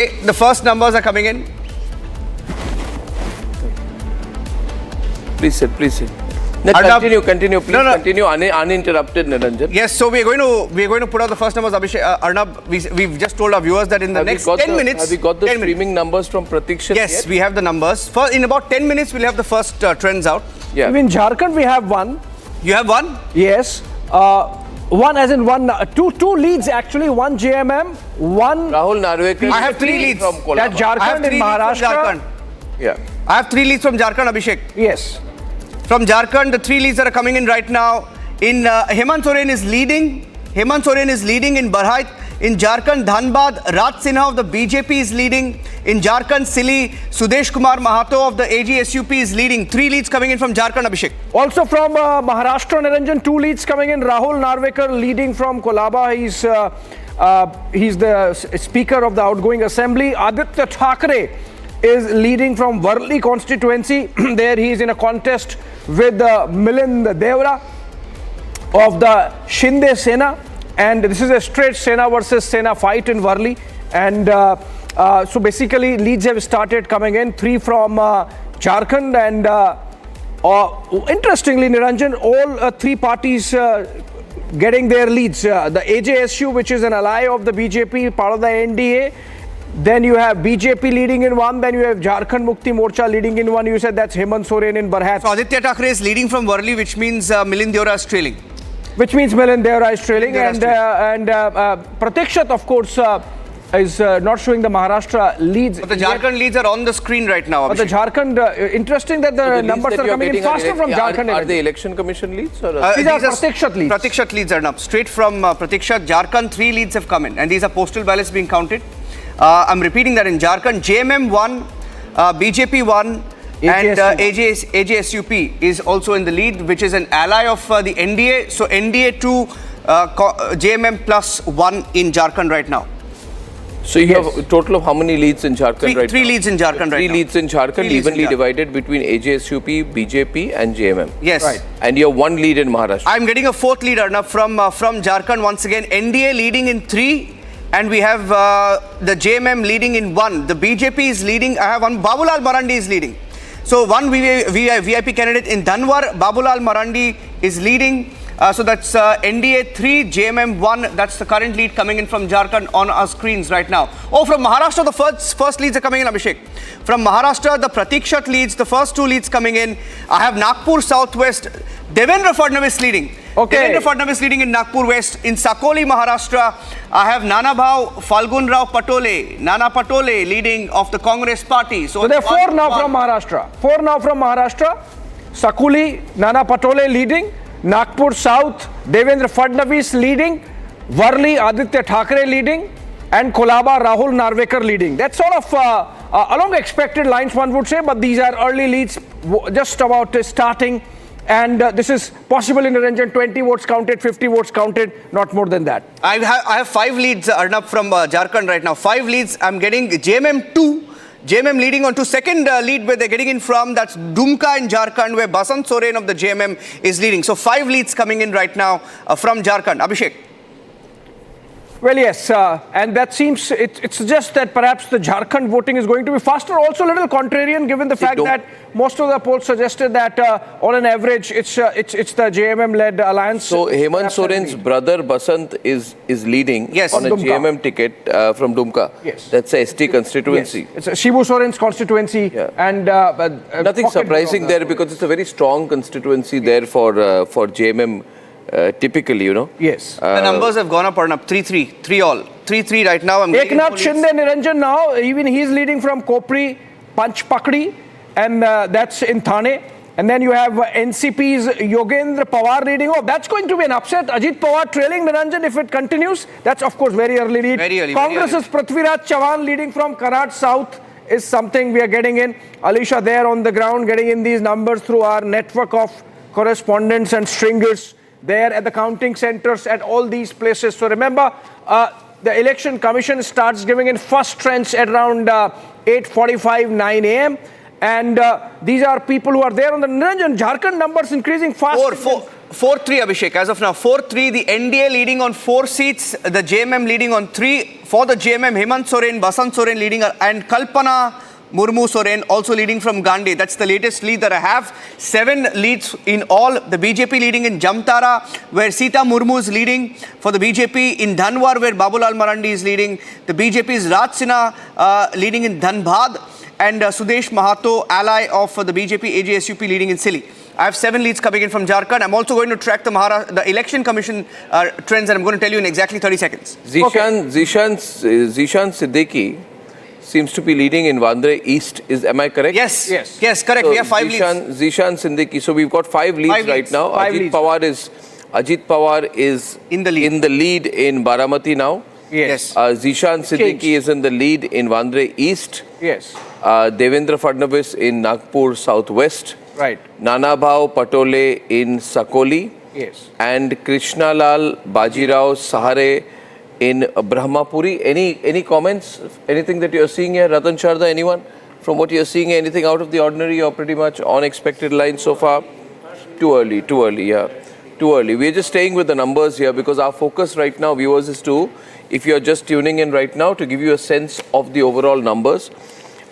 The first numbers are coming in. Please sit. No, Arnab, continue. Please continue uninterrupted, Niranjan. Yes, so we're going to put out the first numbers. Abhishek, Arnab, we've just told our viewers that in the next 10 minutes. Have we got the streaming numbers from Pratiksha? Yes, yet? we have the numbers. In about 10 minutes, we'll have the first trends out. Yeah. In Jharkhand, we have one. You have one? Yes. One as in one, two leads actually, one JMM, one... Rahul Narvekar. I have 3 leads. From Kolaba. That Jharkhand in Maharashtra. Yeah. I have 3 leads from Jharkhand, Abhishek. Yes. From Jharkhand, the 3 leads that are coming in right now. In Hemant Soren is leading. Hemant Soren is leading in Barhait. In Jharkhand, Dhanbad, Raj Sinha of the BJP is leading. In Jharkhand, Sili, Sudesh Kumar Mahato of the AGSUP is leading. 3 leads coming in from Jharkhand, Abhishek. Also from Maharashtra, Niranjan, 2 leads coming in. Rahul Narvekar leading from Kolaba. He's the Speaker of the outgoing Assembly. Aditya Thackeray is leading from Worli constituency. There he is in a contest with Milind Devra of the Shinde Sena. And this is a straight Sena versus Sena fight in Worli. And so basically leads have started coming in. 3 from Jharkhand. And interestingly, Niranjan, all 3 parties getting their leads. The AJSU, which is an ally of the BJP, part of the NDA. Then you have BJP leading in one. Then you have Jharkhand Mukti Morcha leading in one. You said that's Hemant Soren in Barhat. So Aditya Thackeray is leading from Worli, which means Milind Devra is trailing. Which means Milind Devra is trailing. And Pratiksha, of course, is not showing the Maharashtra leads. But the Jharkhand leads are on the screen right now, Abhishek. But the Jharkhand, interesting that the numbers are coming in faster from Jharkhand. Are they election commission leads? Or these are Pratiksha leads. Pratiksha leads are up. Straight from Pratiksha, Jharkhand, 3 leads have come in. And these are postal ballots being counted. I'm repeating that in Jharkhand, JMM 1, BJP 1, and AJSUP is also in the lead, which is an ally of the NDA. So NDA 2, JMM plus 1 in Jharkhand right now. So you have a total of how many leads in Jharkhand right now? 3 leads in Jharkhand right now. 3 leads in Jharkhand, evenly divided between AJSUP, BJP and JMM. Yes. Right. And you have 1 lead in Maharashtra. I'm getting a 4th lead, Arnab, from Jharkhand once again. NDA leading in 3. And we have the JMM leading in 1. The BJP is leading. I have one. Babulal Marandi is leading. So one VIP candidate in Dhanwar, Babulal Marandi is leading. So that's NDA 3, JMM 1. That's the current lead coming in from Jharkhand on our screens right now. Oh, from Maharashtra, the first leads are coming in, Abhishek. From Maharashtra, the Pratiksha leads, the first 2 leads coming in. I have Nagpur Southwest, Devendra Fadnavis leading. Okay. Devendra Fadnavis leading in Nagpur West. In Sakoli, Maharashtra, I have Nana Bhau Falgun Rao Patole, Nana Patole leading of the Congress party. So there are 4 now from Maharashtra. 4 now from Maharashtra. Sakuli, Nana Patole leading. Nagpur South, Devendra Fadnavis leading. Worli, Aditya Thackeray leading. And Kolaba, Rahul Narvekar leading. That's sort of along expected lines, one would say, but these are early leads just about starting. And this is possible in Niranjan, 20 votes counted, 50 votes counted, not more than that. I have 5 leads, Arnab, from Jharkhand right now. 5 leads. I'm getting JMM 2. JMM leading on to second lead where they're getting in from. That's Dumka in Jharkhand, where Basant Soren of the JMM is leading. So 5 leads coming in right now from Jharkhand. Abhishek. Well, yes, and that seems, it suggests that perhaps the Jharkhand voting is going to be faster, also a little contrarian given the fact that most of the polls suggested that on an average it's the JMM-led alliance. So Hemant Soren's brother Basant is leading on a JMM ticket from Dumka. Yes. That's a ST constituency. Yes. It's a Shibu Soren's constituency. Yeah. And nothing surprising there because it's a very strong constituency there for JMM. Typically, you know. Yes. The numbers have gone up, Arnab. 3-3. 3 all. 3-3 right now. I'm Eknath Shinde Niranjan now, even he's leading from Kopri, Panchpakdi, and that's in Thane. And then you have NCP's Yogendra Pawar leading. Oh, that's going to be an upset. Ajit Pawar trailing Niranjan if it continues. That's, of course, very early lead. Very early. Congress's Prithviraj Chavan leading from Karaj South is something we are getting in. Alisha there on the ground getting in these numbers through our network of correspondents and stringers there at the counting centers at all these places. So remember, the election commission starts giving in first trends at around 8:45, 9 a.m. And these are people who are there on the Niranjan. Jharkhand numbers increasing fast. 4-3, Abhishek. As of now, 4-3. The NDA leading on 4 seats. The JMM leading on 3. For the JMM, Hemant Soren, Basant Soren leading, and Kalpana Murmu Soren also leading from Gandhi. That's the latest lead that I have. 7 leads in all. The BJP leading in Jamtara, where Sita Murmu is leading for the BJP. In Dhanwar, where Babulal Marandi is leading. The BJP's Raj Sinha leading in Dhanbad. And Sudesh Mahato, ally of the BJP AJSUP, leading in Silli. I have 7 leads coming in from Jharkhand. I'm also going to track the election commission trends, and I'm going to tell you in exactly 30 seconds. Zishan Siddiqui seems to be leading in Vandre East. Am I correct? Yes, correct. So we have 5 leads. Zishan Siddiqui. So we've got 5 leads right now. Ajit Pawar is in the lead in Baramati now. Yes. Zishan Siddiqui is in the lead in Vandre East. Yes. Devendra Fadnavis in Nagpur Southwest. Right. Nanabhau Patole in Sakoli. Yes. And Krishnalal Bajirao Sahare in Brahmapuri. Any comments? Anything that you're seeing here? Ratan Sharda, anyone? From what you're seeing, anything out of the ordinary or pretty much on expected lines so far? Too early, yeah. Too early. We're just staying with the numbers here because our focus right now, viewers, is to, if you're just tuning in right now, to give you a sense of the overall numbers.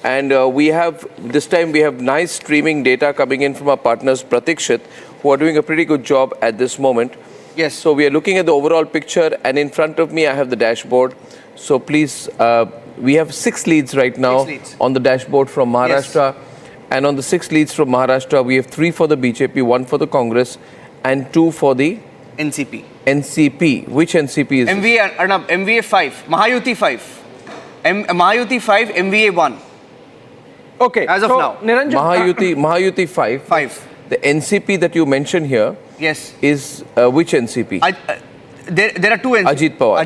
And this time we have nice streaming data coming in from our partners Pratikshit, who are doing a pretty good job at this moment. Yes. So we are looking at the overall picture, and in front of me I have the dashboard. So please, we have 6 leads right now on the dashboard from Maharashtra. Yes. And on the 6 leads from Maharashtra, we have 3 for the BJP, 1 for the Congress, and 2 for the NCP. NCP. Which NCP is MVA, Arnab, MVA 5, Mahayuti 5. Mahayuti 5, MVA 1. Okay. As of now. Niranjan, Mahayuti 5. 5. The NCP that you mentioned here is which NCP? There are 2 NCP. Ajit Pawar.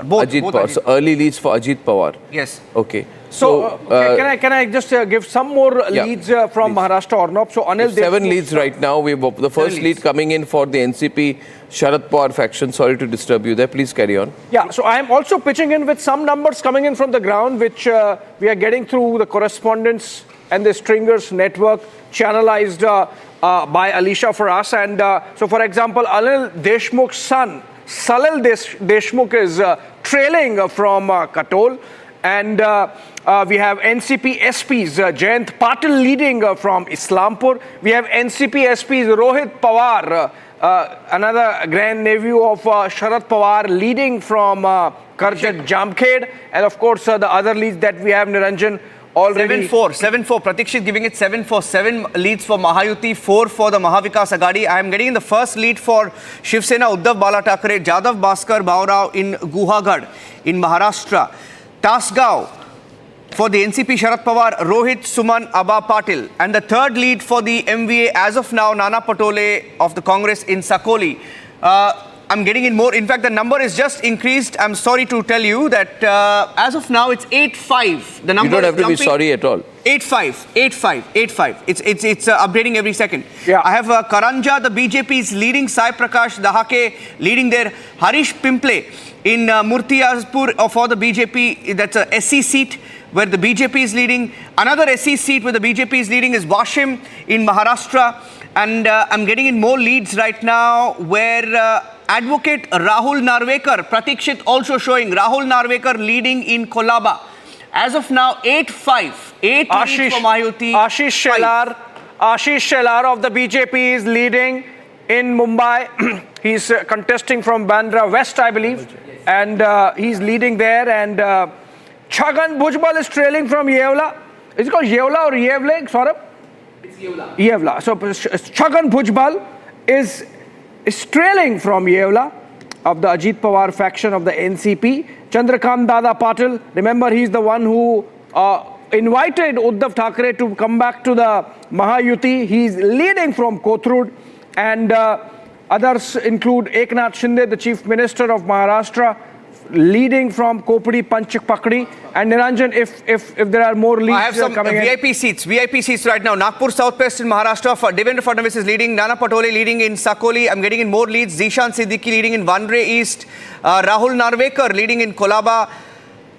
Both Pawar. So early leads for Ajit Pawar. Yes. Okay. So, can I just give some more leads from Maharashtra, Arnab? So, Anil, 7 leads right now. We have the first lead coming in for the NCP Sharad Pawar faction. Sorry to disturb you there. Please carry on. Yeah. So, I am also pitching in with some numbers coming in from the ground, which we are getting through the correspondence and the stringers network channelized by Alicia for us. And so, for example, Anil Deshmukh's son, Salil Deshmukh, is trailing from Katol. And we have NCP SPs, Jayant Patil leading from Islampur. We have NCP SPs, Rohit Pawar, another grandnephew of Sharad Pawar, leading from Karjat Jamkhed. And of course, the other leads that we have, Niranjan, already. 7-4. Pratikshit giving it 7-4. 7 leads for Mahayuti, 4 for the Maha Vikas Aghadi. I am getting in the first lead for Shiv Sena, Uddhav Bala Thackeray, Jadav Bhaskar Bhaurao in Guhagad in Maharashtra. Tasgaon for the NCP Sharad Pawar, Rohit Suman Abha Patil. And the third lead for the MVA as of now, Nana Patole of the Congress in Sakoli. I'm getting in more. In fact, the number is just increased. I'm sorry to tell you that as of now, it's 8-5. The number you don't have to be sorry at all. 8-5. It's updating every second. Yeah. I have Karanja, the BJP is leading. Sai Prakash Dahake leading there. Harish Pimple in Murtiyazpur for the BJP. That's a SC seat where the BJP is leading. Another SC seat where the BJP is leading is Washim in Maharashtra. And I'm getting in more leads right now where Advocate Rahul Narvekar, Pratikshit also showing Rahul Narvekar leading in Kolaba. As of now, 8-5. 8 leads for Mahayuti. Ashish Shelar of the BJP is leading in Mumbai. He's contesting from Bandra West, I believe. And he's leading there. And Chhagan Bhujbal is trailing from Yevla. Is it called Yevla or Yevle, Saurabh? It's Yevla. Yevla. So Chhagan Bhujbal is trailing from Yevla of the Ajit Pawar faction of the NCP. Chandrakant Dada Patil, remember he's the one who invited Uddhav Thackeray to come back to the Mahayuti. He's leading from Kothurud. And others include Eknath Shinde, the Chief Minister of Maharashtra, leading from Kopadi Panchpakdi. And Niranjan, if there are more leads I have some coming VIP seats right now. Nagpur Southwest in Maharashtra, Devendra Fadnavis is leading. Nana Patole leading in Sakoli. I'm getting in more leads. Zishan Siddiqui leading in Vandre East. Rahul Narvekar leading in Kolaba.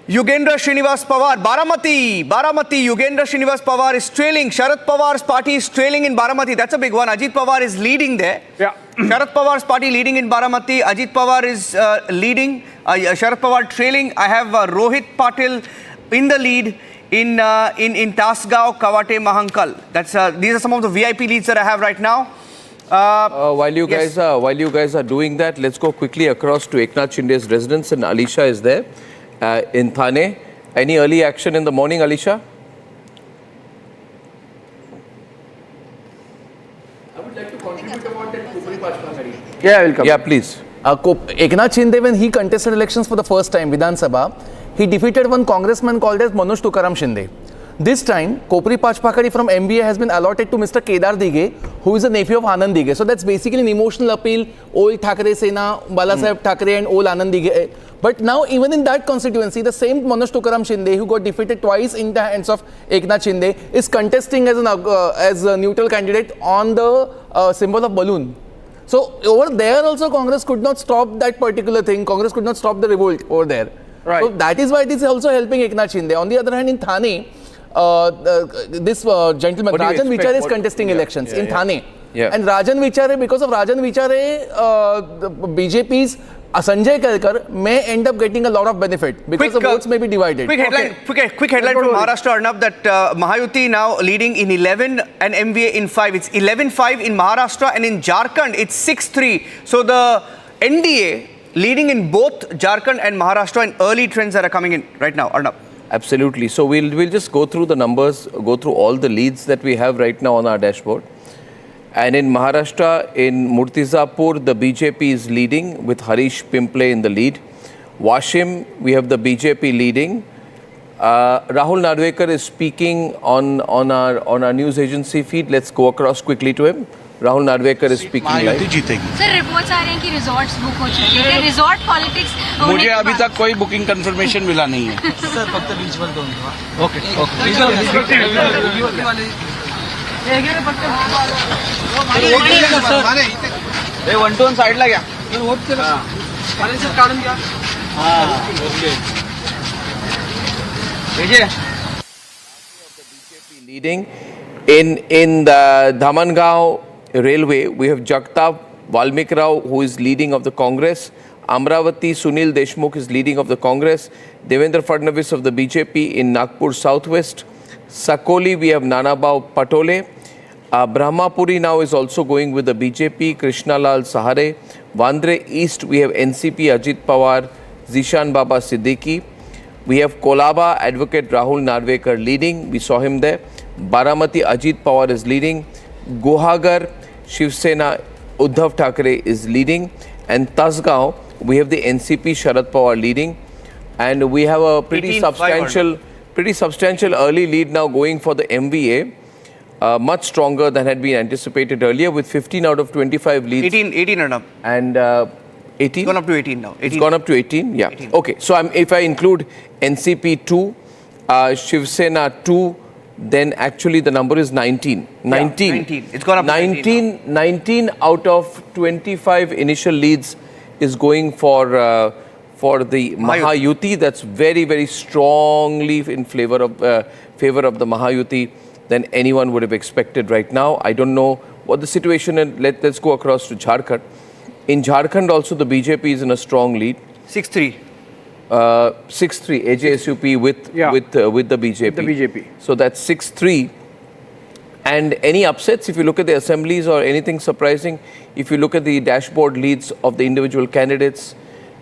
Yugendra Srinivas Pawar, Baramati, Yugendra Srinivas Pawar is trailing. Sharad Pawar's party is trailing in Baramati. That's a big one. Ajit Pawar is leading there. Yeah. Sharad Pawar's party leading in Baramati. Ajit Pawar is leading. Sharad Pawar trailing. I have Rohit Patil in the lead in Tasgao, Kawate, Mahankal. These are some of the VIP leads that I have right now. While you guys are doing that, let's go quickly across to Eknath Shinde's residence, and Alisha is there in Thane. Any early action in the morning, Alisha? I would like to contribute about that Kopri Pachpakari. Yeah, I will come. Yeah, please. Eknath Shinde, when he contested elections for the first time, Vidhan Sabha, he defeated one congressman called as Manoj Tukaram Shinde. This time, Kopri Pachpakari from MBA has been allotted to Mr. Kedar Dige, who is a nephew of Anand Dige. So that's basically an emotional appeal, old Thackeray Sena, Balasaheb Thackeray and old Anand Dige. But now, even in that constituency, the same Manoj Tukaram Shinde, who got defeated twice in the hands of Eknath Shinde, is contesting as a neutral candidate on the symbol of balloon. So over there also, Congress could not stop that particular thing. Congress could not stop the revolt over there. Right. So that is why it is also helping Eknath Shinde. On the other hand, in Thane, this gentleman, What do you Rajan expect? Vichare is contesting elections in Thane. Yeah. And Rajan Vichare, because of Rajan Vichare, the BJP's Sanjay Kalkar may end up getting a lot of benefit because the votes may be divided. Quick headline, quick headline from Maharashtra, Arnab, that Mahayuti now leading in 11 and MVA in 5. It's 11-5 in Maharashtra, and in Jharkhand it's 6-3. So the NDA leading in both Jharkhand and Maharashtra, and early trends that are coming in right now, Arnab. Absolutely. So we'll just go through the numbers, go through all the leads that we have right now on our dashboard. And in Maharashtra, in Murtizapur, the BJP is leading with Harish Pimple in the lead. Washim, we have the BJP leading. Rahul Narvekar is speaking on our news agency feed. Let's go across quickly to him. Rahul Narvekar is speaking live. Sir reports आ रहे हैं कि resorts book हो चुके हैं resort politics मुझे अभी तक कोई बुकिंग कंफर्मेशन मिला नहीं है सर फक्त विजुअल दोन okay okay one two one साइडला घ्या काढून घ्या Leading in the Dhamangaon railway, we have Jagtap Valmik Rao, who is leading of the Congress. Amravati Sunil Deshmukh is leading of the Congress. Devendra Fadnavis of the BJP in Nagpur Southwest. Sakoli, we have Nanabao Patole. Brahmapuri now is also going with the BJP, Krishnalal Sahare. Vandre East, we have NCP, Ajit Pawar, Zishan Baba Siddiqui. We have Kolaba, Advocate Rahul Narvekar leading. We saw him there. Baramati, Ajit Pawar is leading. Guhagar, Shiv Sena, Uddhav Thackeray is leading. And Tasgao, we have the NCP, Sharad Pawar leading. And we have a pretty substantial early lead now going for the MVA. Much stronger than had been anticipated earlier, with 15 out of 25 leads. 18 Arnab. And 18? It's gone up to 18 now. 18. It's gone up to 18? Yeah. 18. Okay. So if I include NCP 2, Shiv Sena 2, then actually the number is 19. 19. Yeah, 19. It's gone up to 19 out of 25 initial leads is going for the Mahayuti. That's very, very strongly in favor of the Mahayuti than anyone would have expected right now. I don't know what the situation is. Let's go across to Jharkhand. In Jharkhand also the BJP is in a strong lead. 6-3. 6-3 AJSUP with the BJP. The BJP. So that's 6-3. And any upsets if you look at the assemblies or anything surprising, if you look at the dashboard leads of the individual candidates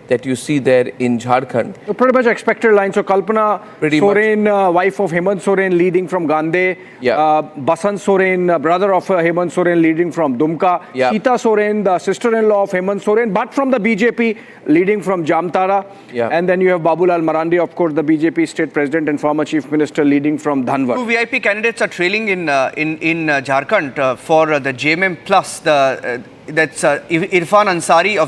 that you see there in Jharkhand. So pretty much expected line. So Kalpana Soren, wife of Hemant Soren, leading from Gandhe. Yeah. Basant Soren, brother of Hemant Soren, leading from Dumka. Yeah. Sita Soren, the sister-in-law of Hemant Soren, but from the BJP, leading from Jamtara. Yeah. And then you have Babulal Marandi, of course, the BJP state president and former chief minister, leading from Dhanwad. Two VIP candidates are trailing in Jharkhand for the JMM Plus. That's Irfan Ansari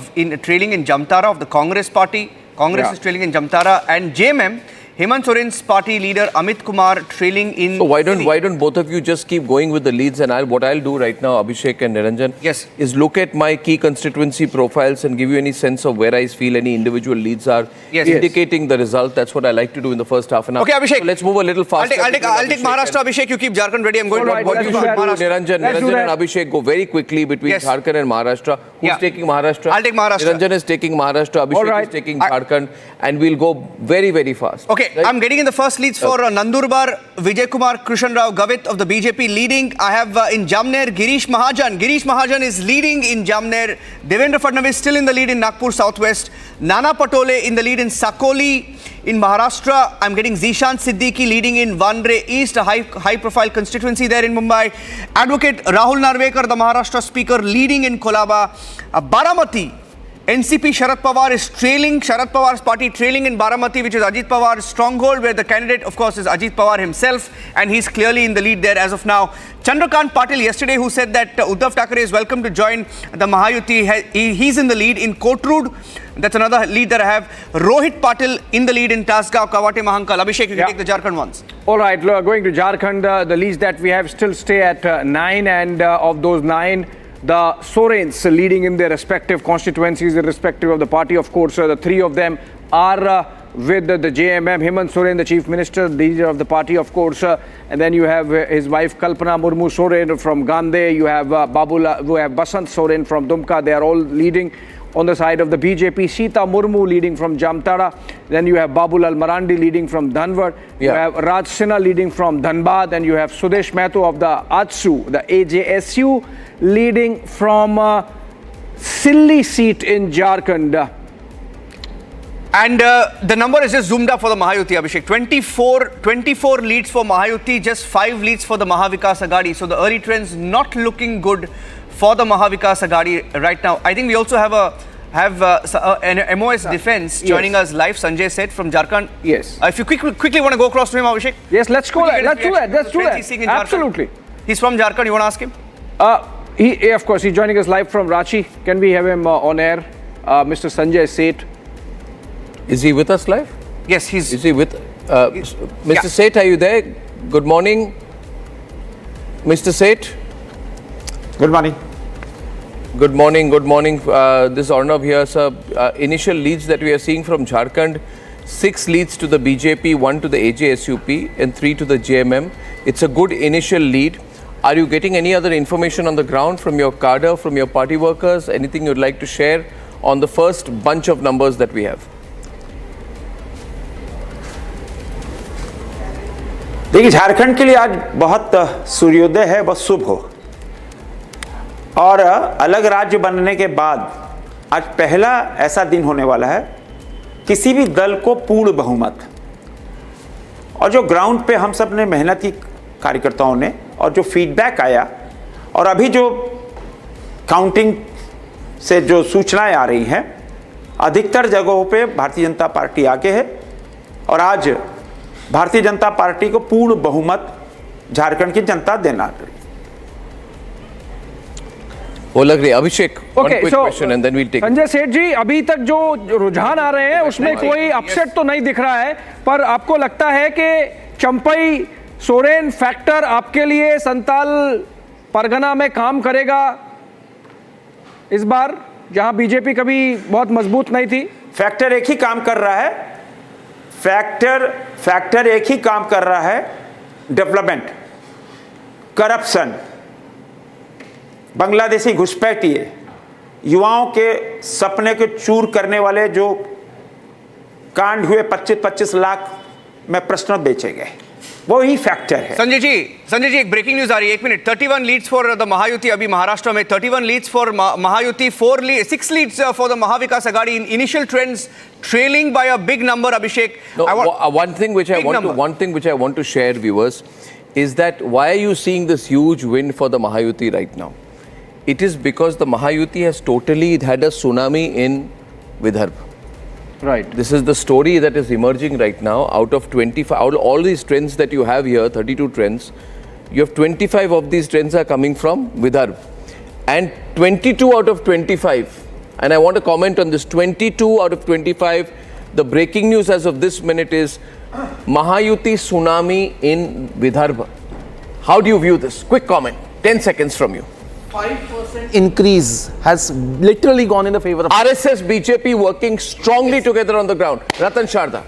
trailing in Jamtara of the Congress party. Congress is trailing in Jamtara, and JMM, Hemant Soren's party leader Amit Kumar trailing in. So why don't both of you just keep going with the leads, and what I'll do right now, Abhishek and Niranjan, is look at my key constituency profiles and give you any sense of where I feel any individual leads are indicating the result. That's what I like to do in the first half an hour. Okay, Abhishek. So let's move a little faster. I'll take Maharashtra, Abhishek. You keep Jharkhand ready. I'm going What you should do, Niranjan and Abhishek, go very quickly between Jharkhand and Maharashtra. Who's Yeah. taking Maharashtra? I'll take Maharashtra. Niranjan is taking Maharashtra. Abhishek right. is taking Jharkhand. And we'll go very, very fast. Okay, Right? I'm getting in the first leads for Nandurbar, Vijay Kumar Krishan Rao Gavit of the BJP leading. I have in Jamner, Girish Mahajan. Girish Mahajan is leading in Jamner. Devendra Fadnavis still in the lead in Nagpur Southwest. Nana Patole in the lead in Sakoli. In Maharashtra, I'm getting Zishan Siddiqui leading in Vanre East, a high-profile constituency there in Mumbai. Advocate Rahul Narvekar, the Maharashtra speaker, leading in Kolaba. Baramati, NCP Sharad Pawar is trailing, Sharad Pawar's party trailing in Baramati, which is Ajit Pawar's stronghold, where the candidate, of course, is Ajit Pawar himself, and he's clearly in the lead there as of now. Chandrakant Patil yesterday, who said that Uddhav Thackeray is welcome to join the Mahayuti, he's in the lead in Kotrud. That's another lead that I have. Rohit Patil in the lead in Tasgaon, Kawate Mahankal. Abhishek, you can take the Jharkhand ones. All right, going to Jharkhand, the leads that we have still stay at 9, and of those 9, the Sorens leading in their respective constituencies, irrespective of the party. Of course, the 3 of them are with the JMM. Hemant Soren, the chief minister, leader of the party, of course. And then you have his wife Kalpana Murmu Soren from Gandhe. You have Basant Soren from Dumka. They are all leading on the side of the BJP. Sita Murmu leading from Jamtara. Then you have Babulal Marandi leading from Dhanwad. You have Raj Sinha leading from Dhanbad. And you have Sudesh Mehto of the AJSU, the AJSU, leading from Silli seat in Jharkhand. And the number is just zoomed up for the Mahayuti, Abhishek. 24 leads for Mahayuti, just 5 leads for the Maha Vikas Aghadi. So the early trends not looking good for the Maha Vikas Aghadi right now. I think we also have an MOS Defense joining us live, Sanjay Seth from Jharkhand. Yes. If you quickly want to go across to him, Abhishek. Yes, let's go. Let's do that. He's seeing in Absolutely. Jharkhand. He's from Jharkhand. You want to ask him? Of course, he's joining us live from Ranchi. Can we have him on air? Mr. Sanjay Seth. Is he with us live? Yes, he's... Is he with... Mr. Seth, are you there? Good morning. Mr. Seth? Good morning. Good morning, good morning. This is Arnab here, sir. Initial leads that we are seeing from Jharkhand, 6 leads to the BJP, 1 to the AJSUP and 3 to the JMM. It's a good initial lead. Are you getting any other information on the ground from your cadre, from your party workers? Anything you'd like to share on the first bunch of numbers that we have? देखिए, झारखंड के लिए आज बहुत सूर्योदय है, बहुत शुभ हो। और अलग राज्य बनने के बाद आज पहला ऐसा दिन होने वाला है किसी भी दल को पूर्ण बहुमत। और जो ग्राउंड पे हम सब ने मेहनत की कार्यकर्ताओं ने, और जो फीडबैक आया, और अभी जो काउंटिंग से जो सूचनाएं आ रही हैं, अधिकतर जगहों पे भारतीय जनता पार्टी आगे है। और आज भारतीय जनता पार्टी को पूर्ण बहुमत झारखंड की जनता देना रही। वो लग रही है। अभिषेक, one quick question and then we'll take Sanjay Seth जी, अभी तक जो रुझान आ रहे हैं उसमें कोई अपसेट तो नहीं दिख रहा है, पर आपको लगता है कि चंपई सोरेन फैक्टर आपके लिए संताल परगना में काम करेगा इस बार, जहां बीजेपी कभी बहुत मजबूत नहीं थी? फैक्टर एक ही काम कर रहा है, फैक्टर एक ही काम कर रहा है, डेवलपमेंट, करप्शन, बांग्लादेशी घुसपैठिए, युवाओं के सपने को चूर करने वाले जो कांड हुए 25-25 लाख में प्रश्न बेचे गए, वो ही फैक्टर है। संजय जी एक ब्रेकिंग न्यूज आ रही है, 1 minute. 31 leads for the Mahayuti अभी महाराष्ट्र में, 31 leads for Mahayuti, 6 leads for the Maha Vikas Aghadi in initial trends, trailing by a big number. Abhishek, No, one thing which I want to share, viewers, is that why are you seeing this huge win for the Mahayuti right now? It is because the Mahayuti has totally had a tsunami in Vidarbha. Right. This is the story that is emerging right now. Out of 25, all these trends that you have here, 32 trends, you have 25 of these trends are coming from Vidarbha. And 22 out of 25, and I want to comment on this, 22 out of 25, the breaking news as of this minute is Mahayuti tsunami in Vidarbha. How do you view this? Quick comment, 10 seconds from you. 5% increase has literally gone in the favor of RSS, BJP working strongly together on the ground. Ratan Sharda.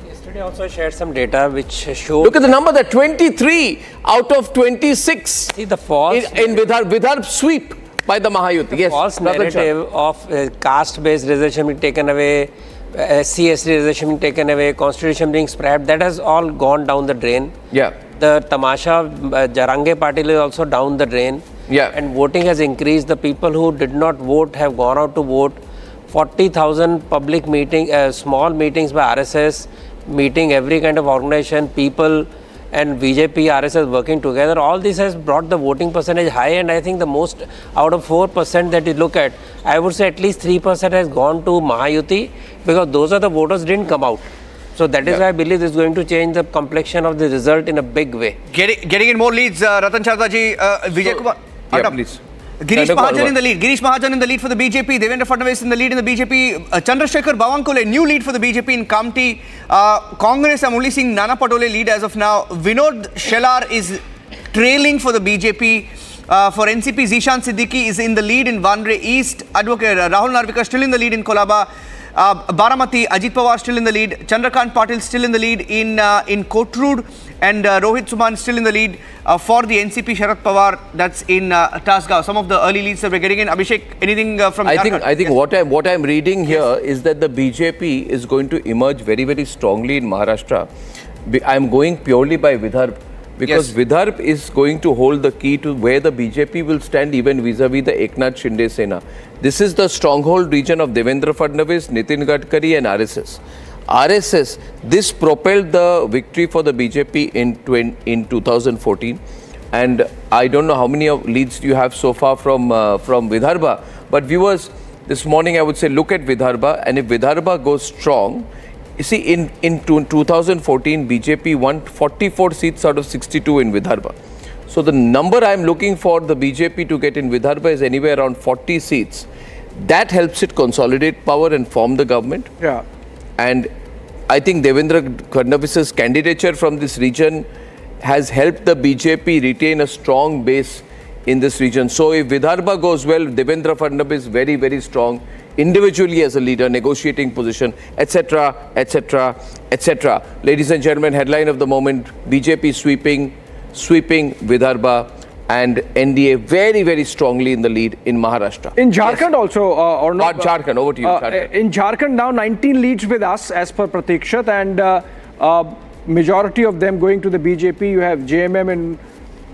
Yesterday also shared some data which showed... Look at the number, that 23 out of 26 See the false... in Vidarbha sweep. by the Mahayuti. Yes, false Ratan Shah. narrative of caste-based reservation being taken away, SC/ST reservation being taken away, constitution being scrapped, that has all gone down the drain. Yeah. The Tamasha Jarange Patil is also down the drain. Yeah. And voting has increased. The people who did not vote have gone out to vote. 40,000 public meeting, small meetings by RSS, meeting every kind of organization, people and BJP, RSS working together. All this has brought the voting percentage high, and I think the most out of 4% that you look at, I would say at least 3% has gone to Mahayuti, because those are the voters didn't come out. So that is why I believe this is going to change the complexion of the result in a big way. Getting in more leads, Ratan Chadha ji, Vijay Kumar. Yeah, Arnab. please. Girish Mahajan in the lead. Girish Mahajan in the lead for the BJP. Devendra Fadnavis in the lead in the BJP. Chandrasekhar Bawankole, new lead for the BJP in Kamti. Congress, I'm only seeing Nana Patole lead as of now. Vinod Shelar is trailing for the BJP. For NCP, Zishan Siddiqui is in the lead in Vanre East. Advocate Rahul Narvika still in the lead in Kolaba. Baramati, Ajit Pawar still in the lead. Chandrakant Patil still in the lead in Kotrud. And Rohit Suman still in the lead for the NCP. Sharad Pawar, that's in Tasgaon. Some of the early leads that we're getting in. Abhishek, anything from Jharkhand? I think what I'm reading here is that the BJP is going to emerge very, very strongly in Maharashtra. I'm going purely by Vidarbha, because Vidarbha is going to hold the key to where the BJP will stand even vis-a-vis the Eknath Shinde Sena. This is the stronghold region of Devendra Fadnavis, Nitin Gadkari and RSS. This propelled the victory for the BJP in 2014, and I don't know how many leads you have so far from Vidarbha, but viewers, this morning I would say look at Vidarbha, and if Vidarbha goes strong, you see in 2014 BJP won 44 seats out of 62 in Vidarbha. So the number I'm looking for the BJP to get in Vidarbha is anywhere around 40 seats. That helps it consolidate power and form the government. Yeah. And I think Devendra Fadnavis's candidature from this region has helped the BJP retain a strong base in this region. So if Vidarbha goes well, Devendra Fadnavis very, very strong individually as a leader, negotiating position, etc., etc., etc. Ladies and gentlemen, headline of the moment: BJP sweeping Vidarbha, and NDA very, very strongly in the lead in Maharashtra. In Jharkhand also, or not? Jharkhand, over to you. Jharkhand. In Jharkhand now 19 leads with us as per Pratikshat, and majority of them going to the BJP. You have JMM in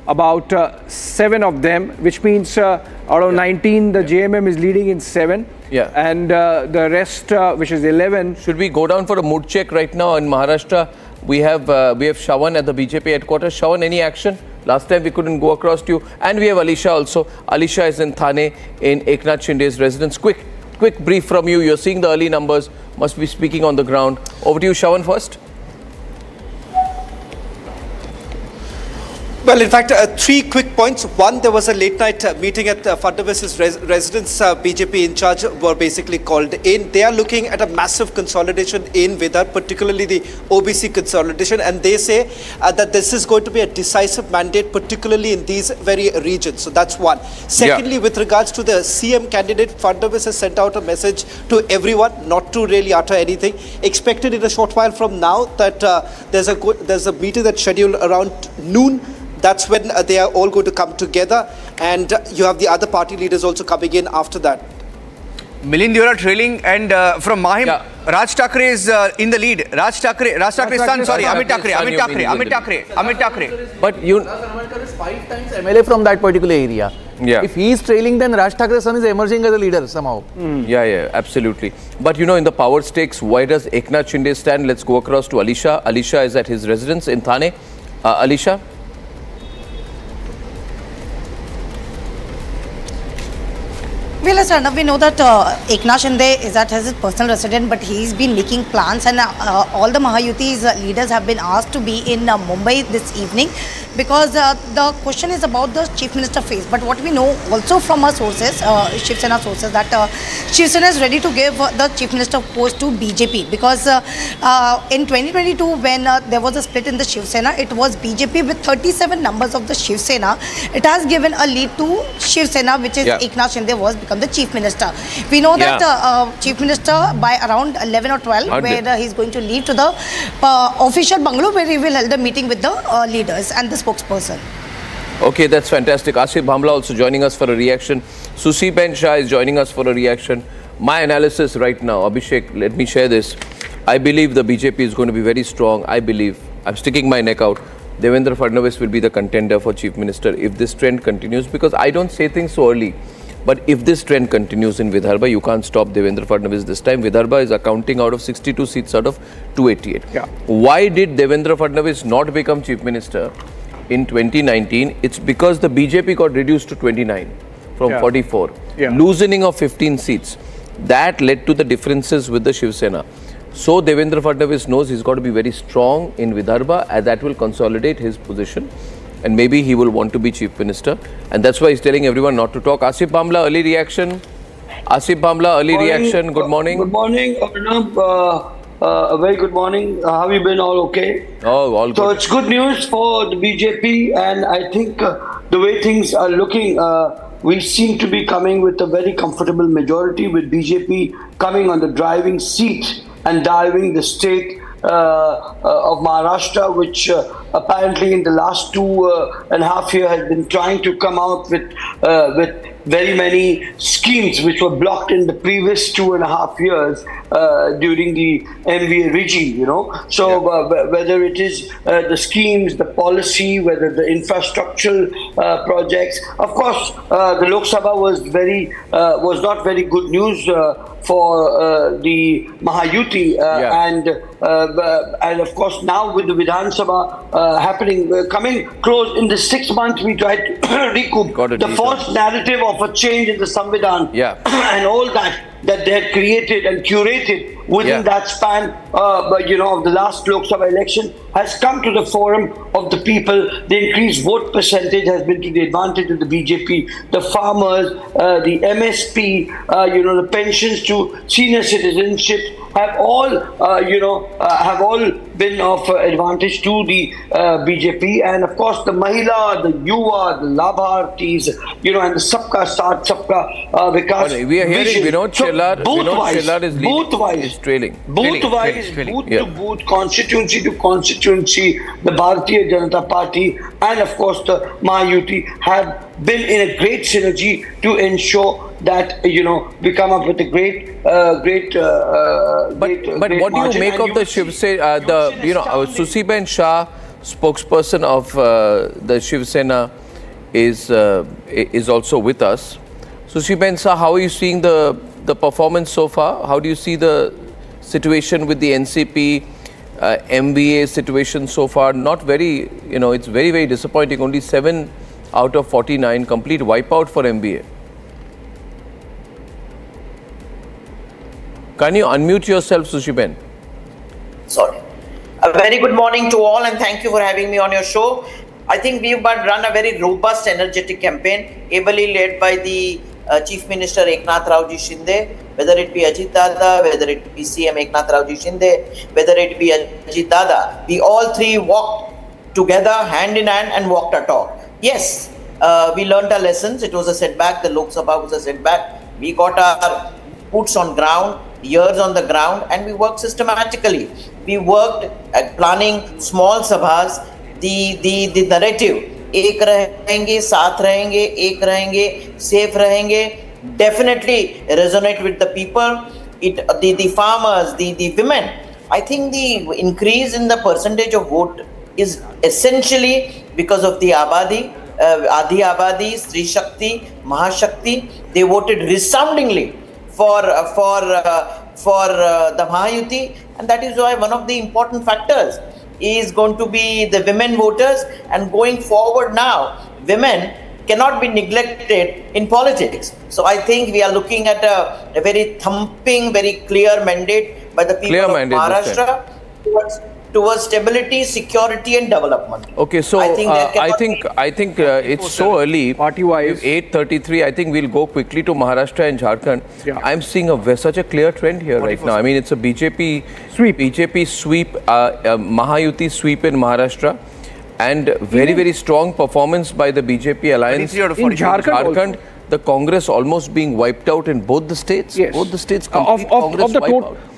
about 7 of them, which means out of 19, the JMM is leading in 7. Yeah. And the rest, which is 11. Should we go down for a mood check right now in Maharashtra? We have Shawan at the BJP headquarters. Shawan, any action? Last time we couldn't go across to you. And we have Alisha also. Alisha is in Thane in Eknath Shinde's residence. Quick brief from you. You're seeing the early numbers. Must be speaking on the ground. Over to you, Shawan, first. Well, in fact, 3 quick points. One, there was a late night meeting at Fadnavis's residence. BJP in charge were basically called in. They are looking at a massive consolidation in Vidarbha, particularly the OBC consolidation. And they say that this is going to be a decisive mandate, particularly in these very regions. So that's one. Secondly, with regards to the CM candidate, Fadnavis has sent out a message to everyone not to really utter anything. Expected in a short while from now that there's a meeting that's scheduled around noon. That's when they are all going to come together, and you have the other party leaders also coming in after that. Milind, you are trailing, and from Mahim, Raj Thackeray is in the lead. Raj Thackeray's son, sorry, Amit Thackeray. But you... Raj is 5 times MLA from that particular area. Yeah. If he is trailing, then Raj Thackeray's son is emerging as a leader somehow. Yeah, absolutely. But you know, in the power stakes, why does Eknath Shinde stand? Let's go across to Alisha. Alisha is at his residence in Thane. Alisha? Well, as Arnab, we know that Eknath Shinde is at his personal residence, but he's been making plans, and all the Mahayuti's leaders have been asked to be in Mumbai this evening, because the question is about the Chief Minister phase. But what we know also from our sources, Shiv Sena sources, that Shiv Sena is ready to give the Chief Minister post to BJP, because in 2022, when there was a split in the Shiv Sena, it was BJP with 37 numbers of the Shiv Sena. It has given a lead to Shiv Sena, which is Eknath Shinde was become the Chief Minister. We know that Chief Minister by around 11 or 12, where he's going to leave to the official bungalow, where he will hold a meeting with the leaders and the spokesperson. Okay, that's fantastic. Asif Bhamla also joining us for a reaction. Susi Ben Shah is joining us for a reaction. My analysis right now, Abhishek, let me share this. I believe the BJP is going to be very strong. I believe, I'm sticking my neck out, Devendra Fadnavis will be the contender for Chief Minister if this trend continues, because I don't say things so early. But if this trend continues in Vidarbha, you can't stop Devendra Fadnavis this time. Vidarbha is accounting out of 62 seats out of 288. Yeah. Why did Devendra Fadnavis not become Chief Minister in 2019? It's because the BJP got reduced to 29 from 44. Yeah. Loosening of 15 seats. That led to the differences with the Shiv Sena. So Devendra Fadnavis knows he's got to be very strong in Vidarbha, as that will consolidate his position. And maybe he will want to be Chief Minister. And that's why he's telling everyone not to talk. Asif Bhamla, early reaction. Asif Bhamla, early reaction. Good morning. Good morning, Arnab. A very good morning. How have you been? All okay? Oh, all good. So it's good news for the BJP, and I think the way things are looking, we seem to be coming with a very comfortable majority, with BJP coming on the driving seat and driving the state of Maharashtra, which apparently in the last 2.5 years has been trying to come out with very many schemes which were blocked in the previous 2.5 years during the MVA regime, you know. So whether it is the schemes, the policy, whether the infrastructural projects, of course, the Lok Sabha was not very good news for the Mahayuti, and of course now with the Vidhan Sabha happening, coming close in the 6 months, we tried to recoup the false narrative of a change in the Samvidhan and all that they had created and curated within that span, of the last Lok Sabha election has come to the forum of the people. The increased vote percentage has been to the advantage of the BJP, the farmers, the MSP, the pensions to senior citizenship have all, been of advantage to the BJP, and of course the Mahila, the Yuva, the Labhartis, and the Sabka Saath, Sabka Vikas. We are hearing Vinod Chillar is trailing. Booth to booth, constituency to constituency, the Bharatiya Janata Party and of course the Mahayuti have been in a great synergy to ensure that we come up with a great But what do you make of the Shiv Sena, Susi Ben Shah, spokesperson of the Shiv Sena, is also with us. Susi Ben Shah, how are you seeing the performance so far? How do you see the situation with the NCP, MVA situation so far? Not very, it's very, very disappointing. Only 7 out of 49, complete wipeout for MVA. Can you unmute yourself, Sushi Ben? Sorry. A very good morning to all, and thank you for having me on your show. I think we've run a very robust, energetic campaign, ably led by the Chief Minister Eknath Raoji Shinde, whether it be Ajit Dada, whether it be CM Eknath Raoji Shinde, whether it be Ajit Dada. We all three walked together, hand in hand, and walked our talk. Yes, we learned our lessons. It was a setback. The Lok Sabha was a setback. We got our boots on ground, years on the ground, and we worked systematically. We worked at planning small sabhas, the narrative, एक रहेंगे, साथ रहेंगे, एक रहेंगे, safe रहेंगे, definitely resonate with the people, the farmers, the women. I think the increase in the percentage of vote is essentially because of the Abadi, Adi Abadi, Sri Shakti, Mahashakti. They voted resoundingly for the Mahayuti, and that is why one of the important factors is going to be the women voters. And going forward now, women cannot be neglected in politics. So I think we are looking at a very thumping, very clear mandate by the people of Maharashtra towards stability, security and development. Okay, so I think it's so early. Party-wise, 8:33. I think we'll go quickly to Maharashtra and Jharkhand. I'm seeing such a clear trend here right now. I mean, it's a BJP sweep, Mahayuti sweep in Maharashtra, and very strong performance by the BJP alliance in Jharkhand. The Congress almost being wiped out in both the states. Yes. Both the states of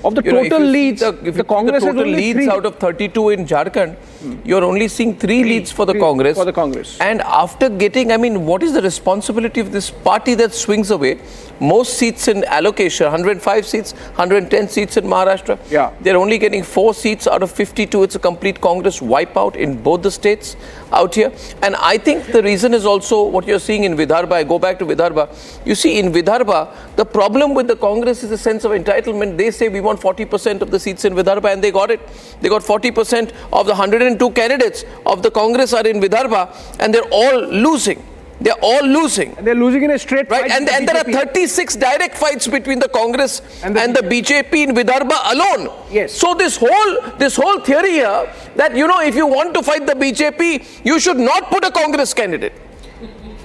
Of the You know, if total you see leads, if you the see Congress the has total only leads 3. out of 32 in Jharkhand, you're only seeing 3 leads for the Congress. For the Congress. And after getting, I mean, what is the responsibility of this party that swings away most seats in allocation, 105 seats, 110 seats in Maharashtra? Yeah. They're only getting 4 seats out of 52. It's a complete Congress wipeout in both the states out here. And I think the reason is also what you're seeing in Vidarbha. I go back to Vidarbha. You see, in Vidarbha, the problem with the Congress is a sense of entitlement. They say we want 40% of the seats in Vidarbha, and they got it. They got 40% of the 102 candidates of the Congress are in Vidarbha, and they're all losing. They're all losing. And they're losing in a straight right? fight. And there are 36 direct fights between the Congress and the BJP in Vidarbha alone. Yes. So this whole theory here that, you know, if you want to fight the BJP, you should not put a Congress candidate.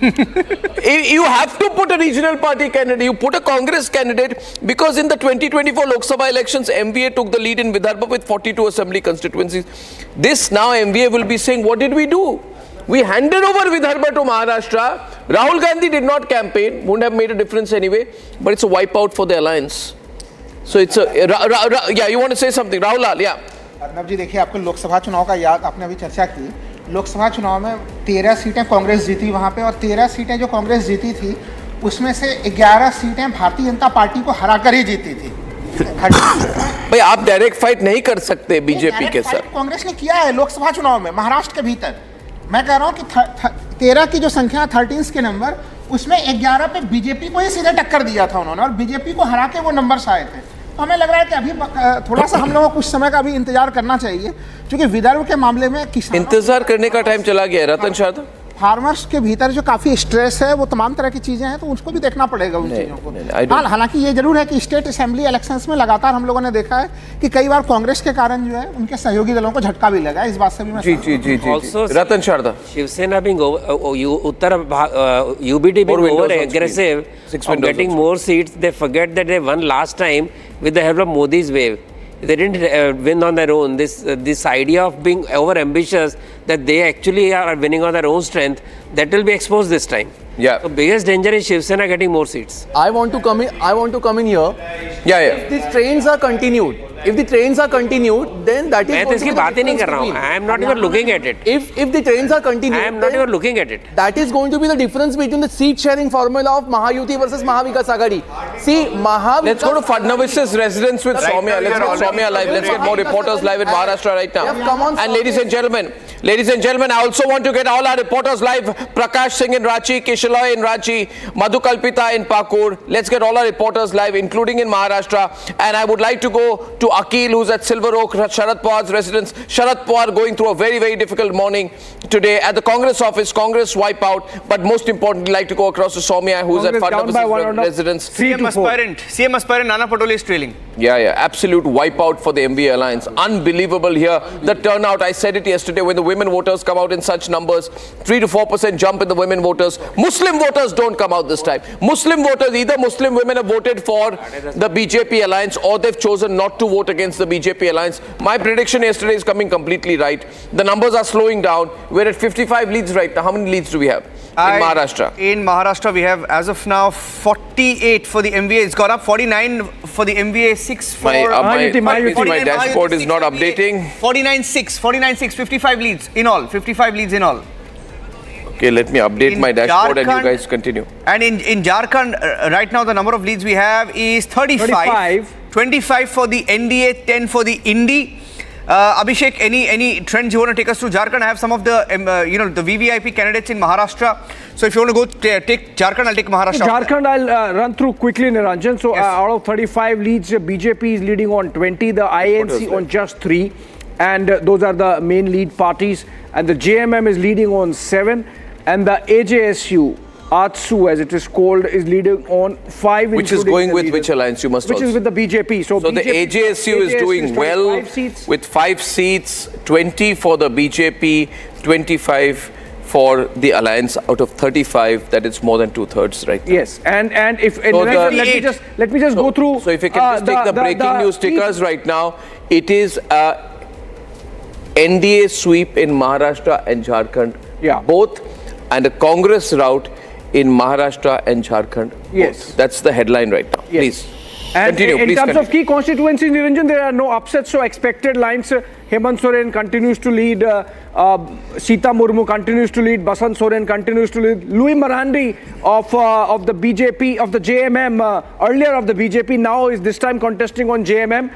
You have to put a regional party candidate. You put a Congress candidate because in the 2024 Lok Sabha elections, MVA took the lead in Vidarbha with 42 assembly constituencies. This now MVA will be saying, what did we do? We handed over Vidarbha to Maharashtra. Rahul Gandhi did not campaign, wouldn't have made a difference anyway, but it's a wipeout for the alliance. So it's a, yeah, you want to say something, Rahul Lal, yeah. Arnab जी देखिए, आपको लोकसभा चुनाव का याद, आपने अभी चर्चा की। लोकसभा चुनाव में 13 सीटें कांग्रेस जीती वहाँ पे, और 13 सीटें जो कांग्रेस जीती थी उसमें से 11 सीटें भारतीय जनता पार्टी को हराकर ही जीती थी। भाई आप डायरेक्ट फाइट नहीं कर सकते बीजेपी के साथ। कांग्रेस ने किया है लोकसभा चुनाव में महाराष्ट्र के भीतर। मैं कह रहा हूँ कि 13 की जो संख्या 13 के नंबर, उसमें 11 पे बीजेपी को ही सीधे टक्कर दिया था उन्होंने, और बीजेपी को हरा के वो नंबर्स आए थे। तो हमें लग रहा है कि अभी थोड़ा सा हम लोगों को कुछ समय का भी इंतजार करना चाहिए, क्योंकि विदर्भ के मामले में इंतजार करने का टाइम चला गया है। रतन शारदा, फार्मर्स के भीतर जो काफ़ी स्ट्रेस है, वो तमाम तरह की चीज़ें हैं, तो उसको भी देखना पड़ेगा उन चीज़ों को। हालांकि ये जरूर है कि स्टेट असेंबली इलेक्शंस में लगातार हम लोगों ने देखा है कि कई बार कांग्रेस के कारण जो है उनके सहयोगी दलों को झटका भी लगा। इस बात से भी मैं जी रतन Sharda, Shiv Sena being Uttar UBT being over aggressive of getting more seats, they forget that they won last time with the help of Modi's wave. They didn't win on their own. This idea of being over ambitious, that they actually are winning on their own strength, that will be exposed this time. Yeah. So biggest danger is Shiv Sena getting more seats. I want to come in here. Yeah. If these trains are continued, then that is. मैं तो इसकी बात ही नहीं कर रहा हूँ. I am not even looking at it. If the trains are continued, I am not even looking at it. That is going to be the difference between the seat sharing formula of Mahayuti versus Maha Vikas Aghadi. See, Let's go to Fadnavis's residence with Soumya. Let's get Soumya live. Let's get more reporters live in Maharashtra right now. Come on, and ladies and gentlemen, I also want to get all our reporters live. Prakash Singh in Ranchi, Kishaloy in Ranchi, Madhu Kalpita in Pakur. Let's get all our reporters live, including in Maharashtra. And I would like to go to Akil, who's at Silver Oak, Sharad Pawar's residence. Sharad Pawar going through a very, very difficult morning today at the Congress office. Congress wipeout. But most importantly, like to go across to Soumya, who's at Fadnavis's residence. CM aspirant Nana Patole is trailing. Yeah. Absolute wipeout for the MVA alliance. Unbelievable here. The turnout, I said it yesterday, when the women voters come out in such numbers, 3 to 4% jump in the women voters. Muslim voters don't come out this time. Muslim voters, either Muslim women have voted for the BJP alliance or they've chosen not to vote against the BJP alliance. My prediction yesterday is coming completely right. The numbers are slowing down. We're at 55 leads right now. How many leads do we have in Maharashtra? In Maharashtra, we have, as of now, 48 for the MVA. It's gone up. 49 for the MVA, 6 for... My dashboard is not updating. 49-6, 55 leads in all. 55 leads in all. Okay, let me update my dashboard and you guys continue. And in Jharkhand, right now the number of leads we have is 35. 25 for the NDA, 10 for the Indi. Abhishek, any trends you want to take us to Jharkhand? I have some of the the VVIP candidates in Maharashtra. So if you want to go take Jharkhand, I'll take Maharashtra. Jharkhand, I'll run through quickly, Niranjan. So out of 35 leads, BJP is leading on 20, the INC on just 3. And those are the main lead parties. And the JMM is leading on 7. And the AJSU, ATSU as it is called, is leading on 5. Which is going with which alliance, you must Which is with the BJP. So the AJSU is doing well with 5 seats, 20 for the BJP, 25 for the alliance out of 35. That is more than 2/3 right now. Yes, and if let me just go through. So if you can just take the breaking news stickers right now, it is NDA sweep in Maharashtra and Jharkhand. Yeah, both. And a Congress rout in Maharashtra and Jharkhand. Yes. That's the headline right now. Yes. Please. And Continue, in please terms continue. of key constituencies, Niranjan, there are no upsets, so expected lines. Hemant Soren continues to lead, Sita Murmu continues to lead, Basant Soren continues to lead, Louis Marandi of the BJP, of the JMM, earlier of the BJP, now is this time contesting on JMM,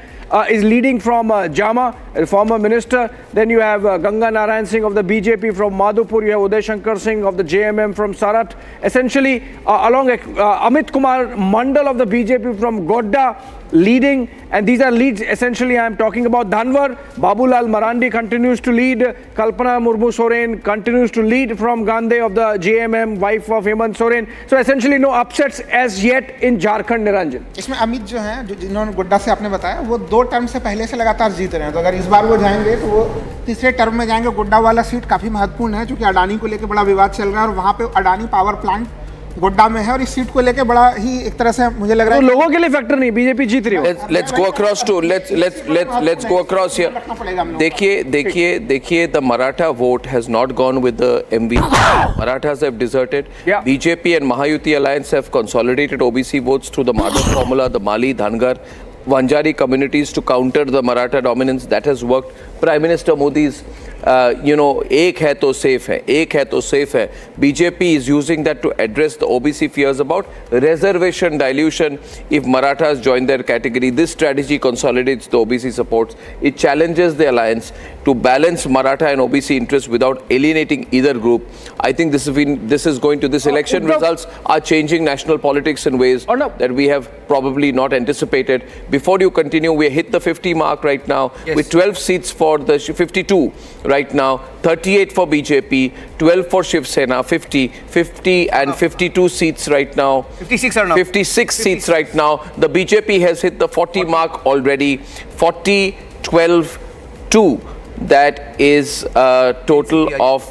is leading from Jama, a former minister. Then you have Ganga Narayan Singh of the BJP from Madhupur, you have Uday Shankar Singh of the JMM from Sarat. Essentially, along Amit Kumar Mandal of the BJP from Godda leading, and these are leads. Essentially, I am talking about Dhanwar. Babulal Marandi continues to lead. Kalpana Murmu Soren continues to lead from Gandhi of the JMM, wife of Hemant Soren. So essentially, no upsets as yet in Jharkhand, Niranjan. इसमें अमित जो हैं, जो जिन्होंने गोड्डा से आपने बताया, वो 2 term से पहले से लगातार जीत रहे हैं, तो अगर इस बार वो जाएंगे तो वो तीसरे टर्म में जाएंगे। गोड्डा वाला सीट काफ़ी महत्वपूर्ण है, क्योंकि अडानी को लेकर बड़ा विवाद चल रहा है और वहाँ पे अडानी पावर प्लांट गोड्डा में है, और इस सीट को लेकर बड़ा ही एक तरह से मुझे लग रहा है तो लोगों के लिए फैक्टर नहीं, बीजेपी जीत रही है। Let's go across to let's go across here. देखिए the Maratha vote has not gone with the MV. Marathas have deserted. Yeah. BJP and Mahayuti alliance have consolidated OBC votes through the Madhav formula, the Mali, Dhangar, Vanjari communities to counter the Maratha dominance. That has worked. Prime Minister Modi's एक है तो safe है, एक है तो safe है. BJP is using that to address the OBC fears about reservation dilution if Marathas join their category. This strategy consolidates the OBC supports. It challenges the alliance to balance Maratha and OBC interests without alienating either group. I think this is going to, this election results are changing national politics in ways that we have probably not anticipated. Before you continue, we hit the 50 mark right now with 12 seats for the 52 right now, 38 for BJP, 12 for Shiv Sena, 50 and 52 seats right now. 56 seats right now. The BJP has hit the 40 mark already. 40, 12, 2. That is a total of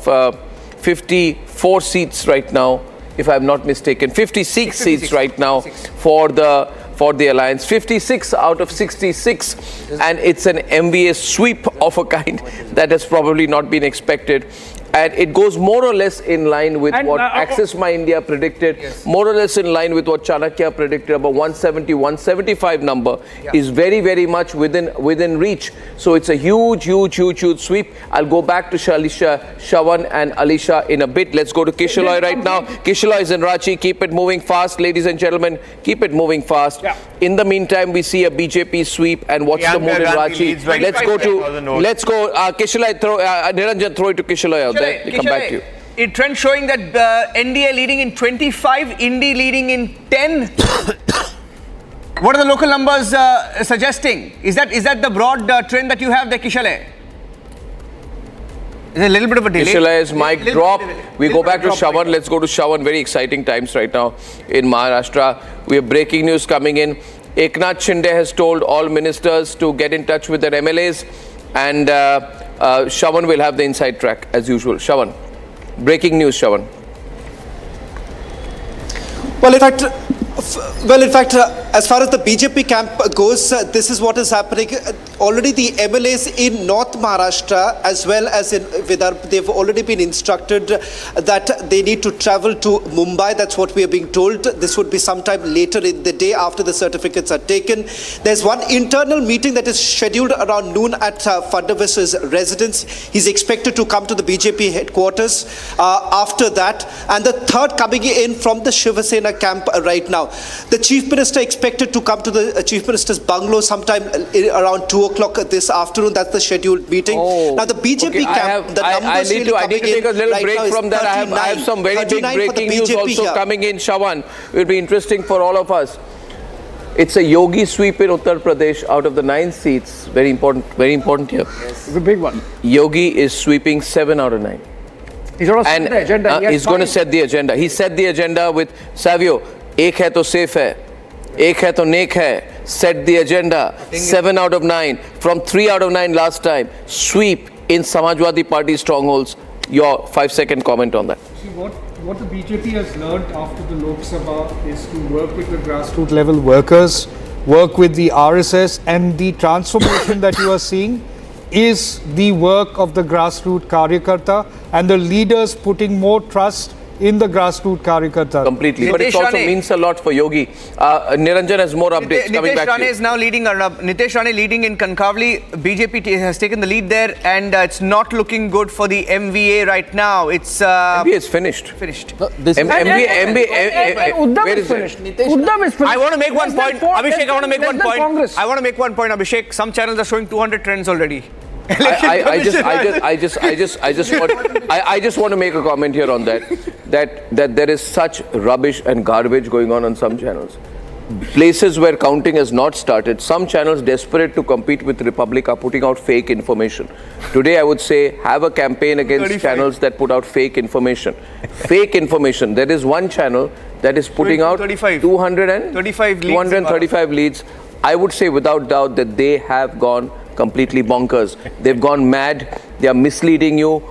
54 seats right now, if I'm not mistaken. 56 seats right now for the alliance. 56 out of 66, and it's an MVA sweep of a kind that has probably not been expected. And it goes more or less in line with what Access My India predicted, more or less in line with what Chanakya predicted. About 170, 175 number is very, very much within reach. So it's a huge sweep. I'll go back to Shawan and Alisha in a bit. Let's go to Kishaloi right now. Kishaloi is in Ranchi. Keep it moving fast, ladies and gentlemen. Keep it moving fast. In the meantime, we see a BJP sweep, and what's the mood in Ranchi? Let's go. Kishaloi, Niranjan, throw it to Kishaloi out there. We'll come back to you. A trend showing that NDA leading in 25, Indy leading in 10. What are the local numbers suggesting? Is that the broad trend that you have there, Kishalai? There's a little bit of a delay. Kishalai's mic drop. We go back to Shawan. Let's go to Shawan. Very exciting times right now in Maharashtra. We have breaking news coming in. Eknath Shinde has told all ministers to get in touch with their MLAs, and Shawan will have the inside track as usual. Shawan. Breaking news, Shawan. Well, in fact, as far as the BJP camp goes, this is what is happening. Already the MLAs in North Maharashtra as well as in Vidarbha, they've already been instructed that they need to travel to Mumbai. That's what we are being told. This would be sometime later in the day after the certificates are taken. There's one internal meeting that is scheduled around noon at Fadnavis's residence. He's expected to come to the BJP headquarters after that. And the third coming in from the Shiv Sena camp right now. The Chief Minister expected to come to the Chief Minister's bungalow sometime around 2 o'clock this afternoon. That's the scheduled meeting. Now the BJP camp, the numbers I need to take a little break from that. I have some very big breaking news also coming in, Shawan. It will be interesting for all of us. It's a Yogi sweep in Uttar Pradesh out of the 9 seats. Very important here. Yes. It's a big one. Yogi is sweeping 7 out of 9. He's going to set the agenda. He's going to set the agenda. He set the agenda with Savio. एक है तो safe है, एक है तो नेक है. Set the agenda. 7 out of 9 from 3 out of 9 last time. Sweep in Samajwadi Party strongholds. Your 5-second comment on that. See, what the BJP has learned after the Lok Sabha is to work with the grassroots level workers, work with the RSS, and the transformation that you are seeing is the work of the grassroots Karyakarta and the leaders putting more trust in the grassroots Karyakarta. Completely. But it Nitesh also Rane. means a lot for Yogi. Niranjan has more updates coming Nitesh back to Rane you. is now leading, Arnab. Nitesh Rane leading in Kankavli. BJP has taken the lead there, and it's not looking good for the MVA right now. It's MVA is finished. finished. This Uddhav where is is it? finished. Uddhav is finished. I want to make one point. Abhishek, I want to make one point. Congress. I want to make one point, Abhishek. Some channels are showing 200 trends already. I just want to make a comment here on that there is such rubbish and garbage going on some channels. Places where counting has not started, some channels desperate to compete with Republic are putting out fake information. Today I would say have a campaign against 35. channels that put out fake information. Fake information. There is one channel that is putting out 35. 235 leads. I would say without doubt that they have gone completely bonkers. They've gone mad. They are misleading you.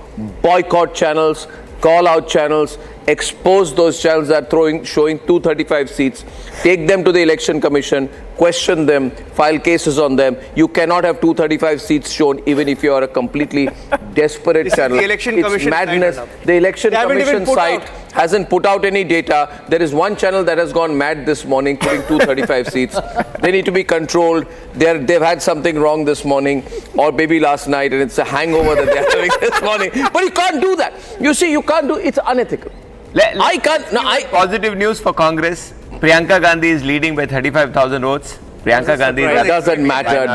Boycott channels, call out channels, expose those channels that are showing 235 seats, take them to the Election Commission, question them, file cases on them. You cannot have 235 seats shown even if you are a completely desperate channel. The Election it's Commission madness. site, The Election They haven't Commission even put site hasn't put out any data. There is one channel that has gone mad this morning, putting 235 seats. They need to be controlled. They've had something wrong this morning or maybe last night, and it's a hangover that they're having this morning. But you can't do that. You see, you can't do it's unethical. I can't. No, Positive news for Congress. Priyanka Gandhi is leading by 35,000 votes. Priyanka Gandhi doesn't matter.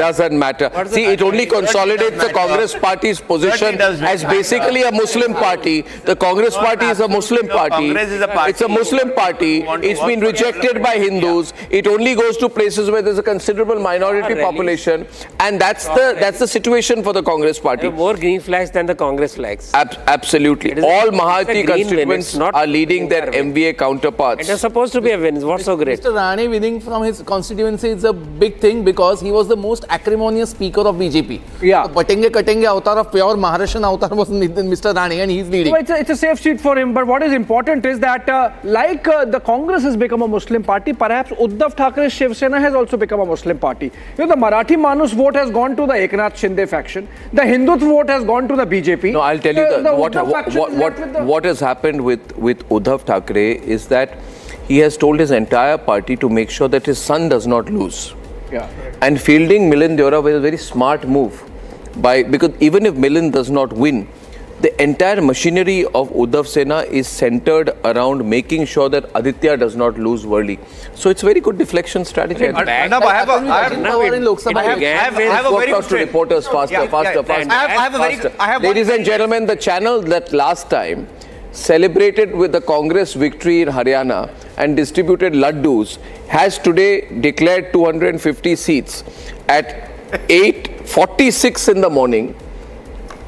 See, it only consolidates the Congress party's position as basically a Muslim party. The Congress party is a Muslim party. It's a Muslim party. It's been rejected by Hindus. It only goes to places where there's a considerable minority population, and that's the situation for the Congress party. There are more green flags than the Congress flags. Absolutely. All Mahayuti constituents are leading their MVA counterparts. It is supposed to be a win. What's so great? Mr. Rane winning from his constituency is a big thing because he was the most acrimonious speaker of BJP. Yeah. The Patenge avatar of pure Maharashtrian avatar was Mr. Rane, and he's leading. So it's a safe seat for him. But what is important is that the Congress has become a Muslim party, perhaps Uddhav Thakere's Shiv Sena has also become a Muslim party. You know, the Marathi Manus vote has gone to the Eknath Shinde faction. The Hindutva vote has gone to the BJP. No, I'll tell you what has happened with Uddhav Thackeray is that he has told his entire party to make sure that his son does not lose. Yeah. And fielding Milind Deora was a very smart move, because even if Milind does not win, the entire machinery of Uddhav Sena is centered around making sure that Aditya does not lose Worli. So it's a very good deflection strategy. Arnab, I have a very good trend. Reporters faster. Ladies and gentlemen, the channel that last time celebrated with the Congress victory in Haryana and distributed laddus has today declared 250 seats at 8:46 in the morning.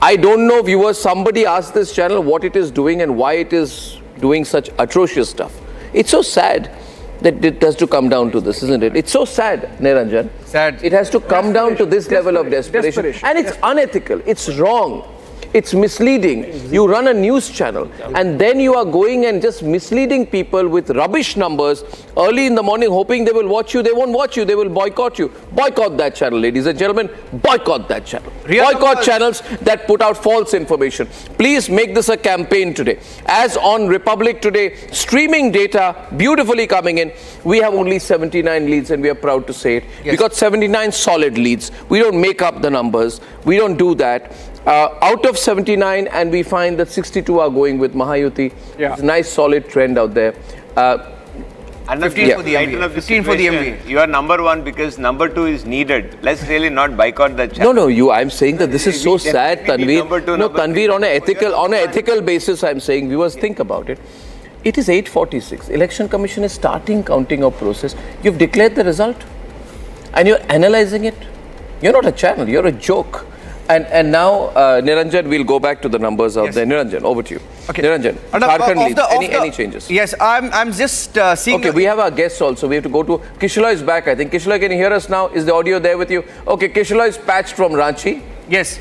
I don't know, viewers, somebody asked this channel what it is doing and why it is doing such atrocious stuff. It's so sad that it has to come down to this, isn't it? It's so sad, Niranjan. Sad. It has to come down to this level of desperation. And it's unethical. It's wrong. It's misleading. You run a news channel and then you are going and just misleading people with rubbish numbers early in the morning, hoping they will watch you. They won't watch you. They will boycott you. Boycott that channel, ladies and gentlemen. Boycott that channel. Boycott channels that put out false information. Please make this a campaign today. As on Republic today, streaming data beautifully coming in. We have only 79 leads and we are proud to say it. Yes. We got 79 solid leads. We don't make up the numbers. We don't do that. Out of 79, and we find that 62 are going with Mahayuti. Yeah. It's a nice solid trend out there. And 15 for the MVA. 15 for the MVA. You are number one because number two is needed. Let's really not boycott the channel. No, I'm saying that this is so sad, Tanveer. Tanveer, on an ethical basis, I'm saying, viewers, think about it. It is 8:46. Election Commission is starting counting of process. You've declared the result, and you're analyzing it. You're not a channel. You're a joke. And now, Niranjan, we'll go back to the numbers out there. Niranjan, over to you. Okay. Niranjan, Jharkhand leads. Any changes? Yes, I'm just seeing... Okay, we have our guests also. We have to go to... Kishaloy is back, I think. Kishaloy, can you hear us now? Is the audio there with you? Okay, Kishaloy is patched from Ranchi. Yes.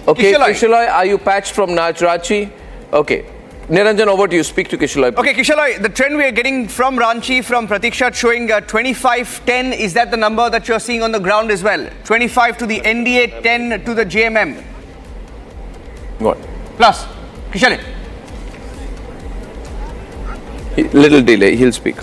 Okay, Kishaloy, are you patched from Ranchi? Okay. Niranjan, over to you. Speak to Kishaloy. Okay, Kishaloy, the trend we are getting from Ranchi, from Pratiksha, showing 25-10. Is that the number that you're seeing on the ground as well? 25 to the NDA, 10 to the JMM. What? Plus, Kishaloy. Little delay, he'll speak.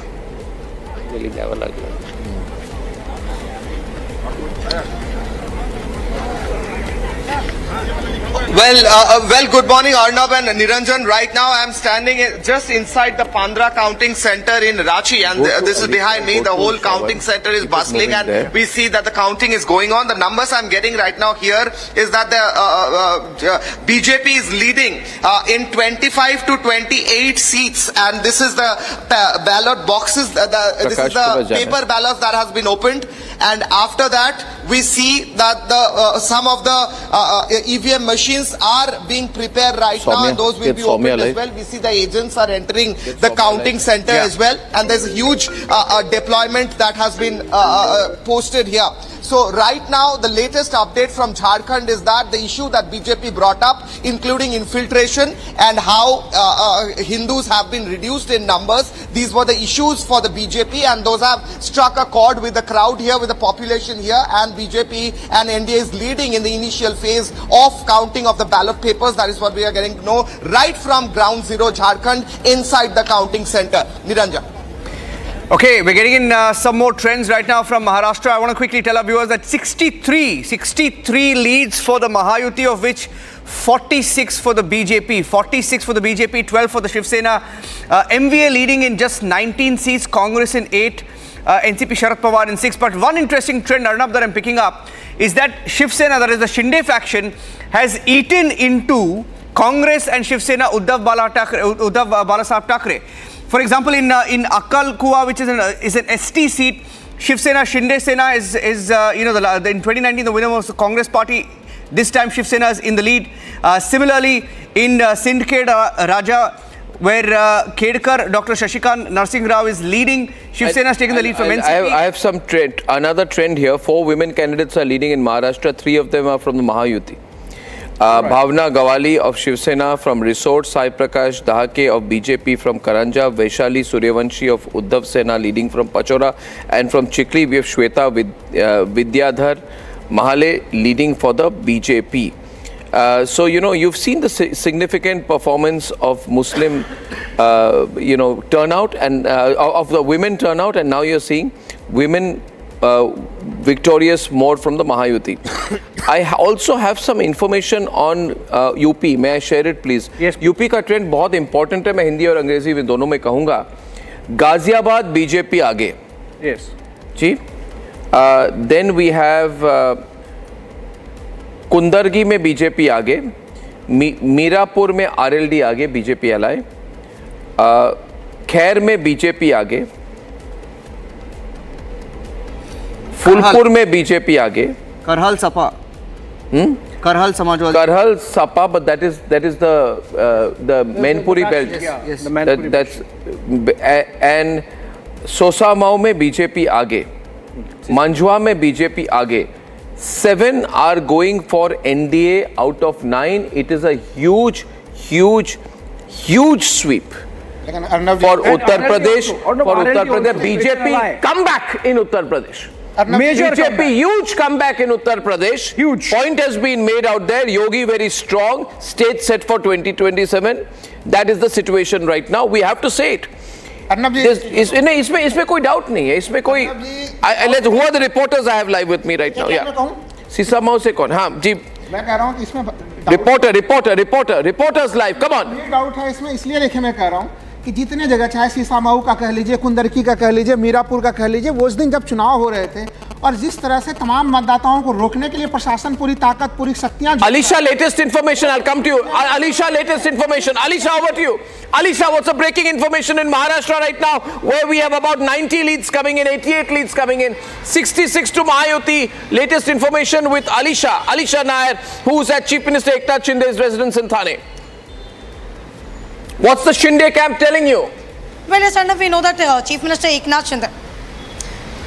Well, good morning, Arnab and Niranjan. Right now, I am standing just inside the Pandra counting center in Ranchi, and this is behind me. The whole counting center is bustling, and we see that the counting is going on. The numbers I'm getting right now here is that the BJP is leading in 25 to 28 seats, and this is the ballot boxes. This is the paper ballots that has been opened, and after that, we see that some of the EVM machines are being prepared right now, and those will be opened as well. We see the agents are entering the counting center as well, and there's a huge deployment that has been posted here. So right now, the latest update from Jharkhand is that the issue that BJP brought up, including infiltration and how Hindus have been reduced in numbers, these were the issues for the BJP, and those have struck a chord with the crowd here, with the population here, and BJP and NDA is leading in the initial phase of counting of the ballot papers. That is what we are getting to know right from ground zero Jharkhand inside the counting center. Niranjan. Okay, we're getting in some more trends right now from Maharashtra. I want to quickly tell our viewers that 63 leads for the Mahayuti, of which 46 for the BJP. 46 for the BJP, 12 for the Shiv Sena. MVA leading in just 19 seats, Congress in 8, NCP Sharad Pawar in 6. But one interesting trend, Arnab, that I'm picking up is that Shiv Sena, that is the Shinde faction, has eaten into Congress and Shiv Sena Uddhav Balasaheb Thackeray. For example, in Akal Kuwa, which is an ST seat, Shiv Sena, Shinde Sena is in 2019 the winner was the Congress party. This time Shiv Sena is in the lead. Similarly, in Sindkhed Raja, where Kedkar, Dr. Shashikant Narsingh Rao is leading, Shiv Sena has taken the lead from NCP. I have some trend, another trend here. 4 women candidates are leading in Maharashtra. 3 of them are from the Mahayuti. Bhavna Gawali of Shiv Sena from Resort, Sai Prakash Dahake of BJP from Karanja, Vaishali Suryavanshi of Uddhav Sena leading from Pachora, and from Chikli we have Shweta Vidyadhar Mahale leading for the BJP. So, you've seen the significant performance of Muslim, turnout and of the women turnout, and now you're seeing women victorious more from the Mahayuti. I also have some information on UP. May I share it, please? Yes. UP का trend बहुत important है. मैं हिंदी और अंग्रेजी में दोनों में कहूँगा. Ghaziabad BJP आगे. Yes. जी. Then we have कुंदरगी में बीजेपी आगे. मीरापुर में आरएलडी आगे, बीजेपी एलआई. खैर में बीजेपी आगे. फूलपुर में बीजेपी आगे. Karhal Sapa. Karhal Samajwadi. Karhal Sapa, but that is the Mainpuri belt. Yes, the Mainpuri belt. And Sosamau में बीजेपी आगे. Manjwa में बीजेपी आगे. 7 are going for NDA out of 9. It is a huge sweep. For Uttar Pradesh, BJP comeback in Uttar Pradesh. Major BJP huge comeback in Uttar Pradesh. Huge. Point has been made out there. Yogi very strong. State set for 2027. That is the situation right now. We have to say it. Arnab जी, इसमें कोई doubt नहीं है. इसमें कोई. Who are the reporters I have live with me right now? Yeah. Sisamau से कौन? हाँ जी. मैं कह रहा हूँ कि इसमें reporters live. Come on. ये डाउट है इसमें, इसलिए देखिए मैं कह रहा हूँ कि जितने जगह, चाहे सीसामाऊ का कह लीजिए, कुंदरकी का कह लीजिए, मीरापुर का कह लीजिए, वो उस दिन जब चुनाव हो रहे थे और जिस तरह से तमाम मतदाताओं को रोकने के लिए प्रशासन पूरी ताकत, पूरी शक्तियां. Alisha, latest information. I'll come to you. Alisha, latest information. Alisha, over to you. Alisha, what's the breaking information in Maharashtra right now, where we have about 90 leads coming in, 88 leads coming in, 66 to Mahayuti. Latest information with Alisha Nair, who's at Chief Minister Eknath Shinde's residence in Thane. What's the Shinde camp telling you? Well, yes, Arnab, we know that Chief Minister Eknath Shinde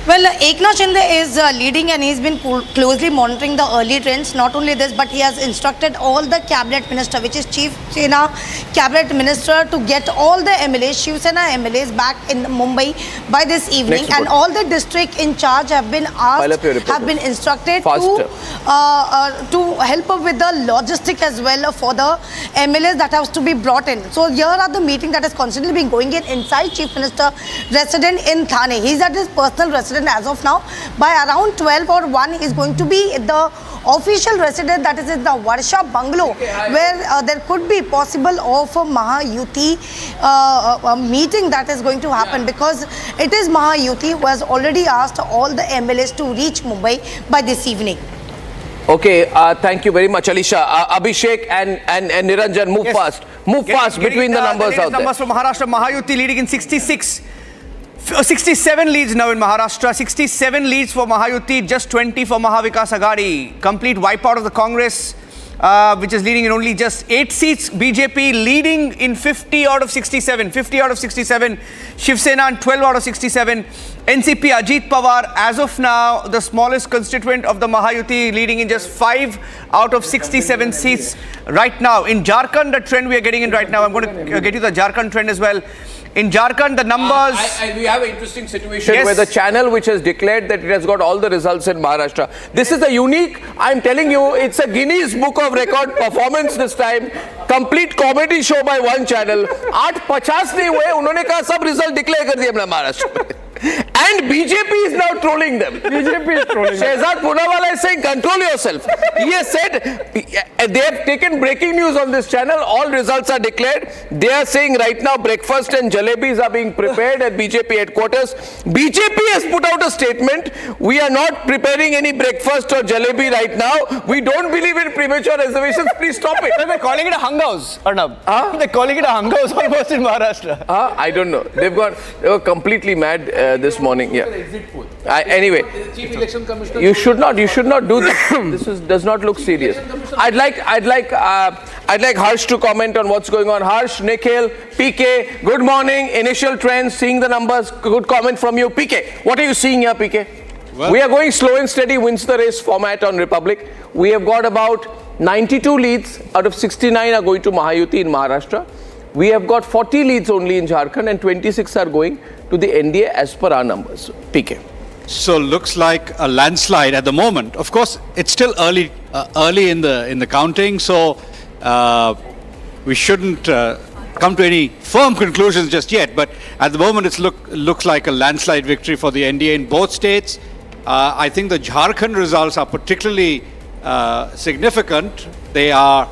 Well, Eknath Shinde is leading and he's been closely monitoring the early trends. Not only this, but he has instructed all the cabinet minister, which is Chief Sena cabinet minister, to get all the MLAs, Shiv Sena MLAs back in Mumbai by this evening. And all the district in charge have been asked, have been instructed to help up with the logistic as well for the MLAs that has to be brought in. So here are the meeting that has constantly been going in inside Chief Minister resident in Thane. He's at his personal residence as of now. By around 12 or 1, he is going to be the official residence, that is in the Varsha bungalow, where there could be possible of a Mahayuti meeting that is going to happen, because it is Mahayuti who has already asked all the MLAs to reach Mumbai by this evening. Okay, thank you very much, Alisha. Abhishek and Niranjan, move fast. Move fast between the numbers out there. Numbers from Maharashtra, Mahayuti leading in 67 leads now in Maharashtra. 67 leads for Mahayuti, just 20 for Maha Vikas Aghadi. Complete wipeout of the Congress, which is leading in only just 8 seats. BJP leading in 50 out of 67. 50 out of 67. Shiv Sena and 12 out of 67. NCP Ajit Pawar, as of now, the smallest constituent of the Mahayuti, leading in just 5 out of 67 seats right now. In Jharkhand, the trend we are getting in right now, I'm going to get you the Jharkhand trend as well. In Jharkhand, the numbers... we have an interesting situation where the channel which has declared that it has got all the results in Maharashtra. This is a unique, I'm telling you, it's a Guinness Book of Record performance this time. Complete comedy show by one channel. 8:50 nahi hue, unhone kaha sab result declare kar diya Maharashtra. And BJP is now trolling them. BJP is trolling them. Shehzad Poonawala is saying, control yourself. He has said, they have taken breaking news on this channel. All results are declared. They are saying right now breakfast and jalebis are being prepared at BJP headquarters. BJP has put out a statement. We are not preparing any breakfast or jalebi right now. We don't believe in premature reservations. Please stop it. They're calling it a hung house, Arnab. They're calling it a hung house almost in Maharashtra. I don't know. They were completely mad this morning. Yeah. Anyway, Chief Election Commissioner, you should not do this. This does not look serious. I'd like Harsh to comment on what's going on. Harsh, Nikhil, PK, good morning. Initial trends, seeing the numbers. Good comment from you, PK. What are you seeing here, PK? Well, we are going slow and steady, wins the race format on Republic. We have got about 92 leads out of 69 are going to Mahayuti in Maharashtra. We have got 40 leads only in Jharkhand and 26 are going to the NDA as per our numbers. PK. So looks like a landslide at the moment. Of course, it's still early in the counting, so we shouldn't come to any firm conclusions just yet. But at the moment, it looks like a landslide victory for the NDA in both states. I think the Jharkhand results are particularly significant. They are.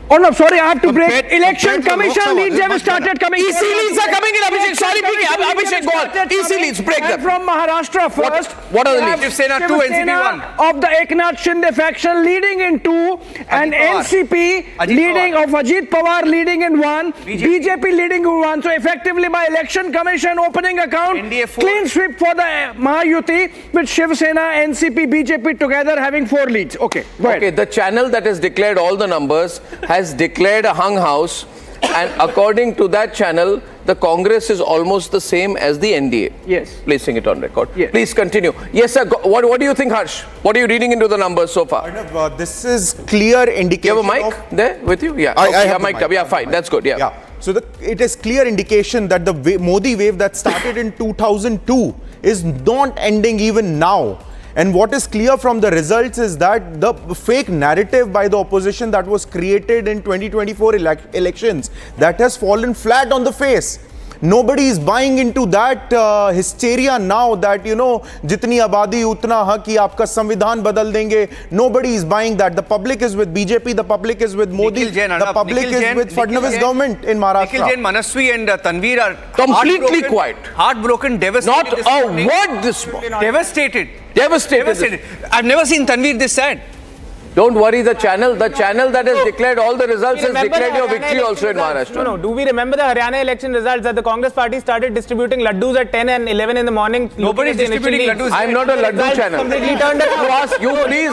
Oh no, sorry, I have to break. Election Commission leads have started coming. EC leads are coming in, Abhishek. Sorry, Abhishek, go on. EC leads, break them. From Maharashtra first. What are the leads? Shiv Sena 2, NCP 1. Of the Eknath Shinde faction leading in 2, and NCP leading of Ajit Pawar leading in 1, BJP leading in 1. So effectively by Election Commission opening account, clean sweep for the Mahayuti with Shiv Sena, NCP, BJP together having 4 leads. Okay, go ahead. Okay, the channel that has declared all the numbers has declared a hung house, and according to that channel, the Congress is almost the same as the NDA. Yes. Placing it on record. Yes. Please continue. Yes, sir. What do you think, Harsh? What are you reading into the numbers so far? Arnab, this is clear indication. You have a mic there with you? Yeah. I have a mic. Yeah, fine. That's good. Yeah. So it is clear indication that the Modi wave that started in 2002 is not ending even now. And what is clear from the results is that the fake narrative by the opposition that was created in 2024 elections, that has fallen flat on the face. Nobody is buying into that hysteria now that, you know, jitni abadi utna haq ki aapka samvidhan badal denge. Nobody is buying that. The public is with BJP, the public is with Modi, the public is with Fadnavis government in Maharashtra. Nikhil Jain, Manaswi and Tanveer are completely quiet. Heartbroken, devastated. Not a word this morning. Devastated. Devastated. I've never seen Tanveer this sad. Don't worry, the channel that has declared all the results has declared your victory also in Maharashtra. No, do we remember the Haryana election results that the Congress party started distributing laddus at 10 and 11 in the morning? Nobody is distributing laddus. I'm not a laddu channel. Completely turned around. You please,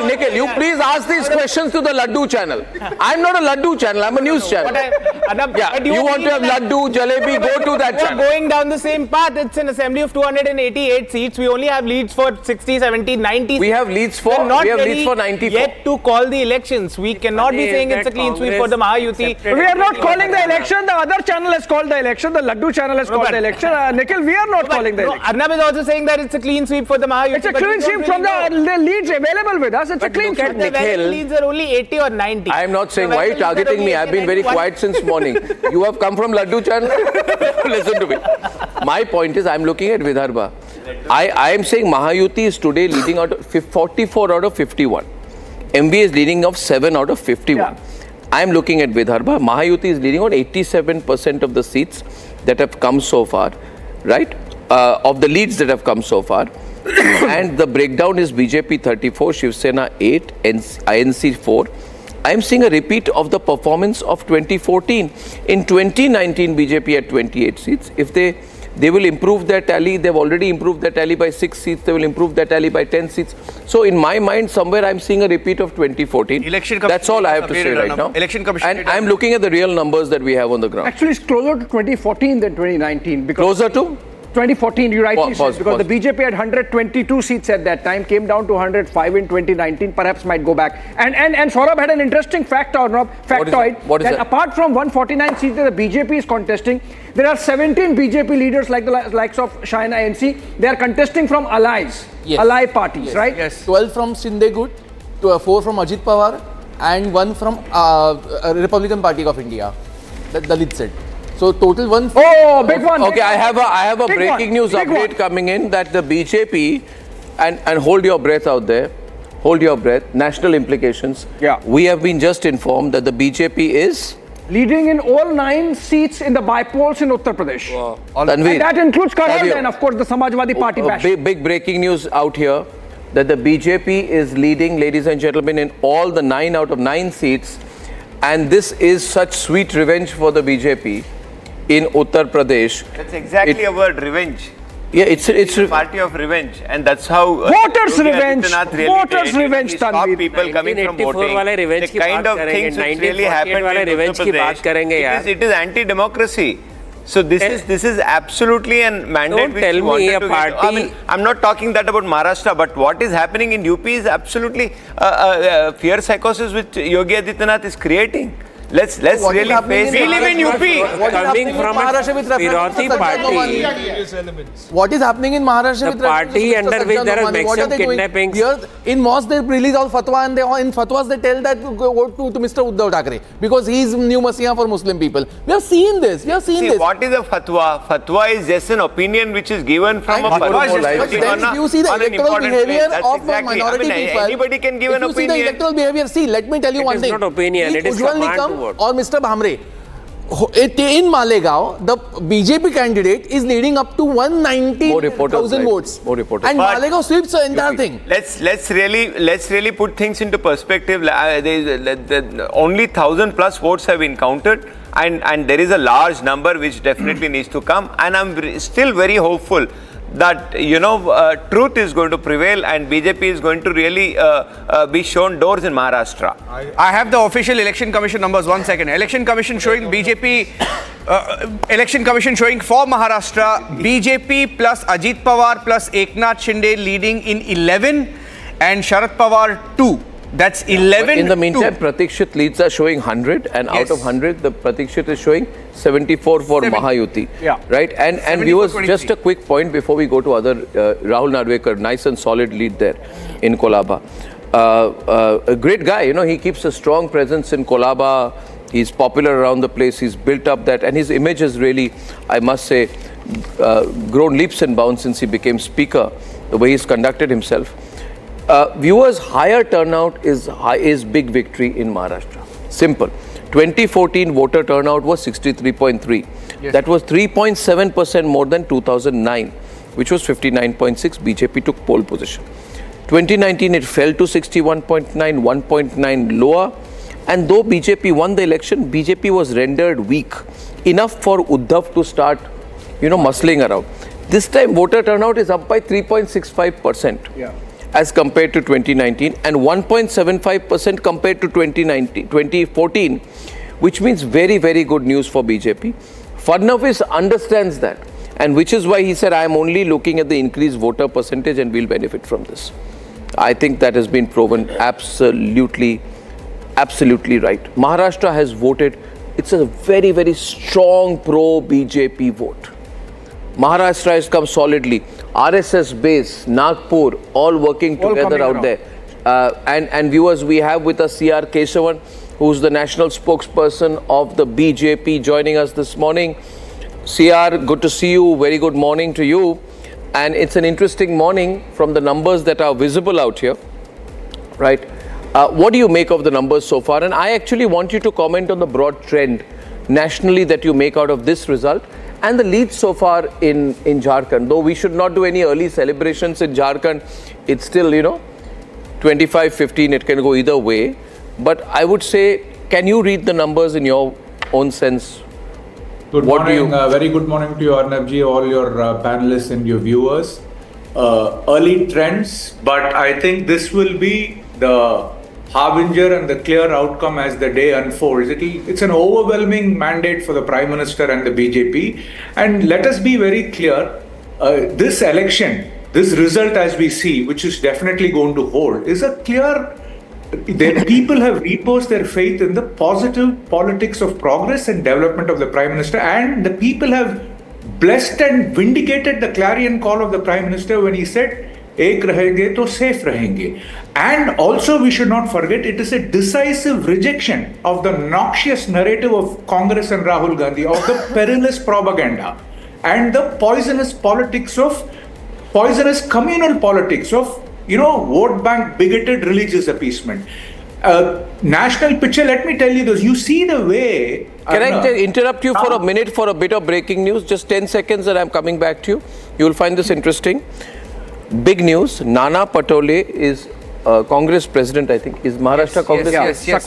Nikhil, you please ask these questions to the laddu channel. I'm not a laddu channel, I'm a news channel. You want to have laddu, jalebi, go to that channel. Going down the same path, it's an assembly of 288 seats. We only have leads for 60, 70, 90. We have leads for 94. Yet to call the elections. We cannot be saying it's a clean sweep for the Mahayuti. We are not calling the election. The other channel has called the election. The Laddu channel has called the election. Nikhil, we are not calling the election. Arnab is also saying that it's a clean sweep for the Mahayuti. It's a clean sweep from the leads available with us. It's a clean sweep. The leads are only 80 or 90. I am not saying why you targeting me. I've been very quiet since morning. You have come from Laddu channel? Listen to me. My point is, I'm looking at Vidarbha. I am saying Mahayuti is today leading out of 44 out of 51. MV is leading of 7 out of 51. Yeah. I am looking at Vidarbha. Mahayuti is leading on 87% of the seats that have come so far, right? Of the leads that have come so far. And the breakdown is BJP 34, Shiv Sena 8, INC 4. I am seeing a repeat of the performance of 2014. In 2019, BJP had 28 seats. If they will improve their tally. They've already improved their tally by 6 seats. They will improve their tally by 10 seats. So in my mind, somewhere I'm seeing a repeat of 2014. That's all I have to say right now. Election Commission. And I'm looking at the real numbers that we have on the ground. Actually, it's closer to 2014 than 2019. Closer to? 2014, you rightly said, because the BJP had 122 seats at that time, came down to 105 in 2019, perhaps might go back. And Saurabh had an interesting factoid that apart from 149 seats that the BJP is contesting, there are 17 BJP leaders like the likes of Shah and INC. They are contesting from allies, ally parties, right? Yes. 12 from Shinde Good, 4 from Ajit Pawar, and 1 from Republican Party of India, the Dalit said. So total one. Oh, big one. Okay, I have a breaking news update coming in that the BJP, and hold your breath out there, hold your breath, national implications. Yeah. We have been just informed that the BJP is leading in all 9 seats in the by-polls in Uttar Pradesh. Wow. And that includes Karad and of course the Samajwadi Party bash. Big breaking news out here that the BJP is leading, ladies and gentlemen, in all the 9 out of 9 seats. And this is such sweet revenge for the BJP. In Uttar Pradesh. That's exactly a word, revenge. Yeah, it's a party of revenge, and that's how voters revenge. Voters revenge. Stop people coming from voting. The kind of things which really happened in Uttar Pradesh. It is anti-democracy. So this is absolutely a mandate which we wanted to get. I mean, I'm not talking that about Maharashtra, but what is happening in UP is absolutely fear psychosis which Yogi Adityanath is creating. Let's really face it. We live in UP. Coming from Maharashtra with Virati party. What is happening in Maharashtra with party under which there is maximum kidnappings? Here in mosque they release all fatwa, and in fatwas they tell that go to Mr. Uddhav Thackeray because he is new messiah for Muslim people. We have seen this. What is a fatwa? Fatwa is just an opinion which is given from a person. But then if you see the electoral behavior of minority people, anybody can give an opinion. If you see the electoral behavior, see, let me tell you one thing. It is not opinion, it is command. Or Mr. Bhamre, in Malegaon, the BJP candidate is leading up to 190,000 votes. And Malegaon sweeps the entire thing. Let's really put things into perspective. Only 1,000+ votes have been counted, and there is a large number which definitely needs to come. And I'm still very hopeful that truth is going to prevail and BJP is going to really be shown doors in Maharashtra. I have the official election commission numbers. 1 second. Election commission showing BJP. Election commission showing for Maharashtra BJP plus Ajit Pawar plus Eknath Shinde leading in 11 and Sharad Pawar 2. That's 11. In the meantime, Pratikshit leads are showing 100, and out of 100, the Pratikshit is showing 74 for Mahayuti. Yeah. Right? And viewers, just a quick point before we go to other, Rahul Narvekar, nice and solid lead there in Kolaba. A great guy, he keeps a strong presence in Kolaba. He's popular around the place. He's built up that, and his image has really, I must say, grown leaps and bounds since he became speaker, the way he's conducted himself. Viewers, higher turnout is big victory in Maharashtra. Simple. 2014 voter turnout was 63.3. Yes. That was 3.7% more than 2009, which was 59.6. BJP took pole position. 2019 it fell to 61.9, 1.9 lower. And though BJP won the election, BJP was rendered weak enough for Uddhav to start, muscling around. This time voter turnout is up by 3.65% as compared to 2019 and 1.75% compared to 2014, which means very, very good news for BJP. Fadnavis understands that, and which is why he said, I am only looking at the increased voter percentage and will benefit from this. I think that has been proven absolutely right. Maharashtra has voted. It's a very, very strong pro-BJP vote. Maharashtra has come solidly. RSS base, Nagpur, all working together out there. And viewers, we have with us CR Kesavan, who's the national spokesperson of the BJP, joining us this morning. CR, good to see you. Very good morning to you. And it's an interesting morning from the numbers that are visible out here, right? What do you make of the numbers so far? And I actually want you to comment on the broad trend nationally that you make out of this result and the lead so far in Jharkhand. Though we should not do any early celebrations in Jharkhand, it's still, 25-15, it can go either way. But I would say, can you read the numbers in your own sense? Good morning, very good morning to you, Arnab ji, all your panelists and your viewers. Early trends, but I think this will be the harbinger and the clear outcome as the day unfolds. It's an overwhelming mandate for the Prime Minister and the BJP. And let us be very clear, this election, this result as we see, which is definitely going to hold, is a clear... The people have reposed their faith in the positive politics of progress and development of the Prime Minister, and the people have blessed and vindicated the clarion call of the Prime Minister when he said, Ek rahenge to safe rahenge. And also we should not forget, it is a decisive rejection of the noxious narrative of Congress and Rahul Gandhi, of the perilous propaganda and the poisonous communal politics of vote bank bigoted religious appeasement. National picture, let me tell you this. You see the way... Can I interrupt you for a minute for a bit of breaking news? Just 10 seconds and I'm coming back to you. You will find this interesting. Big news. Nana Patole is Congress president, I think. Is Maharashtra Congress? Yes.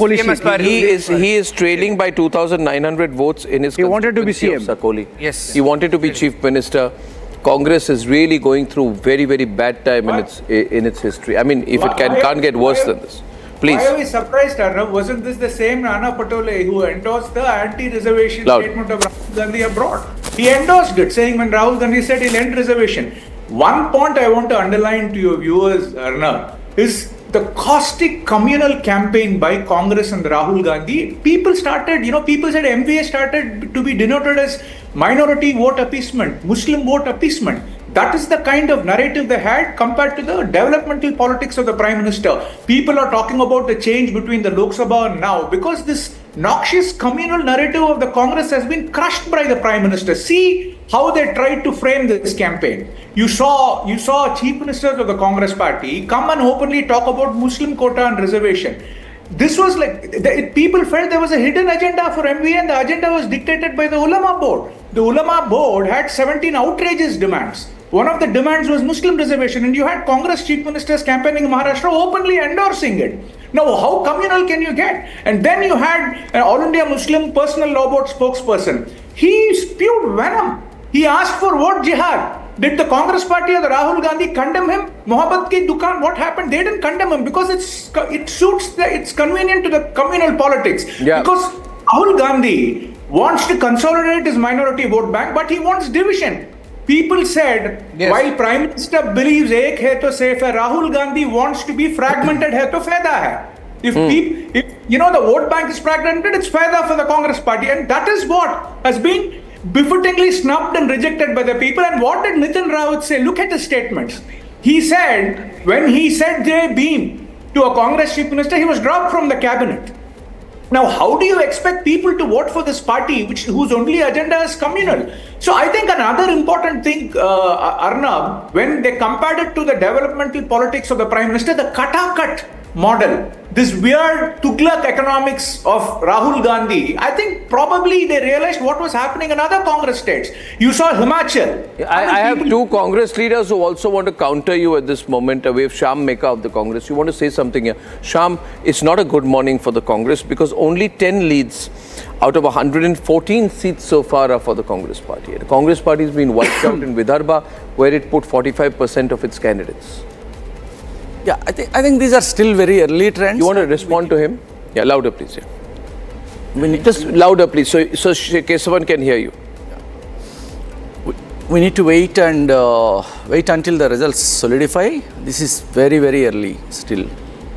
He is trailing by 2,900 votes in his... He wanted to be CM. Sakoli. Yes. He wanted to be chief minister. Congress is really going through very, very bad time in its history. I mean, if it can't get worse than this. Please. Why are we surprised, Arnab? Wasn't this the same Nana Patole who endorsed the anti-reservation statement of Rahul Gandhi abroad? He endorsed it, saying when Rahul Gandhi said he'll end reservation. One point I want to underline to your viewers, Arnab, is the caustic communal campaign by Congress and Rahul Gandhi. People said MVA started to be denoted as minority vote appeasement, Muslim vote appeasement. That is the kind of narrative they had compared to the developmental politics of the Prime Minister. People are talking about the change between the Lok Sabha and now because this noxious communal narrative of the Congress has been crushed by the Prime Minister. See how they tried to frame this campaign. You saw chief ministers of the Congress party come and openly talk about Muslim quota and reservation. This was like, people felt there was a hidden agenda for MVA and the agenda was dictated by the Ulama Board. The Ulama Board had 17 outrageous demands. One of the demands was Muslim reservation, and you had Congress chief ministers campaigning in Maharashtra openly endorsing it. Now, how communal can you get? And then you had an All India Muslim Personal Law Board spokesperson. He spewed venom. He asked for vote jihad. Did the Congress party or the Rahul Gandhi condemn him? Mohabbat ki dukaan, what happened? They didn't condemn him because it's convenient to the communal politics. Yeah. Because Rahul Gandhi wants to consolidate his minority vote bank, but he wants division. People said, while Prime Minister believes ek hai to safe hai, Rahul Gandhi wants to be fragmented hai to faida hai. If the vote bank is fragmented, it's faida for the Congress party, and that is what has been befittingly snubbed and rejected by the people. And what did Nitin Rawat say? Look at the statements. He said, when he said Jai Bhim to a Congress chief minister, he was dropped from the cabinet. Now, how do you expect people to vote for this party whose only agenda is communal? So I think another important thing, Arnab, when they compared it to the developmental politics of the Prime Minister, the kata-cut model, this weird Tughlaq economics of Rahul Gandhi, I think probably they realized what was happening in other Congress states. You saw Himachal. I have two Congress leaders who also want to counter you at this moment. We have Shyam Meka of the Congress. You want to say something here? Shyam, it's not a good morning for the Congress because only 10 leads out of 114 seats so far are for the Congress party. The Congress party has been wiped out in Vidarbha, where it put 45% of its candidates. Yeah, I think these are still very early trends. You want to respond to him? Yeah, louder please. Yeah. Just louder please, so Kesavan can hear you. We need to wait and wait until the results solidify. This is very, very early still.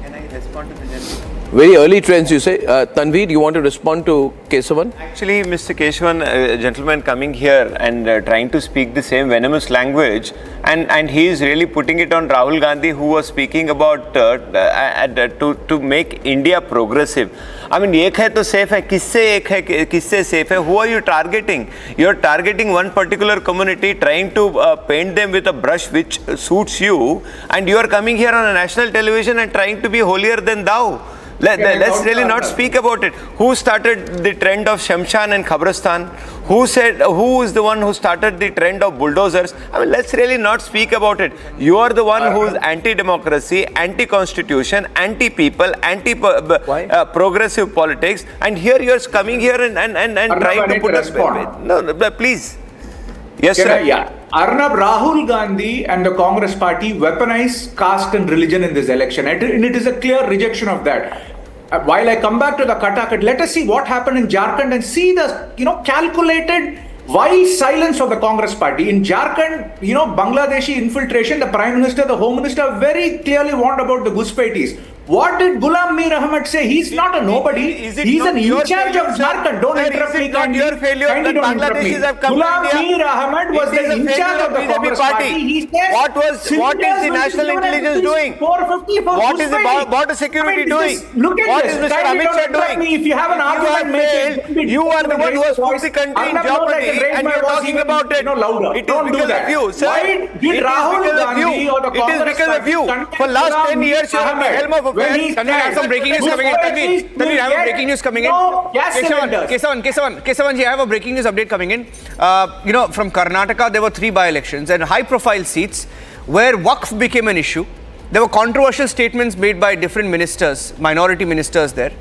Can I respond to the gentleman? Very early trends, you say. Tanveer, you want to respond to Kesavan? Actually, Mr. Kesavan, a gentleman coming here and trying to speak the same venomous language, and he is really putting it on Rahul Gandhi, who was speaking about to make India progressive. I mean, एक है तो safe है, किससे safe है? Who are you targeting? You are targeting one particular community, trying to paint them with a brush which suits you, and you are coming here on a national television and trying to be holier than thou. Let's really not speak about it. Who started the trend of Shamshan and Khabristan? Who is the one who started the trend of bulldozers? I mean, let's really not speak about it. You are the one who is anti-democracy, anti-constitution, anti-people, anti-progressive politics, and here you are coming here and trying to put us. No, please. Yes, sir. Yeah. Arnab, Rahul Gandhi and the Congress party weaponized caste and religion in this election. And it is a clear rejection of that. While I come back to the Katakat, let us see what happened in Jharkhand and see the calculated wild silence of the Congress party. In Jharkhand, Bangladeshi infiltration, the Prime Minister, the Home Minister very clearly warned about the Guspaitis. What did Ghulam Mir Ahmed say? He's not a nobody. He's an in-charge of Jharkhand. Don't interrupt me. Not your failure that Bangladeshis have come to India. Ghulam Mir Ahmed was the in-charge of the Congress party. He said, what is the national intelligence doing? 450 for what is the border security doing? Look at what this. is Mr. Amit Shah doing? If you have an argument, make it. You are the one who has put the country in jeopardy, and you are talking about it. Louder. Don't do that. Why did Rahul Gandhi or the Congress party? It is because of you. For last 10 years, you are at the helm of affairs. Some breaking news coming in. Tanveer, I have breaking news coming in. Kesavan, I have a breaking news update coming in. From Karnataka, there were 3 by-elections and high-profile seats where Waqf became an issue. There were controversial statements made by different ministers, minority ministers there.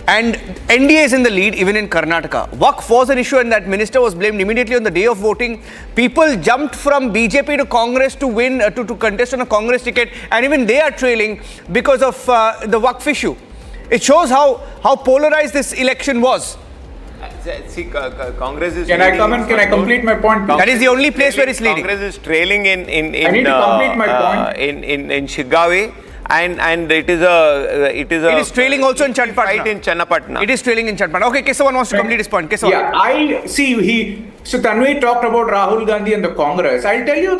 And NDA is in the lead even in Karnataka. Waqf was an issue and that minister was blamed immediately on the day of voting. People jumped from BJP to Congress to win, to contest on a Congress ticket, and even they are trailing because of the Waqf issue. It shows how polarized this election was. See, Congress is. Can I complete my point? That is the only place where it's leading. Congress is trailing in I need to complete my point. in Shigawe. And it is trailing also in Channapatna. In Channapatna. It is trailing in Channapatna. Okay, Kesavan wants to complete his point. Kesavan. Yeah, so Tanveer talked about Rahul Gandhi and the Congress. I'll tell you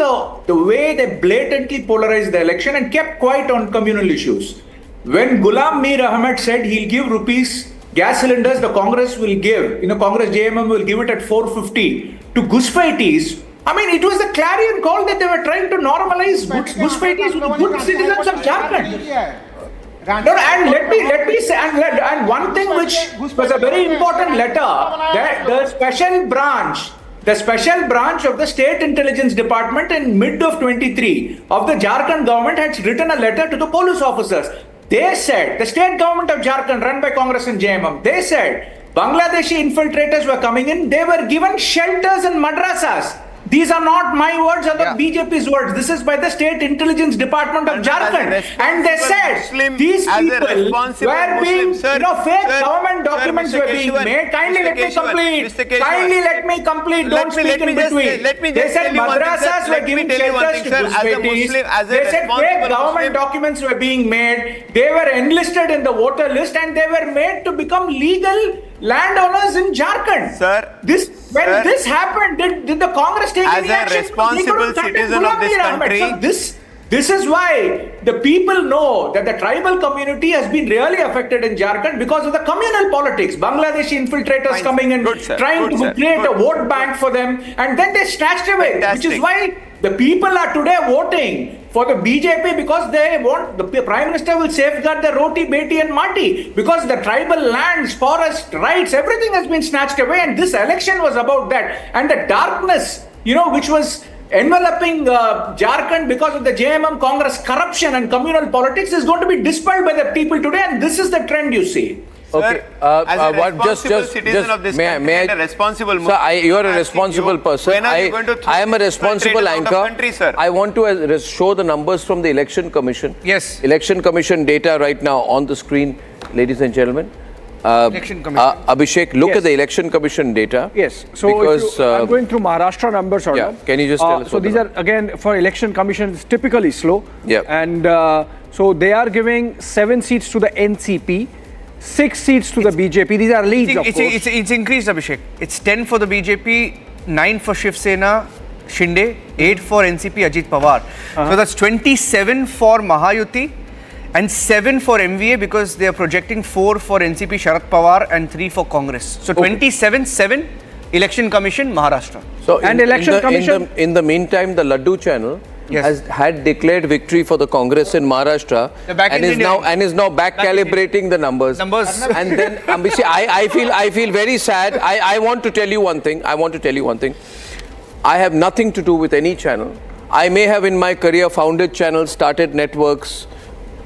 the way they blatantly polarized the election and kept quiet on communal issues. When Ghulam Mir Ahmed said he'll give rupees gas cylinders, the Congress will give, Congress JMM will give it at 450 to Guspaitis. I mean, it was the clarion call that they were trying to normalize Guspaitis with good citizens of Jharkhand. And let me say, and one thing which was a very important letter, that the special branch of the State Intelligence Department in mid of 23 of the Jharkhand government had written a letter to the police officers. They said, the state government of Jharkhand run by Congress and JMM, they said Bangladeshi infiltrators were coming in, they were given shelters in madrasas. These are not my words or the BJP's words. This is by the State Intelligence Department of Jharkhand. And they said these people were being, fake government documents were being made. Kindly let me complete. Don't speak in between. They said madrasas were giving shelters to Guspaitis. They said fake government documents were being made. They were enlisted in the voter list and they were made to become legal landowners in Jharkhand. Sir, when this happened, did the Congress take any action? As a responsible citizen of this country, so this is why the people know that the tribal community has been really affected in Jharkhand because of the communal politics. Bangladeshi infiltrators coming and trying to create a vote bank for them, and then they snatched away. Which is why The people are today voting for the BJP because they want, the Prime Minister will safeguard the roti, beti and mati, because the tribal lands, forest rights, everything has been snatched away, and this election was about that. And the darkness, which was enveloping Jharkhand because of the JMM Congress corruption and communal politics is going to be dispelled by the people today, and this is the trend you see. Okay. As a responsible citizen of this country and a responsible Muslim, sir, you are a responsible person. When are you going to I am a responsible anchor. Country, sir? I want to show the numbers from the Election Commission. Yes. Election Commission data right now on the screen, ladies and gentlemen. Election Commission. Abhishek, look at the Election Commission data. Yes. So because, I'm going through Maharashtra numbers. Arnab. Yeah. Can you just tell us? So these are again for Election Commission. It's typically slow. Yeah. And so they are giving 7 seats to the NCP. 6 seats to the BJP. These are leads, of course. It's increased, Abhishek. It's 10 for the BJP, 9 for Shiv Sena, Shinde, 8 for NCP, Ajit Pawar. So that's 27 for Mahayuti and 7 for MVA because they are projecting 4 for NCP, Sharad Pawar and 3 for Congress. So 27, 7, Election Commission, Maharashtra. So in the meantime, the Laddu channel has had declared victory for the Congress in Maharashtra and is now back calibrating the numbers. And then Abhishek, I feel very sad. I want to tell you one thing. I have nothing to do with any channel. I may have in my career founded channels, started networks,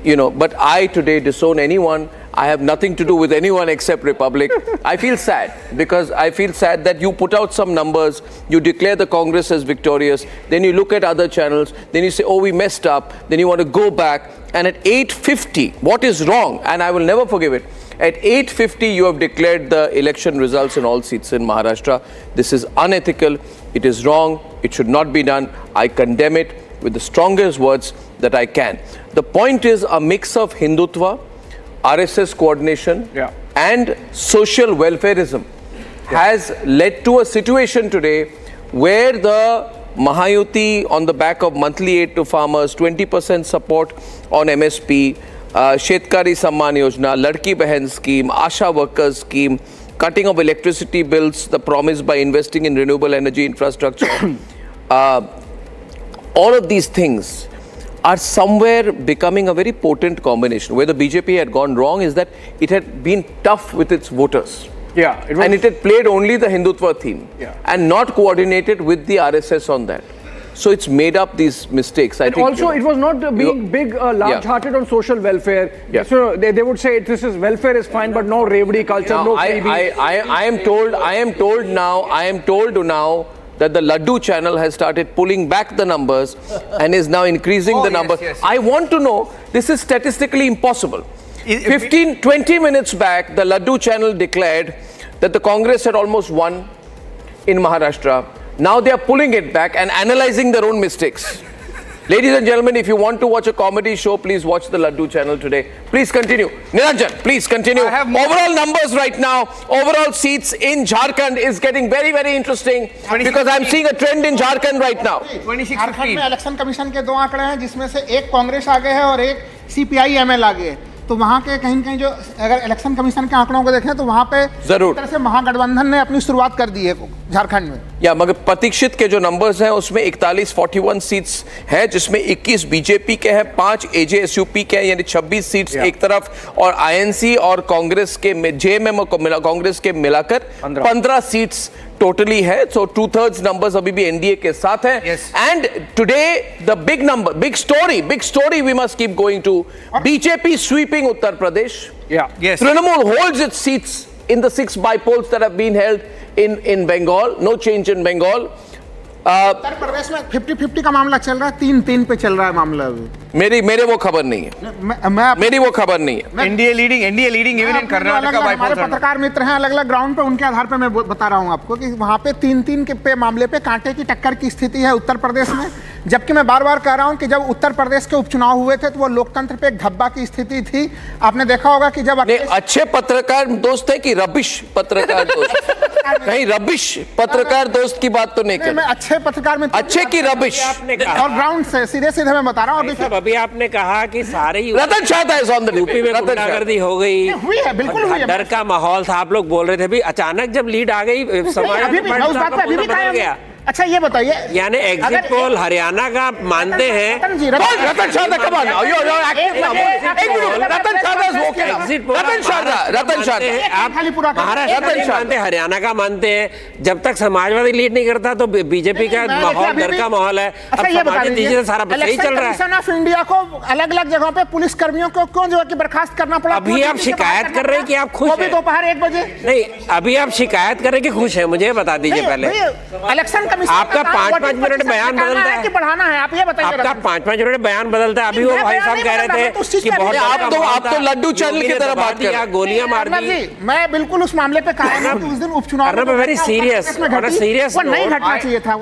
but I today disown anyone. I have nothing to do with anyone except Republic. I feel sad because I feel sad that you put out some numbers, you declare the Congress as victorious, then you look at other channels, then you say, oh, we messed up, then you want to go back, and at 8:50, what is wrong? And I will never forgive it. At 8:50, you have declared the election results in all seats in Maharashtra. This is unethical, it is wrong, it should not be done. I condemn it with the strongest words that I can. The point is a mix of Hindutva, RSS coordination and social welfareism has led to a situation today where the Mahayuti on the back of monthly aid to farmers, 20% support on MSP, Shetkari Samman Yojana, Ladki Behan scheme, Asha workers scheme, cutting of electricity bills, the promise by investing in renewable energy infrastructure, all of these things are somewhere becoming a very potent combination. Where the BJP had gone wrong is that it had been tough with its voters. Yeah. And it had played only the Hindutva theme and not coordinated with the RSS on that. So it's made up these mistakes. I think also, it was not being big, large-hearted on social welfare. So they would say this is welfare is fine, but no revdi culture, no freebie. I am told now that the Laddu channel has started pulling back the numbers and is now increasing the numbers. I want to know, this is statistically impossible. 20 minutes back, the Laddu channel declared that the Congress had almost won in Maharashtra. Now they are pulling it back and analyzing their own mistakes. Ladies and gentlemen, if you want to watch a comedy show, please watch the Laddu channel today. Please continue. Niranjan, please continue. Overall numbers right now, overall seats in Jharkhand is getting very, very interesting because I'm seeing a trend in Jharkhand right now. Jharkhand में election commission के 2 आंकड़े हैं जिसमें से एक कांग्रेस आगे है और एक सीपीआई एमएल आगे है। तो वहाँ के कहीं कहीं जो अगर इलेक्शन कमीशन के आंकड़ों को देखें तो वहाँ पे जरूर तरह से महागठबंधन ने अपनी शुरुआत कर दी है झारखंड में। या मगर प्रतीक्षित के जो नंबर्स हैं उसमें 41 सीट्स है जिसमें 21 बीजेपी के हैं, 5 एजेएसयूपी के हैं, यानी 26 सीट्स एक तरफ और आईएनसी और कांग्रेस के जेएमएम और कांग्रेस के मिलाकर 15 सीट्स टोटली है। सो 2/3 नंबर्स अभी भी एनडीए के साथ हैं। And today the big story we must keep going to BJP sweeping Uttar Pradesh. Trinamool holds its seats in the 6 by-polls that have been held in Bengal. No change in Bengal. Uttar Pradesh में 50-50 का मामला चल रहा है, 3-3 पे चल रहा है मामला अभी। मेरे वो खबर नहीं है, मेरी वो खबर नहीं है। NDA leading even in Karnataka by हमारे पत्रकार मित्र हैं अलग अलग ग्राउंड पे, उनके आधार पे मैं बता रहा हूं आपको कि वहां पे 3-3 के पे मामले पे कांटे की टक्कर की स्थिति है उत्तर प्रदेश में। जबकि मैं बार बार कह रहा हूं कि जब उत्तर प्रदेश के उपचुनाव हुए थे तो वो लोकतंत्र पे एक धब्बा की स्थिति थी। आपने देखा होगा कि जब अच्छे पत्रकार दोस्त है कि रबिश पत्रकार दोस्त, कहीं रबिश पत्रकार दोस्त की बात तो नहीं कर। मैं अच्छे पत्रकार में अच्छे की रबिश और ग्राउंड से सीधे मैं बता रहा हूँ। अभी आपने कहा कि सारे रतन शाह यूपी में गुंडागर्दी हो गई, हुई है, बिल्कुल हुई है। डर का माहौल था, आप लोग बोल रहे थे भी अचानक जब लीड आ गई समाज अभी भी अच्छा ये बताइए, यानी एग्जिट पोल हरियाणा का मानते हैं। रतन Sharda, come on now, you're active now. Ratan Sharda is woken up. Ratan Sharda. आप महाराष्ट्र का मानते हैं, हरियाणा का मानते हैं। जब तक समाजवादी लीड नहीं करता तो बीजेपी का माहौल, डर का माहौल है। अब समाजवादी दीजिए सारा सही चल रहा है। इलेक्शन ऑफ इंडिया को अलग-अलग जगहों पे पुलिस कर्मियों को क्यों जो है कि बर्खास्त करना पड़ा? अभी आप शिकायत कर रहे हैं कि आप खुश हैं? दोपहर 1 बजे नहीं, अभी आप शिकायत कर रहे हैं कि खुश है? मुझे बता दीजिए पहले। इलेक्शन कमीशन आपका 5-5 मिनट बयान बदलता है कि बढ़ाना है, आप ये बताइए। आपका 5-5 मिनट बयान बदलता है। अभी वो भाई साहब कह रहे थे कि बहुत आप तो लड्डू चैनल की तरह बात कर रहे हैं, गोलियां मार दी। मैं बिल्कुल उस मामले पे कायम हूं कि उस दिन उपचुनाव में वेरी सीरियस वो नहीं घटना चाहिए था।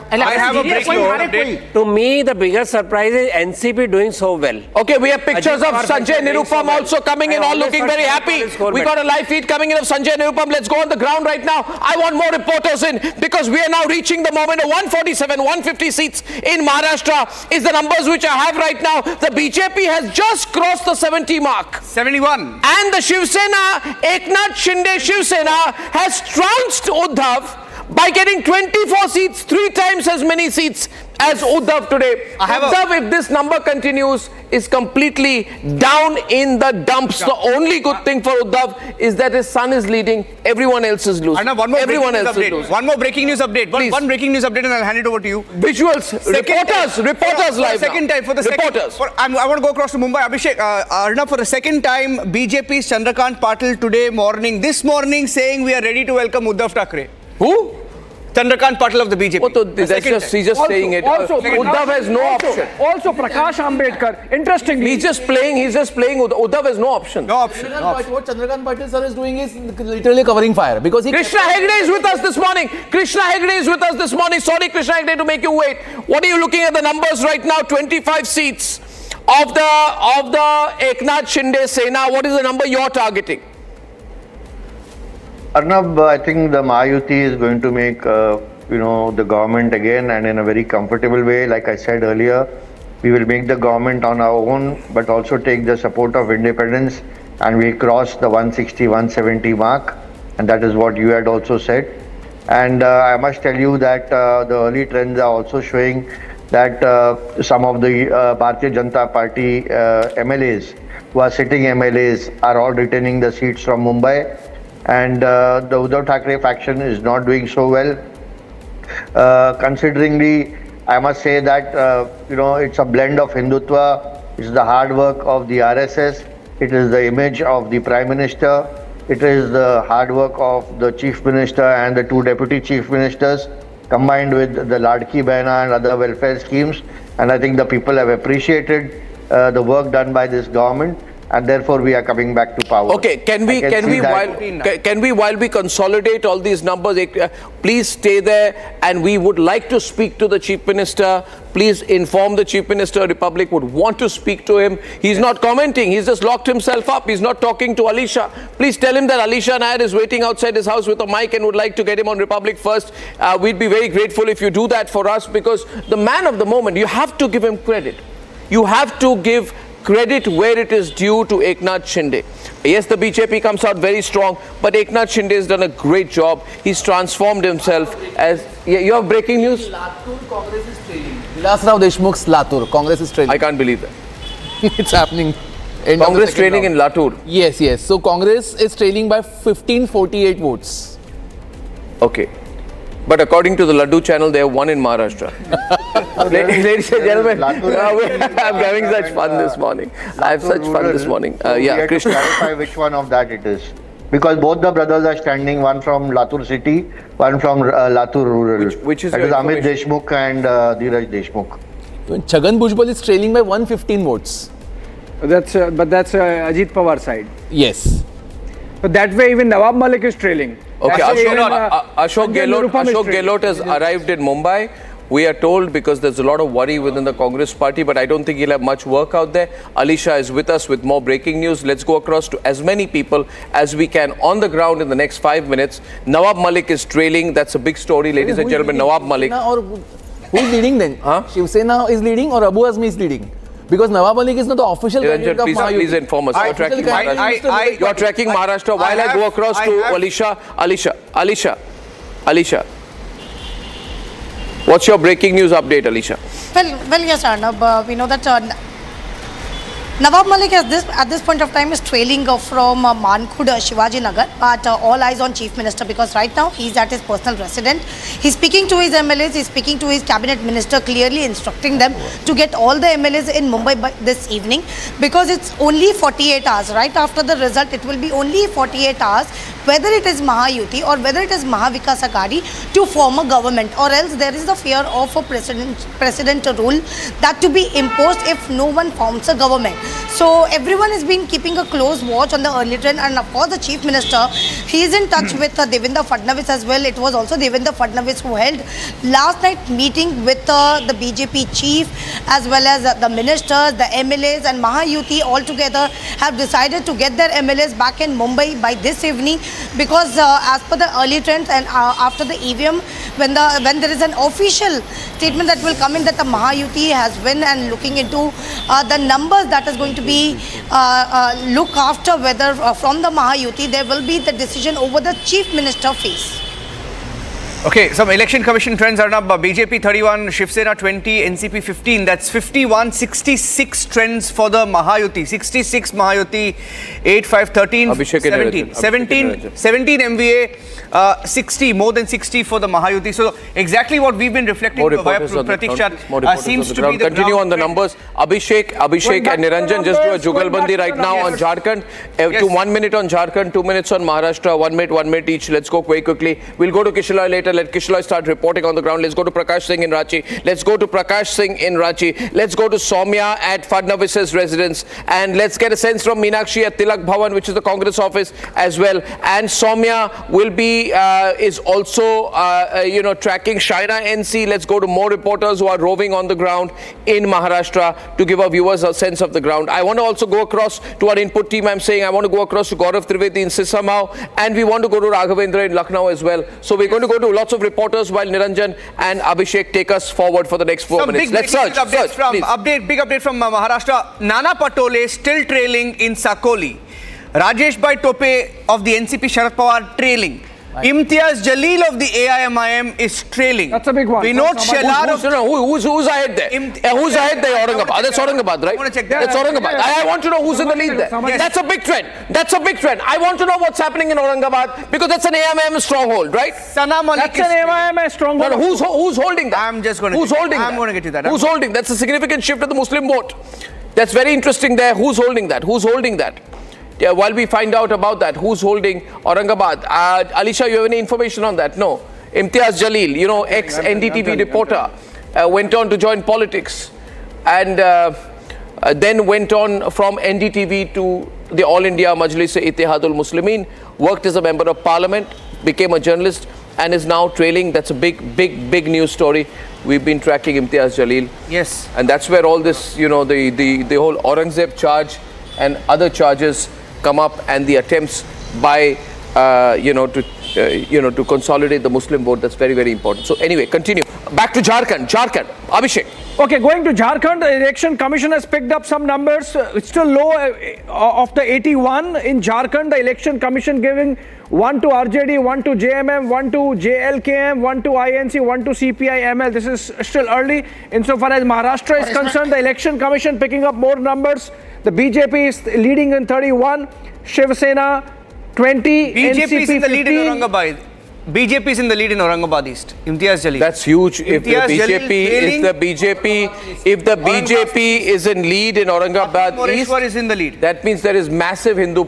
To me, the biggest surprise is NCP doing so well. Okay, we have pictures of Sanjay Nirupam also coming in, all looking very happy. We got a live feed coming in of Sanjay Nirupam. Let's go on the ground right now. I want more reporters in because we are now reaching the moment of 147, 150 seats in Maharashtra is the numbers which I have right now. The BJP has just crossed the 70 mark. 71. And the Shiv Sena, Eknath Shinde Shiv Sena has trounced Uddhav by getting 24 seats, 3 times as many seats as Uddhav today. Uddhav, if this number continues, is completely down in the dumps. The only good thing for Uddhav is that his son is leading, everyone else is losing. Arnab, Everyone else is losing. One more breaking news update. One breaking news update and I'll hand it over to you. Visuals, reporters live for the second now. time, for the reporters. I want to go across to Mumbai. Abhishek, Arnab, for the second time, BJP's Chandrakant Patil this morning saying we are ready to welcome Uddhav Thackeray. Who? Chandrakant Patil of the BJP. He's just saying it. Uddhav has no option. Also, Prakash Ambedkar, interestingly. He's just playing. Uddhav has no option. No option. What Chandrakant Patil sir is doing is literally covering fire because Krishna Hegde is with us this morning. Sorry, Krishna Hegde, to make you wait. What are you looking at the numbers right now? 25 seats of the Eknath Shinde Sena. What is the number you're targeting? Arnab, I think the Mahayuti is going to make, the government again and in a very comfortable way. Like I said earlier, we will make the government on our own, but also take the support of independence, and we cross the 160, 170 mark, and that is what you had also said. And I must tell you that the early trends are also showing that some of the Bharatiya Janata Party MLAs, who are sitting MLAs, are all retaining the seats from Mumbai. And the Uddhav Thackeray faction is not doing so well. Consideringly, I must say that it's a blend of Hindutva, it's the hard work of the RSS, it is the image of the Prime Minister, it is the hard work of the Chief Minister and the 2 Deputy Chief Ministers, combined with the Ladki Behna and other welfare schemes. And I think the people have appreciated the work done by this government. And therefore we are coming back to power. Okay, can we while we consolidate all these numbers, please stay there, and we would like to speak to the Chief Minister. Please inform the Chief Minister. Republic would want to speak to him. He's not commenting. He's just locked himself up. He's not talking to Alisha. Please tell him that Alisha Nair is waiting outside his house with a mic and would like to get him on Republic first. We'd be very grateful if you do that for us, because the man of the moment, you have to give him credit. You have to give credit where it is due to Eknath Shinde. Yes, the BJP comes out very strong, but Eknath Shinde has done a great job. He's transformed himself as... you have breaking news? Latur Congress is trailing. Vilas Rao Deshmukh's Latur Congress is trailing. I can't believe that. It's happening. Congress trailing in Latur? Yes. So Congress is trailing by 1548 votes. Okay. But according to the Laddu channel, they have won in Maharashtra. Ladies and gentlemen, I'm having such fun this morning. I have such fun this morning. Yeah, Krishna. Clarify which one of that it is. Because both the brothers are standing, one from Latur city, one from Latur rural. Which is that is Amit Deshmukh and Dheeraj Deshmukh. Chhagan Bhujbal is trailing by 115 votes. But that's Ajit Pawar side. Yes. So that way even Nawab Malik is trailing. Okay, Ashok Gehlot has arrived in Mumbai. We are told, because there's a lot of worry within the Congress party, but I don't think he'll have much work out there. Alisha is with us with more breaking news. Let's go across to as many people as we can on the ground in the next 5 minutes. Nawab Malik is trailing. That's a big story, ladies and gentlemen. Nawab Malik. Who is leading then? Shiv Sena is leading or Abu Azmi is leading? Because Nawab Malik is not the official candidate of Mahayuti. Please inform us. You're tracking Maharashtra. While I go across to Alisha. What's your breaking news update, Alisha? Well, yes, Arnab. We know that Nawab Malik at this point of time is trailing from Mankhurd, Shivaji Nagar, but all eyes on Chief Minister, because right now he's at his personal residence. He's speaking to his MLAs, he's speaking to his cabinet minister, clearly instructing them to get all the MLAs in Mumbai by this evening, because it's only 48 hours. Right after the result, it will be only 48 hours, whether it is Mahayuti or whether it is Maha Vikas Aghadi, to form a government, or else there is the fear of a president rule that to be imposed if no one forms a government. So everyone has been keeping a close watch on the early trend, and of course the Chief Minister, he is in touch with Devendra Fadnavis as well. It was also Devendra Fadnavis who held last night meeting with the BJP chief as well as the ministers, the MLAs, and Mahayuti all together have decided to get their MLAs back in Mumbai by this evening, because as per the early trends and after the EVM, when there is an official statement that will come in that the Mahayuti has won, and looking into the numbers that is going to be look after whether from the Mahayuti there will be the decision over the Chief Minister face. Okay, some election commission trends are up. BJP 31, Shiv Sena 20, NCP 15. That's 51, 66 trends for the Mahayuti. 66 Mahayuti, 8, 5, 13, 17. 17 MVA, 60, more than 60 for the Mahayuti. So exactly what we've been reflecting via Pratiksha seems to be the Continue on the numbers. Abhishek and Niranjan, just do a jugalbandi right now on Jharkhand. To 1 minute on Jharkhand, 2 minutes on Maharashtra, 1 minute each. Let's go very quickly. We'll go to Kishalai later. Let Kishalai start reporting on the ground. Let's go to Prakash Singh in Ranchi. Let's go to Soumya at Fadnavis's residence. And let's get a sense from Meenakshi at Tilak Bhavan, which is the Congress office as well. And Soumya will be, is also, tracking Shaira NC. Let's go to more reporters who are roving on the ground in Maharashtra to give our viewers a sense of the ground. I want to also go across to our input team. I'm saying I want to go across to Gaurav Trivedi in Sisamau, and we want to go to Raghavendra in Lucknow as well. So we're going to go to lots of reporters while Niranjan and Abhishek take us forward for the next 4 minutes. Let's search. Big update from Maharashtra. Nana Patole still trailing in Sakoli. Rajesh Bhai Tope of the NCP Sharad Pawar trailing. Imtiaz Jalil of the AIMIM is trailing. That's a big one. Vinod Shelar. Who's ahead there? Who's ahead there? Aurangabad. That's Aurangabad, right? I want to check that. That's Aurangabad. I want to know who's in the lead there. Yes. That's a big trend. That's a big trend. I want to know what's happening in Aurangabad, because that's an AIMIM stronghold, right? Sana Malik. That's an AIMIM stronghold. No, who's holding that? I'm just going to. Who's holding that? I'm going to get to that. Who's holding? That's a significant shift of the Muslim vote. That's very interesting there. Who's holding that? Who's holding that? Yeah, while we find out about that, who's holding Aurangabad? Alisha, you have any information on that? No. Imtiaz Jalil, ex-NDTV reporter, went on to join politics, and then went on from NDTV to the All India Majlis-e-Ittihadul Muslimin, worked as a member of parliament, became a journalist, and is now trailing. That's a big news story. We've been tracking Imtiaz Jalil. Yes. And that's where all this, the whole Aurangzeb charge and other charges come up, and the attempts by to consolidate the Muslim vote. That's very important. So anyway, continue back to Jharkhand. Abhishek. Okay, going to Jharkhand, the election commission has picked up some numbers. It's still low of the 81 in Jharkhand. The election commission giving 1 to RJD, 1 to JMM, 1 to JLKM, 1 to INC, 1 to CPI-ML. This is still early. Insofar as Maharashtra is concerned, the election commission picking up more numbers. The BJP is leading in 31, Shiv Sena 20, BJP is in the lead in 15. Aurangabad. BJP is in the lead in Aurangabad East. Imtiaz Jalil. That's huge. If the BJP is in lead in Aurangabad East, is in the lead. That means there is massive Hindu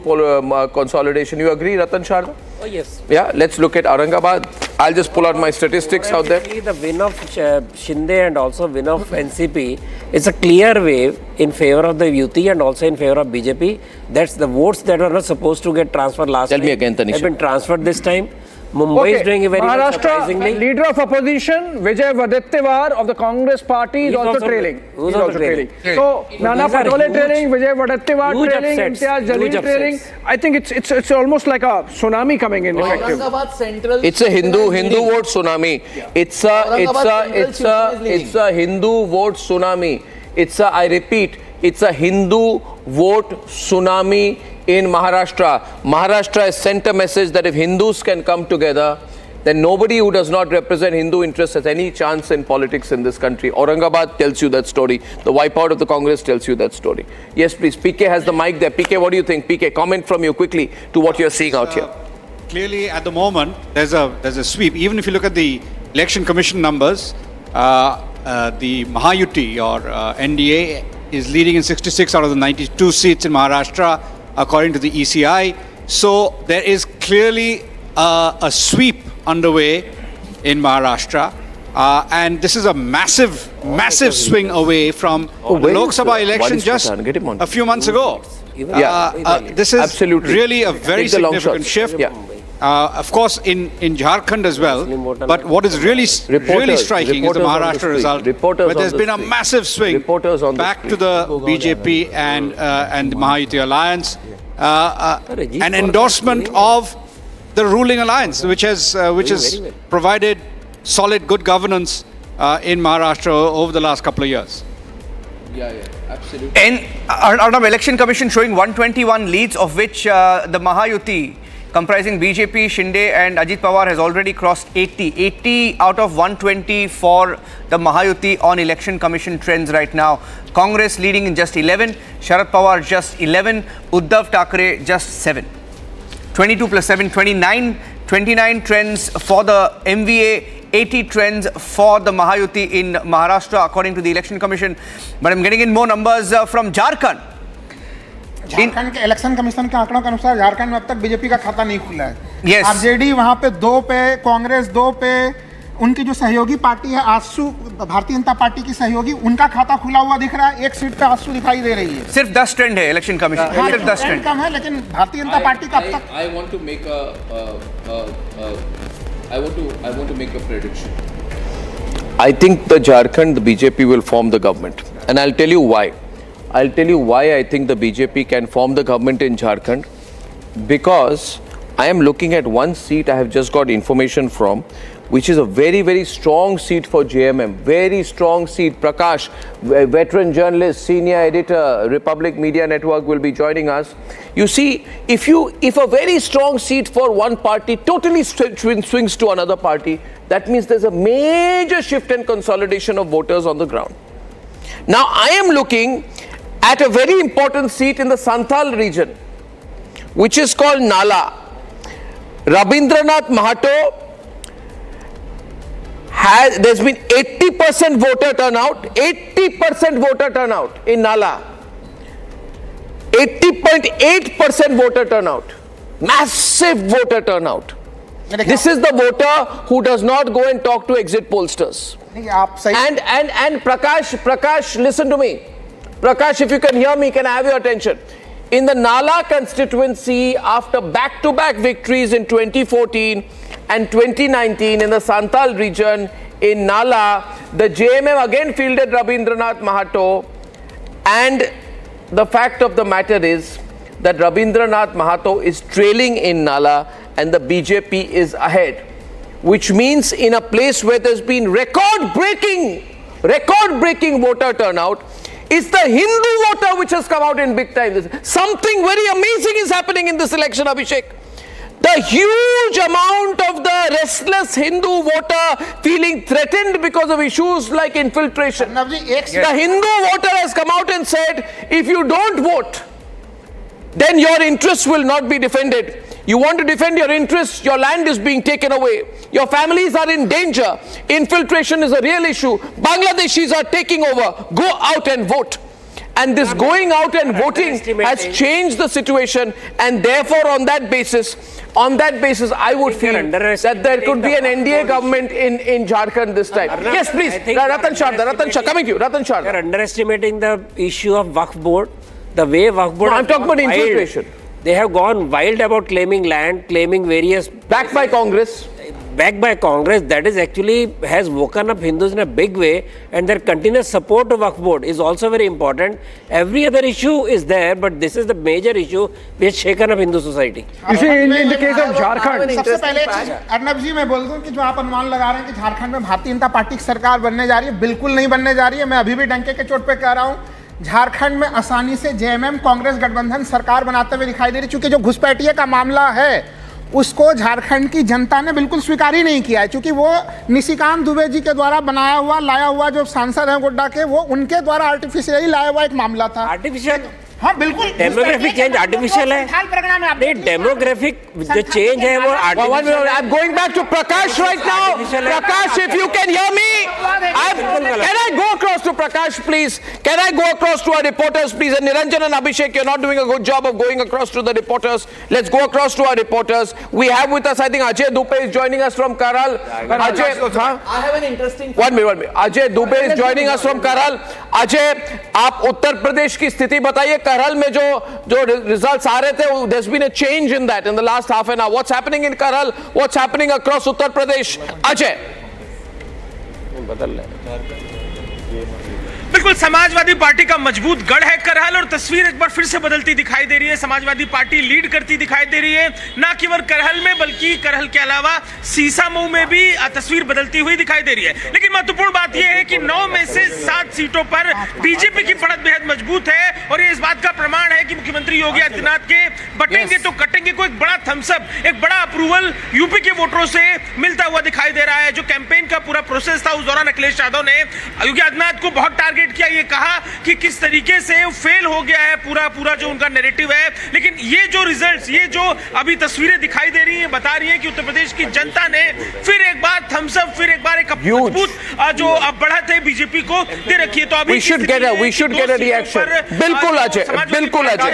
consolidation. You agree, Ratan Sharda? Oh, yes. Yeah, let's look at Aurangabad. I'll just pull out my statistics out there. The win of Shinde and also win of NCP is a clear wave in favor of the UT and also in favor of BJP. That's the votes that were not supposed to get transferred last time. Tell me again, Tanisha. Have been transferred this time. Mumbai is doing very well, surprisingly. Maharashtra, leader of opposition, Vijay Vadattewar of the Congress party is also trailing. He's also trailing. So, Nana Patole trailing, Vijay Vadattewar trailing, Imtiaz Jalil trailing. I think it's almost like a tsunami coming in. Aurangabad Central. It's a Hindu vote tsunami. It's a Hindu vote tsunami. I repeat, it's a Hindu vote tsunami in Maharashtra. Maharashtra has sent a message that if Hindus can come together, then nobody who does not represent Hindu interests has any chance in politics in this country. Aurangabad tells you that story. The wipeout of the Congress tells you that story. Yes, please. PK has the mic there. PK, what do you think? PK, comment from you quickly to what you're seeing out here. Clearly, at the moment, there's a sweep. Even if you look at the Election Commission numbers, the Mahayuti or NDA is leading in 66 out of the 92 seats in Maharashtra, according to the ECI. So there is clearly a sweep underway in Maharashtra. And this is a massive swing away from the Lok Sabha election just a few months ago. This is absolutely really a very significant shift. Of course, in Jharkhand as well. But what is really striking is the Maharashtra result, where there's been a massive swing back to the BJP and the Mahayuti alliance, an endorsement of the ruling alliance, which has provided solid, good governance in Maharashtra over the last couple of years. Yeah, absolutely. And Arnab, Election Commission showing 121 leads, of which the Mahayuti, comprising BJP, Shinde and Ajit Pawar, has already crossed 80. 80 out of 120 for the Mahayuti on Election Commission trends right now. Congress leading in just 11, Sharad Pawar just 11, Uddhav Thackeray just 7. 22 plus 7, 29. 29 trends for the MVA, 80 trends for the Mahayuti in Maharashtra, according to the Election Commission. But I'm getting in more numbers from Jharkhand. Jharkhand के election commission के आंकड़ों के अनुसार झारखंड में अब तक BJP का खाता नहीं खुला है। yes. आरजेडी वहां पे 2 पे, कांग्रेस 2 पे, उनकी जो सहयोगी पार्टी है आसू, भारतीय जनता पार्टी की सहयोगी, उनका खाता खुला हुआ दिख रहा है। एक सीट पे आसू दिखाई दे रही है। सिर्फ 10 ट्रेंड है इलेक्शन कमीशन, सिर्फ 10 ट्रेंड कम है, लेकिन भारतीय जनता पार्टी का अब तक I want to make a prediction. I think the Jharkhand, the BJP will form the government, and I'll tell you why. I'll tell you why I think the BJP can form the government in Jharkhand, because I am looking at one seat I have just got information from, which is a very, very strong seat for JMM. Very strong seat. Prakash, veteran journalist, senior editor, Republic Media Network, will be joining us. You see, if a very strong seat for one party totally swings to another party, that means there's a major shift and consolidation of voters on the ground. Now, I am looking at a very important seat in the Santhal region, which is called Nala. Rabindranath Mahato there's been 80% voter turnout, 80% voter turnout in Nala. 80.8% voter turnout. Massive voter turnout. This is the voter who does not go and talk to exit pollsters. And Prakash, listen to me. Prakash, if you can hear me, can I have your attention? In the Nala constituency, after back-to-back victories in 2014 and 2019 in the Santhal region, in Nala, the JMM again fielded Rabindranath Mahato, and the fact of the matter is that Rabindranath Mahato is trailing in Nala and the BJP is ahead, which means in a place where there's been record-breaking voter turnout, it's the Hindu voter which has come out in big time. Something very amazing is happening in this election, Abhishek. The huge amount of the restless Hindu voter feeling threatened because of issues like infiltration. The Hindu voter has come out and said, if you don't vote, then your interests will not be defended. You want to defend your interests, your land is being taken away. Your families are in danger. Infiltration is a real issue. Bangladeshis are taking over. Go out and vote. And this going out and voting has changed the situation, and therefore on that basis, I would feel that there could be an NDA government in Jharkhand this time. Yes, please. Ratan Shah, coming to you. Ratan Shah. You're underestimating the issue of Waqf board. The way Waqf board... No, I'm talking about infiltration. They have gone wild about claiming land, claiming various... Backed by Congress. Backed by Congress, that is actually has woken up Hindus in a big way, and their continuous support to Waqf board is also very important. Every other issue is there, but this is the major issue which has shaken up Hindu society. You see, in the case of Jharkhand... सबसे पहले अर्नब जी मैं बोल दूं कि जो आप अनुमान लगा रहे हैं कि झारखंड में भारतीय जनता पार्टी की सरकार बनने जा रही है, बिल्कुल नहीं बनने जा रही है। मैं अभी भी डंके के चोट पे कह रहा हूं, झारखंड में आसानी से जेएमएम कांग्रेस गठबंधन सरकार बनाते हुए दिखाई दे रही, क्योंकि जो घुसपैठिए का मामला है उसको झारखंड की जनता ने बिल्कुल स्वीकार ही नहीं किया है, क्योंकि वो निशिकांत दुबे जी के द्वारा बनाया हुआ लाया हुआ जो सांसद हैं गोड्डा के, वो उनके द्वारा आर्टिफिशियली लाया हुआ एक मामला था। आर्टिफिशियल? हाँ बिल्कुल, डेमोग्राफिक चेंज आर्टिफिशियल है। नहीं, डेमोग्राफिक जो चेंज है वो artificial. I'm going back to Prakash right now. Prakash, if you can hear me, can I go across to Prakash, please? Can I go across to our reporters, please? And Niranjan and Abhishek, you're not doing a good job of going across to the reporters. Let's go across to our reporters. We have with us, I think Ajay Dubey is joining us from Karal. Ajay, I have an interesting. One minute. Ajay Dubey is joining us from Karal. Ajay, आप उत्तर प्रदेश की स्थिति बताइए। करहल में जो results आ रहे थे, there's been a change in that in the last half an hour. What's happening in Karhal? What's happening across Uttar Pradesh? Ajay. बिल्कुल Samajwadi party का मजबूत गढ़ है करहल, और तस्वीर एक बार फिर से बदलती दिखाई दे रही है। समाजवादी पार्टी लीड करती दिखाई दे रही है, ना केवल करहल में बल्कि करहल के अलावा सीसामऊ में भी तस्वीर बदलती हुई दिखाई दे रही है। लेकिन महत्वपूर्ण बात यह है कि 9 में से 7 सीटों पर बीजेपी की बढ़त बेहद मजबूत है, और ये इस बात का प्रमाण है कि मुख्यमंत्री योगी आदित्यनाथ के बटेंगे तो कटेंगे को एक बड़ा थम्सअप, एक बड़ा अप्रूवल यूपी के वोटरों से मिलता हुआ दिखाई दे रहा है। जो कैंपेन का पूरा प्रोसेस था, उस दौरान अखिलेश यादव ने योगी आदित्यनाथ को बहुत टारगेट किया, ये कहा कि किस तरीके से फेल हो गया है पूरा जो उनका नैरेटिव है। लेकिन ये जो रिजल्ट्स, ये जो अभी तस्वीरें दिखाई दे रही हैं, बता रही हैं कि उत्तर प्रदेश की जनता ने फिर एक बार थम्स अप, फिर एक बार एक मजबूत जो बढ़त है बीजेपी को दे रखी है। तो अभी we should get a reaction. बिल्कुल अजय, बिल्कुल अजय,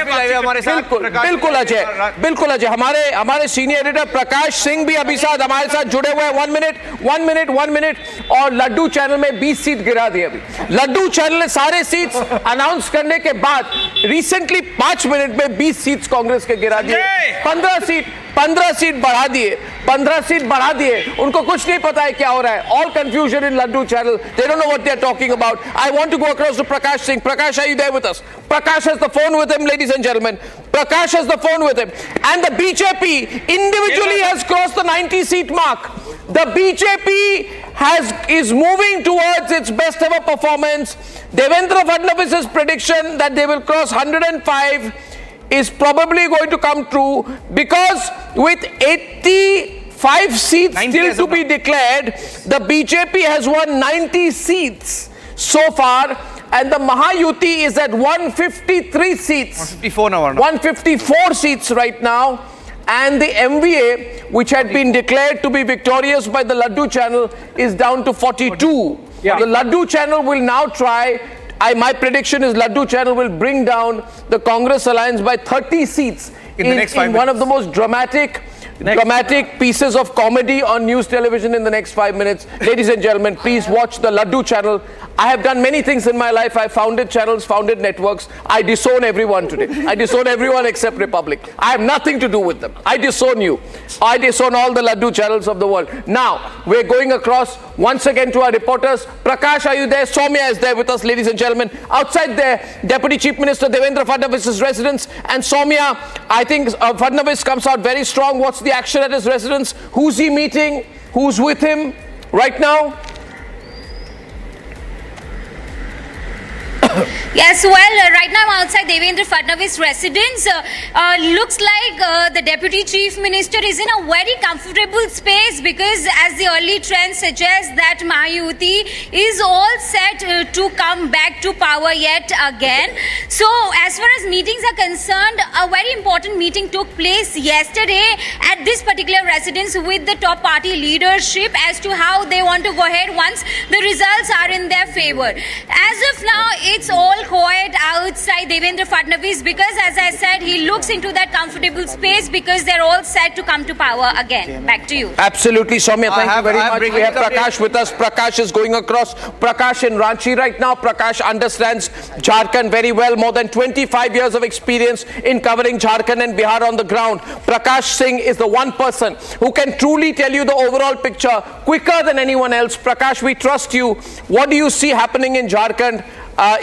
बिल्कुल अजय। हमारे सीनियर एडिटर प्रकाश सिंह भी अभी साथ हमारे साथ जुड़े हुए हैं। 1 मिनट। और लड्डू चैनल में 20 सीट गिरा दी। अभी लड्डू चैनल ने सारे सीट्स अनाउंस करने के बाद रिसेंटली 5 मिनट में 20 सीट्स कांग्रेस के गिरा दिए। 15 सीट बढ़ा दिए। उनको कुछ नहीं पता है क्या हो रहा है। All confusion in laddu channel, they don't know what they are talking about. I want to go across to Prakash Singh. Prakash, are you there with us? Prakash has the phone with him, ladies and gentlemen. Prakash has the phone with him, and the BJP individually has crossed the 90 seat mark. The BJP is moving towards its best ever performance. Devendra Fadnavis's prediction that they will cross 105 is probably going to come true, because with 85 seats still to be declared, the BJP has won 90 seats so far, and the Mahayuti is at 153 seats. 154 now. 154 seats right now. And the MVA, which had been declared to be victorious by the Laddu channel, is down to 42. Yeah. The Laddu channel will now try. My prediction is Laddu channel will bring down the Congress alliance by 30 seats in the next 5 minutes. One of the most dramatic pieces of comedy on news television in the next 5 minutes. Ladies and gentlemen, please watch the Laddu channel. I have done many things in my life. I founded channels, founded networks. I disown everyone today. I disown everyone except Republic. I have nothing to do with them. I disown you. I disown all the Laddu channels of the world. Now, we're going across once again to our reporters. Prakash, are you there? Soumya is there with us, ladies and gentlemen. Outside there, Deputy Chief Minister Devendra Fadnavis's residence. And Soumya, I think Fadnavis comes out very strong. What's the action at his residence? Who's he meeting? Who's with him right now? Yes, well, right now I'm outside Devendra Fadnavis' residence. Looks like the Deputy Chief Minister is in a very comfortable space, because as the early trend suggests that Mahayuti is all set to come back to power yet again. So as far as meetings are concerned, a very important meeting took place yesterday at this particular residence with the top party leadership as to how they want to go ahead once the results are in their favor. As of now, it's all quiet outside Devendra Fadnavis, because as I said, he looks into that comfortable space because they're all set to come to power again. Back to you. Absolutely, Soumya. Thank you very much. We have Prakash with us. Prakash is going across. Prakash in Ranchi right now. Prakash understands Jharkhand very well. More than 25 years of experience in covering Jharkhand and Bihar on the ground. Prakash Singh is the one person who can truly tell you the overall picture quicker than anyone else. Prakash, we trust you. What do you see happening in Jharkhand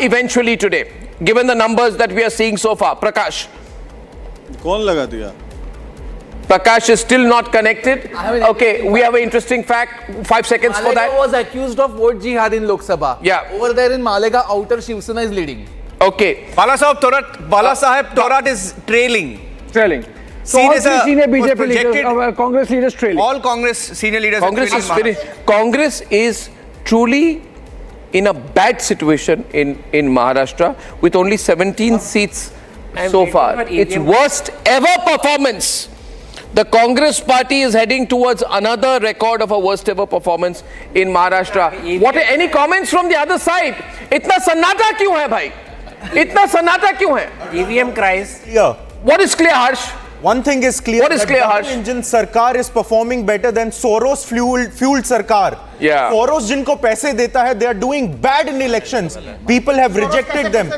eventually today, given the numbers that we are seeing so far? Prakash. कौन लगा दिया? Prakash is still not connected. Okay, we have an interesting fact. 5 seconds for that. Malega was accused of vote jihad in Lok Sabha. Yeah. Over there in Malega, outer Shiv Sena is leading. Okay. Bala Saheb Thorat is trailing. So all three senior BJP leaders, Congress leaders trailing. All Congress senior leaders. Congress is truly in a bad situation in Maharashtra with only 17 seats so far. Its worst ever performance. The Congress party is heading towards another record of a worst ever performance in Maharashtra. What any comments from the other side? Itna sannata kyun hai bhai? Itna sannata kyun hai? EVM cries. Yeah. What is clear, Harsh? One thing is clear. What is clear, Harsh? Indian Sarkar is performing better than Soros fueled Sarkar. Yeah. Soros जिनको पैसे देता है, they are doing bad in elections. People have rejected them.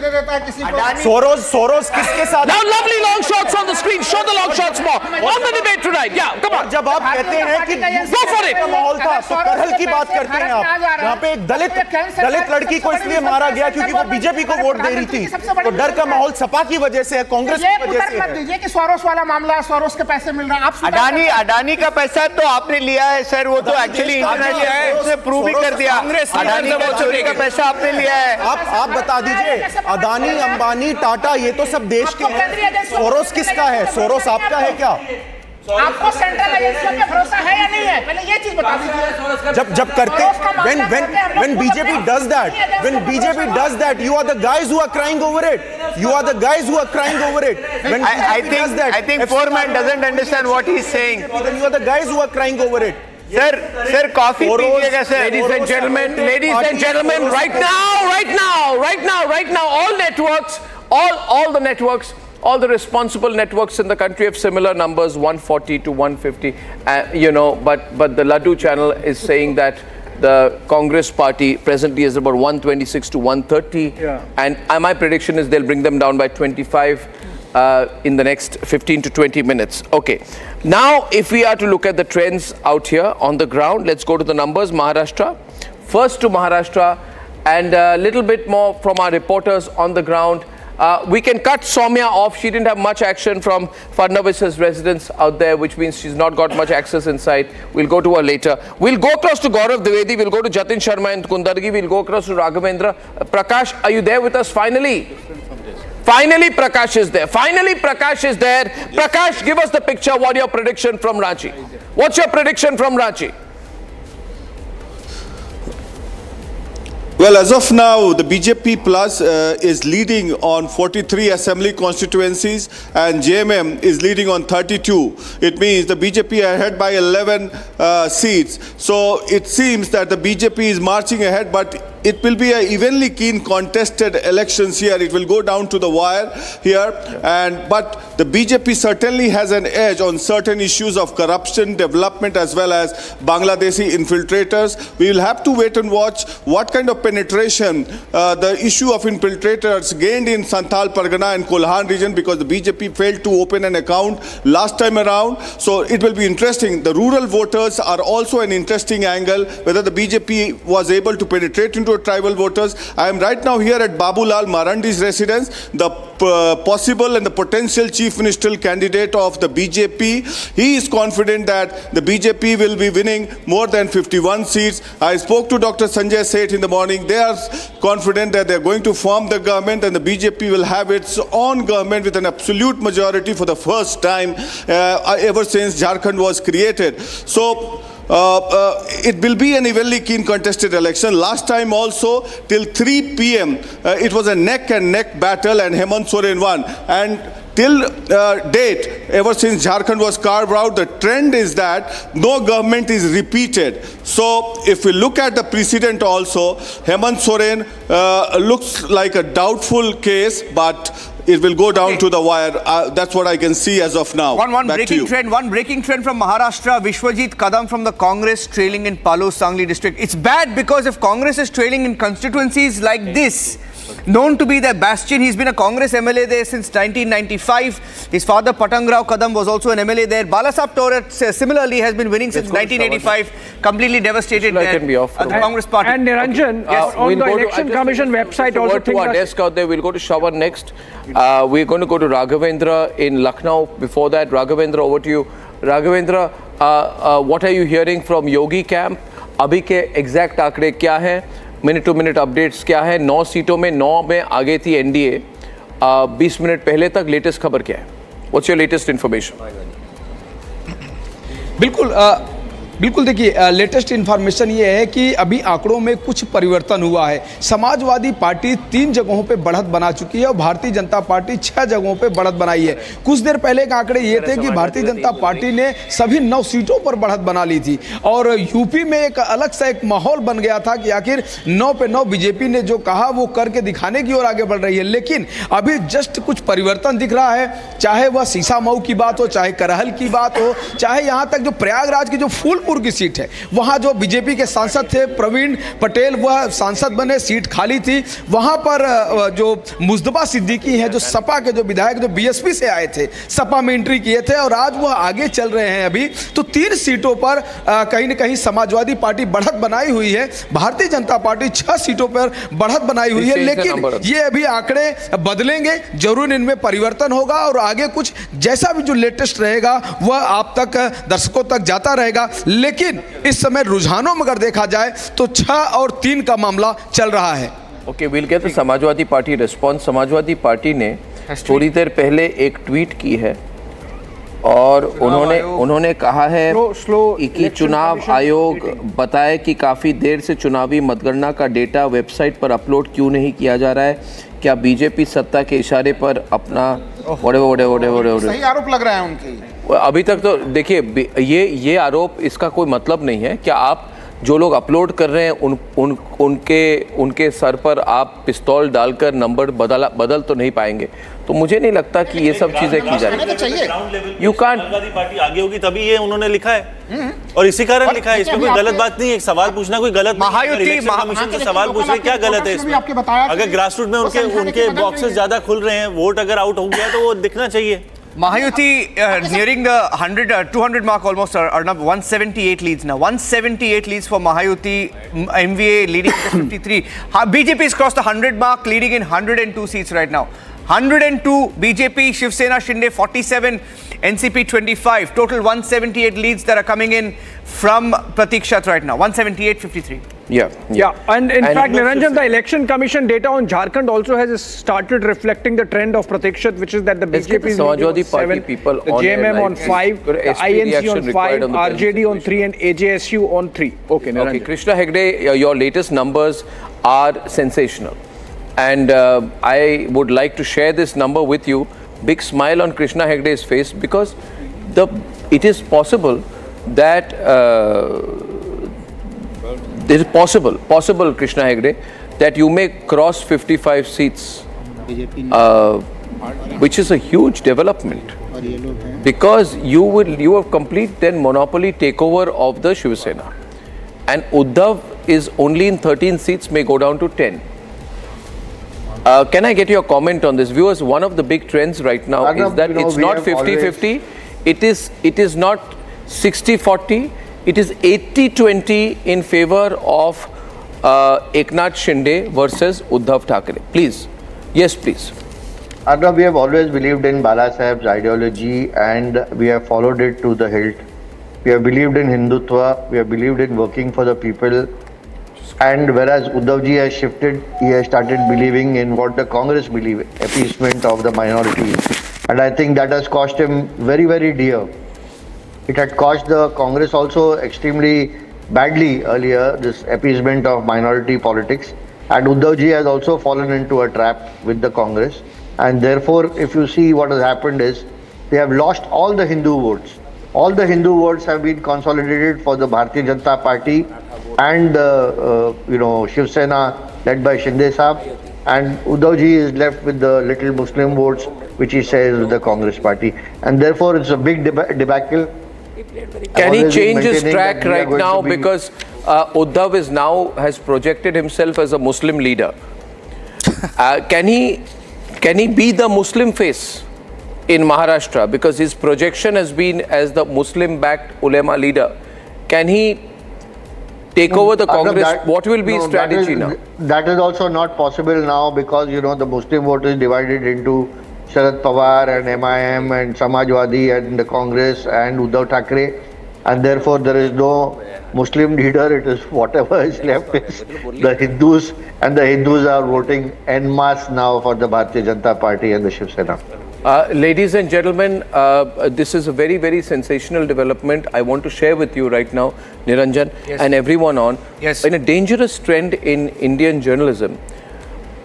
Soros किसके साथ? Now lovely long shots on the screen. Show the long shots more on the debate tonight. Yeah, come on. जब आप कहते हैं कि go for it. माहौल था, तो करहल की बात करते हैं आप. यहाँ पे एक दलित लड़की को इसलिए मारा गया क्योंकि वो बीजेपी को वोट दे रही थी. तो डर का माहौल सपा की वजह से है, कांग्रेस की वजह से है. दीजिए कि सोरोस वाला मामला है, सोरोस के पैसे मिल रहे हैं. आप अडानी का पैसा तो आपने लिया है सर, वो तो एक्चुअली इंटरनेट है, उसने प्रूव भी कर दिया. अडानी का चोरी का पैसा आपने लिया है. आप बता दीजिए, अदानी, अंबानी, टाटा, ये तो सब देश के हैं. सोरोस किसका है? सोरोस आपका है क्या? आपको सेंट्रल एजेंसियों पे भरोसा है या नहीं है? पहले ये चीज बता दीजिए. जब करते, when BJP does that, you are the guys who are crying over it. You are the guys who are crying over it. When I think foreman doesn't understand what he's saying. Then you are the guys who are crying over it. Sir, coffee पीजिएगा sir. Ladies and gentlemen, right now, all networks, all the networks, all the responsible networks in the country have similar numbers, 140 to 150. But the Laddu channel is saying that the Congress party presently is about 126 to 130. Yeah. And my prediction is they'll bring them down by 25 in the next 15 to 20 minutes. Okay. Now, if we are to look at the trends out here on the ground, let's go to the numbers. Maharashtra. First to Maharashtra, and a little bit more from our reporters on the ground. We can cut Soumya off. She didn't have much action from Fadnavis's residence out there, which means she's not got much access inside. We'll go to her later. We'll go across to Gaurav Dwivedi. We'll go to Jatin Sharma and Kundargi. We'll go across to Raghavendra. Prakash, are you there with us finally? Finally, Prakash is there. Prakash, give us the picture. What your prediction from Ranchi? What's your prediction from Ranchi? Well, as of now, the BJP Plus is leading on 43 assembly constituencies and JMM is leading on 32. It means the BJP are ahead by 11 seats. So it seems that the BJP is marching ahead, but it will be a evenly keen contested elections here. It will go down to the wire here. But the BJP certainly has an edge on certain issues of corruption, development, as well as Bangladeshi infiltrators. We will have to wait and watch what kind of penetration the issue of infiltrators gained in Santhal Pargana and Kolhan region, because the BJP failed to open an account last time around. So it will be interesting. The rural voters are also an interesting angle, whether the BJP was able to penetrate into tribal voters. I am right now here at Babulal Marandi's residence, the possible and the potential chief ministerial candidate of the BJP. He is confident that the BJP will be winning more than 51 seats. I spoke to Dr. Sanjay Seth in the morning. They are confident that they are going to form the government and the BJP will have its own government with an absolute majority for the first time ever since Jharkhand was created. So it will be an evenly keen contested election. Last time also, till 3 p.m., it was a neck-and-neck battle and Hemant Soren won. And till date, ever since Jharkhand was carved out, the trend is that no government is repeated. So if we look at the precedent also, Hemant Soren looks like a doubtful case, but it will go down to the wire. That's what I can see as of now. One breaking trend from Maharashtra. Vishwajit Kadam from the Congress trailing in Palu Sangli district. It's bad because if Congress is trailing in constituencies like this, known to be their bastion, he's been a Congress MLA there since 1995. His father Patangrao Kadam was also an MLA there. Balasab Torat similarly has been winning since 1985. Completely devastated there. The Congress party. And Niranjan, on the Election Commission website also to our desk out there. We'll go to Shravan next. We're going to go to Raghavendra in Lucknow. Before that, Raghavendra, over to you. Raghavendra, what are you hearing from Yogi camp? Abhi ke exact आंकड़े क्या हैं? Minute to minute updates क्या है? 9 सीटों में 9 में आगे थी एनडीए. 20 मिनट पहले तक लेटेस्ट खबर क्या है? What's your latest information? बिल्कुल देखिए, लेटेस्ट इन्फॉर्मेशन ये है कि अभी आंकड़ों में कुछ परिवर्तन हुआ है। समाजवादी पार्टी 3 जगहों पे बढ़त बना चुकी है और भारतीय जनता पार्टी 6 जगहों पे बढ़त बनाई है। कुछ देर पहले के आंकड़े ये थे कि भारतीय जनता पार्टी ने सभी 9 सीटों पर बढ़त बना ली थी और यूपी में एक अलग सा एक माहौल बन गया था कि आखिर 9 पे 9 बीजेपी ने जो कहा वो करके दिखाने की ओर आगे बढ़ रही है। लेकिन अभी जस्ट कुछ परिवर्तन दिख रहा है, चाहे वह सीसामऊ की बात हो, चाहे करहल की बात हो, चाहे यहाँ तक जो प्रयागराज की जो फूलपुर की सीट है, वहां जो बीजेपी के सांसद थे प्रवीण पटेल, वह सांसद बने, सीट खाली थी। वहां पर जो मुस्तफा सिद्दीकी हैं, जो सपा के जो विधायक जो बीएसपी से आए थे, सपा में एंट्री किए थे और आज वह आगे चल रहे हैं। अभी तो 3 सीटों पर कहीं न कहीं समाजवादी पार्टी बढ़त बनाई हुई है, भारतीय जनता पार्टी 6 सीटों पर बढ़त बनाई हुई है। लेकिन ये अभी आंकड़े बदलेंगे, जरूर इनमें परिवर्तन होगा और आगे कुछ जैसा भी जो लेटेस्ट रहेगा वह आप तक, दर्शकों तक जाता रहेगा। लेकिन इस समय रुझानों में अगर देखा जाए तो 6 और 3 का मामला चल रहा है। Okay, will get the Samajwadi party response. Samajwadi party ने थोड़ी देर पहले एक ट्वीट की है और उन्होंने कहा है कि चुनाव आयोग बताए कि काफ़ी देर से चुनावी मतगणना का डेटा वेबसाइट पर अपलोड क्यों नहीं किया जा रहा है। क्या बीजेपी सत्ता के इशारे पर अपना सही आरोप लग रहा है उनके? अभी तक तो देखिए, ये आरोप, इसका कोई मतलब नहीं है। क्या आप जो लोग अपलोड कर रहे हैं उनके सर पर आप पिस्तौल डालकर नंबर बदल तो नहीं पाएंगे। तो मुझे नहीं लगता कि ये सब चीजें की जा रही है। You can't. समाजवादी पार्टी आगे होगी तभी ये उन्होंने लिखा है और इसी कारण लिखा है। इसमें कोई गलत बात नहीं है। एक सवाल पूछना कोई गलत महायुति कमीशन से सवाल पूछ रहे, क्या गलत है इसमें? अगर ग्रास रूट में उनके बॉक्सेस ज्यादा खुल रहे हैं, वोट अगर आउट हो गया तो वो दिखना चाहिए। Mahayuti nearing the 200 mark almost, Arnab, 178 leads now. 178 leads for Mahayuti, MVA leading with 53. BJP has crossed the 100 mark, leading in 102 seats right now. 102 BJP, Shiv Sena, Shinde 47, NCP 25. Total 178 leads that are coming in from Pratikshat right now. 178-53. Yeah. And in fact, Niranjan, the election commission data on Jharkhand also has started reflecting the trend of Pratikshat, which is that the BJP is Samajwadi Party 7, people the JMM on 5, the INC on 5, RJD on 3 and AJSU on 3. Okay, Niranjan. Okay, Krishna Hegde, your latest numbers are sensational. And I would like to share this number with you. Big smile on Krishna Hegde's face because it is possible that it is possible, Krishna Hegde, that you may cross 55 seats, which is a huge development because you have complete then monopoly takeover of the Shiv Sena, and Uddhav is only in 13 seats, may go down to 10. Can I get your comment on this? Viewers, one of the big trends right now is that it's not 50-50, it is not 60-40, it is 80-20 in favor of Eknath Shinde versus Uddhav Thackeray. Please. Yes, please. Arnab, we have always believed in Bala Saheb's ideology and we have followed it to the hilt. We have believed in Hindutva, we have believed in working for the people. And whereas Uddhavji has shifted, he has started believing in what the Congress believe, appeasement of the minorities. And I think that has cost him very, very dear. It had cost the Congress also extremely badly earlier, this appeasement of minority politics. And Uddhavji has also fallen into a trap with the Congress. And therefore, if you see what has happened is, they have lost all the Hindu votes. All the Hindu votes have been consolidated for the Bharatiya Janata Party and Shiv Sena led by Shinde Saab, and Uddhavji is left with the little Muslim votes which he says is the Congress party, and therefore it's a big debacle. Can he change his track right now because Uddhav has projected himself as a Muslim leader? Can he be the Muslim face in Maharashtra because his projection has been as the Muslim-backed ulema leader? Can he take over the Congress? What will be his strategy now? That is also not possible now because the Muslim vote is divided into Sharad Pawar and MIM and Samajwadi and the Congress and Uddhav Thackeray, and therefore there is no Muslim leader. It is whatever is left is the Hindus, and the Hindus are voting en masse now for the Bharatiya Janata Party and the Shiv Sena. Ladies and gentlemen, this is a very, very sensational development I want to share with you right now, Niranjan, and everyone on. Yes. In a dangerous trend in Indian journalism,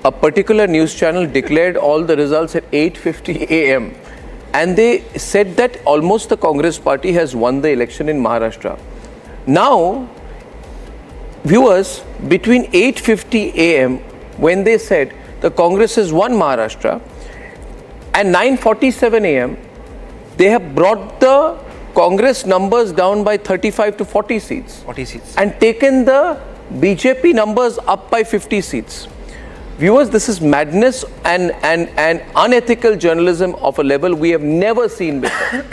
a particular news channel declared all the results at 8:50 a.m. and they said that almost the Congress party has won the election in Maharashtra. Now, viewers, between 8:50 a.m. when they said the Congress has won Maharashtra, and 9:47 a.m., they have brought the Congress numbers down by 35 to 40 seats. 40 seats. And taken the BJP numbers up by 50 seats. Viewers, this is madness and unethical journalism of a level we have never seen before.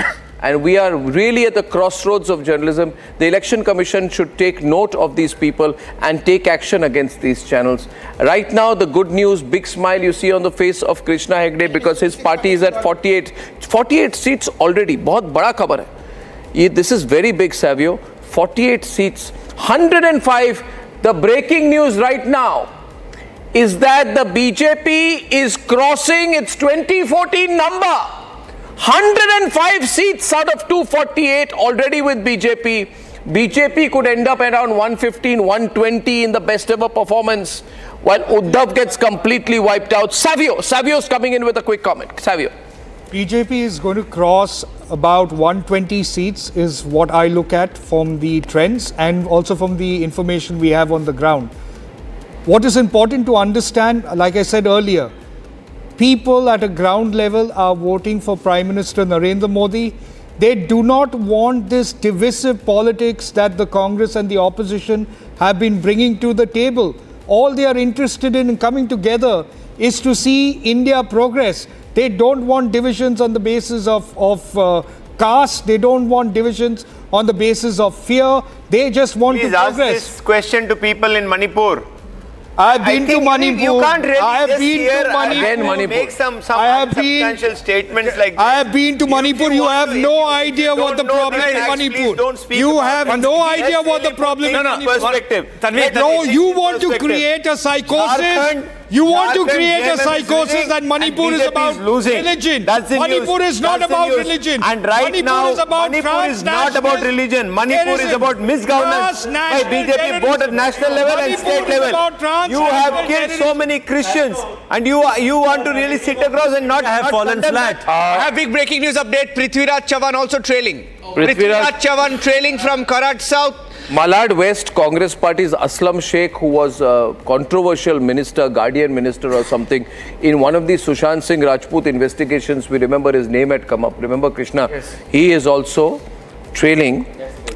And we are really at the crossroads of journalism. The Election Commission should take note of these people and take action against these channels. Right now, the good news, big smile you see on the face of Krishna Hegde because his party is at 48 seats already. बहुत बड़ा खबर है. This is very big, Savio. 48 seats. 105. The breaking news right now is that the BJP is crossing its 2014 number. 105 seats out of 248 already with BJP. BJP could end up around 115, 120 in the best ever performance, while Uddhav gets completely wiped out. Savio's coming in with a quick comment. Savio. BJP is going to cross about 120 seats is what I look at from the trends and also from the information we have on the ground. What is important to understand, like I said earlier, people at a ground level are voting for Prime Minister Narendra Modi. They do not want this divisive politics that the Congress and the opposition have been bringing to the table. All they are interested in coming together is to see India progress. They don't want divisions on the basis of caste. They don't want divisions on the basis of fear. They just want to progress. Please ask this question to people in Manipur. I have been to Manipur. You can't really I have just been here to Manipur. make some I have substantial statements like this. I have been to Manipur. You have no idea what the problem in Manipur. You have no idea what the problem in Manipur. Perspective. No, you want to create a psychosis. You want to create a psychosis that Manipur is about religion. Manipur is not about religion. And right now, Manipur is not about religion. Manipur is about misgovernance by BJP both at national level and state level. You have killed so many Christians and you want to really sit across and not have fallen flat. I have big breaking news update. Prithviraj Chavan also trailing. Prithviraj Chavan trailing from Karaj South. Malad West, Congress Party's Aslam Sheikh, who was a controversial minister, guardian minister or something, in one of these Sushant Singh Rajput investigations, we remember his name had come up. Remember Krishna? Yes. He is also trailing.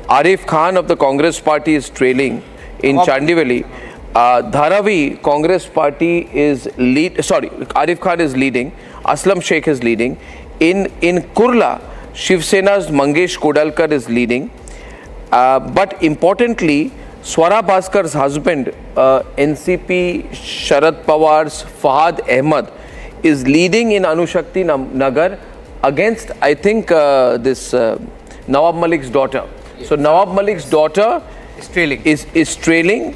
Arif Khan of the Congress Party is trailing in Chandivali. Dharavi, Congress Party is Arif Khan is leading. Aslam Sheikh is leading. In Kurla, Shiv Sena's Mangesh Kodalkar is leading. But importantly, Swara Bhaskar's husband, NCP Sharad Pawar's Fahad Ahmed, is leading in Anushakti Nagar against, I think, this Nawab Malik's daughter. So Nawab Malik's daughter is trailing.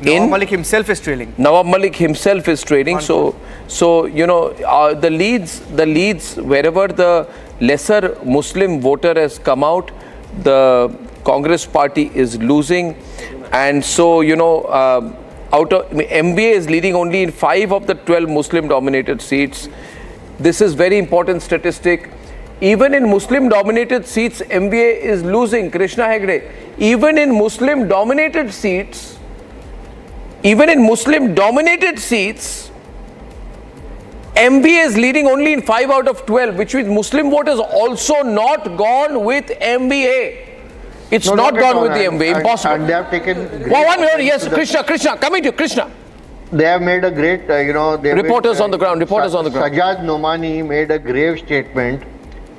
Nawab Malik himself is trailing. Nawab Malik himself is trailing. So you know, the leads wherever the lesser Muslim voter has come out, the Congress Party is losing. And so, you know, MBA is leading only in 5 of the 12 Muslim dominated seats. This is very important statistic. Even in Muslim dominated seats, MBA is losing. Krishna Hegde, even in Muslim dominated seats, MBA is leading only in 5 out of 12, which means Muslim voters also not gone with MBA. It's not gone with the MBA. Impossible. And they have taken. One minute. Yes, Krishna. Coming to you, Krishna. They have made a great, Reporters on the ground. Sajjad Nomani made a grave statement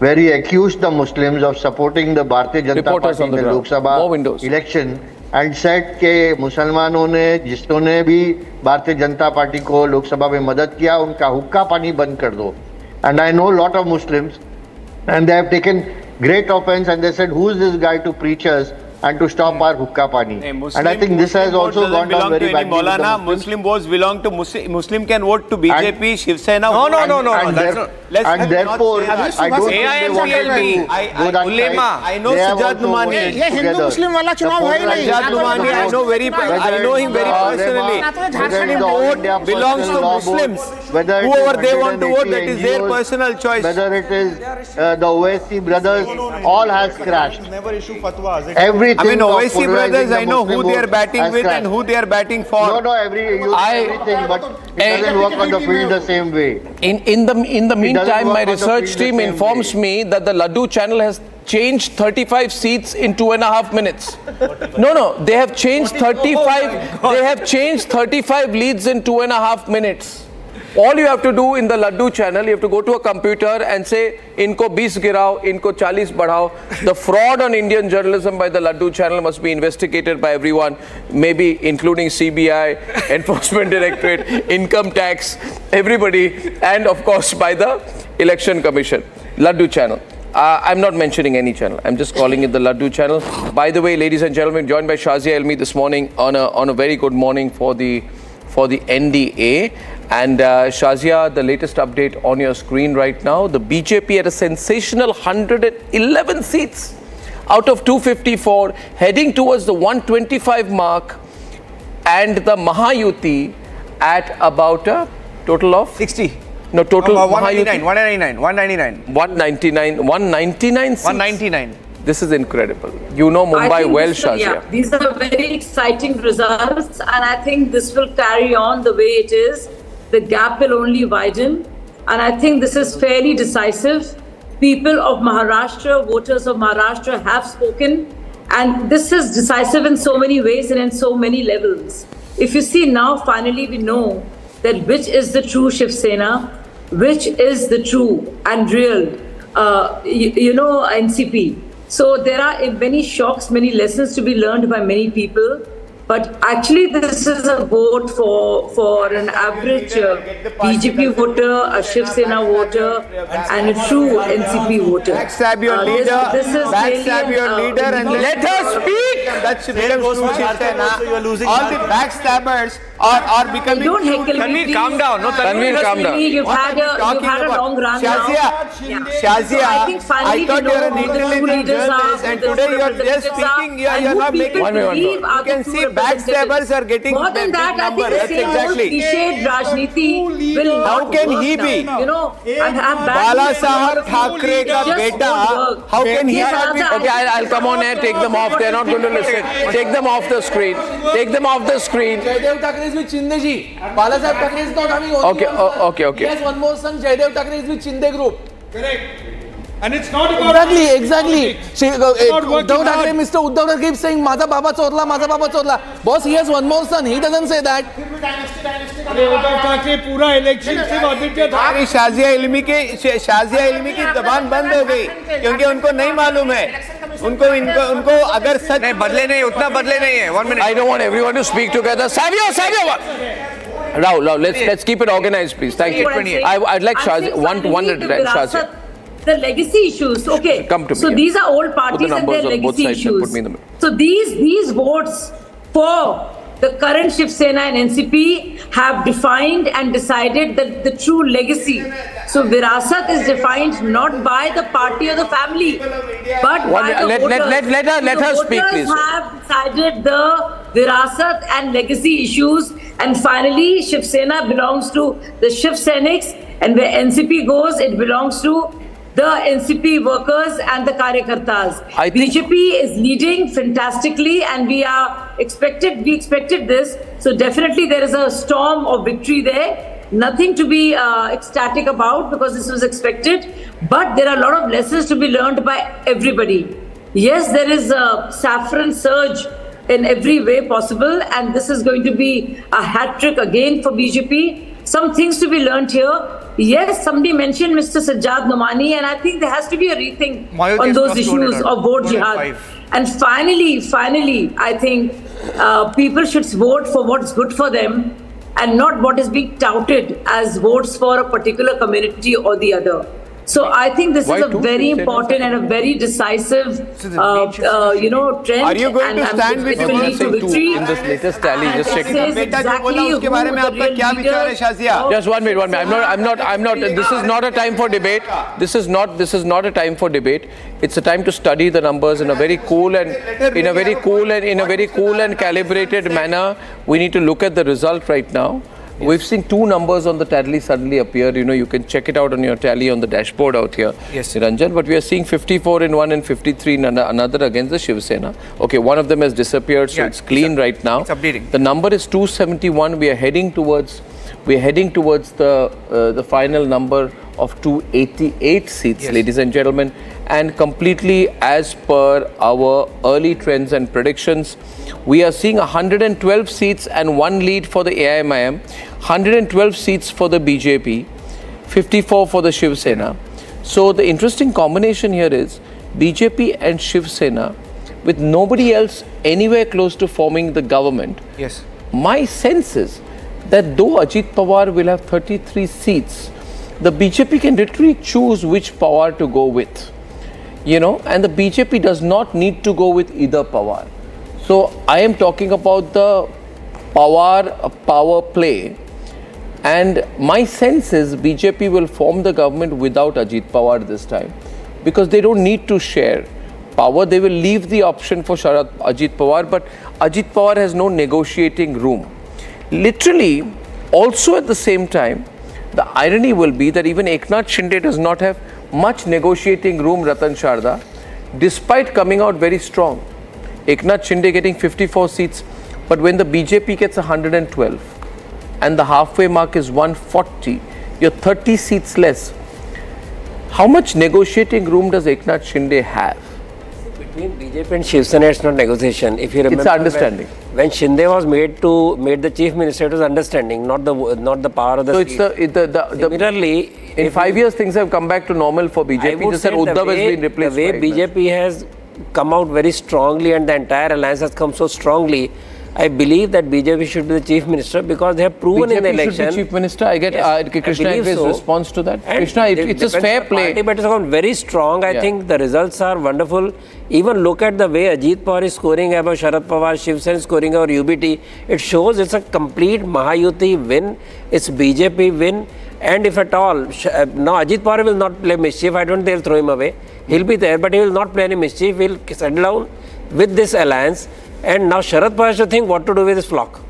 where he accused the Muslims of supporting the Bharatiya Janata Party in the Lok Sabha election and said कि मुसलमानों ने जिसने भी Bharatiya Janata party को लोकसभा में मदद किया उनका हुक्का पानी बंद कर दो. And I know a lot of Muslims and they have taken great offense and they said who is this guy to preach us and to stop our hookah pani. And I think this has also gone down very badly. Maulana, Muslim votes belong to Muslim can vote to BJP, Shiv Sena. No. And therefore, I don't think they wanted to go that side. I know Sajjad Numani. ये हिंदू मुस्लिम वाला चुनाव है ही नहीं Sajjad Numani, I know him very personally. Whether the All India belongs to Personal Law Muslims. Board, whether Whoever they want to vote, that is their NGOs, personal choice. Whether it is the OSC brothers, all has crashed. Never issue fatwas. Everything. I mean, of OSC polarizing brothers, the I know who Muslim they are vote batting has with crashed. and who they are batting for. No, everything, but it doesn't work on the field the same way. In the meantime, work my on the research field the team same informs me that the Laddu channel has changed 35 seats in 2.5 minutes. No, they have changed 35. They have changed 35 leads in 2.5 minutes. All you have to do in the Laddu channel, you have to go to a computer and say, "Inko 20 girao, inko 40 badhao." The fraud on Indian journalism by the Laddu channel must be investigated by everyone, maybe including CBI, Enforcement Directorate, Income Tax, everybody, and of course by the Election Commission. Laddu channel. I'm not mentioning any channel. I'm just calling it the Laddu channel. By the way, ladies and gentlemen, joined by Shazia Elmi this morning on a very good morning for the NDA. And Shazia, the latest update on your screen right now, the BJP at a sensational 111 seats out of 254, heading towards the 125 mark, and the Mahayuti at about a total of 60. No, total 199, Mahayuti 199 seats. 199. This is incredible. You know Mumbai well, Shazia. These are very exciting results, and I think this will carry on the way it is. The gap will only widen, and I think this is fairly decisive. People of Maharashtra, voters of Maharashtra have spoken, and this is decisive in so many ways and in so many levels. If you see now, finally we know that which is the true Shiv Sena, which is the true and real, NCP. So there are many shocks, many lessons to be learned by many people. But actually, this is a vote for an average BJP voter, a Shiv Sena voter, and a true NCP voter. Backstab your leader. Backstab your leader and let her speak. That's true Shiv Sena. All the backstabbers are becoming. Don't heckle me. Tanveer, calm down. No, Tanveer, calm down. You've had a long run now. Shazia, I thought you were an intelligent journalist, and today you are just speaking. You are not making. You can see backstabbers are getting more than that. I think the same old cliched Rajniti will How can he be? And have Bala Sahab Thackeray ka beta. How can he not be? Okay, I'll come on air, take them off. They're not going to listen. Take them off the screen. Take them off the screen. Jaidev Thackeray is with Shinde ji. Bala Saheb Thackeray is not having only Okay. He has one more son, Jaidev Thackeray is with Shinde group. Correct. And it's not about Exactly. Uddhav Thackeray, Mr. Uddhav Thackeray keeps saying, Maza Baba Chorla, Maza Baba Chorla. Boss, he has one more son. He doesn't say that. Uddhav Thackeray पूरा election सिर्फ आदित्य ठाकरे शाजिया इल्मी की जबान बंद हो गई क्योंकि उनको नहीं मालूम है उनको अगर सच नहीं बदले नहीं उतना बदले नहीं है 1 minute. I don't want everyone to speak together. Savio. Rahul, let's keep it organized, please. Thank you. I'd like Shazia, one at a time. Shazia. The legacy issues, okay. Come to me. So these are old parties and their legacy issues. So these votes for the current Shiv Sena and NCP have defined and decided the true legacy. So Virasat is defined not by the party or the family, but by the voters. Let her speak, please. Voters have decided the Virasat and legacy issues, and finally Shiv Sena belongs to the Shiv Senics, and where NCP goes, it belongs to the NCP workers and the Karyakartas. BJP is leading fantastically, and we expected this. So definitely there is a storm of victory there. Nothing to be ecstatic about because this was expected. But there are a lot of lessons to be learned by everybody. Yes, there is a saffron surge in every way possible, and this is going to be a hat trick again for BJP. Some things to be learned here. Yes, somebody mentioned Mr. Sajjad Numani, and I think there has to be a rethink on those issues of vote jihad. And finally, I think people should vote for what's good for them and not what is being touted as votes for a particular community or the other. So I think this is a very important and a very decisive, trend. Are you going to stand with him in this latest tally? Just check it out. Just 1 minute. I'm not. This is not a time for debate. This is not a time for debate. It's a time to study the numbers in a very cool and calibrated manner. We need to look at the result right now. Yes. We've seen two numbers on the tally suddenly appear. You can check it out on your tally on the dashboard out here, yes, Ranjan. But we are seeing 54 in one and 53 in another against the Shiv Sena. Okay, one of them has disappeared, so it's clean right now. It's updating. The number is 271. We are heading towards the final number of 288 seats, yes, ladies and gentlemen. And completely as per our early trends and predictions, we are seeing 112 seats and one lead for the AIMIM, 112 seats for the BJP, 54 for the Shiv Sena. So the interesting combination here is BJP and Shiv Sena with nobody else anywhere close to forming the government. Yes. My sense is that though Ajit Pawar will have 33 seats, the BJP can literally choose which Pawar to go with. And the BJP does not need to go with either Pawar. So I am talking about the power play, and my sense is BJP will form the government without Ajit Pawar this time, because they don't need to share power. They will leave the option for Ajit Pawar, but Ajit Pawar has no negotiating room. Literally, also at the same time, the irony will be that even Eknath Shinde does not have much negotiating room, Ratan Sharda, despite coming out very strong. Eknath Shinde getting 54 seats, but when the BJP gets 112 and the halfway mark is 140, you're 30 seats less. How much negotiating room does Eknath Shinde have? Between BJP and Shiv Sena, it's not negotiation. If you remember, it's understanding. When Shinde was made the chief minister, it was understanding, not the power of the. So seat. Similarly, in 5 years, things have come back to normal for BJP. Just that Uddhav has been replaced. The way BJP has come out very strongly and the entire alliance has come so strongly, I believe that BJP should be the chief minister because they have proven in the election. BJP should be chief minister. I get Krishna Hegde's response to that. And Krishna, it's a fair play. Party, but it's gone very strong. I think the results are wonderful. Even look at the way Ajit Pawar is scoring about Sharad Pawar, Shiv Sena is scoring over UBT. It shows it's a complete Mahayuti win. It's BJP win. And if at all, now Ajit Pawar will not play mischief. I don't think they'll throw him away. He'll be there, but he will not play any mischief. He'll settle down with this alliance. And now Sharad Pawar has to think what to do with his flock.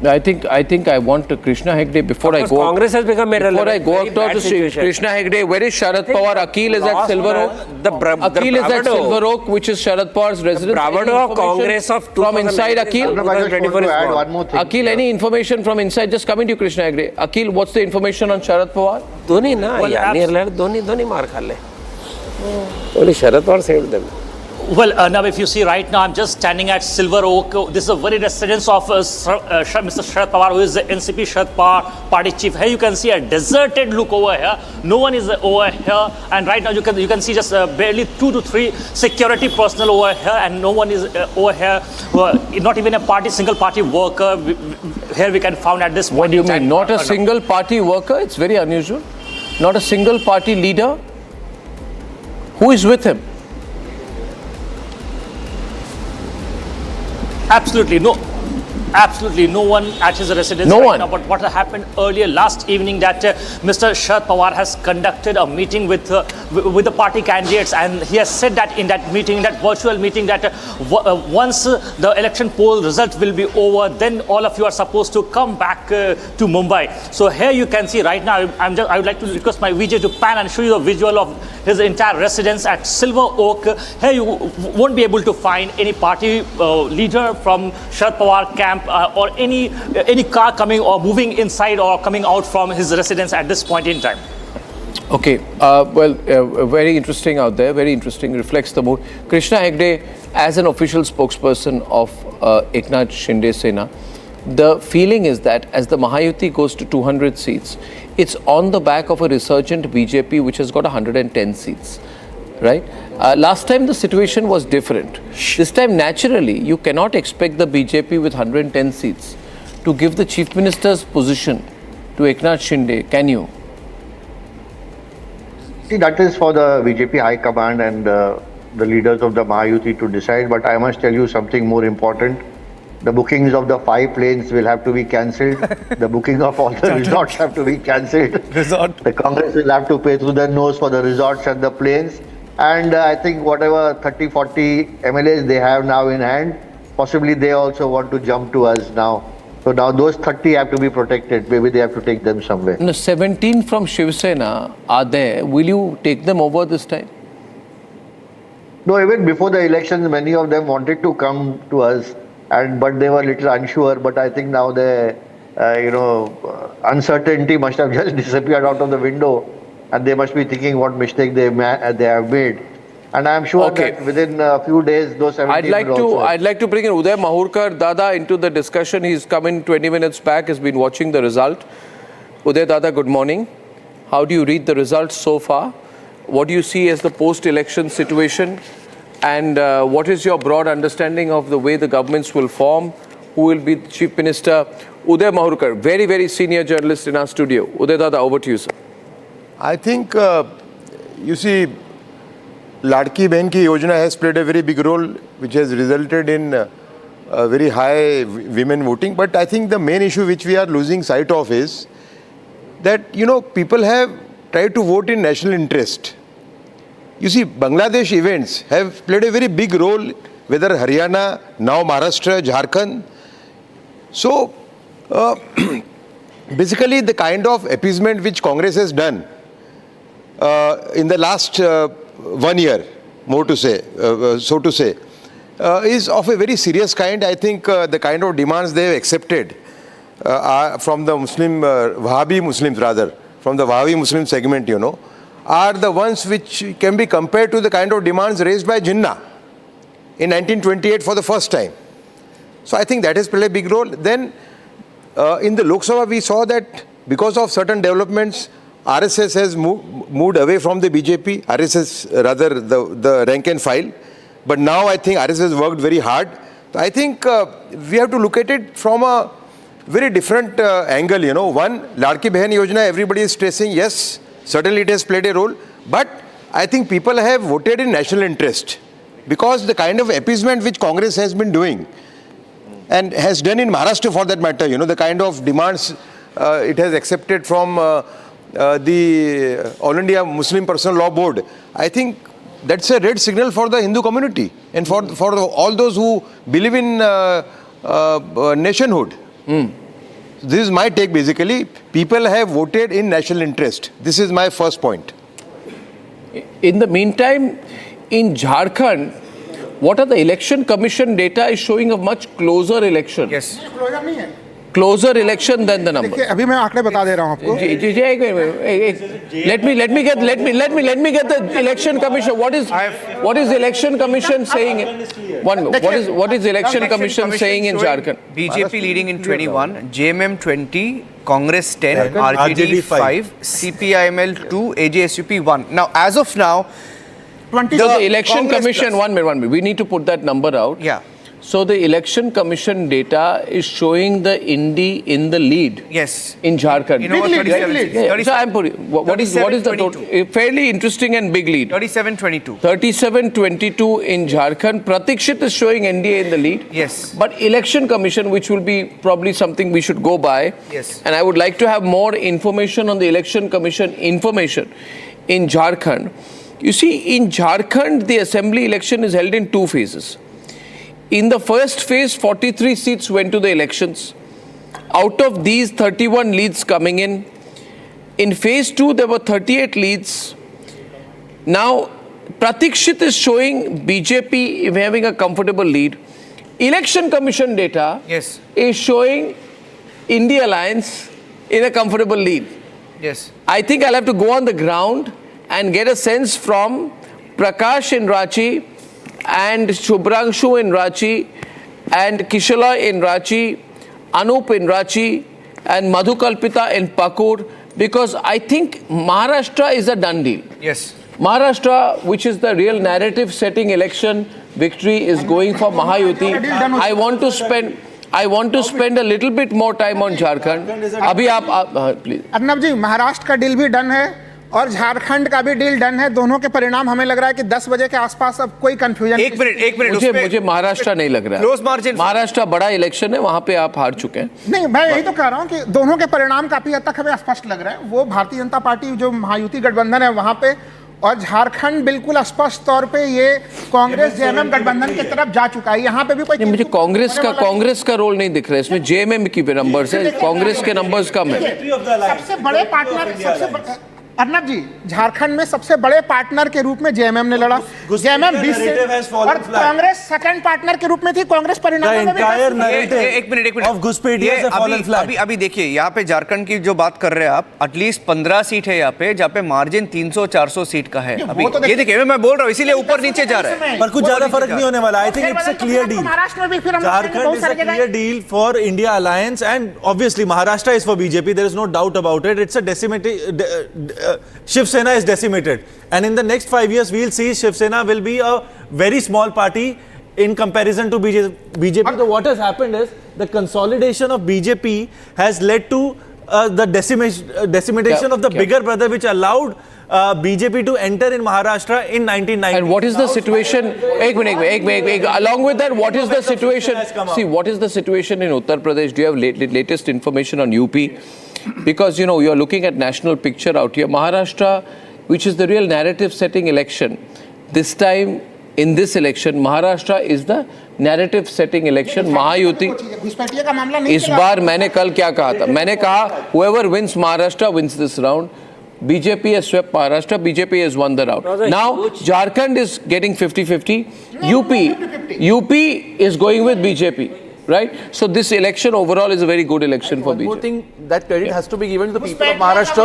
I think I want Krishna Hegde before I go. Congress has become irrelevant. Before I go out to Krishna Hegde, where is Sharad Pawar? Akil is at Silver Oak. Akil is at Silver Oak, which is Sharad Pawar's residence. Bravado of Congress of from inside Akil. Akil, any information from inside? Just coming to Krishna Hegde. Akil, what's the information on Sharad Pawar? Dhoni na, Dhoni maar khale. Only Sharad Pawar saved them. Well, now if you see right now, I'm just standing at Silver Oak. This is a very residence of Mr. Sharad Pawar, who is the NCP Sharad Pawar party chief. Here you can see a deserted look over here. No one is over here, and right now you can see just barely 2 to 3 security personnel over here, and no one is over here. Not even a single party worker here we can found at this point. What do you mean? Not a single party worker? It's very unusual. Not a single party leader. Who is with him? Absolutely no one at his residence now. But what happened earlier last evening that Mr. Sharad Pawar has conducted a meeting with the party candidates, and he has said that in that meeting, that virtual meeting, that once the election poll result will be over, then all of you are supposed to come back to Mumbai. So here you can see right now, I would like to request my VJ to pan and show you the visual of his entire residence at Silver Oak. Here you won't be able to find any party leader from Sharad Pawar camp or any car coming or moving inside or coming out from his residence at this point in time. Okay, very interesting out there, very interesting, reflects the mood. Krishna Hegde, as an official spokesperson of Eknath Shinde Sena, the feeling is that as the Mahayuti goes to 200 seats, it's on the back of a resurgent BJP which has got 110 seats, right? Last time the situation was different. This time, naturally, you cannot expect the BJP with 110 seats to give the chief minister's position to Eknath Shinde, can you? See, that is for the BJP High Command and the leaders of the Mahayuti to decide. But I must tell you something more important. The bookings of the 5 planes will have to be cancelled. The booking of all the resorts have to be cancelled. The Congress will have to pay through their nose for the resorts and the planes. And I think whatever 30-40 MLAs they have now in hand, possibly they also want to jump to us now. So now those 30 have to be protected. Maybe they have to take them somewhere. No, 17 from Shiv Sena are there. Will you take them over this time? No, even before the elections, many of them wanted to come to us, but they were a little unsure. But I think now the uncertainty must have just disappeared out of the window, and they must be thinking what mistake they have made. And I am sure that within a few days, those 17 I'd like to bring in Uday Mahurkar Dada into the discussion. He's come in 20 minutes back, has been watching the result. Uday Dada, good morning. How do you read the results so far? What do you see as the post-election situation? And what is your broad understanding of the way the governments will form? Who will be the Chief Minister? Uday Mahurkar, very, very senior journalist in our studio. Uday Dada, over to you, sir. I think, you see, Ladki Behan Ki Yojana has played a very big role, which has resulted in very high women voting. But I think the main issue which we are losing sight of is that, people have tried to vote in national interest. You see, Bangladesh events have played a very big role, whether Haryana, now Maharashtra, Jharkhand. So, basically the kind of appeasement which Congress has done in the last 1 year, more to say, so to say, is of a very serious kind. I think the kind of demands they have accepted from the Wahhabi Muslims rather, from the Wahhabi Muslim segment, are the ones which can be compared to the kind of demands raised by Jinnah in 1928 for the first time. So I think that has played a big role. Then in the Lok Sabha, we saw that because of certain developments, RSS has moved away from the BJP, RSS rather the rank and file. But now I think RSS has worked very hard. I think we have to look at it from a very different angle. One, Ladki Behan Yojana, everybody is stressing, yes, certainly it has played a role. But I think people have voted in national interest because the kind of appeasement which Congress has been doing and has done in Maharashtra for that matter, the kind of demands it has accepted from the All India Muslim Personal Law Board, I think that's a red signal for the Hindu community and for all those who believe in nationhood. This is my take basically. People have voted in national interest. This is my first point. In the meantime, in Jharkhand, what are the election commission data is showing a much closer election. Yes. Closer election than the number. अभी मैं आंकड़े बता दे रहा हूं आपको. Let me get the election commission. What is the election commission saying? What is the election commission saying in Jharkhand? BJP leading in 21, JMM 20, Congress 10, RJD 5, CPIML 2, AJSUP 1. Now, as of now, the election commission, one minute. We need to put that number out. Yeah. So the election commission data is showing the Indi in the lead. Yes. In Jharkhand. Big lead. Yeah. So I'm putting, what is the total? A fairly interesting and big lead. 37-22. 37-22 in Jharkhand. Pratikshit is showing NDA in the lead. Yes. But election commission, which will be probably something we should go by. Yes. And I would like to have more information on the election commission information in Jharkhand. You see, in Jharkhand, the assembly election is held in 2 phases. In the first phase, 43 seats went to the elections. Out of these, 31 leads coming in. In phase 2, there were 38 leads. Now, Pratikshit is showing BJP having a comfortable lead. Election Commission data is showing India Alliance in a comfortable lead. Yes. I think I'll have to go on the ground and get a sense from Prakash in Ranchi and Shubhranshu in Ranchi and Kishala in Ranchi, Anup in Ranchi and Madhukalpita in Pakur, because I think Maharashtra is a done deal. Yes. Maharashtra, which is the real narrative setting election, victory is going for Mahayuti. I want to spend a little bit more time on Jharkhand. Abhi aap please. Arnab जी, महाराष्ट्र का deal भी done है और झारखंड का भी deal done है। दोनों के परिणाम हमें लग रहा है कि 10 बजे के आसपास अब कोई कंफ्यूजन। एक मिनट मुझे महाराष्ट्र नहीं लग रहा है। महाराष्ट्र बड़ा इलेक्शन है, वहां पे आप हार चुके हैं। नहीं, मैं यही तो कह रहा हूं कि दोनों के परिणाम काफी हद तक हमें स्पष्ट लग रहे हैं। वो भारतीय जनता पार्टी जो महायुति गठबंधन है वहां पे, और झारखंड बिल्कुल स्पष्ट तौर पे ये कांग्रेस जेएमएम गठबंधन की तरफ जा चुका है। यहाँ पे भी कोई मुझे कांग्रेस का रोल नहीं दिख रहा है इसमें। जेएमएम की नंबर्स है, कांग्रेस के नंबर्स कम है। सबसे बड़े पार्टनर अर्नब जी, झारखंड में सबसे बड़े पार्टनर के रूप में जेएमएम ने लड़ा। जेएमएम 20 से और कांग्रेस सेकंड पार्टनर के रूप में थी। कांग्रेस परिणाम एक मिनट अभी देखिए, यहाँ पे झारखंड की जो बात कर रहे हैं आप, एटलीस्ट 15 सीट है यहाँ पे, जहाँ पे मार्जिन 300-400 सीट का है। अभी ये देखिए, मैं बोल रहा हूँ, इसीलिए ऊपर नीचे जा रहा है, पर कुछ ज्यादा फर्क नहीं होने वाला। I think it's a clear deal. Maharashtra में भी फिर Jharkhand is a clear deal for India alliance, and obviously Maharashtra is for BJP. There is no doubt about it. It's a decimated Shiv Sena is decimated, and in the next 5 years we will see Shiv Sena will be a very small party in comparison to BJP. So what has happened is the consolidation of BJP has led to the decimation of the bigger brother, which allowed BJP to enter in Maharashtra in 1990. And what is the situation? Ek minute. Along with that, what is the situation? See, what is the situation in Uttar Pradesh? Do you have latest information on UP? Because, you know, you are looking at national picture out here. Maharashtra, which is the real narrative setting election. This time, in this election, Maharashtra is the narrative setting election. Mahayuti. इस बार मैंने कल क्या कहा था? मैंने कहा, whoever wins Maharashtra wins this round. BJP has swept Maharashtra. BJP has won the round. Now, Jharkhand is getting 50-50. UP is going with BJP. Right? So this election overall is a very good election for BJP. One more thing, that credit has to be given to the people of Maharashtra.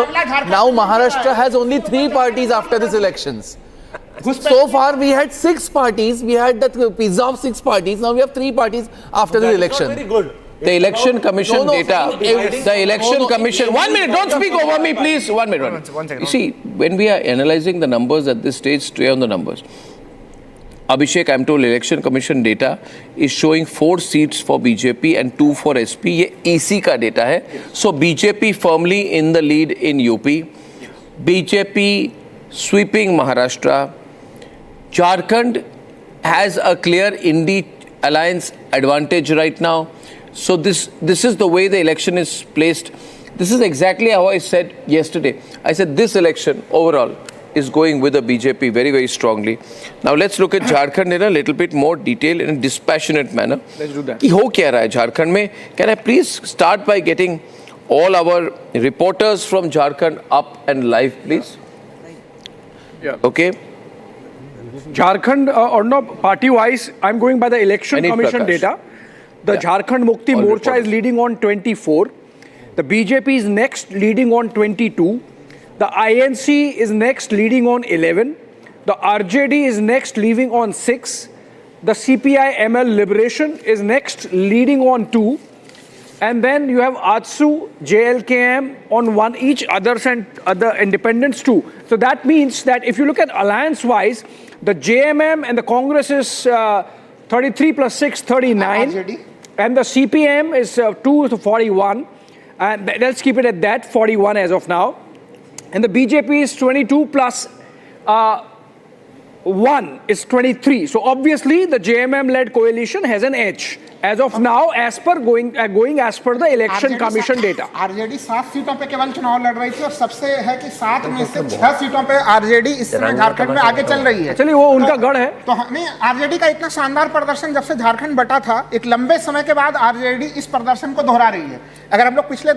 Now Maharashtra has only 3 parties after these elections. So far we had 6 parties. We had that pizza of 6 parties. Now we have 3 parties after the election. Very good. The election commission data. The election commission. 1 minute. Don't speak over me, please. 1 minute. One second. You see, when we are analyzing the numbers at this stage, stay on the numbers. Abhishek, I'm told election commission data is showing 4 seats for BJP and 2 for SP. ये EC का data है. So BJP firmly in the lead in UP. BJP sweeping Maharashtra. Jharkhand has a clear Indi alliance advantage right now. So this is the way the election is placed. This is exactly how I said yesterday. I said this election overall is going with the BJP very, very strongly. Now let's look at Jharkhand in a little bit more detail in a dispassionate manner. Let's do that. कि हो क्या रहा है Jharkhand में? Can I please start by getting all our reporters from Jharkhand up and live, please? Yeah. Okay. Jharkhand, Arnab, party-wise, I'm going by the election commission data. The Jharkhand Mukti Morcha is leading on 24. The BJP is next, leading on 22. The INC is next, leading on 11. The RJD is next, leading on 6. The CPI-ML Liberation is next, leading on 2. And then you have ATSU, JLKM on 1 each, others and other independents too. So that means that if you look at alliance-wise, the JMM and the Congress is 33 plus 6, 39. And the CPM is 2 to 41. And let's keep it at that, 41 as of now. And the BJP is 22 plus 1 is 23. So obviously the JMM-led coalition has an edge as of now, as per going as per the election commission data. RJD 7 सीटों पे केवल चुनाव लड़ रही थी, और सबसे है कि 7 में से 6 सीटों पे आरजेडी इस समय झारखंड में आगे चल रही है। चलिए, वो उनका गढ़ है। तो नहीं, आरजेडी का इतना शानदार प्रदर्शन जब से झारखंड बटा था, एक लंबे समय के बाद आरजेडी इस प्रदर्शन को दोहरा रही है। अगर हम लोग पिछले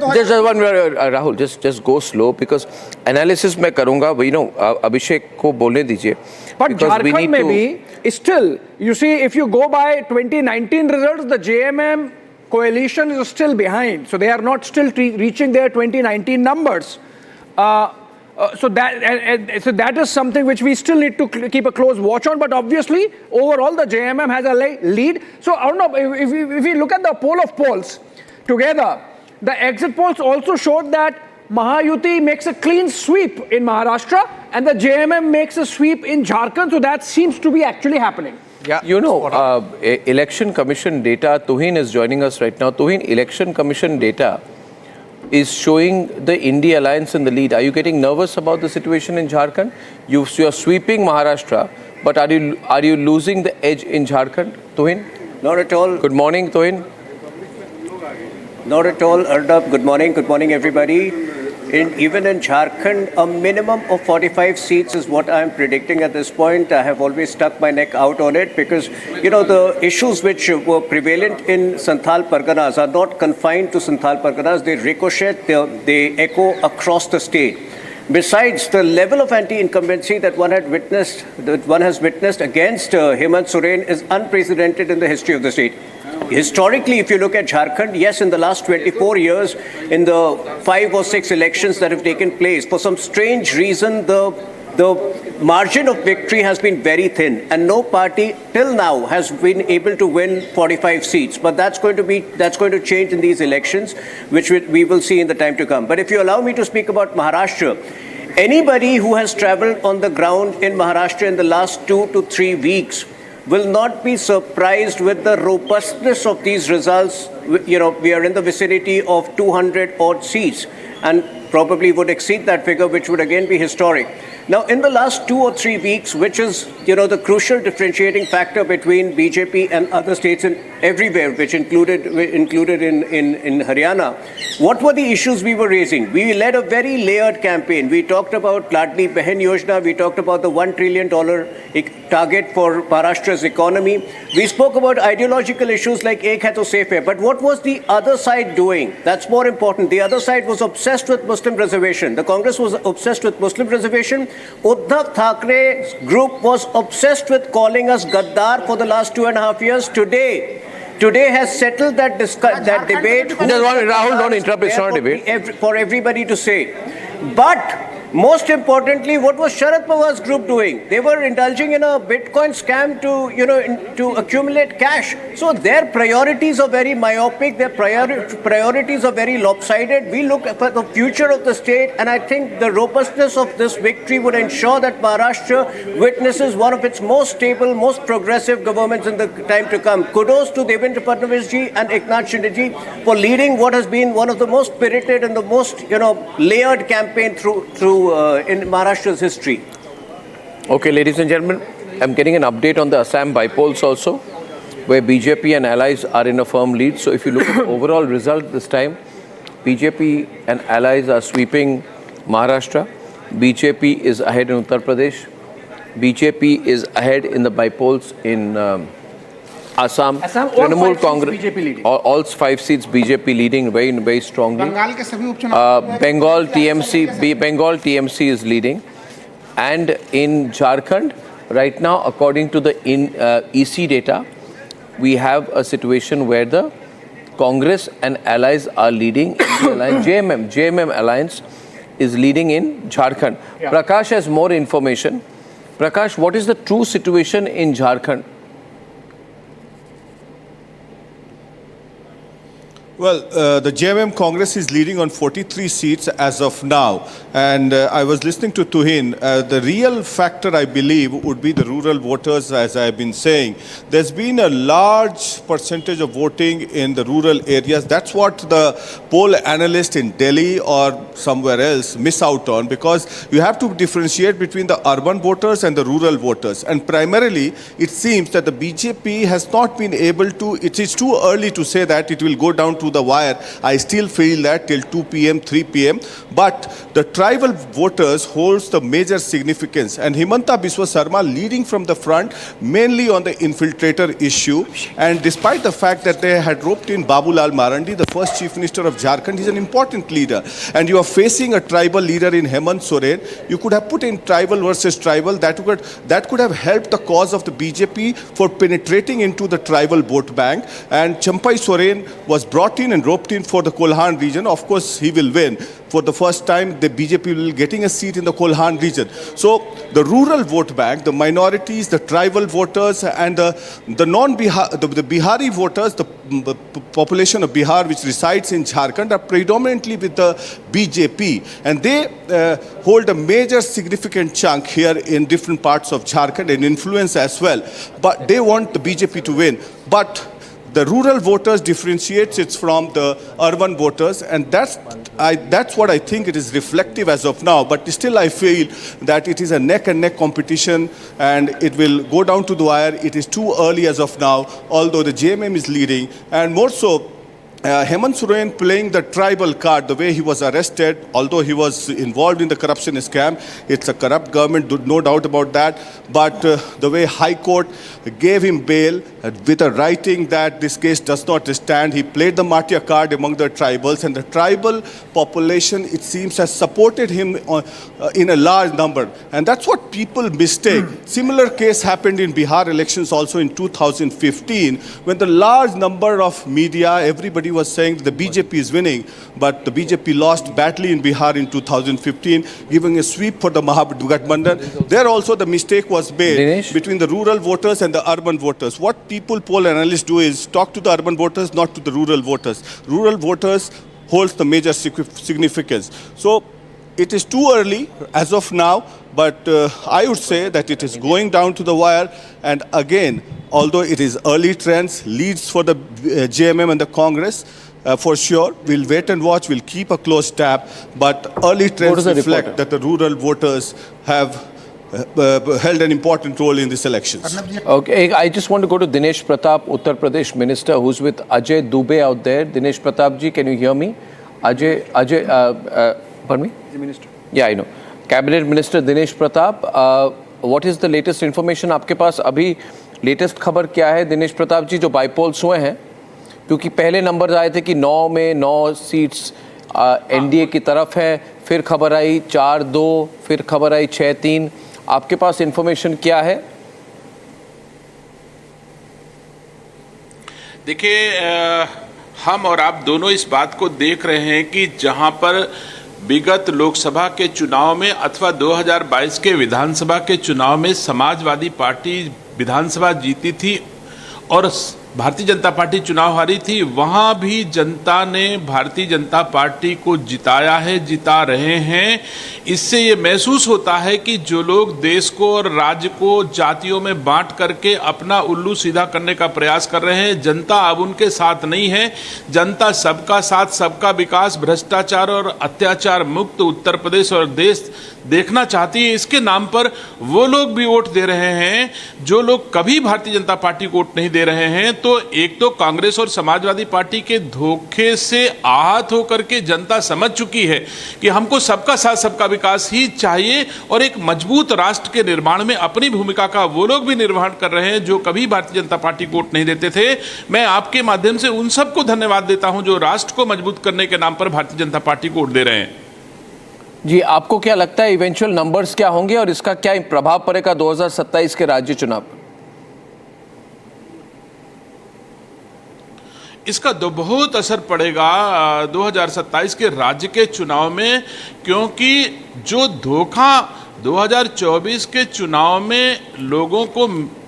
Rahul, just go slow because analysis मैं करूँगा, you know, अभिषेक को बोलने दीजिए. But Jharkhand में भी still, you see, if you go by 2019 results, the JMM coalition is still behind. So they are not still reaching their 2019 numbers. So that is something which we still need to keep a close watch on. But obviously, overall, the JMM has a lead. So I don't know, if we look at the poll of polls together, the exit polls also showed that Mahayuti makes a clean sweep in Maharashtra and the JMM makes a sweep in Jharkhand. So that seems to be actually happening. Yeah, you know, election commission data, Tuhin is joining us right now. Tuhin, election commission data is showing the India alliance in the lead. Are you getting nervous about the situation in Jharkhand? You are sweeping Maharashtra, but are you losing the edge in Jharkhand, Tuhin? Not at all. Good morning, Tuhin. Not at all, Arnab. Good morning everybody. Even in Jharkhand, a minimum of 45 seats is what I'm predicting at this point. I have always stuck my neck out on it because, you know, the issues which were prevalent in Santhal Parganas are not confined to Santhal Parganas. They ricochet, they echo across the state. Besides, the level of anti-incumbency that one has witnessed against Hemant Soren is unprecedented in the history of the state. Historically, if you look at Jharkhand, yes, in the last 24 years, in the 5 or 6 elections that have taken place, for some strange reason, the margin of victory has been very thin, and no party till now has been able to win 45 seats. But that's going to change in these elections, which we will see in the time to come. But if you allow me to speak about Maharashtra, anybody who has travelled on the ground in Maharashtra in the last 2 to 3 weeks will not be surprised with the robustness of these results. You know, we are in the vicinity of 200 odd seats and probably would exceed that figure, which would again be historic. Now, in the last 2 or 3 weeks, which is, you know, the crucial differentiating factor between BJP and other states in everywhere, which included in Haryana, what were the issues we were raising? We led a very layered campaign. We talked about Ladli Behan Yojana. We talked about the $1 trillion target for Maharashtra's economy. We spoke about ideological issues like Ek Hai To Safe Hai. But what was the other side doing? That's more important. The other side was obsessed with Muslim reservation. The Congress was obsessed with Muslim reservation. Uddhav Thackeray's group was obsessed with calling us Gaddar for the last 2.5 years. Today has settled that debate. Rahul, don't interrupt. It's not a debate. For everybody to say. But most importantly, what was Sharad Pawar's group doing? They were indulging in a Bitcoin scam to accumulate cash. So their priorities are very myopic. Their priorities are very lopsided. We look at the future of the state, and I think the robustness of this victory would ensure that Maharashtra witnesses one of its most stable, most progressive governments in the time to come. Kudos to Devendra Fadnavis ji and Eknath Shinde ji for leading what has been one of the most spirited and the most, you know, layered campaign through in Maharashtra's history. Okay, ladies and gentlemen, I'm getting an update on the Assam by-polls also, where BJP and allies are in a firm lead. So if you look at the overall result this time, BJP and allies are sweeping Maharashtra. BJP is ahead in Uttar Pradesh. BJP is ahead in the by-polls in Assam. Trinamool Congress, all 5 seats BJP leading very strongly. Bengal TMC is leading. And in Jharkhand, right now, according to the EC data, we have a situation where the Congress and allies are leading. JMM alliance is leading in Jharkhand. Yeah. Prakash has more information. Prakash, what is the true situation in Jharkhand? Well, the JMM Congress is leading on 43 seats as of now. And I was listening to Tuhin. The real factor, I believe, would be the rural voters, as I've been saying. There's been a large percentage of voting in the rural areas. That's what the poll analysts in Delhi or somewhere else miss out on, because you have to differentiate between the urban voters and the rural voters. And primarily, it seems that the BJP has not been able to, it is too early to say that it will go down to the wire. I still feel that till 2 p.m., 3 p.m. But the tribal voters holds the major significance. And Himanta Biswa Sarma leading from the front, mainly on the infiltrator issue. And despite the fact that they had roped in Babulal Marandi, the first Chief Minister of Jharkhand, he's an important leader. And you are facing a tribal leader in Hemant Soren. You could have put in tribal versus tribal. That could have helped the cause of the BJP for penetrating into the tribal vote bank. And Champai Soren was brought in and roped in for the Kolhan region. Of course, he will win. For the first time, the BJP will be getting a seat in the Kolhan region. So the rural vote bank, the minorities, the tribal voters, and the non-Bihar, the Bihari voters, the population of Bihar which resides in Jharkhand are predominantly with the BJP. And they hold a major significant chunk here in different parts of Jharkhand and influence as well. But they want the BJP to win. But The rural voters differentiates it from the urban voters, and that's what I think it is reflective as of now. But still I feel that it is a neck and neck competition and it will go down to the wire. It is too early as of now, although the JMM is leading, and more so Hemant Soren playing the tribal card, the way he was arrested, although he was involved in the corruption scam. It's a corrupt government, no doubt about that. But the way High Court gave him bail with a writing that this case does not stand, he played the martyr card among the tribals, and the tribal population, it seems, has supported him in a large number. And that's what people mistake. Similar case happened in Bihar elections also in 2015, when the large number of media, everybody was saying that the BJP is winning, but the BJP lost badly in Bihar in 2015, giving a sweep for the Maha Vikas. There also the mistake was made between the rural voters and the urban voters. What people, poll analysts do is talk to the urban voters, not to the rural voters. Rural voters holds the major significance. So it is too early as of now, but I would say that it is going down to the wire. And again, although it is early trends, leads for the JMM and the Congress, for sure. We'll wait and watch. We'll keep a close tab. But early trends reflect that the rural voters have held an important role in these elections. Okay, I just want to go to Dinesh Pratap, Uttar Pradesh Minister, who's with Ajay Dubey out there. Dinesh Pratap ji, can you hear me? Pardon me? The Minister. Yeah, I know. Cabinet Minister Dinesh Pratap, what is the latest information आपके पास? अभी latest खबर क्या है दिनेश प्रताप जी, जो bypolls हुए हैं? क्योंकि पहले नंबर आए थे कि 9 में 9 सीट्स एनडीए की तरफ है, फिर खबर आई 4-2, फिर खबर आई 6-3. आपके पास इंफॉर्मेशन क्या है? देखिए, हम और आप दोनों इस बात को देख रहे हैं कि जहां पर विगत लोकसभा के चुनाव में अथवा 2022 के विधानसभा के चुनाव में समाजवादी पार्टी विधानसभा जीती थी और भारतीय जनता पार्टी चुनाव हारी थी, वहां भी जनता ने भारतीय जनता पार्टी को जिताया है, जिता रहे हैं. इससे ये महसूस होता है कि जो लोग देश को और राज्य को जातियों में बांट करके अपना उल्लू सीधा करने का प्रयास कर रहे हैं, जनता अब उनके साथ नहीं है. जनता सबका साथ, सबका विकास, भ्रष्टाचार और अत्याचार मुक्त उत्तर प्रदेश और देश देखना चाहती है. इसके नाम पर वो लोग भी वोट दे रहे हैं जो लोग कभी भारतीय जनता पार्टी को वोट नहीं दे रहे हैं. तो एक तो कांग्रेस और समाजवादी पार्टी के धोखे से आहत होकर के जनता समझ चुकी है कि हमको सबका साथ, सबका विकास ही चाहिए और एक मजबूत राष्ट्र के निर्माण में अपनी भूमिका का वो लोग भी निर्वहन कर रहे हैं जो कभी भारतीय जनता पार्टी को वोट नहीं देते थे. मैं आपके माध्यम से उन सबको धन्यवाद देता हूं जो राष्ट्र को मजबूत करने के नाम पर भारतीय जनता पार्टी को वोट दे रहे हैं. जी, आपको क्या लगता है इवेंचुअल नंबर्स क्या होंगे और इसका क्या प्रभाव पड़ेगा 2027 के राज्य चुनाव पर? इसका बहुत असर पड़ेगा 2027 के राज्य के चुनाव में, क्योंकि जो धोखा 2024 के चुनाव में लोगों को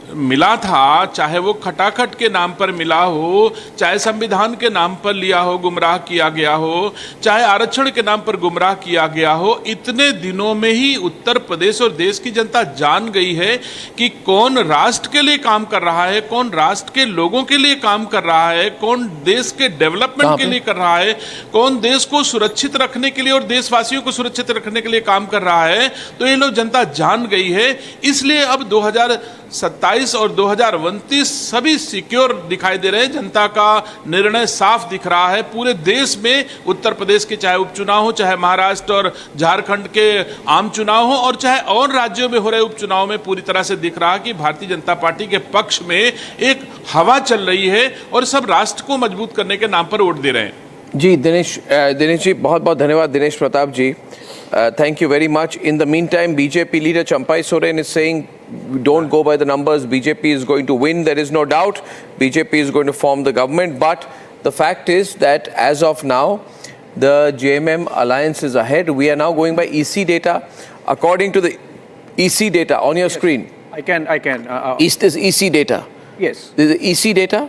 मिला था, चाहे वो खटाखट के नाम पर मिला हो, चाहे संविधान के नाम पर लिया हो, गुमराह किया गया हो, चाहे आरक्षण के नाम पर गुमराह किया गया हो, इतने दिनों में ही उत्तर प्रदेश और देश की जनता जान गई है कि कौन राष्ट्र के लिए काम कर रहा है, कौन राष्ट्र के लोगों के लिए काम कर रहा है, कौन देश के डेवलपमेंट के लिए कर रहा है, कौन देश को सुरक्षित रखने के लिए और देशवासियों को सुरक्षित रखने के लिए काम कर रहा है. तो ये लोग जनता जान गई है. इसलिए अब 2027 और 2029 सभी सिक्योर दिखाई दे रहे हैं. जनता का निर्णय साफ दिख रहा है. पूरे देश में उत्तर प्रदेश के चाहे उपचुनाव हो, चाहे महाराष्ट्र और झारखंड के आम चुनाव हो और चाहे और राज्यों में हो रहे उपचुनाव में पूरी तरह से दिख रहा कि भारतीय जनता पार्टी के पक्ष में एक हवा चल रही है और सब राष्ट्र को मजबूत करने के नाम पर वोट दे रहे हैं. जी दिनेश जी, बहुत बहुत धन्यवाद दिनेश प्रताप जी. Thank you very much. In the meantime, BJP leader Champai Soren is saying, don't go by the numbers. BJP is going to win. There is no doubt. BJP is going to form the government. But the fact is that as of now, the JMM alliance is ahead. We are now going by EC data. According to the EC data on your screen. I can. Is this EC data? Yes. This is EC data?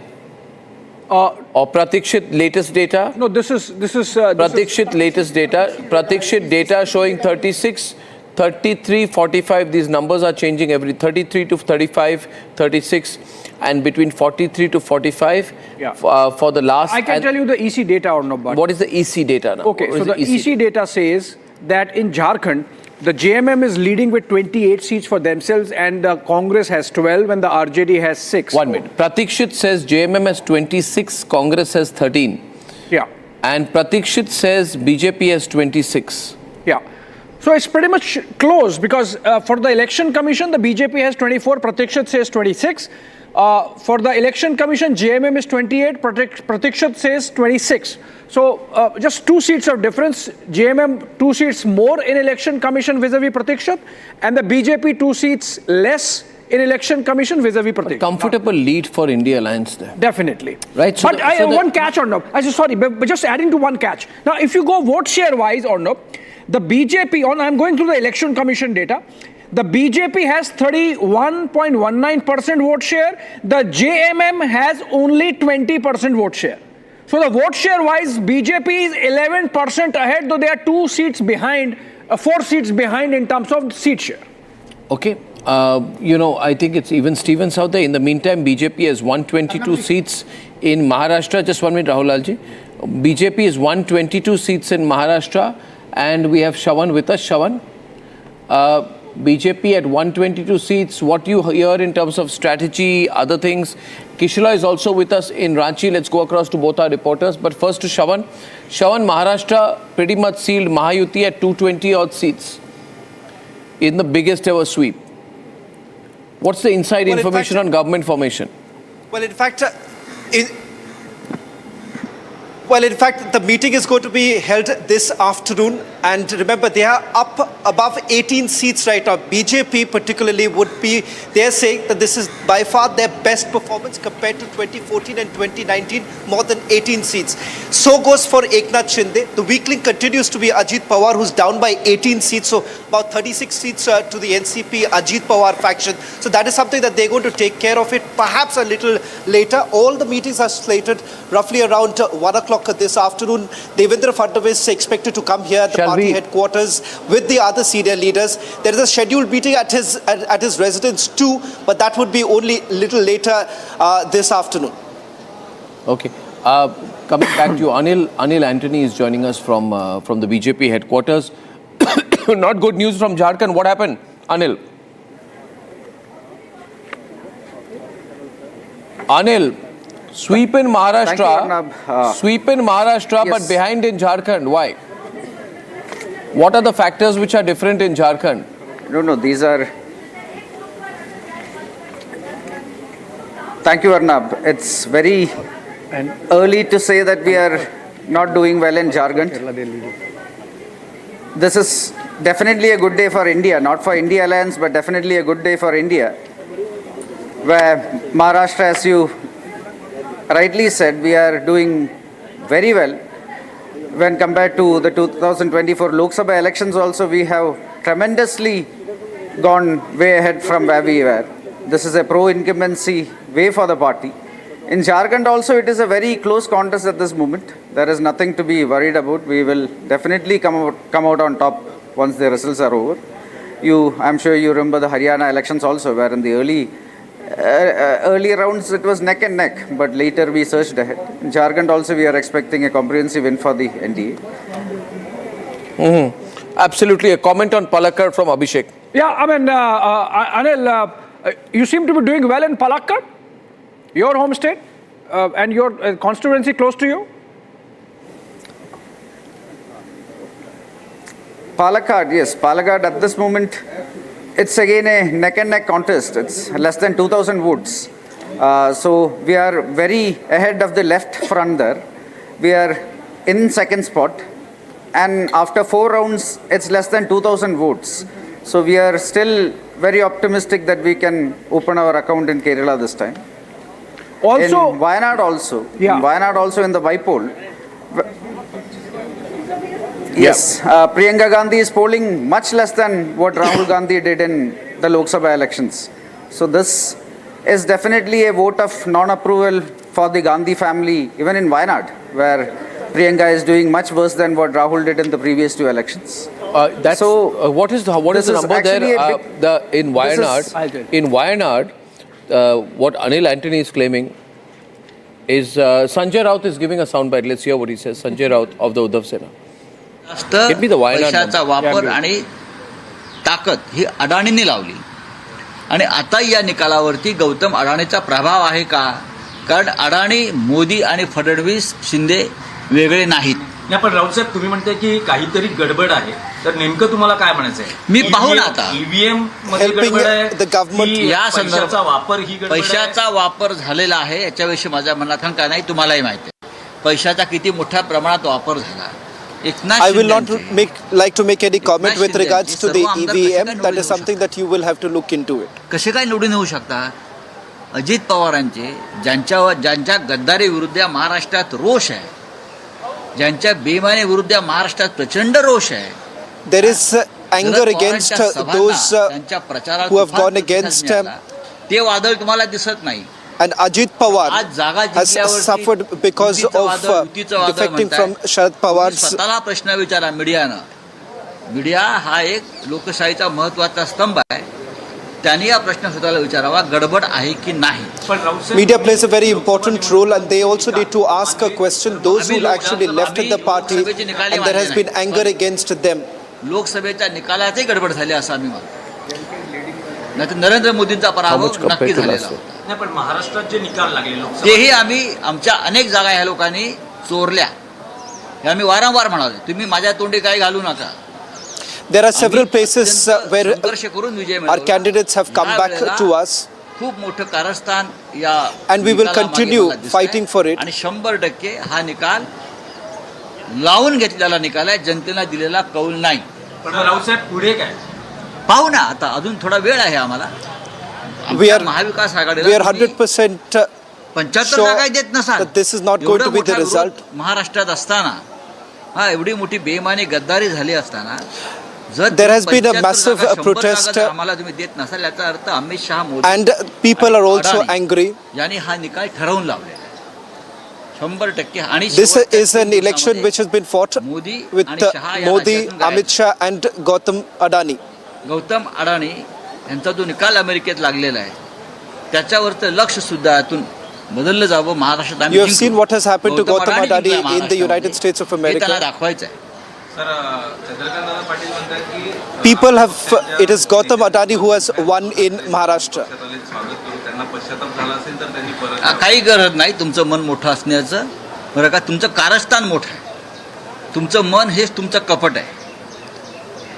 Or Pratikshit latest data? No, this is Pratikshit latest data. Pratikshit data showing 36 33-45, these numbers are changing every 33 to 35, 36, and between 43 to 45 for the last. I can tell you the EC data or not. What is the EC data now? Okay, so the EC data says that in Jharkhand, the JMM is leading with 28 seats for themselves and the Congress has 12 and the RJD has 6. 1 minute. Pratikshit says JMM has 26, Congress has 13. Yeah. And Pratikshit says BJP has 26. Yeah. So it's pretty much close because for the Election Commission, the BJP has 24, Pratikshit says 26. For the Election Commission, JMM is 28, Pratikshit says 26. So just 2 seats of difference. JMM 2 seats more in Election Commission vis-a-vis Pratikshit, and the BJP 2 seats less in Election Commission vis-a-vis Pratikshit. Comfortable lead for India Alliance there. Definitely. Right. So but I have one catch or no. I say sorry, but just adding to one catch. Now, if you go vote share wise or no, the BJP I'm going through the Election Commission data. The BJP has 31.19% vote share. The JMM has only 20% vote share. So the vote share wise, BJP is 11% ahead, though they are 2 seats behind, 4 seats behind in terms of seat share. Okay. I think it's even Stevens out there. In the meantime, BJP has 122 seats in Maharashtra. Just 1 minute, Rahul Lalji. BJP is 122 seats in Maharashtra, and we have Shawan with us. Shawan, BJP at 122 seats. What do you hear in terms of strategy, other things? Kishla is also with us in Ranchi. Let's go across to both our reporters. But first to Shawan. Shawan, Maharashtra pretty much sealed Mahayuti at 220 odd seats in the biggest ever sweep. What's the inside information on government formation? Well, in fact, the meeting is going to be held this afternoon. And remember, they are up above 18 seats right now. BJP particularly they're saying that this is by far their best performance compared to 2014 and 2019, more than 18 seats. So goes for Eknath Shinde. The weakling continues to be Ajit Pawar, who's down by 18 seats. So about 36 seats to the NCP Ajit Pawar faction. So that is something that they're going to take care of it perhaps a little later. All the meetings are slated roughly around 1 o'clock this afternoon. Devendra Fadnavis is expected to come here at the party headquarters with the other senior leaders. There is a scheduled meeting at his residence too, but that would be only a little later this afternoon. Okay. Coming back to you, Anil Anthony is joining us from the BJP headquarters. Not good news from Jharkhand. What happened, Anil? Anil, sweep in Maharashtra. Sweep in Maharashtra, yes, but behind in Jharkhand. Why? What are the factors which are different in Jharkhand? No, these are... Thank you, Arnab. It's very early to say that we are not doing well in Jharkhand. This is definitely a good day for India, not for India Alliance, but definitely a good day for India. Where Maharashtra, as you rightly said, we are doing very well. When compared to the 2024 Lok Sabha elections also, we have tremendously gone way ahead from where we were. This is a pro-incumbency way for the party. In Jharkhand also, it is a very close contest at this moment. There is nothing to be worried about. We will definitely come out on top once the results are over. I'm sure you remember the Haryana elections also, where in the early rounds it was neck and neck, but later we surged ahead. In Jharkhand also, we are expecting a comprehensive win for the NDA. Absolutely. A comment on Palakkad from Abhishek. Yeah, I mean, Anil, you seem to be doing well in Palakkad, your home state, and your constituency close to you. Palakkad, yes. Palakkad at this moment, it's again a neck and neck contest. It's less than 2,000 votes. So we are very ahead of the left front there. We are in second spot. And after 4 rounds, it's less than 2,000 votes. So we are still very optimistic that we can open our account in Kerala this time. Also, in Wayanad also. Yeah. In Wayanad also in the bypoll. Yes, Priyanka Gandhi is polling much less than what Rahul Gandhi did in the Lok Sabha elections. So this is definitely a vote of non-approval for the Gandhi family, even in Wayanad, where Priyanka is doing much worse than what Rahul did in the previous 2 elections. What is the number there? In Wayanad, what Anil Antony is claiming is Sanjay Raut is giving a soundbite. Let's hear what he says. Sanjay Raut of the Uddhav Sena. Give me the Wayanad पैशाचा वापर आणि ताकद ही अडाणींनी लावली आणि आता या निकालावरती गौतम अडाणीचा प्रभाव आहे का? कारण अडाणी, मोदी आणि फडणवीस, शिंदे वेगळे नाहीत. नाही, पण राऊत साहेब तुम्ही म्हणते की काहीतरी गडबड आहे, तर नेमकं तुम्हाला काय म्हणायचं आहे? मी पाहू ना आता ईव्हीएम मध्ये गडबड आहे, या संदर्भाचा वापर ही गडबड आहे. पैशाचा वापर झालेला आहे याच्याविषयी माझ्या मनात काय नाही, तुम्हालाही माहिती आहे पैशाचा किती मोठ्या प्रमाणात वापर झाला. I will not like to make any comment with regards to the EVM. That is something that you will have to look into it. कसे काय निवडून येऊ शकतात? अजित पवारांचे ज्यांच्या गद्दारी विरुद्ध या महाराष्ट्रात रोष आहे, ज्यांच्या बेईमानी विरुद्ध या महाराष्ट्रात प्रचंड रोष आहे. There is anger against those who have gone against ते वादळ तुम्हाला दिसत नाही. And Ajit Pawar has suffered because of defecting from Sharad Pawar's. स्वतःला प्रश्न विचारा मीडियानं. मीडिया हा एक लोकशाहीचा महत्त्वाचा स्तंभ आहे. त्यांनी हा प्रश्न स्वतःला विचारावा, गडबड आहे की नाही. Media plays a very important role, and they also need to ask a question. Those who actually left the party, and there has been anger against them. लोकसभेच्या निकालातही गडबड झाली असं आम्ही म्हणतो. नाहीतर नरेंद्र मोदींचा पराभव नक्की झालेला होता. पण महाराष्ट्रात जे निकाल लागले तेही आम्ही आमच्या अनेक जागा ह्या लोकांनी चोरल्या, हे आम्ही वारंवार म्हणालो. तुम्ही माझ्या तोंडी काही घालू नका. There are several places where our candidates have come back to us. खूप मोठं कारस्थान या and we will continue fighting for it. आणि 100% हा निकाल लावून घेतलेला निकाल आहे, जनतेला दिलेला कौल नाही. पण राऊत साहेब पुढे काय पाहू ना, आता अजून थोडा वेळ आहे आम्हाला. महाविकास आघाडीला we are 100% 75 जागा देत नसाल, that this is not going to be the result. महाराष्ट्रात असताना हा एवढी मोठी बेईमानी गद्दारी झाली असताना जर there has been a massive protest आम्हाला तुम्ही देत नसाल, याचा अर्थ Amit Shah, Modi and people are also angry. यांनी हा निकाल ठरवून लावलेला आहे 100%. आणि this is an election which has been fought with Modi, Amit Shah and Gautam Adani. Gautam अडाणी यांचा जो निकाल अमेरिकेत लागलेला आहे त्याच्यावरचं लक्ष सुद्धा यातून बदललं जावं. महाराष्ट्रात you have seen what has happened to Gautam Adani in the United States of America. त्याला दाखवायचं आहे. People have, it is Gautam Adani who has won in Maharashtra. काही गरज नाही तुमचं मन मोठं असण्याचं, बरं का. तुमचं कारस्थान मोठं आहे, तुमचं मन हेच तुमचं कपट आहे.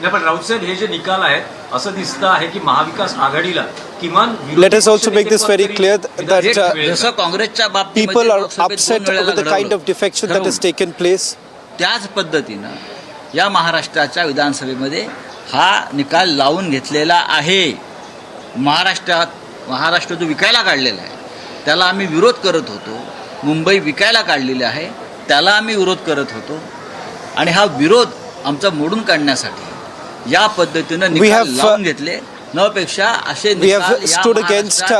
पण राऊत साहेब हे जे निकाल आहेत असं दिसतं आहे की महाविकास आघाडीला किमान let us also make this very clear that जसं काँग्रेसच्या बाबतीत people are upset with the kind of defection that has taken place. त्याच पद्धतीनं या महाराष्ट्राच्या विधानसभेमध्ये हा निकाल लावून घेतलेला आहे. महाराष्ट्र जो विकायला काढलेला आहे त्याला आम्ही विरोध करत होतो. मुंबई विकायला काढलेली आहे त्याला आम्ही विरोध करत होतो. आणि हा विरोध आमचा मोडून काढण्यासाठी या पद्धतीनं निकाल लावून घेतले. नपेक्षा असे निकाल stood against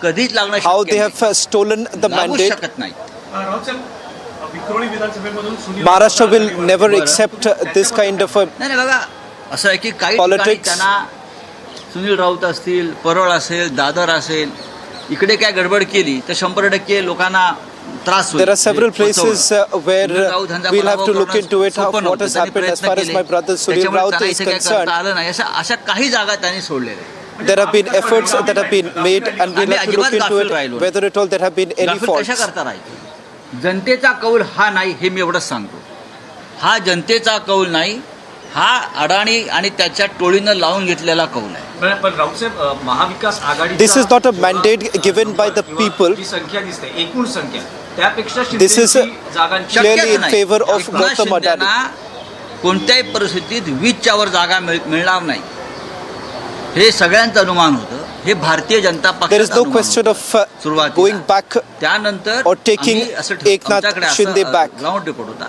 कधीच लागणार how they have stolen the mandate. शकत नाही. Maharashtra will never accept this kind of a नाही बघा असं आहे की काही ठिकाणी त्यांना सुनील राऊत असतील, परळ असेल, दादर असेल, इकडे काय गडबड केली तर 100% लोकांना त्रास होईल. There are several places where we'll have to look into it, what has happened as far as my brother Sunil Raut is concerned. अशा काही जागा त्यांनी सोडलेल्या. There have been efforts that have been made and we'll have to look into it whether at all there have been any faults. कशा करता राहील? जनतेचा कौल हा नाही हे मी एवढंच सांगतो. हा जनतेचा कौल नाही, हा अडाणी आणि त्याच्या टोळीनं लावून घेतलेला कौल आहे. पण राऊतसाहेब महाविकास आघाडी This is not a mandate given by the people. जी संख्या दिसते एकूण संख्या त्यापेक्षा This is clearly in favor of Gautam Adani. कोणत्याही परिस्थितीत 20च्या वर जागा मिळणार नाही हे सगळ्यांचं अनुमान होतं. हे भारतीय जनता पक्ष There is no question of going back त्यानंतर or taking Eknath Shinde back. Ground report होता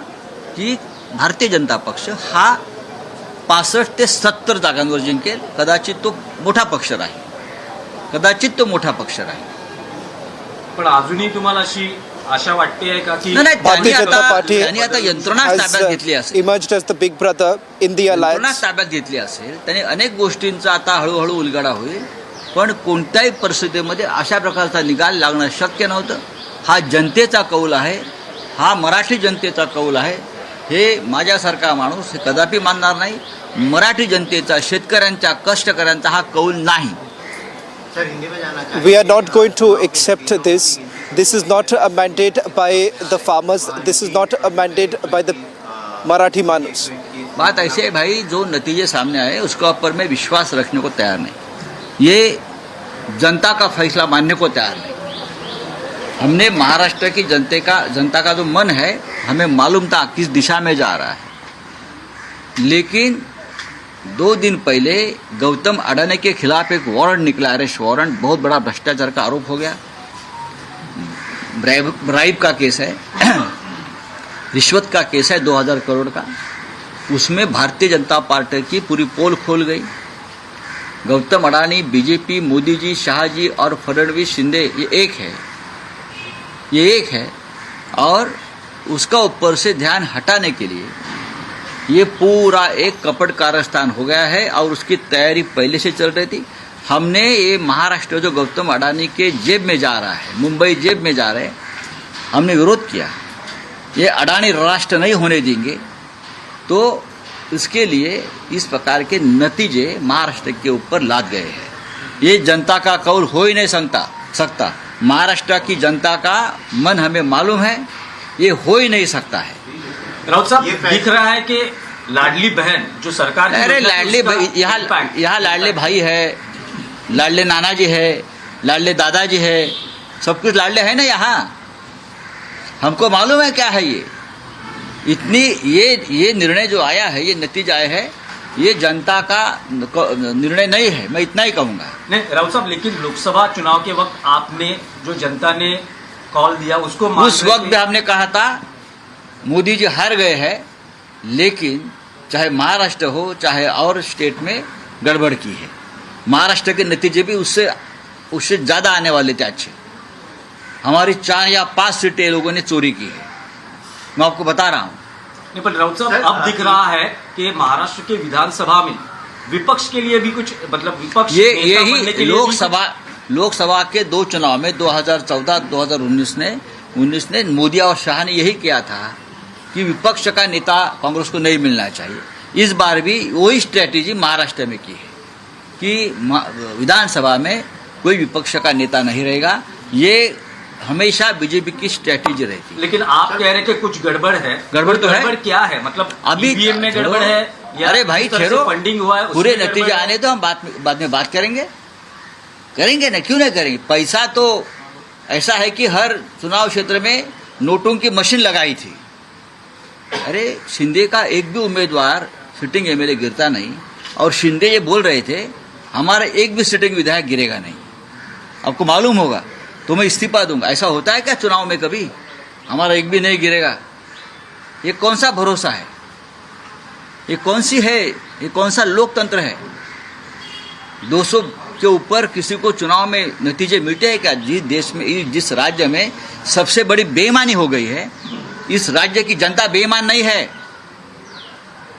की भारतीय जनता पक्ष हा 65 ते 70 जागांवर जिंकेल. कदाचित तो मोठा पक्ष राहील, कदाचित तो मोठा पक्ष राहील. पण अजूनही तुम्हाला अशी आशा वाटते का की Bharatiya Janata party has emerged as the big brother in the alliance. ताब्यात घेतली असेल त्याने अनेक गोष्टींचा आता हळूहळू उलगडा होईल, पण कोणत्याही परिस्थितीमध्ये अशा प्रकारचा निकाल लागणं शक्य नव्हतं. हा जनतेचा कौल आहे, हा मराठी जनतेचा कौल आहे. हे माझ्यासारखा माणूस हे कदापि मानणार नाही. मराठी जनतेचा, शेतकऱ्यांचा, कष्टकऱ्यांचा हा कौल नाही. We are not going to accept this. This is not a mandate by the farmers. This is not a mandate by the Marathi Manus. बात ऐसी है भाई, जो नतीजे सामने आए उसके ऊपर मैं विश्वास रखने को तैयार नहीं. ये जनता का फैसला मानने को तैयार नहीं. हमने महाराष्ट्र की जनता का जो मन है, हमें मालूम था किस दिशा में जा रहा है. लेकिन 2 दिन पहले गौतम अडानी के खिलाफ एक वारंट निकला, अरेस्ट वारंट. बहुत बड़ा भ्रष्टाचार का आरोप हो गया. ब्राइब का केस है, रिश्वत का केस है 2000 करोड़ का. उसमें भारतीय जनता पार्टी की पूरी पोल खोल गई. गौतम अडानी, बीजेपी, मोदी जी, शाह जी और फडणवीस, शिंदे ये एक है. और उसका ऊपर से ध्यान हटाने के लिए ये पूरा एक कपट कारस्तान हो गया है और उसकी तैयारी पहले से चल रही थी. हमने ये महाराष्ट्र जो गौतम अडानी के जेब में जा रहा है, मुंबई जेब में जा रहे हैं, हमने विरोध किया. ये अडानी राष्ट्र नहीं होने देंगे. तो इसके लिए इस प्रकार के नतीजे महाराष्ट्र के ऊपर लाद गए हैं. ये जनता का कौल हो ही नहीं सकता. महाराष्ट्र की जनता का मन हमें मालूम है, ये हो ही नहीं सकता है. राउत साहब, दिख रहा है कि लाडली बहन जो सरकार, अरे लाडली भाई, यहाँ लाडले भाई है, लाडले नाना जी है, लाडले दादाजी है, सब कुछ लाडले है ना यहाँ. हमको मालूम है क्या है ये. इतनी ये निर्णय जो आया है, ये नतीजा आया है, ये जनता का निर्णय नहीं है, मैं इतना ही कहूँगा. नहीं राउत साहब, लेकिन लोकसभा चुनाव के वक्त आपने जो जनता ने कॉल दिया उसको उस वक्त भी हमने कहा था मोदी जी हार गए हैं, लेकिन चाहे महाराष्ट्र हो चाहे और स्टेट में गड़बड़ की है. महाराष्ट्र के नतीजे भी उससे ज़्यादा आने वाले थे अच्छे. हमारी 4 या 5 सीटें लोगों ने चोरी की है, मैं आपको बता रहा हूँ. नहीं, पर राउत साहब, अब दिख रहा है कि महाराष्ट्र के विधानसभा में विपक्ष के लिए भी कुछ, मतलब विपक्ष यही लोकसभा के 2 चुनाव में 2014-2019 में मोदी और शाह ने यही किया था कि विपक्ष का नेता कांग्रेस को नहीं मिलना चाहिए. इस बार भी वही स्ट्रेटेजी महाराष्ट्र में की है कि विधानसभा में कोई विपक्ष का नेता नहीं रहेगा. ये हमेशा बीजेपी की स्ट्रेटेजी रहती. लेकिन आप कह रहे हैं कि कुछ गड़बड़ है. गड़बड़ तो है. गड़बड़ क्या है, मतलब अभी ईवीएम में गड़बड़ है या अरे भाई ठहरो, फंडिंग हुआ है, पूरे नतीजे आने तो हम बाद में बात करेंगे ना. क्यों नहीं करेंगे. पैसा तो ऐसा है कि हर चुनाव क्षेत्र में नोटों की मशीन लगाई थी. अरे शिंदे का एक भी उम्मीदवार सिटिंग एमएलए गिरता नहीं, और शिंदे ये बोल रहे थे हमारा एक भी सिटिंग विधायक गिरेगा नहीं. आपको मालूम होगा तो मैं इस्तीफा दूंगा. ऐसा होता है क्या चुनाव में कभी? हमारा एक भी नहीं गिरेगा. ये कौन सा भरोसा है? ये कौन सा लोकतंत्र है? 200 के ऊपर किसी को चुनाव में नतीजे मिलते हैं क्या? जिस देश में, जिस राज्य में सबसे बड़ी बेईमानी हो गई है, इस राज्य की जनता बेईमान नहीं है.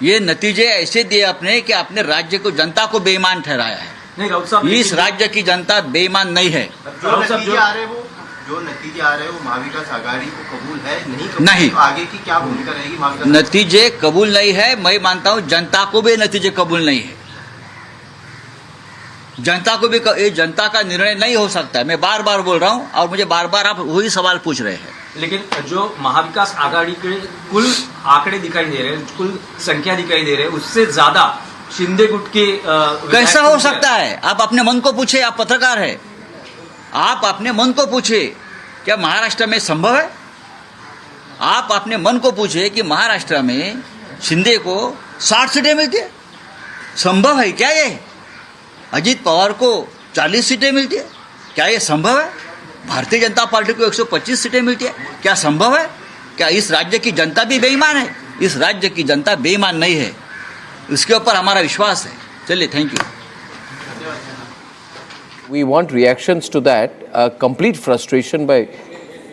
ये नतीजे ऐसे दिए आपने कि अपने राज्य को, जनता को बेईमान ठहराया है. नहीं राउत साहब, इस राज्य की जनता बेईमान नहीं है. जो नतीजे आ रहे हैं वो महा विकास आघाड़ी को कबूल है नहीं? तो आगे की क्या भूमिका रहेगी महा विकास? नतीजे कबूल नहीं है. मैं मानता हूं जनता को भी नतीजे कबूल नहीं है. जनता को भी ये जनता का निर्णय नहीं हो सकता है. मैं बार बार बोल रहा हूं और मुझे बार बार आप वही सवाल पूछ रहे हैं. लेकिन जो महा विकास आघाड़ी के कुल आंकड़े दिखाई दे रहे हैं, कुल संख्या दिखाई दे रहे हैं, उससे ज्यादा शिंदे गुट के कैसा हो सकता है? आप अपने मन को पूछे. आप पत्रकार है, आप अपने मन को पूछे क्या महाराष्ट्र में संभव है? आप अपने मन को पूछे कि महाराष्ट्र में शिंदे को 60 सीटें मिलती है. संभव है क्या ये? अजीत पवार को 40 सीटें मिलती है, क्या ये संभव है? भारतीय जनता पार्टी को 125 सीटें मिलती है, क्या संभव है? क्या इस राज्य की जनता भी बेईमान है? इस राज्य की जनता बेईमान नहीं है, उसके ऊपर हमारा विश्वास है. चलिए, thank you. We want reactions to that. Complete frustration by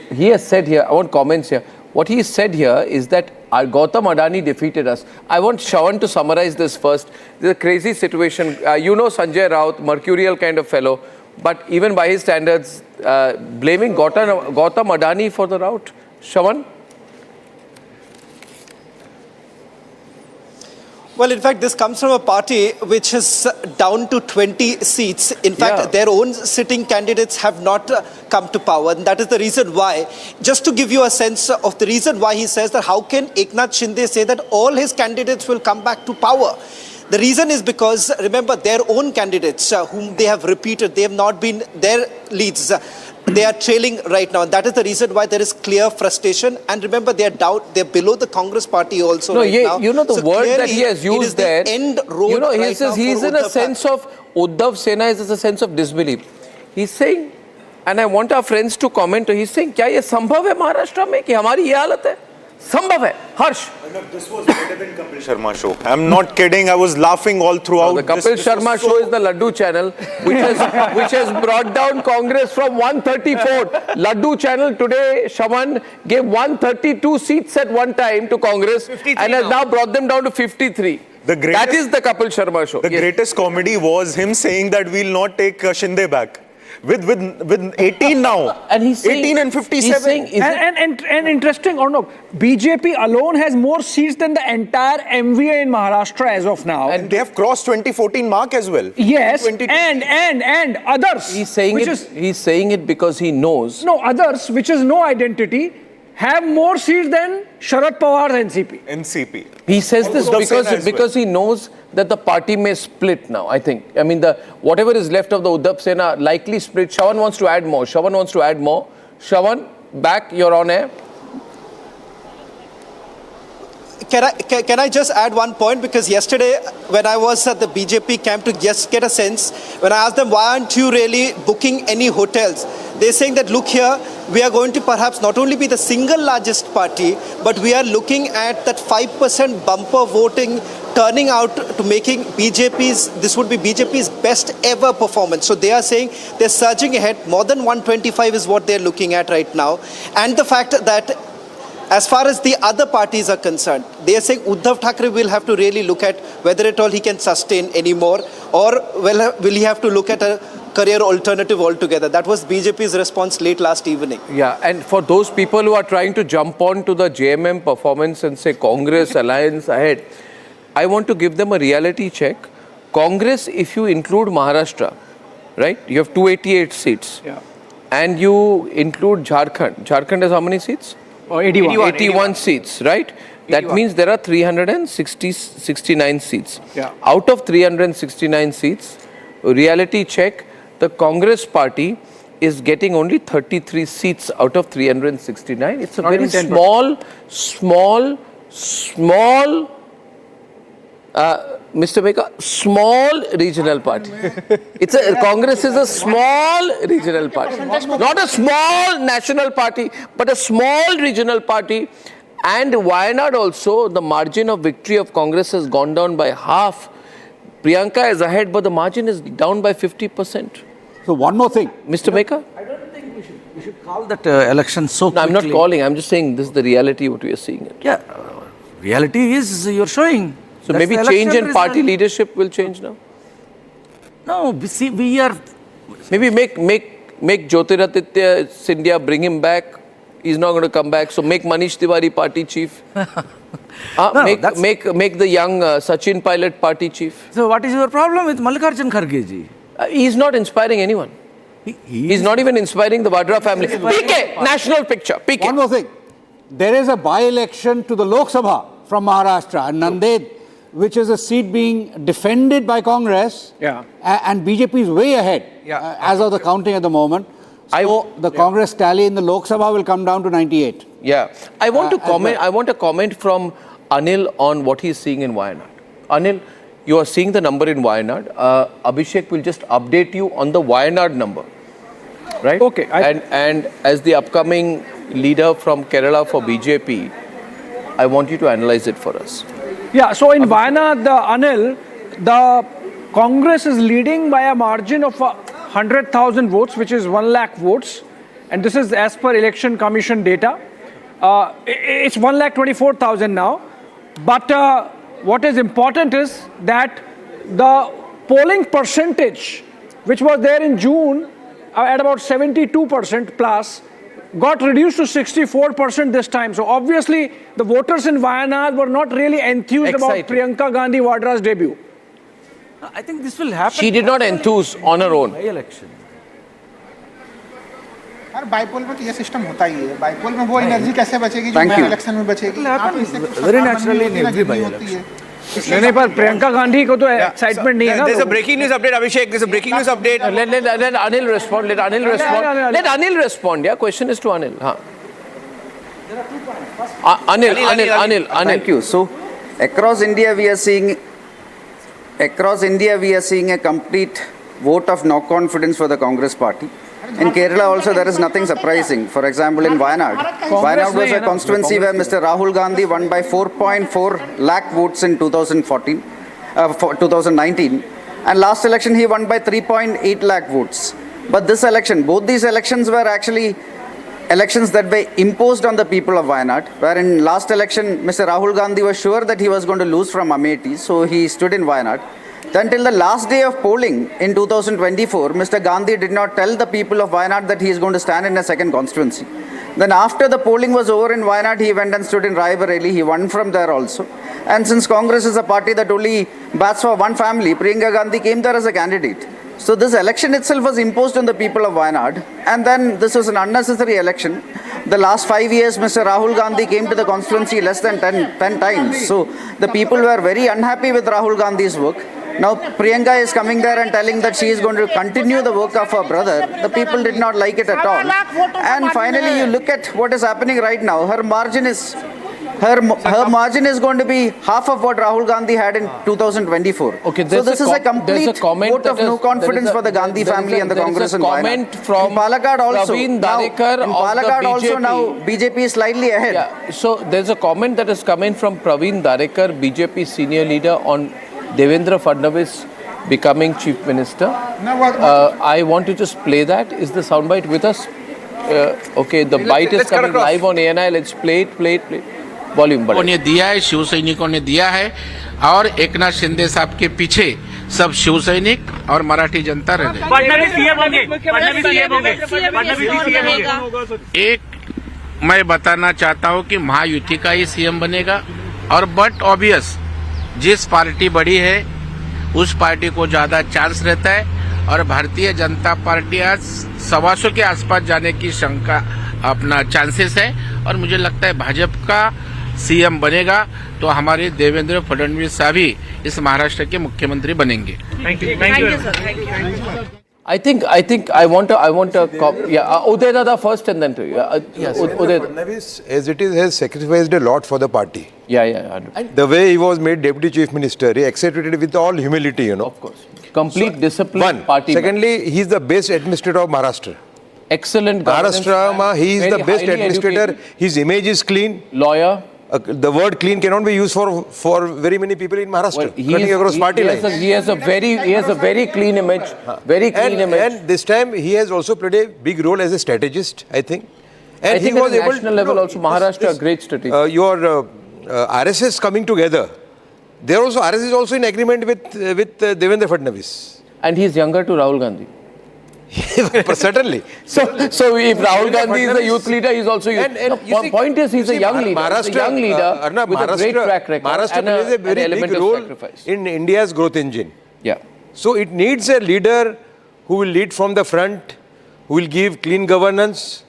he has said here, I want comments here. What he said here is that our Gautam Adani defeated us. I want Shravan to summarize this first. This is a crazy situation. You know Sanjay Raut, mercurial kind of fellow, but even by his standards, blaming Gautam Adani for the rout. Shravan? Well, in fact, this comes from a party which is down to 20 seats. In fact, their own sitting candidates have not come to power. And that is the reason why, just to give you a sense of the reason why he says that how can Eknath Shinde say that all his candidates will come back to power? The reason is because, remember, their own candidates whom they have repeated, they have not been their leads. They are trailing right now. And that is the reason why there is clear frustration. And remember, they are down, they're below the Congress party also now. You know, the word that he has used there, end road you know, he right says he's in a sense of, Uddhav Sena is a sense of disbelief. He's saying, and I want our friends to comment, he's saying, क्या ये संभव है महाराष्ट्र में कि हमारी ये हालत है? संभव है, Harsh. This was better than Kapil Sharma show. I'm not kidding. I was laughing all throughout. The Kapil Sharma show is the Laddu channel, which has brought down Congress from 134. Laddu channel today, Shravan gave 132 seats at one time to Congress and has now brought them down to 53. That is the Kapil Sharma show. The greatest comedy was him saying that we'll not take Shinde back. With 18 now, and he's saying, 18 and 57. And interesting, Arnab, BJP alone has more seats than the entire MVA in Maharashtra as of now. And they have crossed 2014 mark as well. Yes, and others. He's saying it because he knows. No, others, which is no identity, have more seats than Sharad Pawar's NCP. He says this because he knows that the party may split now, I think. I mean, whatever is left of the Uddhav Sena likely split. Shravan wants to add more. Shravan, back, you're on air. Can I just add one point? Because yesterday, when I was at the BJP camp to just get a sense, when I asked them, why aren't you really booking any hotels? They're saying that, look here, we are going to perhaps not only be the single largest party, but we are looking at that 5% bumper voting turning out to making this would be BJP's best ever performance. So they are saying they're surging ahead. More than 125 is what they're looking at right now. And the fact that as far as the other parties are concerned, they are saying Uddhav Thackeray will have to really look at whether at all he can sustain anymore, or will he have to look at a career alternative altogether. That was BJP's response late last evening. Yeah, and for those people who are trying to jump on to the JMM performance and say Congress alliance ahead, I want to give them a reality check. Congress, if you include Maharashtra, right, you have 288 seats. Yeah. And you include Jharkhand. Jharkhand has how many seats? 81 seats, right? 81. That means there are 369 seats. Yeah. Out of 369 seats, reality check, the Congress party is getting only 33 seats out of 369. It's a very small, Mr. Baker, small regional party. Congress is a small regional party. Not a small national party, but a small regional party. And Wayanad also, the margin of victory of Congress has gone down by half. Priyanka is ahead, but the margin is down by 50%. So one more thing. Mr. Baker? I don't think we should call that election so quickly. I'm not calling, I'm just saying this is the reality what we are seeing. Yeah, reality is you're showing. So maybe change in party leadership will change now? No, we are... Maybe make Jyotiraditya Scindia, bring him back. He's not going to come back. So make Manish Tiwari party chief. Make the young Sachin Pilot party chief. So what is your problem with Mallikarjun Kharge ji? He's not inspiring anyone. He's not even inspiring the Vadra family. PK, national picture. PK. One more thing. There is a by-election to the Lok Sabha from Maharashtra and Nanded, which is a seat being defended by Congress, and BJP is way ahead as of the counting at the moment. So the Congress tally in the Lok Sabha will come down to 98. Yeah, I want to comment. I want a comment from Anil on what he's seeing in Wayanad. Anil, you are seeing the number in Wayanad. Abhishek will just update you on the Wayanad number, right? Okay. And as the upcoming leader from Kerala for BJP, I want you to analyze it for us. Yeah, so in Wayanad, Anil, the Congress is leading by a margin of 100,000 votes, which is 1 lakh votes. and this is as per Election Commission data. It's 1,24,000 now. But what is important is that the polling percentage, which was there in June at about 72% plus, got reduced to 64% this time. So obviously, the voters in Wayanad were not really enthused about Priyanka Gandhi Vadra's debut. I think this will happen. She did not enthuse on her own. By-election. यार bipole में तो ये system होता ही है. Bipole में वो energy कैसे बचेगी जो नए इलेक्शन में बचेगी? Very naturally in every by-election. नहीं पर प्रियंका गांधी को तो एक्साइटमेंट नहीं है ना. There's a breaking news update, Abhishek. There's a breaking news update. Let Anil respond. Let Anil respond. Yeah, question is to Anil. Anil. Thank you. So, across India we are seeing a complete vote of no confidence for the Congress party. In Kerala also there is nothing surprising. For example, in Wayanad was a constituency where Mr. Rahul Gandhi won by 4.4 lakh votes in 2019, and last election he won by 3.8 lakh votes. But this election, both these elections were actually elections that were imposed on the people of Wayanad, where in last election Mr. Rahul Gandhi was sure that he was going to lose from Amethi, so he stood in Wayanad. Then till the last day of polling in 2024, Mr. Gandhi did not tell the people of Wayanad that he is going to stand in a second constituency. Then after the polling was over in Wayanad, he went and stood in Raebareli. He won from there also. And since Congress is a party that only bats for one family, Priyanka Gandhi came there as a candidate. So this election itself was imposed on the people of Wayanad. And then this was an unnecessary election. The last 5 years, Mr. Rahul Gandhi came to the constituency less than 10 times. So the people were very unhappy with Rahul Gandhi's work. Now Priyanka is coming there and telling that she is going to continue the work of her brother. The people did not like it at all. And finally, you look at what is happening right now. Her margin is going to be half of what Rahul Gandhi had in 2024. Okay, so this is a complete vote of no confidence for the Gandhi family and the Congress in Wayanad. From Palakkad also. Praveen Darekar in Palakkad also now BJP is slightly ahead. Yeah. So there's a comment that is coming from Praveen Darekar, BJP senior leader, on Devendra Fadnavis becoming chief minister. I want to just play that. Is the soundbite with us? Okay, the bite is coming live on ANI. Let's play it. Volume बढ़ाओ. ने दिया है, शिव सैनिकों ने दिया है, और एकनाथ शिंदे साहब के पीछे सब शिव सैनिक और मराठी जनता रह गई. एक मैं बताना चाहता हूं कि महायुति का ही सीएम बनेगा, और बट ऑब्वियस जिस पार्टी बड़ी है उस पार्टी को ज्यादा चांस रहता है, और भारतीय जनता पार्टी आज 125 के आसपास जाने की शंका अपना चांसेस है, और मुझे लगता है भाजपा का सीएम बनेगा तो हमारे देवेंद्र फडणवीस साहब ही इस महाराष्ट्र के मुख्यमंत्री बनेंगे. Thank you, sir. I think I want to Uday Dada first and then to you. Yes. Uday. Fadnavis, as it is, has sacrificed a lot for the party. Yeah. And the way he was made deputy chief minister, he accepted it with all humility, you know. Of course. Complete discipline. Party. Secondly, he is the best administrator of Maharashtra. Excellent. Maharashtra, he is the best administrator. Educated. His image is clean. Lawyer. The word clean cannot be used for very many people in Maharashtra. Cutting across party lines. He has a very clean image. Very clean image. And this time he has also played a big role as a strategist, I think. And I think he was at national level also Maharashtra a great strategist. Your RSS coming together. There also RSS is also in agreement with Devendra Fadnavis. And he is younger to Rahul Gandhi. Certainly. So if Rahul Gandhi is a youth leader, he is also youth. The point is, he's a young leader. Arnab, with a great track record. Maharashtra plays a very big role in India's growth engine. Yeah. So it needs a leader who will lead from the front, who will give clean governance,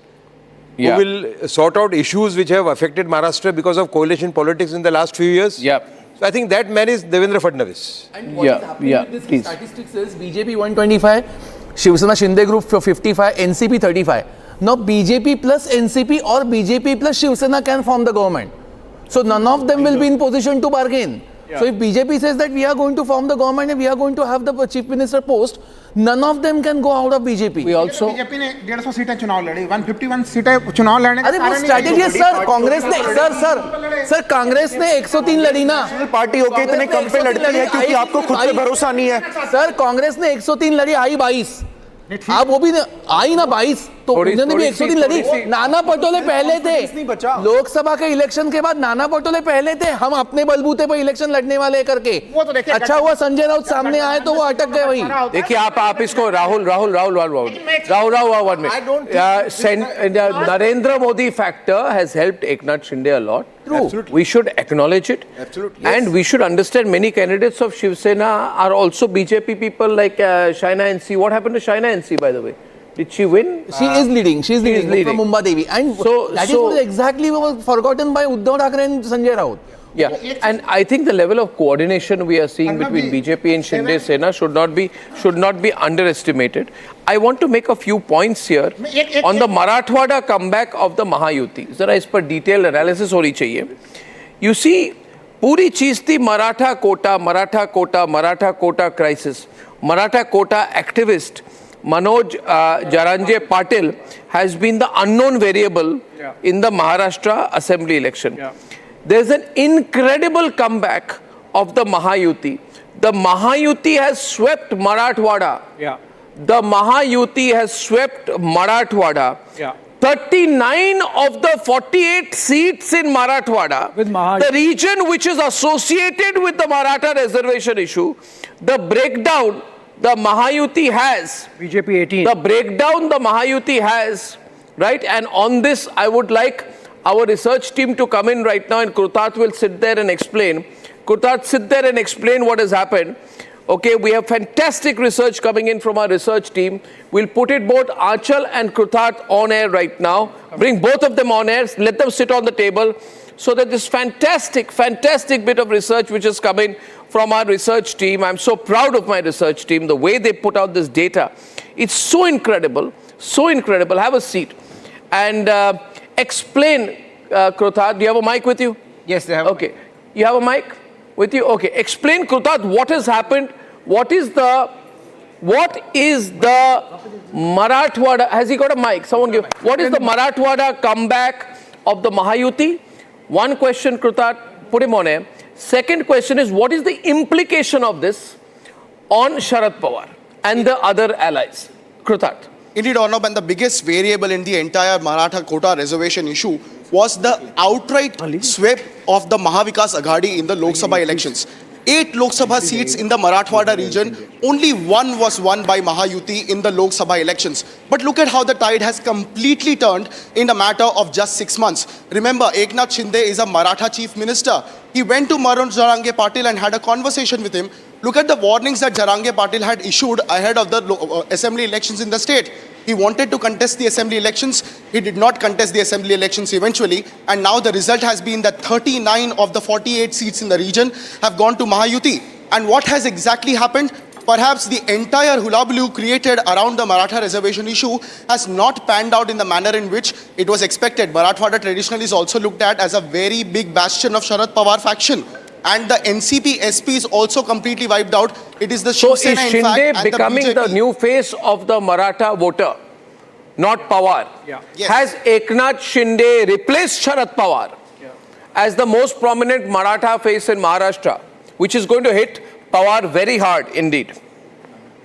who will sort out issues which have affected Maharashtra because of coalition politics in the last few years. Yeah. So I think that man is Devendra Fadnavis. And what is happening with this statistics is BJP 125, Shiv Sena Shinde group for 55, NCP 35. Now BJP plus NCP or BJP plus Shiv Sena can form the government. So none of them will be in position to bargain. So if BJP says that we are going to form the government and we are going to have the chief minister post, none of them can go out of BJP. We also BJP ने 150 सीटें चुनाव लड़ी, 151 सीटें चुनाव लड़ने का अरे वो स्ट्रैटेजी है सर. कांग्रेस ने सर कांग्रेस ने 103 लड़ी ना. पार्टी होके इतने कम पे लड़ती है क्योंकि आपको खुद पे भरोसा नहीं है. सर कांग्रेस ने 103 लड़ी, आई 22. आप वो भी आई ना 22 तो उन्होंने भी 103 लड़ी। नाना पटोले पहले थे, लोकसभा के इलेक्शन के बाद नाना पटोले पहले थे, हम अपने बलबूते पर इलेक्शन लड़ने वाले करके। अच्छा हुआ संजय राउत सामने आए तो वो अटक गए वही। देखिए आप इसको Rahul Narendra Modi factor has helped Eknath Shinde a lot. True. We should acknowledge it. Absolutely. And we should understand many candidates of Shiv Sena are also BJP people like Shaina NC. What happened to Shaina NC, by the way? Did she win? She is leading. She is leading from Mumbai Devi. And that is exactly what was forgotten by Uddhav Thackeray and Sanjay Raut. Yeah, and I think the level of coordination we are seeing between BJP and Shinde Sena should not be underestimated. I want to make a few points here on the Marathwada comeback of the Mahayuti. Zara is per detailed analysis honi chahiye. You see, puri cheez thi Maratha quota crisis. Maratha quota activist Manoj Jaranje Patil has been the unknown variable in the Maharashtra Assembly election. There's an incredible comeback of the Mahayuti. The Mahayuti has swept Marathwada. The Mahayuti has swept Marathwada. 39 of the 48 seats in Marathwada, the region which is associated with the Maratha reservation issue, the breakdown the Mahayuti has. BJP 18. The breakdown the Mahayuti has, right? And on this, I would like our research team to come in right now, and Kurtat will sit there and explain. Kurtat, sit there and explain what has happened. Okay, we have fantastic research coming in from our research team. We'll put it both Achal and Kurtat on air right now. Bring both of them on air. Let them sit on the table so that this fantastic bit of research which is coming from our research team. I'm so proud of my research team, the way they put out this data. It's so incredible, so incredible. Have a seat. And explain, Kurtat, do you have a mic with you? Yes, they have. Okay. You have a mic with you? Okay. Explain, Kurtat, what has happened. What is the Marathwada? Has he got a mic? Someone give. What is the Marathwada comeback of the Mahayuti? One question, Kurtat, put him on air. Second question is, what is the implication of this on Sharad Pawar and the other allies? Kurtat. Indeed, Arnab, and the biggest variable in the entire Maratha quota reservation issue was the outright sweep of the Maha Vikas Aghadi in the Lok Sabha elections. 8 Lok Sabha seats in the Marathwada region, only one was won by Mahayuti in the Lok Sabha elections. But look at how the tide has completely turned in a matter of just 6 months. Remember, Eknath Shinde is a Maratha chief minister. He went to Manoj Jaranje Patil and had a conversation with him. Look at the warnings that Jaranje Patil had issued ahead of the assembly elections in the state. He wanted to contest the assembly elections. He did not contest the assembly elections eventually. And now the result has been that 39 of the 48 seats in the region have gone to Mahayuti. And what has exactly happened? Perhaps the entire hullabaloo created around the Maratha reservation issue has not panned out in the manner in which it was expected. Marathwada traditionally is also looked at as a very big bastion of Sharad Pawar faction. And the NCP SP is also completely wiped out. It is the Shiv Sena, in fact, Shinde and becoming the new face of the Maratha voter, not Pawar? Yes. Has Eknath Shinde replaced Sharad Pawar as the most prominent Maratha face in Maharashtra, which is going to hit Pawar very hard indeed?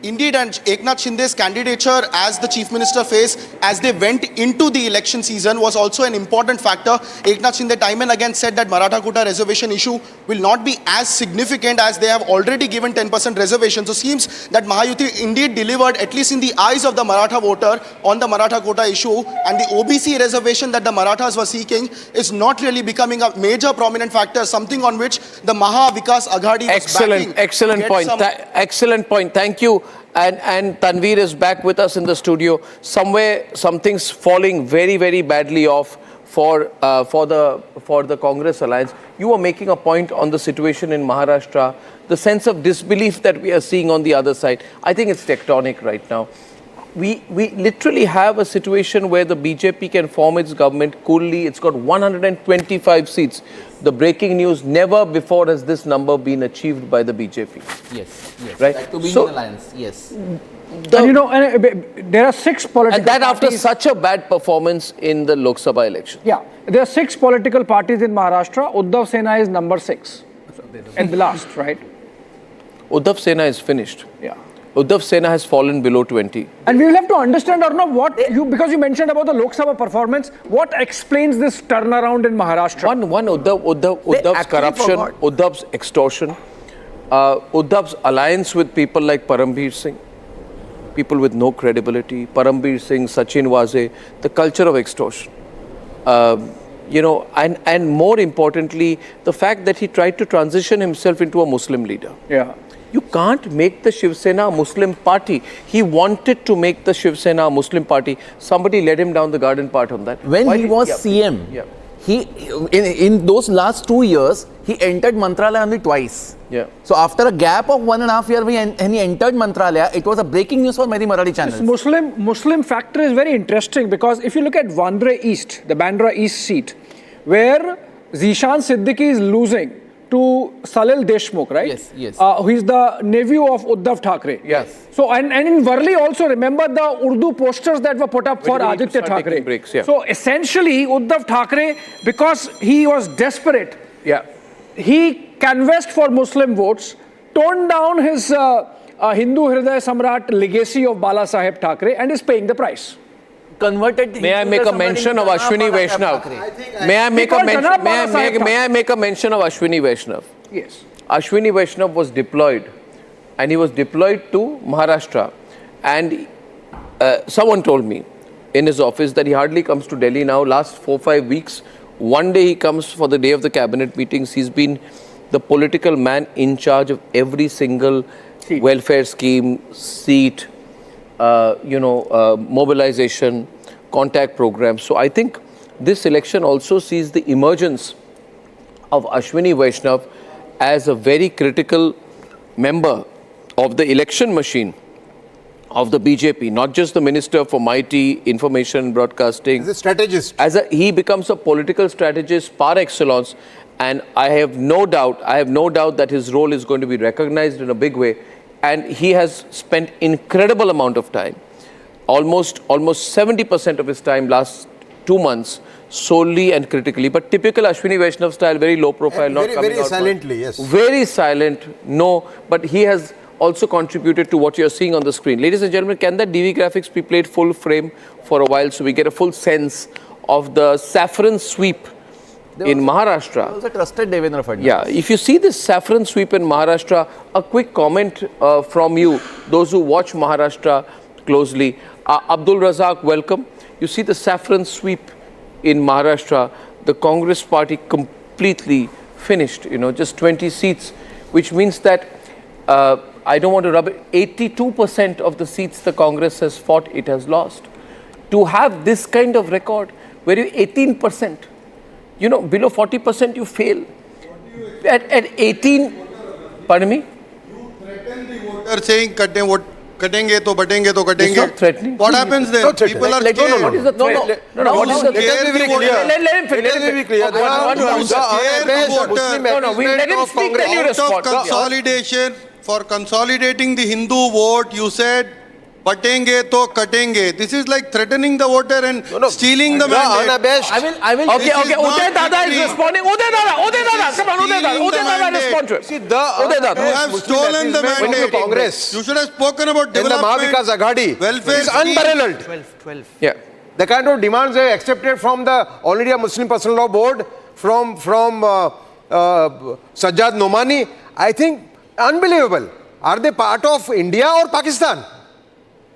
Indeed, and Eknath Shinde's candidature as the chief minister face as they went into the election season was also an important factor. Eknath Shinde time and again said that Maratha quota reservation issue will not be as significant as they have already given 10% reservation. So seems that Mahayuti indeed delivered, at least in the eyes of the Maratha voter, on the Maratha quota issue, and the OBC reservation that the Marathas were seeking is not really becoming a major prominent factor, something on which the Maha Vikas Aghadi was backing. Excellent point. Excellent point. Thank you. And Tanveer is back with us in the studio. Somewhere, something's falling very, very badly off for the Congress alliance. You were making a point on the situation in Maharashtra, the sense of disbelief that we are seeing on the other side. I think it's tectonic right now. We literally have a situation where the BJP can form its government coolly. It's got 125 seats. The breaking news, never before has this number been achieved by the BJP. Yes. Right? To be So, in alliance, yes. And there are 6 political and that after parties. such a bad performance in the Lok Sabha election. Yeah, there are 6 political parties in Maharashtra. Uddhav Sena is number 6 and the last, right? Uddhav Sena is finished. Yeah. Uddhav Sena has fallen below 20. And we will have to understand, Arnab, because you mentioned about the Lok Sabha performance, what explains this turnaround in Maharashtra? One Uddhav's corruption, Uddhav's extortion, Uddhav's alliance with people like Parambir Singh, people with no credibility, Parambir Singh, Sachin Waze, the culture of extortion. And more importantly, the fact that he tried to transition himself into a Muslim leader. Yeah. You can't make the Shiv Sena a Muslim party. He wanted to make the Shiv Sena a Muslim party. Somebody led him down the garden path on that. When he was CM, he in those last 2 years, he entered Mantralaya only twice. Yeah. So after a gap of 1.5 years, when he entered Mantralaya, it was a breaking news for many Marathi channels. This Muslim factor is very interesting because if you look at Vandre East, the Bandra East seat, where Zishan Siddiqui is losing to Salil Deshmukh, right? Yes. Who is the nephew of Uddhav Thackeray. Yes. So, and in Worli also, remember the Urdu posters that were put up for Aditya Thackeray. Breaks, yeah. So, essentially, Uddhav Thackeray, because he was desperate, he canvassed for Muslim votes, toned down his Hindu Hriday Samrat legacy of Bala Saheb Thackeray and is paying the price. Converted. May I make a mention of Ashwini Vaishnav? May I make a mention of Ashwini Vaishnav? Yes. Ashwini Vaishnav was deployed, and he was deployed to Maharashtra. And someone told me in his office that he hardly comes to Delhi now. Last 4-5 weeks, one day he comes for the day of the cabinet meetings. He's been the political man in charge of every single welfare scheme, seat, mobilization, contact program. So I think this election also sees the emergence of Ashwini Vaishnav as a very critical member of the election machine of the BJP, not just the Minister for Mighty, Information, Broadcasting. As a strategist. He becomes a political strategist par excellence, and I have no doubt that his role is going to be recognized in a big way. And he has spent incredible amount of time, almost 70% of his time last 2 months, solely and critically. But typical Ashwini Vaishnav style, very low profile, not coming out. Very silently, yes. Very silent, no. But he has also contributed to what you're seeing on the screen. Ladies and gentlemen, can that DV graphics be played full frame for a while so we get a full sense of the saffron sweep in Maharashtra? He was a trusted Devendra Fadnavis. Yeah, if you see this saffron sweep in Maharashtra, a quick comment from you, those who watch Maharashtra closely. Abdul Razak, welcome. You see the saffron sweep in Maharashtra, the Congress party completely finished, just 20 seats, which means that, I don't want to rub it, 82% of the seats the Congress has fought, it has lost. To have this kind of record, where you 18%, below 40% you fail. At 18, pardon me? They're saying katenge to batenge to katenge. It's not threatening. What happens there? People are scared. What is the threat? What is the threat? Let him finish. Let me be clear. Let him speak, then you respond. Consolidation, for consolidating the Hindu vote, you said batenge to katenge. This is like threatening the voter and stealing the mandate. I will. Okay. Uday Dada is responding. Uday Dada. Come on, Uday Dada, respond to it. See, you have stolen the mandate. Congress. You should have spoken about In the Maha development. Vikas Aghadi Welfare is scheme. unparalleled. 12. Yeah. The kind of demands they accepted from the already a Muslim Personal Law Board, from Sajjad Nomani, I think unbelievable. Are they part of India or Pakistan?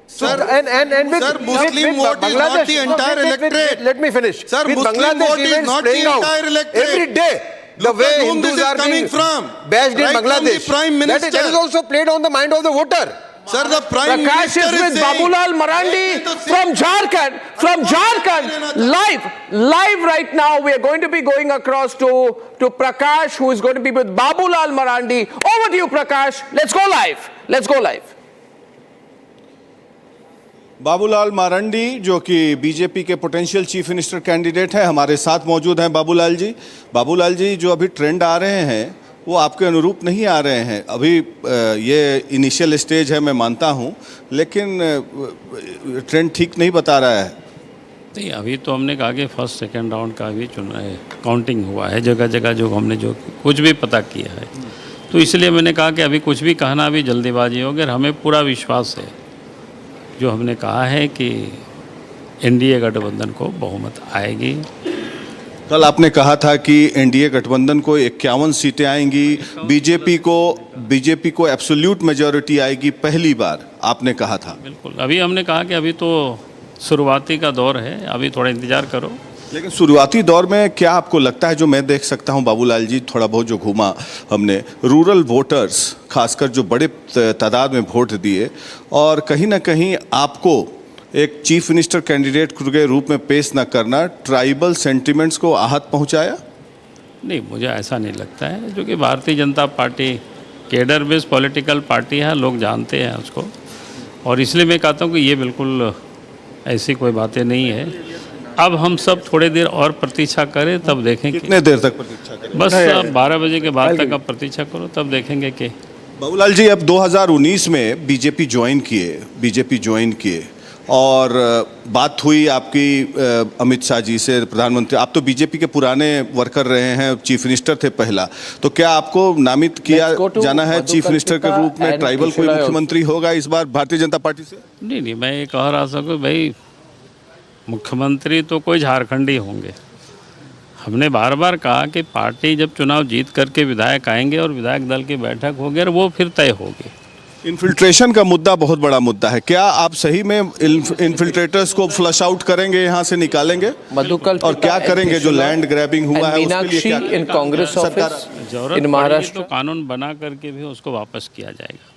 Sir, with Muslim vote is not the entire electorate. Let me finish. Sir, with Muslim Bangladesh vote is events not the playing out entire electorate. every day. The Look way at whom Hindus this is are coming being from. bashed Right in from the Bangladesh. Prime Minister. That is also played on the mind of the voter. Sir, the Prime Prakash Minister is with saying, Babulal Marandi from Jharkhand. Live right now. We are going to be going across to Prakash, who is going to be with Babulal Marandi. Over to you, Prakash. Let's go live. Babulal Marandi जो कि BJP के potential chief minister candidate है, हमारे साथ मौजूद हैं बाबूलाल जी जो अभी ट्रेंड आ रहे हैं वो आपके अनुरूप नहीं आ रहे हैं. अभी ये इनिशियल स्टेज है, मैं मानता हूं, लेकिन ट्रेंड ठीक नहीं बता रहा है. नहीं, अभी तो हमने कहा कि फर्स्ट सेकंड राउंड का भी चुना है, काउंटिंग हुआ है जगह जगह, जो हमने जो कुछ भी पता किया है तो इसलिए मैंने कहा कि अभी कुछ भी कहना अभी जल्दीबाजी होगी। और हमें पूरा विश्वास है, जो हमने कहा है कि एनडीए गठबंधन को बहुमत आएगी। कल आपने कहा था कि एनडीए गठबंधन को 51 सीटें आएंगी, बीजेपी को एब्सोल्यूट मेजॉरिटी आएगी, पहली बार आपने कहा था। बिल्कुल, अभी हमने कहा कि अभी तो शुरुआती का दौर है, अभी थोड़ा इंतजार करो। लेकिन शुरुआती दौर में क्या आपको लगता है, जो मैं देख सकता हूं बाबूलाल जी, थोड़ा बहुत जो घूमा हमने, रूरल वोटर्स खासकर जो बड़े तादाद में वोट दिए, और कहीं ना कहीं आपको एक चीफ मिनिस्टर कैंडिडेट के रूप में पेश न करना ट्राइबल सेंटिमेंट्स को आहत पहुंचाया? नहीं, मुझे ऐसा नहीं लगता है, जो कि Bharatiya Janata party cadre based political party है, लोग जानते हैं उसको। और इसलिए मैं कहता हूँ कि ये बिल्कुल ऐसी कोई बातें नहीं है। अब हम सब थोड़ी देर और प्रतीक्षा करें, तब देखेंगे। कितने देर तक प्रतीक्षा करें? बस 12 बजे के बाद तक अब प्रतीक्षा करो, तब देखेंगे कि। बाबूलाल जी, अब 2019 में बीजेपी ज्वाइन किए और बात हुई आपकी अमित शाह जी से, प्रधानमंत्री। आप तो बीजेपी के पुराने वर्कर रहे हैं, चीफ मिनिस्टर थे पहला, तो क्या आपको नामित किया जाना है चीफ मिनिस्टर के रूप में? ट्राइबल कोई मुख्यमंत्री होगा इस बार भारतीय जनता पार्टी से? नहीं, मैं ये कह रहा था भाई, मुख्यमंत्री तो कोई झारखंडी होंगे। हमने बार बार कहा कि पार्टी जब चुनाव जीत करके विधायक आएंगे और विधायक दल की बैठक होगी और वो फिर तय होगी। इन्फिल्ट्रेशन का मुद्दा बहुत बड़ा मुद्दा है। क्या आप सही में इन्फिल्ट्रेटर्स को फ्लश आउट करेंगे, यहाँ से निकालेंगे, और क्या करेंगे जो लैंड ग्रैबिंग हुआ है उसके लिए क्या? इन कांग्रेस ऑफिस इन महाराष्ट्र तो कानून बना करके भी उसको वापस किया जाएगा,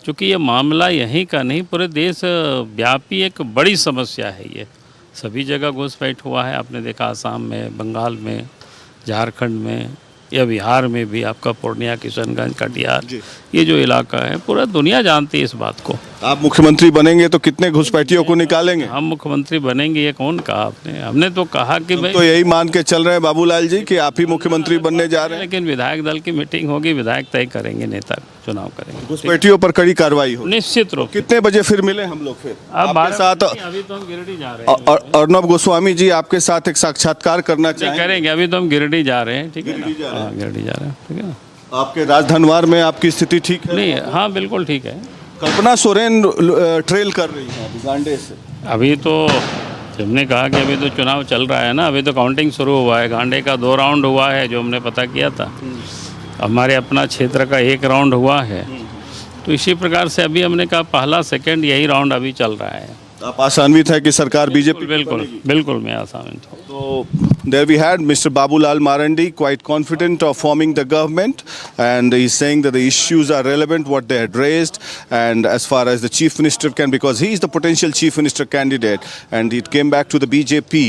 क्योंकि ये मामला यहीं का नहीं, पूरे देश व्यापी एक बड़ी समस्या है। ये सभी जगह घुसपैठ हुआ है, आपने देखा आसाम में, बंगाल में, झारखंड में, या बिहार में भी, आपका पूर्णिया, किशनगंज, कटिहार, ये जो इलाका है, पूरा दुनिया जानती है इस बात को। आप मुख्यमंत्री बनेंगे तो कितने घुसपैठियों को निकालेंगे? हम मुख्यमंत्री बनेंगे, ये कौन कहा आपने? हमने तो कहा कि भाई, तो यही मान के चल रहे हैं बाबूलाल जी कि आप ही मुख्यमंत्री बनने जा रहे हैं। लेकिन विधायक दल की मीटिंग होगी, विधायक तय करेंगे, नेता चुनाव करेंगे, घुसपैठियों पर कड़ी कार्रवाई हो। निश्चित रूप। कितने बजे फिर मिले हम लोग? फिर आपके साथ अभी तो हम गिरिडीह जा रहे हैं। अर्नब गोस्वामी जी आपके साथ एक साक्षात्कार करना चाहेंगे? करेंगे, अभी तो हम गिरिडीह जा रहे हैं। ठीक है, गिरिडीह जा रहे हैं, ठीक है ना। आपके राजधनवार में आपकी स्थिति ठीक है? नहीं, हाँ बिल्कुल ठीक है। कल्पना सोरेन ट्रेल कर रही है गांडे से। अभी तो हमने कहा कि अभी तो चुनाव चल रहा है ना, अभी तो काउंटिंग शुरू हुआ है। गांडे का 2 राउंड हुआ है, जो हमने पता किया था। हमारे अपना क्षेत्र का 1 राउंड हुआ है। तो इसी प्रकार से अभी हमने कहा पहला सेकंड यही राउंड अभी चल रहा है। आप आशान्वित है कि सरकार बीजेपी? बिल्कुल मैं आशान्वित हूँ। So there we had Mr. Babulal Marandi quite confident of forming the government, and he's saying that the issues are relevant, what they had raised, and as far as the chief minister can, because he is the potential chief minister candidate, and it came back to the BJP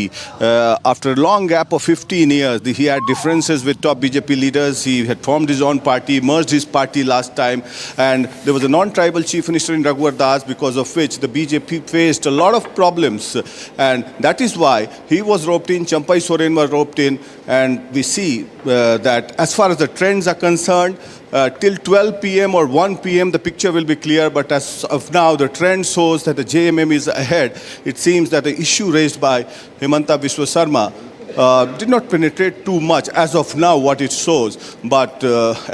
after a long gap of 15 years. He had differences with top BJP leaders. He had formed his own party, merged his party last time, and there was a non-tribal chief minister in Raghuvar Das, because of which the BJP faced a lot of problems, and that is why he was roped in, Champai Soren was roped in, and we see that as far as the trends are concerned, till 12 p.m. or 1 p.m. the picture will be clear, but as of now the trend shows that the JMM is ahead. It seems that the issue raised by Himanta Biswa Sarma did not penetrate too much as of now what it shows, but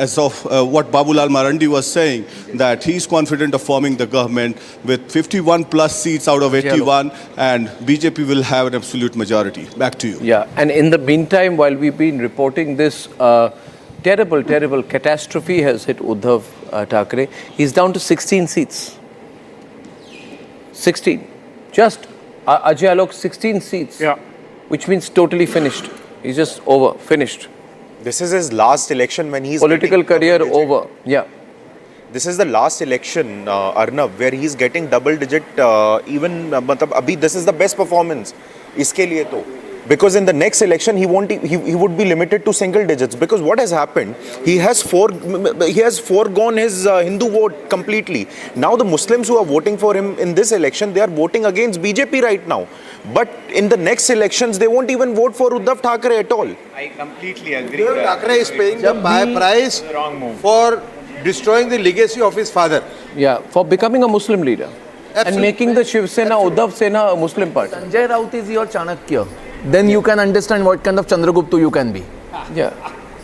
as of what Babulal Marandi was saying, that he is confident of forming the government with 51 plus seats out of 81, and BJP will have an absolute majority. Back to you. Yeah, and in the meantime, while we've been reporting this terrible catastrophe has hit Uddhav Thackeray, he's down to 16 seats. 16. Just Ajay Alok, 16 seats. Yeah. Which means totally finished. He's just over, finished. This is his last election when he's political career over. Yeah. This is the last election, Arnab, where he's getting double digit. Even abhi this is the best performance. Iske liye to. Because in the next election he would be limited to single digits, because what has happened, he has foregone his Hindu vote completely. Now the Muslims who are voting for him in this election, they are voting against BJP right now, but in the next elections they won't even vote for Uddhav Thackeray at all. I completely agree. Uddhav Thackeray is paying the price for destroying the legacy of his father. Yeah, for becoming a Muslim leader. Absolutely. And making the Shiv Sena, Uddhav Sena a Muslim party. Sanjay Raut is your Chanakya. Then you can understand what kind of Chandragupta you can be. Yeah.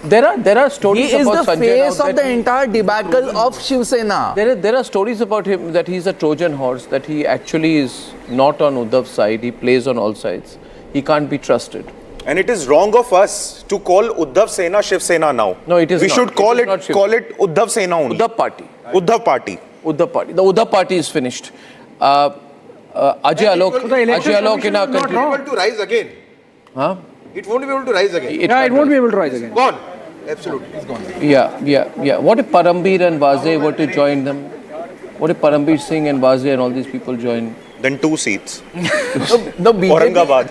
There are stories He is about the Sanjay face Raut of the entire debacle of Shiv Sena. There are stories about him that he's a Trojan horse, that he actually is not on Uddhav's side, he plays on all sides. He can't be trusted. And it is wrong of us to call Uddhav Sena Shiv Sena now. No, it is We not. should call It is not Shiv. call it Uddhav Sena only. Uddhav Party. Uddhav Party. Uddhav Party. The Uddhav Party is finished. Ajay Alok in our country. Able to rise again. Huh? It won't be able to rise again. It won't be able to rise again. Gone. Absolutely. It's gone. Yeah. What if Parambir and Vazeh were to join them? What if Parambir Singh and Vazeh and all these people join? Then 2 seats. The Aurangabad.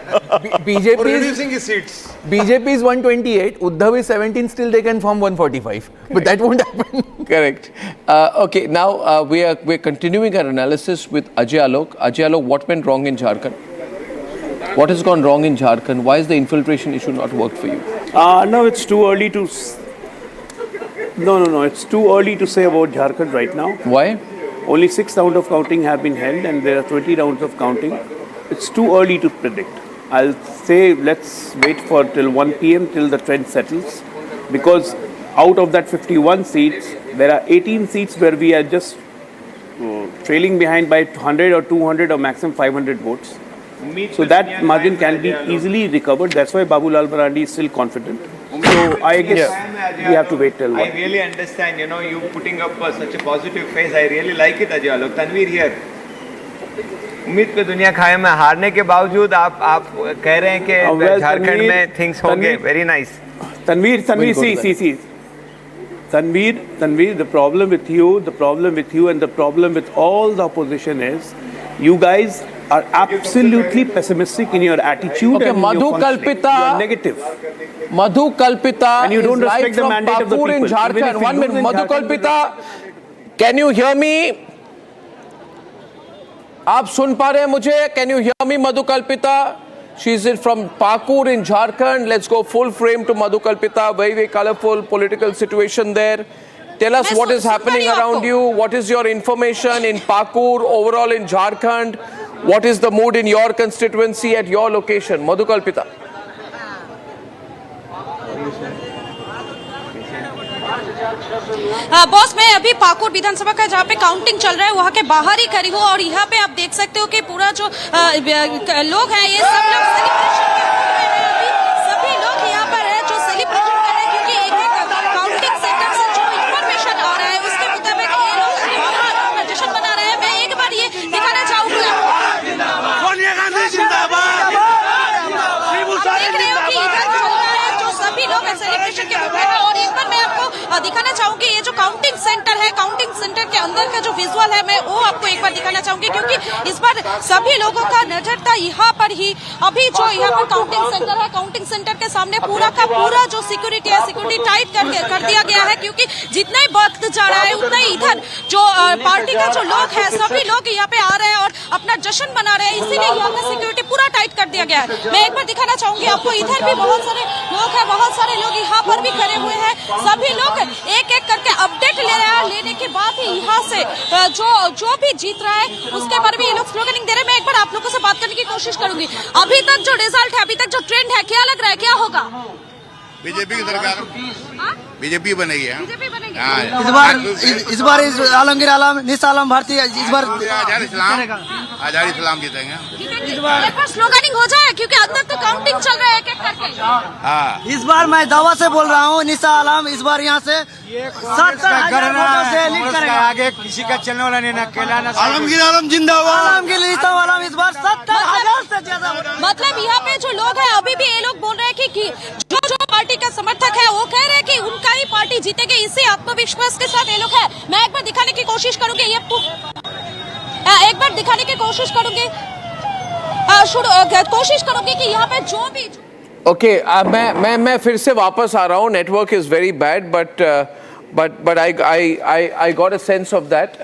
BJP Reducing his seats. BJP is 128, Uddhav is 17, still they can form 145. But that won't happen. Correct. Okay, now we're continuing our analysis with Ajay Alok. Ajay Alok, what went wrong in Jharkhand? What has gone wrong in Jharkhand? Why is the infiltration issue not worked for you? No, it's too early to... No. It's too early to say about Jharkhand right now. Why? Only 6 rounds of counting have been held and there are 20 rounds of counting. It's too early to predict. I'll say let's wait for till 1 p.m. till the trend settles. Because out of that 51 seats, there are 18 seats where we are just trailing behind by 100 or 200 or maximum 500 votes. So that margin can be easily recovered. That's why Babulal Marandi is still confident. So I guess we have to wait till 1. I really understand, you putting up such a positive face. I really like it, Ajay Alok. Tanveer here. उम्मीद पे दुनिया खाए में हारने के बावजूद आप कह रहे हैं कि झारखंड में things होंगे. Very nice. Tanveer, see. Tanveer, the problem with you and the problem with all the opposition is you guys are absolutely pessimistic in your attitude and Madhu your functioning. Kalpita. You are negative. Madhu Kalpita And you don't is live respect the from mandate of the Pakur in people. Even if Jharkhand. you 1 minute. lose in Madhu Jharkhand, Kalpita, can you hear me? आप सुन पा रहे हैं मुझे? Can you hear me, Madhu Kalpita? She's from Pakur in Jharkhand. Let's go full frame to Madhu Kalpita. Very, very colorful political situation there. Tell us what is happening around you. What is your information in Pakur, overall in Jharkhand? What is the mood in your constituency at your location? Madhu Kalpita. Boss, मैं अभी पाकुर विधानसभा का जहाँ पे counting चल रहा है वहाँ के बाहर ही खड़ी हूँ और यहाँ पे आप देख सकते हो कि पूरा जो लोग हैं ये सब लोग सेलिब्रेशन में हो रहे हैं। अभी सभी लोग यहाँ पर हैं जो सेलिब्रेशन कर रहे हैं क्योंकि एक काउंटिंग सेंटर से जो इंफॉर्मेशन आ रहा है उसके मुताबिक ये लोग अपना जश्न मना रहे हैं। मैं एक बार ये दिखाना चाहूंगा। देख रहे हो कि इधर चल रहा है जो सभी लोग सेलिब्रेशन के मुद्दे में। और एक बार मैं आपको दिखाना चाहूंगी ये जो काउंटिंग सेंटर है, काउंटिंग सेंटर के अंदर का जो विजुअल है मैं वो आपको एक बार दिखाना चाहूंगी क्योंकि इस बार सभी लोगों का नजर था यहाँ पर ही। अभी जो यहाँ पर काउंटिंग सेंटर है, काउंटिंग सेंटर के सामने पूरा का पूरा जो सिक्योरिटी है, सिक्योरिटी टाइट कर दिया गया है क्योंकि जितना ही वक्त जा रहा है उतना ही इधर जो पार्टी का जो लोग है सभी लोग यहाँ पे आ रहे हैं और अपना जश्न मना रहे हैं, इसीलिए यहाँ का सिक्योरिटी पूरा टाइट कर दिया गया है। मैं एक बार दिखाना चाहूंगी आपको, इधर भी बहुत सारे लोग हैं, बहुत सारे लोग यहाँ पर भी खड़े हुए हैं। सभी लोग एक एक करके अपडेट ले रहे हैं, लेने के बाद ही यहाँ से जो भी जीत रहा है उसके बारे में ये लोग स्लोगनिंग दे रहे हैं। मैं एक बार आप लोगों से बात करने की कोशिश करूंगी। अभी तक जो रिजल्ट है, अभी तक जो ट्रेंड है, क्या लग रहा है, क्या होगा? बीजेपी की सरकार बीजेपी बनेगी। इस बार आलमगीर आलम निसा आलम भारतीय इस बार आजाद इस्लाम जीतेंगे। एक बार स्लोगनिंग हो जाए क्योंकि अंदर तो काउंटिंग चल रहा है एक एक करके। इस बार मैं दावा से बोल रहा हूँ निसा आलम इस बार यहाँ से 70,000 वोटों से लीड करेगा। आगे किसी का चलने वाला नहीं, ना केला ना आलमगीर आलम जिंदाबाद। आलमगीर निसा आलम इस बार 70,000 से ज्यादा। मतलब यहाँ पे जो लोग हैं अभी भी ये लोग बोल रहे हैं कि जो पार्टी का समर्थक है वो कह रहे हैं कि उनका ही पार्टी जीतेगी। इसी आत्मविश्वास के साथ ये लोग है। मैं एक बार दिखाने की कोशिश करूंगी, ये एक बार दिखाने की कोशिश करूंगी कि यहाँ पे जो भी Okay, मैं फिर से वापस आ रहा हूँ. Network is very bad, but I got a sense of that.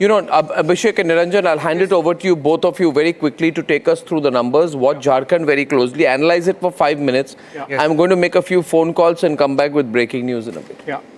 Abhishek and Niranjan, I'll hand it over to you, both of you, very quickly to take us through the numbers. Watch Jharkhand very closely. Analyze it for 5 minutes. Yeah. I'm going to make a few phone calls and come back with breaking news in a bit. Yeah.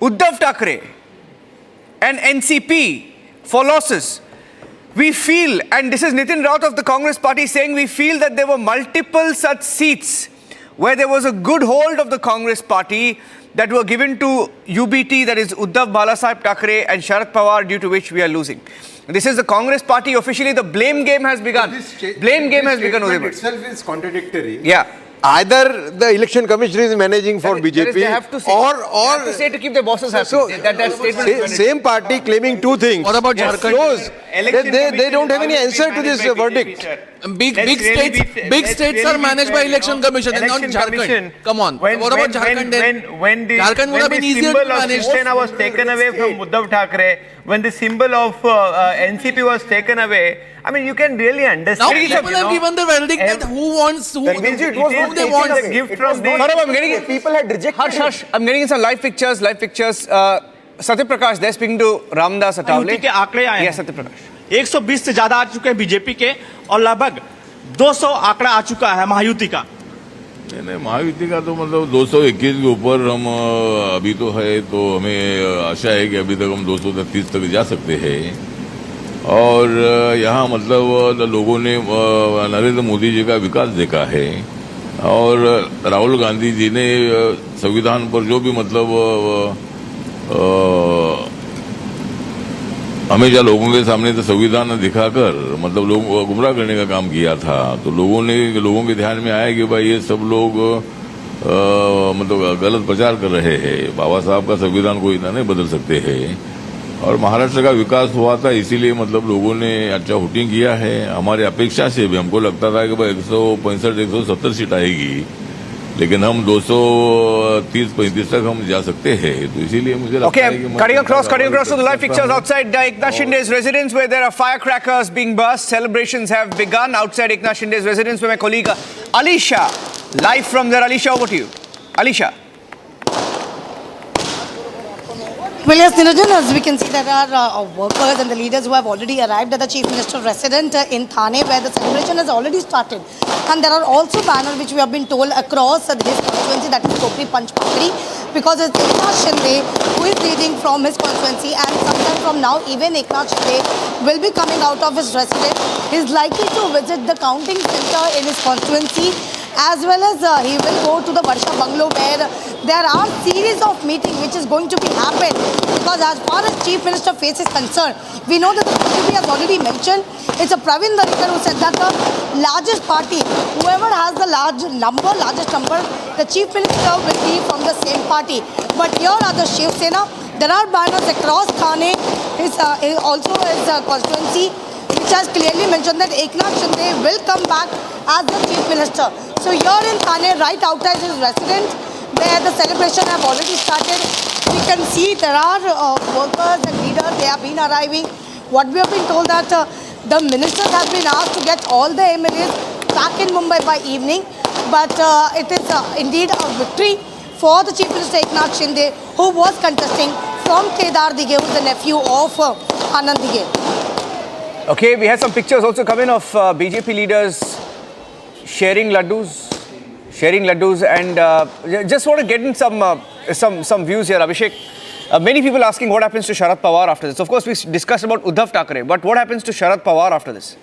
Uddhav Thackeray and NCP for losses. We feel, and this is Nitin Raut of the Congress party saying, we feel that there were multiple such seats where there was a good hold of the Congress party that were given to UBT, that is Uddhav Balasaheb Thackeray and Sharad Pawar, due to which we are losing. This is the Congress party. Officially, the blame game has begun. Blame game has begun. This statement itself is contradictory. Yeah. Either the election commissioner is managing for BJP, they have to say, or to say to keep their bosses happy. So, that statement same party claiming two things. What about Jharkhand? Shows they don't have any answer to this verdict. Big states are managed by election commission and not Jharkhand. Come on. What about Jharkhand then? When the Jharkhand would have been easier to manage. Shiv Sena was taken away from Uddhav Thackeray, when the symbol of NCP was taken away, I mean, you can really understand. Now people have given the verdict that who wants, who they want. A gift from the I'm getting people had rejected. Hush. I'm getting some live pictures. Satya Prakash, they're speaking to Ramdas Atawale. के आंकड़े आए Yes, Satya Prakash. 120 से ज्यादा आ चुके हैं BJP के और लगभग 200 आंकड़ा आ चुका है महायुति का। नहीं, महायुति का तो मतलब 221 के ऊपर हम अभी तो है, तो हमें आशा है कि अभी तक हम 230 तक जा सकते हैं। और यहाँ मतलब लोगों ने नरेंद्र मोदी जी का विकास देखा है, और राहुल गांधी जी ने संविधान पर जो भी मतलब हमेशा लोगों के सामने तो संविधान दिखाकर मतलब लोग गुमराह करने का काम किया था, तो लोगों के ध्यान में आया कि भाई ये सब लोग मतलब गलत प्रचार कर रहे हैं, बाबा साहब का संविधान को इतना नहीं बदल सकते हैं। और महाराष्ट्र का विकास हुआ था, इसीलिए मतलब लोगों ने अच्छा वोटिंग किया है। हमारी अपेक्षा से भी हमको लगता था कि भाई 165-170 सीट आएगी, लेकिन हम 230-35 तक हम जा सकते हैं, तो इसीलिए मुझे लगता है कि cutting across to the live pictures outside Eknath Shinde's residence, where there are firecrackers being burst. Celebrations have begun outside Eknath Shinde's residence, where my colleague Alisha, live from there. Alisha, over to you. Alisha. Well, yes, Niranjan, as we can see, there are workers and the leaders who have already arrived at the Chief Minister's residence in Thane, where the celebration has already started. And there are also banners which we have been told across his constituency, that is Kopri Panchpakri, because it's Eknath Shinde who is leading from his constituency, and sometime from now, even Eknath Shinde will be coming out of his residence. He is likely to visit the counting center in his constituency, as well as he will go to the Varsha Bungalow, where there are series of meetings which is going to be happened, because as far as Chief Minister face is concerned, we know that the BJP has already mentioned, it's a Pravin Darikar who said that the largest party, whoever has the largest number, the Chief Minister will be from the same party. But here are the Shiv Sena, there are banners across Thane, also his constituency, which has clearly mentioned that Eknath Shinde will come back as the Chief Minister. So here in Thane, right outside his residence, where the celebration have already started, we can see there are workers and leaders, they have been arriving. What we have been told that the ministers have been asked to get all the MLAs back in Mumbai by evening, but it is indeed a victory for the Chief Minister Eknath Shinde, who was contesting from Kedar Dige, who is the nephew of Anand Dige. Okay, we had some pictures also coming of BJP leaders sharing laddus, and just want to get in some views here, Abhishek. Many people asking what happens to Sharad Pawar after this. Of course, we discussed about Uddhav Thackeray, but what happens to Sharad Pawar after this?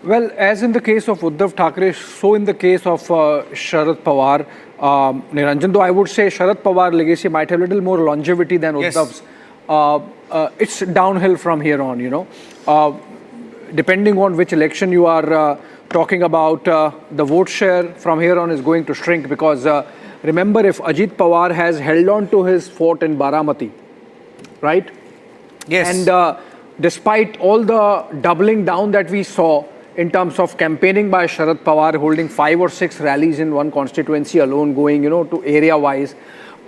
Well, as in the case of Uddhav Thackeray, so in the case of Sharad Pawar, Niranjan, though I would say Sharad Pawar legacy might have a little more longevity than Uddhav's. It's downhill from here on, you know. Depending on which election you are talking about, the vote share from here on is going to shrink, because remember, if Ajit Pawar has held on to his fort in Baramati, right? Yes. And despite all the doubling down that we saw in terms of campaigning by Sharad Pawar, holding 5 or 6 rallies in one constituency alone, going, you know, to area-wise,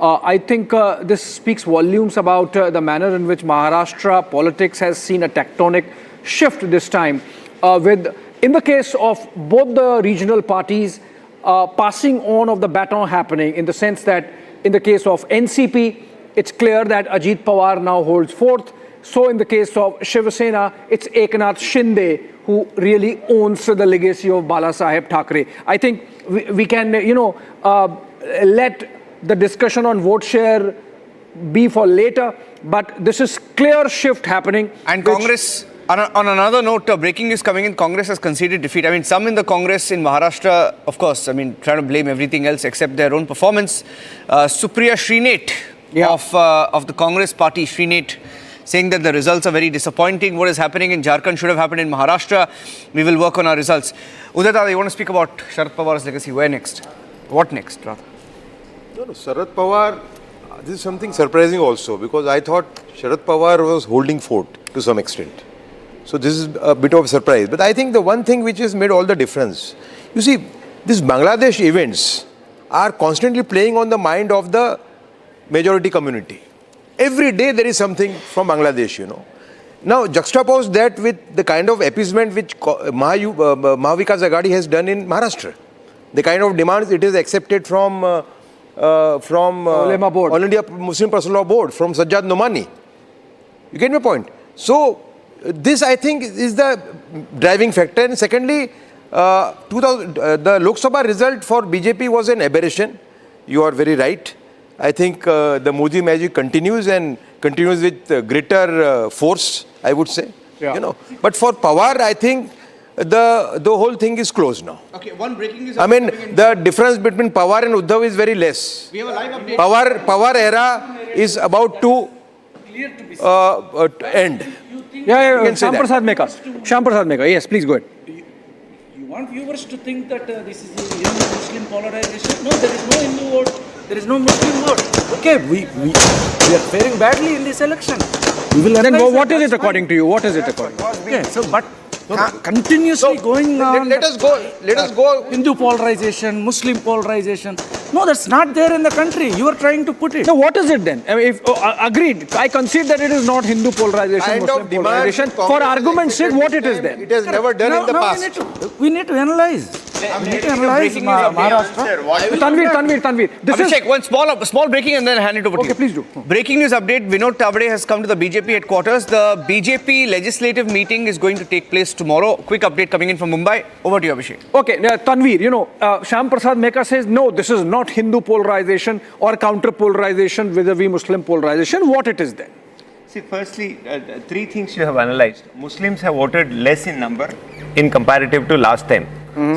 I think this speaks volumes about the manner in which Maharashtra politics has seen a tectonic shift this time, in the case of both the regional parties, passing on of the baton happening, in the sense that in the case of NCP, it's clear that Ajit Pawar now holds 4th. So in the case of Shiv Sena, it's Eknath Shinde who really owns the legacy of Balasaheb Thackeray. I think we can, let the discussion on vote share be for later, but this is clear shift happening. And Congress, on another note, breaking news coming in, Congress has conceded defeat. I mean, some in the Congress in Maharashtra, of course, I mean, trying to blame everything else except their own performance. Supriya Srinath of the Congress party, Srinath, saying that the results are very disappointing. What is happening in Jharkhand should have happened in Maharashtra. We will work on our results. Udita, you want to speak about Sharad Pawar's legacy? Where next? What next, rather? No, Sharad Pawar, this is something surprising also, because I thought Sharad Pawar was holding fort to some extent. So this is a bit of a surprise. But I think the one thing which has made all the difference, you see, these Bangladesh events are constantly playing on the mind of the majority community. Every day there is something from Bangladesh, you know. Now juxtapose that with the kind of appeasement which Maha Vikas Aghadi has done in Maharashtra. The kind of demands it is accepted from All India Muslim Personal Law Board, from Sajjad Nomani. You get my point? So this, I think, is the driving factor. And secondly, the Lok Sabha result for BJP was an aberration. You are very right. I think the Modi magic continues, and continues with greater force, I would say. Yeah. You know. But for Pawar, I think the whole thing is closed now. Okay, one breaking news. I mean, the difference between Pawar and Uddhav is very less. We have a live update. Pawar era is about to end. Shyam Prasad Meka. Yes, please go ahead. You want viewers to think that this is Hindu-Muslim polarization? No, there is no Hindu vote. There is no Muslim vote. Okay, we are faring badly in this election. We will then what is it according to you? What is it according to you? Okay, so but continuously going on. Let us go. Hindu polarization, Muslim polarization. No, that's not there in the country. You are trying to put it. So what is it then? I mean, agreed. I concede that it is not Hindu polarization, Muslim polarization. For argument's sake, what it is then? It has never done in the past. We need to analyze. We need to analyze Maharashtra. Tanveer. Abhishek, one small breaking and then hand it over to you. Okay, please do. Breaking news update. Vinod Tavade has come to the BJP headquarters. The BJP legislative meeting is going to take place tomorrow. Quick update coming in from Mumbai. Over to you, Abhishek. Okay, Tanveer, Shyam Prasad Meka says, no, this is not Hindu polarization or counter polarization vis-a-vis Muslim polarization. What it is then? See, firstly, three things you have analyzed. Muslims have voted less in number in comparative to last time.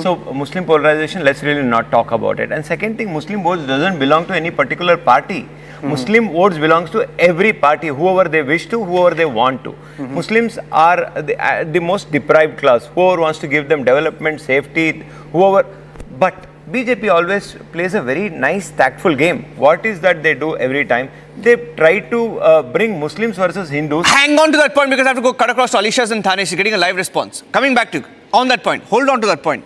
So Muslim polarization, let's really not talk about it. And second thing, Muslim votes doesn't belong to any particular party. Muslim votes belongs to every party, whoever they wish to, whoever they want to. Muslims are the most deprived class. Whoever wants to give them development, safety, whoever. But BJP always plays a very nice, tactful game. What is that they do every time? They try to bring Muslims versus Hindus. Hang on to that point, because I have to go cut across to Alisha's in Thane. She's getting a live response. Coming back to you on that point. Hold on to that point.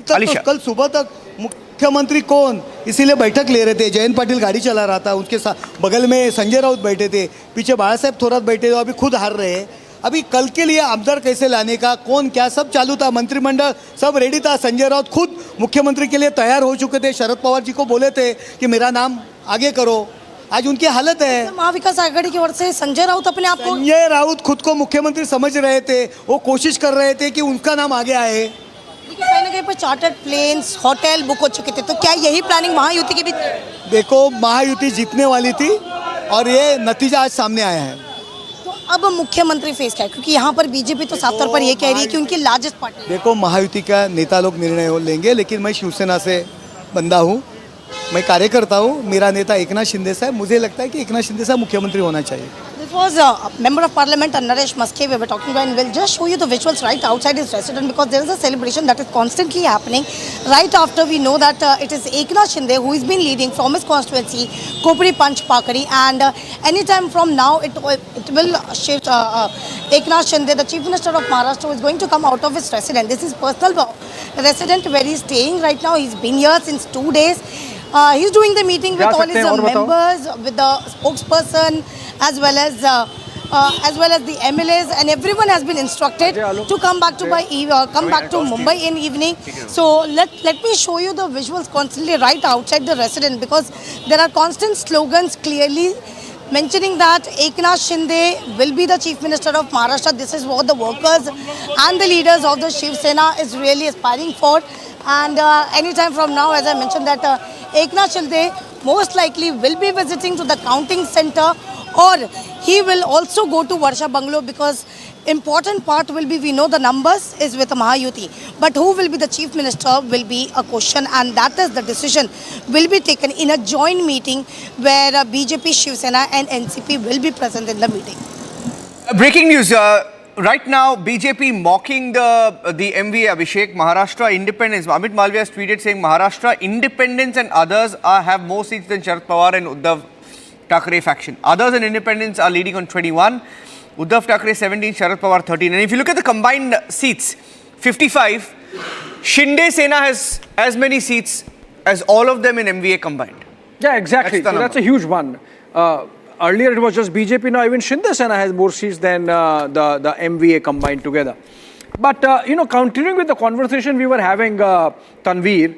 Alisha. कल सुबह तक मुख्यमंत्री कौन इसीलिए बैठक ले रहे थे. जयंत पाटिल गाड़ी चला रहा था, उनके बगल में संजय राउत बैठे थे, पीछे बाला साहब थोरात बैठे थे. अभी खुद हार रहे हैं. अभी कल के लिए आमदार कैसे लाने का, कौन क्या, सब चालू था. मंत्रिमंडल सब रेडी था. संजय राउत खुद मुख्यमंत्री के लिए तैयार हो चुके थे. शरद पवार जी को बोले थे कि मेरा नाम आगे करो. आज उनकी हालत है. महाविकास आघाड़ी की ओर से संजय राउत अपने आप को, संजय राउत खुद को मुख्यमंत्री समझ रहे थे. वो कोशिश कर रहे थे कि उनका नाम आगे आए. कहीं ना कहीं पर चार्टर्ड प्लेन्स, होटल बुक हो चुके थे. तो क्या यही प्लानिंग महायुति की भी? देखो, महायुति जीतने वाली थी और ये नतीजा आज सामने आया है. तो अब मुख्यमंत्री फेस क्या है? क्योंकि यहाँ पर बीजेपी तो साफ तौर पर ये कह रही है कि उनकी लार्जेस्ट पार्टी. देखो, महायुति का नेता लोग निर्णय लेंगे, लेकिन मैं शिवसेना से बंदा हूँ, मैं कार्यकर्ता हूँ. मेरा नेता एकनाथ शिंदे साहब, मुझे लगता है कि एकनाथ शिंदे साहब मुख्यमंत्री होना चाहिए. This was a member of parliament Naresh Maske we were talking about, and we'll just show you the visuals right outside his residence, because there is a celebration that is constantly happening right after we know that it is Eknath Shinde who has been leading from his constituency, Kopri Panch Pakari, and anytime from now it will shift. Eknath Shinde, the Chief Minister of Maharashtra, is going to come out of his residence. This is personal residence where he is staying right now. He's been here since 2 days. He's doing the meeting with all his members, with the spokesperson, as well as the MLAs, and everyone has been instructed to come back to Mumbai in evening. So let me show you the visuals constantly right outside the residence, because there are constant slogans clearly mentioning that Eknath Shinde will be the Chief Minister of Maharashtra. This is what the workers and the leaders of the Shiv Sena is really aspiring for. And anytime from now, as I mentioned, that Eknath Shinde most likely will be visiting to the counting center, or he will also go to Varsha Bungalow, because important part will be, we know the numbers is with Mahayuti, but who will be the chief minister will be a question, and that is the decision will be taken in a joint meeting where BJP, Shiv Sena and NCP will be present in the meeting. Breaking news. Right now, BJP mocking the MVA Abhishek. Maharashtra independence. Amit Malviya has tweeted saying Maharashtra independence and others have more seats than Sharad Pawar and Uddhav Thackeray faction. Others and independents are leading on 21. Uddhav Thackeray 17, Sharad Pawar 13. And if you look at the combined seats, 55, Shinde Sena has as many seats as all of them in MVA combined. Yeah, exactly. That's a huge one. Earlier it was just BJP, now even Shinde Sena has more seats than the MVA combined together. But, continuing with the conversation we were having, Tanveer,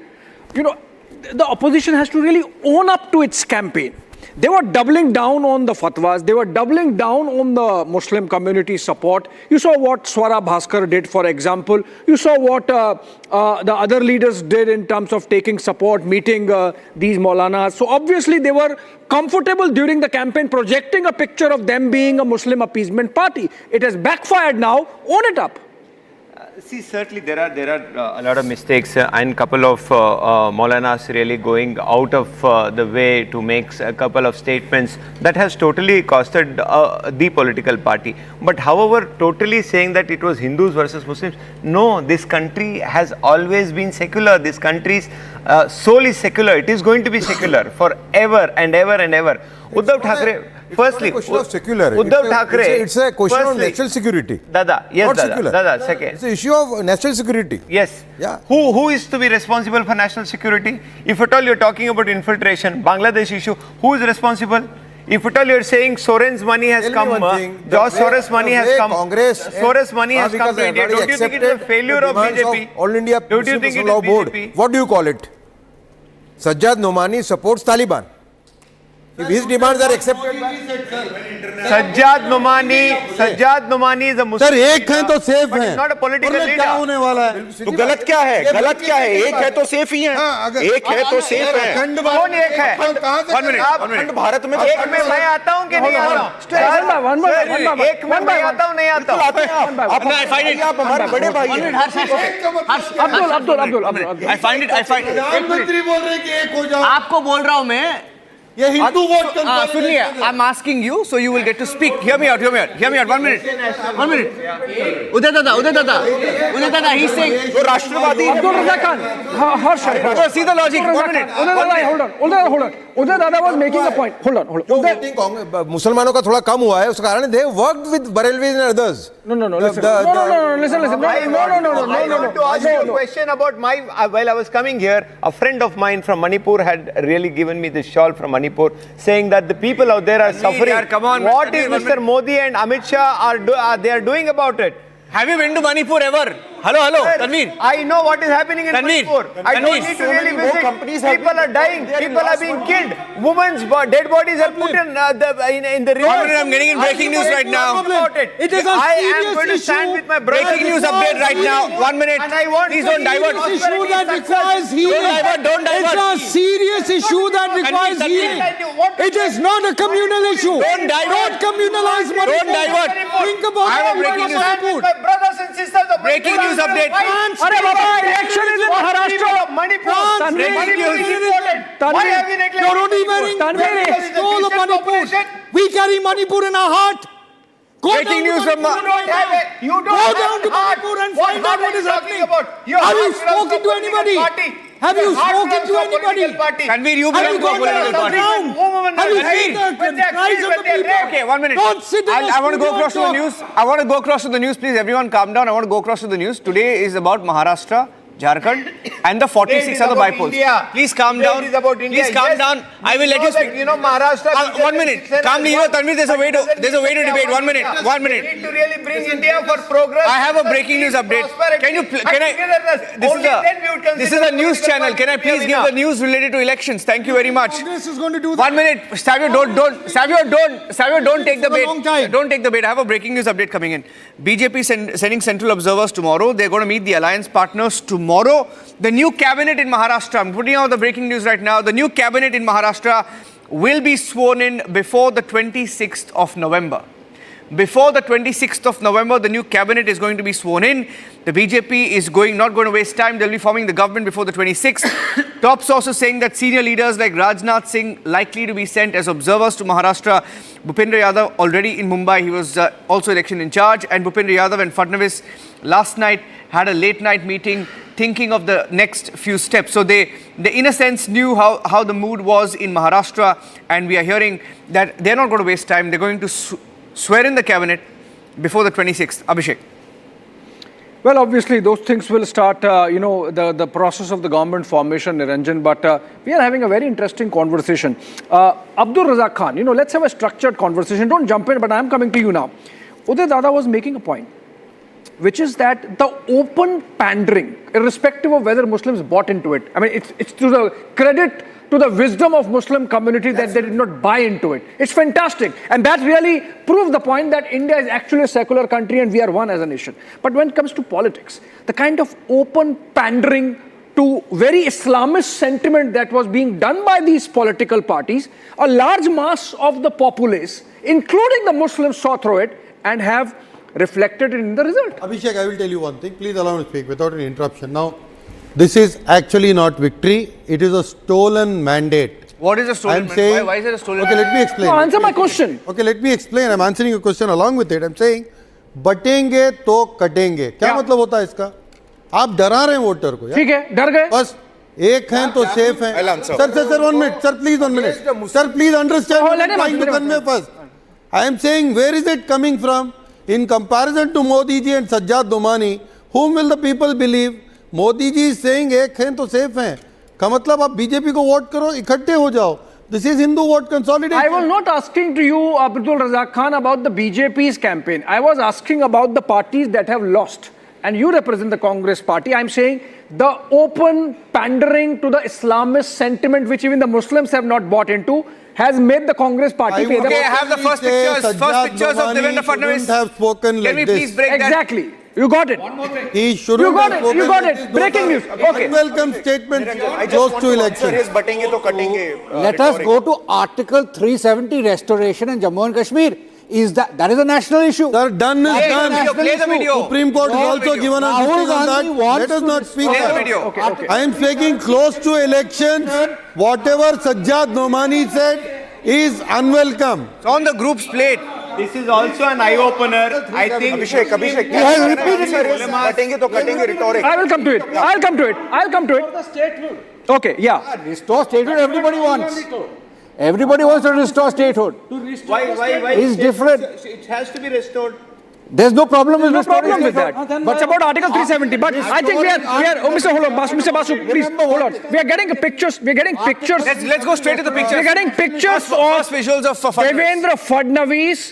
the opposition has to really own up to its campaign. They were doubling down on the fatwas. They were doubling down on the Muslim community support. You saw what Swara Bhaskar did, for example. You saw what the other leaders did in terms of taking support, meeting these Maulanas. So obviously they were comfortable during the campaign projecting a picture of them being a Muslim appeasement party. It has backfired now. Own it up. See, certainly there are a lot of mistakes and couple of Maulanas really going out of the way to make a couple of statements that has totally costed the political party. But however, totally saying that it was Hindus versus Muslims, no, this country has always been secular. This country is solely secular. It is going to be secular forever and ever and ever. Uddhav Thackeray, firstly, it's not a question of secular. Uddhav Thackeray, it's a question of national security. Dada, yes, not Dada, secular. Dada, second. It's an issue of national security. Yes. Yeah. Who is to be responsible for national security? If at all you're talking about infiltration, Bangladesh issue, who is responsible? If at all you're saying Soren's money has come, George Soros money has come, Soros money has come to India, don't you think it's a failure of BJP? All India Don't you think it is BJP? What do you call it? Sajjad Nomani supports Taliban. If his demands are accepted by... Sajjad Nomani is a Muslim. Sir एक है तो safe है Not a political leader. क्या होने वाला है तो गलत क्या है एक है तो सेफ ही है एक है तो सेफ है कौन एक है अखंड भारत में एक में मैं आता हूँ कि नहीं आता हूँ एक में मैं आता हूँ नहीं आता हूँ आप हमारे बड़े भाई प्रधानमंत्री बोल रहे हैं कि एक हो जाओ आपको बोल रहा हूँ मैं ये हिंदू वोट सुनिए, I'm asking you, so you will get to speak. Hear me out. 1 minute. Uday Dada, he's saying, Rashtravadi Abdul Raza Khan, harsh. See the logic. 1 minute. Hold on. Uday Dada was making a point. Hold on. मुसलमानों का थोड़ा कम हुआ है उसका कारण they worked with Barelvis and others. No, listen. Listen. No. I want to ask you a question about while I was coming here, a friend of mine from Manipur had really given me this shawl from Manipur, saying that the people out there are suffering. Come on, what is Mr. Modi and Amit Shah they are doing about it? Have you been to Manipur ever? Hello, Tanveer. I know what is happening in Manipur. I don't need to really visit. People are dying. People are being killed. Women's dead bodies are put in the river. I'm getting in breaking news right now. It is a I am serious going to stand issue. with my brother. Breaking news update right now. 1 minute. And I want Please don't divert. It's a issue that requires healing. Don't divert. It's a serious issue that requires healing. It is not a communal issue. Don't divert. Don't communalize Manipur. Don't divert. Think about I have a breaking news. my brothers and sisters of Breaking news update. Arre Baba, election is in Maharashtra. Manipur. Breaking Manipur is important. Why have you neglected You're only wearing the soul of Manipur. We carry Manipur in our heart. Breaking news from You don't Go down to Manipur and find out what is happening. Have you spoken to anybody? Have you spoken to anybody? Tanveer, you Have belong you to a gone down political to the party. ground? Have you seen the cries of the people? Okay, 1 minute. Don't sit in I want to go across to the talk. news. I want to go across to the news. Please, everyone calm down. I want to go across to the news. Today is about Maharashtra, Jharkhand and the 46 other bypolls. Please calm down. Please calm down. I will let you speak. You know Maharashtra. 1 minute. Calmly, Tanveer, there's a way to debate. 1 minute. 1 minute. We need to really bring India for progress. I have a breaking news update. This is a news channel. Can I please give the news related to elections? Thank you very much. Congress is going to do that. 1 minute. Savio, don't take the bait. Don't take the bait. I have a breaking news update coming in. BJP sending central observers tomorrow. They're going to meet the alliance partners tomorrow. tomorrow. The new cabinet in Maharashtra, I'm putting out the breaking news right now, the new cabinet in Maharashtra will be sworn in before the 26th of November. Before the 26th of November, the new cabinet is going to be sworn in. The BJP is not going to waste time. They'll be forming the government before the 26th. Top sources saying that senior leaders like Rajnath Singh likely to be sent as observers to Maharashtra. Bhupendra Yadav already in Mumbai. He was also election in charge. And Bhupendra Yadav and Fadnavis last night had a late night meeting thinking of the next few steps. So they in a sense knew how the mood was in Maharashtra. And we are hearing that they're not going to waste time. They're going to swear in the cabinet before the 26th. Abhishek. Well, obviously, those things will start, the process of the government formation, Niranjan. But we are having a very interesting conversation. Abdul Razak Khan, let's have a structured conversation. Don't jump in, but I'm coming to you now. Uday Dada was making a point, which is that the open pandering, irrespective of whether Muslims bought into it, I mean, it's to the credit to the wisdom of Muslim community that they did not buy into it. It's fantastic. And that really proves the point that India is actually a secular country and we are one as a nation. But when it comes to politics, the kind of open pandering to very Islamist sentiment that was being done by these political parties, a large mass of the populace, including the Muslims, saw through it and have reflected in the result. Abhishek, I will tell you one thing. Please allow me to speak without any interruption. Now, this is actually not victory. It is a stolen mandate. What is a stolen mandate? Why is it a stolen mandate? Okay, let me explain. No, answer my question. Okay, let me explain. I'm answering your question along with it. I'm saying, बटेंगे तो कटेंगे. क्या मतलब होता है इसका? आप डरा रहे हैं वोटर को. ठीक है, डर गए. बस एक हैं तो सेफ हैं. Sir, 1 minute. Sir, please 1 minute. Sir, please understand what I'm trying to convey first. I am saying, where is it coming from? In comparison to Modi ji and Sajjad Domani, whom will the people believe? Modi ji is saying एक हैं तो safe हैं का मतलब आप BJP को vote करो इकट्ठे हो जाओ this is Hindu vote consolidation I was not asking to you Abdul Razak Khan about the BJP's campaign I was asking about the parties that have lost and you represent the Congress party I'm saying the open pandering to the Islamist sentiment which even the Muslims have not bought into has made the Congress party pay the I have the first pictures of Devendra Fadnavis have spoken like this. Can we please break exactly that? You got it. One more thing. He shouldn't have spoken. You got it. Breaking news. Okay. Unwelcome statement close to election. बटेंगे तो कटेंगे. Let us go to Article 370 restoration in Jammu and Kashmir. That is a national issue? Sir, done is done. Play the video. Supreme Court has also given us ruling on that. Let us not speak. Play the video. Okay. I am speaking close to elections. Whatever Sajjad Nomani said is unwelcome. It's on the group's plate. This is also an eye-opener. I think Abhishek, बटेंगे तो कटेंगे rhetoric. I will come to it. I'll come to it. Okay, yeah. Restore statehood, everybody wants. Everybody wants to restore statehood. Why? It's different. It has to be restored. There's no problem with restoring with that. But it's about Article 370. But I think we are. Oh, Mr. Hold on, Mr. Basu, please hold on. We are getting pictures. Let's go straight to the pictures. We're getting pictures first visuals of Devendra Fadnavis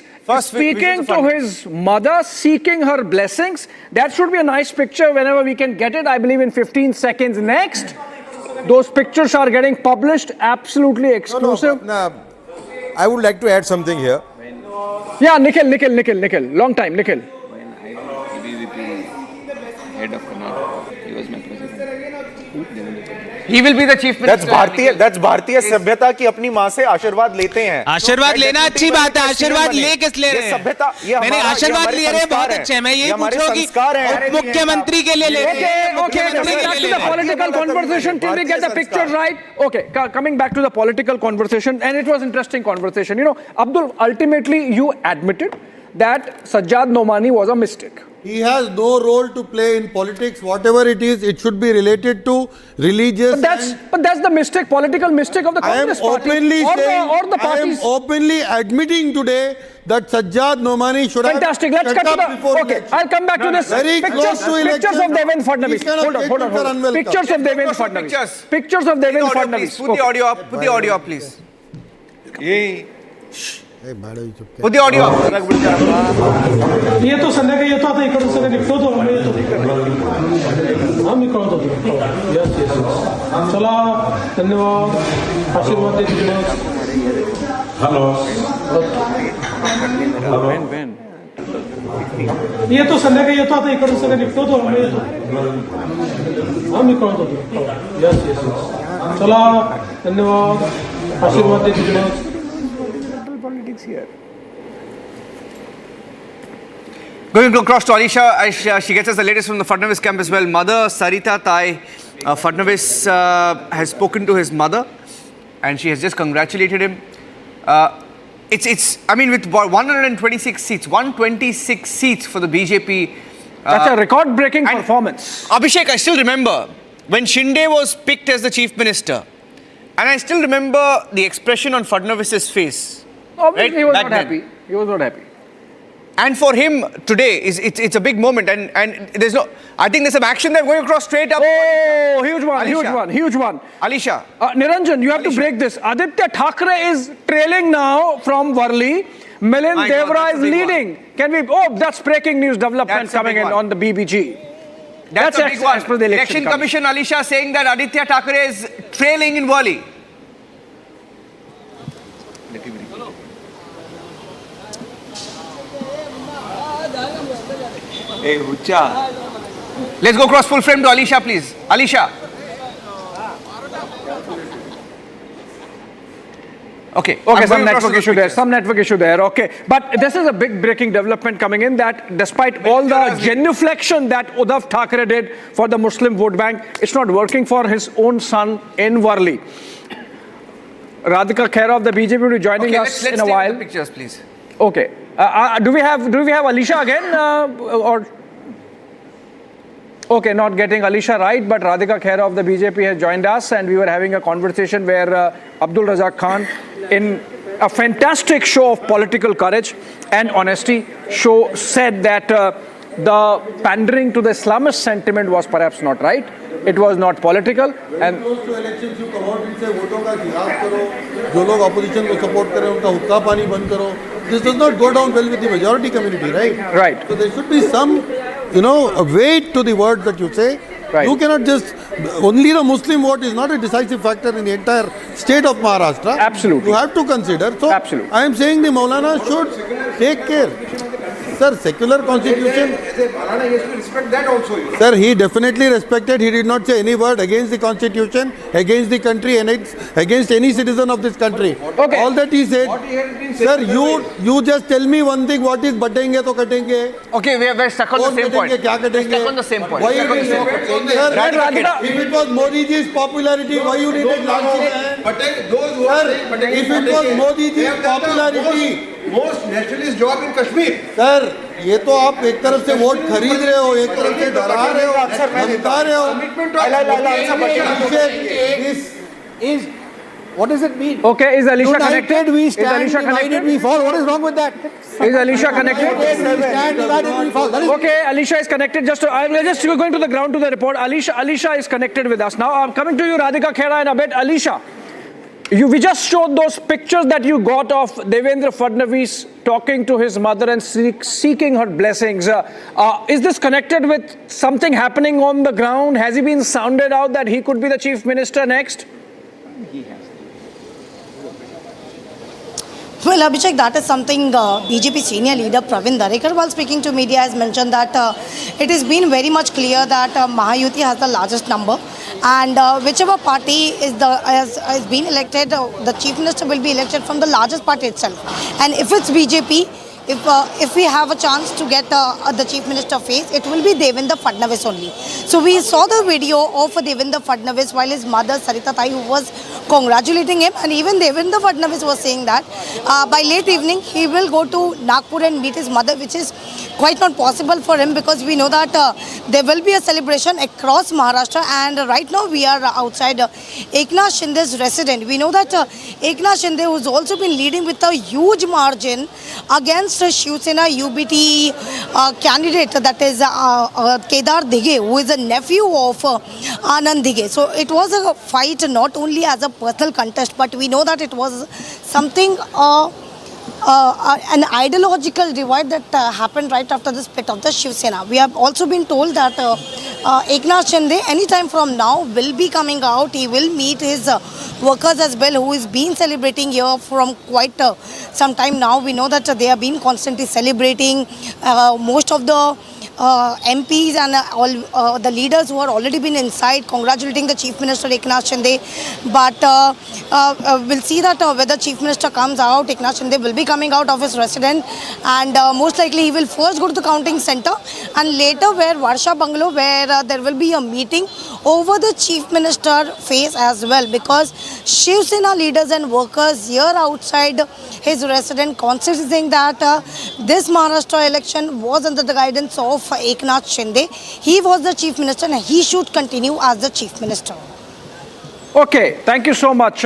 speaking to his mother, seeking her blessings. That should be a nice picture whenever we can get it. I believe in 15 seconds. Next, those pictures are getting published. Absolutely exclusive. No, I would like to add something here. Yeah, Nikhil. Long time, Nikhil. When I was ABVP head of Karnataka, he was my president. He will be the chief minister. That's भारतीय सभ्यता की अपनी माँ से आशीर्वाद लेते हैं. आशीर्वाद लेना अच्छी बात है. आशीर्वाद ले किस ले रहे हैं? सभ्यता ये मैंने आशीर्वाद ले रहे हैं बहुत अच्छे हैं. मैं यही पूछ रहा हूँ कि मुख्यमंत्री के लिए लेते हैं. Okay, political conversation till we get the picture right. Okay, coming back to the political conversation, and it was interesting conversation. Abdul, ultimately you admitted that Sajjad Nomani was a mistake. He has no role to play in politics. Whatever it is, it should be related to religious. But that's the mistake, political mistake of the Congress party or the parties. I am openly admitting today that Sajjad Nomani should Fantastic. have Let's cut to the. Okay, I'll come back to this. Very close to election. Pictures of Devendra Fadnavis. Hold on. Pictures of Devendra Fadnavis. Pictures of Devendra Fadnavis. Put the audio up. Put the audio up, please. Put the audio up. ये तो संध्याकाळी येतो आता इकडून सगळं निघतो आम्ही येतो हा मी कळवतो चला धन्यवाद आशीर्वाद देतो हॅलो येतो संध्याकाळी येतो आता इकडून सगळं निघतो मी येतो हा मी कळतो यस यस चला धन्यवाद आशीर्वाद दे तुझे politics here Going across to Alisha, she gets us the latest from the Fadnavis camp as well. Mother Sarita Tai Fadnavis has spoken to his mother, and she has just congratulated him. It's I mean, with 126 seats for the BJP. That's a record-breaking performance. Abhishek, I still remember when Shinde was picked as the chief minister, and I still remember the expression on Fadnavis's face. Obviously, he was not happy. He was not happy. And for him today, it's a big moment, and there's no. I think there's some action there going across straight up. Oh, huge one, Alisha. huge one, huge one. Alisha. Niranjan, you have to break this. Aditya Thackeray is trailing now from Worli. Milind Devra is leading. Can we? Oh, that's breaking news development coming in on the BBG. That's a big one. As per the Election Commission, Alisha saying that Aditya Thackeray is trailing in Worli. Hey, Hucha. Let's go cross full frame to Alisha, please. Alisha. Okay. Okay, some network issue there. Some network issue there. Okay. But this is a big breaking development coming in that despite all the genuflection that Uddhav Thackeray did for the Muslim vote bank, it's not working for his own son in Worli. Radhika Khera of the BJP will be joining us let's in a while. Take the pictures, please. Okay. Do we have Alisha again or? Okay, not getting Alisha right, but Radhika Khera of the BJP has joined us, and we were having a conversation where Abdul Razak Khan, in a fantastic show of political courage and honesty, said that the pandering to the Islamist sentiment was perhaps not right. It was not political. And elections you come out and say वोटों का जिहाद करो, जो लोग opposition को support करें उनका हुक्का पानी बंद करो. This does not go down well with the majority community, right? Right. So there should be some, a weight to the words that you say. Right. You cannot just, only the Muslim vote is not a decisive factor in the entire state of Maharashtra. Absolutely. You have to consider. So absolutely. I am saying the Maulana should take care. Sir, secular constitution. Maulana has to respect that also. Sir, he definitely respected. He did not say any word against the constitution, against the country, and against any citizen of this country. Okay. All that he said. Sir, you just tell me one thing. What is batenge to katenge? Okay, we're stuck on the same point. Kya katenge? Stuck on the same point. Why you did Sir, if it was Modi ji's popularity, why you needed Lanchi? Those who are saying Batenge, if it was Modi ji's popularity, most nationalist job in Kashmir. Sir, ये तो आप एक तरफ से vote खरीद रहे हो, एक तरफ से डरा रहे हो, धमका रहे हो. What does it mean? Okay, is Alisha connected? United we stand, is Alisha divided connected? we fall. What is wrong with that? Is Alisha connected? United we stand, divided we fall. That is Okay, Alisha is connected. We're just going to the ground to the report. Alisha is connected with us. Now, I'm coming to you, Radhika Khera, in a bit. Alisha, we just showed those pictures that you got of Devendra Fadnavis talking to his mother and seeking her blessings. Is this connected with something happening on the ground? Has he been sounded out that he could be the chief minister next? Well, Abhishek, that is something BJP senior leader Pravin Darekar, while speaking to media, has mentioned that it has been very much clear that Mahayuti has the largest number, and whichever party is being elected, the chief minister will be elected from the largest party itself. And if it's BJP, if we have a chance to get the chief minister face, it will be Devendra Fadnavis only. So we saw the video of Devendra Fadnavis while his mother Sarita Tai was congratulating him, and even Devendra Fadnavis was saying that by late evening he will go to Nagpur and meet his mother, which is quite not possible for him because we know that there will be a celebration across Maharashtra, and right now we are outside Eknath Shinde's residence. We know that Eknath Shinde, who's also been leading with a huge margin against Shiv Sena UBT candidate, that is Kedar Dighe, who is a nephew of Anand Dighe. So it was a fight not only as a personal contest, but we know that it was something an ideological divide that happened right after the split of the Shiv Sena. We have also been told that Eknath Shinde anytime from now will be coming out. He will meet his workers as well, who is been celebrating here from quite some time now. We know that they have been constantly celebrating. Most of the MPs and all the leaders who are already been inside congratulating the Chief Minister Eknath Shinde. But we'll see that whether Chief Minister comes out, Eknath Shinde will be coming out of his residence, and most likely he will first go to the counting center and later where Varsha Bungalow, where there will be a meeting over the Chief Minister face as well, because Shiv Sena leaders and workers here outside his residence constantly saying that this Maharashtra election was under the guidance of Eknath Shinde. He was the Chief Minister and he should continue as the Chief Minister. Okay, thank you so much.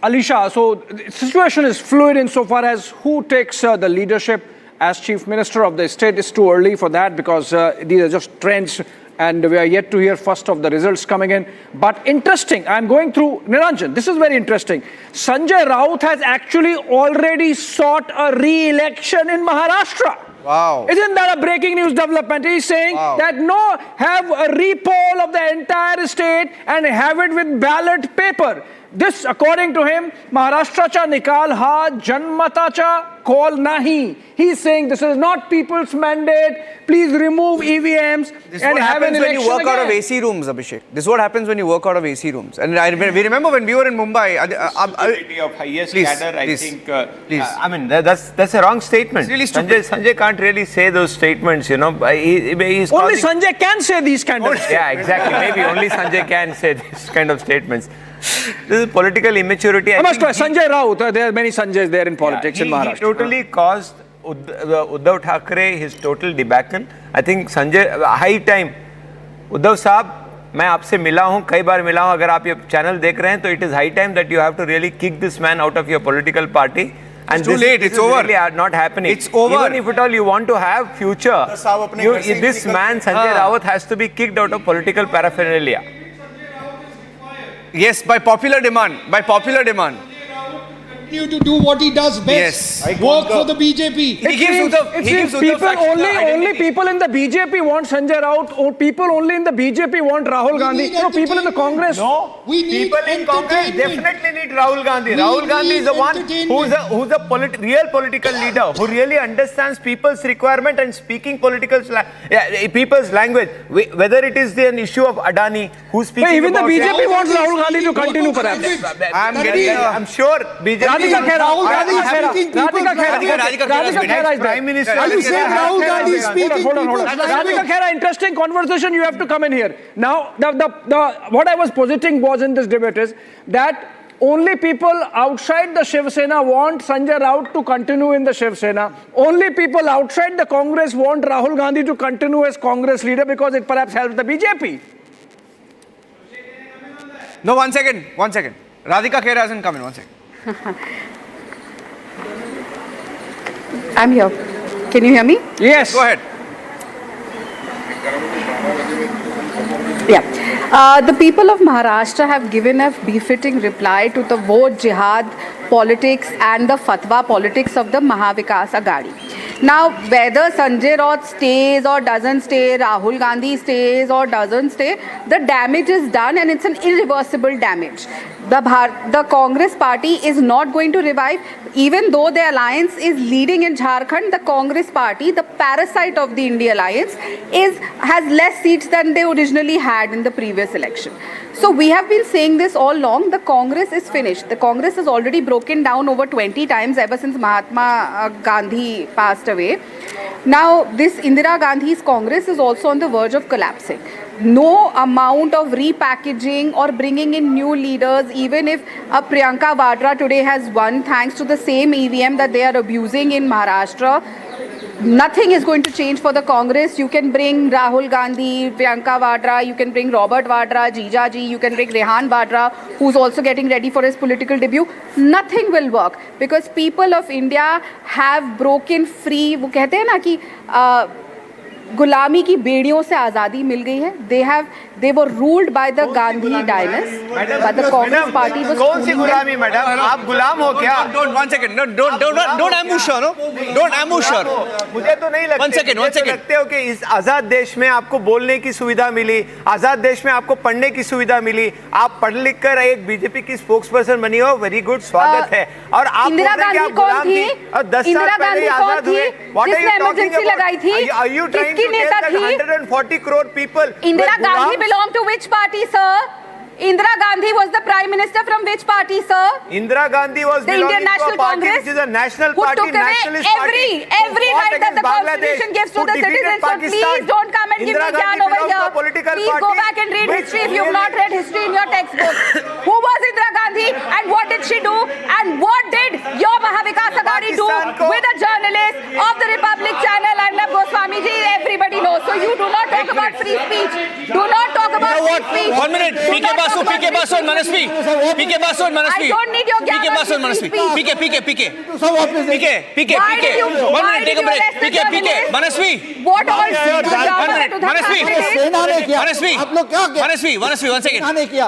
Alisha, so the situation is fluid insofar as who takes the leadership as Chief Minister of the state. Is too early for that because these are just trends and we are yet to hear first of the results coming in. But interesting, I'm going through, Niranjan, this is very interesting. Sanjay Raut has actually already sought a re-election in Maharashtra. Wow. Isn't that a breaking news development? He's saying that no, have a re-poll of the entire state and have it with ballot paper. This, according to him, Maharashtracha nikal ha janmatacha call nahi. He's saying this is not people's mandate. Please remove EVMs This is and what have an happens when election you work out of again. AC rooms, Abhishek. This is what happens when you work out of AC rooms. And we remember when we were in Mumbai. Of highest please, cadre, I please, think. please. I mean, that's a wrong statement. It's really stupid. Sanjay can't really say those statements. You know, he's Only causing- Sanjay can say these kind of Yeah, exactly. Maybe only Sanjay can say this kind of statements. This is political immaturity. I must say, Sanjay Raut, there are many Sanjays there in politics in Maharashtra. He totally caused Uddhav Thackeray his total debacle. I think Sanjay, high time. Uddhav Saab, मैं आपसे मिला हूँ, कई बार मिला हूँ. अगर आप ये चैनल देख रहे हैं, तो it is high time that you have to really kick this man out of your political party. And it's too late. It's over. Really not happening. It's over. Even if at all you want to have future, this man Sanjay Raut has to be kicked out of political paraphernalia. Yes, by popular demand. By popular demand. To do what he does best. Yes. Work for the BJP. Only people in the BJP want Sanjay Raut, or people only in the BJP want Rahul Gandhi. You know, people in the Congress. No, we need people in Congress definitely need Rahul Gandhi. Rahul Gandhi is the one who's a real political leader who really understands people's requirement and speaking people's language. Whether it is an issue of Adani, who's speaking even the about BJP wants Rahul Gandhi to continue, perhaps. I'm sure BJP. Radhika Khera is Prime Minister. Radhika Khera, interesting conversation. You have to come in here. Now, what I was positing was in this debate is that only people outside the Shiv Sena want Sanjay Raut to continue in the Shiv Sena. Only people outside the Congress want Rahul Gandhi to continue as Congress leader because it perhaps helps the BJP. No, one second. Radhika Khera hasn't come in. 1 second. I'm here. Can you hear me? Yes. Go ahead. Yeah. The people of Maharashtra have given a befitting reply to the vote jihad politics and the fatwa politics of the Maha Vikas Aghadi. Now, whether Sanjay Raut stays or doesn't stay, Rahul Gandhi stays or doesn't stay, the damage is done and it's an irreversible damage. The Congress party is not going to revive. Even though the alliance is leading in Jharkhand, the Congress party, the parasite of the India alliance, has less seats than they originally had in the previous election. So we have been saying this all along, the Congress is finished. The Congress has already broken down over 20 times ever since Mahatma Gandhi passed away. Now this Indira Gandhi's Congress is also on the verge of collapsing. No amount of repackaging or bringing in new leaders, even if Priyanka Vadra today has won thanks to the same EVM that they are abusing in Maharashtra, nothing is going to change for the Congress. You can bring Rahul Gandhi, Priyanka Vadra, you can bring Robert Vadra, Jijaji, you can bring Rehan Vadra, who's also getting ready for his political debut. Nothing will work because people of India have broken free. वो कहते हैं ना कि गुलामी की बेड़ियों से आज़ादी मिल गई है. They have they were ruled by the Gandhi dynasty, but the Congress party was कौन सी ruling गुलामी मैडम? आप गुलाम हो क्या? Don't, 1 second. No, don't ambush her, no? Don't ambush her. मुझे तो नहीं लगता। 1 second, 1 second. लगते हो कि इस आजाद देश में आपको बोलने की सुविधा मिली, आजाद देश में आपको पढ़ने की सुविधा मिली, आप पढ़ लिख कर एक बीजेपी की स्पोक्स पर्सन बनी हो, वेरी गुड, स्वागत है। और आप इंदिरा गांधी कौन थी? और 10 साल पहले आजाद हुए। जिसने इमरजेंसी लगाई थी? किसकी नेता थी? 140 crore people. Indira Gandhi belonged to which party, sir? Indira Gandhi was the Prime Minister from which party, sir? Indira Gandhi was the Indian National Congress, which is a national who party, took away nationalist party, every right that the Constitution gives to the citizens. So please don't come and give me gyan over here. Please go back and read history if you've not read history in your textbook. Who was Indira Gandhi and what did she do? And what did your Maha Vikas Aghadi do with a journalist of the Republic channel, Arnab Goswami ji? Everybody knows. So you do not talk about free speech. Do not talk about free speech. 1 minute. PK Basu and Manasvi. PK Basu and Manasvi. I don't need your gyan. PK Basu and Manasvi. PK. Why did you 1 minute, take a break. arrest the PK. journalist? Manasvi. What all? 1 minute. Manasvi. Manasvi, 1 second.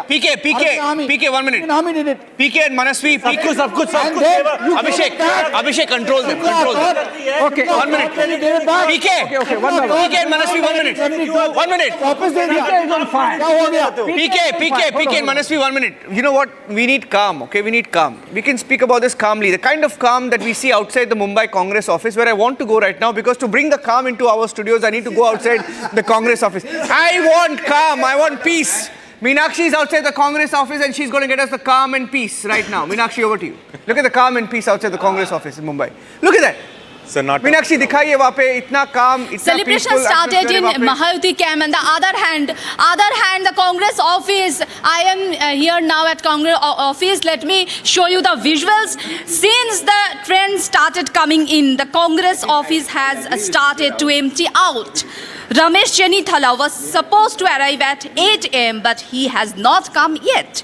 PK, 1 minute. PK and Manasvi. सब कुछ Abhishek, control them. Okay. 1 minute. PK. Okay, 1 minute. PK and Manasvi, 1 minute. 1 minute. PK is on fire. PK and Manasvi, 1 minute. You know what? We need calm, okay? We need calm. We can speak about this calmly. The kind of calm that we see outside the Mumbai Congress office, where I want to go right now, because to bring the calm into our studios, I need to go outside the Congress office. I want calm. I want peace. Meenakshi is outside the Congress office and she's going to get us the calm and peace right now. Meenakshi, over to you. Look at the calm and peace outside the Congress office in Mumbai. Look at that. Meenakshi, दिखाइए वहाँ पे इतना calm, इतना Celebration peaceful started in atmosphere वहाँ पे। Mahayuti camp, and the other hand, the Congress office. I am here now at Congress office. Let me show you the visuals. Since the trend started coming in, the Congress office has started to empty out. Ramesh Chenithala was supposed to arrive at 8 a.m., but he has not come yet.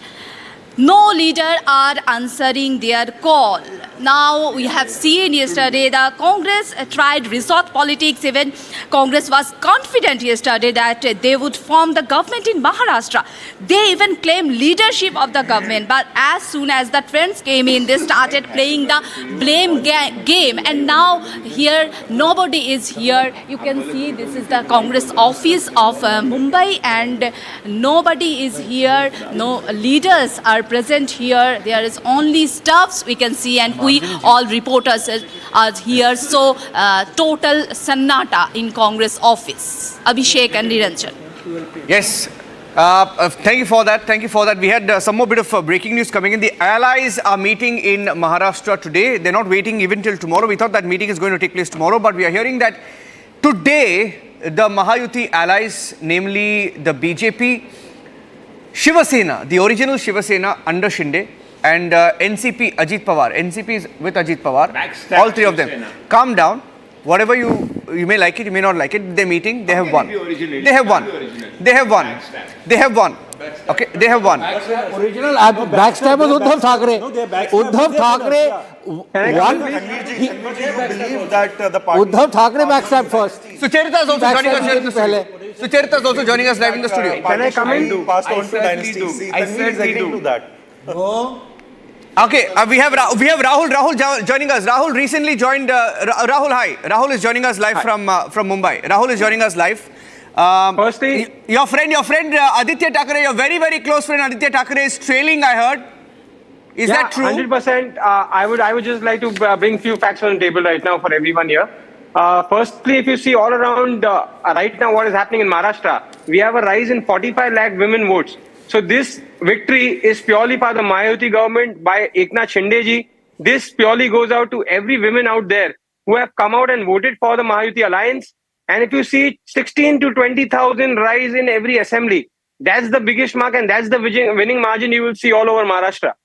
No leader are answering their call. Now we have seen yesterday the Congress tried resort politics. Even Congress was confident yesterday that they would form the government in Maharashtra. They even claimed leadership of the government. But as soon as the trends came in, they started playing the blame game. And now here nobody is here. You can see this is the Congress office of Mumbai, and nobody is here. No leaders are present here. There is only staffs we can see, and we all reporters are here. So total sannata in Congress office. Abhishek and Niranjan. Yes. Thank you for that. We had some more bit of breaking news coming in. The allies are meeting in Maharashtra today. They're not waiting even till tomorrow. We thought that meeting is going to take place tomorrow, but we are hearing that today the Mahayuti allies, namely the BJP, Shiva Sena, the original Shiva Sena under Shinde, and NCP Ajit Pawar. NCP is with Ajit Pawar. All three of them. Calm down. Whatever you may like it, you may not like it. They're meeting. They have won. They have won. Okay, they have won. Original backstab was Uddhav Thackeray. Uddhav Thackeray won. Uddhav Thackeray backstabbed first. Sucharita is also joining us in the studio. Sucharita is also joining us live in the studio. Can I come in? Passed on to dynasty. I said agreeing to that. No. Okay, we have Rahul joining us. Rahul recently joined. Rahul, hi. Rahul is joining us live from Mumbai. Rahul is joining us live. Firstly, your friend Aditya Thackeray, your very, very close friend Aditya Thackeray is trailing, I heard. Is that true? 100%. I would just like to bring few facts on the table right now for everyone here. Firstly, if you see all around right now what is happening in Maharashtra, we have a rise in 45 lakh women votes. So this victory is purely by the Mahayuti government, by Eknath Shinde ji. This purely goes out to every woman out there who have come out and voted for the Mahayuti alliance. And if you see 16 to 20,000 rise in every assembly, that's the biggest mark, and that's the winning margin you will see all over Maharashtra.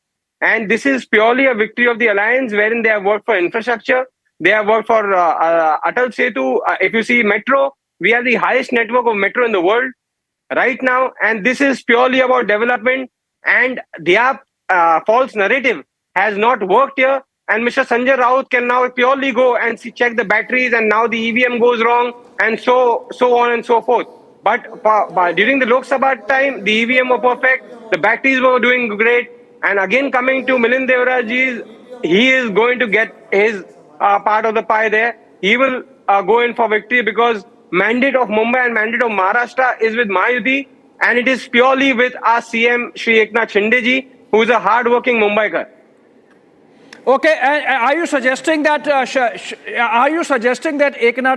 And this is purely a victory of the alliance, wherein they have worked for infrastructure. They have worked for Atal Setu. If you see metro, we have the highest network of metro in the world right now. And this is purely about development, and their false narrative has not worked here. And Mr. Sanjay Raut can now purely go and check the batteries, and now the EVM goes wrong, and so on and so forth. But during the Lok Sabha time, the EVM were perfect, the batteries were doing great. And again, coming to Milind Devaraji, he is going to get his part of the pie there. He will go in for victory because mandate of Mumbai and mandate of Maharashtra is with Mahayuti, and it is purely with our CM Shri Eknath Shinde ji, who is a hard-working Mumbaikar. Okay, are you suggesting that Eknath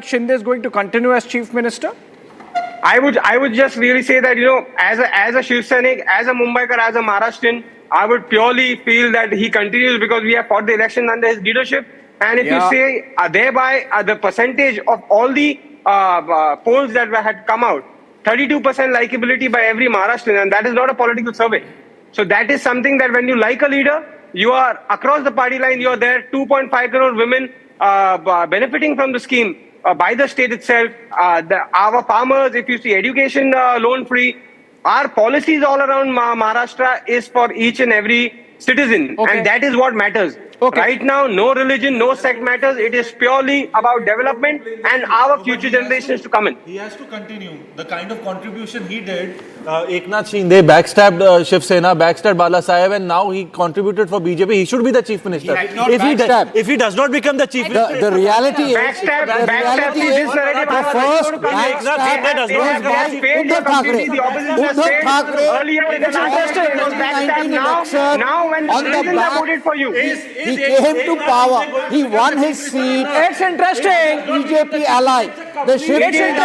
Shinde is going to continue as Chief Minister? I would just really say that, you know, as a Shiv Sainik, as a Mumbaikar, as a Maharashtrian, I would purely feel that he continues because we have fought the election under his leadership. And if you say thereby the percentage of all the polls that had come out, 32% likability by every Maharashtrian, and that is not a political survey. So that is something that when you like a leader, you are across the party line, you are there, 2.5 crore women benefiting from the scheme by the state itself. Our farmers, if you see education loan free, our policies all around Maharashtra is for each and every citizen. And that is what matters. Right now, no religion, no sect matters. It is purely about development and our future generations to come in. He has to continue the kind of contribution he did. Eknath Shinde backstabbed Shiv Sena, backstabbed Bala Saheb, and now he contributed for BJP. He should be the chief minister. If he does not become the chief minister, the reality is backstab the first backstab does not by Uddhav Thackeray. Uddhav Thackeray earlier in the 2019 election now when on the citizens back, have voted for you. he came to power. He won his seat. It's interesting. BJP ally. The Shiv It is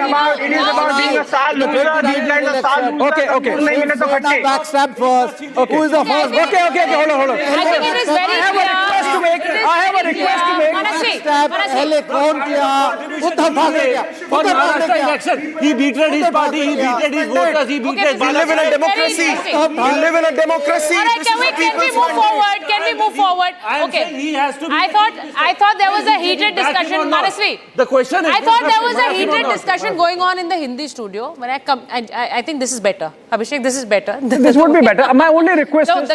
about being a star loser. These guys are star losers. Okay. Backstab first. Who is the first? Okay, hold on. I think it is very I have a request to make. Backstab पहले कौन किया? उद्धव ठाकरे किया. for Maharashtra election, he betrayed his party, he betrayed his voters, he betrayed. We live in a democracy. We live in a democracy. All right, can we move forward? Can we move forward? Okay. He has to be. I thought there was a heated discussion, Manasvi. The question is. I thought there was a heated discussion going on in the Hindi studio. When I come, I think this is better. Abhishek, this is better. This would be better. My only request is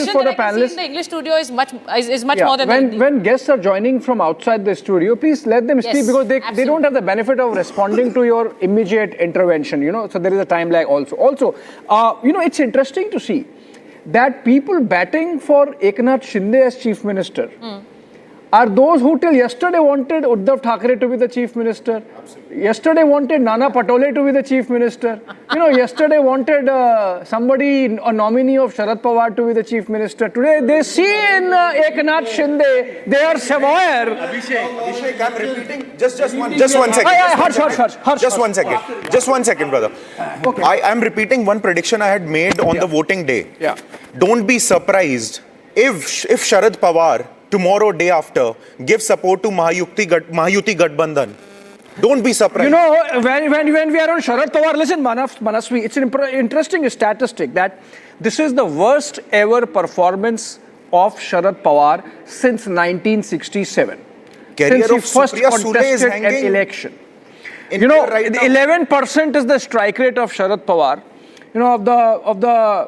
for the panelists. panelists. In the English studio is much more than when guests are joining from outside the studio, please let them speak because they don't have the benefit of responding to your immediate intervention. You know, so there is a time lag also. Also, you know, it's interesting to see that people batting for Eknath Shinde as chief minister are those who till yesterday wanted Uddhav Thackeray to be the chief minister. Yesterday wanted Nana Patole to be the chief minister. You know, yesterday wanted somebody, a nominee of Sharad Pawar to be the chief minister. Today they see in Eknath Shinde, they are savoir. Abhishek, I'm repeating. Just one second. Harsh. Just 1 second, brother. Okay. I'm repeating one prediction I had made on the voting day. Yeah. Don't be surprised if Sharad Pawar tomorrow, day after, give support to Mahayuti Gadbandhan. Don't be surprised. You know, when we are on Sharad Pawar, listen, Manasvi, it's an interesting statistic that this is the worst ever performance of Sharad Pawar since 1967. Career since he of first Supriya Sule is contested an hanging election. You know, right now. 11% is the strike rate of Sharad Pawar. You know, of the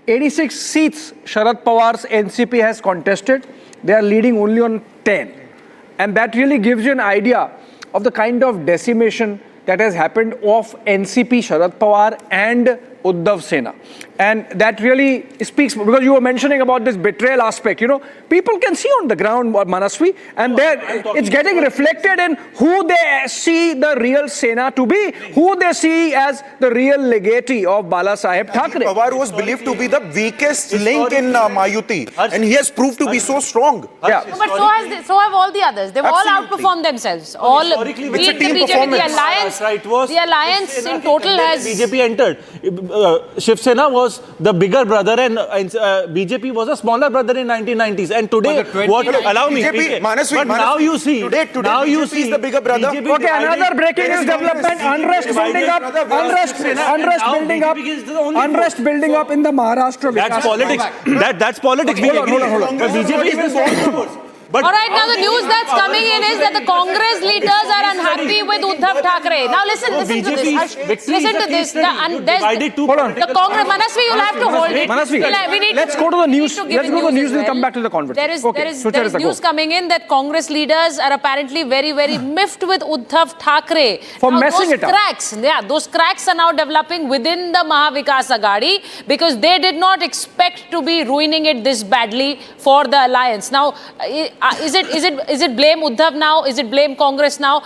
86 seats Sharad Pawar's NCP has contested, they are leading only on 10. And that really gives you an idea of the kind of decimation that has happened of NCP Sharad Pawar and Uddhav Sena. And that really speaks, because you were mentioning about this betrayal aspect, you know, people can see on the ground, Manasvi, and it's getting reflected in who they see the real Sena to be, who they see as the real legatee of Bala Saheb Thackeray. Pawar was believed to be the weakest link in Mahayuti, and he has proved to be so strong. Yeah. But so have all the others. They've all outperformed themselves. All it's a team BJP, performance. The alliance in total has. BJP entered. Shiv Sena was the bigger brother and BJP was a smaller brother in 1990s. And today, allow me. BJP, Manasvi, but now you see. Today BJP is the bigger brother. Okay, another breaking news development. Unrest building up in the Maharashtra. That's politics. That's politics. Hold on. But BJP is the All right, now the news that's coming in is that the Congress leaders are unhappy with Uddhav Thackeray. Thackeray. Now listen to this. Listen to this. The Congress, Manasvi, you'll have to hold it. Manasvi, let's go to the news. Let's go to the news. We'll come back to the conversation. There is news coming in that Congress leaders are apparently very, very miffed with Uddhav Thackeray for messing it up. Those cracks are now developing within the Maha Vikas Aghadi because they did not expect to be ruining it this badly for the alliance. Now, is it blame Uddhav now? Is it blame Congress now?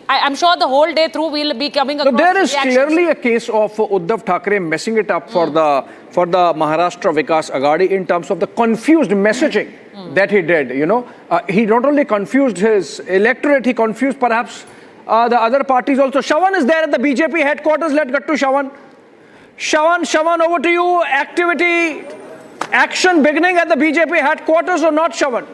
I'm sure the whole day through we'll be coming across there is clearly a case of Uddhav Thackeray messing it up for the Maharashtra Vikas Aghadi in terms of the confused messaging that he did. You know, he not only confused his electorate, he confused perhaps the other parties also. Shravan is there at the BJP headquarters. Let's get to Shravan. Shravan, over to you. Action beginning at the BJP headquarters or not, Shravan?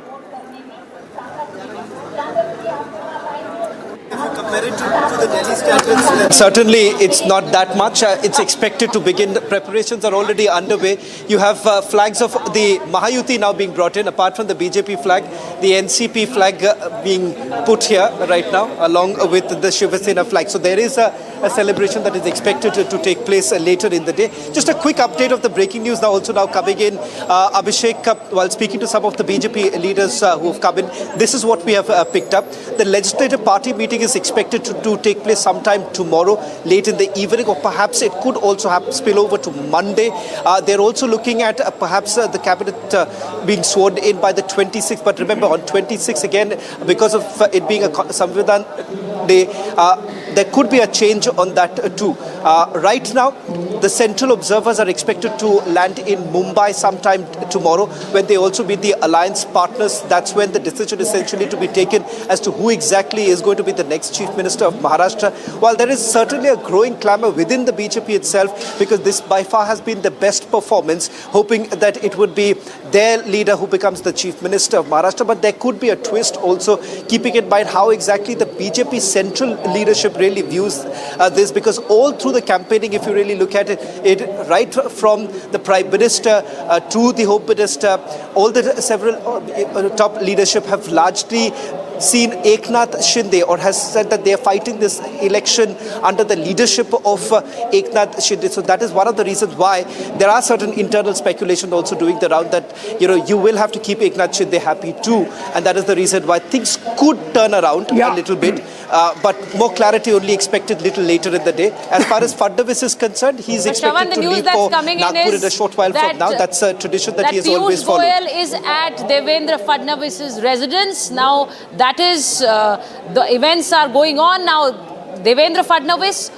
Certainly, it's not that much. It's expected to begin. Preparations are already underway. You have flags of the Mahayuti now being brought in, apart from the BJP flag, the NCP flag being put here right now, along with the Shiva Sena flag. So there is a celebration that is expected to take place later in the day. Just a quick update of the breaking news now coming in. Abhishek, while speaking to some of the BJP leaders who have come in, this is what we have picked up. The legislative party meeting is expected to take place sometime tomorrow, late in the evening, or perhaps it could also spill over to Monday. They're also looking at perhaps the cabinet being sworn in by the 26th. But remember, on 26th again, because of it being a Samvidhan Day, there could be a change on that too. Right now, the central observers are expected to land in Mumbai sometime tomorrow, when they also meet the alliance partners. That's when the decision essentially to be taken as to who exactly is going to be the next Chief Minister of Maharashtra. While there is certainly a growing clamour within the BJP itself, because this by far has been the best performance, hoping that it would be their leader who becomes the Chief Minister of Maharashtra. But there could be a twist also, keeping in mind how exactly the BJP central leadership really views this, because all through the campaigning, if you really look at it right from the Prime Minister to the Home Minister, all the several top leadership have largely seen Eknath Shinde, or has said that they are fighting this election under the leadership of Eknath Shinde. So that is one of the reasons why there are certain internal speculation also doing the round that, you will have to keep Eknath Shinde happy too. And that is the reason why things could turn around a little bit. But more clarity only expected little later in the day. As far as Fadnavis is concerned, he's expected to leave for Nagpur in a short while from now. That's a tradition that he has always followed. Piyush Goyal is at Devendra Fadnavis's residence. Now, that is, the events are going on now. Devendra Fadnavis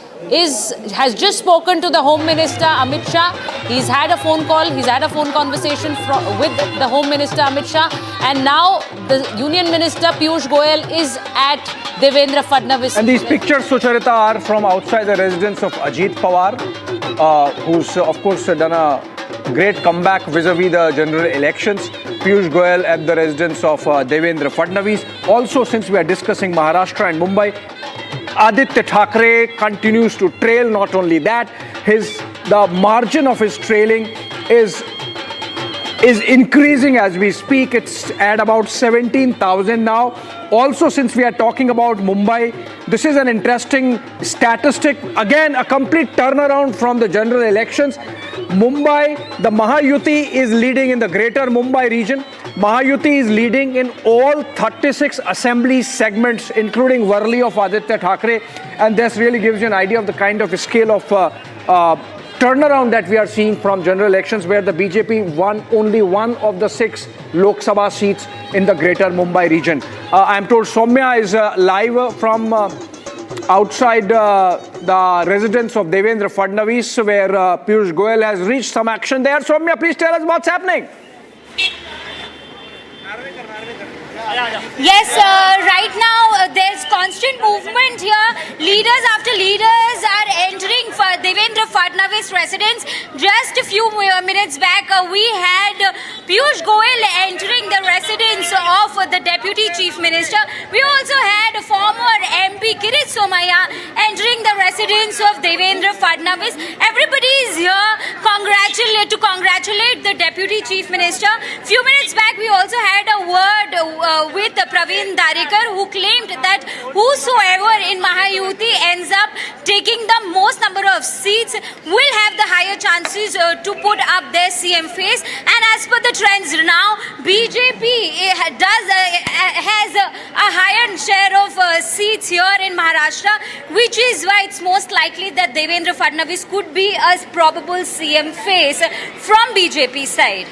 has just spoken to the Home Minister Amit Shah. He's had a phone call, he's had a phone conversation with the Home Minister Amit Shah, and now the Union Minister Piyush Goyal is at Devendra Fadnavis. And these pictures, Sucharita, are from outside the residence of Ajit Pawar, who's of course done a great comeback vis-a-vis the general elections. Piyush Goyal at the residence of Devendra Fadnavis. Also, since we are discussing Maharashtra and Mumbai, Aditya Thackeray continues to trail. Not only that, the margin of his trailing is increasing as we speak. It's at about 17,000 now. Also, since we are talking about Mumbai, this is an interesting statistic. Again, a complete turnaround from the general elections. Mumbai, the Mahayuti is leading in the greater Mumbai region. Mahayuti is leading in all 36 assembly segments, including Worli of Aditya Thackeray. And this really gives you an idea of the kind of scale of turnaround that we are seeing from general elections, where the BJP won only one of the 6 Lok Sabha seats in the greater Mumbai region. I'm told Soumya is live from outside the residence of Devendra Fadnavis, where Piyush Goyal has reached some action there. Soumya, please tell us what's happening. Yes, right now there's constant movement here. Leaders after leaders are entering Devendra Fadnavis' residence. Just a few minutes back, we had Piyush Goyal entering the residence of the Deputy Chief Minister. We also had former MP BJP Kirit Somaya entering the residence of Devendra Fadnavis. Everybody is here to congratulate the Deputy Chief Minister. Few minutes back, we also had a word with Praveen Darikar, who claimed that whosoever in Mahayuti ends up taking the most number of seats will have the higher chances to put up their CM face. And as per the trends now, BJP has a higher share of seats here in Maharashtra, which is why it's most likely that Devendra Fadnavis could be a probable CM face from BJP side.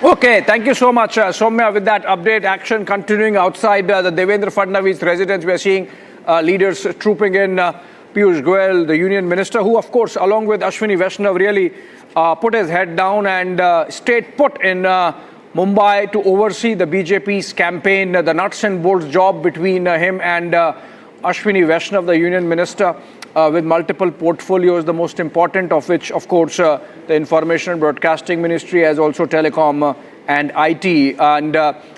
Okay, thank you so much, Soumya, with that update. Action continuing outside the Devendra Fadnavis residence. We are seeing leaders trooping in. Piyush Goyal, the union minister, who of course, along with Ashwini Vaishnav, really put his head down and stayed put in Mumbai to oversee the BJP's campaign. The nuts and bolts job between him and Ashwini Vaishnav, the union minister, with multiple portfolios, the most important of which, of course, the Information and Broadcasting Ministry, as also Telecom and IT. And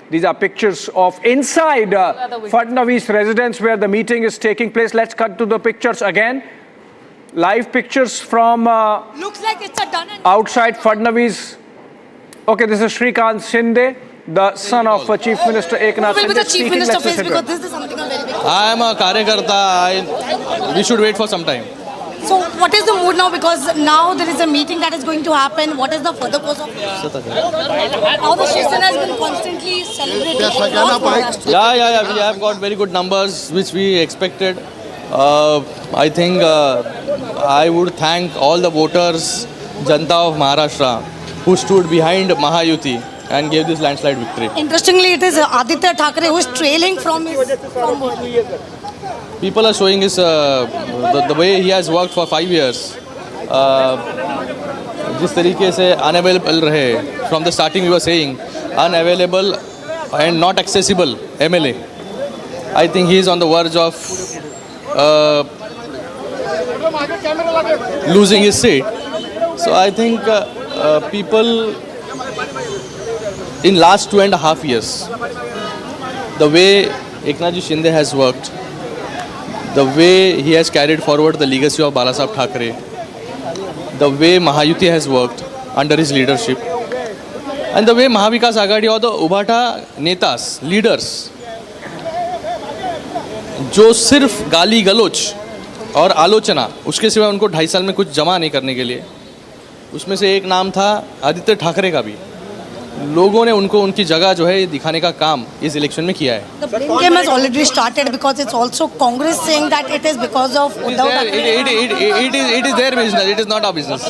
these are pictures of inside Fadnavis' residence where the meeting is taking place. Let's cut to the pictures again. Live pictures from looks like it's a done and outside Fadnavis. Okay, this is Shrikant Shinde, the son of Chief Minister Eknath will be the Shinde. Chief Minister face, because this is something I'm very big. I am a Karyakarta. We should wait for some time. So what is the mood now? Because now there is a meeting that is going to happen. What is the further course of how the Shivsena has been constantly celebrated across Maharashtra? Yeah. We have got very good numbers, which we expected. I think I would thank all the voters, Janta of Maharashtra, who stood behind Mahayuti and gave this landslide victory. Interestingly, it is Aditya Thackeray who is trailing from his People are showing his the way he has worked for 5 years. जिस तरीके से unavailable रहे, from the starting we were saying, unavailable and not accessible MLA. I think he is on the verge of losing his seat. So I think people in last 2.5 years, the way Eknath Shinde has worked, the way he has carried forward the legacy of Balasaheb Thackeray, the way Mahayuti has worked under his leadership, and the way Maha Vikas Aghadi or the Ubhata Netas, leaders, जो सिर्फ गाली गलोच और आलोचना, उसके सिवा उनको 2.5 साल में कुछ जमा नहीं करने के लिए, उसमें से एक नाम था आदित्य ठाकरे का भी. लोगों ने उनको उनकी जगह जो है दिखाने का काम इस इलेक्शन में किया है. The blame game has already started because it's also Congress saying that it is because of Uddhav Thackeray. It is their business. It is not our business.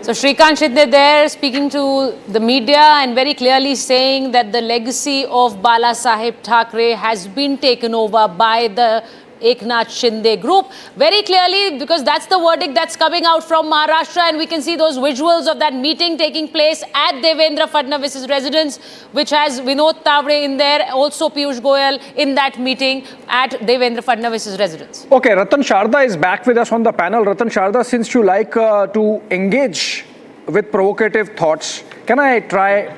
So Shrikant Shinde there speaking to the media and very clearly saying that the legacy of Balasaheb Thackeray has been taken over by the Eknath Shinde group. Very clearly, because that's the verdict that's coming out from Maharashtra, and we can see those visuals of that meeting taking place at Devendra Fadnavis' residence, which has Vinod Tavre in there, also Piyush Goyal in that meeting at Devendra Fadnavis' residence. Okay, Ratan Sharda is back with us on the panel. Ratan Sharda, since you like to engage with provocative thoughts, can I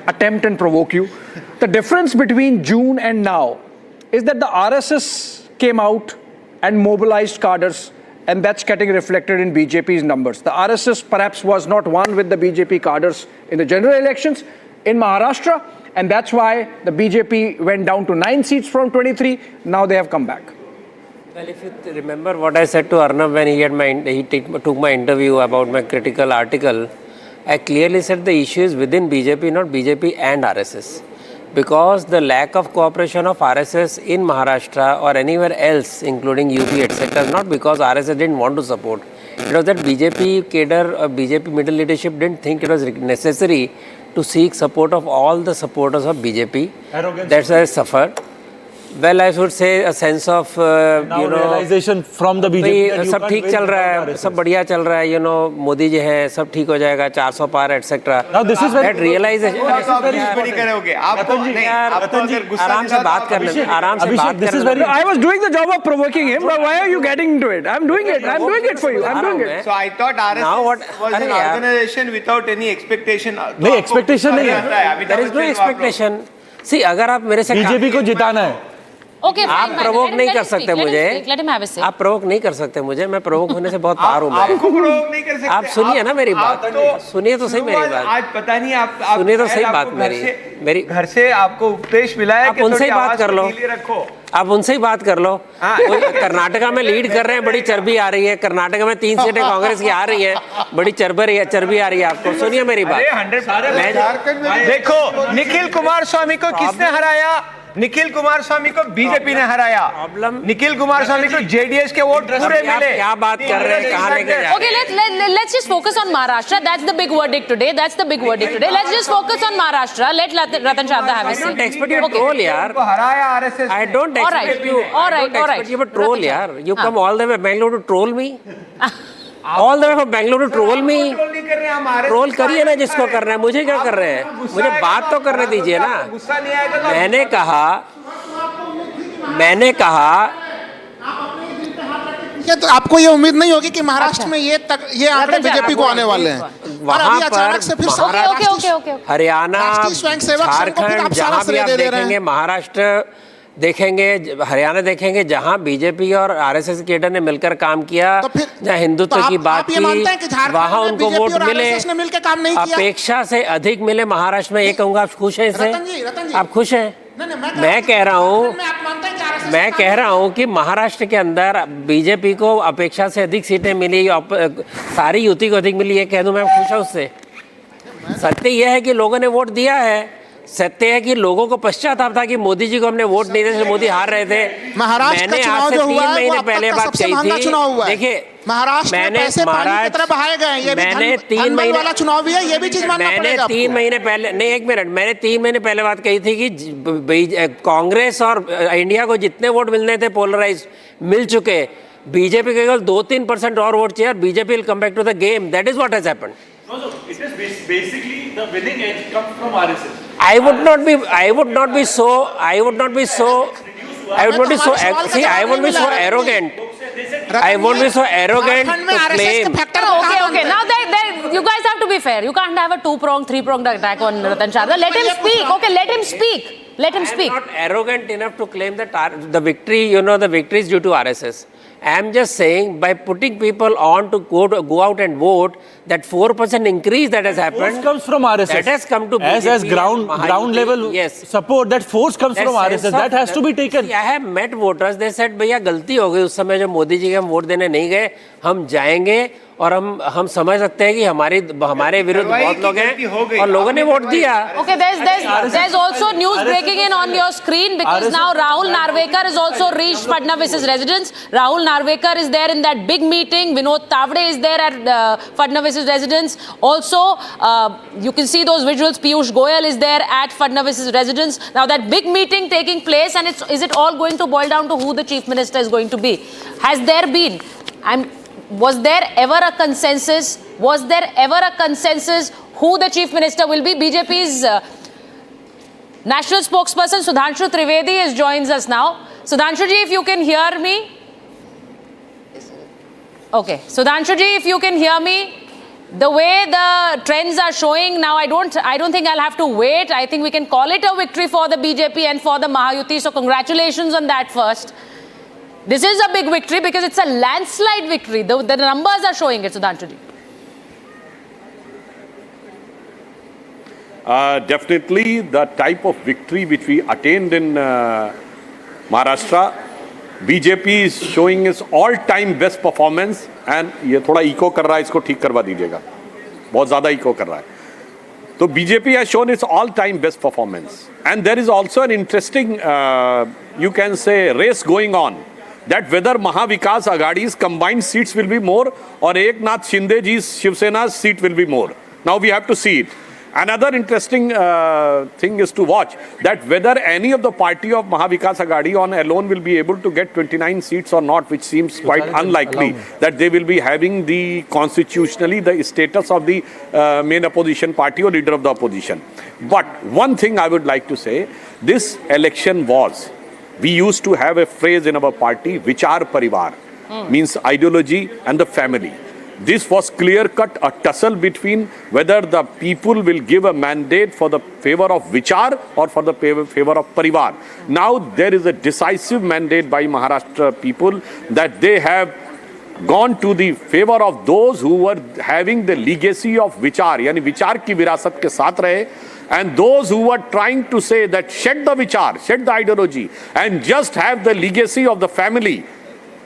attempt and provoke you? The difference between June and now is that the RSS came out and mobilized cadres, and that's getting reflected in BJP's numbers. The RSS perhaps was not one with the BJP cadres in the general elections in Maharashtra, and that's why the BJP went down to 9 seats from 23. Now they have come back. Well, if you remember what I said to Arnab when he took my interview about my critical article, I clearly said the issue is within BJP, not BJP and RSS. Because the lack of cooperation of RSS in Maharashtra or anywhere else, including UP, etc., not because RSS didn't want to support. It was that BJP cadre or BJP middle leadership didn't think it was necessary to seek support of all the supporters of BJP. Arrogance. That's why I suffered. Well, I should say a sense of realization from the BJP. सब ठीक चल रहा है, सब बढ़िया चल रहा है, मोदी जी हैं, सब ठीक हो जाएगा, 400 पार etcetera. Now this is that realization. आराम से बात करने, आराम से बात करने. I was doing the job of provoking him, but why are you getting into it? I'm doing it for you. I'm doing it. So I thought RSS was an organization without any expectation. नहीं, expectation नहीं है. There is no expectation. See, अगर आप मेरे से BJP को जिताना है. Okay, आप प्रवोक नहीं कर सकते मुझे. आप प्रवोक नहीं कर सकते मुझे. मैं प्रवोक होने से बहुत पार हूँ. आपको प्रवोक नहीं कर सकते. आप सुनिए ना मेरी बात. सुनिए तो सही मेरी बात. आज पता नहीं आप सुनिए तो सही बात मेरी. घर से आपको उपदेश मिला है कि उनसे ही बात कर लो. आप उनसे ही बात कर लो. कर्नाटका में लीड कर रहे हैं, बड़ी चर्बी आ रही है. कर्नाटका में 3 सीटें कांग्रेस की आ रही है, बड़ी चर्बी आ रही है आपको. सुनिए मेरी बात. देखो, निखिल कुमार स्वामी को किसने हराया? निखिल कुमार स्वामी को बीजेपी ने हराया. निखिल कुमार स्वामी को जेडीएस के वोट पूरे मिले. क्या बात कर रहे हैं? कहां लेके जा रहे हैं? Okay, let's just focus on Maharashtra. That's the big verdict today. Let's just focus on Maharashtra. Let Ratan Sharda have his say. I don't expect you to troll, yaar. I don't expect you. All right. You to troll, yaar. You come all the way Bangalore to troll me. All the way from Bangalore to troll me. Troll करिए ना जिसको कर रहे हैं. मुझे क्या कर रहे हैं? मुझे बात तो करने दीजिए ना. मैंने कहा क्या तो आपको ये उम्मीद नहीं होगी कि महाराष्ट्र में ये आंकड़े बीजेपी को आने वाले हैं? वहां पर हरियाणा, झारखंड, जहां भी आप देखेंगे, महाराष्ट्र देखेंगे, हरियाणा देखेंगे, जहां बीजेपी और आरएसएस केडर ने मिलकर काम किया, जहां हिंदुत्व की बात की, वहां उनको वोट मिले. अपेक्षा से अधिक मिले महाराष्ट्र में. ये कहूंगा आप खुश हैं इससे? आप खुश हैं? मैं कह रहा हूं कि महाराष्ट्र के अंदर बीजेपी को अपेक्षा से अधिक सीटें मिली, सारी युति को अधिक मिली. ये कह दूं मैं खुश हूं उससे. सत्य यह है कि लोगों ने वोट दिया है. सत्य है कि लोगों को पश्चाताप था कि मोदी जी को हमने वोट नहीं दिया, मोदी हार रहे थे. मैंने आज से 3 महीने पहले बात कही थी. देखिए, महाराष्ट्र में पैसे पानी की तरह बहाए गए हैं. ये मैंने 3 महीने वाला चुनाव भी है, ये भी चीज मानना पड़ेगा. 3 महीने पहले नहीं, 1 मिनट, मैंने 3 महीने पहले बात कही थी कि कांग्रेस और इंडिया को जितने वोट मिलने थे पोलराइज मिल चुके. बीजेपी के केवल 2-3% और वोट चाहिए और BJP will come back to the game. That is what has happened. It is basically the winning edge comes from RSS. I would not be so arrogant. I won't be so arrogant to claim. Okay. Now you guys have to be fair. You can't have a 2-pronged, 3-pronged attack on Ratan Sharda. Let him speak. Okay, let him speak. I'm not arrogant enough to claim that the victory, the victory is due to RSS. I'm just saying, by putting people on to go out and vote, that 4% increase that has happened. Force comes from RSS. That has come to BJP as ground level support. That force comes from RSS. That has to be taken. See, I have met voters. They said, भैया गलती हो गई उस समय जब मोदी जी के हम vote देने नहीं गए. हम जाएंगे और हम समझ सकते हैं कि हमारे विरुद्ध बहुत लोग हैं और लोगों ने वोट दिया. Okay, there's also news breaking in on your screen because now Rahul Narvekar has also reached Fadnavis's residence. Rahul Narvekar is there in that big meeting. Vinod Tavde is there at Fadnavis's residence. Also, you can see those visuals. Piyush Goyal is there at Fadnavis's residence. Now that big meeting taking place, and is it all going to boil down to who the chief minister is going to be? Has there been? Was there ever a consensus? Who the chief minister will be? BJP's national spokesperson Sudhanshu Trivedi joins us now. Sudhanshu ji, if you can hear me. Okay, Sudhanshu ji, if you can hear me. The way the trends are showing now, I don't think I'll have to wait. I think we can call it a victory for the BJP and for the Mahayuti. So congratulations on that first. This is a big victory because it's a landslide victory. The numbers are showing it, Sudhanshu ji. Definitely the type of victory which we attained in Maharashtra, BJP is showing its all-time best performance. And ये थोड़ा eco कर रहा है, इसको ठीक करवा दीजिएगा. बहुत ज़्यादा इको कर रहा है. So BJP has shown its all-time best performance. And there is also an interesting, you can say, race going on. That whether Maha Vikas Aghadi's combined seats will be more or Eknath Shindeji's Shiv Sena's seat will be more. Now we have to see it. Another interesting thing is to watch that whether any of the party of Maha Vikas Aghadi on alone will be able to get 29 seats or not, which seems quite unlikely, that they will be having the constitutionally the status of the main opposition party or leader of the opposition. But one thing I would like to say, this election was, we used to have a phrase in our party, Vichar Parivar, means ideology and the family. This was clear-cut, a tussle between whether the people will give a mandate for the favor of Vichar or for the favor of Parivar. Now there is a decisive mandate by Maharashtra people that they have gone to the favor of those who were having the legacy of Vichar, yani Vichar ki virasat ke saath rahe, and those who were trying to say that shed the Vichar, shed the ideology and just have the legacy of the family,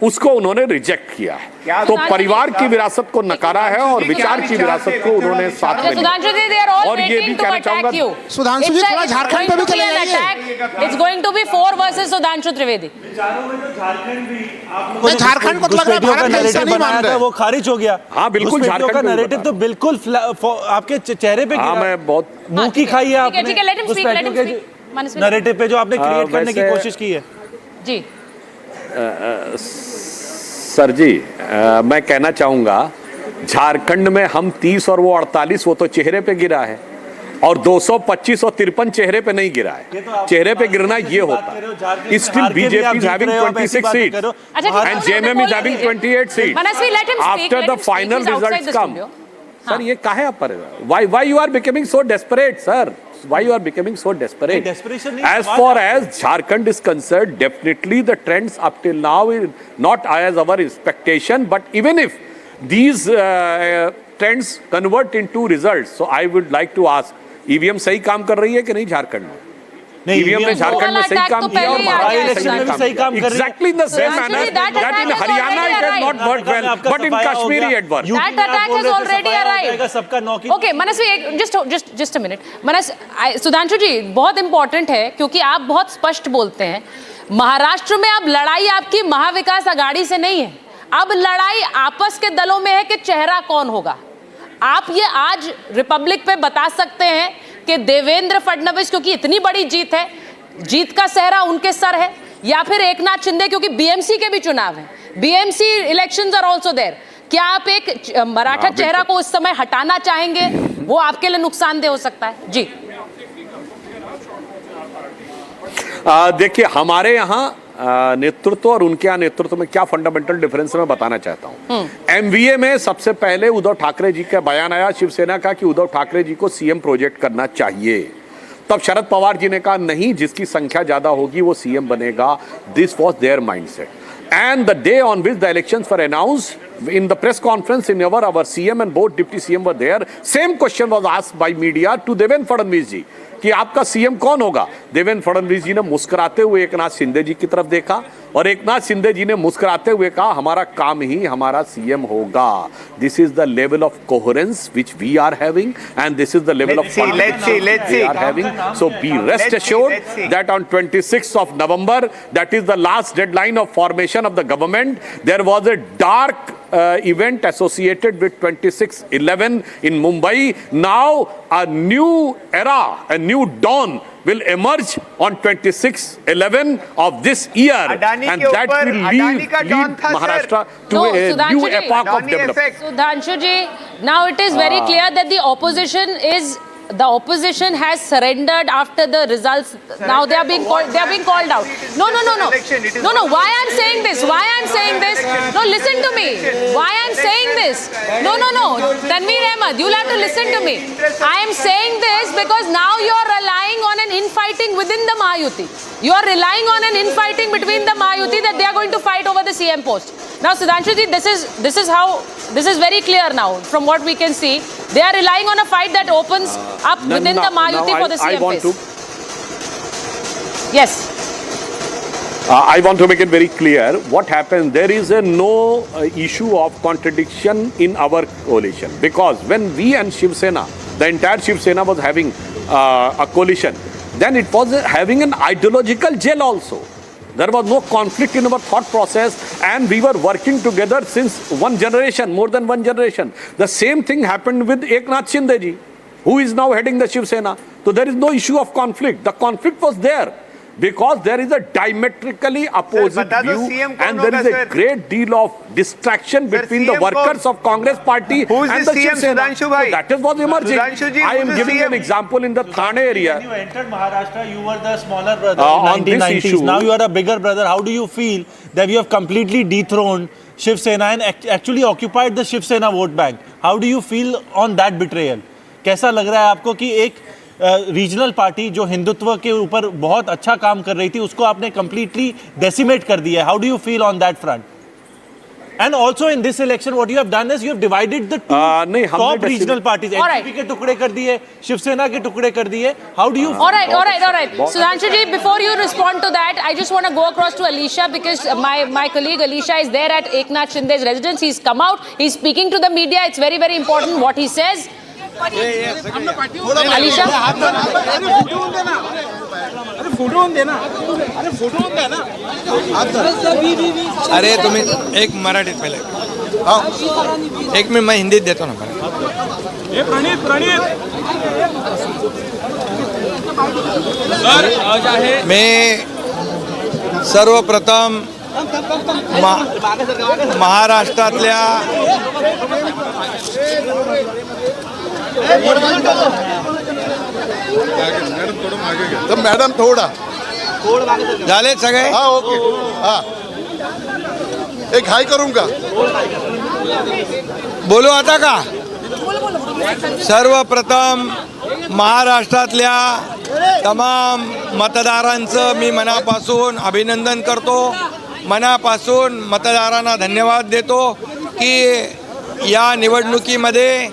उसको उन्होंने reject किया है। तो परिवार की विरासत को नकारा है और विचार की विरासत को उन्होंने साथ में लिया। और ये भी कहना चाहूंगा, सुधांशु जी थोड़ा झारखंड पे भी चले जाइए। It's going to be 4 versus Sudhanshu Trivedi. Jharkhand को तो लग रहा है भारत का हिस्सा नहीं मान रहे, वो खारिज हो गया। हाँ बिल्कुल, झारखंड का नैरेटिव तो बिल्कुल आपके चेहरे पे गिरा। मैं बहुत मुंह की खाई है आपने नैरेटिव पे जो आपने क्रिएट करने की कोशिश की है। जी सर जी, मैं कहना चाहूंगा झारखंड में हम 30 और वो 48, वो तो चेहरे पे गिरा है, और 225 और 53 चेहरे पे नहीं गिरा है। चेहरे पे गिरना ये होता है। Still BJP is having 26 seats and JMM is having 28 seats. After the final results come, sir, ये काहे आप पर? Why you are becoming so desperate, sir? Why you are becoming so desperate? As far as Jharkhand is concerned, definitely the trends up till now is not as our expectation. But even if these trends convert into results, so I would like to ask, EVM सही काम कर रही है कि नहीं झारखंड में? EVM ने झारखंड में सही काम किया और महाराष्ट्र में सही काम किया। Exactly in the same manner that in Haryana it has not worked well, but in Kashmir it worked. That attack has already arrived. Okay, Manas, just a minute. Manas, Sudhanshu जी बहुत इंपॉर्टेंट है क्योंकि आप बहुत स्पष्ट बोलते हैं। महाराष्ट्र में अब लड़ाई आपकी महा विकास अघाड़ी से नहीं है, अब लड़ाई आपस के दलों में है कि चेहरा कौन होगा। आप ये आज रिपब्लिक पे बता सकते हैं कि देवेंद्र फडणवीस क्योंकि इतनी बड़ी जीत है, जीत का सेहरा उनके सर है, या फिर एकनाथ शिंदे क्योंकि बीएमसी के भी चुनाव हैं, BMC elections are also there. क्या आप एक मराठा चेहरा को उस समय हटाना चाहेंगे? वो आपके लिए नुकसानदेह हो सकता है। जी देखिए, हमारे यहाँ नेतृत्व और उनके यहाँ नेतृत्व में क्या फंडामेंटल डिफरेंस मैं बताना चाहता हूँ। एमवीए में सबसे पहले उद्धव ठाकरे जी का बयान आया शिवसेना का कि उद्धव ठाकरे जी को सीएम प्रोजेक्ट करना चाहिए। तब शरद पवार जी ने कहा नहीं, जिसकी संख्या ज्यादा होगी वो सीएम बनेगा। This was there mindset. And the day on which the elections were announced, in the press conference in our CM and both deputy CM were there, same question was asked by media to Devendra Fadnavis ji कि आपका CM कौन होगा। देवेंद्र फडणवीस जी ने मुस्कुराते हुए एकनाथ शिंदे जी की तरफ देखा और एकनाथ शिंदे जी ने मुस्कुराते हुए कहा हमारा काम ही हमारा सीएम होगा। This is the level of coherence which we are having and this is the level of let's see we are having. So be rest assured that on 26th of November, that is the last deadline of formation of the government, there was a dark event associated with 26/11 in Mumbai. Now a new era, a new dawn will emerge on 26/11 of this year, and that will lead Maharashtra to a new epoch of development. Sudhanshu ji, now it is very clear that the opposition has surrendered after the results. Now they are being called out. No. Why I'm saying this? No, listen to me. Why I'm saying this? No. Tanveer Ahmed, you'll have to listen to me. I am saying this because now you are relying on an infighting within the Mahayuti. You are relying on an infighting between the Mahayuti that they are going to fight over the CM post. Now, Sudhanshu ji, this is very clear now from what we can see. They are relying on a fight that opens up within the Mahayuti for the CM post. Yes. I want to make it very clear what happens. There is no issue of contradiction in our coalition, because when we and Shiv Sena, the entire Shiv Sena was having a coalition, then it was having an ideological gel also. There was no conflict in our thought process, and we were working together since one generation, more than one generation. The same thing happened with Eknath Shinde ji. who is now heading the Shiv Sena. So there is no issue of conflict. The conflict was there because there is a diametrically opposite view and there is a great deal of distraction between the workers of Congress party and the Shiv Sena. So that is what emerging. I am giving an example in the Thane area. When you entered Maharashtra, you were the smaller brother on in this 1990s. issue. Now you are a bigger brother. How do you feel that you have completely dethroned Shiv Sena and actually occupied the Shiv Sena vote bank? How do you feel on that betrayal? कैसा लग रहा है आपको कि एक regional party जो हिंदुत्व के ऊपर बहुत अच्छा काम कर रही थी उसको आपने कंप्लीटली डेसिमेट कर दिया है? How do you feel on that front? And also in this election what you have done is you have divided the top regional parties. NCP के टुकड़े कर दिए, शिवसेना के टुकड़े कर दिए. How do you? Alright. Sudhanshu ji, before you respond to that, I just want to go across to Alisha because my colleague Alisha is there at Eknath Shinde's residence. He's come out. He's speaking to the media. It's very, very important what he says. Alisha? अरे तुम्ही एक मराठीत पहिले एक minute मैं हिंदीत देतो ना. मी सर्वप्रथम महाराष्ट्रातल्या मॅडम थोडा झाले सगळे. हा ओके. हा एक हाय करून का बोलू आता का? सर्वप्रथम महाराष्ट्रातल्या तमाम मतदारांचं मी मनापासून अभिनंदन करतो. मनापासून मतदारांना धन्यवाद देतो की या निवडणुकीमध्ये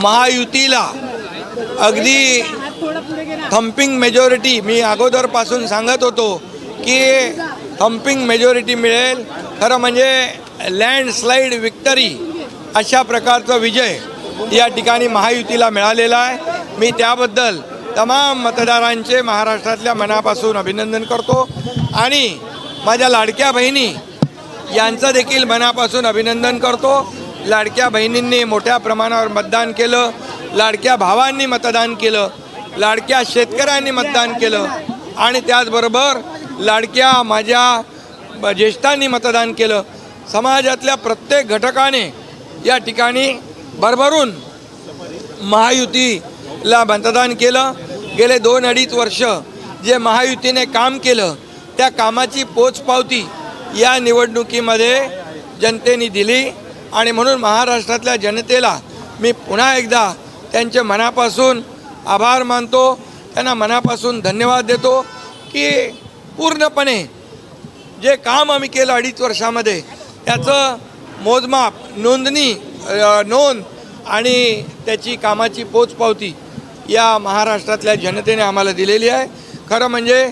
महायुतीला अगदी थम्पिंग मेजॉरिटी, मी अगोदरपासून सांगत होतो की थम्पिंग मेजॉरिटी मिळेल. खरं म्हणजे लँडस्लाईड विक्टरी अशा प्रकारचा विजय या ठिकाणी महायुतीला मिळालेला आहे. मी त्याबद्दल तमाम मतदारांचे महाराष्ट्रातल्या मनापासून अभिनंदन करतो आणि माझ्या लाडक्या बहिणी यांचं देखील मनापासून अभिनंदन करतो. लाडक्या बहिणींनी मोठ्या प्रमाणावर मतदान केलं, लाडक्या भावांनी मतदान केलं, लाडक्या शेतकऱ्यांनी मतदान केलं आणि त्याचबरोबर लाडक्या माझ्या ज्येष्ठांनी मतदान केलं. समाजातल्या प्रत्येक घटकाने या ठिकाणी भरभरून महायुतीला मतदान केलं. गेले 2-2.5 वर्ष जे महायुतीने काम केलं त्या कामाची पोचपावती या निवडणुकीमध्ये जनतेने दिली आणि म्हणून महाराष्ट्रातल्या जनतेला मी पुन्हा एकदा त्यांचे मनापासून आभार मानतो, त्यांना मनापासून धन्यवाद देतो की पूर्णपणे जे काम आम्ही केलं 2.5 वर्षामध्ये त्याचं मोजमाप, नोंद आणि त्याची कामाची पोचपावती या महाराष्ट्रातल्या जनतेने आम्हाला दिलेली आहे. खरं म्हणजे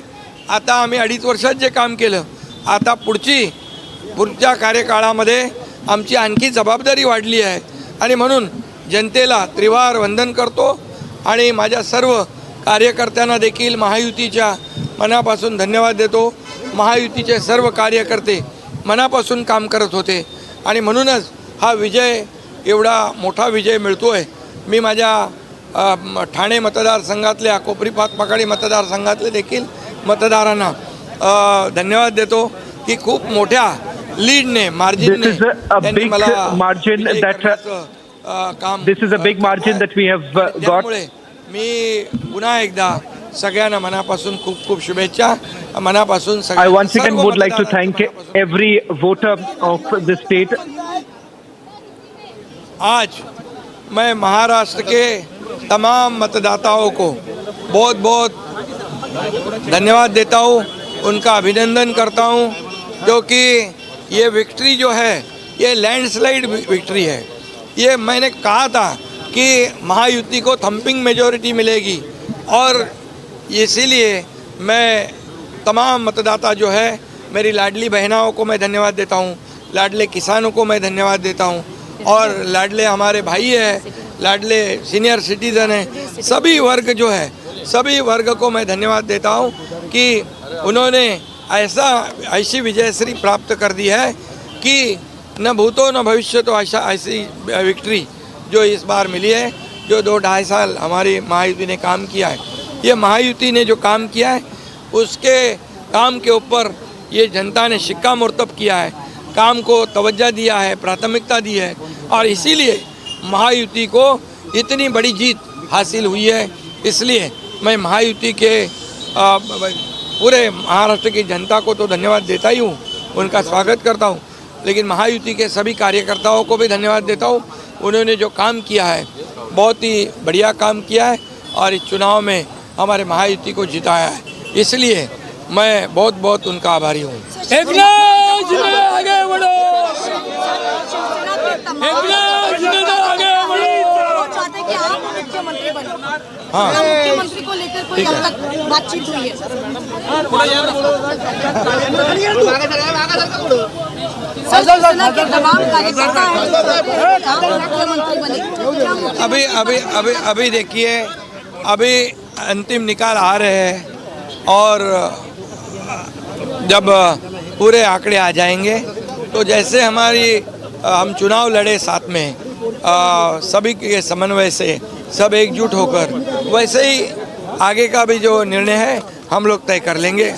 आता आम्ही 2.5 वर्षात जे काम केलं, आता पुढच्या कार्यकाळामध्ये आमची आणखी जबाबदारी वाढली आहे आणि म्हणून जनतेला त्रिवार वंदन करतो आणि माझ्या सर्व कार्यकर्त्यांना देखील महायुतीच्या मनापासून धन्यवाद देतो. महायुतीचे सर्व कार्यकर्ते मनापासून काम करत होते आणि म्हणूनच हा विजय, एवढा मोठा विजय मिळतोय. मी माझ्या ठाणे मतदारसंघातल्या कोपरी पातपाकाडी मतदारसंघातले देखील मतदारांना धन्यवाद देतो की खूप मोठ्या लीडने, मार्जिनने त्यांनी मला काम. This is a big margin that we have got. त्यामुळे मी पुन्हा एकदा सगळ्यांना मनापासून खूप खूप शुभेच्छा. मनापासून I once again would like to thank every voter of the state. आज मैं महाराष्ट्र के तमाम मतदाताओं को बहुत बहुत धन्यवाद देता हूँ, उनका अभिनंदन करता हूँ क्योंकि ये विक्ट्री जो है ये लैंडस्लाइड विक्ट्री है. ये मैंने कहा था कि महायुति को थम्पिंग मेजॉरिटी मिलेगी और इसीलिए मैं तमाम मतदाता जो है, मेरी लाडली बहनाओं को मैं धन्यवाद देता हूँ, लाडले किसानों को मैं धन्यवाद देता हूँ और लाडले हमारे भाई हैं, लाडले सीनियर सिटीज़न हैं, सभी वर्ग जो है, सभी वर्ग को मैं धन्यवाद देता हूँ कि उन्होंने ऐसी विजयश्री प्राप्त कर दी है कि न भूतो न भविष्य तो ऐसी विक्ट्री जो इस बार मिली है, जो 2-2.5 साल हमारी महायुति ने काम किया है, ये महायुति ने जो काम किया है उसके काम के ऊपर ये जनता ने शिक्का मुर्तब किया है, काम को तवज्जो दिया है, प्राथमिकता दी है, और इसीलिए महायुति को इतनी बड़ी जीत हासिल हुई है। इसलिए मैं महायुति के पूरे महाराष्ट्र की जनता को तो धन्यवाद देता ही हूँ, उनका स्वागत करता हूँ, लेकिन महायुति के सभी कार्यकर्ताओं को भी धन्यवाद देता हूँ। उन्होंने जो काम किया है बहुत ही बढ़िया काम किया है और इस चुनाव में हमारे महायुति को जिताया है, इसलिए मैं बहुत बहुत उनका आभारी हूँ। हाँ, मुख्यमंत्री को लेकर कोई अब तक बातचीत हुई है? अभी देखिए, अभी अंतिम निकाल आ रहे हैं और जब पूरे आंकड़े आ जाएंगे तो जैसे हम चुनाव लड़े साथ में सभी के समन्वय से सब एकजुट होकर, वैसे ही आगे का भी जो निर्णय है हम लोग तय कर लेंगे।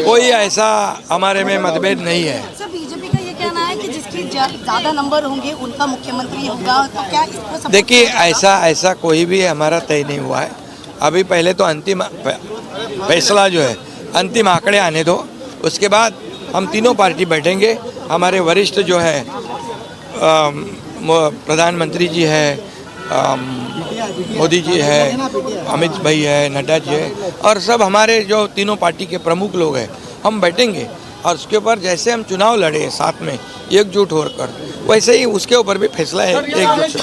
कोई ऐसा हमारे में मतभेद नहीं है। सर, बीजेपी का ये कहना है कि जिसके ज्यादा नंबर होंगे उनका मुख्यमंत्री होगा, तो क्या इसको? देखिए, ऐसा कोई भी हमारा तय नहीं हुआ है। अभी पहले तो अंतिम फैसला जो है, अंतिम आंकड़े आने दो, उसके बाद हम तीनों पार्टी बैठेंगे। हमारे वरिष्ठ जो है प्रधानमंत्री जी है, मोदी जी है, अमित भाई है, नड्डा जी है, और सब हमारे जो तीनों पार्टी के प्रमुख लोग हैं, हम बैठेंगे और उसके ऊपर जैसे हम चुनाव लड़े साथ में एकजुट होकर, वैसे ही उसके ऊपर भी फैसला है एकजुट से।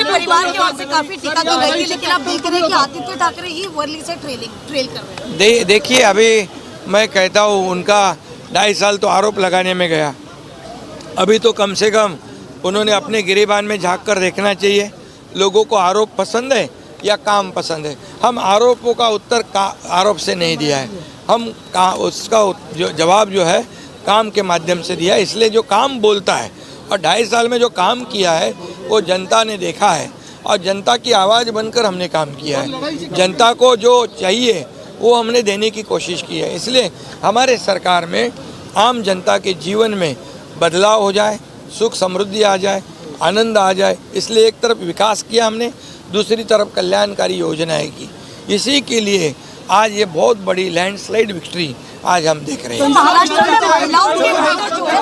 परिवार की ओर से काफी टीका कर रही है, लेकिन आप देख रहे हैं कि आदित्य ठाकरे ही वर्ली से ट्रेल कर रहे हैं। देखिए, अभी मैं कहता हूँ उनका 2.5 साल तो आरोप लगाने में गया, अभी तो कम से कम उन्होंने अपने गिरेबान में झाँक कर देखना चाहिए। लोगों को आरोप पसंद है या काम पसंद है? हम आरोपों का उत्तर आरोप से नहीं दिया है, हम उसका जवाब जो है काम के माध्यम से दिया है। इसलिए जो काम बोलता है और 2.5 साल में जो काम किया है वो जनता ने देखा है और जनता की आवाज़ बनकर हमने काम किया है। जनता को जो चाहिए वो हमने देने की कोशिश की है। इसलिए हमारे सरकार में आम जनता के जीवन में बदलाव हो जाए, सुख समृद्धि आ जाए, आनंद आ जाए, इसलिए एक तरफ विकास किया हमने, दूसरी तरफ कल्याणकारी योजनाएं की। इसी के लिए आज ये बहुत बड़ी लैंडस्लाइड विक्ट्री आज हम देख रहे हैं। महाराष्ट्र में महिलाओं के वोटर जो है,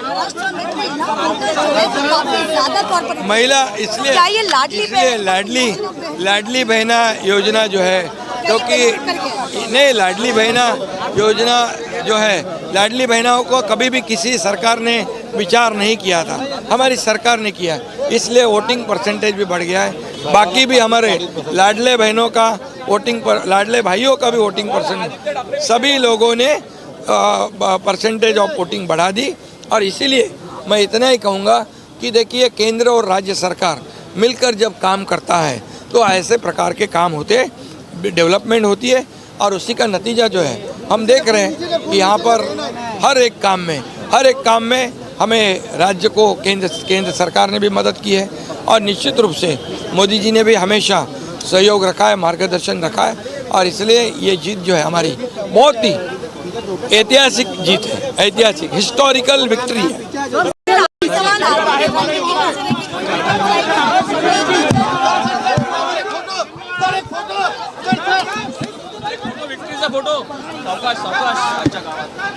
महाराष्ट्र में काफी ज्यादा तौर पर महिला इसलिए लाडली बहना योजना जो है, क्योंकि नहीं, लाडली बहना योजना जो है, लाडली बहनाओं को कभी भी किसी सरकार ने विचार नहीं किया था, हमारी सरकार ने किया, इसलिए वोटिंग परसेंटेज भी बढ़ गया है। बाकी भी हमारे लाडले बहनों का लाडले भाइयों का भी वोटिंग परसेंटेज, सभी लोगों ने परसेंटेज ऑफ वोटिंग बढ़ा दी। और इसीलिए मैं इतना ही कहूँगा कि देखिए, केंद्र और राज्य सरकार मिलकर जब काम करता है तो ऐसे प्रकार के काम होते हैं, डेवलपमेंट होती है, और उसी का नतीजा जो है हम देख रहे हैं कि यहाँ पर हर एक काम में हमें राज्य को केंद्र सरकार ने भी मदद की है, और निश्चित रूप से मोदी जी ने भी हमेशा सहयोग रखा है, मार्गदर्शन रखा है, और इसलिए ये जीत जो है हमारी बहुत ही ऐतिहासिक जीत है, ऐतिहासिक हिस्टोरिकल विक्ट्री है।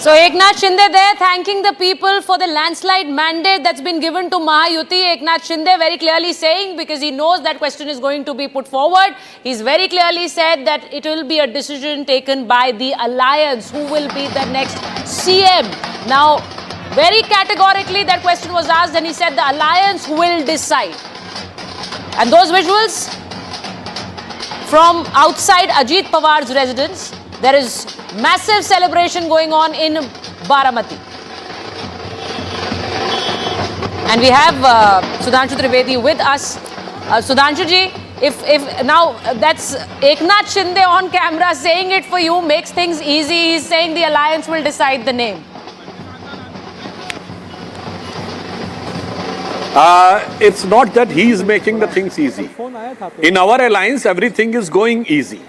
So Eknath Shinde there thanking the people for the landslide mandate that's been given to Mahayuti. Eknath Shinde very clearly saying, because he knows that question is going to be put forward, he's very clearly said that it will be a decision taken by the alliance who will be the next CM. Now, very categorically that question was asked and he said the alliance will decide. And those visuals from outside Ajit Pawar's residence, there is massive celebration going on in Baramati. And we have Sudhanshu Trivedi with us. Sudhanshu ji, if now that's Eknath Shinde on camera saying it for you makes things easy. He's saying the alliance will decide the name. It's not that he is making the things easy. In our alliance, everything is going easy.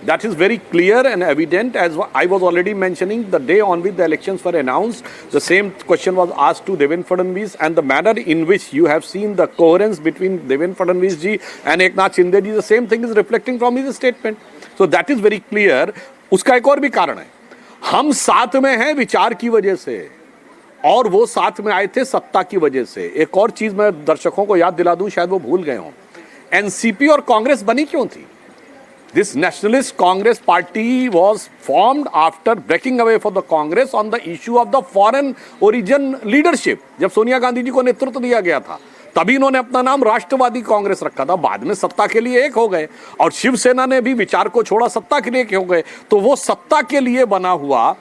That is very clear and evident. As I was already mentioning, the day on which the elections were announced, the same question was asked to Devendra Fadnavis, and the manner in which you have seen the coherence between Devendra Fadnavis ji and Eknath Shinde ji, the same thing is reflecting from his statement. So that is very clear. उसका एक और भी कारण है, हम साथ में हैं विचार की वजह से और वो साथ में आए थे सत्ता की वजह से। एक और चीज मैं दर्शकों को याद दिला दूं, शायद वो भूल गए हों, एनसीपी और कांग्रेस बनी क्यों थी? This nationalist Congress party was formed after breaking away from the Congress on the issue of the foreign origin leadership. जब सोनिया गांधी जी को नेतृत्व दिया गया था, तभी इन्होंने अपना नाम राष्ट्रवादी कांग्रेस रखा था। बाद में सत्ता के लिए एक हो गए और शिवसेना ने भी विचार को छोड़ा, सत्ता के लिए एक हो गए। तो वो सत्ता के लिए बना हुआ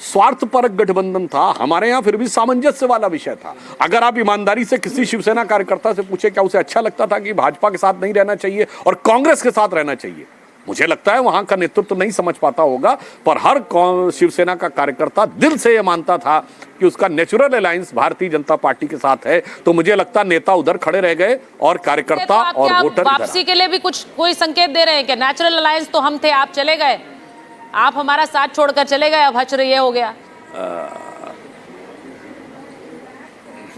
स्वार्थपरक गठबंधन था। हमारे यहाँ फिर भी सामंजस्य वाला विषय था। अगर आप ईमानदारी से किसी शिवसेना कार्यकर्ता से पूछे क्या उसे अच्छा लगता था कि भाजपा के साथ नहीं रहना चाहिए और कांग्रेस के साथ रहना चाहिए, मुझे लगता है वहां का नेतृत्व नहीं समझ पाता होगा, पर हर शिवसेना का कार्यकर्ता दिल से यह मानता था कि उसका natural alliance Bharatiya Janata party के साथ है। तो मुझे लगता नेता उधर खड़े रह गए और कार्यकर्ता और वोटर वापसी के लिए भी कोई संकेत दे रहे हैं कि नेचुरल अलायंस तो हम थे, आप चले गए, आप हमारा साथ छोड़कर चले गए, अब हच ये हो गया।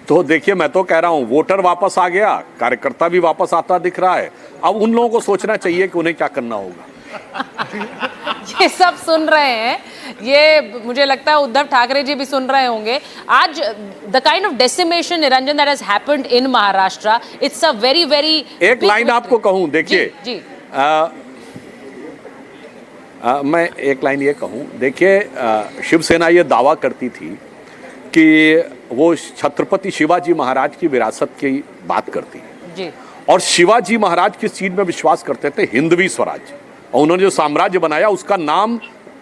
तो देखिए, मैं तो कह रहा हूं वोटर वापस आ गया, कार्यकर्ता भी वापस आता दिख रहा है। अब उन लोगों को सोचना चाहिए कि उन्हें क्या करना होगा। ये सब सुन रहे हैं, ये मुझे लगता है उद्धव ठाकरे जी भी सुन रहे होंगे। आज the kind of decimation Niranjan that has happened in Maharashtra, it's a very very. एक लाइन आपको कहूं, देखिए जी, मैं एक लाइन ये कहूं, देखिए शिवसेना ये दावा करती थी कि वो छत्रपति शिवाजी महाराज की विरासत की बात करती है जी। और शिवाजी महाराज किस चीज में विश्वास करते थे? हिंदवी स्वराज्य। और उन्होंने जो साम्राज्य बनाया उसका नाम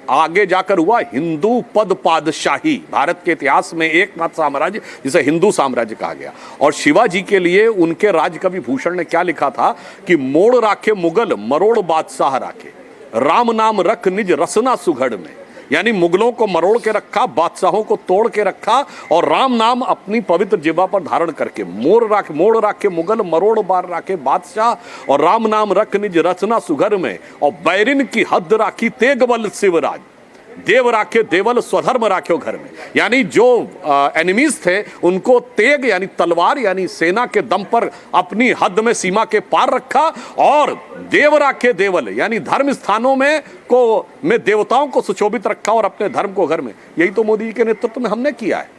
आगे जाकर हुआ हिंदू पद पादशाही। भारत के इतिहास में एकमात्र साम्राज्य जिसे हिंदू साम्राज्य कहा गया। और शिवाजी के लिए उनके राजकवि भूषण ने क्या लिखा था कि मोड़ राखे मुगल मरोड़ बादशाह राखे, राम नाम रख निज रसना सुघड़ में। यानी मुगलों को मरोड़ के रखा, बादशाहों को तोड़ के रखा और राम नाम अपनी पवित्र जिह्वा पर धारण करके मोड़ राखे मुगल मरोड़ बार राखे बादशाह और राम नाम रख निज रचना सुघर में और बैरिन की हद राखी तेग बल शिवराज, देव राखे देवल स्वधर्म राख्यो घर में। यानी जो एनिमीज थे उनको तेग यानी तलवार यानी सेना के दम पर अपनी हद में सीमा के पार रखा और देव राखे देवल यानी धर्म स्थानों में देवताओं को सुशोभित रखा और अपने धर्म को घर में। यही तो मोदी जी के नेतृत्व में हमने किया है।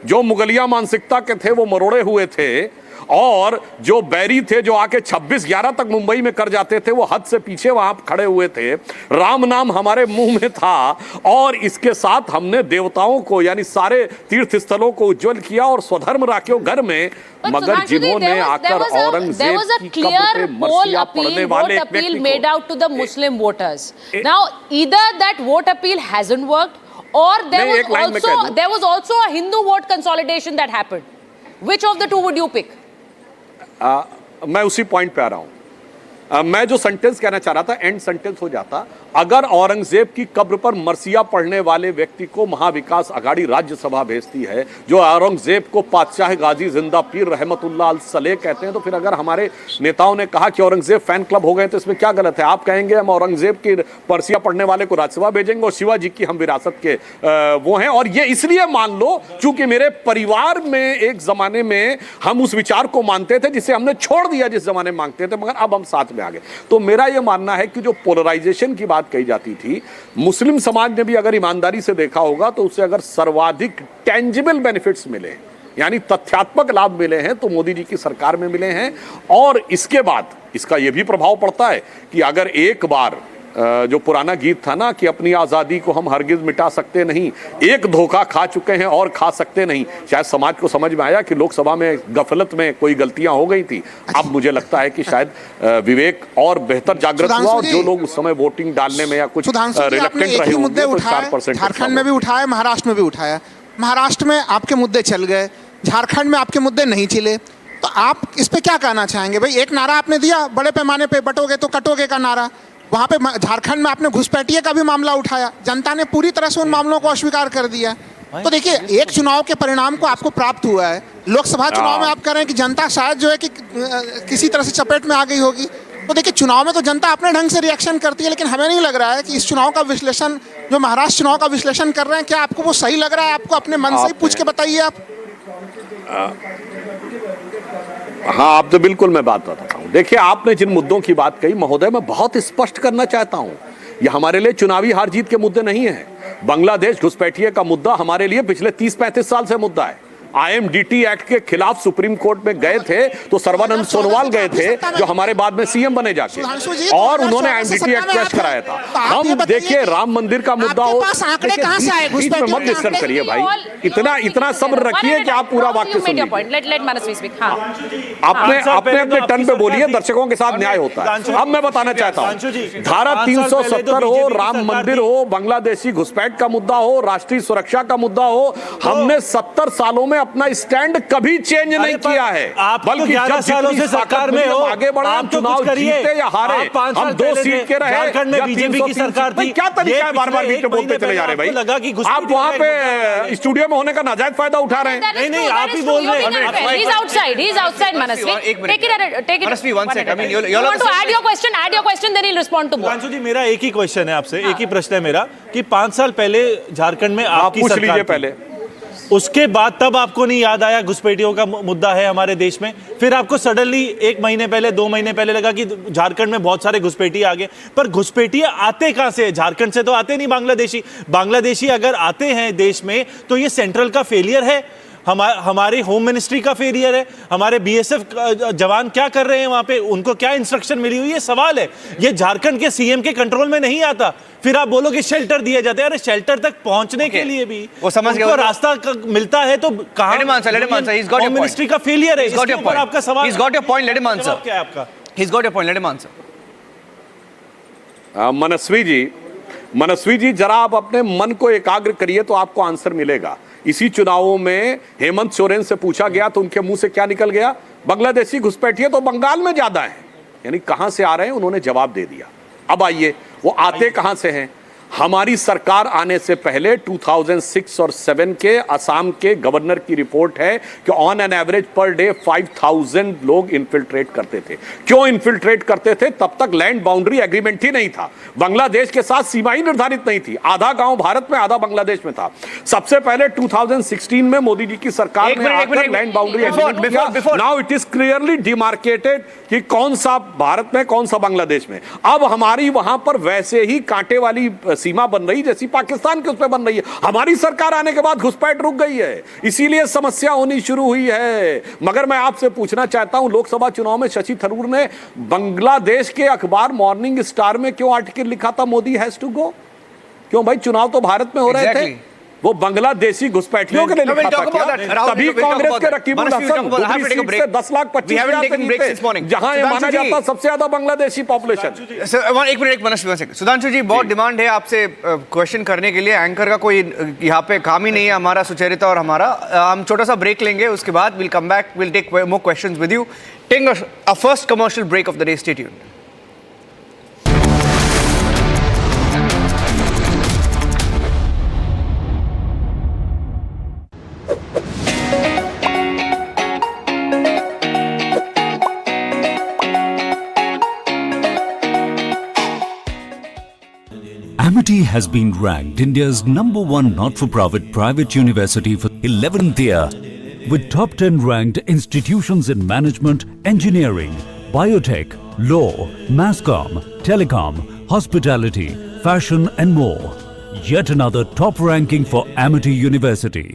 जो मुगलिया मानसिकता के थे वो मरोड़े हुए थे और जो बैरी थे जो आके 26/11 तक मुंबई में कर जाते थे वो हद से पीछे वहां खड़े हुए थे। राम नाम हमारे मुंह में था और इसके साथ हमने देवताओं को यानी सारे तीर्थ स्थलों को उज्जवल किया और स्वधर्म राख्यो घर में। मगर जिन्होंने आकर औरंगजेब की कब्र पे मरसिया पढ़ने वाले एक व्यक्ति को made out to the Muslim voters. Now either that vote appeal hasn't worked or there was also a Hindu vote consolidation that happened. Which of the two would you pick? मैं उसी पॉइंट पे आ रहा हूं। मैं जो sentence कहना चाह रहा था एंड सेंटेंस हो जाता, अगर औरंगजेब की कब्र पर मरसिया पढ़ने वाले व्यक्ति को महा विकास अघाड़ी राज्यसभा भेजती है जो औरंगजेब को पातशाह गाजी जिंदा पीर रहमतुल्लाह अल सलेह कहते हैं, तो फिर अगर हमारे नेताओं ने कहा कि औरंगजेब फैन क्लब हो गए तो इसमें क्या गलत है? आप कहेंगे हम औरंगजेब की मरसिया पढ़ने वाले को राज्यसभा भेजेंगे और शिवाजी की हम विरासत के वो हैं। और ये इसलिए मान लो चूंकि मेरे परिवार में एक जमाने में हम उस विचार को मानते थे जिसे हमने छोड़ दिया जिस जमाने में मांगते थे, मगर अब हम साथ में आ गए। तो मेरा यह मानना है कि जो पोलराइजेशन की बात कही जाती थी, मुस्लिम समाज ने भी अगर ईमानदारी से देखा होगा तो उससे अगर सर्वाधिक टेंजिबल बेनिफिट्स मिले यानी तथ्यात्मक लाभ मिले हैं तो मोदी जी की सरकार में मिले हैं। और इसके बाद इसका यह भी प्रभाव पड़ता है कि अगर एक बार जो पुराना गीत था ना कि अपनी आज़ादी को हम हरगिज मिटा सकते नहीं, एक धोखा खा चुके हैं और खा सकते नहीं, शायद समाज को समझ में आया कि लोकसभा में गफलत में कोई गलतियां हो गई थी। अब मुझे लगता है कि शायद विवेक और बेहतर जागृत हुआ और जो लोग उस समय वोटिंग डालने में या कुछ रिलक्टेंट रहे होंगे तो 4% झारखंड में भी उठाया, महाराष्ट्र में भी उठाया। महाराष्ट्र में आपके मुद्दे चल गए, झारखंड में आपके मुद्दे नहीं चले, तो आप इस पे क्या कहना चाहेंगे? भाई एक नारा आपने दिया बड़े पैमाने पे बटोगे तो कटोगे का नारा, वहाँ पे झारखंड में आपने घुसपैठिए का भी मामला उठाया, जनता ने पूरी तरह से उन मामलों को अस्वीकार कर दिया। तो देखिए एक चुनाव के परिणाम को आपको प्राप्त हुआ है, लोकसभा चुनाव में आप कह रहे हैं कि जनता शायद जो है कि किसी तरह से चपेट में आ गई होगी। तो देखिए, चुनाव में तो जनता अपने ढंग से रिएक्शन करती है, लेकिन हमें नहीं लग रहा है कि इस चुनाव का विश्लेषण, जो महाराष्ट्र चुनाव का विश्लेषण कर रहे हैं, क्या आपको वो सही लग रहा है? आपको अपने मन से ही पूछ के बताइए आप। हाँ, आप तो बिल्कुल मैं बात बताता हूँ। देखिए, आपने जिन मुद्दों की बात कही महोदय, मैं बहुत स्पष्ट करना चाहता हूँ, ये हमारे लिए चुनावी हार जीत के मुद्दे नहीं है। बांग्लादेश घुसपैठिए का मुद्दा हमारे लिए पिछले 30-35 साल से मुद्दा है। IMDT एक्ट के खिलाफ सुप्रीम कोर्ट में गए थे तो सर्बानंद सोनोवाल गए थे, जो हमारे बाद में सीएम बने जाके, और उन्होंने IMDT एक्ट क्रश कराया था। हम देखिए, राम मंदिर का मुद्दा हो, बीच में मत डिस्टर्ब करिए भाई, इतना सब्र रखिए कि आप पूरा वाक्य सुनिए। आपने अपने टर्न पे बोलिए, दर्शकों के साथ न्याय होता है। अब मैं बताना चाहता हूँ, धारा 370 हो, राम मंदिर हो, बांग्लादेशी घुसपैठ का मुद्दा हो, राष्ट्रीय सुरक्षा का मुद्दा हो, हमने 70 सालों में अपना स्टैंड कभी चेंज नहीं किया है। बल्कि 11 सालों से सरकार में हो, आगे बढ़े, हम चुनाव जीते या हारे, हम 2 सीट के रहे, झारखंड में बीजेपी की सरकार थी। क्या तरीका है बार-बार बीच में बोलते चले जा रहे भाई? आप वहां पे स्टूडियो में होने का नाजायज फायदा उठा रहे हैं। नहीं, आप ही बोल रहे हैं। He's outside, Manasvi. Take it. Manasvi, one second. I mean, you want to add your question, then he'll respond to both. Himanshu जी, मेरा एक ही क्वेश्चन है आपसे, एक ही प्रश्न है मेरा कि 5 साल पहले झारखंड में आपकी सरकार थी, पहले उसके बाद तब आपको नहीं याद आया घुसपैठियों का मुद्दा है हमारे देश में? फिर आपको सडनली 1 महीने पहले, 2 महीने पहले लगा कि झारखंड में बहुत सारे घुसपैठी आ गए। पर घुसपैठिए आते कहां से? झारखंड से तो आते नहीं। बांग्लादेशी अगर आते हैं देश में तो ये सेंट्रल का फेलियर है, हमारी होम मिनिस्ट्री का फेलियर है। हमारे बीएसएफ जवान क्या कर रहे हैं वहां पे, उनको क्या इंस्ट्रक्शन मिली हुई है? सवाल है। ये झारखंड के सीएम के कंट्रोल में नहीं आता। फिर आप बोलो कि शेल्टर दिए जाते हैं। अरे शेल्टर तक पहुंचने के लिए भी वो समझ गए, रास्ता मिलता है तो कहां? होम मिनिस्ट्री का फेलियर है। इसके ऊपर आपका सवाल, He's got your point, let him answer. क्या है आपका? He's got your point, let him answer. मनस्वी जी, जरा आप अपने मन को एकाग्र करिए तो आपको आंसर मिलेगा। इसी चुनावों में हेमंत सोरेन से पूछा गया तो उनके मुंह से क्या निकल गया? बांग्लादेशी घुसपैठिए तो बंगाल में ज्यादा है। यानी कहां से आ रहे हैं उन्होंने जवाब दे दिया। अब आइए, वो आते कहां से हैं? हमारी सरकार आने से पहले 2006 और 7 के असम के गवर्नर की रिपोर्ट है कि on an average per day 5000 लोग इन्फिल्ट्रेट करते थे। क्यों इन्फिल्ट्रेट करते थे? तब तक लैंड बाउंड्री एग्रीमेंट ही नहीं था, बांग्लादेश के साथ सीमा ही निर्धारित नहीं थी। आधा गांव भारत में, आधा बांग्लादेश में था। सबसे पहले 2016 में मोदी जी की सरकार ने आकर लैंड बाउंड्री एग्रीमेंट किया। Now it is clearly demarcated कि कौन सा भारत में, कौन सा बांग्लादेश में। अब हमारी वहां पर वैसे ही कांटे वाली सीमा बन रही जैसी पाकिस्तान के उस पर बन रही है। हमारी सरकार आने के बाद घुसपैठ रुक गई है, इसीलिए समस्या होनी शुरू हुई है। मगर मैं आपसे पूछना चाहता हूं, लोकसभा चुनाव में शशि थरूर ने बांग्लादेश के अखबार मॉर्निंग स्टार में क्यों आर्टिकल लिखा था, मोदी हैज टू गो? क्यों भाई, चुनाव तो भारत में हो रहे थे, वो बांग्लादेशी घुसपैठियों के लिए लिखा था क्या? तभी कांग्रेस के रकीबुल हसन 10 लाख 25,000 जहां ये माना जाता सबसे ज्यादा बांग्लादेशी पॉपुलेशन। एक मिनट, सुधांशु जी, बहुत डिमांड है आपसे क्वेश्चन करने के लिए। एंकर का कोई यहाँ पे काम ही नहीं है हमारा, सुचरिता और हमारा। हम छोटा सा ब्रेक लेंगे, उसके बाद will come back, will take more questions with you. Taking a first commercial break of the day, stay tuned. Amity has been ranked India's #1 not-for-profit private university for 11th year, with top 10 ranked institutions in management, engineering, biotech, law, masscom, telecom, hospitality, fashion and more. Yet another top ranking for Amity University.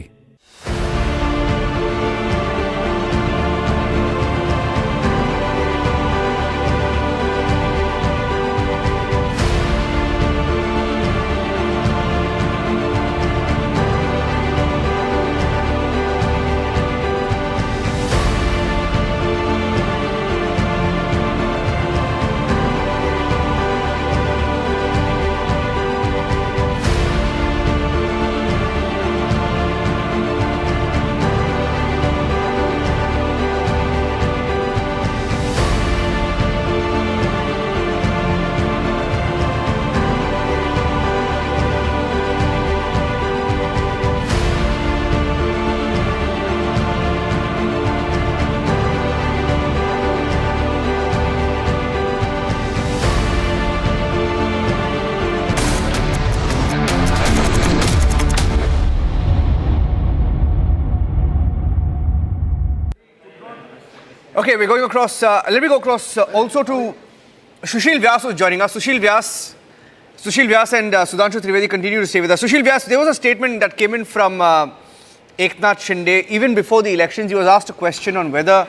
Okay, we're going across. Let me go across also to Sushil Vyas, who's joining us. Sushil Vyas and Sudhanshu Trivedi continue to stay with us. Sushil Vyas, there was a statement that came in from Eknath Shinde even before the elections. He was asked a question on whether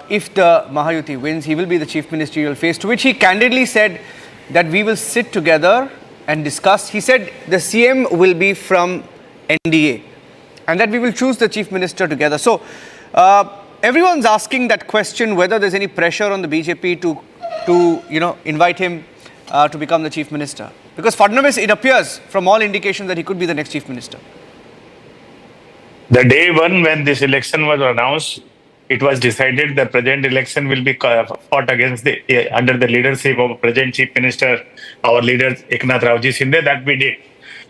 if the Mahayuti wins, he will be the chief ministerial face, to which he candidly said that we will sit together and discuss. He said the CM will be from NDA and that we will choose the chief minister together. So everyone's asking that question, whether there's any pressure on the BJP to invite him to become the chief minister. Because Fadnavis, it appears from all indications that he could be the next chief minister. The day one when this election was announced, it was decided the present election will be fought against under the leadership of present Chief Minister, our leader Eknath Shinde. That we did.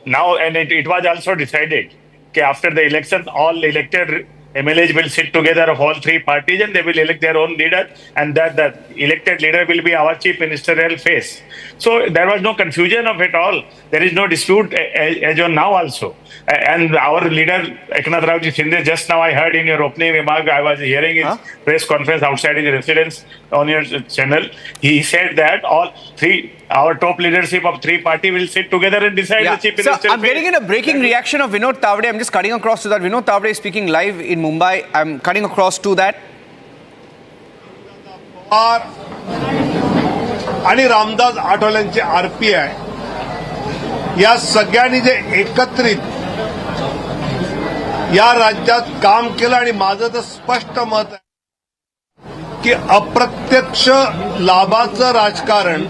Now, and it was also decided that after the election, all elected MLAs will sit together of all three parties and they will elect their own leader, and that the elected leader will be our chief ministerial face. So there was no confusion of it all. There is no dispute as on now also. And our leader Eknath Shinde, just now I heard in your opening remark, I was hearing his press conference outside his residence on your channel. He said that our top leadership of three parties will sit together and decide the chief minister. I'm getting in a breaking reaction of Vinod Tavade. I'm just cutting across to that. Vinod Tavade is speaking live in Mumbai. I'm cutting across to that. आणि Ramdas आठवलेंचे RPI या सगळ्यांनी जे एकत्रित या राज्यात काम केलं आणि माझं तर स्पष्ट मत आहे की अप्रत्यक्ष लाभाचं राजकारण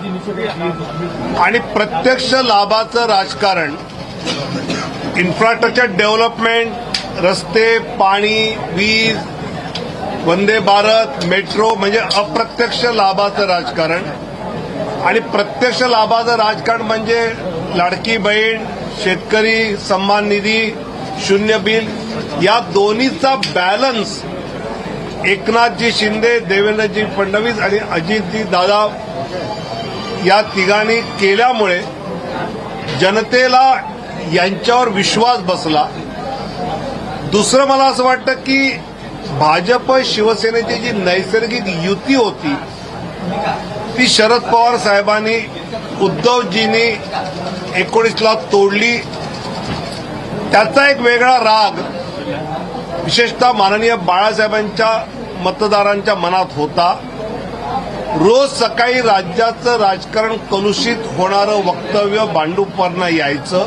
आणि प्रत्यक्ष लाभाचं राजकारण, इन्फ्रास्ट्रक्चर डेव्हलपमेंट, रस्ते, पाणी, वीज, वंदे भारत, मेट्रो म्हणजे अप्रत्यक्ष लाभाचं राजकारण, आणि प्रत्यक्ष लाभाचं राजकारण म्हणजे लाडकी बहीण, शेतकरी सन्मान निधी, शून्य बिल, या दोन्हीचा बॅलन्स एकनाथजी शिंदे, देवेंद्रजी फडणवीस आणि अजितजी दादा या तिघांनी केल्यामुळे जनतेला यांच्यावर विश्वास बसला. दुसरं मला असं वाटतं की भाजप शिवसेनेची जी नैसर्गिक युती होती ती शरद पवार साहेबांनी, उद्धवजींनी 19ला तोडली. त्याचा एक वेगळा राग विशेषतः माननीय बाळासाहेबांच्या मतदारांच्या मनात होता. रोज सकाळी राज्याचं राजकारण कलुषित होणारं वक्तव्य भांडूपवरनं यायचं,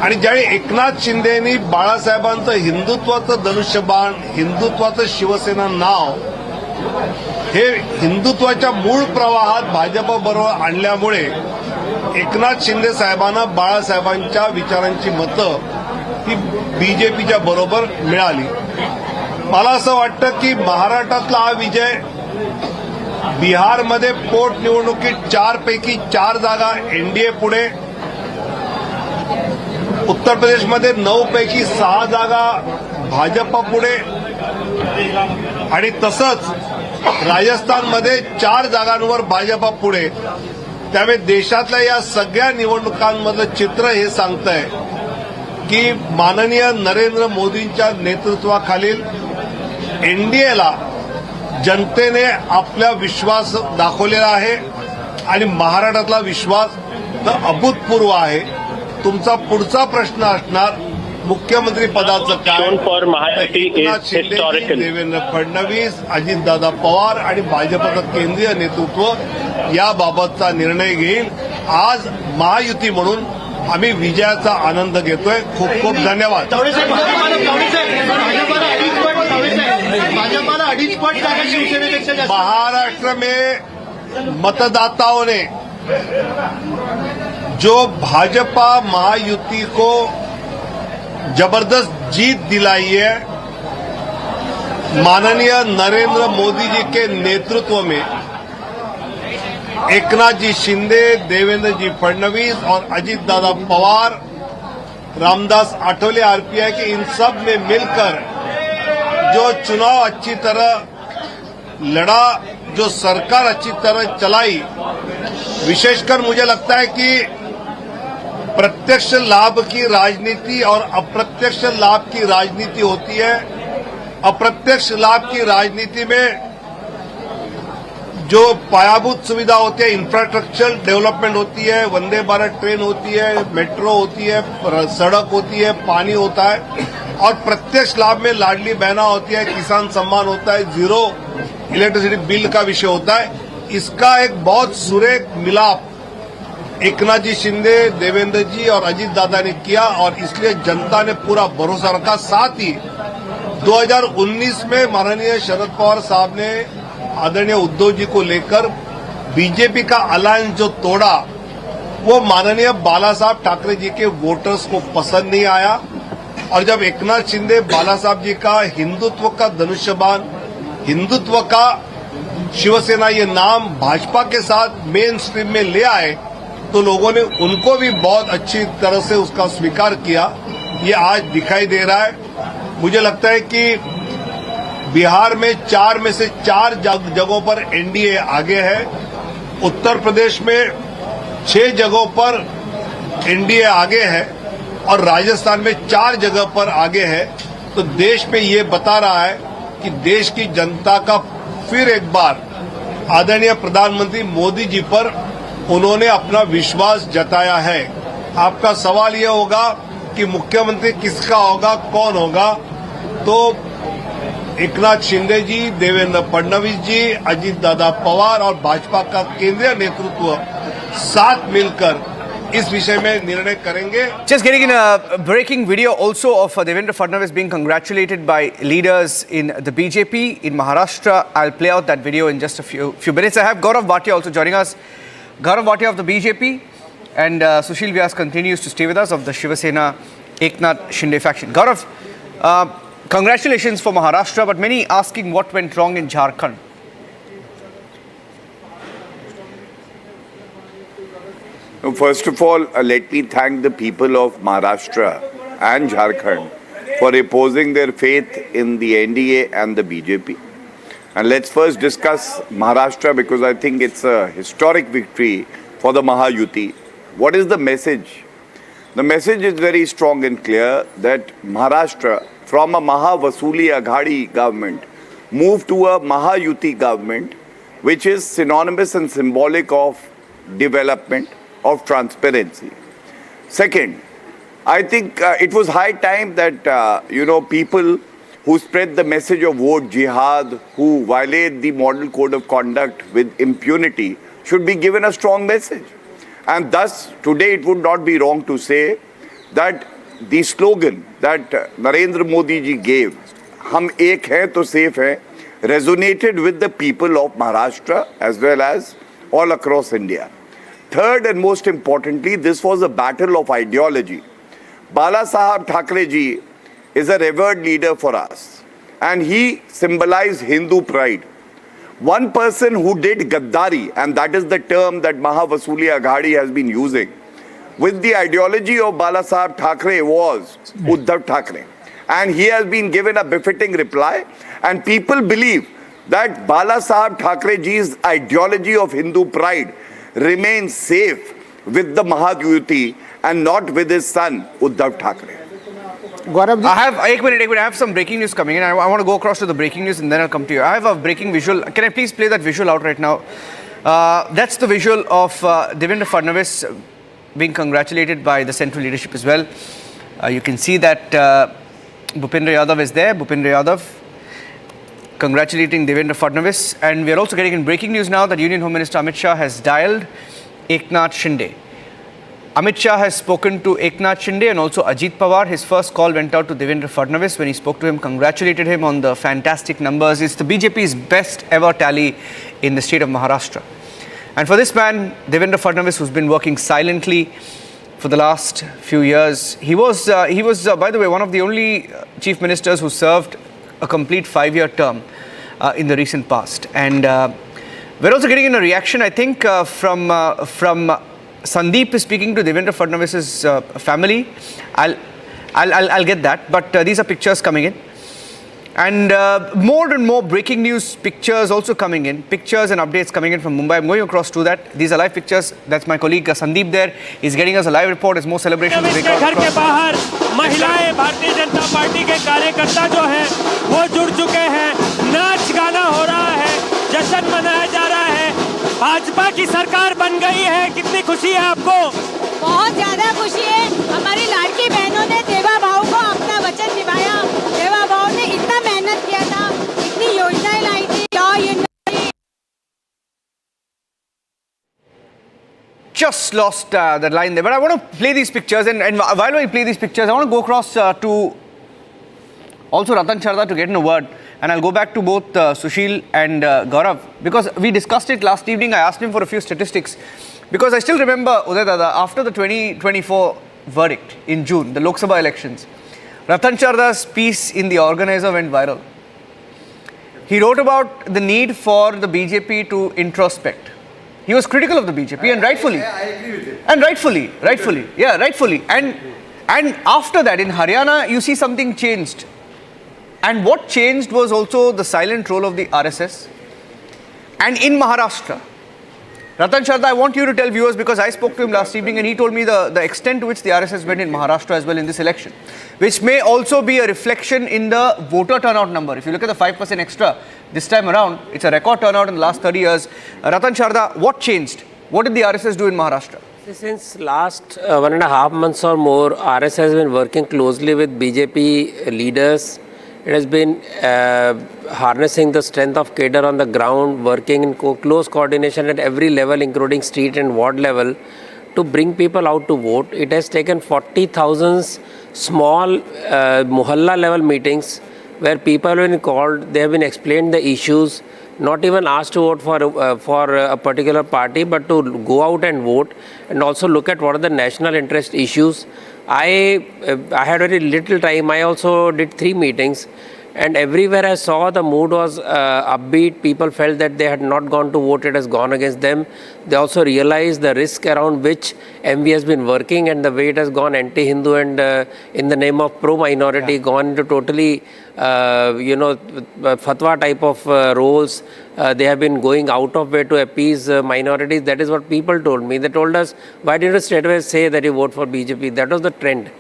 आणि ज्यावेळी एकनाथ शिंदेनी बाळासाहेबांचं हिंदुत्वाचं धनुष्यबाण, हिंदुत्वाचं शिवसेना नाव हे हिंदुत्वाच्या मूळ प्रवाहात भाजपबरोबर आणल्यामुळे एकनाथ शिंदे साहेबांना बाळासाहेबांच्या विचारांची मतं ही बीजेपीच्या बरोबर मिळाली. मला असं वाटतं की महाराष्ट्रातला हा विजय, बिहारमध्ये पोटनिवडणुकीत 4 पैकी 4 जागा एनडीए पुढे, उत्तर प्रदेशमध्ये 9 पैकी 6 जागा भाजप पुढे, आणि तसंच राजस्थानमध्ये 4 जागांवर भाजप पुढे. त्यामुळे देशातल्या या सगळ्या निवडणुकांमधलं चित्र हे सांगतंय की माननीय नरेंद्र मोदींच्या नेतृत्वाखालील एनडीएला जनतेने आपला विश्वास दाखवलेला आहे, आणि महाराष्ट्रातला विश्वास तर अभूतपूर्व आहे. तुमचा पुढचा प्रश्न असणार मुख्यमंत्री पदाचं काय. एकनाथ शिंदे, देवेंद्र फडणवीस, अजितदादा पवार आणि भाजपचं केंद्रीय नेतृत्व याबाबतचा निर्णय घेईल. आज महायुती म्हणून आम्ही विजयाचा आनंद घेतोय. खूप खूप धन्यवाद. महाराष्ट्र में मतदाताओं ने जो भाजपा महायुति को जबरदस्त जीत दिलाई है, माननीय नरेंद्र मोदी जी के नेतृत्व में एकनाथ जी शिंदे, देवेंद्र जी फडणवीस और अजित दादा पवार, रामदास आठवले आरपीआई के, इन सब ने मिलकर जो चुनाव अच्छी तरह लड़ा, जो सरकार अच्छी तरह चलाई, विशेषकर मुझे लगता है कि प्रत्यक्ष लाभ की राजनीति और अप्रत्यक्ष लाभ की राजनीति होती है, अप्रत्यक्ष लाभ की राजनीति में जो पायाभूत सुविधा होती है, इंफ्रास्ट्रक्चर डेवलपमेंट होती है, वंदे भारत ट्रेन होती है, मेट्रो होती है, सड़क होती है, पानी होता है, और प्रत्यक्ष लाभ में लाडली बहना होती है, किसान सम्मान होता है, जीरो इलेक्ट्रिसिटी बिल का विषय होता है। इसका एक बहुत सुरेख मिलाप एकनाथ जी शिंदे, देवेंद्र जी और अजीत दादा ने किया, और इसलिए जनता ने पूरा भरोसा रखा। साथ ही 2019 में माननीय शरद पवार साहब ने आदरणीय उद्धव जी को लेकर बीजेपी का अलायंस जो तोड़ा, वो माननीय बाला साहब ठाकरे जी के वोटर्स को पसंद नहीं आया। और जब एकनाथ शिंदे बाला साहब जी का हिंदुत्व का धनुष्यबाण, हिंदुत्व का शिवसेना ये नाम भाजपा के साथ मेन स्ट्रीम में ले आए, तो लोगों ने उनको भी बहुत अच्छी तरह से उसका स्वीकार किया। ये आज दिखाई दे रहा है। मुझे लगता है कि बिहार में 4 में से 4 जगहों पर एनडीए आगे है, उत्तर प्रदेश में 6 जगहों पर एनडीए आगे है, और राजस्थान में 4 जगह पर आगे है। तो देश में ये बता रहा है कि देश की जनता का फिर एक बार आदरणीय प्रधानमंत्री मोदी जी पर उन्होंने अपना विश्वास जताया है। आपका सवाल ये होगा कि मुख्यमंत्री किसका होगा, कौन होगा? तो एकनाथ शिंदे जी, देवेंद्र फडणवीस जी, अजीत दादा पवार और भाजपा का केंद्रीय नेतृत्व साथ मिलकर इस विषय में निर्णय करेंगे। Just getting in a breaking video also of Devendra Fadnavis being congratulated by leaders in the BJP in Maharashtra. I'll play out that video in just a few minutes. I have Gaurav Bhatia also joining us. Gaurav Bhatia of the BJP, and Sushil Vyas continues to stay with us of the Shiva Sena Eknath Shinde faction. Gaurav, congratulations for Maharashtra, but many asking what went wrong in Jharkhand. First of all, let me thank the people of Maharashtra and Jharkhand for reposing their faith in the NDA and the BJP. And let's first discuss Maharashtra, because I think it's a historic victory for the Mahayuti. What is the message? The message is very strong and clear that Maharashtra, from a Maha Vikas Aghadi government, moved to a Mahayuti government, which is synonymous and symbolic of development, of transparency. Second, I think it was high time that, people who spread the message of vote jihad, who violate the model code of conduct with impunity, should be given a strong message. And thus, today it would not be wrong to say that the slogan that Narendra Modi ji gave, "Hum ek hain to safe hain," resonated with the people of Maharashtra as well as all across India. Third and most importantly, this was a battle of ideology. Bala Sahab Thackeray ji is a revered leader for us, and he symbolized Hindu pride. One person who did Gaddari, and that is the term that Maha Vikas Aghadi has been using, with the ideology of Bala Sahab Thackeray was Uddhav Thackeray. And he has been given a befitting reply, and people believe that Bala Sahab Thackeray ji's ideology of Hindu pride remains safe with the Mahayuti and not with his son Uddhav Thackeray. Gaurav, I have I have some breaking news coming in. I want to go across to the breaking news and then I'll come to you. I have a breaking visual. Can I please play that visual out right now? That's the visual of Devendra Fadnavis being congratulated by the central leadership as well. You can see that Bhupendra Yadav is there. Bhupendra Yadav congratulating Devendra Fadnavis. And we are also getting in breaking news now that Union Home Minister Amit Shah has dialed Eknath Shinde. Amit Shah has spoken to Eknath Shinde and also Ajit Pawar. His first call went out to Devendra Fadnavis. When he spoke to him, congratulated him on the fantastic numbers. It's the BJP's best ever tally in the state of Maharashtra. And for this man, Devendra Fadnavis, who's been working silently for the last few years, he was by the way, one of the only chief ministers who served a complete 5-year term in the recent past. And we're also getting in a reaction, I think, from Sandeep is speaking to Devendra Fadnavis's family. I'll get that, but these are pictures coming in. And more and more breaking news pictures also coming in, pictures and updates coming in from Mumbai. I'm going across to that. These are live pictures. That's my colleague Sandeep there. He's getting us a live report as more celebrations break out. घर के बाहर महिलाएं Bharatiya Janata party के कार्यकर्ता जो हैं वो जुड़ चुके हैं. नाच गाना हो रहा है, जश्न मनाया जा रहा है. भाजपा की सरकार बन गई है. कितनी खुशी है आपको? बहुत ज्यादा खुशी है. हमारी लाडकी बहनों ने देवा भाव को अपना वचन निभाया. देवा भाव ने इतना मेहनत किया था, इतनी योजनाएं लाई थी. Just lost that line there, but I want to play these pictures, and while I play these pictures, I want to go across to also Ratan Sharda to get in a word, and I'll go back to both Sushil and Gaurav, because we discussed it last evening. I asked him for a few statistics, because I still remember, Uday Dada, after the 2024 verdict in June, the Lok Sabha elections, Ratan Sharda's piece in The Organizer went viral. He wrote about the need for the BJP to introspect. He was critical of the BJP, and rightfully. I agree with it. And rightfully. Yeah, rightfully. And after that, in Haryana, you see something changed. And what changed was also the silent role of the RSS. And in Maharashtra, Ratan Sharda, I want you to tell viewers, because I spoke to him last evening and he told me the extent to which the RSS went in Maharashtra as well in this election, which may also be a reflection in the voter turnout number. If you look at the 5% extra this time around, it's a record turnout in the last 30 years. Ratan Sharda, what changed? What did the RSS do in Maharashtra? Since last 1.5 months or more, RSS has been working closely with BJP leaders. It has been harnessing the strength of cadre on the ground, working in close coordination at every level, including street and ward level, to bring people out to vote. It has taken 40,000 small mohalla level meetings where people have been called, they have been explained the issues, not even asked to vote for a particular party, but to go out and vote and also look at what are the national interest issues. I had very little time. I also did 3 meetings, and everywhere I saw the mood was upbeat. People felt that they had not gone to vote, it has gone against them. They also realized the risk around which MV has been working and the way it has gone anti-Hindu and in the name of pro-minority, gone into totally fatwa type of roles. They have been going out of way to appease minorities. That is what people told me. They told us, why didn't you straight away say that you vote for BJP? That was the trend.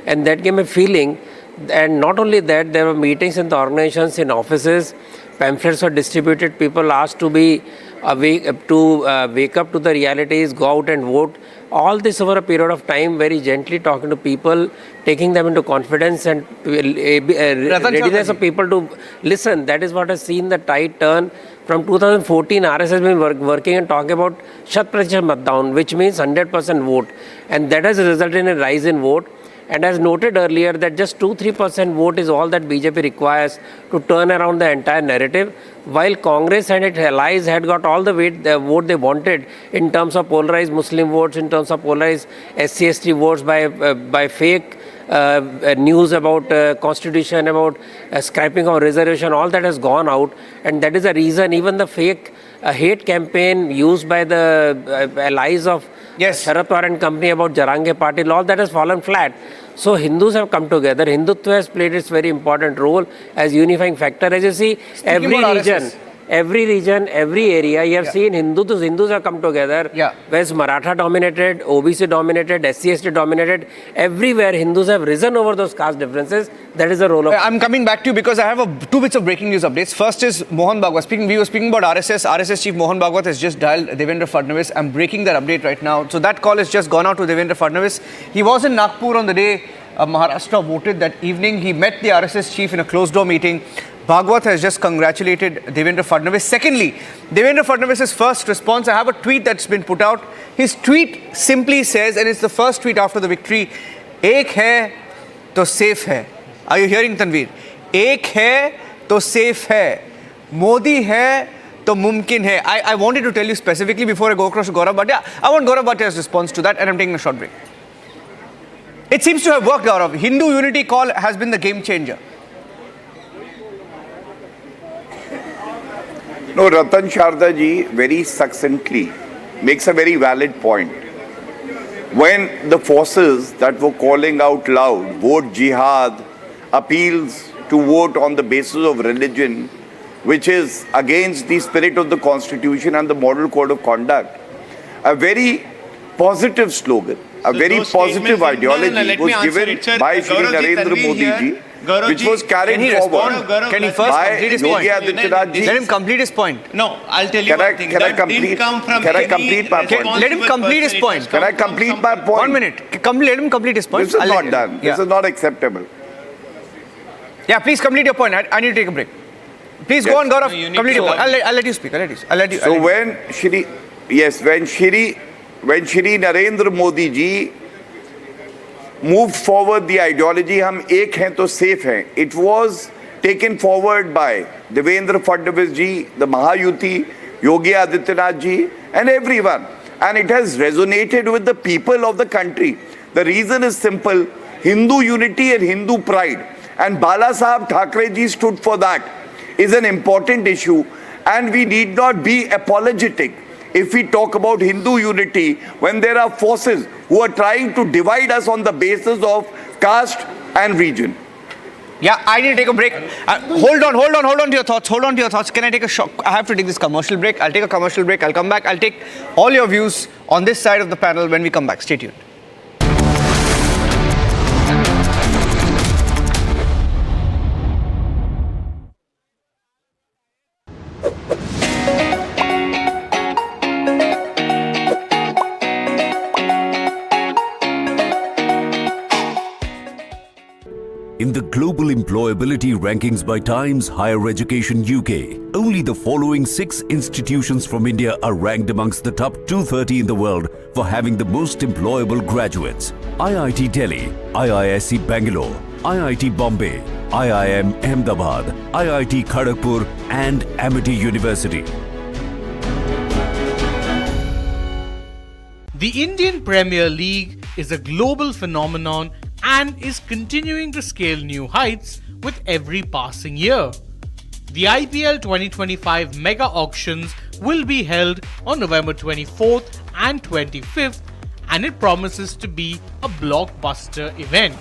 And that gave me a feeling. And not only that, there were meetings in the organizations, in offices, pamphlets were distributed, people asked to be wake up to the realities, go out and vote. All this over a period of time, very gently talking to people, taking them into confidence and readiness of people to listen. That is what has seen the tide turn. From 2014, RS has been working and talking about Shat Pratishat Matdaun, which means 100% vote. And that has resulted in a rise in vote. And as noted earlier, that just 2-3% vote is all that BJP requires to turn around the entire narrative, while Congress and its allies had got all the vote they wanted in terms of polarized Muslim votes, in terms of polarized SC/ST votes by fake news about constitution, about scrapping of reservation. All that has gone out, and that is the reason even the fake hate campaign used by the allies of Sharad Pawar and company about Jarange Patil, all that has fallen flat. So Hindus have come together. Hindutva has played its very important role as unifying factor. As you see, every region, every area, you have seen Hindus have come together. Whereas Maratha dominated, OBC dominated, SC/ST dominated. Everywhere Hindus have risen over those caste differences. That is the role of... I'm coming back to you because I have 2 bits of breaking news updates. First is Mohan Bhagwat. We were speaking about RSS. RSS chief Mohan Bhagwat has just dialed Devendra Fadnavis. I'm breaking that update right now. So that call has just gone out to Devendra Fadnavis. He was in Nagpur on the day Maharashtra voted that evening. He met the RSS chief in a closed-door meeting. Bhagwat has just congratulated Devendra Fadnavis. Secondly, Devendra Fadnavis' first response, I have a tweet that's been put out. His tweet simply says, and it's the first tweet after the victory, "Ek hai to safe hai." Are you hearing, Tanveer? "Ek hai to safe hai. Modi hai to mumkin hai." I wanted to tell you specifically before I go across to Gaurav Bhatia. I want Gaurav Bhatia's response to that, and I'm taking a short break. It seems to have worked, Gaurav. Hindu unity call has been the game changer. No, Ratan Sharda ji very succinctly makes a very valid point. When the forces that were calling out loud, vote jihad, appeals to vote on the basis of religion, which is against the spirit of the Constitution and the Model Code of Conduct. A very positive slogan, a very positive ideology was given by Shri Narendra Modi ji, which was carried forward Can he first by complete his point? Yogi Adityanath ji. Let him complete his point. No, I'll tell you Can I, one thing. can I That complete? didn't come from Can I any complete my point? Let him complete his point. Can I complete my point? 1 minute. Let him complete his point. This is I'll not let- done. Yeah. This is not acceptable. Yeah, please complete your point. I need to take a break. Please go Yes. on, Gaurav. No, you need Complete to- your point. I'll let you speak. I'll let you. So when Shri Narendra Modi ji moved forward the ideology, hum ek hain to safe hain, it was taken forward by Devendra Fadnavis ji, the Mahayuti, Yogi Adityanath ji, and everyone. And it has resonated with the people of the country. The reason is simple: Hindu unity and Hindu pride. And Bala Sahab Thackeray ji stood for that. Is an important issue, and we need not be apologetic if we talk about Hindu unity when there are forces who are trying to divide us on the basis of caste and region. Yeah, I need to take a break. Hold on to your thoughts. Hold on to your thoughts. Can I take a shot? I have to take this commercial break. I'll take a commercial break. I'll come back. I'll take all your views on this side of the panel when we come back. Stay tuned. In the global employability rankings by Times Higher Education UK, only the following 6 institutions from India are ranked amongst the top 230 in the world for having the most employable graduates: IIT Delhi, IISc Bangalore, IIT Bombay, IIM Ahmedabad, IIT Kharagpur, and Amity University. The Indian Premier League is a global phenomenon and is continuing to scale new heights with every passing year. The IPL 2025 mega auctions will be held on November 24th and 25th, and it promises to be a blockbuster event.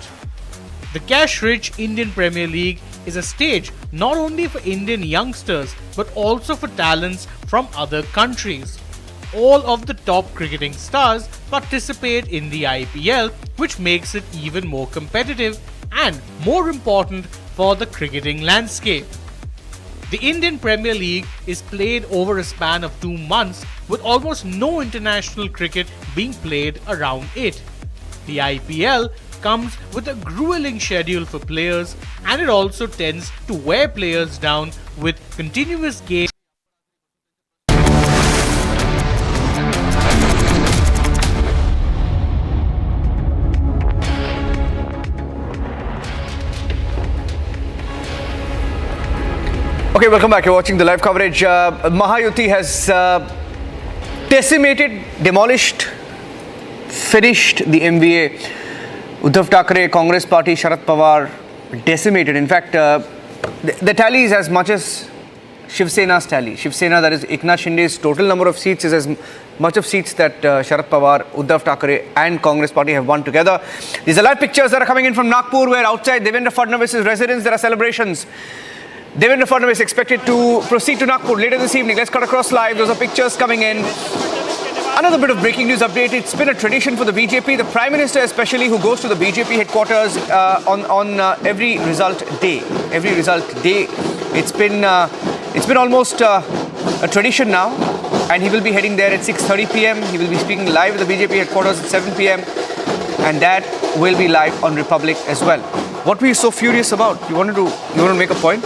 The cash-rich Indian Premier League is a stage not only for Indian youngsters but also for talents from other countries. All of the top cricketing stars participate in the IPL, which makes it even more competitive and more important for the cricketing landscape. The Indian Premier League is played over a span of 2 months, with almost no international cricket being played around it. The IPL comes with a grueling schedule for players, and it also tends to wear players down with continuous games. Okay, welcome back. You're watching the live coverage. Mahayuti has decimated, demolished, finished the MVA. Uddhav Thackeray, Congress Party, Sharad Pawar, decimated. In fact, the tally is as much as Shiv Sena's tally. Shiv Sena, that is Eknath Shinde's total number of seats, is as much of seats that Sharad Pawar, Uddhav Thackeray and Congress Party have won together. These are live pictures that are coming in from Nagpur, where outside Devendra Fadnavis' residence there are celebrations. Devendra Fadnavis expected to proceed to Nagpur later this evening. Let's cut across live. Those are pictures coming in. Another bit of breaking news update. It's been a tradition for the BJP, the Prime Minister especially, who goes to the BJP headquarters on every result day. Every result day. It's been almost a tradition now, and he will be heading there at 6:30 p.m. He will be speaking live at the BJP headquarters at 7 p.m. and that will be live on Republic as well. What were you so furious about? You want to make a point?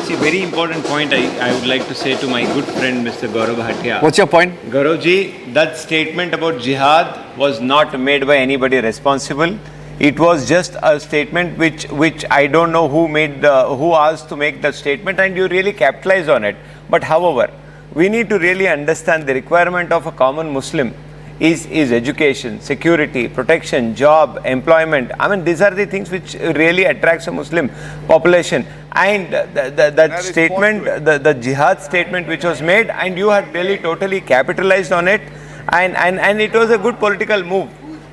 See, very important point I would like to say to my good friend Mr. Gaurav Bhatia. What's your point? Gaurav ji, that statement about jihad was not made by anybody responsible. It was just a statement which I don't know who asked to make that statement, and you really capitalized on it. But however, we need to really understand the requirement of a common Muslim is education, security, protection, job, employment. I mean, these are the things which really attracts a Muslim population. And that statement, the jihad statement which was made, and you had really totally capitalized on it, and it was a good political move.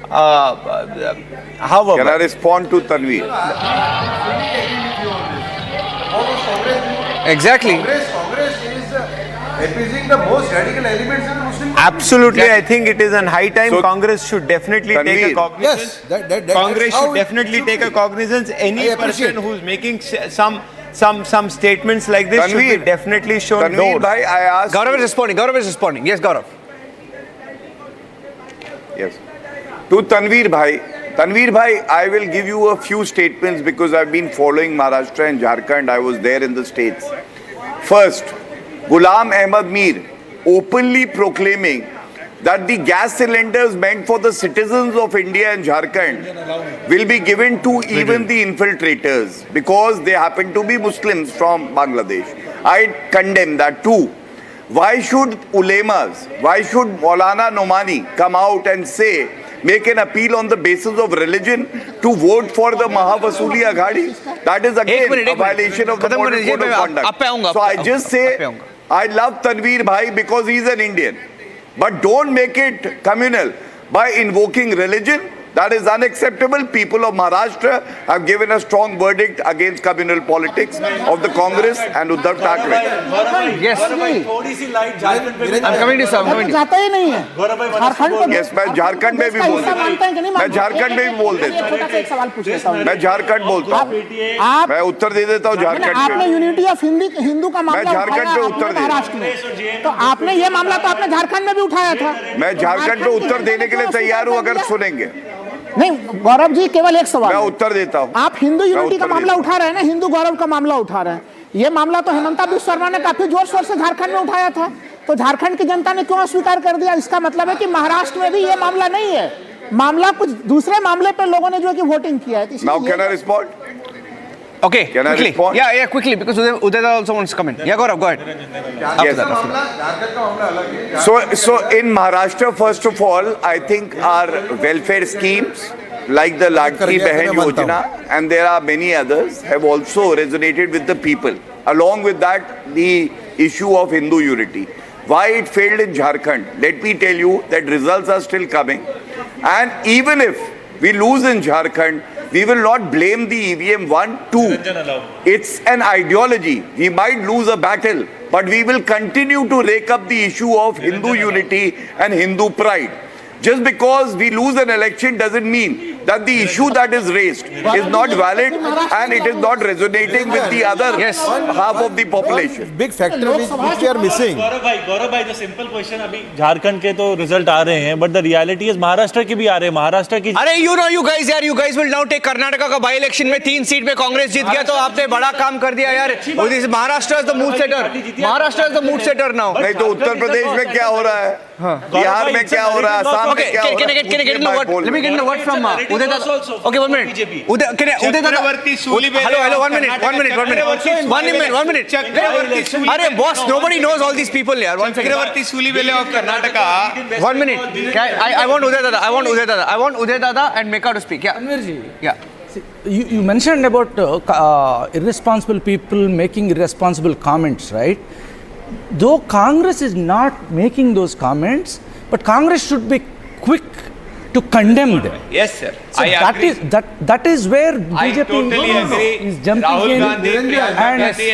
However, can I respond to Tanveer? Exactly. Congress is appeasing the most radical elements in the Muslim community. Absolutely, I think it is on high time. Congress should definitely take a cognizance. Yes, Congress should definitely take a cognizance. Any person who's making some statements like this should be definitely shown. Tanveer bhai, I asked. Gaurav is responding. Yes, Gaurav. Yes. To Tanveer bhai, I will give you a few statements because I've been following Maharashtra and Jharkhand. I was there in the states. First, Ghulam Ahmad Mir openly proclaiming that the gas cylinders meant for the citizens of India and Jharkhand will be given to even the infiltrators because they happen to be Muslims from Bangladesh. I condemn that too. Why should ulemas, why should Maulana Nomani come out and make an appeal on the basis of religion to vote for the Maha Vikas Aghadi? That is again a violation of the model code of conduct. So I just say, I love Tanveer bhai because he's an Indian. But don't make it communal by invoking religion. That is unacceptable. People of Maharashtra have given a strong verdict against communal politics of the Congress and Uddhav Thackeray. Yes. I'm coming to some. जाता ही नहीं है झारखंड को Yes, मैं झारखंड में भी बोल देता हूँ. मैं झारखंड में भी बोल देता हूँ. एक सवाल पूछ लेता हूँ. मैं झारखंड बोलता हूँ. आप मैं उत्तर दे देता हूँ झारखंड आपने यूनिटी ऑफ हिंदू का मामला मैं झारखंड पे उत्तर दे महाराष्ट्र में, तो आपने ये मामला तो आपने झारखंड में भी उठाया था. मैं झारखंड पे उत्तर देने के लिए तैयार हूँ अगर सुनेंगे. नहीं गौरव जी, केवल एक सवाल. मैं उत्तर देता हूँ. आप हिंदू यूनिटी का मामला उठा रहे हैं ना, हिंदू गौरव का मामला उठा रहे हैं. ये मामला तो हेमंता बिस्वा शर्मा ने काफी जोर शोर से झारखंड में उठाया था, तो झारखंड की जनता ने क्यों अस्वीकार कर दिया? इसका मतलब है कि महाराष्ट्र में भी ये मामला नहीं है, मामला कुछ दूसरे मामले पे लोगों ने जो है कि वोटिंग किया है. Now can I respond? Okay, can quickly. I respond? Yeah, quickly, because Uday also wants to come in. Yeah, Gaurav, go ahead. Yes. So in Maharashtra, first of all, I think our welfare schemes like the Ladki Behan Yojana and there are many others have also resonated with the people. Along with that, the issue of Hindu unity. Why it failed in Jharkhand? Let me tell you that results are still coming. And even if we lose in Jharkhand, we will not blame the EVM 1, 2. It's an ideology. We might lose a battle, but we will continue to rake up the issue of Hindu unity and Hindu pride. Just because we lose an election doesn't mean that the issue that is raised is not valid and it is not resonating with the other half of the population. Big factor which we are missing. Gaurav bhai, the simple question, अभी झारखंड के तो result आ रहे हैं, but the reality is Maharashtra के भी आ रहे हैं. महाराष्ट्र की अरे you guys will now take Karnataka का बाई इलेक्शन में 3 सीट पे कांग्रेस जीत गया, तो आपने बड़ा काम कर दिया यार. Maharashtra is the mood setter. Maharashtra is the mood setter now. नहीं तो उत्तर प्रदेश में क्या हो रहा है? बिहार में क्या हो रहा है? असम में क्या हो रहा है? Can I get in the word? Let me get in the word from Uday Dada. Okay, 1 minute. Uday Dada. Hello, 1 minute. अरे boss, nobody knows all these people here. One second. Chakravarti Sulibele of Karnataka. 1 minute. I want Uday Dada and Meka to speak. Yeah. You mentioned about irresponsible people making irresponsible comments, right? Though Congress is not making those comments, but Congress should be quick to condemn them. Yes, sir. So that is where BJP is jumping in and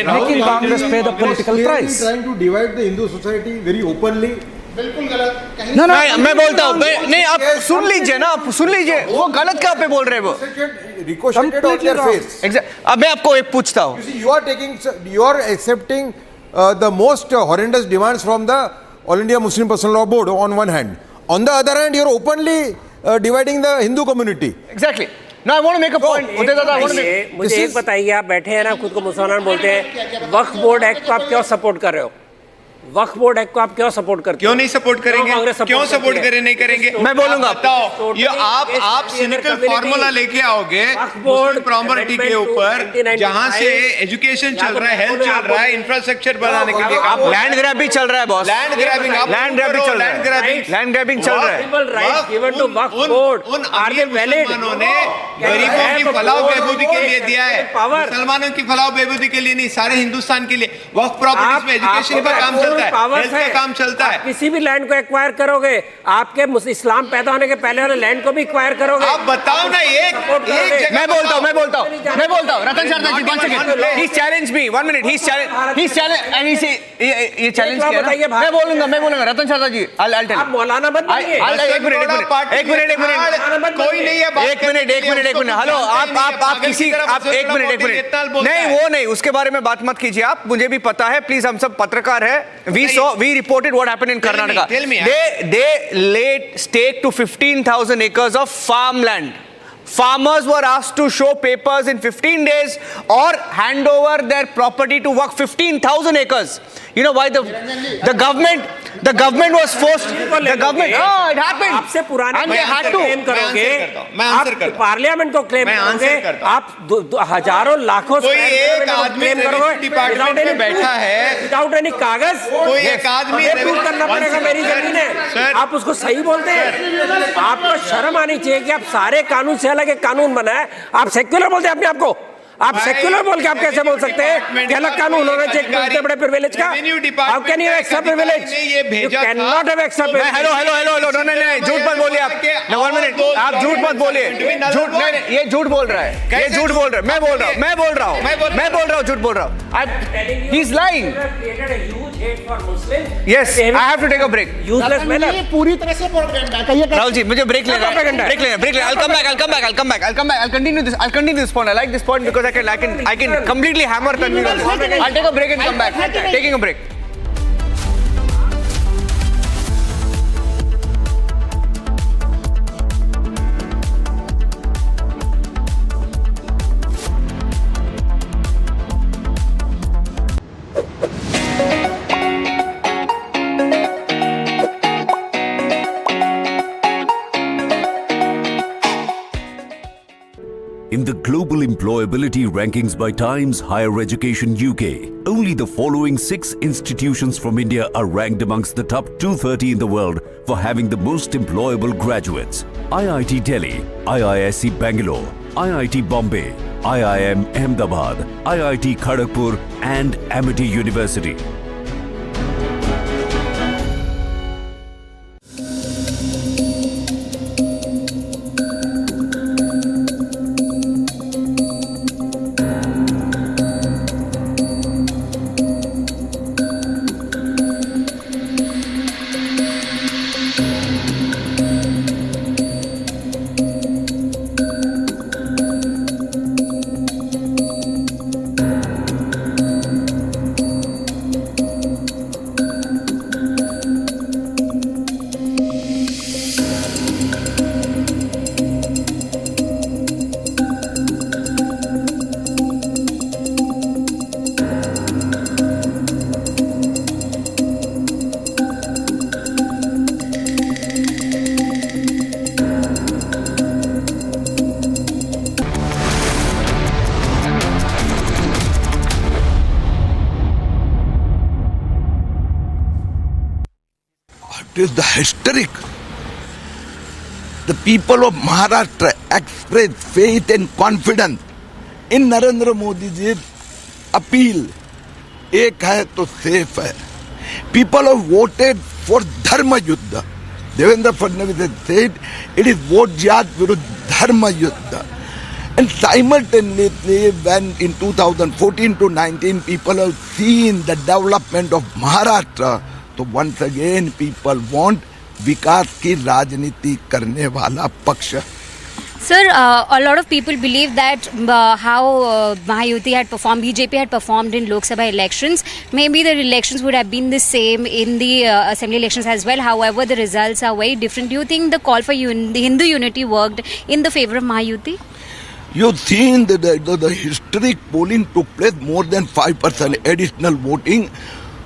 making Congress pay the political price. Trying to divide the Hindu society very openly. No, मैं बोलता हूँ. नहीं, आप सुन लीजिए ना, वो गलत क्या पे बोल रहे हैं वो? Ricocheted on their face. अब मैं आपको एक पूछता हूँ. You are accepting the most horrendous demands from the All India Muslim Personal Law Board on one hand. On the other hand, you are openly dividing the Hindu community. Exactly. Now I want to make a point. मुझे एक बताइए, आप बैठे हैं ना, खुद को मुसलमान बोलते हैं, वक्फ बोर्ड एक्ट को आप क्यों सपोर्ट कर रहे हो? वक्फ बोर्ड एक्ट को आप क्यों सपोर्ट करते क्यों नहीं सपोर्ट करेंगे? क्यों सपोर्ट करें नहीं करेंगे? मैं बोलूंगा. बताओ, ये आप सिनिकल फार्मूला लेके आओगे मुस्लिम प्रॉपर्टी के ऊपर, जहां से एजुकेशन चल रहा है, हेल्थ चल रहा है, इंफ्रास्ट्रक्चर बनाने के लिए लैंड ग्रैब भी चल रहा है बॉस. लैंड ग्रैबिंग चल रहा है. Right given to Waqf board are they valid? उन्होंने गरीबों की फलाह बहबूदी के लिए दिया है, मुसलमानों की फलाह बहबूदी के लिए नहीं, सारे हिंदुस्तान के लिए. वक्फ प्रॉपर्टीज में एजुकेशन का काम चल चलता है, हेल्थ का काम चलता है। किसी भी लैंड को एक्वायर करोगे, आपके इस्लाम पैदा होने के पहले वाले लैंड को भी एक्वायर करोगे। आप बताओ ना, मैं बोलता हूँ रतन Sharma ji, 1 second, he challenge me 1 minute, he challenge and he से ये चैलेंज किया ना, मैं बोलूंगा रतन शर्मा जी, आप मौलाना मत बनिए। एक मिनट कोई नहीं है, एक मिनट हेलो, आप किसी, आप एक मिनट नहीं, वो नहीं, उसके बारे में बात मत कीजिए आप, मुझे भी पता है, प्लीज, हम सब पत्रकार है, we reported what happened in Karnataka. They laid stake to 15,000 acres of farmland. Farmers were asked to show papers in 15 days or hand over their property to work. 15,000 acres. You know why the government was forced. The government. Oh, it happened. आपसे पुराने and they had to. Claim करोगे, मैं answer करता हूं, parliament को claim करोगे, आप हजारों लाखों कोई एक आदमी डिपार्टमेंट में बैठा है विदाउट एनी कागज, कोई एक आदमी प्रूव करना पड़ेगा मेरी जमीन है, आप उसको सही बोलते हैं। आपको शर्म आनी चाहिए कि आप सारे कानून से अलग एक कानून बनाए, आप सेक्युलर बोलते हैं अपने आप को। आप सेक्युलर बोल के आप कैसे बोल सकते हैं कि अलग कानून होना चाहिए इतने बड़े प्रिविलेज का? How can you have extra privilege? You cannot have extra privilege. Hello, नहीं, झूठ मत बोलिए आप। 1 मिनट, आप झूठ मत बोलिए, ये झूठ बोल रहा है, ये झूठ बोल रहा है, मैं बोल रहा हूँ, झूठ बोल रहा हूँ। He is lying. Yes, I have to take a break. Useless manner. पूरी तरह से राहुल जी, मुझे ब्रेक लेना है। I'll come back. I'll continue this point. I like this point because I can completely hammer Tanvir on this. I'll take a break and come back. Taking a break. In the global employability rankings by Times Higher Education UK, only the following 6 institutions from India are ranked amongst the top 230 in the world for having the most employable graduates. IIT Delhi, IISc Bangalore, IIT Bombay, IIM Ahmedabad, IIT Kharagpur and Amity University. It is the hysteric. The people of Maharashtra express faith and confidence in Narendra Modi ji's appeal. एक है तो safe है. People have voted for Dharma Yuddha. Devendra Fadnavis has said it is vote jihad viruddh Dharma Yuddha. And simultaneously, when in 2014 to 19 people have seen the development of Maharashtra, तो once again people want विकास की राजनीति करने वाला पक्ष. Sir, a lot of people believe that how Mahayuti had performed, BJP had performed in Lok Sabha elections, maybe the elections would have been the same in the assembly elections as well. However, the results are very different. Do you think the call for the Hindu unity worked in the favor of Mahayuti? You've seen the historic polling took place, more than 5% additional voting.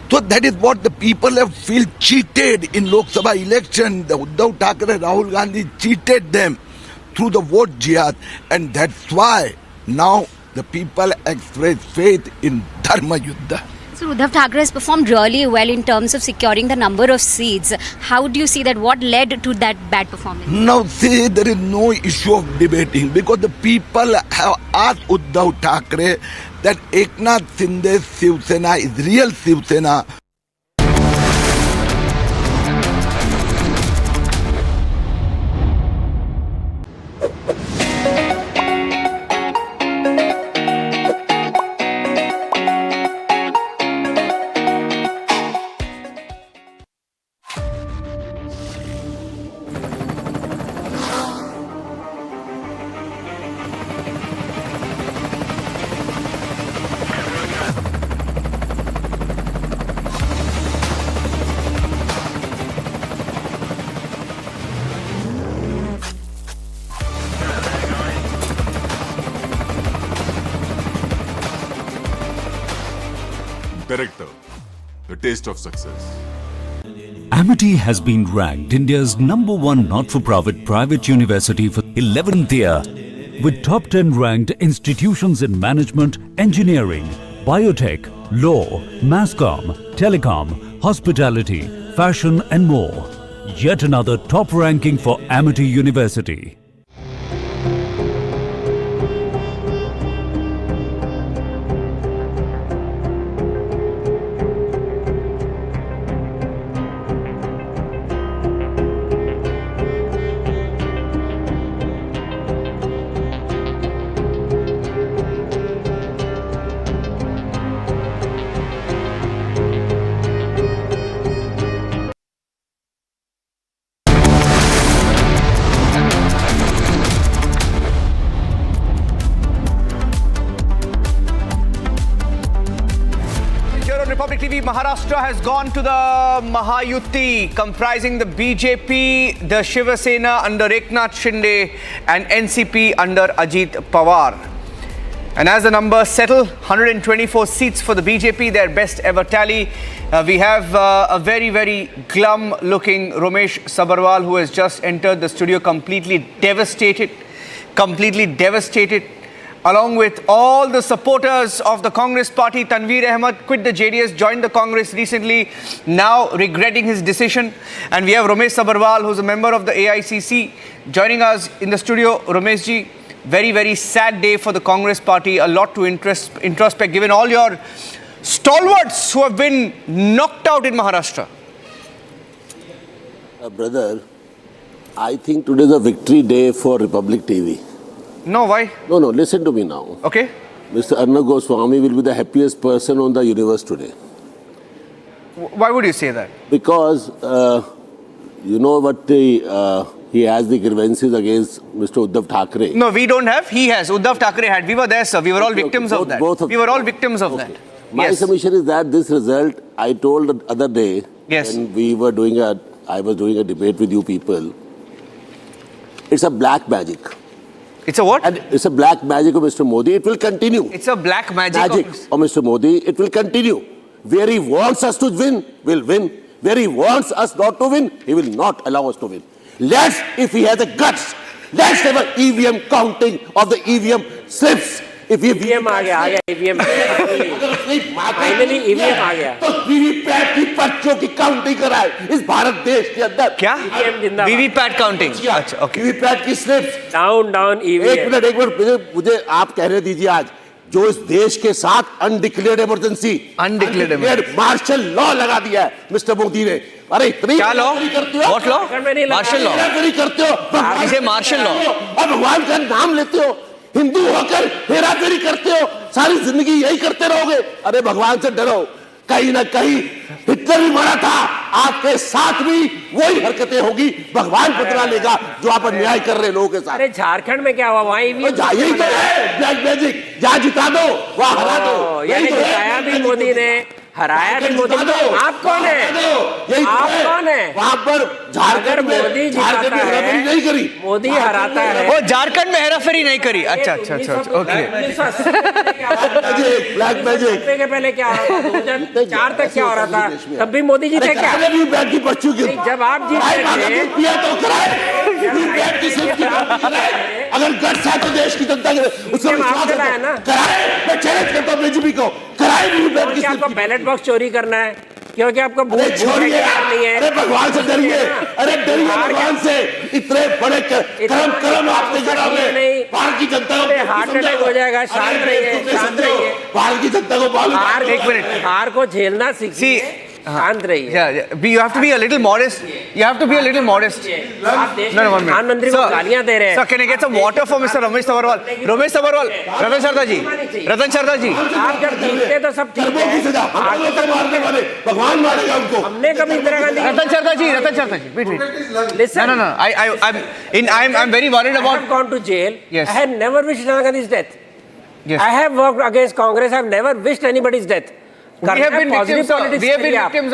So that is what the people have feel cheated in Lok Sabha election. The Uddhav Thackeray, Rahul Gandhi cheated them through the vote jihad, and that's why now the people express faith in Dharma Yuddha. So Uddhav Thackeray has performed really well in terms of securing the number of seats. How do you see that? What led to that bad performance? Now see, there is no issue of debating because the people have asked Uddhav Thackeray that Eknath Shinde's Shiv Sena is real Shiv Sena. director, the taste of success. Amity has been ranked India's #1 not-for-profit private university for 11th year, with top 10 ranked institutions in management, engineering, biotech, law, masscom, telecom, hospitality, fashion and more. Yet another top ranking for Amity University. Republic TV, Maharashtra has gone to the Mahayuti, comprising the BJP, the Shiva Sena under Eknath Shinde and NCP under Ajit Pawar. And as the numbers settle, 124 seats for the BJP, their best ever tally. We have a very, very glum-looking Romesh Sabarwal who has just entered the studio completely devastated, along with all the supporters of the Congress party. Tanveer Ahmed quit the JDS, joined the Congress recently, now regretting his decision. And we have Romesh Sabarwal, who's a member of the AICC, joining us in the studio. Romesh ji, very, very sad day for the Congress party. A lot to introspect, given all your stalwarts who have been knocked out in Maharashtra. Brother, I think today is a victory day for Republic TV. No, why? No, listen to me now. Okay. Mr. Arnab Goswami will be the happiest person on the universe today. Why would you say that? Because, you know what, he has the grievances against Mr. Uddhav Thackeray. No, we don't have. He has. Uddhav Thackeray had. We were there, sir. We were all victims of that. We were all victims of that. My submission is that this result, I told the other day, when I was doing a debate with you people, it's a black magic. It's a what? And it's a black magic of Mr. Modi. It will continue. It's a black magic of Mr. Modi. It will continue. Where he wants us to win, we'll win. Where he wants us not to win, he will not allow us to win. If he has the guts, let's have an EVM counting of the EVM slips. If EVM आ गया EVM finally EVM आ गया तो VVPAT की पर्चियों की counting कराए इस भारत देश के अंदर क्या वीवीपैट काउंटिंग अच्छा ओके वीवीपैट की स्लिप्स डाउन EVM एक मिनट मुझे आप कहने दीजिए आज जो इस देश के साथ अनडिक्लेयर्ड इमरजेंसी मार्शल लॉ लगा दिया है मिस्टर मोदी ने अरे इतनी क्या law what law martial law करते हो इसे मार्शल लॉ और भगवान का नाम लेते हो हिंदू होकर हेराफेरी करते हो सारी जिंदगी यही करते रहोगे अरे भगवान से डरो कहीं ना कहीं हिटलर भी मरा था आपके साथ भी वही हरकतें होगी भगवान बदला लेगा जो आप अन्याय कर रहे लोगों के साथ अरे झारखंड में क्या हुआ वहां यही तो है ब्लैक मैजिक जहाँ जिता दो वहाँ हरा दो यानी जिताया भी मोदी ने हराया भी मोदी ने आप कौन है आप कौन है वहाँ पर झारखंड में मोदी जिताता है नहीं करी मोदी हराता है वो झारखंड में हेराफेरी नहीं करी अच्छा ओके ब्लैक मैजिक के पहले क्या हो रहा था 2004 तक क्या हो रहा था तब भी मोदी जी थे क्या जब आप जीते अगर गट्स है तो देश की जनता उसको कराया ना मैं चैलेंज करता हूँ बीजेपी को कराए आपको बैलेट बॉक्स चोरी करना है क्योंकि आपको नहीं है अरे भगवान से डरिए अरे डरिए भगवान से इतने बड़े कर्म आपके जरा में भारत की जनता को हार्ट अटैक हो जाएगा शांत रहिए भारत की जनता को हार एक मिनट हार को झेलना सीखिए शांत रहिए you have to be a little modest no 1 minute प्रधानमंत्री को गालियां दे रहे हैं sir can I get some water for Mr. Romesh Sabarwal रतन शर्मा जी आप जब जीतते तो सब ठीक है भगवान मारेगा उनको हमने कभी इंदिरा गांधी रतन Sharma ji wait listen no I'm very worried about I have gone to jail yes I have never wished Indira Gandhi's death yes I have worked against Congress I have never wished anybody's death we have been victims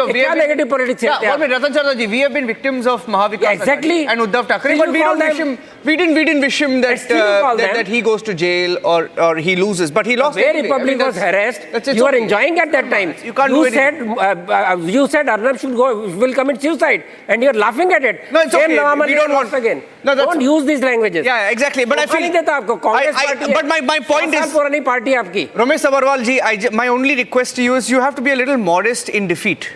of negative politics Ratan Sharda ji we have been victims of Maha Vikas exactly and Uddhav Thackeray but we don't wish him We didn't wish him that he goes to jail or he loses, but he lost. Where Republic was harassed, you were enjoying at that time. You can't do anything. You said Arnab will commit suicide, and you're laughing at it. No, it's okay. We don't want again. No, don't use these languages. Yeah, exactly. But I feel. But my point is. Party आपकी. Ramesh Sabarwal ji, my only request to you is you have to be a little modest in defeat.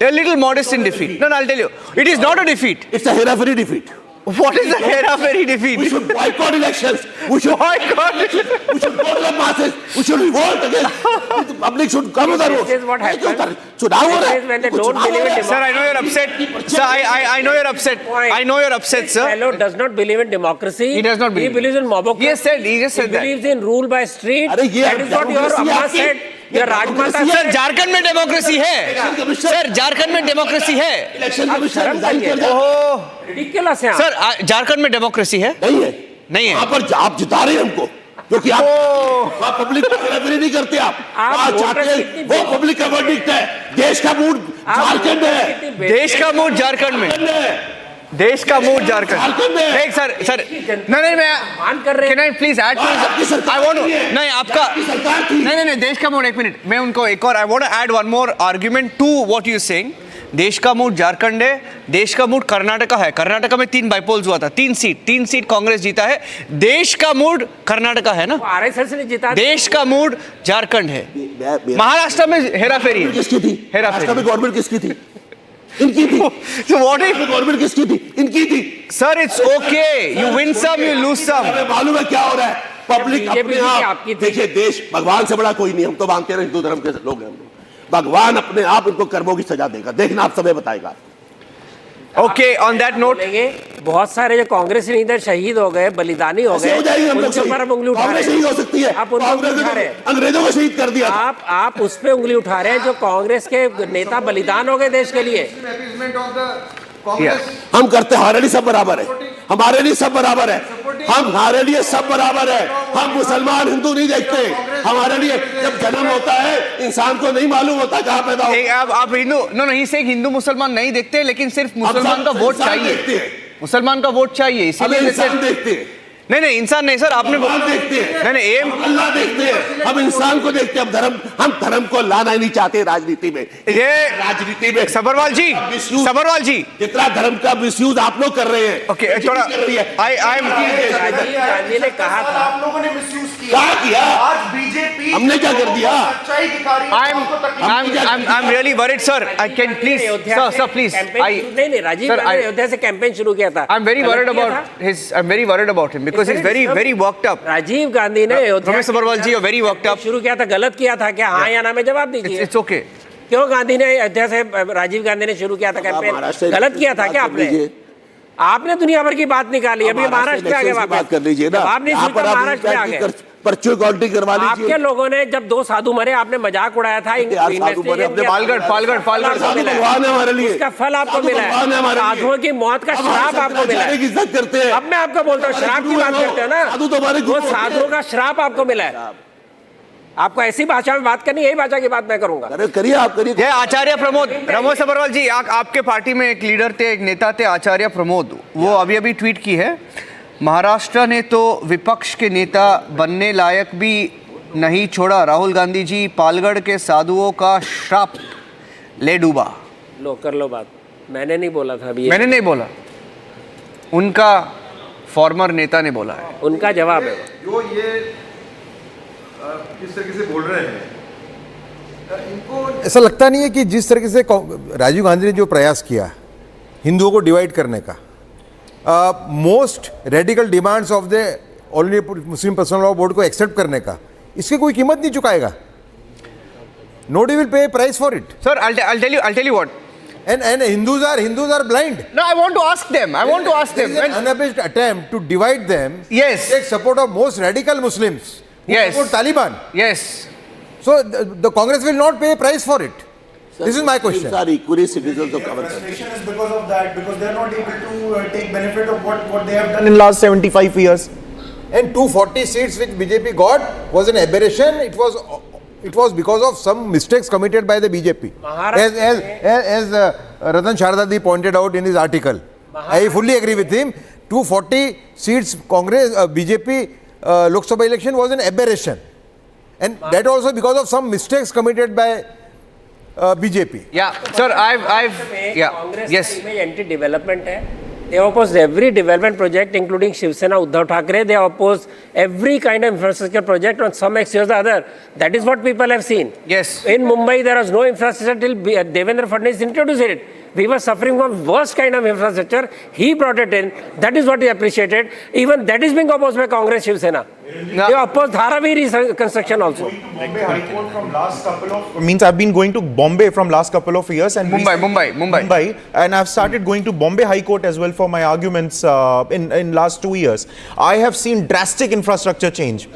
A little modest in defeat. No, I'll tell you. It is not a defeat. It's a hera-fairy defeat. What is a hera-fairy defeat? We should boycott elections. We should boycott. We should go to the masses. We should revolt against. The public should come to the road. This is what happens. So now when they don't believe in democracy. Sir, I know you're upset. Sir, I know you're upset. I know you're upset, sir. This fellow does not believe in democracy. He does not believe. He believes in mobocracy. He just said that. He believes in rule by street. That is what your Amma said. Your Rajmata sir Jharkhand में democracy है sir Jharkhand में democracy है sir Jharkhand में democracy है नहीं है वहाँ पर आप जिता रहे हैं हमको क्योंकि आप पब्लिक को नहीं करते आप चाहते हैं वो पब्लिक का वर्डिक्ट है देश का मूड झारखंड है देश का मूड झारखंड में देश का मूड झारखंड नहीं सर नहीं मैं मान कर रहे हैं प्लीज ऐड आई वांट नहीं आपका नहीं देश का मूड एक मिनट मैं उनको एक और I want to add one more argument to what you saying देश का मूड झारखंड है देश का मूड कर्नाटका है कर्नाटका में 3 बाइपोल्स हुआ था 3 सीट कांग्रेस जीता है देश का मूड कर्नाटका है ना आरएसएस ने जीता देश का मूड झारखंड है महाराष्ट्र में हेराफेरी है किसकी थी हेराफेरी गवर्नमेंट किसकी थी इनकी थी so what if गवर्नमेंट किसकी थी इनकी थी sir it's okay you win some you lose some मालूम है क्या हो रहा है पब्लिक अपने आप देखिए देश भगवान से बड़ा कोई नहीं हम तो मानते हैं हिंदू धर्म के लोग हैं भगवान अपने आप इनको कर्मों की सजा देगा देखना आप समय बताएगा ओके ऑन दैट नोट बहुत सारे जो कांग्रेस लीडर शहीद हो गए बलिदानी हो गए उनके ऊपर हम उंगली उठा रहे हैं हो सकती है आप उठा रहे हैं अंग्रेजों को शहीद कर दिया आप उस पे उंगली उठा रहे हैं जो कांग्रेस के नेता बलिदान हो गए देश के लिए हम करते हमारे लिए सब बराबर है हमारे लिए सब बराबर है हमारे लिए सब बराबर है हम मुसलमान हिंदू नहीं देखते हमारे लिए जब जन्म होता है इंसान को नहीं मालूम होता कहाँ पैदा हो आप हिंदू नहीं से हिंदू मुसलमान नहीं देखते लेकिन सिर्फ मुसलमान का वोट चाहिए मुसलमान का वोट चाहिए इसीलिए इंसान देखते हैं नहीं इंसान नहीं सर आपने देखते हैं नहीं अल्लाह देखते हैं हम इंसान को देखते हैं हम धर्म को लाना ही नहीं चाहते राजनीति में ये राजनीति में सबरवाल जी जितना धर्म का मिसयूज आप लोग कर रहे हैं ओके थोड़ा गांधी ने कहा था आप लोगों ने मिसयूज किया आज बीजेपी हमने क्या कर दिया I'm really worried sir I can please sir please नहीं राजीव गांधी ने अयोध्या से कैंपेन शुरू किया था I'm very worried about him because he's very worked up Rajiv Gandhi ने रमेश सबरवाल जी very worked up शुरू किया था गलत किया था क्या हाँ या ना में जवाब दीजिए it's okay क्यों गांधी ने अयोध्या से राजीव गांधी ने शुरू किया था कैंपेन गलत किया था क्या आपने दुनिया भर की बात निकाली अभी महाराष्ट्र में आ गए बात कर लीजिए ना आपने महाराष्ट्र में आ गए पर्ची काउंटिंग करवा लीजिए आपके लोगों ने जब 2 साधु मरे आपने मजाक उड़ाया था पालगढ़ भगवान है हमारे लिए उसका फल आपको मिला है साधुओं की मौत का श्राप आपको मिला है इज्जत करते हैं अब मैं आपको बोलता हूँ श्राप की बात करते हो ना वो साधुओं का श्राप आपको मिला है आपको ऐसी भाषा में बात करनी यही भाषा की बात मैं करूंगा करिए आप करिए आचार्य प्रमोद रमेश सबरवाल जी आपके पार्टी में एक लीडर थे एक नेता थे आचार्य प्रमोद वो अभी ट्वीट की है महाराष्ट्र ने तो विपक्ष के नेता बनने लायक भी नहीं छोड़ा राहुल गांधी जी पालगढ़ के साधुओं का श्राप ले डूबा लो कर लो बात मैंने नहीं बोला था अभी मैंने नहीं बोला उनका फॉर्मर नेता ने बोला है उनका जवाब है जो ये किस तरीके से बोल रहे हैं इनको ऐसा लगता नहीं है कि जिस तरीके से राजीव गांधी ने जो प्रयास किया हिंदुओं को डिवाइड करने का most radical demands of the all India Muslim personal law board को एक्सेप्ट करने का इसकी कोई कीमत नहीं चुकाएगा nobody will pay price for it sir I'll tell you what and Hindus are blind. No, I want to ask them. An unabashed attempt to divide them. Yes. Take support of most radical Muslims. Yes. Support Taliban. Yes. So the Congress will not pay a price for it. Sir, this is my question. Muslims are equally citizens of our country. Is because of that, because they are not able to take benefit of what they have done in last 75 years. And 240 seats which BJP got was an aberration. It was because of some mistakes committed by the BJP. As Ratan Shardadi pointed out in his article. I fully agree with him. 240 seats Congress, BJP Lok Sabha election was an aberration. And that also because of some mistakes committed by BJP. Yeah, sir, yeah, Congress yes. anti-development hai. They opposed every development project, including Shiv Sena, Uddhav Thackeray. They opposed every kind of infrastructure project on some excuse or the other. That is what people have seen. Yes. In Mumbai, there was no infrastructure till Devendra Fadnavis introduced it. We were suffering from worst kind of infrastructure. He brought it in. That is what he appreciated. Even that is being opposed by Congress, Shiv Sena. They opposed Dharavir construction also. Bombay High Court from last couple of means I've been going to Bombay from last couple of years and Mumbai, and I've started going to Bombay High Court as well for my arguments in last 2 years. I have seen drastic infrastructure change.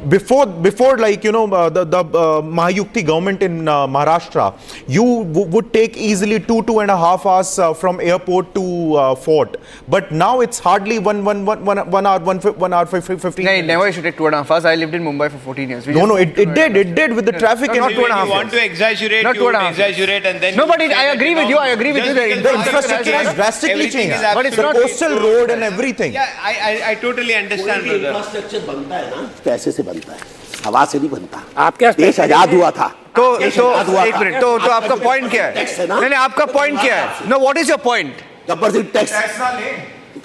Before like the Mahayuti government in Maharashtra, you would take easily 2.5 hours from airport to fort. But now it's hardly 1 hour 15 minutes. Never used to take 2.5 hours. I lived in Mumbai for 14 years. No, it did with the traffic. Not 2.5 hours. You want to exaggerate, not you would exaggerate and then... No, but I agree with you. I agree with you. The infrastructure has drastically changed. But it's the coastal road and everything. Yeah, I totally understand, brother. Infrastructure बनता है ना पैसे से बनता है, हवा से नहीं बनता. आपके देश आजाद हुआ था. तो एक मिनट, तो आपका पॉइंट क्या है? नहीं, आपका पॉइंट क्या है? No, what is your point? Gabbar Singh tax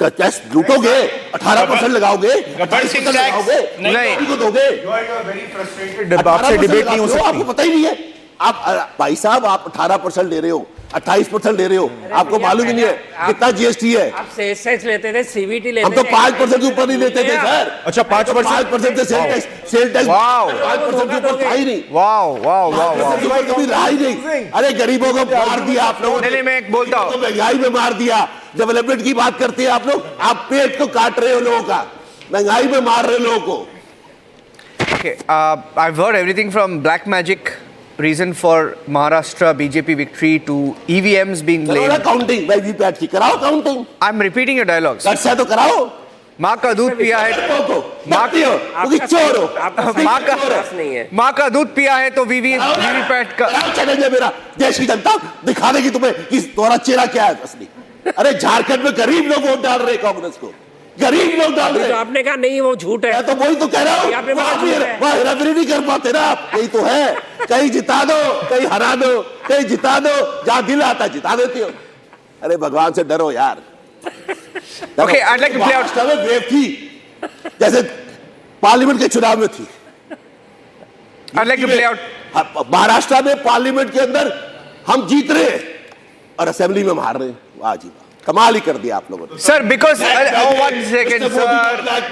tax लूटोगे, 18% लगाओगे, 28% लगाओगे, नहीं को दोगे. आपसे डिबेट नहीं हो सकती. आपको पता ही नहीं है. आप भाई साहब, आप 18% ले रहे हो, 28% ले रहे हो, आपको मालूम ही नहीं है कितना जीएसटी है. आप सेल्स लेते थे, सीवीटी लेते थे. हम तो 5% के ऊपर नहीं लेते थे सर. अच्छा, 5% से सेल टैक्स 5% के ऊपर था ही नहीं. वाओ कभी रहा ही नहीं. अरे गरीबों को मार दिया आप लोगों ने. मैं एक बोलता हूँ, महंगाई में मार दिया. डेवलपमेंट की बात करते हैं आप लोग, आप पेट को काट रहे हो लोगों का, महंगाई में मार रहे हो लोगों को. Okay, I've heard everything from black magic, reason for Maharashtra BJP victory, to EVMs being blamed. Counting VVPAT की कराओ counting. I'm repeating your dialogues. अच्छा तो कराओ. माँ का दूध पिया है, माँ का दूध पिया है तो वीवीपैट का चैलेंज है मेरा. देश की जनता दिखा देगी तुम्हें कि तुम्हारा चेहरा क्या है असली. अरे झारखंड में गरीब लोग वोट डाल रहे कांग्रेस को, गरीब लोग डाल रहे. तो आपने कहा नहीं वो झूठ है. तो वही तो कह रहा हूँ, वहाँ हेराफेरी नहीं कर पाते ना आप. यही तो है, कहीं जिता दो, कहीं हरा दो, कहीं जिता दो, जहाँ दिल आता जिता देती हो. अरे भगवान से डरो यार. Okay, I'd like to play out. Wave थी जैसे पार्लियामेंट के चुनाव में थी. I'd like to play out. Maharashtra में पार्लियामेंट के अंदर हम जीत रहे हैं और असेंबली में हार रहे हैं. वाह जी, कमाल ही कर दिया आप लोगों ने. Sir, because one second, sir.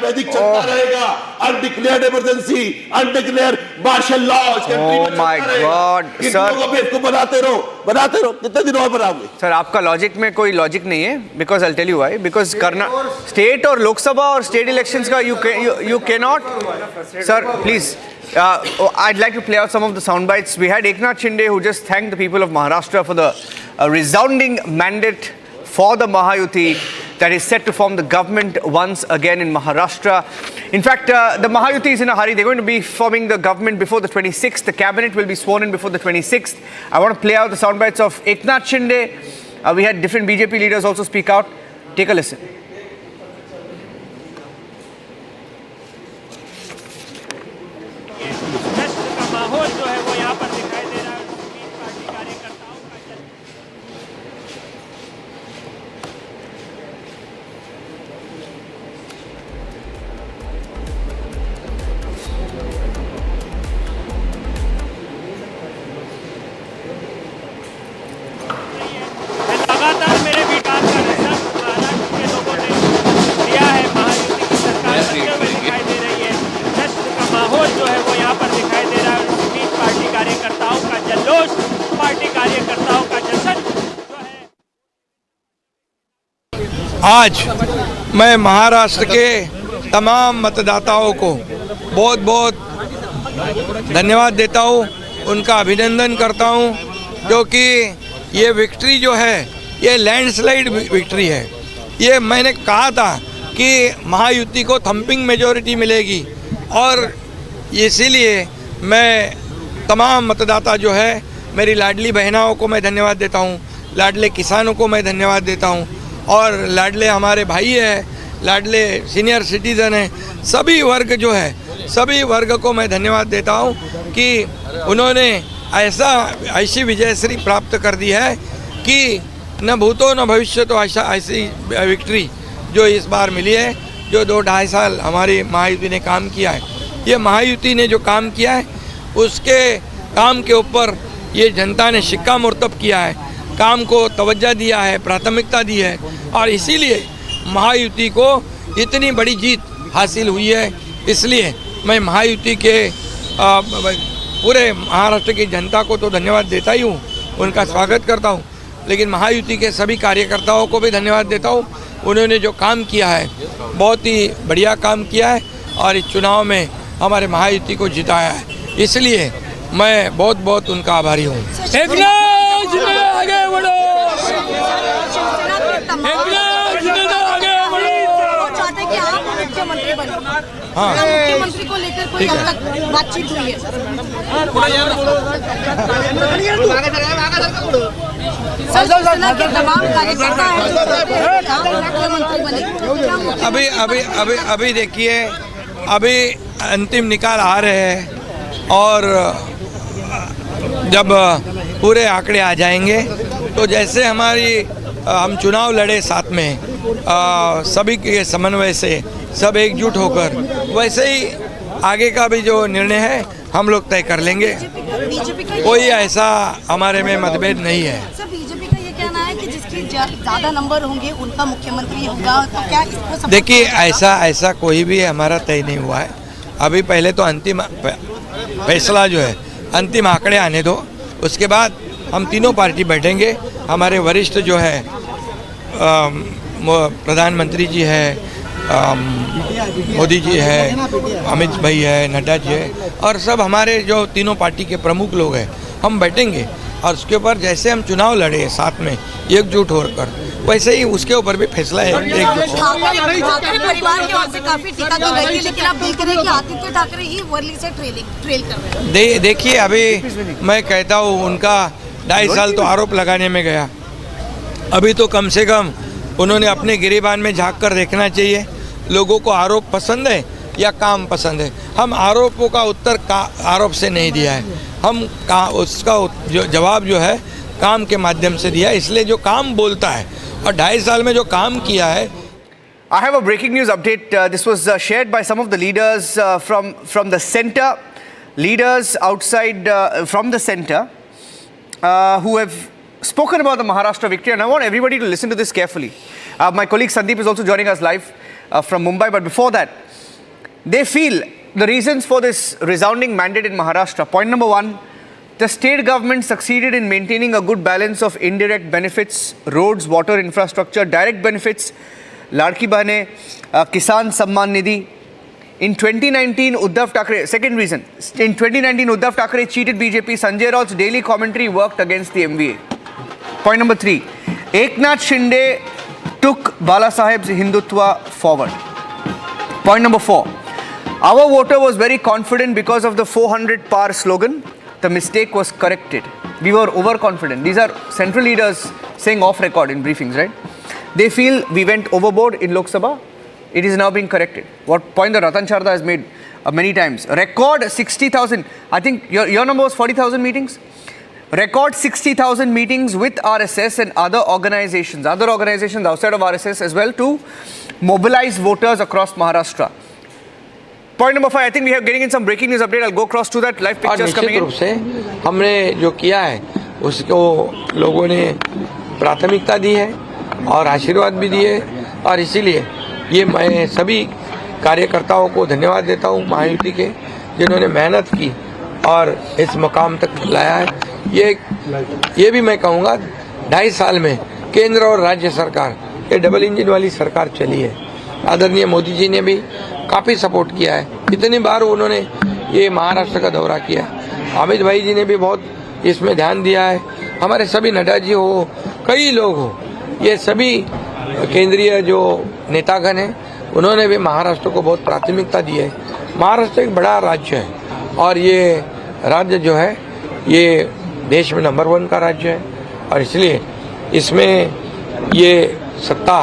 Magic चलता रहेगा. Undeclared emergency, undeclared martial law. Oh my God, sir. को बनाते रहो. कितने दिन और बनाओगे? सर, आपका लॉजिक में कोई लॉजिक नहीं है. Because I'll tell you why. Because state और लोकसभा और स्टेट इलेक्शंस का you cannot. Sir, please. I'd like to play out some of the sound bites. We had Eknath Shinde who just thanked the people of Maharashtra for the resounding mandate for the Mahayuti that is set to form the government once again in Maharashtra. In fact, the Mahayuti is in a hurry. They're going to be forming the government before the 26th. The cabinet will be sworn in before the 26th. I want to play out the sound bites of Eknath Shinde. We had different BJP leaders also speak out. Take a listen. आज मैं महाराष्ट्र के तमाम मतदाताओं को बहुत बहुत धन्यवाद देता हूँ, उनका अभिनंदन करता हूँ, क्योंकि ये विक्ट्री जो है ये लैंडस्लाइड विक्ट्री है. ये मैंने कहा था कि महायुति को थंपिंग मेजॉरिटी मिलेगी और इसीलिए मैं तमाम मतदाता जो है, मेरी लाडली बहनाओं को मैं धन्यवाद देता हूँ, लाडले किसानों को मैं धन्यवाद देता हूँ और लाडले हमारे भाई हैं लाडले सीनियर सिटीज़न हैं, सभी वर्ग जो है, सभी वर्ग को मैं धन्यवाद देता हूँ कि उन्होंने ऐसी विजयश्री प्राप्त कर दी है कि न भूतो न भविष्य तो ऐसी विक्ट्री जो इस बार मिली है, जो 2-2.5 साल हमारी महायुति ने काम किया है। ये महायुति ने जो काम किया है उसके काम के ऊपर ये जनता ने शिक्कामोर्तब किया है, काम को तवज्जो दिया है, प्राथमिकता दी है और इसीलिए महायुति को इतनी बड़ी जीत हासिल हुई है। इसलिए मैं महायुति के पूरे महाराष्ट्र की जनता को तो धन्यवाद देता ही हूँ, उनका स्वागत करता हूँ, लेकिन महायुति के सभी कार्यकर्ताओं को भी धन्यवाद देता हूँ। उन्होंने जो काम किया है बहुत ही बढ़िया काम किया है और इस चुनाव में हमारे महायुति को जिताया है, इसलिए मैं बहुत बहुत उनका आभारी हूँ। हाँ, मुख्यमंत्री को लेकर कोई अब तक बातचीत हुई है? अभी देखिए, अभी अंतिम निकाल आ रहे हैं और जब पूरे आंकड़े आ जाएंगे तो जैसे हम चुनाव लड़े साथ में सभी के समन्वय से, सब एकजुट होकर, वैसे ही आगे का भी जो निर्णय है हम लोग तय कर लेंगे। कोई ऐसा हमारे में मतभेद नहीं है। सर, बीजेपी का ये कहना है कि जिसके ज़्यादा नंबर होंगे उनका मुख्यमंत्री होगा, तो क्या इसको देखिए, ऐसा कोई भी हमारा तय नहीं हुआ है। अभी पहले तो अंतिम फैसला जो है, अंतिम आंकड़े आने दो, उसके बाद हम तीनों पार्टी बैठेंगे। हमारे वरिष्ठ जो है प्रधानमंत्री जी है, मोदी जी है, अमित भाई है, नड्डा जी है और सब हमारे जो तीनों पार्टी के प्रमुख लोग हैं, हम बैठेंगे और उसके ऊपर जैसे हम चुनाव लड़े साथ में एकजुट होकर, वैसे ही उसके ऊपर भी फैसला है। परिवार की ओर से काफी टीका की गई है, लेकिन आप देख रहे हैं कि आदित्य ठाकरे ही वर्ली से ट्रेल कर रहे हैं। देखिए, अभी मैं कहता हूँ उनका 2.5 साल तो आरोप लगाने में गया, अभी तो कम से कम उन्होंने अपने गिरेबान में झांक कर देखना चाहिए। लोगों को आरोप पसंद है या काम पसंद है? हम आरोपों का उत्तर आरोप से नहीं दिया है, हम उसका जो जवाब जो है काम के माध्यम से दिया है। इसलिए जो काम बोलता है और 2.5 साल में जो काम किया है। I have a breaking news update. This was shared by some of the leaders from the centre, leaders outside from the centre who have spoken about the Maharashtra victory, and I want everybody to listen to this carefully. My colleague Sandeep is also joining us live from Mumbai, but before that, they feel the reasons for this resounding mandate in Maharashtra. Point number 1, the state government succeeded in maintaining a good balance of indirect benefits, roads, water infrastructure, direct benefits, Ladki Bahne, Kisan Samman Nidhi. In 2019, Uddhav Thackeray, second reason, in 2019, Uddhav Thackeray cheated BJP. Sanjay Raut's daily commentary worked against the MVA. Point number 3, Eknath Shinde took Bala Saheb's Hindutva forward. Point number 4, our voter was very confident because of the 400 par slogan. The mistake was corrected. We were overconfident. These are central leaders saying off record in briefings, right? They feel we went overboard in Lok Sabha. It is now being corrected. What point that Ratan Sharda has made many times. Record 60,000. I think your number was 40,000 meetings. Record 60,000 meetings with RSS and other organizations outside of RSS as well to mobilize voters across Maharashtra. Point number 5, I think we are getting in some breaking news update. I'll go across to that. Live pictures coming in. निश्चित रूप से हमने जो किया है उसको लोगों ने प्राथमिकता दी है और आशीर्वाद भी दिए, और इसीलिए ये मैं सभी कार्यकर्ताओं को धन्यवाद देता हूँ महायुति के, जिन्होंने मेहनत की और इस मुकाम तक लाया है। ये भी मैं कहूँगा 2.5 साल में केंद्र और राज्य सरकार, ये डबल इंजन वाली सरकार चली है। आदरणीय मोदी जी ने भी काफ़ी सपोर्ट किया है, कितनी बार उन्होंने ये महाराष्ट्र का दौरा किया। अमित भाई जी ने भी बहुत इसमें ध्यान दिया है। हमारे सभी नड्डा जी हो, कई लोग हो, ये सभी केंद्रीय जो नेतागण हैं उन्होंने भी महाराष्ट्र को बहुत प्राथमिकता दी है। महाराष्ट्र एक बड़ा राज्य है और ये राज्य जो है ये देश में नंबर 1 का राज्य है, और इसलिए इसमें ये सत्ता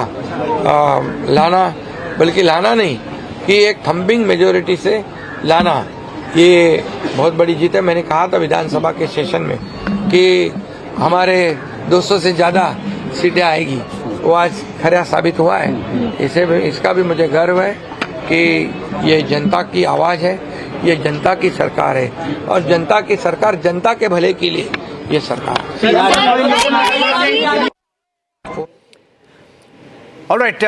लाना बल्कि लाना नहीं कि एक थम्पिंग मेजोरिटी से लाना, ये बहुत बड़ी जीत है। मैंने कहा था विधानसभा के सेशन में कि हमारे 200 से ज़्यादा सीटें आएगी, वो आज खरा साबित हुआ है। इसका भी मुझे गर्व है कि ये जनता की आवाज़ है, ये जनता की सरकार है, और जनता की सरकार जनता के भले के लिए ये सरकार है। All right.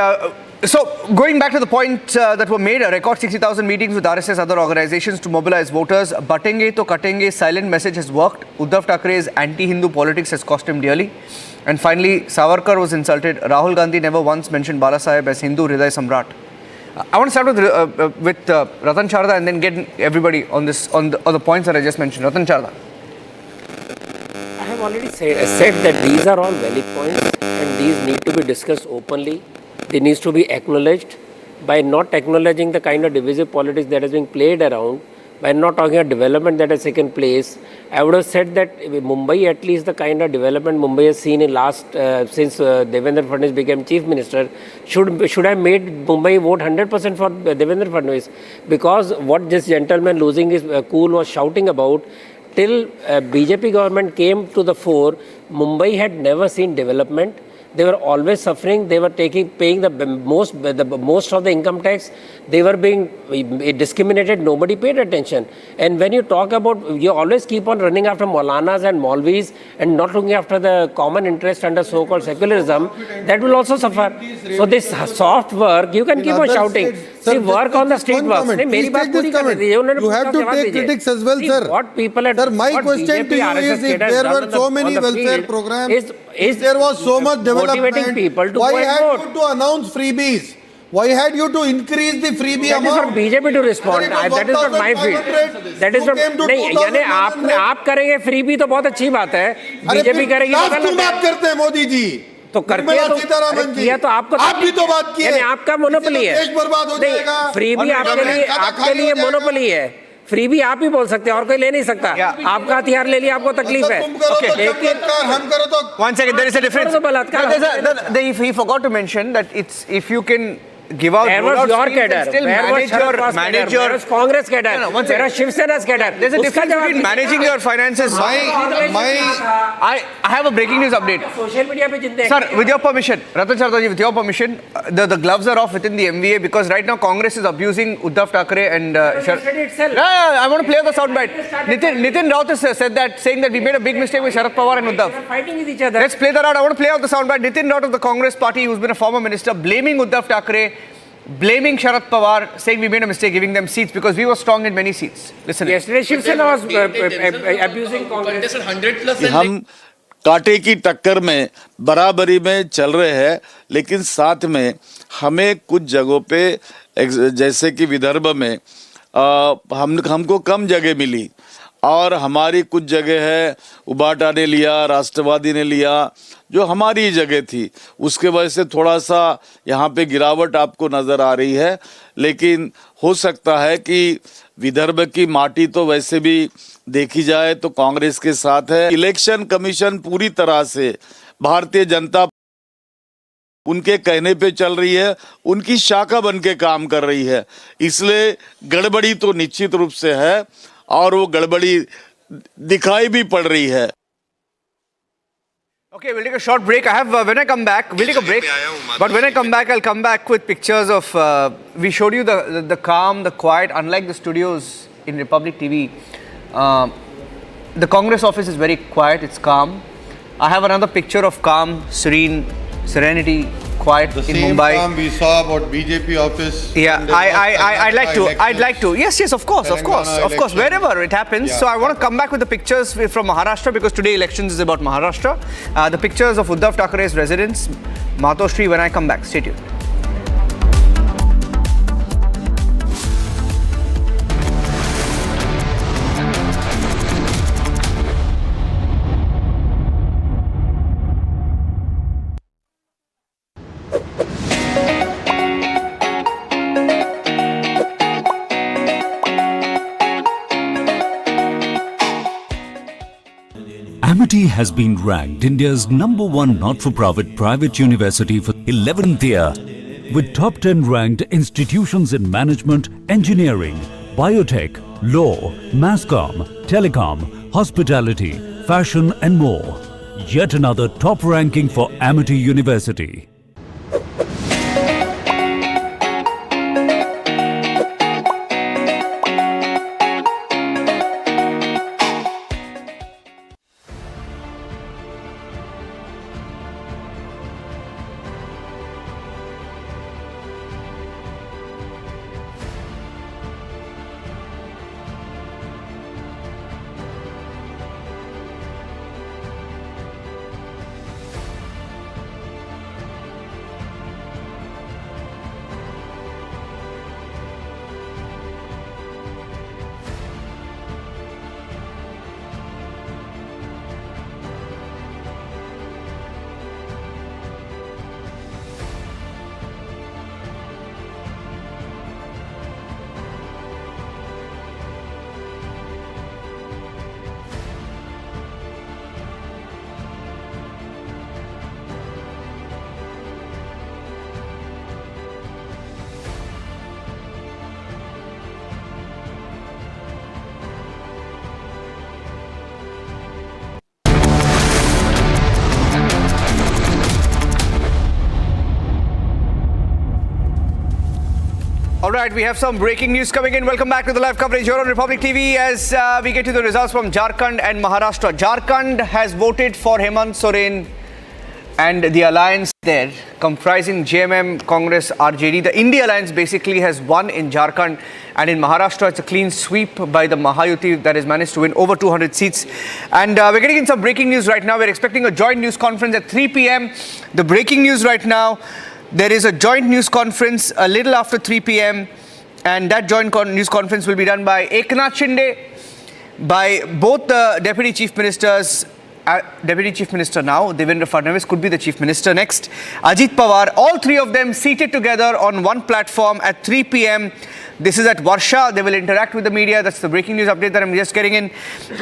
So, going back to the point that were made, a record 60,000 meetings with RSS, other organizations to mobilize voters. Batenge to katenge, silent message has worked. Uddhav Thackeray's anti-Hindu politics has cost him dearly. And finally, Savarkar was insulted. Rahul Gandhi never once mentioned Bala Saheb as Hindu Hriday Samrat. I want to start with Ratan Sharda and then get everybody on this on the points that I just mentioned. Ratan Sharda. I have already said that these are all valid points and these need to be discussed openly. They need to be acknowledged. By not acknowledging the kind of divisive politics that is being played around, by not talking about development that has taken place, I would have said that Mumbai, at least the kind of development Mumbai has seen in since Devendra Fadnavis became Chief Minister, should have made Mumbai vote 100% for Devendra Fadnavis. Because what this gentleman losing his cool was shouting about, till BJP government came to the fore, Mumbai had never seen development. They were always suffering. They were paying the most of the income tax. They were being discriminated. Nobody paid attention. And when you talk about, you always keep on running after Maulanas and Maulvis and not looking after the common interest under so-called secularism, that will also suffer. So this soft work, you can keep on shouting. See, work on the street work. You have to take critics as well, sir. What people had, sir, my question to you is, if there were so many welfare programs, if there was so much development, people to why had you to announce freebies? Why had you to increase the freebie amount? That is not BJP to respond. That is not my field. That is not. नहीं, यानी आप करेंगे freebie तो बहुत अच्छी बात है. BJP करेगी तो गलत है. बात करते हैं मोदी जी. तो करके तो किया तो आपको. आप भी तो बात किए. यानी आपका मोनोपोली है. देश बर्बाद हो जाएगा. Freebie आपके लिए मोनोपोली है. फ्रीबी आप ही बोल सकते हैं और कोई ले नहीं सकता. आपका हथियार ले लिया, आपको तकलीफ है. हम करो तो. One second, there is a difference. He forgot to mention that it's if you can give out. Where was your cadre? Where was your Congress cadre? Where was Shiv Sena's cadre? There's a difference between managing your finances. I have a breaking news update. Social media पे जितने. Sir, with your permission, Ratan Sharda ji, with your permission, the gloves are off within the MVA because right now Congress is abusing Uddhav Thackeray and. I want to play out the soundbite. Nitin Raut has said that, saying that we made a big mistake with Sharad Pawar and Uddhav. They're fighting with each other. Let's play that out. I want to play out the soundbite. Nitin Raut of the Congress party, who's been a former minister, blaming Uddhav Thackeray, blaming Sharad Pawar, saying we made a mistake giving them seats because we were strong in many seats. Listen. Yesterday, Shiv Sena was abusing Congress. हम कांटे की टक्कर में बराबरी में चल रहे हैं, लेकिन साथ में हमें कुछ जगहों पे जैसे कि विदर्भ में हमको कम जगह मिली और हमारी कुछ जगह है उबाटा ने लिया, राष्ट्रवादी ने लिया, जो हमारी जगह थी, उसके वजह से थोड़ा सा यहाँ पे गिरावट आपको नजर आ रही है. लेकिन हो सकता है कि विदर्भ की माटी तो वैसे भी देखी जाए तो कांग्रेस के साथ है. इलेक्शन कमीशन पूरी तरह से भारतीय जनता उनके कहने पे चल रही है, उनकी शाखा बन के काम कर रही है. इसलिए गड़बड़ी तो निश्चित रूप से है और वो गड़बड़ी दिखाई भी पड़ रही है. Okay, we'll take a short break. When I come back, we'll take a break. But when I come back, I'll come back with pictures of. We showed you the calm, the quiet. Unlike the studios in Republic TV, the Congress office is very quiet. It's calm. I have another picture of calm, serenity, quiet in Mumbai. The same we saw about BJP office. Yeah, I'd like to. Yes, of course. Wherever it happens. Yeah. So I want to come back with the pictures from Maharashtra because today elections is about Maharashtra. The pictures of Uddhav Thackeray's residence, Matoshri, when I come back. Stay tuned. Amity has been ranked India's #1 not-for-profit private university for 11th year with top 10 ranked institutions in management, engineering, biotech, law, masscom, telecom, hospitality, fashion and more. Yet another top ranking for Amity University. All right, we have some breaking news coming in. Welcome back to the live coverage here on Republic TV as we get to the results from Jharkhand and Maharashtra. Jharkhand has voted for Hemant Soren and the alliance there, comprising JMM, Congress, RJD. The India alliance basically has won in Jharkhand, and in Maharashtra, it's a clean sweep by the Mahayuti that has managed to win over 200 seats. And we're getting in some breaking news right now. We're expecting a joint news conference at 3 p.m. The breaking news right now: there is a joint news conference a little after 3 p.m. and that joint news conference will be done by Eknath Shinde, by both the Deputy Chief Ministers, Deputy Chief Minister now, Devendra Fadnavis could be the Chief Minister next, Ajit Pawar, all three of them seated together on one platform at 3 p.m. This is at Varsha. They will interact with the media. That's the breaking news update that I'm just getting in.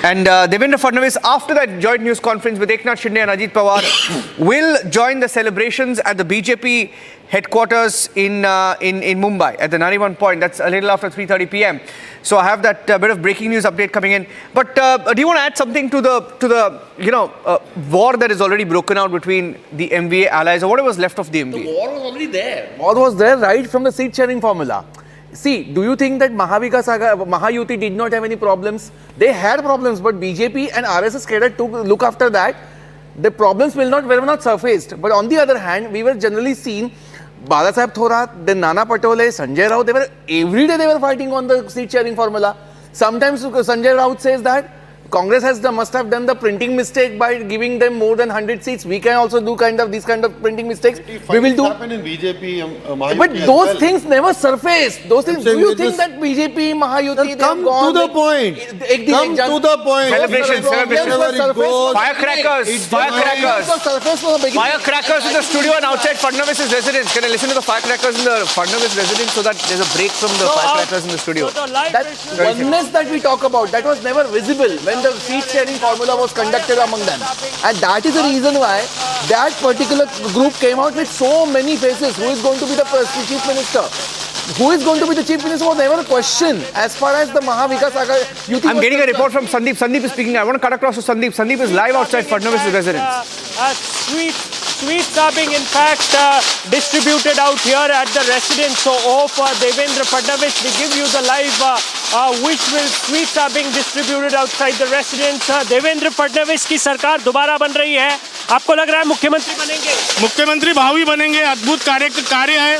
And Devendra Fadnavis, after that joint news conference with Eknath Shinde and Ajit Pawar, will join the celebrations at the BJP headquarters in Mumbai at the Nariman Point. That's a little after 3:30 p.m. So I have that bit of breaking news update coming in. But do you want to add something to the war that is already broken out between the MVA allies, or whatever was left of the MVA? The war was already there. War was there right from the seat sharing formula. See, do you think that Maha Vikas Aghadi, Mahayuti did not have any problems? They had problems, but BJP and RSS cadre took look after that. The problems were not surfaced. But on the other hand, we were generally seen Bala Saheb Thorat, then Nana Patole, Sanjay Raut, every day they were fighting on the seat sharing formula. Sometimes Sanjay Raut says that Congress must have done the printing mistake by giving them more than 100 seats. We can also do these kind of printing mistakes. We will do. Happen in BJP, but those things never surfaced. Those things. Do you think that BJP, Mahayuti, come to the point? Come to the point. Celebrations. Firecrackers in the studio and outside Fadnavis' residence. Can I listen to the firecrackers in the Fadnavis residence so that there's a break from the firecrackers in the studio? That oneness that we talk about, that was never visible when the seat sharing formula was conducted among them. And that is the reason why that particular group came out with so many faces. Who is going to be the Chief Minister? Who is going to be the Chief Minister was never a question as far as the Maha Vikas Aghadi. I'm getting a report from Sandeep. Sandeep is speaking. I want to cut across to Sandeep. Sandeep is live outside Fadnavis' residence. Sweets are being in fact distributed out here at the residence of Devendra Fadnavis. We give you the live sweets are being distributed outside the residence. Devendra Fadnavis की सरकार दोबारा बन रही है. आपको लग रहा है मुख्यमंत्री बनेंगे? मुख्यमंत्री भावी बनेंगे. अद्भुत कार्य है.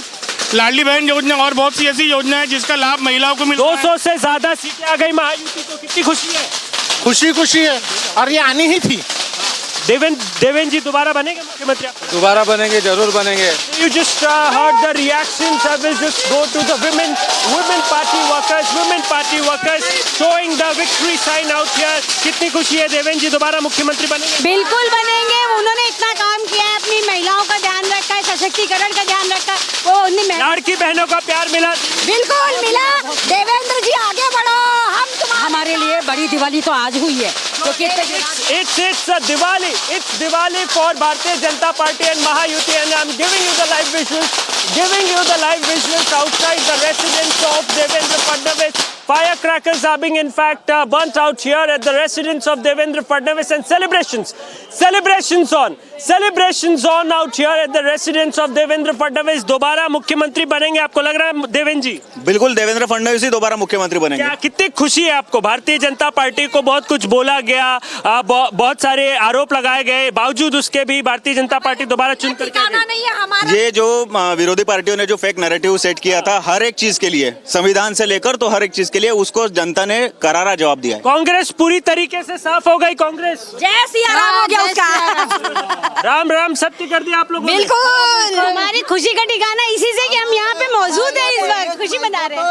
लाडली बहन योजना और बहुत सी ऐसी योजना है जिसका लाभ महिलाओं को मिलता है. 200 से ज्यादा सीटें आ गई महायुति को. कितनी खुशी है? खुशी है और ये आनी ही थी. देवेंद्र जी दोबारा बनेंगे मुख्यमंत्री? दोबारा बनेंगे, जरूर बनेंगे. You just heard the reactions. I will just go to the women party workers showing the victory sign out here. कितनी खुशी है देवेंद्र जी दोबारा मुख्यमंत्री बनेंगे? बिल्कुल बनेंगे. उन्होंने इतना काम किया है, अपनी महिलाओं का ध्यान रखा है, सशक्तिकरण का ध्यान रखा है. वो लड़की बहनों का प्यार मिला. बिल्कुल मिला. देवेंद्र जी आगे बढ़ो. हम हमारे लिए बड़ी दिवाली दिवाली तो आज हुई है It's Diwali for Bharatiya Janata Party and Mahayuti, and I'm giving you the live visuals outside the residence of Devendra Fadnavis. Firecrackers are being in fact burnt out here at the residence of Devendra Fadnavis, and celebrations on out here at the residence of Devendra Fadnavis. दोबारा मुख्यमंत्री बनेंगे आपको लग रहा है देवेंद्र जी? बिल्कुल देवेंद्र फडणवीस ही दोबारा मुख्यमंत्री बनेंगे। क्या कितनी खुशी है आपको? भारतीय जनता पार्टी को बहुत कुछ बोला गया, बहुत सारे आरोप लगाए गए, बावजूद उसके भी भारतीय जनता पार्टी दोबारा चुन करके ये जो विरोधी पार्टियों ने जो फेक नैरेटिव सेट किया था हर एक चीज के लिए, संविधान से लेकर तो हर एक चीज के लिए, उसको जनता ने करारा जवाब दिया है। कांग्रेस पूरी तरीके से साफ हो गई। कांग्रेस जय सिया राम हो गया उसका। राम राम सत्य कर दिया आप लोगों ने। बिल्कुल, हमारी खुशी का ठिकाना इसी से कि हम यहाँ पे मौजूद हैं, इस वक्त खुशी मना रहे हैं।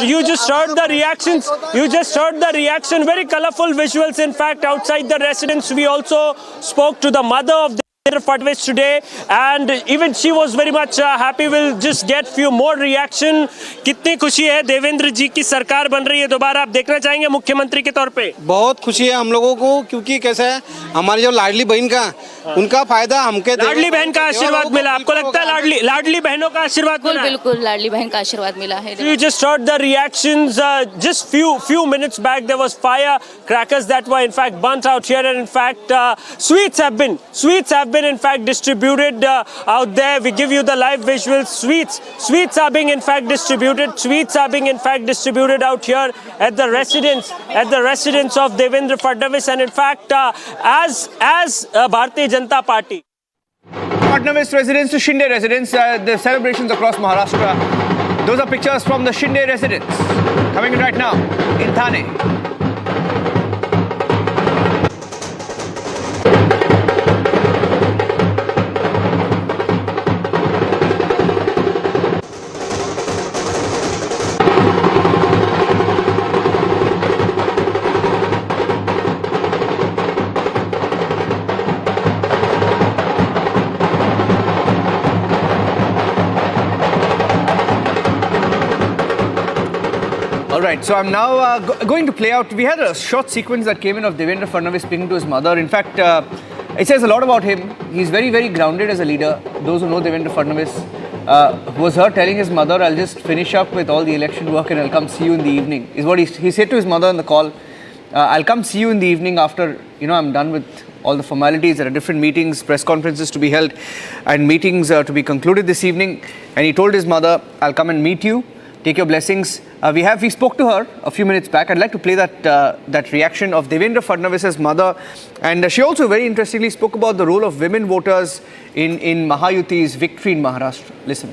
You just heard the reactions. You just heard the reaction. Very colorful visuals. In fact, outside the residence, we also spoke to the mother of Devendra Fadnavis today, and even she was very much happy. We'll just get few more reaction. कितनी खुशी है देवेंद्र जी की सरकार बन रही है दोबारा, आप देखना चाहेंगे मुख्यमंत्री के तौर पे? बहुत खुशी है हम लोगों को, क्योंकि कैसा है हमारी जो लाडली बहन का उनका फायदा हमके लाडली बहन का आशीर्वाद मिला। आपको लगता है लाडली बहनों का आशीर्वाद मिला? बिल्कुल लाडली बहन का आशीर्वाद मिला है। You just heard the reactions. Just few minutes back there was firecrackers that were in fact burnt out here, and in fact sweets have been in fact distributed out there. We give you the live visuals. Sweets are being in fact distributed. Sweets are being in fact distributed out here at the residence of Devendra Fadnavis, and in fact as Bharatiya Janata Party. Fadnavis residence to Shinde residence, the celebrations across Maharashtra. Those are pictures from the Shinde residence coming in right now in Thane. All right, so I'm now going to play out. We had a short sequence that came in of Devendra Fadnavis speaking to his mother. In fact, it says a lot about him. He's very, very grounded as a leader. Those who know Devendra Fadnavis was her telling his mother, I'll just finish up with all the election work and I'll come see you in the evening, is what he said to his mother on the call. I'll come see you in the evening after, I'm done with all the formalities. There are different meetings, press conferences to be held and meetings to be concluded this evening. And he told his mother, I'll come and meet you. Take your blessings. We spoke to her a few minutes back. I'd like to play that reaction of Devendra Fadnavis's mother, and she also very interestingly spoke about the role of women voters in Mahayuti's victory in Maharashtra. Listen.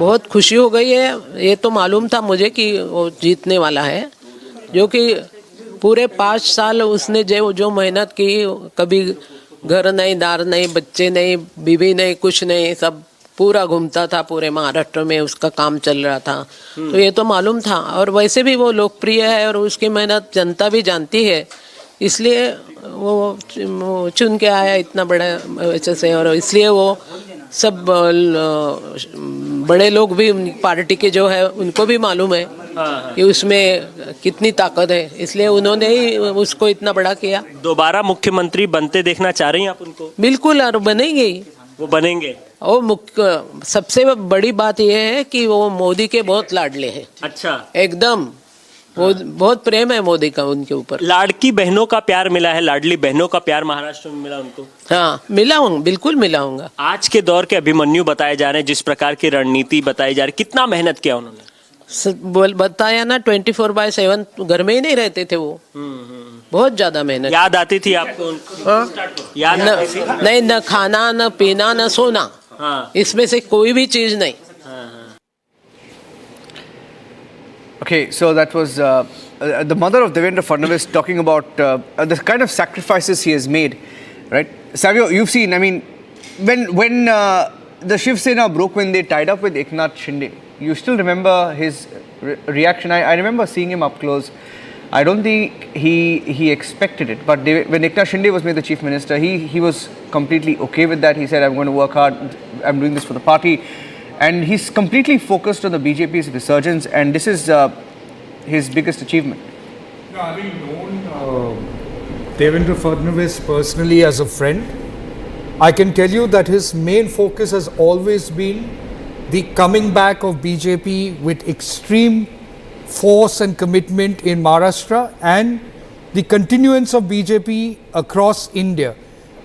बहुत खुशी हो गई है। ये तो मालूम था मुझे कि वो जीतने वाला है, जो कि पूरे 5 साल उसने जो मेहनत की, कभी घर नहीं, दार नहीं, बच्चे नहीं, बीवी नहीं, कुछ नहीं, सब पूरा घूमता था पूरे महाराष्ट्र में, उसका काम चल रहा था। तो ये तो मालूम था, और वैसे भी वो लोकप्रिय है और उसकी मेहनत जनता भी जानती है, इसलिए वो चुन के आया इतना बड़ा वैसे से। और इसलिए वो सब बड़े लोग भी पार्टी के जो है उनको भी मालूम है कि उसमें कितनी ताकत है, इसलिए उन्होंने ही उसको इतना बड़ा किया। दोबारा मुख्यमंत्री बनते देखना चाह रही हैं आप उनको? बिल्कुल, और बनेंगे ही। वो बनेंगे। और सबसे बड़ी बात यह है कि वो मोदी के बहुत लाडले हैं। अच्छा, एकदम वो बहुत प्रेम है मोदी का उनके ऊपर। लाड़की बहनों का प्यार मिला है, लाडली बहनों का प्यार महाराष्ट्र में मिला उनको? हाँ, मिलाऊंगा, बिल्कुल मिलाऊंगा। आज के दौर के अभिमन्यु बताए जा रहे हैं, जिस प्रकार की रणनीति बताई जा रही, कितना मेहनत किया उन्होंने? बताया ना, 24/7 घर में ही नहीं रहते थे वो, बहुत ज्यादा मेहनत। याद आती थी आपको? याद नहीं, न खाना, न पीना, न सोना, इसमें से कोई भी चीज नहीं। Okay, so that was the mother of Devendra Fadnavis talking about the kind of sacrifices he has made, right? Savio, you've seen, I mean, when the Shiv Sena broke, when they tied up with Eknath Shinde, you still remember his reaction. I remember seeing him up close. I don't think he expected it, but when Eknath Shinde was made the chief minister, he was completely okay with that. He said, I'm going to work hard, I'm doing this for the party. and he's completely focused on the BJP's resurgence, and this is his biggest achievement. No, having known Devendra Fadnavis personally as a friend, I can tell you that his main focus has always been the coming back of BJP with extreme force and commitment in Maharashtra and the continuance of BJP across India.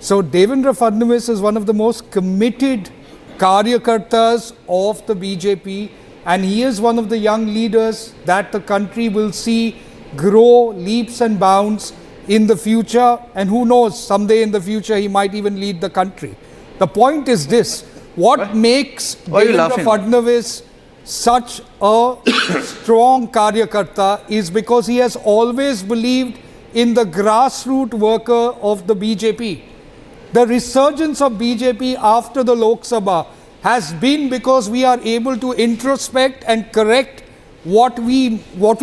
So Devendra Fadnavis is one of the most committed Karyakartas of the BJP, and he is one of the young leaders that the country will see grow leaps and bounds in the future, and who knows, someday in the future he might even lead the country. The point is this: what makes Devendra Fadnavis such a strong Karyakarta is because he has always believed in the grassroots worker of the BJP. The resurgence of BJP after the Lok Sabha has been because we are able to introspect and correct what we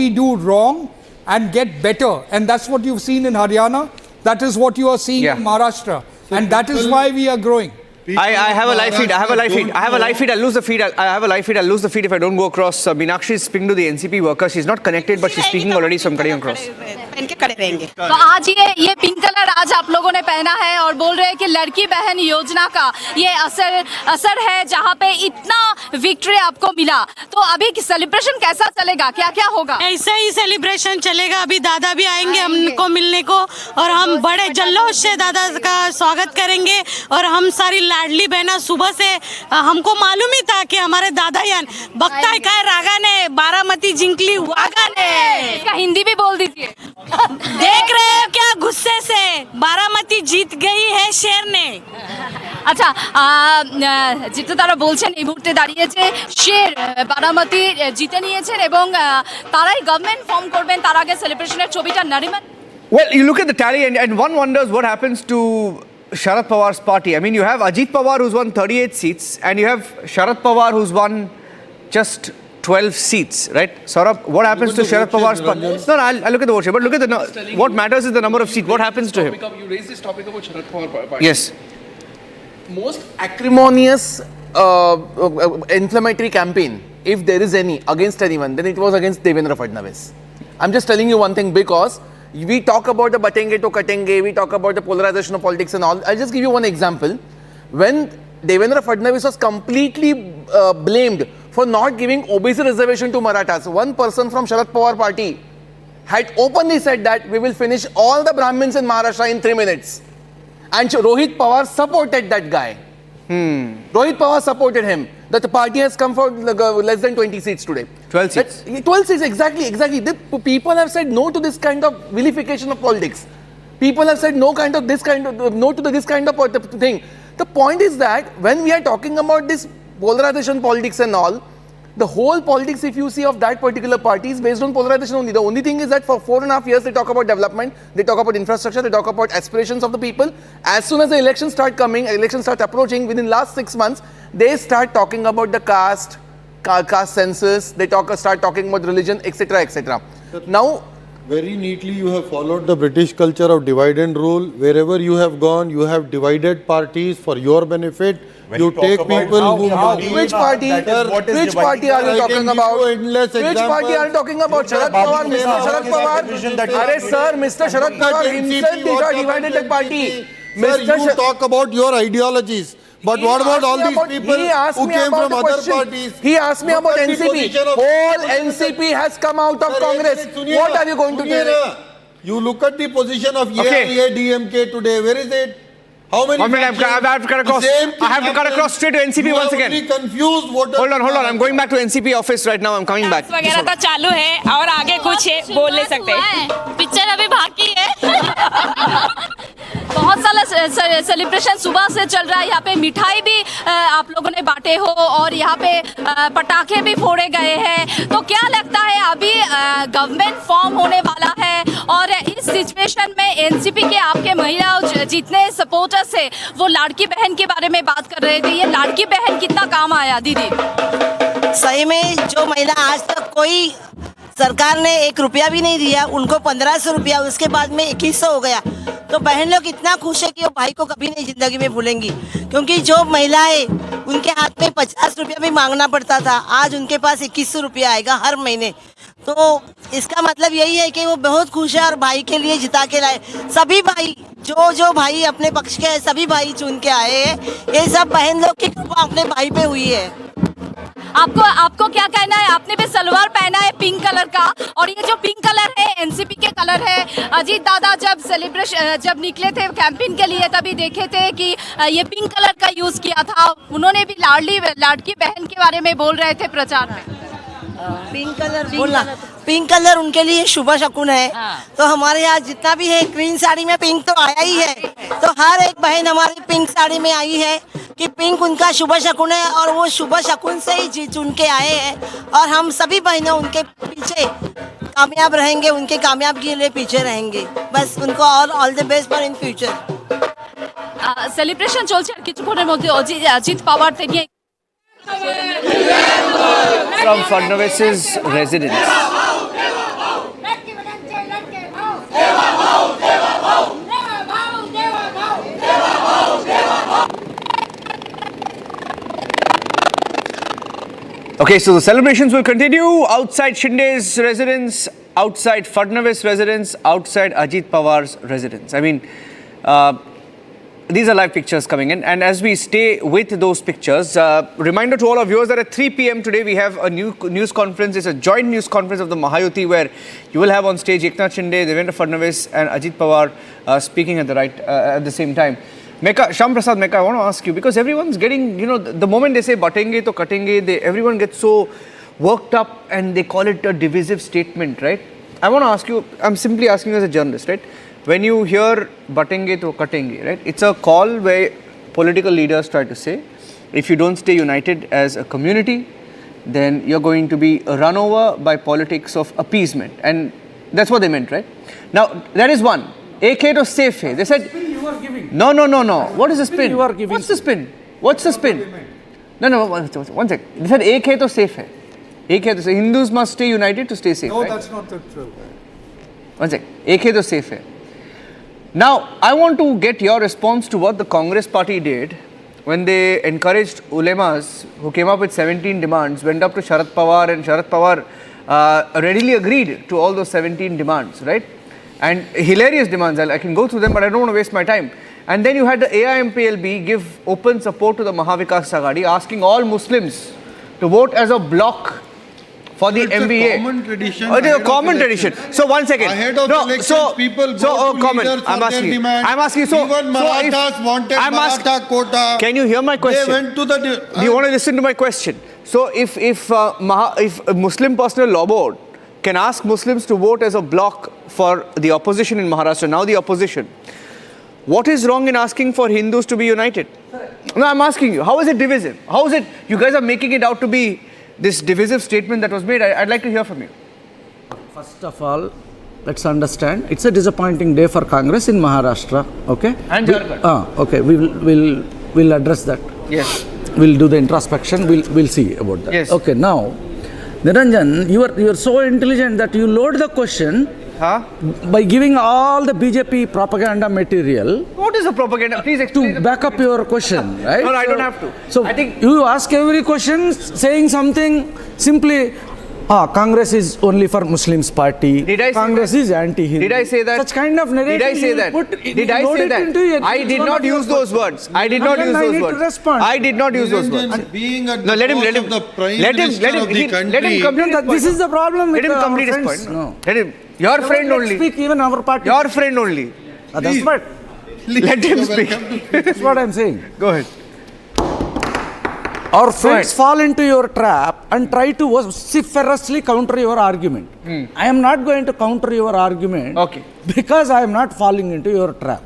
do wrong and get better. And that's what you've seen in Haryana. That is what you are seeing in Maharashtra. And that is why we are growing. I have a live feed. I have a live feed. I'll lose the feed. I have a live feed. I'll lose the feed if I don't go across. Meenakshi is speaking to the NCP worker. She's not connected, but she's speaking already, so I'm cutting across. तो आज ये pink colour आज आप लोगों ने पहना है और बोल रहे हैं कि लड़की बहन योजना का ये असर है, जहाँ पे इतना विक्ट्री आपको मिला। तो अभी सेलिब्रेशन कैसा चलेगा, क्या क्या होगा? ऐसा ही सेलिब्रेशन चलेगा। अभी दादा भी आएंगे हमको मिलने को और हम बड़े जल्लोष से दादा का स्वागत करेंगे। और हम सारी लाडली बहना सुबह से हमको मालूम ही था कि हमारे दादा यान बक्ताई काय रागा ने बारामती जिंकली वागा ने। इसका हिंदी भी बोल दीजिए। देख रहे हो क्या गुस्से से बारामती जीत गई है शेर ने। আচ্ছা, যেটা তারা বলছেন এই মুহূর্তে দাঁড়িয়ে যে শের বারামতি জিতে নিয়েছেন এবং তারাই গভর্নমেন্ট ফর্ম করবেন, তার আগে সেলিব্রেশনের ছবিটা Nariman. Well, you look at the tally and one wonders what happens to Sharad Pawar's party. I mean, you have Ajit Pawar who's won 38 seats and you have Sharad Pawar who's won just 12 seats, right? Saurabh, what happens to Sharad Pawar's party? No, I'll look at the vote share, but look at what matters is the number of seats. What happens to him? You raised this topic about Sharad Pawar party. Yes. Most acrimonious inflammatory campaign, if there is any, against anyone, then it was against Devendra Fadnavis. I'm just telling you one thing, because we talk about the batenge to katenge, we talk about the polarization of politics and all. I'll just give you one example. When Devendra Fadnavis was completely blamed for not giving OBC reservation to Marathas, one person from Sharad Pawar party had openly said that we will finish all the Brahmins in Maharashtra in 3 minutes. And Rohit Pawar supported that guy. Rohit Pawar supported him. That the party has come for less than 20 seats today. 12 seats. 12 seats, exactly. The people have said no to this kind of vilification of politics. People have said no to this kind of thing. The point is that when we are talking about this polarization politics and all, the whole politics, if you see, of that particular party is based on polarization only. The only thing is that for 4.5 years they talk about development, they talk about infrastructure, they talk about aspirations of the people. As soon as the elections start coming, elections start approaching, within last 6 months, they start talking about the caste census, they start talking about religion, etc., etc. Now, very neatly you have followed the British culture of divide and rule. Wherever you have gone, you have divided parties for your benefit. You take people who... Which party are you talking about? Which party are you talking about? Sharad Pawar, Mr. Sharad Pawar. Sir, Mr. Sharad Pawar himself divided the party. Sir, you talk about your ideologies. But what about all these people who came from other parties? He asked me about NCP. Whole NCP has come out of Congress. What are you going to do? You look at the position of AIADMK today. Where is it? How many? 1 minute, I have to cut across. I have to cut across straight to NCP once again. Confused voters. Hold on. I'm going back to NCP office right now. I'm coming back. वगैरह तो चालू है और आगे कुछ है बोल नहीं सकते। पिक्चर अभी बाकी है। बहुत सारा सेलिब्रेशन सुबह से चल रहा है। यहाँ पे मिठाई भी आप लोगों ने बांटे हो और यहाँ पे पटाखे भी फोड़े गए हैं। तो क्या लगता है अभी गवर्नमेंट फॉर्म होने वाला है और इस सिचुएशन में एनसीपी के आपके महिला जितने सपोर्टर्स है वो लाड़की बहन के बारे में बात कर रहे थे। ये लाड़की बहन कितना काम आया दीदी? सही में जो महिला आज तक कोई सरकार ने 1 रुपया भी नहीं दिया, उनको 1500 रुपया, उसके बाद में 2100 हो गया। तो बहन लोग इतना खुश है कि वो भाई को कभी नहीं जिंदगी में भूलेंगी, क्योंकि जो महिलाएं उनके हाथ में 50 रुपया भी मांगना पड़ता था, आज उनके पास 2100 रुपया आएगा हर महीने। तो इसका मतलब यही है कि वो बहुत खुश है और भाई के लिए जिता के लाए। सभी भाई जो भाई अपने पक्ष के हैं, सभी भाई चुन के आए हैं, ये सब बहन लोग की कृपा अपने भाई पे हुई है। आपको क्या कहना है? आपने भी सलवार पहना है पिंक कलर का, और ये जो पिंक कलर है एनसीपी के कलर है। अजीत दादा जब निकले थे कैंपेन के लिए तभी देखे थे कि ये पिंक कलर का यूज किया था। उन्होंने भी लाडकी बहन के बारे में बोल रहे थे प्रचार में। पिंक कलर उनके लिए शुभ शकुन है। तो हमारे यहाँ जितना भी है ग्रीन साड़ी में पिंक तो आया ही है, तो हर एक बहन हमारी पिंक साड़ी में आई है कि पिंक उनका शुभ शकुन है, और वो शुभ शकुन से ही चुन के आए हैं। और हम सभी बहनों उनके पीछे कामयाब रहेंगे, उनके कामयाबी के लिए पीछे रहेंगे। बस उनको all the best for in future. Celebration चलছে আর কিছুক্ষণের মধ্যে অজিত পাওয়ার থেকে from Fadnavis's residence. Okay, so the celebrations will continue outside Shinde's residence, outside Fadnavis' residence, outside Ajit Pawar's residence. I mean, these are live pictures coming in, and as we stay with those pictures, reminder to all our viewers that at 3 p.m. today we have a new news conference. It's a joint news conference of the Mahayuti, where you will have on stage Eknath Shinde, Devendra Fadnavis and Ajit Pawar speaking at the same time. Shyam Prasad Meka, I want to ask you, because everyone's getting, the moment they say batenge to katenge, everyone gets so worked up and they call it a divisive statement, right? I want to ask you, I'm simply asking you as a journalist, right? When you hear batenge to katenge, right? It's a call where political leaders try to say, if you don't stay united as a community, then you're going to be run over by politics of appeasement. And that's what they meant, right? Now, that is one. AK to safe hai. They said, no. What is the spin? You are giving. What's the spin? What's the spin? No, one sec. They said ek hai to safe hai. Ek hai to safe. Hindus must stay united to stay safe. No, right? that's not the truth. One sec. Ek hai to safe hai. Now, I want to get your response to what the Congress party did when they encouraged ulemas who came up with 17 demands, went up to Sharad Pawar, and Sharad Pawar readily agreed to all those 17 demands, right? And hilarious demands. I can go through them, but I don't want to waste my time. And then you had the AIMPLB give open support to the Maha Vikas Aghadi, asking all Muslims to vote as a bloc for the MBA. It's a common tradition. It is a common tradition. So one second. Ahead of elections, people vote to leaders for their demands. I'm asking. Even Marathas wanted Maratha quota. Can you hear my question? They went to the. Do you want to listen to my question? So if a Muslim Personal Law Board can ask Muslims to vote as a bloc for the opposition in Maharashtra, now the opposition, what is wrong in asking for Hindus to be united? No, I'm asking you, how is it divisive? How is it, you guys are making it out to be this divisive statement that was made? I'd like to hear from you. First of all, let's understand, it's a disappointing day for Congress in Maharashtra, okay? And Jharkhand. Okay, we'll address that. Yes. We'll do the introspection, we'll see about that. Yes. Okay, now, Niranjan, you are so intelligent that you load the question by giving all the BJP propaganda material. What is the propaganda? Please explain. To back up your question, right? No, I don't have to. So I think you ask every question saying something simply, Congress is only for Muslims party. Did I say Congress is anti-Hindu. Did I say that? Such kind of narrative. Did I say that? Did I say that? I did not use those words. I did not use those words. I did not use those words. Being at No, let him. of the Prime Minister of the country. Let him complete his point. This is the problem with Let him our complete his friends. point. No. Let him. Your friend only. Speak even our party. Your friend only. That's what. Let him speak. That's what I'm saying. Go ahead. Our friends fall into your trap and try to vociferously counter your argument. I am not going to counter your argument because I am not falling into your trap.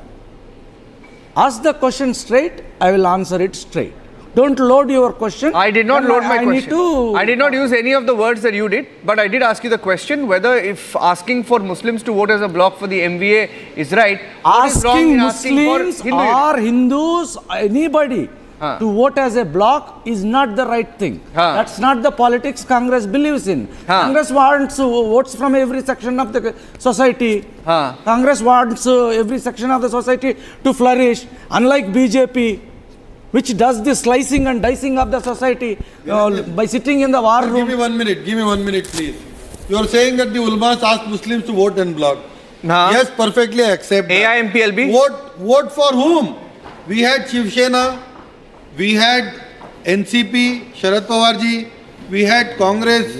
Ask the question straight, I will answer it straight. Don't load your question. I did not load my question. I did not use any of the words that you did, but I did ask you the question whether if asking for Muslims to vote as a bloc for the MVA is right. What is wrong in asking for Muslims or Hindus, anybody, to vote as a bloc is not the right thing. That's not the politics Congress believes in. Congress wants votes from every section of the society. Congress wants every section of the society to flourish, unlike BJP, which does the slicing and dicing of the society by sitting in the war room. Give me 1 minute, please. You are saying that the ulamas asked Muslims to vote en bloc. Yes, perfectly accept that. AIMPLB? Vote for whom? We had Shiv Sena, we had NCP, Sharad Pawar ji, we had Congress.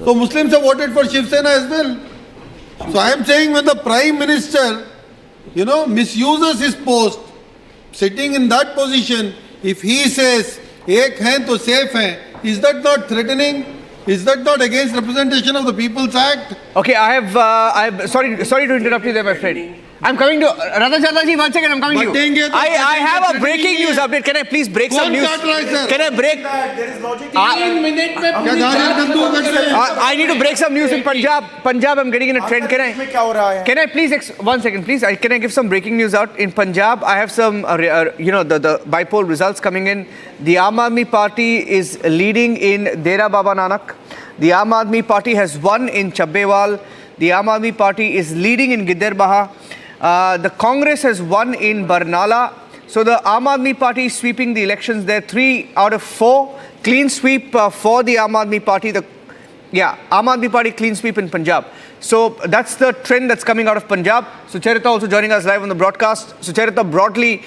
So Muslims have voted for Shiv Sena as well. So I am saying when the Prime Minister, misuses his post, sitting in that position, if he says, ek hain to safe hain, is that not threatening? Is that not against representation of the People's Act? Okay, I have sorry to interrupt you there, my friend. I'm coming to Radha Chandra ji. 1 second, I'm coming to you. I have a breaking news update. Can I please break some news? Can I break? There is logic. I need to break some news in Punjab. I'm getting in a trend. Can I please 1 second, please? Can I give some breaking news out in Punjab? I have some the by-poll results coming in. The Aam Aadmi Party is leading in Dera Baba Nanak. The Aam Aadmi Party has won in Chabbewal. The Aam Aadmi Party is leading in Giderbaha. The Congress has won in Barnala. So the Aam Aadmi Party is sweeping the elections there. 3 out of 4 clean sweep for the Aam Aadmi Party. Aam Aadmi Party clean sweep in Punjab. So that's the trend that's coming out of Punjab. Sucharita also joining us live on the broadcast. Sucharita, broadly,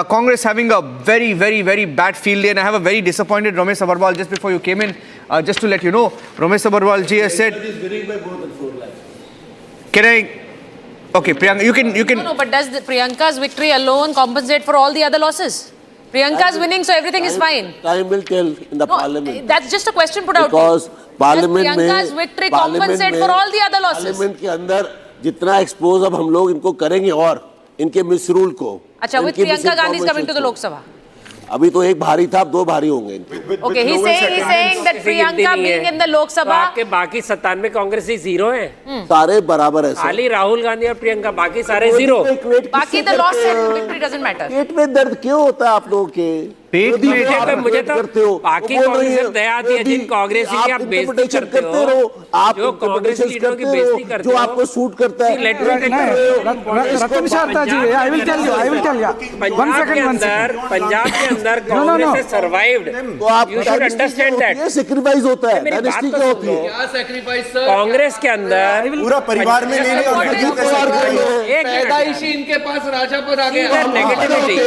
Congress having a very, very, very bad field day, and I have a very disappointed Ramesh Agarwal just before you came in. Just to let you know, Ramesh Agarwal ji has said. Can I? Okay, Priyanka, you can. No, but does Priyanka's victory alone compensate for all the other losses? Priyanka's winning, so everything is fine. Time will tell in the parliament. That's just a question put out. Because parliament में Priyanka's victory compensate for all the other losses. Parliament के अंदर जितना expose अब हम लोग इनको करेंगे और इनके misrule को. अच्छा, with Priyanka Gandhi is coming to the Lok Sabha. अभी तो एक भारी था, अब 2 भारी होंगे. Okay, he's saying that Priyanka being in the Lok Sabha. आपके बाकी 97 कांग्रेसी 0 हैं. सारे बराबर है. खाली राहुल गांधी और प्रियंका, बाकी सारे 0. बाकी the loss and victory doesn't matter. पेट में दर्द क्यों होता है आप लोगों के? पेट में मुझे तो बाकी कांग्रेस दया आती है जिन कांग्रेसी की आप बेइज्जती करते हो, आप जो कांग्रेस लीडरों की बेइज्जती करते हो, जो आपको सूट करता है. रतन Shastri ji, I will tell you. Punjab के अंदर कांग्रेस has survived. तो आप You should understand that. ये सैक्रिफाइस होता है. डायनेस्टी क्या होती है? क्या सैक्रिफाइस सर? कांग्रेस के अंदर पूरा परिवार में ले लिया. पैदाइशी इनके पास राजा पद आ गया. नेगेटिविटी.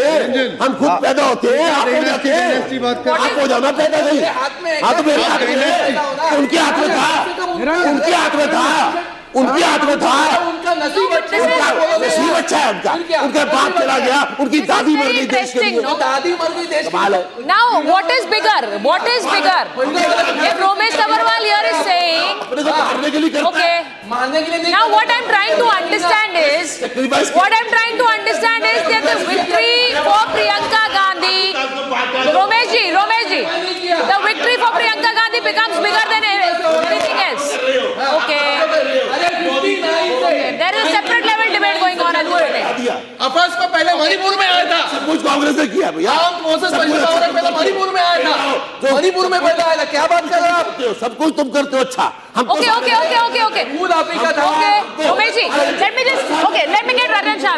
हम खुद पैदा होते हैं, आप हो जाते हैं. आप हो जाना पैदा नहीं. हाँ तो मेरे हाथ में, उनके हाथ में था. उनके हाथ में था. उनके हाथ में था. उनका नसीब अच्छा है उनका. उनका बाप चला गया, उनकी दादी मर गई देश के लिए. दादी मर गई देश के लिए. Now, what is bigger? If Ramesh Agarwal here is saying, okay. Now, what I'm trying to understand is that the victory for Priyanka Gandhi, Ramesh ji, the victory for Priyanka Gandhi becomes bigger than everything else. Okay. There is a separate level debate going on at the moment. अफस को पहले मणिपुर में आया था. सब कुछ कांग्रेस ने किया भैया. मोसेस पहले मणिपुर में आया था. मणिपुर में पहले आया था. क्या बात कर रहे हो आप? सब कुछ तुम करते हो अच्छा. Okay. फूल आप ही का था. Okay, Ramesh ji, let me get Ratan Shah.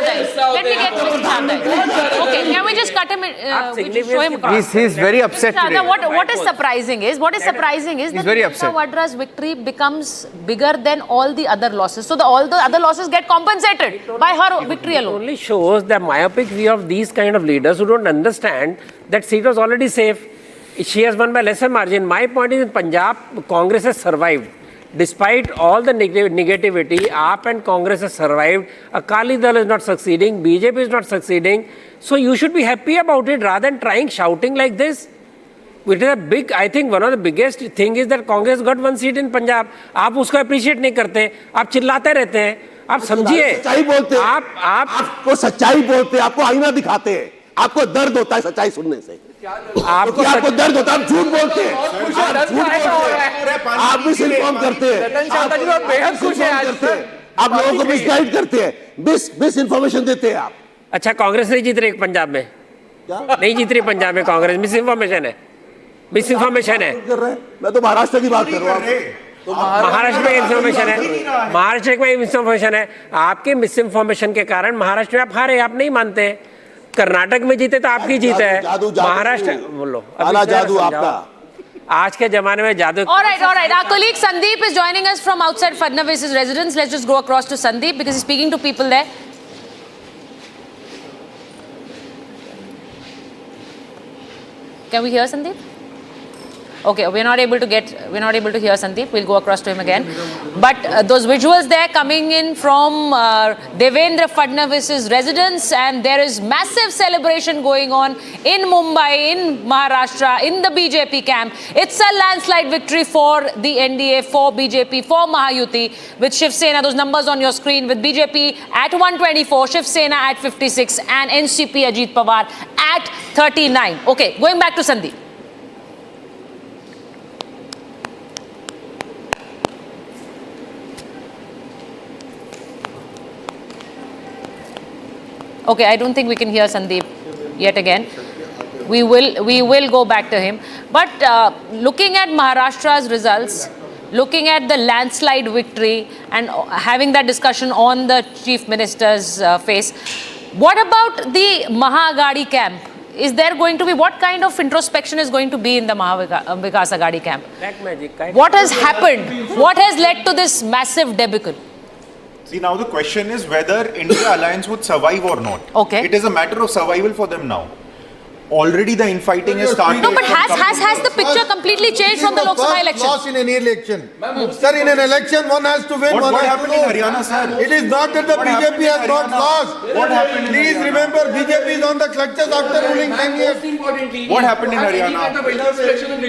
Okay, can we just cut him? Show him across. He's very upset today. What is surprising is that Priyanka Vadra's victory becomes bigger than all the other losses. So all the other losses get compensated by her victory alone. It only shows the myopic view of these kind of leaders who don't understand that seat was already safe. She has won by lesser margin. My point is in Punjab, Congress has survived. Despite all the negativity, AAP and Congress has survived. Akali Dal is not succeeding. BJP is not succeeding. So you should be happy about it rather than shouting like this. It is a big, I think one of the biggest thing is that Congress got 1 seat in Punjab. आप उसको appreciate नहीं करते. आप चिल्लाते रहते हैं. आप समझिए. सच्चाई बोलते हैं. आपको सच्चाई बोलते हैं. आपको आईना दिखाते हैं. आपको दर्द होता है सच्चाई सुनने से. आपको दर्द होता है. आप झूठ बोलते हैं. आप मिसइन्फॉर्म करते हैं. बेहद खुश है आज. आप लोगों को मिसगाइड करते हैं. मिस इन्फॉर्मेशन देते हैं आप. अच्छा, कांग्रेस नहीं जीत रही पंजाब में. नहीं जीत रही पंजाब में कांग्रेस, मिस इन्फॉर्मेशन है, मिस इन्फॉर्मेशन है। मैं तो महाराष्ट्र की बात कर रहा हूँ। तो महाराष्ट्र में इंफॉर्मेशन है, महाराष्ट्र में इंफॉर्मेशन है। आपके मिस इन्फॉर्मेशन के कारण महाराष्ट्र में आप हारे, आप नहीं मानते। कर्नाटक में जीते तो आपकी जीत है, महाराष्ट्र बोलो जादू आपका। आज के जमाने में जादू। All right. Our colleague Sandeep is joining us from outside Fadnavis's residence. Let's just go across to Sandeep because he's speaking to people there. Can we hear Sandeep? Okay, we're not able to hear Sandeep. We'll go across to him again. But those visuals there coming in from Devendra Fadnavis's residence, and there is massive celebration going on in Mumbai, in Maharashtra, in the BJP camp. It's a landslide victory for the NDA, for BJP, for Mahayuti, with Shiv Sena, those numbers on your screen, with BJP at 124, Shiv Sena at 56, and NCP Ajit Pawar at 39. Okay, going back to Sandeep. Okay, I don't think we can hear Sandeep yet again. We will go back to him. But looking at Maharashtra's results, looking at the landslide victory and having that discussion on the Chief Minister's face, what about the Maha Aghadi camp? Is there going to be, what kind of introspection is going to be in the Maha Vikas Aghadi camp? Black magic. What has happened? What has led to this massive debacle? See, now the question is whether India alliance would survive or not. Okay. It is a matter of survival for them now. Already the infighting has started. No, but has the picture completely changed from the Lok Sabha election? Loss in any election. Sir, in an election, one has to win, one what has to happened in lose. Haryana, sir? It is not that the BJP has not lost. What happened? Please remember, BJP is on the clutches after ruling 10 years. What happened in Haryana?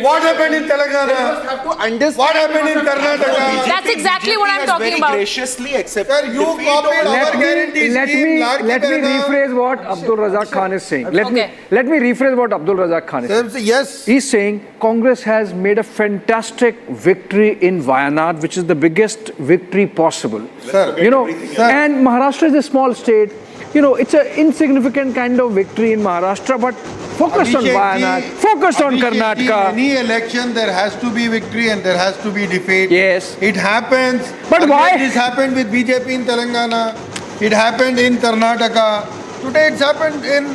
What happened in Telangana? What happened in Karnataka? That's exactly what I'm talking about. Graciously accepted. Sir, you copied our guarantee scheme. Let me rephrase what Abdul Razak Khan is saying. Let me rephrase what Abdul Razak Khan is saying. Yes. He's saying Congress has made a fantastic victory in Wayanad, which is the biggest victory possible. Sir, and Maharashtra is a small state. It's an insignificant kind of victory in Maharashtra, but focus on Wayanad, focus on Karnataka. In any election, there has to be victory and there has to be defeat. Yes. It happens. But why? This happened with BJP in Telangana. It happened in Karnataka. Today it's happened in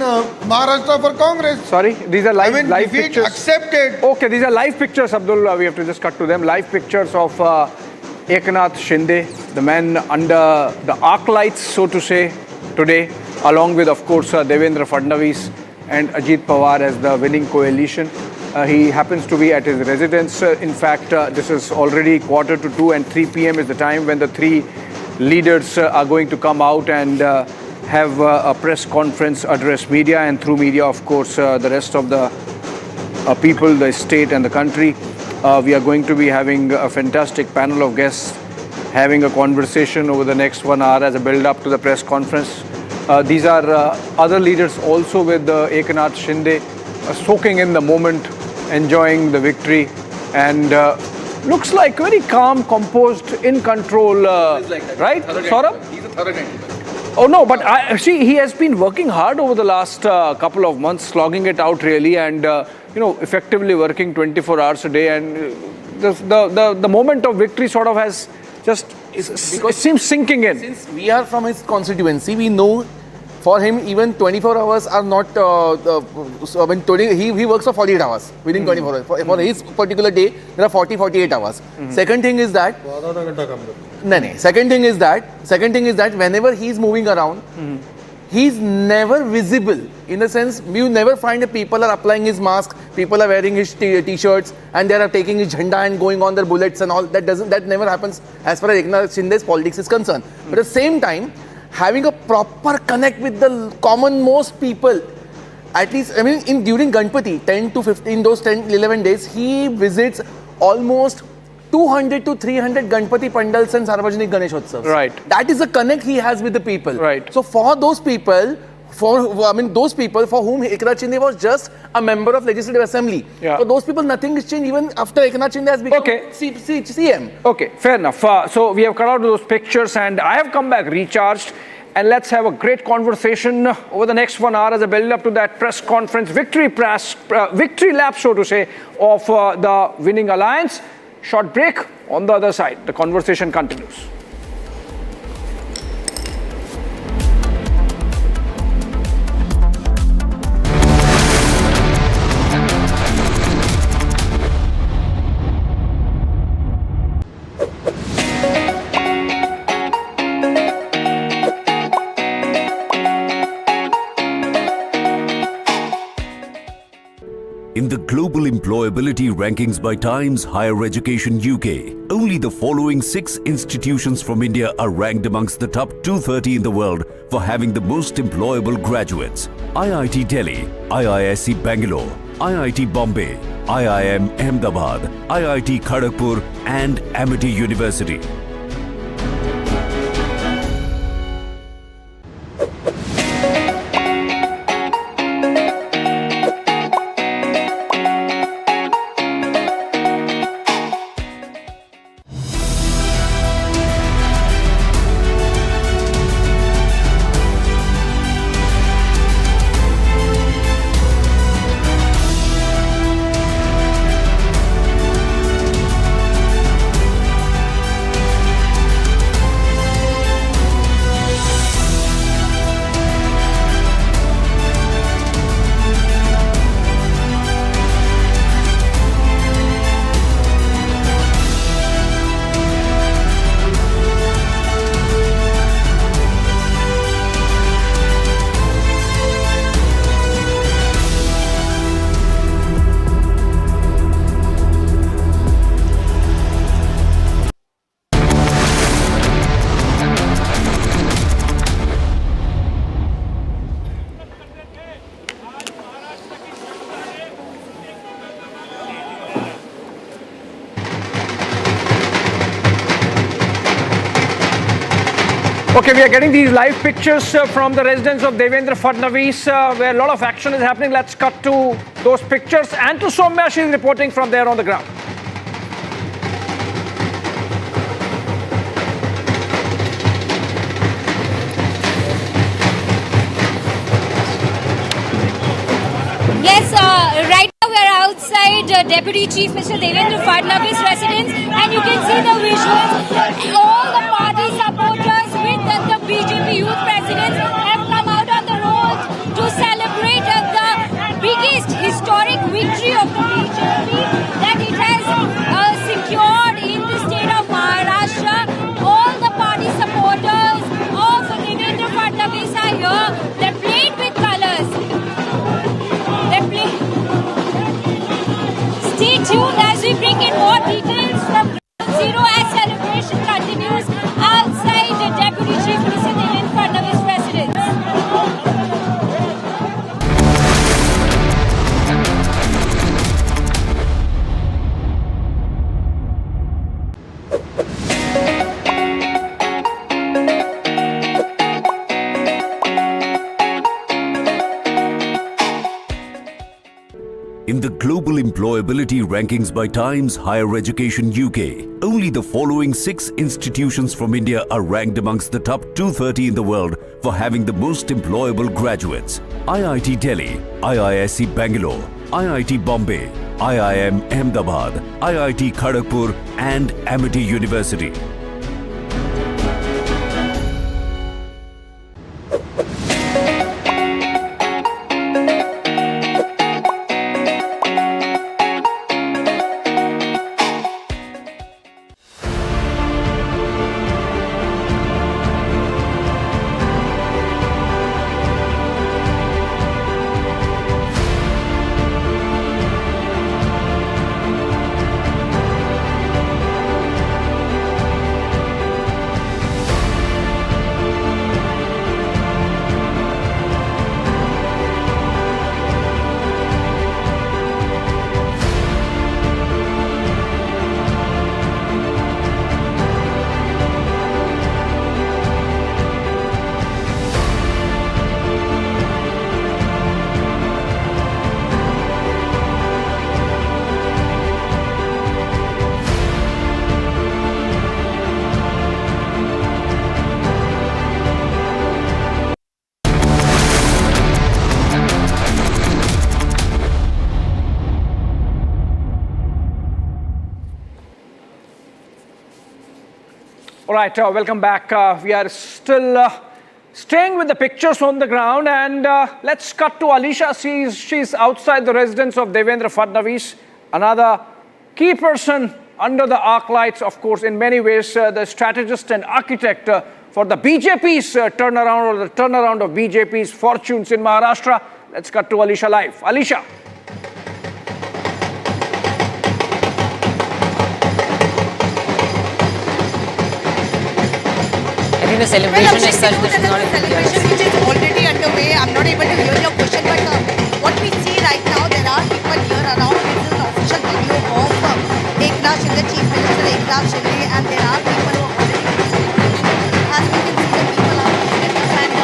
Maharashtra for Congress. Sorry, these are live pictures. Accepted. Okay, these are live pictures, Abdul. We have to just cut to them. Live pictures of Eknath Shinde, the man under the arc lights, so to say, today, along with, of course, Devendra Fadnavis and Ajit Pawar as the winning coalition. He happens to be at his residence. In fact, this is already 1:45 and 3 p.m. is the time when the three leaders are going to come out and have a press conference, address media, and through media, of course, the rest of the people, the state and the country. We are going to be having a fantastic panel of guests, having a conversation over the next 1 hour as a build-up to the press conference. These are other leaders also with Eknath Shinde soaking in the moment, enjoying the victory, and looks like very calm, composed, in control, right, Saurabh? He's a thorough gentleman. Oh no, but see, he has been working hard over the last couple of months, slogging it out really, and effectively working 24 hours a day. And the moment of victory sort of has just seems sinking in. Since we are from his constituency, we know for him even 24 hours are not. He works for 48 hours within 24 hours. For his particular day, there are 48 hours. Second thing is that. Second thing is that whenever he's moving around, he's never visible. In the sense, you never find that people are applying his mask, people are wearing his t-shirts, and they are taking his jhanda and going on their bullets and all. That never happens as far as Eknath Shinde's politics is concerned. But at the same time, having a proper connect with the commonmost people, at least, during Ganpati, 10 to 15, those 10, 11 days, he visits almost 200 to 300 Ganpati Pandals and Sarvajanik Ganeshotsavs. Right. That is the connect he has with the people. Right. So for those people, for whom Eknath Shinde was just a member of Legislative Assembly. Yeah. For those people, nothing has changed even after Eknath Shinde has become CM. Okay, fair enough. So we have cut out those pictures and I have come back recharged. And let's have a great conversation over the next 1 hour as a build up to that press conference, victory lap, so to say, of the winning alliance. Short break. On the other side, the conversation continues. In the global employability rankings by Times Higher Education UK, only the following 6 institutions from India are ranked amongst the top 230 in the world for having the most employable graduates. IIT Delhi, IISc Bangalore, IIT Bombay, IIM Ahmedabad, IIT Kharagpur and Amity University. Okay, we are getting these live pictures from the residence of Devendra Fadnavis, where a lot of action is happening. Let's cut to those pictures and to Soumya. She is reporting from there on the ground. Yes, right now we are outside Deputy Chief Mr. Devendra Fadnavis' residence, and you can see the visuals. All the party supporters with the BJP youth presidents have come out on the road to celebrate the biggest historic victory of the BJP that it has secured in the state of Maharashtra. All the party supporters of Devendra Fadnavis are here. They played with colors. Stay tuned as we bring in more details from Ground Zero as celebration continues outside the Deputy Chief Mr. Devendra Fadnavis' residence. In the global employability rankings by Times Higher Education UK, only the following 6 institutions from India are ranked amongst the top 230 in the world for having the most employable graduates. IIT Delhi, IISc Bangalore, IIT Bombay, IIM Ahmedabad, IIT Kharagpur and Amity University. All right, welcome back. We are still staying with the pictures on the ground, and let's cut to Alisha. She's outside the residence of Devendra Fadnavis, another key person under the arc lights, of course, in many ways, the strategist and architect for the BJP's turnaround, or the turnaround of BJP's fortunes in Maharashtra. Let's cut to Alisha live. Alisha. I think the celebration is such that not a celebration which is already underway. I'm not able to hear your question, but what we see right now, there are people here around. This is an official video of Eknath Shinde, Chief Minister Eknath Shinde, and there are people who are already in the celebration. As we can see, the people are here, and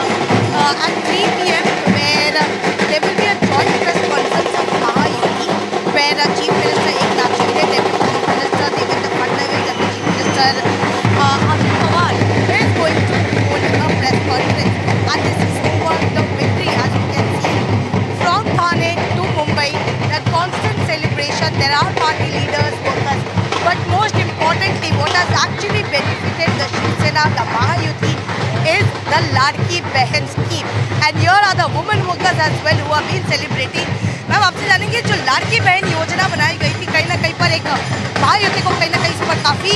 at 3 p.m. where there will be a joint press conference of Mahayuti, where Chief Minister Eknath Shinde, Deputy Chief Minister Devendra Fadnavis, and the Chief Minister is going to hold a press conference, and this is over the victory, as you can see, from Thane to Mumbai, the constant celebration. There are party leaders, workers, but most importantly, what has actually benefited the Shiv Sena, the Mahayuti, is the Ladki Behan scheme. And here are the women workers as well who have been celebrating. Ma'am आपसे जानेंगे जो लाडकी बहन योजना बनाई गई थी, कहीं ना कहीं पर एक महायुति को कहीं ना कहीं इस पर काफी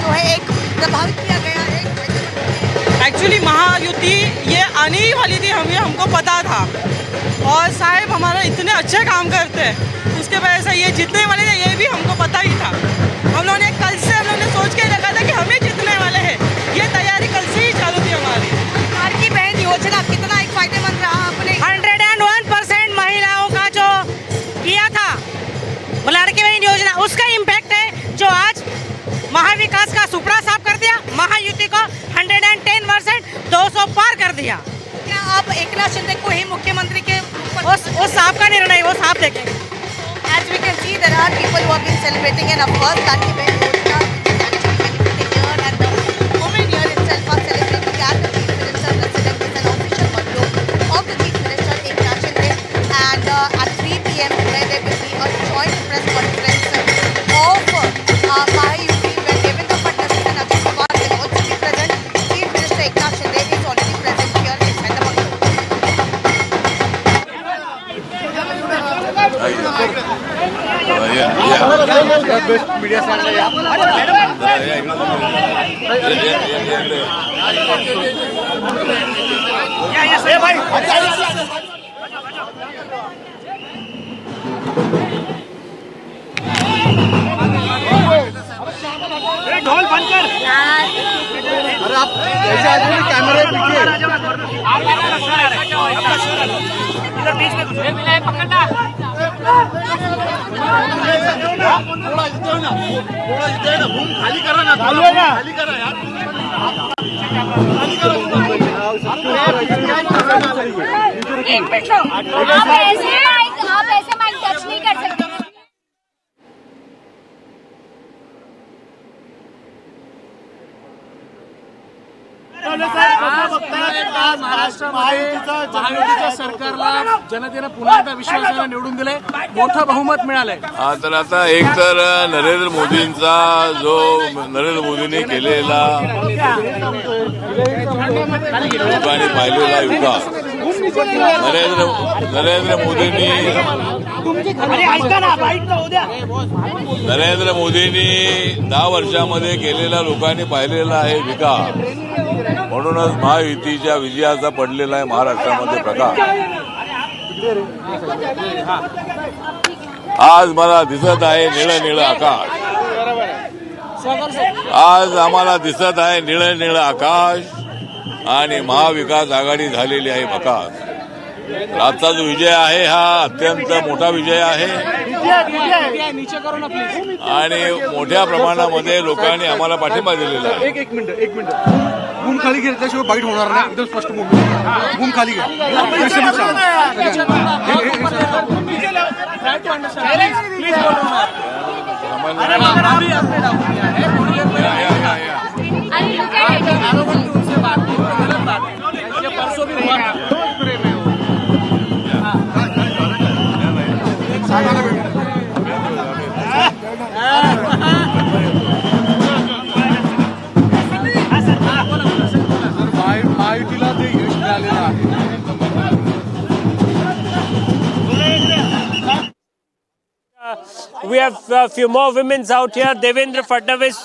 जो है एक प्रभावित किया गया है। एक्चुअली महायुति ये आने ही वाली थी, हमको पता था, और साहब हमारा इतने अच्छे काम करते हैं, उसके वजह से ये जीतने वाले थे, ये भी हमको पता ही था। हम लोगों ने कल से सोच के रखा था कि हमें जीतने वाले हैं, ये तैयारी कल से ही चालू थी हमारी। लाडकी बहन योजना कितना एक फायदेमंद रहा आपने? 101% महिलाओं का जो किया था लाडकी बहन योजना, उसका इम्पैक्ट है जो आज महाविकास का सुपड़ा साफ कर दिया, महायुति को 110% 200 पार कर दिया। क्या आप एकनाथ शिंदे को ही मुख्यमंत्री के वो साफ का निर्णय, वो साफ देखेंगे। As we can see, there are people who have been celebrating, and of course, Ladki Behan Yojana is actually benefiting here, and the women here itself are celebrating at the Chief Minister's residence. It's an official bungalow of the Chief Minister Eknath Shinde, and at 3 p.m. where there will be a joint press conference of Mahayuti, where Devendra Fadnavis and Ajit Pawar will also be present. Chief Minister Eknath Shinde is already present here in the bungalow. ढोल बंद कर। अरे आप ऐसे आदमी कैमरे पीछे इधर बीच में पकड़ना। घूम खाली करा ना, खाली करा यार, एक मिनट लो, आप ऐसे माइक टच नहीं कर सकते। महायुतीच्या सरकारला जनतेनं पुन्हा एकदा विश्वासाने निवडून दिले, मोठं बहुमत मिळालंय। तर आता एक तर नरेंद्र मोदींचा जो नरेंद्र मोदींनी केलेला लोकांनी पाहिलेला विकास, नरेंद्र मोदींनी 10 वर्षामध्ये केलेला लोकांनी पाहिलेला आहे विकास, म्हणूनच महायुतीच्या विजयाचा पडलेला आहे महाराष्ट्रामध्ये प्रकाश। आज मला दिसत आहे निळं आकाश, आज आम्हाला दिसत आहे निळं आकाश, आणि महाविकास आघाडी झालेली आहे भकास। आजचा जो विजय आहे हा अत्यंत मोठा विजय आहे, आणि मोठ्या प्रमाणामध्ये लोकांनी आम्हाला पाठिंबा दिलेला आहे। एक मिनिट घूम खाली घेतल्याशिवाय बाईट होणार नाही, एकदम स्पष्ट घूम खाली घ्या। We have a few more women's out here. Devendra Fadnavis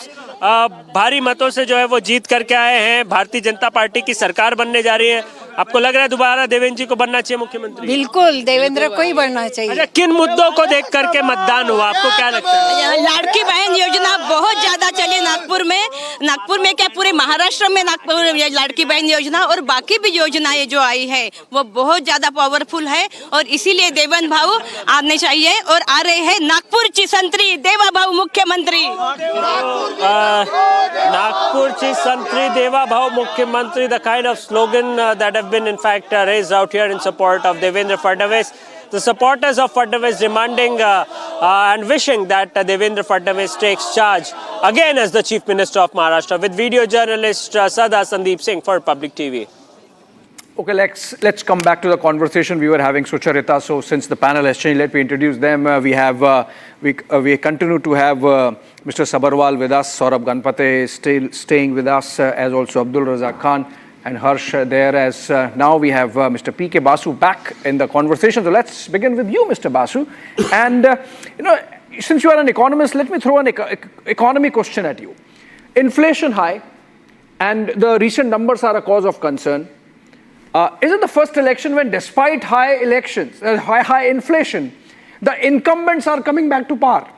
भारी मतों से जो है वो जीत करके आए हैं. भारतीय जनता पार्टी की सरकार बनने जा रही है. आपको लग रहा है दोबारा देवेंद्र जी को बनना चाहिए मुख्यमंत्री? बिल्कुल देवेंद्र को ही बनना चाहिए. अच्छा, किन मुद्दों को देख करके मतदान हुआ, आपको क्या लगता है? लाड़की बहन योजना बहुत ज्यादा चली नागपुर में क्या पूरे महाराष्ट्र में नागपुर लाड़की बहन योजना और बाकी भी योजनाएं जो आई है वो बहुत ज्यादा पावरफुल है और इसीलिए देवेंद्र भाऊ आने चाहिए और आ रहे हैं नागपुर ची संतरी देवा भाऊ मुख्यमंत्री. नागपुर ची संतरी देवा भाऊ मुख्यमंत्री, the kind of slogan that have been in fact raised out here in support of Devendra Fadnavis. The supporters of Fadnavis demanding and wishing that Devendra Fadnavis takes charge again as the Chief Minister of Maharashtra. With video journalist Sada Sandeep Singh for Public TV. Okay, let's come back to the conversation we were having, Sucharita. So since the panel has changed, let me introduce them. We continue to have Mr. Sabarwal with us. Saurabh Ganpate is still staying with us, as also Abdul Razak Khan and Harsh there. As now we have Mr. P.K. Basu back in the conversation. So let's begin with you, Mr. Basu. And since you are an economist, let me throw an economy question at you. Inflation high, and the recent numbers are a cause of concern. Is it the first election when, despite high inflation, the incumbents are coming back to par?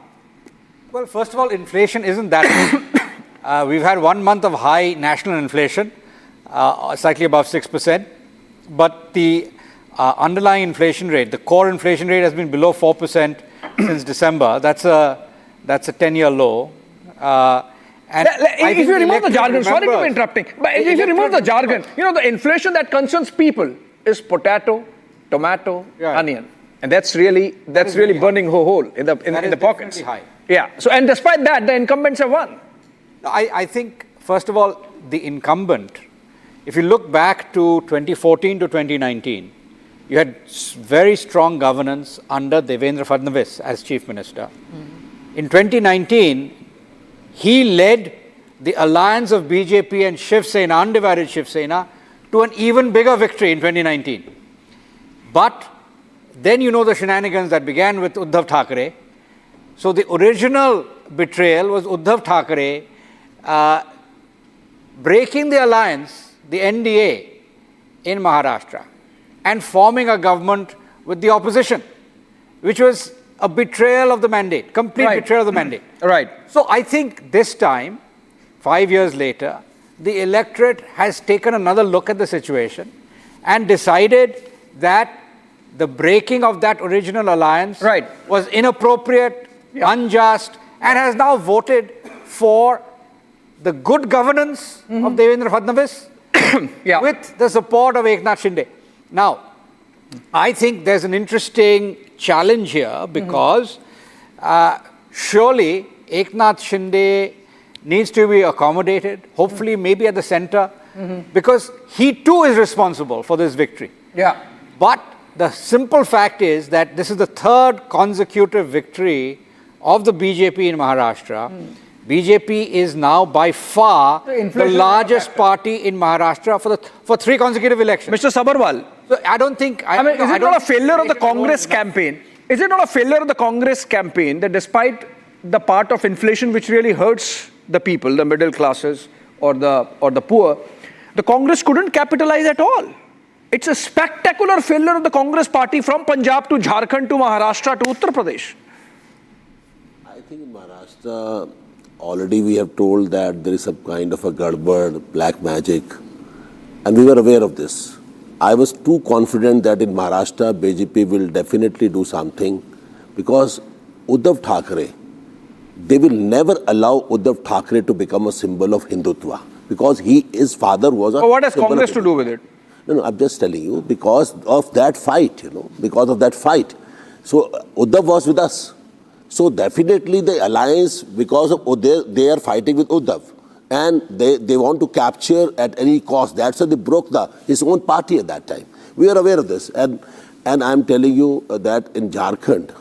Well, first of all, inflation isn't that high. We've had 1 month of high national inflation, slightly above 6%, but the underlying inflation rate, the core inflation rate, has been below 4% since December. That's a 10-year low. And if you remove the jargon, sorry to be interrupting, but if you remove the jargon, the inflation that concerns people is potato, tomato, onion, and that's really burning a hole in the pockets. High. Yeah. So, and despite that, the incumbents have won. I think, first of all, the incumbent, if you look back to 2014 to 2019, you had very strong governance under Devendra Fadnavis as Chief Minister. In 2019, he led the alliance of BJP and Shiv Sena, undivided Shiv Sena, to an even bigger victory in 2019. But then the shenanigans that began with Uddhav Thackeray. So the original betrayal was Uddhav Thackeray breaking the alliance, the NDA, in Maharashtra and forming a government with the opposition, which was a betrayal of the mandate, complete betrayal of the mandate. Right. So I think this time, 5 years later, the electorate has taken another look at the situation and decided that the breaking of that original alliance was inappropriate, unjust, and has now voted for the good governance of Devendra Fadnavis with the support of Eknath Shinde. Now, I think there's an interesting challenge here because surely Eknath Shinde needs to be accommodated, hopefully maybe at the center, because he too is responsible for this victory. Yeah. But the simple fact is that this is the third consecutive victory of the BJP in Maharashtra. BJP is now by far the largest party in Maharashtra for 3 consecutive elections. Mr. Sabarwal, so I don't think... is it not a failure of the Congress campaign? Is it not a failure of the Congress campaign that despite the part of inflation which really hurts the people, the middle classes or the poor, the Congress couldn't capitalize at all? It's a spectacular failure of the Congress party from Punjab to Jharkhand to Maharashtra to Uttar Pradesh. I think in Maharashtra, already we have told that there is some kind of a gadbad, black magic, and we were aware of this. I was too confident that in Maharashtra, BJP will definitely do something because Uddhav Thackeray, they will never allow Uddhav Thackeray to become a symbol of Hindutva because his father was a... But what has Congress to do with it? No, I'm just telling you, because of that fight, because of that fight. So, Uddhav was with us. So, definitely the alliance, because of they are fighting with Uddhav. And they want to capture at any cost. That's why they broke his own party at that time. We are aware of this. And I'm telling you that in Jharkhand,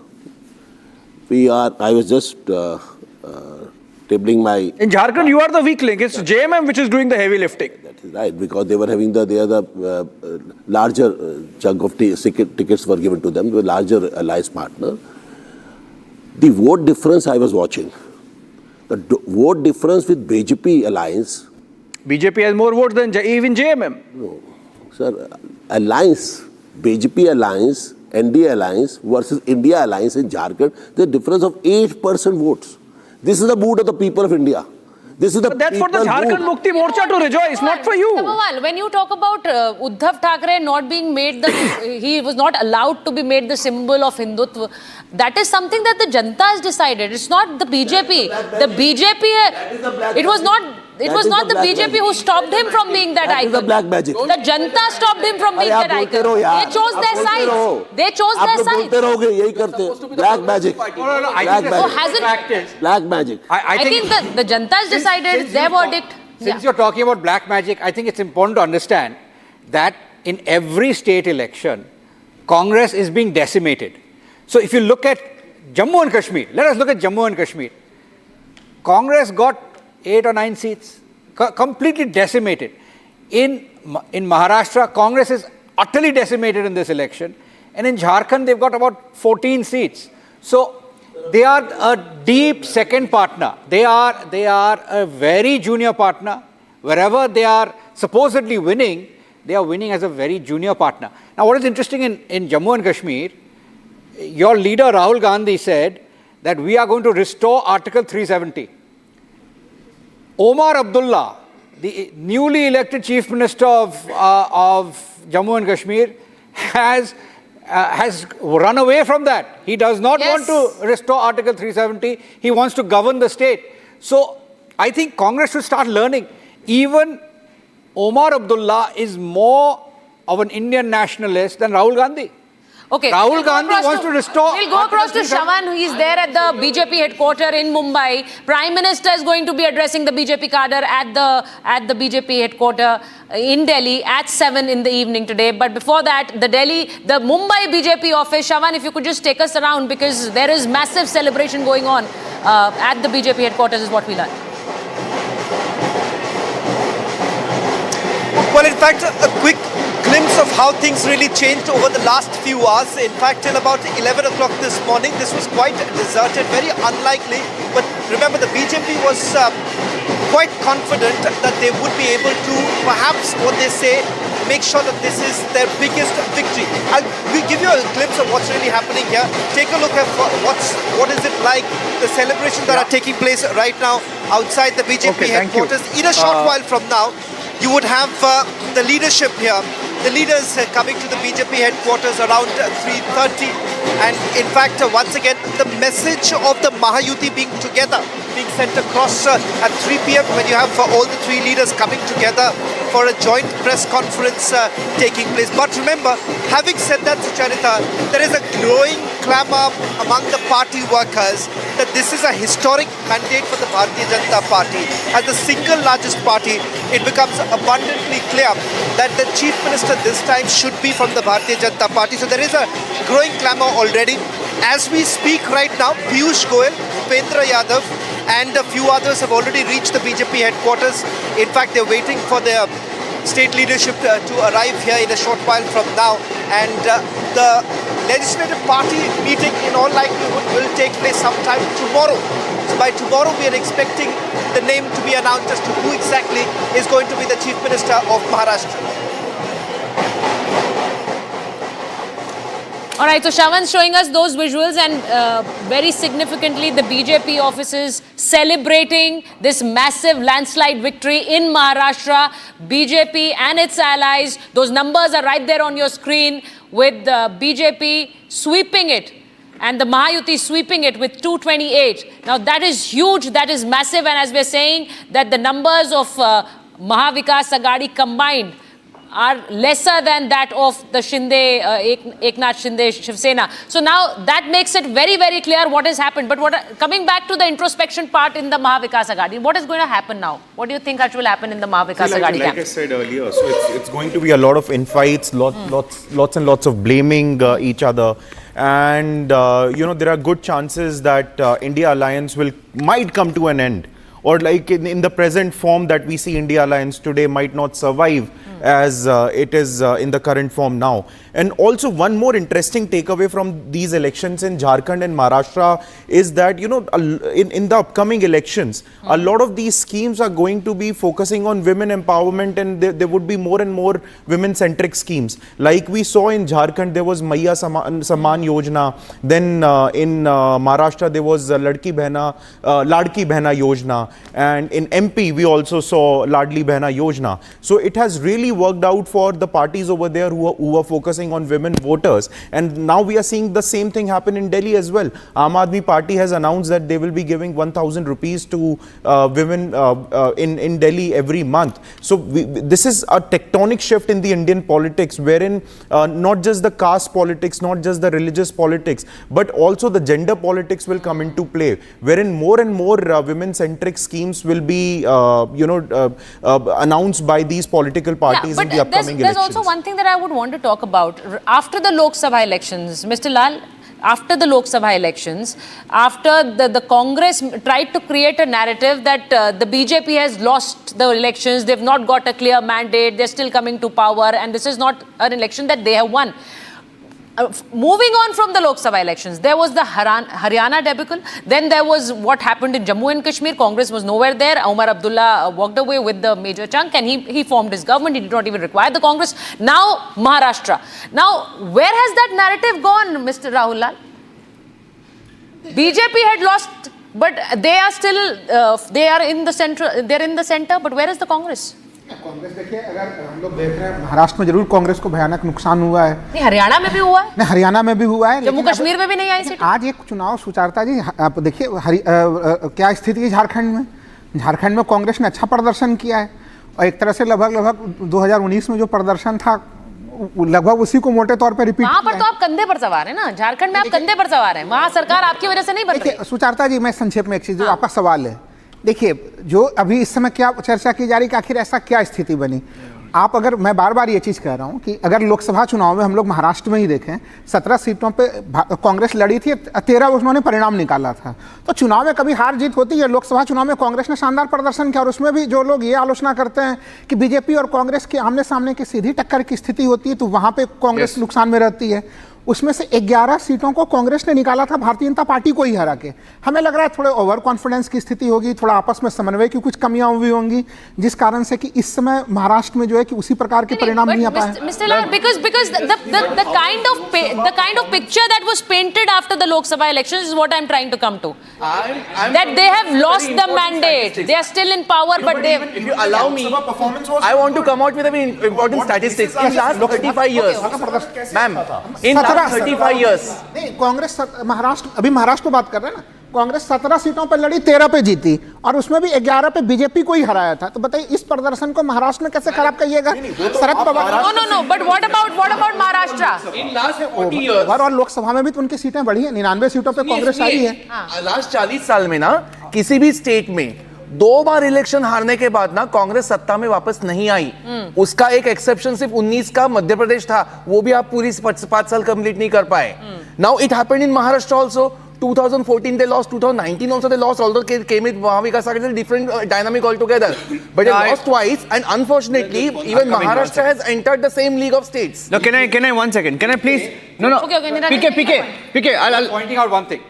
I was just tabling my... In Jharkhand, you are the weak link. It's JMM which is doing the heavy lifting. That is right, because they were having the larger chunk of tickets were given to them, the larger alliance partner. The vote difference I was watching. The vote difference with BJP alliance. BJP has more votes than even JMM. No, sir, alliance, BJP alliance, NDA alliance versus India alliance in Jharkhand, there's a difference of 8% votes. This is the mood of the people of India. This is the But that's for the Jharkhand Mukti Morcha to rejoice, not for you. Sabawal, when you talk about Uddhav Thackeray not being made he was not allowed to be made the symbol of Hindutva, that is something that the Janta has decided. It's not the BJP. The BJP, it was not the BJP who stopped him from being that icon. That is the black magic. The Janta stopped him from being that icon. They chose their sides. They chose their sides. Black magic. Black magic. I think the Janta has decided their verdict. Since you're talking about black magic, I think it's important to understand that in every state election, Congress is being decimated. So if you look at Jammu and Kashmir, let us look at Jammu and Kashmir. Congress got 8 or 9 seats, completely decimated. In Maharashtra, Congress is utterly decimated in this election. And in Jharkhand, they've got about 14 seats. So they are a deep second partner. They are a very junior partner. Wherever they are supposedly winning, they are winning as a very junior partner. Now, what is interesting in Jammu and Kashmir, your leader Rahul Gandhi said that we are going to restore Article 370. Omar Abdullah, the newly elected Chief Minister of Jammu and Kashmir, has run away from that. He does not want to restore Article 370. He wants to govern the state. So I think Congress should start learning. Even Omar Abdullah is more of an Indian nationalist than Rahul Gandhi. Okay. Rahul Gandhi wants to restore. We'll go across to Shawan. He's there at the BJP headquarters in Mumbai. Prime Minister is going to be addressing the BJP cadre at the BJP headquarters in Delhi at 7 in the evening today. But before that, the Mumbai BJP office. Shawan, if you could just take us around, because there is massive celebration going on at the BJP headquarters is what we learned. Well, in fact, a quick glimpse of how things really changed over the last few hours. In fact, till about 11 o'clock this morning, this was quite deserted, very unlikely. But remember, the BJP was quite confident that they would be able to, perhaps what they say, make sure that this is their biggest victory. We'll give you a glimpse of what's really happening here. Take a look at what is it like, the celebrations that are taking place right now outside the BJP headquarters. In a short while from now, you would have the leadership here, the leaders coming to the BJP headquarters around 3:30. And in fact, once again, the message of the Mahayuti being together, being sent across at 3 p.m. when you have all the three leaders coming together for a joint press conference taking place. But remember, having said that, Sucharita, there is a growing clamor among the party workers that this is a historic mandate for the Bharatiya Janata Party. As the single largest party, it becomes abundantly clear that the Chief Minister this time should be from the Bharatiya Janata Party. So there is a growing clamor already. As we speak right now, Piyush Goyal, Upendra Yadav and a few others have already reached the BJP headquarters. In fact, they're waiting for their state leadership to arrive here in a short while from now. And the legislative party meeting in all likelihood will take place sometime tomorrow. So by tomorrow we are expecting the name to be announced as to who exactly is going to be the Chief Minister of Maharashtra. All right, so Shawan's showing us those visuals, and very significantly the BJP offices celebrating this massive landslide victory in Maharashtra. BJP and its allies, those numbers are right there on your screen, with BJP sweeping it and the Mahayuti sweeping it with 228. Now that is huge, that is massive, and as we're saying that the numbers of Maha Vikas Aghadi combined are lesser than that of the Eknath Shinde Shiv Sena. So now that makes it very, very clear what has happened. But coming back to the introspection part in the Maha Vikas Aghadi, what is going to happen now? What do you think will happen in the Maha Vikas Aghadi camp? Like I said earlier, so it's going to be a lot of infights, lots and lots of blaming each other. And, there are good chances that India Alliance might come to an end. Or like in the present form that we see India Alliance today might not survive as it is in the current form now. And also one more interesting takeaway from these elections in Jharkhand and Maharashtra is that, you know, in the upcoming elections, a lot of these schemes are going to be focusing on women empowerment, and there would be more and more women-centric schemes. Like we saw in Jharkhand, there was Maiya Samman Yojana. Then in Maharashtra, there was Ladki Behna Yojana. And in MP, we also saw Ladli Behna Yojana. So it has really worked out for the parties over there who are focusing on women voters. And now we are seeing the same thing happen in Delhi as well. Aam Aadmi Party has announced that they will be giving 1,000 rupees to women in Delhi every month. So this is a tectonic shift in the Indian politics, wherein not just the caste politics, not just the religious politics, but also the gender politics will come into play, wherein more and more women-centric schemes will be announced by these political parties in the upcoming elections. There's also one thing that I would want to talk about. After the Lok Sabha elections, Mr. Lal, after the Lok Sabha elections, after the Congress tried to create a narrative that the BJP has lost the elections, they've not got a clear mandate, they're still coming to power, and this is not an election that they have won. Moving on from the Lok Sabha elections, there was the Haryana debacle. Then there was what happened in Jammu and Kashmir. Congress was nowhere there. Omar Abdullah walked away with the major chunk, and he formed his government. He did not even require the Congress. Now Maharashtra. Now where has that narrative gone, Mr. Rahul Lal? BJP had lost, but they are still they are in the center. They're in the center. But where is the Congress? Congress देखिए, अगर हम लोग देख रहे हैं महाराष्ट्र में जरूर कांग्रेस को भयानक नुकसान हुआ है। नहीं, हरियाणा में भी हुआ है। नहीं, हरियाणा में भी हुआ है। जम्मू कश्मीर में भी नहीं आई सीट। आज एक चुनाव सुचारता जी, आप देखिए क्या स्थिति है झारखंड में। झारखंड में कांग्रेस ने अच्छा प्रदर्शन किया है और एक तरह से लगभग 2019 में जो प्रदर्शन था लगभग उसी को मोटे तौर पर रिपीट। वहाँ पर तो आप कंधे पर सवार हैं ना, झारखंड में आप कंधे पर सवार हैं। वहाँ सरकार आपकी वजह से नहीं बन रही। सुचारता जी, मैं संक्षेप में एक चीज, जो आपका सवाल है, देखिए जो अभी इस समय क्या चर्चा की जा रही कि आखिर ऐसा क्या स्थिति बनी। आप अगर, मैं बार बार ये चीज़ कह रहा हूँ कि अगर लोकसभा चुनाव में हम लोग महाराष्ट्र में ही देखें, 17 सीटों पे कांग्रेस लड़ी थी, 13 उन्होंने परिणाम निकाला था। तो चुनाव में कभी हार जीत होती है। लोकसभा चुनाव में कांग्रेस ने शानदार प्रदर्शन किया और उसमें भी जो लोग ये आलोचना करते हैं कि बीजेपी और कांग्रेस के आमने सामने की सीधी टक्कर की स्थिति होती है तो वहाँ पर कांग्रेस नुकसान में रहती है। उसमें से 11 सीटों को कांग्रेस ने निकाला था भारतीय जनता पार्टी को ही हरा के। हमें लग रहा है थोड़े ओवर कॉन्फिडेंस की स्थिति होगी, थोड़ा आपस में समन्वय की कुछ कमियां हुई होंगी, जिस कारण से कि इस समय महाराष्ट्र में जो है कि उसी प्रकार के परिणाम नहीं आ पाए। Mr. Lal, because the kind of picture that was painted after the Lok Sabha elections is what I'm trying to come to. That they have lost the mandate. They are still in power, but they. If you allow me, I want to come out with an important statistics. In last 35 years, ma'am, in last 35 years, नहीं, कांग्रेस महाराष्ट्र, अभी महाराष्ट्र की बात कर रहे हैं ना, कांग्रेस 17 सीटों पर लड़ी, 13 पे जीती और उसमें भी 11 पे बीजेपी को ही हराया था। तो बताइए इस प्रदर्शन को महाराष्ट्र में कैसे खराब करिएगा? Sharad Pawar. No. But what about Maharashtra? in last 40 years, और लोकसभा में भी तो उनकी सीटें बढ़ी है, 99 सीटों पे कांग्रेस आई है। लास्ट 40 साल में ना किसी भी स्टेट में 2 बार इलेक्शन हारने के बाद ना कांग्रेस सत्ता में वापस नहीं आई। उसका एक एक्सेप्शन सिर्फ 19 का मध्य प्रदेश था, वो भी आप पूरी 5 साल कंप्लीट नहीं कर पाए। Now it happened in Maharashtra also. 2014 they lost, 2019 also they lost, although came with Maha Vikas Aghadi, different dynamic altogether. But they lost twice, and unfortunately, even Maharashtra has entered the same league of states. No, can I 1 second? Can I please? No. Okay. PK. I'm pointing out one thing.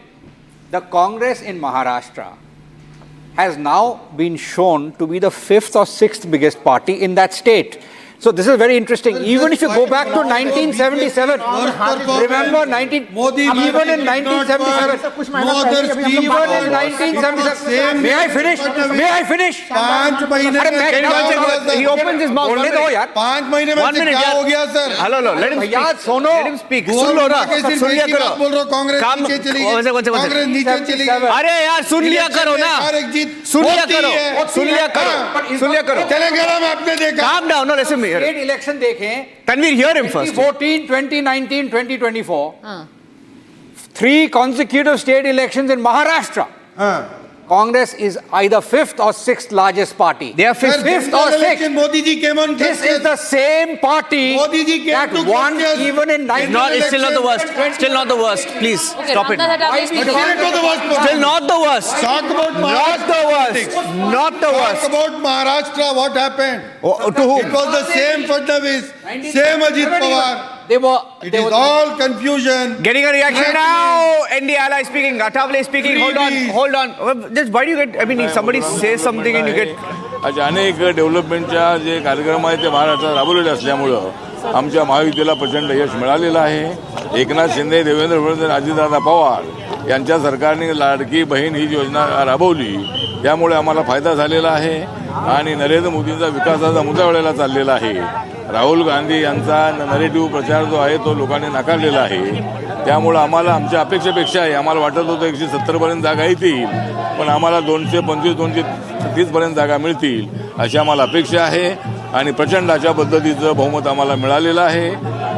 The Congress in Maharashtra has now been shown to be the 5th or 6th biggest party in that state. So this is very interesting. Even if you go back to 1977, remember even in 1977, may I finish? 5 महीने He opens his mouth. बोलने दो यार। 5 महीने में क्या हो गया sir? Hello, let him speak. सुन लो ना, सुन लिया करो। बोल रहा हूँ कांग्रेस नीचे चली गई, कांग्रेस नीचे चली गई। अरे यार सुन लिया करो ना, सुन लिया करो। तेलंगाना में आपने देखा। Calm down, no, listen me. State election देखें, Tanvir, hear him first. 2014, 2019, 2024, 3 consecutive state elections in Maharashtra. Congress is either fifth or sixth largest party. They are fifth. Fifth or sixth. Modi ji came on. This is the same party Modi ji came that to won contest. even in 19 It's still not the worst. Still not the worst. Please Okay, stop it. Ramdas Athawale speaking. Still not the worst. Talk about Not Maharashtra the worst. politics. Not the Talk worst. about Maharashtra. What happened? To whom? It was the same Fadnavis, same Ajit Pawar. It is all confusion. Getting a reaction now. ND ally speaking. Athawale speaking. Hold on. Just why do you get? I mean, if somebody says something and you get. अशा अनेक डेव्हलपमेंटच्या जे कार्यक्रम आहेत ते महाराष्ट्रात राबवलेले असल्यामुळं आमच्या महायुतीला प्रचंड यश मिळालेलं आहे. एकनाथ शिंदे, देवेंद्र फडणवीस आणि अजितदादा पवार यांच्या सरकारने लाडकी बहीण ही योजना राबवली. त्यामुळे आम्हाला फायदा झालेला आहे आणि नरेंद्र मोदींचा विकासाचा मुद्दा वेळेला चाललेला आहे. राहुल गांधी यांचा नरेटिव्ह प्रचार जो आहे तो लोकांनी नाकारलेला आहे. त्यामुळे आम्हाला आमच्या अपेक्षेपेक्षा आम्हाला वाटत होतं 170 पर्यंत जागा येतील, पण आम्हाला 225 230 पर्यंत जागा मिळतील अशी आम्हाला अपेक्षा आहे आणि प्रचंड अशा पद्धतीचं बहुमत आम्हाला मिळालेलं आहे.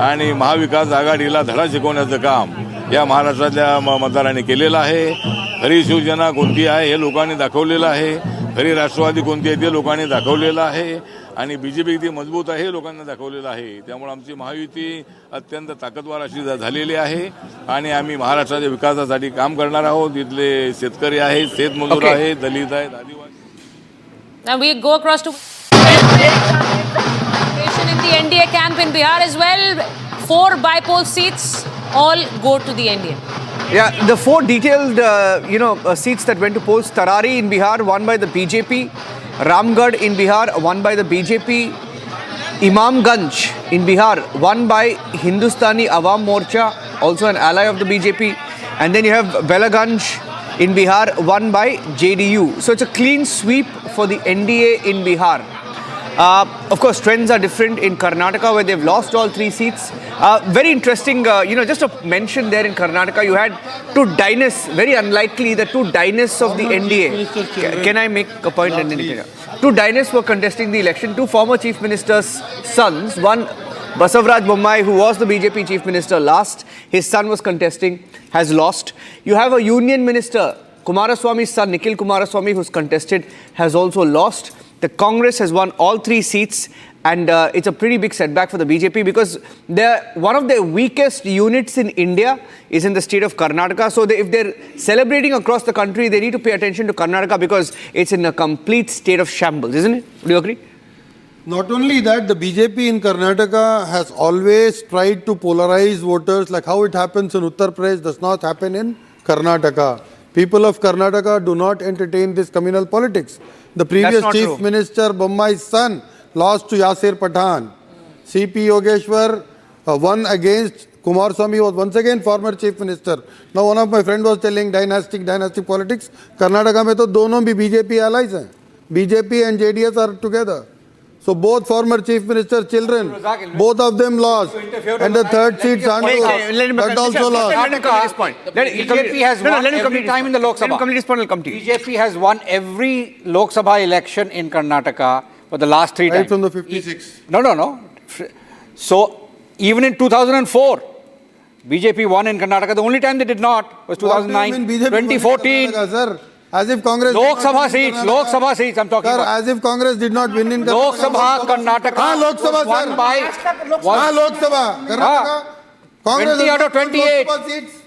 आणि महाविकास आघाडीला धडा शिकवण्याचं काम या महाराष्ट्रातल्या मतदारांनी केलेलं आहे. खरी शिवसेना कोणती आहे हे लोकांनी दाखवलेलं आहे. खरी राष्ट्रवादी कोणती आहे ते लोकांनी दाखवलेलं आहे आणि बीजेपी किती मजबूत आहे हे लोकांना दाखवलेलं आहे. त्यामुळे आमची महायुती अत्यंत ताकदवार अशी झालेली आहे आणि आम्ही महाराष्ट्राच्या विकासासाठी काम करणार आहोत. इथले शेतकरी आहेत, शेतमजूर आहेत, दलित आहेत, आदिवासी. Now we go across to in the NDA camp in Bihar as well. 4 by-poll seats all go to the NDA. Yeah, the 4 detailed, seats that went to polls. Tarari in Bihar, won by the BJP. Ramgarh in Bihar, won by the BJP. Imamganj in Bihar, won by Hindustani Awam Morcha, also an ally of the BJP. And then you have Belaganj in Bihar, won by JDU. So it's a clean sweep for the NDA in Bihar. Of course, trends are different in Karnataka, where they've lost all 3 seats. Very interesting, just a mention there in Karnataka, you had 2 dynasts, very unlikely, the 2 dynasts of the NDA. Can I make a point? 2 dynasts were contesting the election, 2 former chief ministers' sons. One, Basavaraj Bommai, who was the BJP chief minister last, his son was contesting, has lost. You have a union minister, Kumaraswamy's son, Nikhil Kumaraswamy, who's contested, has also lost. The Congress has won all 3 seats, and it's a pretty big setback for the BJP because one of their weakest units in India is in the state of Karnataka. So if they're celebrating across the country, they need to pay attention to Karnataka because it's in a complete state of shambles, isn't it? Do you agree? Not only that, the BJP in Karnataka has always tried to polarize voters, like how it happens in Uttar Pradesh does not happen in Karnataka. People of Karnataka do not entertain this communal politics. The previous chief minister, Bommai's son, lost to Yasir Pathan. CP Yogeshwar won against Kumaraswamy, was once again former chief minister. Now one of my friend was telling dynastic politics. Karnataka mein to dono bhi BJP allies hain. BJP and JDS are together. So both former chief minister's children, both of them lost. And the third seat, Sandu, that also lost. BJP has won every time in the Lok Sabha. BJP has won every Lok Sabha election in Karnataka for the last 3 times. Right from the 56. No. So even in 2004, BJP won in Karnataka. The only time they did not was 2009, 2014. As if Congress... Lok Sabha seats, I'm talking about. As if Congress did not win in Karnataka. Lok Sabha, Karnataka. Lok Sabha, won by... Lok Sabha, Karnataka. Congress 20 out of 28. Seats.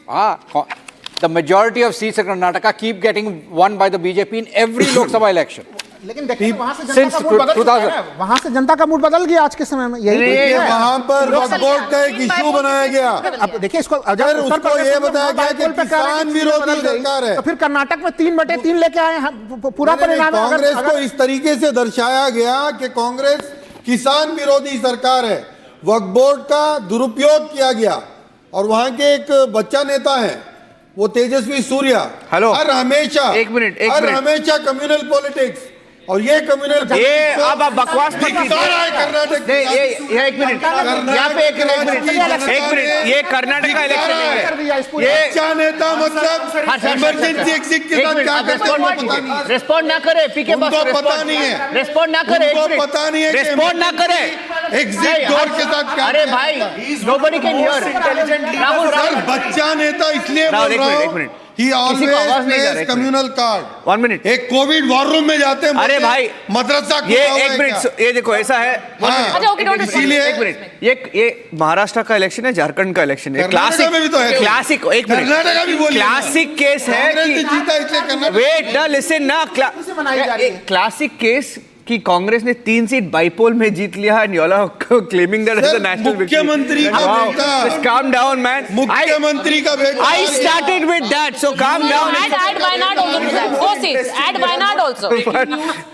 The majority of seats in Karnataka keep getting won by the BJP in every Lok Sabha election. लेकिन देखिए वहां से जनता का mood बदल गया आज के समय में. यही वहां पर वक्फ बोर्ड का एक इशू बनाया गया. अब देखिए इसको अगर उसको ये बताया गया कि किसान विरोधी सरकार है, तो फिर कर्नाटक में 3/3 लेके आए हैं. पूरा परिणाम कांग्रेस को इस तरीके से दर्शाया गया कि कांग्रेस किसान विरोधी सरकार है. वक्फ बोर्ड का दुरुपयोग किया गया और वहां के एक बच्चा नेता है वो तेजस्वी सूर्या, हर हमेशा कम्युनल पॉलिटिक्स और ये कम्युनल अब बकवास मत कीजिए. कर्नाटक एक मिनट यहाँ पे एक मिनट ये कर्नाटक का इलेक्शन है. ये क्या नेता मतलब इमरजेंसी एग्जिट के साथ क्या करते हैं? रिस्पॉन्ड ना करे. पीके उनको पता नहीं है. रिस्पॉन्ड ना करे. पता नहीं है. रिस्पॉन्ड ना करे. एग्जिट डोर के साथ क्या? अरे भाई, nobody can hear. राहुल बच्चा नेता इसलिए बोल रहा हूँ He always plays communal card. 1 minute. एक कोविड वॉर रूम में जाते हैं. अरे भाई मदरसा ये एक मिनट, ये देखो ऐसा है. इसीलिए एक मिनट, ये महाराष्ट्र का इलेक्शन है, झारखंड का इलेक्शन है. क्लासिक एक मिनट, क्लासिक केस है. वेट ना, लिसन ना, क्लासिक केस कि कांग्रेस ने 3 सीट बाइपोल में जीत लिया and you all are claiming that as a national victory. मुख्यमंत्री का बेटा, जस्ट calm down man. मुख्यमंत्री का बेटा. I started with that, so calm down. Add Wayanad also to that. 4 seats. Add Wayanad also.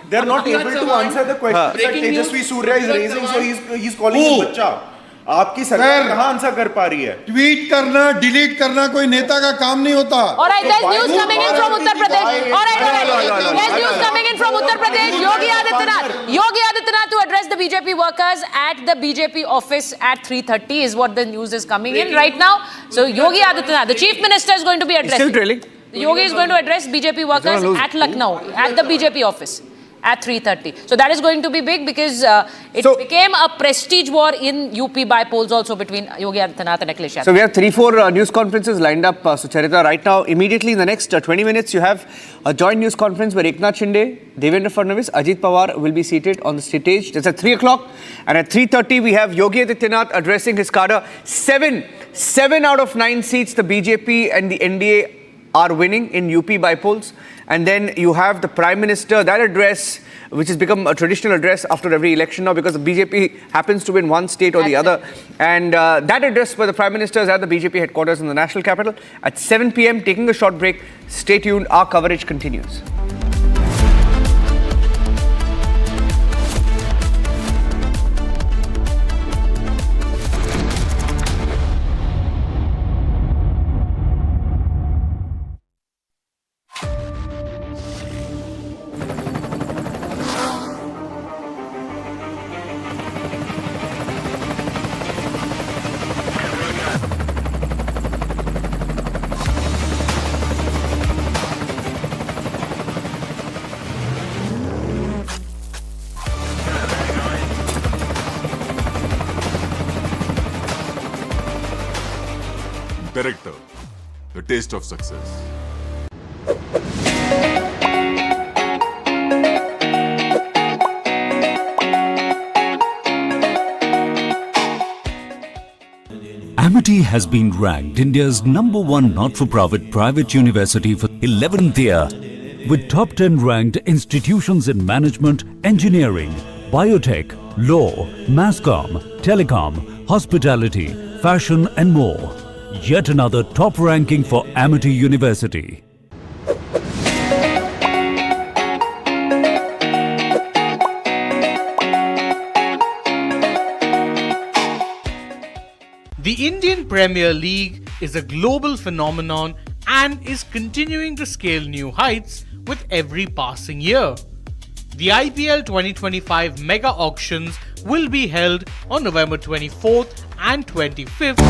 They are not able to answer the question that Tejasvi Surya is raising, so he's calling him बच्चा. आपकी सरकार कहाँ answer कर पा रही है? Tweet करना, delete करना कोई नेता का काम नहीं होता. Alright, there's news coming in from Uttar Pradesh. Alright. There's news coming in from Uttar Pradesh. Yogi Adityanath to address the BJP workers at the BJP office at 3:30 is what the news is coming in right now. So Yogi Adityanath, the Chief Minister, is going to be addressing. Still trailing. Yogi is going to address BJP workers at Lucknow at the BJP office at 3:30. So that is going to be big because it became a prestige war in UP by polls also between Yogi Adityanath and Akhilesh Yadav. So we have 3-4 news conferences lined up, Sucharita. Right now, immediately in the next 20 minutes, you have a joint news conference where Eknath Shinde, Devendra Fadnavis, Ajit Pawar will be seated on the stage. That's at 3 o'clock. And at 3:30, we have Yogi Adityanath addressing his cadre. 7 out of 9 seats the BJP and the NDA are winning in UP by polls. And then you have the Prime Minister, that address, which has become a traditional address after every election now because the BJP happens to win one state or the other. And that address for the Prime Minister is at the BJP headquarters in the national capital at 7 p.m. Taking a short break. Stay tuned. Our coverage continues. Director, the taste of success. Amity has been ranked India's #1 not-for-profit private university for 11th year, with top 10 ranked institutions in management, engineering, biotech, law, mass-comm, telecom, hospitality, fashion and more. Yet another top ranking for Amity University. The Indian Premier League is a global phenomenon and is continuing to scale new heights with every passing year. The IPL 2025 mega auctions will be held on November 24th and 25th.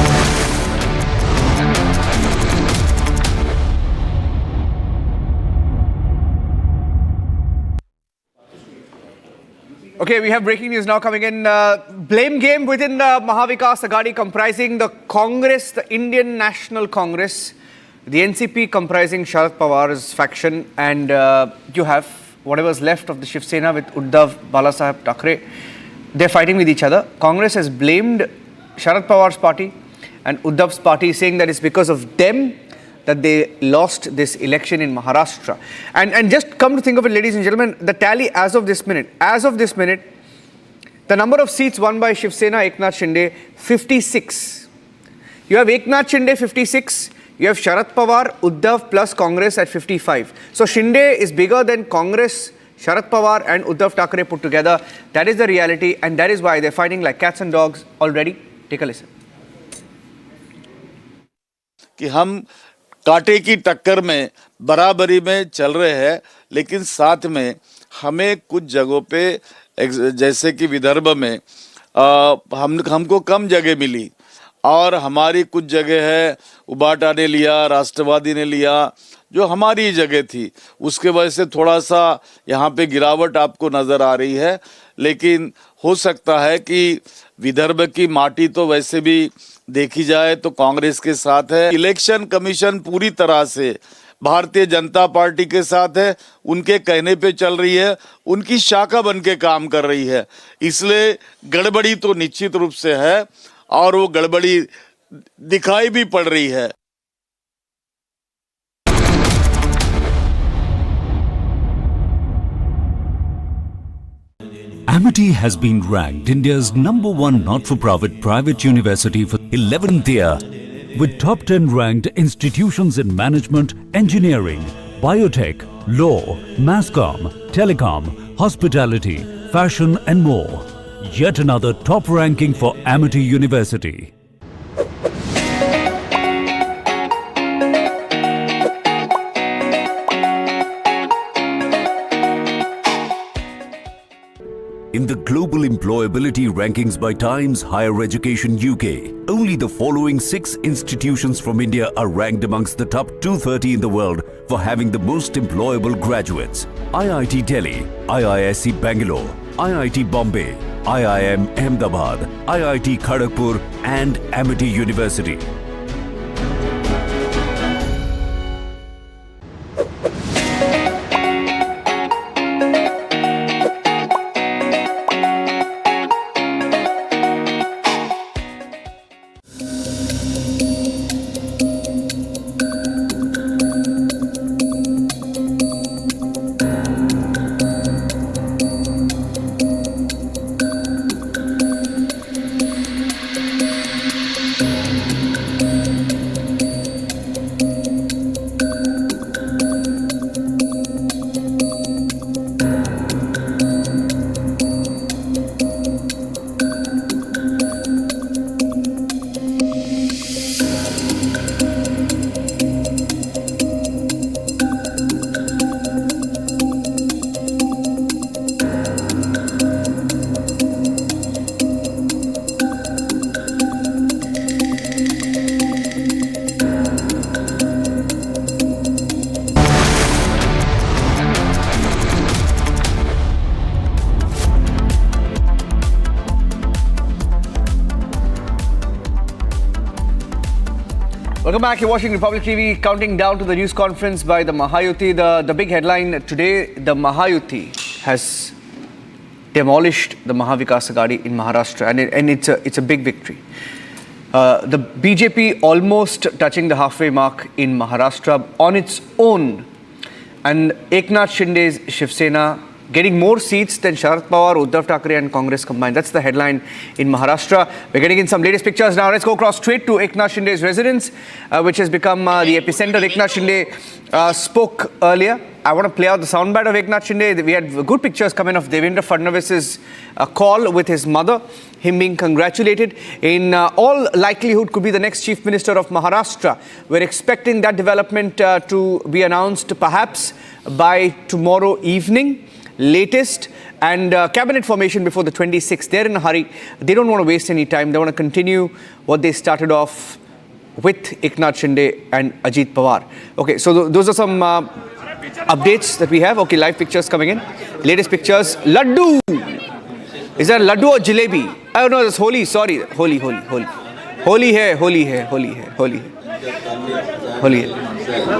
Okay, we have breaking news now coming in. Blame game within the Maha Vikas Aghadi comprising the Congress, the Indian National Congress, the NCP comprising Sharad Pawar's faction, and you have whatever's left of the Shiv Sena with Uddhav, Balasaheb Thackeray. They're fighting with each other. Congress has blamed Sharad Pawar's party and Uddhav's party, saying that it's because of them that they lost this election in Maharashtra. And just come to think of it, ladies and gentlemen, the tally as of this minute, the number of seats won by Shiv Sena, Eknath Shinde, 56. You have Eknath Shinde, 56. You have Sharad Pawar, Uddhav plus Congress at 55. So Shinde is bigger than Congress, Sharad Pawar and Uddhav Thackeray put together. That is the reality, and that is why they're fighting like cats and dogs already. Take a listen. कि हम कांटे की टक्कर में बराबरी में चल रहे हैं, लेकिन साथ में हमें कुछ जगहों पे जैसे कि विदर्भ में हमको कम जगह मिली और हमारी कुछ जगह है उबाटा ने लिया, राष्ट्रवादी ने लिया, जो हमारी जगह थी, उसके वजह से थोड़ा सा यहाँ पे गिरावट आपको नज़र आ रही है। लेकिन हो सकता है कि विदर्भ की माटी तो वैसे भी देखी जाए तो कांग्रेस के साथ है। इलेक्शन कमीशन पूरी तरह से भारतीय जनता पार्टी के साथ है, उनके कहने पे चल रही है, उनकी शाखा बन के काम कर रही है। इसलिए गड़बड़ी तो निश्चित रूप से है और वो गड़बड़ी दिखाई भी पड़ रही है। Amity has been ranked India's #1 not-for-profit private university for 11th year, with top 10 ranked institutions in management, engineering, biotech, law, mass-comm, telecom, hospitality, fashion and more. Yet another top ranking for Amity University. In the global employability rankings by Times Higher Education UK, only the following 6 institutions from India are ranked amongst the top 230 in the world for having the most employable graduates: IIT Delhi, IISc Bangalore, IIT Bombay, IIM Ahmedabad, IIT Kharagpur and Amity University. Welcome back. You're watching Republic TV. Counting down to the news conference by the Mahayuti. The big headline today: the Mahayuti has demolished the Maha Vikas Aghadi in Maharashtra, and it's a big victory. The BJP almost touching the halfway mark in Maharashtra on its own, and Eknath Shinde's Shiv Sena getting more seats than Sharad Pawar, Uddhav Thackeray and Congress combined. That's the headline in Maharashtra. We're getting in some latest pictures now. Let's go across straight to Eknath Shinde's residence, which has become the epicenter. Eknath Shinde spoke earlier. I want to play out the soundbite of Eknath Shinde. We had good pictures coming of Devendra Fadnavis's call with his mother, him being congratulated. In all likelihood could be the next Chief Minister of Maharashtra. We're expecting that development to be announced perhaps by tomorrow evening latest, and cabinet formation before the 26th. They're in a hurry. They don't want to waste any time. They want to continue what they started off with Eknath Shinde and Ajit Pawar. Okay, so those are some updates that we have. Okay, live pictures coming in. Latest pictures. Laddu. Is that laddu or jalebi? Oh no, it's Holi. Sorry, Holi. Holi hai.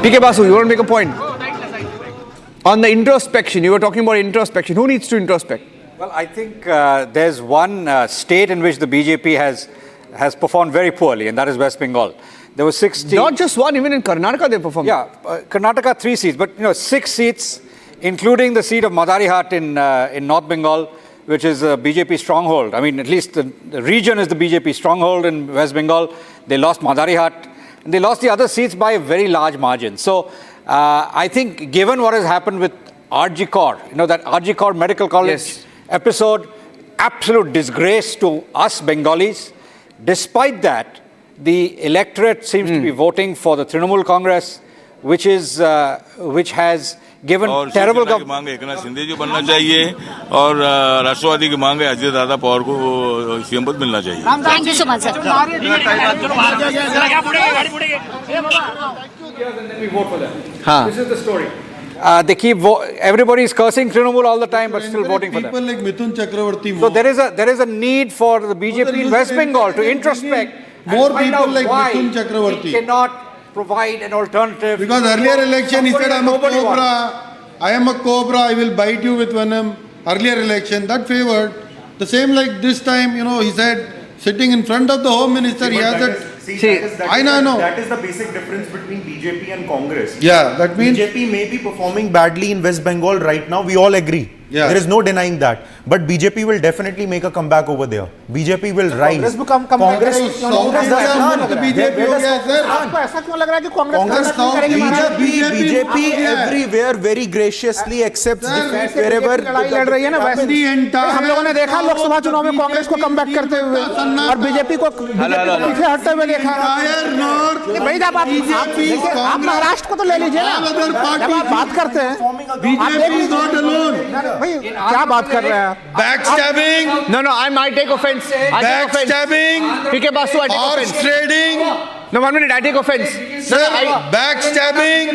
PK Basu, you want to make a point? On the introspection, you were talking about introspection. Who needs to introspect? Well, I think there's one state in which the BJP has performed very poorly, and that is West Bengal. There were 16. Not just one, even in Karnataka they performed. Yeah, Karnataka 3 seats, but 6 seats, including the seat of Madarihat in North Bengal, which is a BJP stronghold. I mean, at least the region is the BJP stronghold in West Bengal. They lost Madarihat, and they lost the other seats by a very large margin. So I think given what has happened with RG Kaur, that RG Kaur Medical College episode, absolute disgrace to us Bengalis. Despite that, the electorate seems to be voting for the Trinamool Congress, which has given terrible government. मांग एकनाथ शिंदे जी बनना चाहिए और राष्ट्रवादी की मांग है अजय दादा पवार को CM पद मिलना चाहिए. Thank you so much, sir. This is the story. They keep everybody is cursing Trinamool all the time, but still voting for them. People like Mithun Chakravarti. So there is a need for the BJP in West Bengal to introspect. More people like Mithun Chakravarti. It cannot provide an alternative. Because earlier election he said, I am a Nobody wants. cobra, I am a cobra, I will bite you with venom. Earlier election, that favored. The same like this time, he said, sitting in front of the Home Minister, he has that. I know. That is the basic difference between BJP and Congress. Yeah, that means BJP may be performing badly in West Bengal right now. We all agree. Yeah. There is no denying that. But BJP will definitely make a comeback over there. BJP will rise. Congress भी कम Congress does none. BJP हो गया sir. आपको ऐसा क्यों लग रहा है कि कांग्रेस कांग्रेस नहीं करेगी? BJP everywhere very graciously accepts defeat wherever लड़ाई लड़ रही है ना वैसे हम लोगों ने देखा लोकसभा चुनाव में कांग्रेस को कमबैक करते हुए और बीजेपी को पीछे हटते हुए देखा। भाई जब आप महाराष्ट्र को तो ले लीजिए ना, जब आप बात करते हैं BJP is not alone. भाई क्या बात कर रहे हैं? Backstabbing. No, I might take offense. Backstabbing. PK Basu, I take offense. Horse trading. No, 1 minute, I take offense. Sir, backstabbing.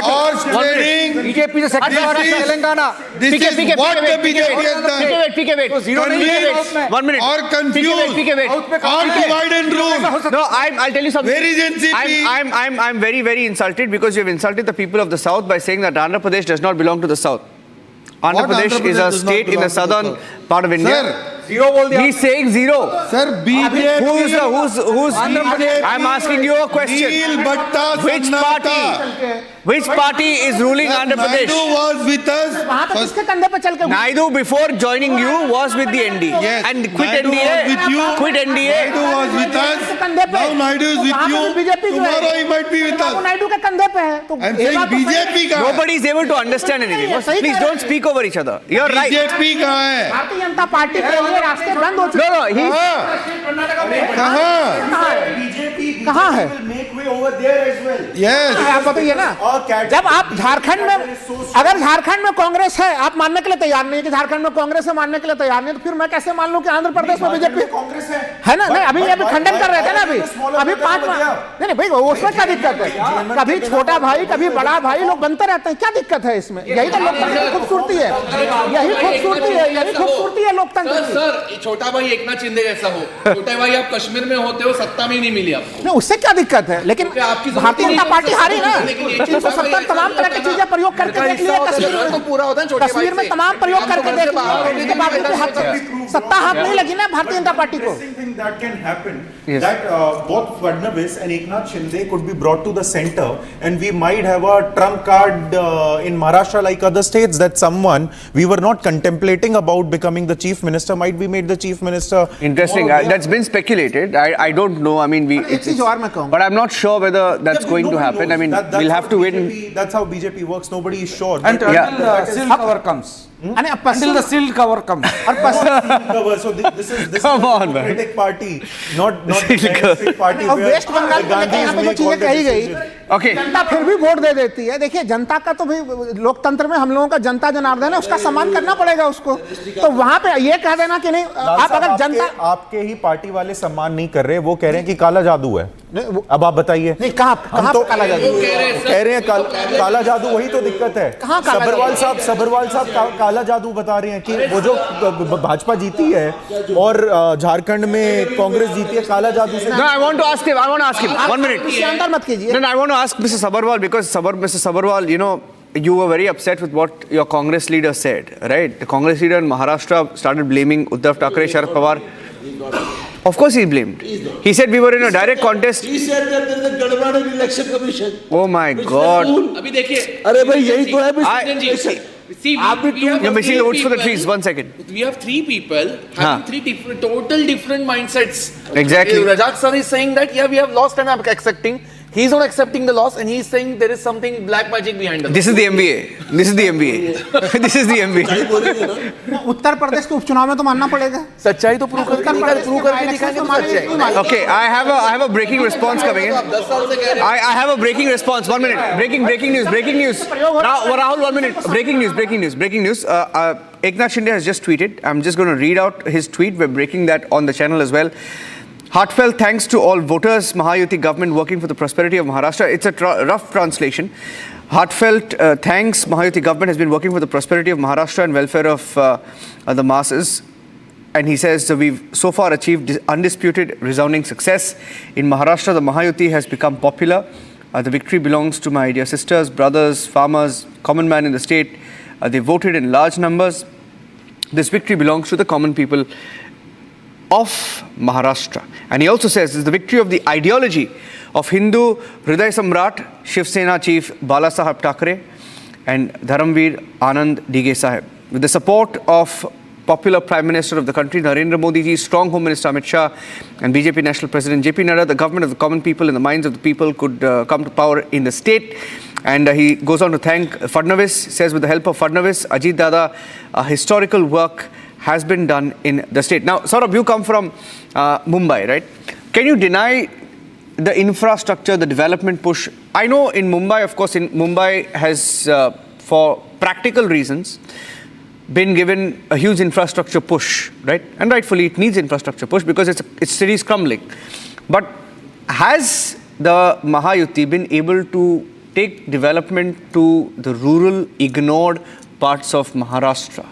Horse trading. BJP is second Telangana. This is what the BJP has done. PK, wait. Convince 1 minute. or confuse PK, wait. or divide and rule. No, I'll tell you something. Where is NCP? I'm very, very insulted because you have insulted the people of the South by saying that Andhra Pradesh does not belong to the South. Andhra Pradesh is a state in the southern part of India. Sir, He's saying zero. Sir, BJP. Who's I'm asking you a question. Which party is ruling Andhra Pradesh? Naidu was with us. वहाँ पे किसके कंधे पे चल के Naidu before joining you was with the ND. Yes. And quit Naidu NDA. was with you. Quit NDA. Naidu was with us. कंधे पे Now Naidu is with you. BJP Tomorrow he might be with us. Naidu के कंधे पे है तो I'm saying BJP का. Nobody is able to understand anything. Please don't speak over each other. You're right. BJP कहाँ है? भारतीय जनता पार्टी के लिए रास्ते बंद हो चुके No, he's कहाँ है? Yes. आप बताइए ना, जब आप झारखंड में अगर झारखंड में कांग्रेस है आप मानने के लिए तैयार नहीं है कि झारखंड में कांग्रेस है, मानने के लिए तैयार नहीं, तो फिर मैं कैसे मान लूं कि आंध्र प्रदेश में बीजेपी है ना? नहीं, अभी खंडन कर रहे थे ना, अभी 5 नहीं भाई, उसमें क्या दिक्कत है? कभी छोटा भाई कभी बड़ा भाई लोग बनते रहते हैं, क्या दिक्कत है इसमें? यही तो लोकतंत्र की खूबसूरती है, यही खूबसूरती है लोकतंत्र की। सर छोटा भाई एक नाथ शिंदे जैसा हो, छोटा भाई आप कश्मीर में होते हो, सत्ता में नहीं मिली आपको। नहीं, उससे क्या दिक्कत है? लेकिन भारतीय जनता पार्टी हारी ना, 370 तमाम तरह की चीजें प्रयोग करके देख लिया कश्मीर में तमाम प्रयोग करके देख लिया, सत्ता हाथ नहीं लगी ना भारतीय जनता पार्टी को। That can happen. Yes. That both Fadnavis and Eknath Shinde could be brought to the center, and we might have a trump card in Maharashtra like other states, that someone we were not contemplating about becoming the chief minister might be made the chief minister. Interesting. That's been speculated. I don't know. I mean, but I'm not sure whether that's going to happen. I mean, we'll have to wait. That's how BJP works. Nobody is sure. And until the silk cover comes. Until the silk cover comes. So this is Come on, man. Democratic party, not the Democratic party. West Bengal में देखिए यहाँ पे जो चीजें कही गई, Okay. जनता फिर भी वोट दे देती है। देखिए जनता का तो भाई लोकतंत्र में हम लोगों का जनता जनार्दन है, उसका सम्मान करना पड़ेगा उसको। तो वहाँ पे ये कह देना कि नहीं, आप अगर जनता आपके ही पार्टी वाले सम्मान नहीं कर रहे, वो कह रहे हैं कि काला जादू है। अब आप बताइए। नहीं, कहाँ तो काला जादू कह रहे हैं काला जादू, वही तो दिक्कत है। सबरवाल साहब काला जादू बता रहे हैं कि वो जो भाजपा जीती है और झारखंड में कांग्रेस जीती है, काला जादू से। No, I want to ask him. 1 minute. अंदर मत कीजिए। No, I want to ask Mr. Sabharwal because Mr. Sabharwal, you were very upset with what your Congress leader said, right? The Congress leader in Maharashtra started blaming Uddhav Thackeray, Sharad Pawar. Of course he blamed. He said we were in a direct contest. He said that there is a gadbad in election commission. Oh my God. अभी देखिए, अरे भाई यही तो है। See, You're missing the woods for the trees. 1 second. We have 3 people having 3 different mindsets. Exactly. Rajat sir is saying that we have lost and I'm accepting. He's not accepting the loss and he's saying there is something black magic behind it. This is the MBA. This is the MBA. Uttar Pradesh के उपचुनाव में तो मानना पड़ेगा। सच्चाई तो prove करके दिखाएंगे तो सच्चाई। Okay, I have a breaking response coming in. I have a breaking response. 1 minute. Breaking news. Now, Rahul, 1 minute. Breaking news. Eknath Shinde has just tweeted. I'm just going to read out his tweet. We're breaking that on the channel as well. Heartfelt thanks to all voters, Mahayuti government working for the prosperity of Maharashtra. It's a rough translation. Heartfelt thanks, Mahayuti government has been working for the prosperity of Maharashtra and welfare of the masses. And he says we've so far achieved undisputed, resounding success. In Maharashtra, the Mahayuti has become popular. The victory belongs to my dear sisters, brothers, farmers, common man in the state. They voted in large numbers. This victory belongs to the common people of Maharashtra. And he also says this is the victory of the ideology of Hindu Hriday Samrat, Shiv Sena chief Bala Saheb Thackeray and Dharamveer Anand Dige Saheb. With the support of popular Prime Minister of the country, Narendra Modi ji, strong Home Minister Amit Shah and BJP National President JP Nadda, the government of the common people in the minds of the people could come to power in the state. And he goes on to thank Fadnavis, says with the help of Fadnavis, Ajit Dada, historical work has been done in the state. Now, Saurabh, you come from Mumbai, right? Can you deny the infrastructure, the development push? I know in Mumbai, of course, Mumbai has, for practical reasons, been given a huge infrastructure push, right? And rightfully, it needs infrastructure push because its city is crumbling. But has the Mahayuti been able to take development to the rural, ignored parts of Maharashtra?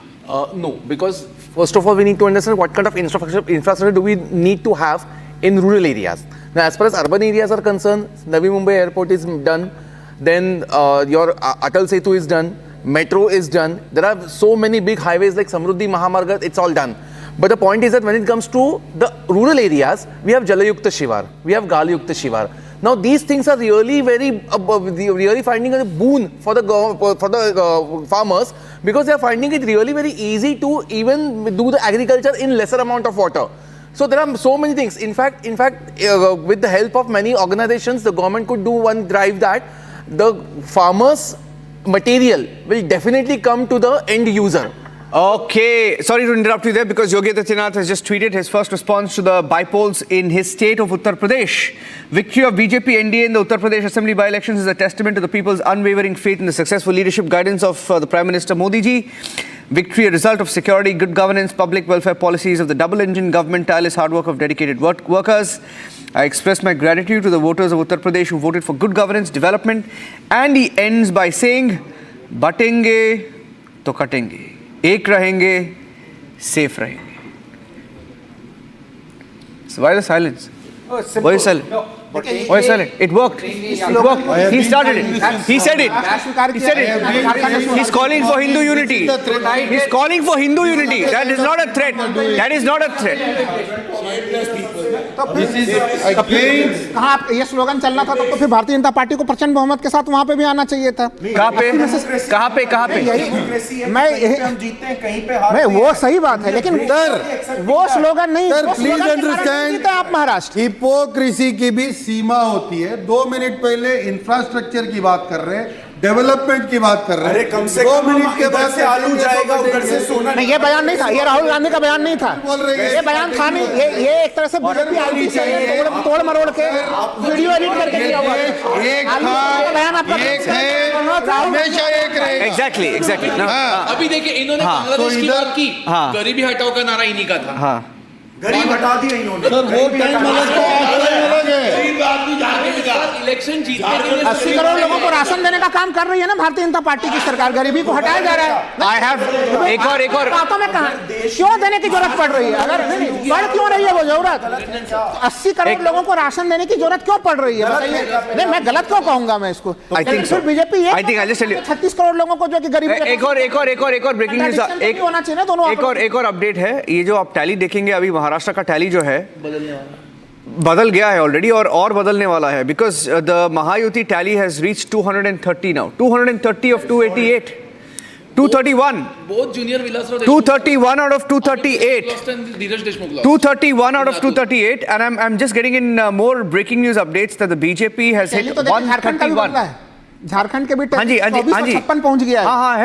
No, because first of all, we need to understand what kind of infrastructure do we need to have in rural areas. Now, as far as urban areas are concerned, Navi Mumbai Airport is done, then your Atal Setu is done, metro is done. There are so many big highways like Samruddhi Mahamarga, it's all done. But the point is that when it comes to the rural areas, we have Jalayukta Shivar, we have Galyukta Shivar. Now these things are really really finding a boon for the farmers, because they are finding it really very easy to even do the agriculture in lesser amount of water. So there are so many things. In fact, with the help of many organizations, the government could do one drive that the farmers' material will definitely come to the end user. Okay, sorry to interrupt you there because Yogi Adityanath has just tweeted his first response to the bypolls in his state of Uttar Pradesh. Victory of BJP NDA in the Uttar Pradesh Assembly by-elections is a testament to the people's unwavering faith in the successful leadership guidance of the Prime Minister Modi ji. Victory a result of security, good governance, public welfare policies of the double-engine government, tireless hard work of dedicated workers. I express my gratitude to the voters of Uttar Pradesh who voted for good governance, development. And he ends by saying, batenge to katenge. Ek rahenge, safe rahenge. So why the silence? Why is silent? Why is silent? It worked. It worked. He started it. He said it. He said it. He's calling for Hindu unity. He's calling for Hindu unity. That is not a threat. That is not a threat. कहाँ आप ये slogan चलना था तो फिर Bharatiya Janata party को प्रचंड बहुमत के साथ वहाँ पे भी आना चाहिए था। कहाँ पे मैं वो सही बात है, लेकिन वो स्लोगन नहीं। प्लीज अंडरस्टैंड, आप महाराष्ट्र हिपोक्रेसी की भी सीमा होती है। 2 मिनट पहले इंफ्रास्ट्रक्चर की बात कर रहे हैं, डेवलपमेंट की बात कर रहे हैं। अरे कम से 2 मिनट के बाद से आलू जाएगा, उधर से सोना नहीं। ये बयान नहीं था, ये राहुल गांधी का बयान नहीं था। ये बयान था नहीं, ये एक तरह से बीजेपी आईटी से तोड़ मरोड़ के वीडियो एडिट करके दिया हुआ है। एक बयान आपका हमेशा एक रहेगा। एग्जैक्टली। अभी देखिए, इन्होंने बांग्लादेश की बात की, गरीबी हटाओ का नारा इन्हीं का था। गरीब हटा दिया इन्होंने। सर वो टाइम अलग है। इलेक्शन जीत 80 करोड़ लोगों को राशन देने का काम कर रही है ना भारतीय जनता पार्टी की सरकार। गरीबी को हटाया जा रहा है। I have एक और बातों में कहा क्यों देने की जरूरत पड़ रही है? अगर बढ़ क्यों रही है वो जरूरत? 80 करोड़ लोगों को राशन देने की जरूरत क्यों पड़ रही है बताइए? नहीं, मैं गलत क्यों कहूंगा मैं इसको? बीजेपी 36 करोड़ लोगों को जो कि गरीबी। एक और ब्रेकिंग न्यूज होना चाहिए ना दोनों। एक और अपडेट है। ये जो आप टैली देखेंगे अभी, महाराष्ट्र का टैली जो है बदल गया है ऑलरेडी और बदलने वाला है, because the Mahayuti tally has reached 230 now. 230 of 288, 231, both junior Vilas Rao 231 out of 238, 231 out of 238, and I'm just getting in more breaking news updates that the BJP has hit 131. Jharkhand के भी हाँ जी 56 पहुंच गया है। हाँ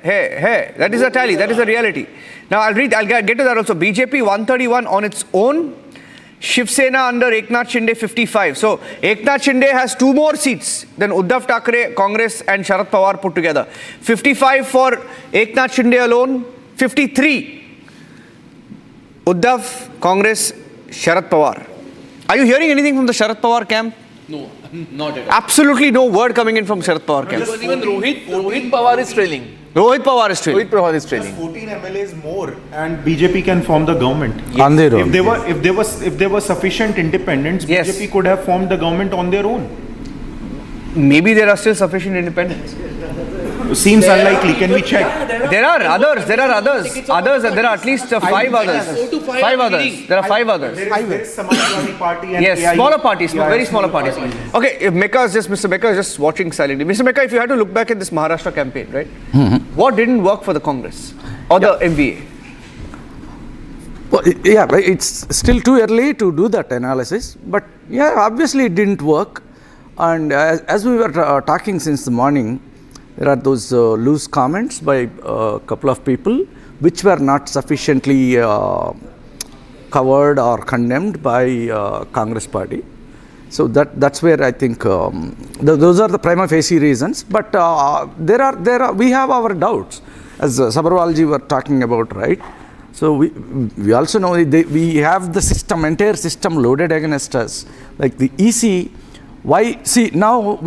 है that is a tally, that is a reality. Now I'll get to that also. BJP 131 on its own, Shiv Sena under Eknath Shinde 55. So Eknath Shinde has 2 more seats than Uddhav Thackeray, Congress and Sharad Pawar put together. 55 for Eknath Shinde alone, 53 Uddhav, Congress, Sharad Pawar. Are you hearing anything from the Sharad Pawar camp? No, not at all. Absolutely no word coming in from Sharad Pawar camp. Because even Rohit Pawar is trailing. Rohit Pawar is trailing. 14 MLAs more, and BJP can form the government. If there was sufficient independence, BJP could have formed the government on their own. Maybe there are still sufficient independents. Seems unlikely. Can we check? There are others. There are at least 5 others. 5 others. There are 5 others. There is Samajwadi Party and Yes, AI. smaller parties, very smaller parties. Okay, if Mr. Mecca is just watching silently. Mr. Mecca, if you had to look back at this Maharashtra campaign, right? What didn't work for the Congress or the MVA? Well, yeah, it's still too early to do that analysis, but yeah, obviously it didn't work. And as we were talking since the morning, there are those loose comments by a couple of people which were not sufficiently covered or condemned by Congress party. So that's where I think those are the prima facie reasons. But we have our doubts, as Sabharwalji were talking about, right? So we also know we have the entire system loaded against us, like the EC. Why? See, now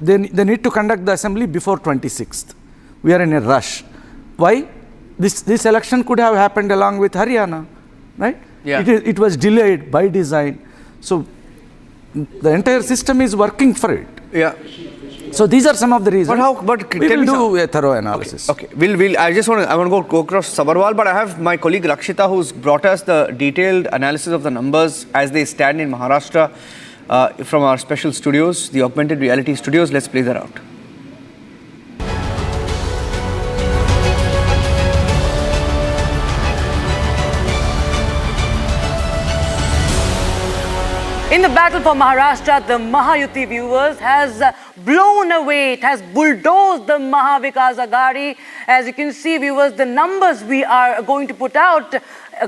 they need to conduct the assembly before 26th. We are in a rush. Why? This election could have happened along with Haryana, right? Yeah. It was delayed by design. So the entire system is working for it. Yeah. So these are some of the reasons. But we will do a thorough analysis. Okay. I want to go across Sabharwal, but I have my colleague Rakshita who's brought us the detailed analysis of the numbers as they stand in Maharashtra from our special studios, the augmented reality studios. Let's play that out. In the battle for Maharashtra, the Mahayuti viewers has blown away. It has bulldozed the Maha Vikas Aghadi. As you can see, viewers, the numbers we are going to put out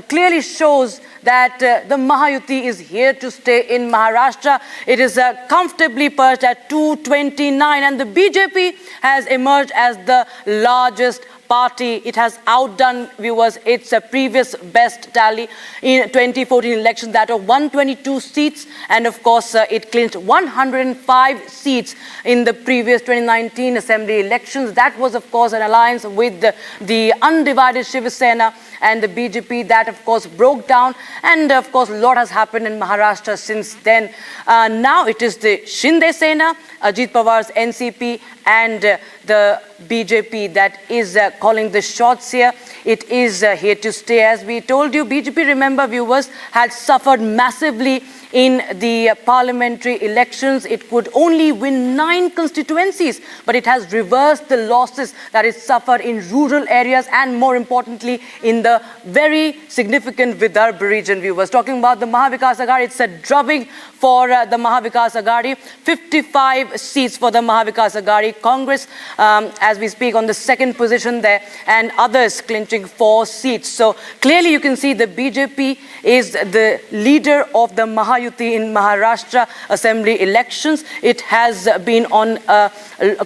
clearly shows that the Mahayuti is here to stay in Maharashtra. It is comfortably perched at 229, and the BJP has emerged as the largest party. It has outdone, viewers, its previous best tally in 2014 elections, that of 122 seats, and of course it clinched 105 seats in the previous 2019 assembly elections. That was of course an alliance with the undivided Shiv Sena and the BJP that of course broke down, and of course a lot has happened in Maharashtra since then. Now it is the Shinde Sena, Ajit Pawar's NCP, and the BJP that is calling the shots here. It is here to stay. As we told you, BJP, remember viewers, had suffered massively in the parliamentary elections. It could only win 9 constituencies, but it has reversed the losses that it suffered in rural areas and more importantly in the very significant Vidarbha region, viewers. Talking about the Maha Vikas Aghadi, it's a drubbing for the Maha Vikas Aghadi. 55 seats for the Maha Vikas Aghadi. Congress, as we speak, on the second position there, and others clinching 4 seats. So clearly you can see the BJP is the leader of the Mahayuti in Maharashtra assembly elections. It has been on a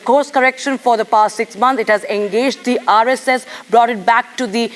course correction for the past 6 months. It has engaged the RSS, brought it back to the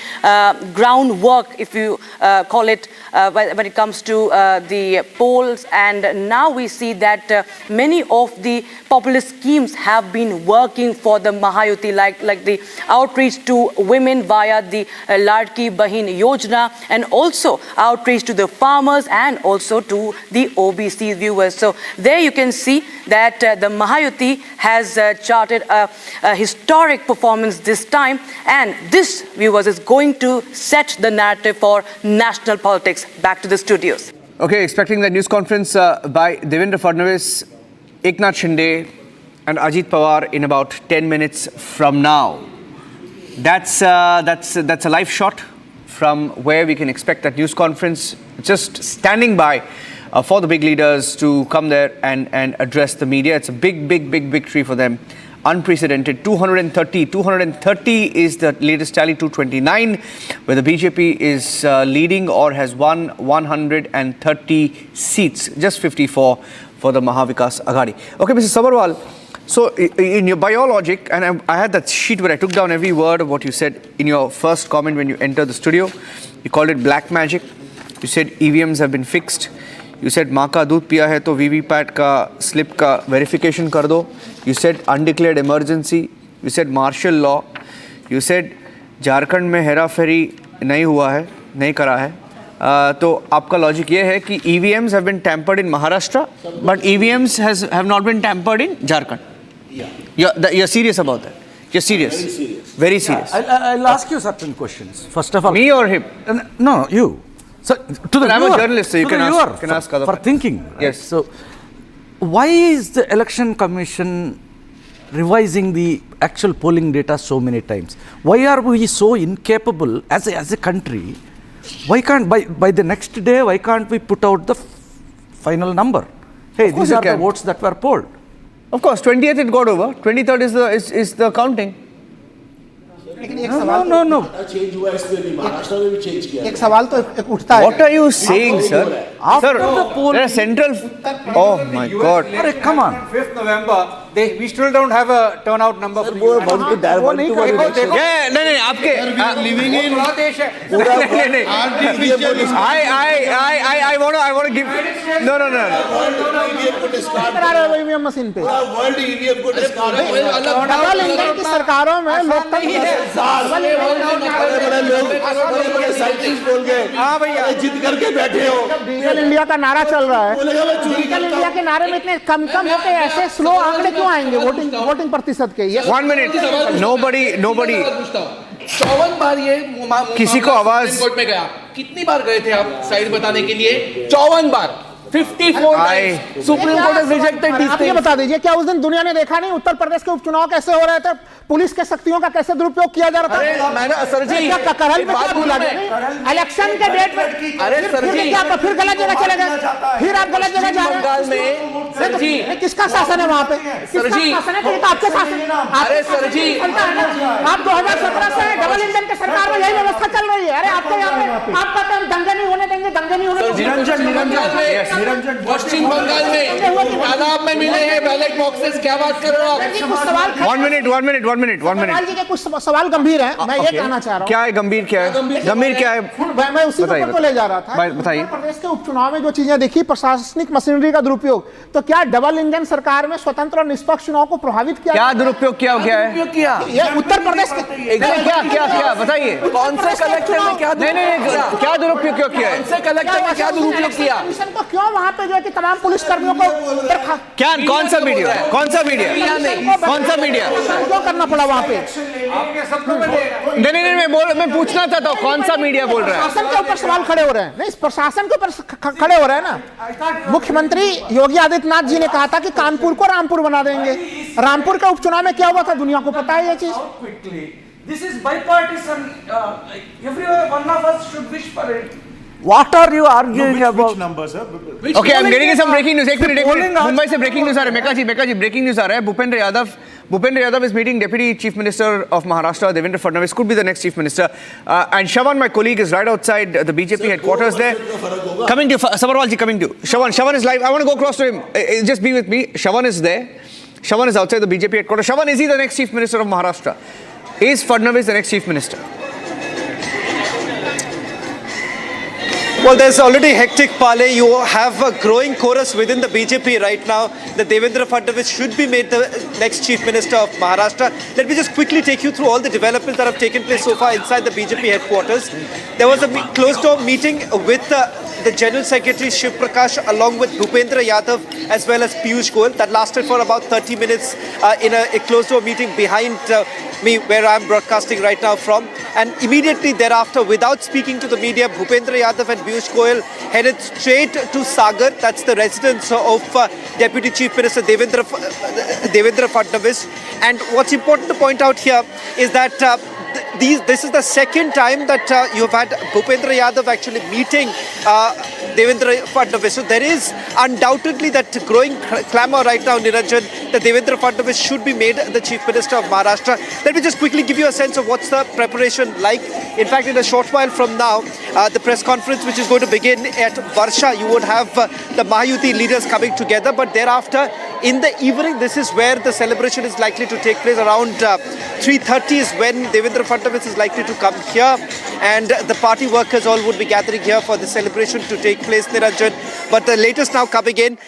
groundwork, if you call it, when it comes to the polls. And now we see that many of the populist schemes have been working for the Mahayuti, like the outreach to women via the Ladki Bahin Yojana, and also outreach to the farmers and also to the OBC viewers. So there you can see that the Mahayuti has charted a historic performance this time, and this, viewers, is going to set the narrative for national politics. Back to the studios. Okay, expecting the news conference by Devendra Fadnavis, Eknath Shinde and Ajit Pawar in about 10 minutes from now. That's a live shot from where we can expect that news conference, just standing by for the big leaders to come there and address the media. It's a big victory for them. Unprecedented. 230 is the latest tally, 229, where the BJP is leading or has won 130 seats, just 54 for the Maha Vikas Aghadi. Okay, Mr. Sabharwal, so by your logic, and I had that sheet where I took down every word of what you said in your first comment when you entered the studio. You called it black magic. You said EVMs have been fixed. You said माँ का दूध पिया है तो VVPAT का slip का verification कर दो. You said undeclared emergency. You said martial law. You said Jharkhand में हेरा फेरी नहीं हुआ है, नहीं करा है. तो आपका लॉजिक ये है कि EVMs have been tampered in Maharashtra, but EVMs have not been tampered in Jharkhand. You're serious about that? You're serious? Very serious. Very serious. I'll ask you certain questions. First of all, me or him? No, you. So to the I'm viewer, a journalist, so you can ask other for thinking. Right? Yes. So why is the Election Commission revising the actual polling data so many times? Why are we so incapable as a country? Why can't by the next day, why can't we put out the final number? Hey, these are the votes that were polled. Of course, 20th it got over. 23rd is the counting. No. एक सवाल तो एक उठता है. What are you saying, sir? After Sir, the poll, there are central. Oh my God! Come on. 5th November, we still don't have a turnout number for you. Yeah, नहीं आपके living in I want to give no EVM machine पे. World EVM को discard double engine की सरकारों में लोकतंत्र बोल गए. हाँ भैया जिद करके बैठे हो. डिजिटल इंडिया का नारा चल रहा है. डिजिटल इंडिया के नारे में इतने कम होते हैं, ऐसे स्लो आंकड़े क्यों आएंगे वोटिंग प्रतिशत के? 1 minute. Nobody. 54 बार ये किसी को आवाज कोर्ट में गया. कितनी बार गए थे आप साइड बताने के लिए? 54 बार. 54 times supreme court has rejected these आप ये things. बता दीजिए, क्या उस दिन दुनिया ने देखा नहीं उत्तर प्रदेश के उपचुनाव कैसे हो रहे थे? पुलिस के शक्तियों का कैसे दुरुपयोग किया जा रहा था? सर जी, करहल में क्या भूला गया? इलेक्शन के डेट में अरे सर जी, फिर गलत जगह चले गए. फिर आप गलत जगह जा बंगाल में सर जी, किसका शासन है वहाँ पे? सर जी, शासन है तो ये तो आपके शासन. अरे सर जी, आप 2017 से डबल इंजन के सरकार में यही व्यवस्था चल रही है. अरे आपको यहाँ पे आप कहते हैं दंगे नहीं होने देंगे, दंगे नहीं होने देंगे. निरंजन पश्चिम बंगाल में तालाब में मिले हैं बैलेट बॉक्सेस. क्या बात कर रहे हो आप? 1 minute. सवाल जी के कुछ सवाल गंभीर हैं. मैं ये कहना चाह रहा हूँ. क्या है गंभीर? क्या है? मैं उसी को ले जा रहा था. बताइए. उत्तर प्रदेश के उपचुनाव में जो चीजें देखी, प्रशासनिक मशीनरी का दुरुपयोग, तो क्या डबल इंजन सरकार में स्वतंत्र और निष्पक्ष चुनाव को प्रभावित किया? क्या दुरुपयोग किया? ये उत्तर प्रदेश के क्या बताइए. कौन से कलेक्टर ने क्या क्या दुरुपयोग क्यों किया है? कौन से कलेक्टर ने क्या दुरुपयोग किया? कमीशन को क्यों वहाँ पे जो है कि तमाम पुलिस कर्मियों को क्या? कौन सा मीडिया? क्यों करना पड़ा वहाँ पे? नहीं, मैं पूछना चाहता हूँ, कौन सा मीडिया बोल रहा है? प्रशासन के ऊपर सवाल खड़े हो रहे हैं. नहीं, प्रशासन के ऊपर खड़े हो रहे हैं ना. मुख्यमंत्री योगी आदित्यनाथ जी ने कहा था कि कानपुर को रामपुर बना देंगे. रामपुर के उपचुनाव में क्या हुआ था? दुनिया को पता है ये चीज. This is bipartisan. Everyone, one of us should wish for it. What are you arguing about? Which number, sir? Okay, I'm getting some breaking news. एक मिनट. मुंबई से breaking news आ रहा है. मेका जी breaking news आ रहा है. Bhupendra Yadav is meeting Deputy Chief Minister of Maharashtra, Devendra Fadnavis, could be the next Chief Minister. And Shawan, my colleague, is right outside the BJP headquarters there. Coming to you, Sabarwal ji, coming to you. Shawan is live. I want to go across to him. Just be with me. Shawan is there. Shawan is outside the BJP headquarters. Shawan, is he the next Chief Minister of Maharashtra? Is Fadnavis the next Chief Minister? Well, there's already hectic parley. You have a growing chorus within the BJP right now that Devendra Fadnavis should be made the next Chief Minister of Maharashtra. Let me just quickly take you through all the developments that have taken place so far inside the BJP headquarters. There was a closed-door meeting with the General Secretary Shiv Prakash along with Bhupendra Yadav as well as Piyush Goyal. That lasted for about 30 minutes in a closed-door meeting behind me where I'm broadcasting right now from. And immediately thereafter, without speaking to the media, Bhupendra Yadav and Piyush Goyal headed straight to Sagar. That's the residence of Deputy Chief Minister Devendra Fadnavis. And what's important to point out here is that this is the second time that you've had Bhupendra Yadav actually meeting Devendra Fadnavis. So there is undoubtedly that growing clamour right now, Niranjan, that Devendra Fadnavis should be made the Chief Minister of Maharashtra. Let me just quickly give you a sense of what's the preparation like. In fact, in a short while from now, the press conference which is going to begin at Varsha, you would have the Mahayuti leaders coming together. But thereafter, in the evening, this is where the celebration is likely to take place. Around 3:30 is when Devendra Fadnavis is likely to come here, and the party workers all would be gathering here for the celebration to take place, Niranjan. But the latest now coming in,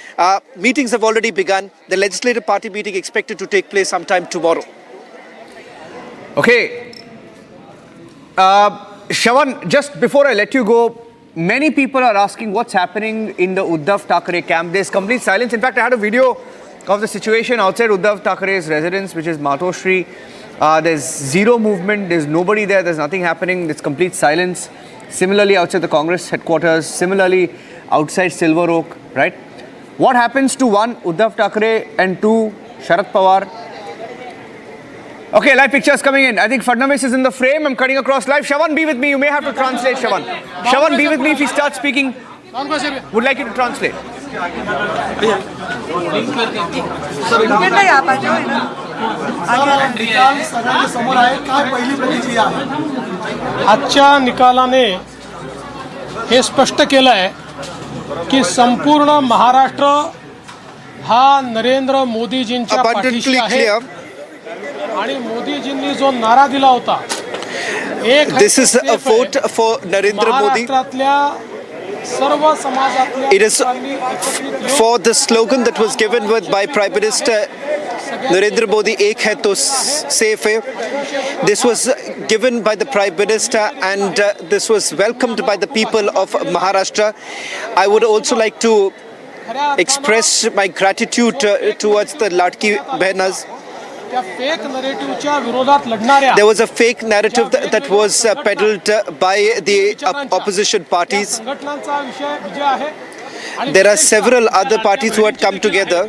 meetings have already begun. The legislative party meeting expected to take place sometime tomorrow. Okay. Shawan, just before I let you go, many people are asking what's happening in the Uddhav Thackeray camp. There's complete silence. In fact, I had a video of the situation outside Uddhav Thackeray's residence, which is Matoshri. There's zero movement. There's nobody there. There's nothing happening. There's complete silence. Similarly, outside the Congress headquarters. Similarly, outside Silver Oak, right? What happens to one, Uddhav Thackeray, and two, Sharad Pawar? Okay, live pictures coming in. I think Fadnavis is in the frame. I'm cutting across live. Shawan, be with me. You may have to translate, Shawan. Shawan, be with me if he starts speaking. Would like you to translate. आजच्या निकालाने हे स्पष्ट केलं आहे की संपूर्ण महाराष्ट्र हा नरेंद्र मोदीजींच्या पाठीशी आहे आणि मोदीजींनी जो नारा दिला होता एक This is a vote for Narendra Modi. It is for the slogan that was given by Prime Minister Narendra Modi, Ek hai to safe hai. This was given by the Prime Minister and this was welcomed by the people of Maharashtra. I would also like to express my gratitude towards the Ladki Behnas. There was a fake narrative that was peddled by the opposition parties. There are several other parties who had come together.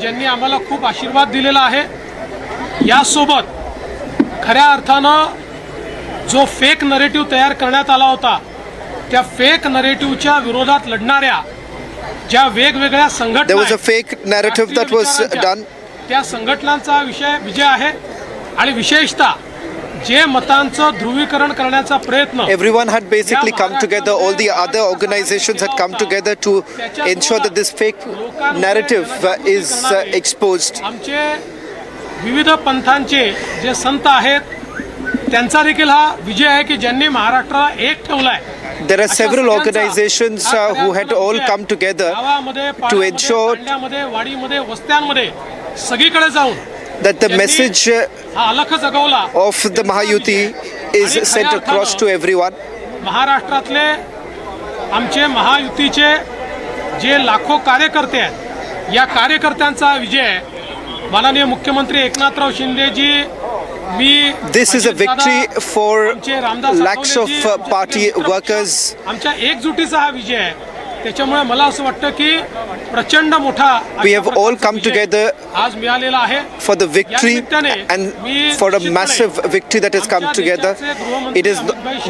ज्यांनी आम्हाला खूप आशीर्वाद दिलेला आहे यासोबत खऱ्या अर्थानं जो फेक नरेटिव्ह तयार करण्यात आला होता त्या फेक नरेटिव्हच्या विरोधात लढणाऱ्या ज्या वेगवेगळ्या संघटना There was a fake narrative that was done. त्या संघटनांचा विजय आहे आणि विशेषतः जे मतांचं ध्रुवीकरण करण्याचा प्रयत्न Everyone had basically come together. All the other organizations had come together to ensure that this fake narrative is exposed. आमचे विविध पंथांचे जे संत आहेत त्यांचा देखील हा विजय आहे की ज्यांनी महाराष्ट्राला एक ठेवलाय. There are several organizations who had all come together to ensure that the message of the Mahayuti is sent across to everyone. महाराष्ट्रातले आमचे महायुतीचे जे लाखो कार्यकर्ते आहेत या कार्यकर्त्यांचा विजय माननीय मुख्यमंत्री एकनाथराव शिंदेजी This is a victory for lakhs of party workers. आमच्या एकजुटीचा हा विजय आहे. त्याच्यामुळे मला असं वाटतं की प्रचंड मोठा We have all come together आज मिळालेला आहे for the victory and for a massive victory that has come together. It is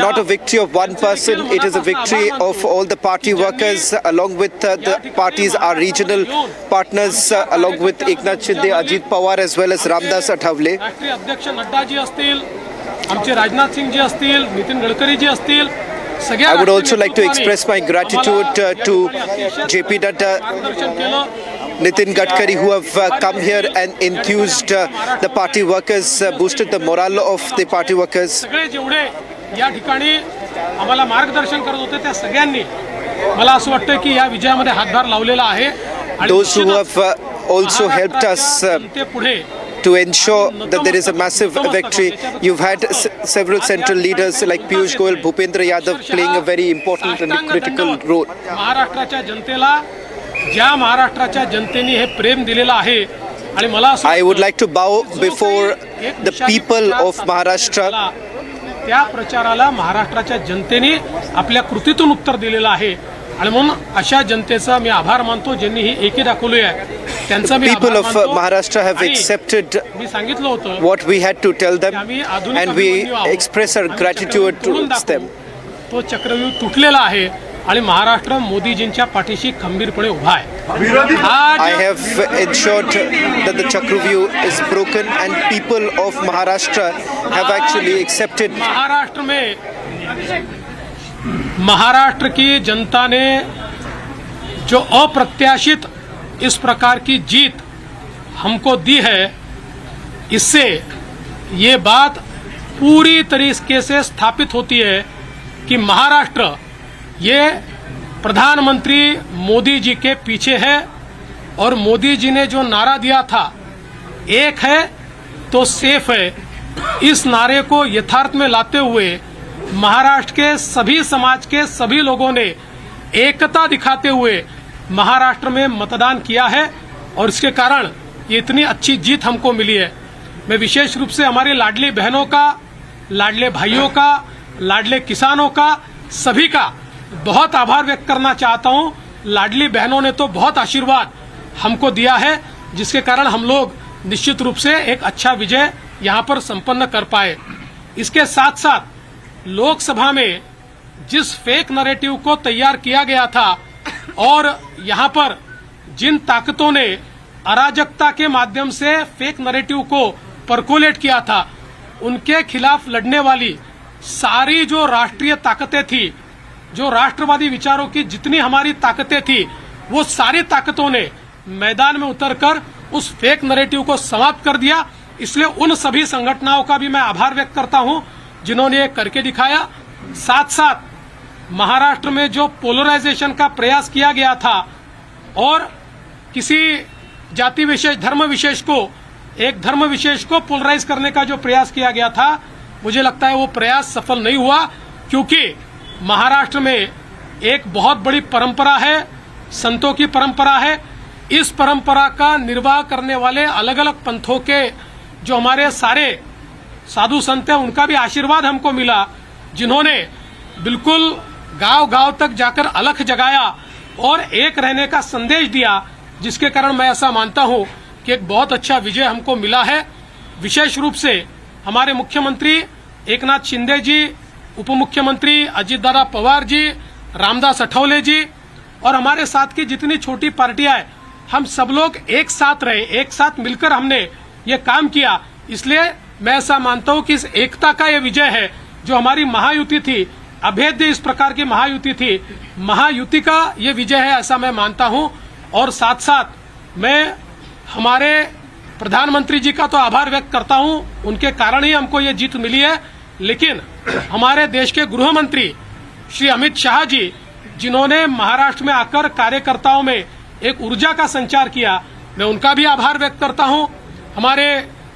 not a victory of one person, it is a victory of all the party workers along with the parties, our regional partners along with Eknath Shinde, Ajit Pawar as well as Ramdas Athavale. राष्ट्रीय अध्यक्ष नड्डाजी असतील आमचे राजनाथ सिंह जी असतील नितीन गडकरी जी असतील I would also like to express my gratitude to JP Nadda, Nitin Gadkari, who have come here and enthused the party workers, boosted the morale of the party workers. सगळे जेवढे या ठिकाणी आम्हाला मार्गदर्शन करत होते त्या सगळ्यांनी मला असं वाटतं की या विजयामध्ये हातभार लावलेला आहे. Those who have also helped us to ensure that there is a massive victory. You've had several central leaders like Piyush Goyal, Bhupendra Yadav playing a very important and critical role. महाराष्ट्राच्या जनतेला ज्या महाराष्ट्राच्या जनतेने हे प्रेम दिलेलं आहे आणि मला I would like to bow before the people of Maharashtra. त्या प्रचाराला महाराष्ट्राच्या जनतेने आपल्या कृतीतून उत्तर दिलेलं आहे आणि म्हणून अशा जनतेचा मी आभार मानतो ज्यांनी ही एकी दाखवली आहे. त्यांचा मी People of Maharashtra have accepted मी सांगितलं होतं what we had to tell them and we express our gratitude towards them. तो चक्रव्यूह तुटलेला आहे आणि महाराष्ट्र मोदीजींच्या पाठीशी खंबीरपणे उभा आहे. I have ensured that the Chakravyuh is broken and people of Maharashtra have actually accepted. Maharashtra की जनता ने जो अप्रत्याशित इस प्रकार की जीत हमको दी है इससे ये बात पूरी तरीके से स्थापित होती है कि महाराष्ट्र ये प्रधानमंत्री मोदी जी के पीछे है और मोदी जी ने जो नारा दिया था एक है तो सेफ है इस नारे को यथार्थ में लाते हुए महाराष्ट्र के सभी समाज के सभी लोगों ने एकता दिखाते हुए महाराष्ट्र में मतदान किया है और इसके कारण ये इतनी अच्छी जीत हमको मिली है। मैं विशेष रूप से हमारी लाडली बहनों का, लाडले भाइयों का, लाडले किसानों का, सभी का बहुत आभार व्यक्त करना चाहता हूं। लाडली बहनों ने तो बहुत आशीर्वाद हमको दिया है, जिसके कारण हम लोग निश्चित रूप से एक अच्छा विजय यहां पर संपन्न कर पाए। इसके साथ साथ लोकसभा में जिस फेक नैरेटिव को तैयार किया गया था और यहां पर जिन ताकतों ने अराजकता के माध्यम से फेक नैरेटिव को परकोलेट किया था, उनके खिलाफ लड़ने वाली सारी जो राष्ट्रीय ताकतें थी, जो राष्ट्रवादी विचारों की जितनी हमारी ताकतें थी, वो सारी ताकतों ने मैदान में उतरकर उस फेक नैरेटिव को समाप्त कर दिया। इसलिए उन सभी संगठनों का भी मैं आभार व्यक्त करता हूं जिन्होंने ये करके दिखाया। साथ साथ महाराष्ट्र में जो पोलराइजेशन का प्रयास किया गया था और किसी जाति विशेष, धर्म विशेष को, एक धर्म विशेष को पोलराइज करने का जो प्रयास किया गया था, मुझे लगता है वो प्रयास सफल नहीं हुआ, क्योंकि महाराष्ट्र में एक बहुत बड़ी परंपरा है, संतों की परंपरा है। इस परंपरा का निर्वाह करने वाले अलग अलग पंथों के जो हमारे सारे साधु संत हैं, उनका भी आशीर्वाद हमको मिला, जिन्होंने बिल्कुल गांव गांव तक जाकर अलख जगाया और एक रहने का संदेश दिया, जिसके कारण मैं ऐसा मानता हूं कि एक बहुत अच्छा विजय हमको मिला है। विशेष रूप से हमारे मुख्यमंत्री एकनाथ शिंदे जी, उप मुख्यमंत्री अजितदादा पवार जी, रामदास अठौले जी और हमारे साथ की जितनी छोटी पार्टियां हैं, हम सब लोग एक साथ रहे, एक साथ मिलकर हमने ये काम किया। इसलिए मैं ऐसा मानता हूं कि इस एकता का ये विजय है। जो हमारी महायुति थी, अभेद्य इस प्रकार की महायुति थी, महायुति का ये विजय है, ऐसा मैं मानता हूं। और साथ साथ मैं हमारे प्रधानमंत्री जी का तो आभार व्यक्त करता हूं, उनके कारण ही हमको ये जीत मिली है। लेकिन हमारे देश के गृह मंत्री श्री अमित शाह जी, जिन्होंने महाराष्ट्र में आकर कार्यकर्ताओं में एक ऊर्जा का संचार किया, मैं उनका भी आभार व्यक्त करता हूं। हमारे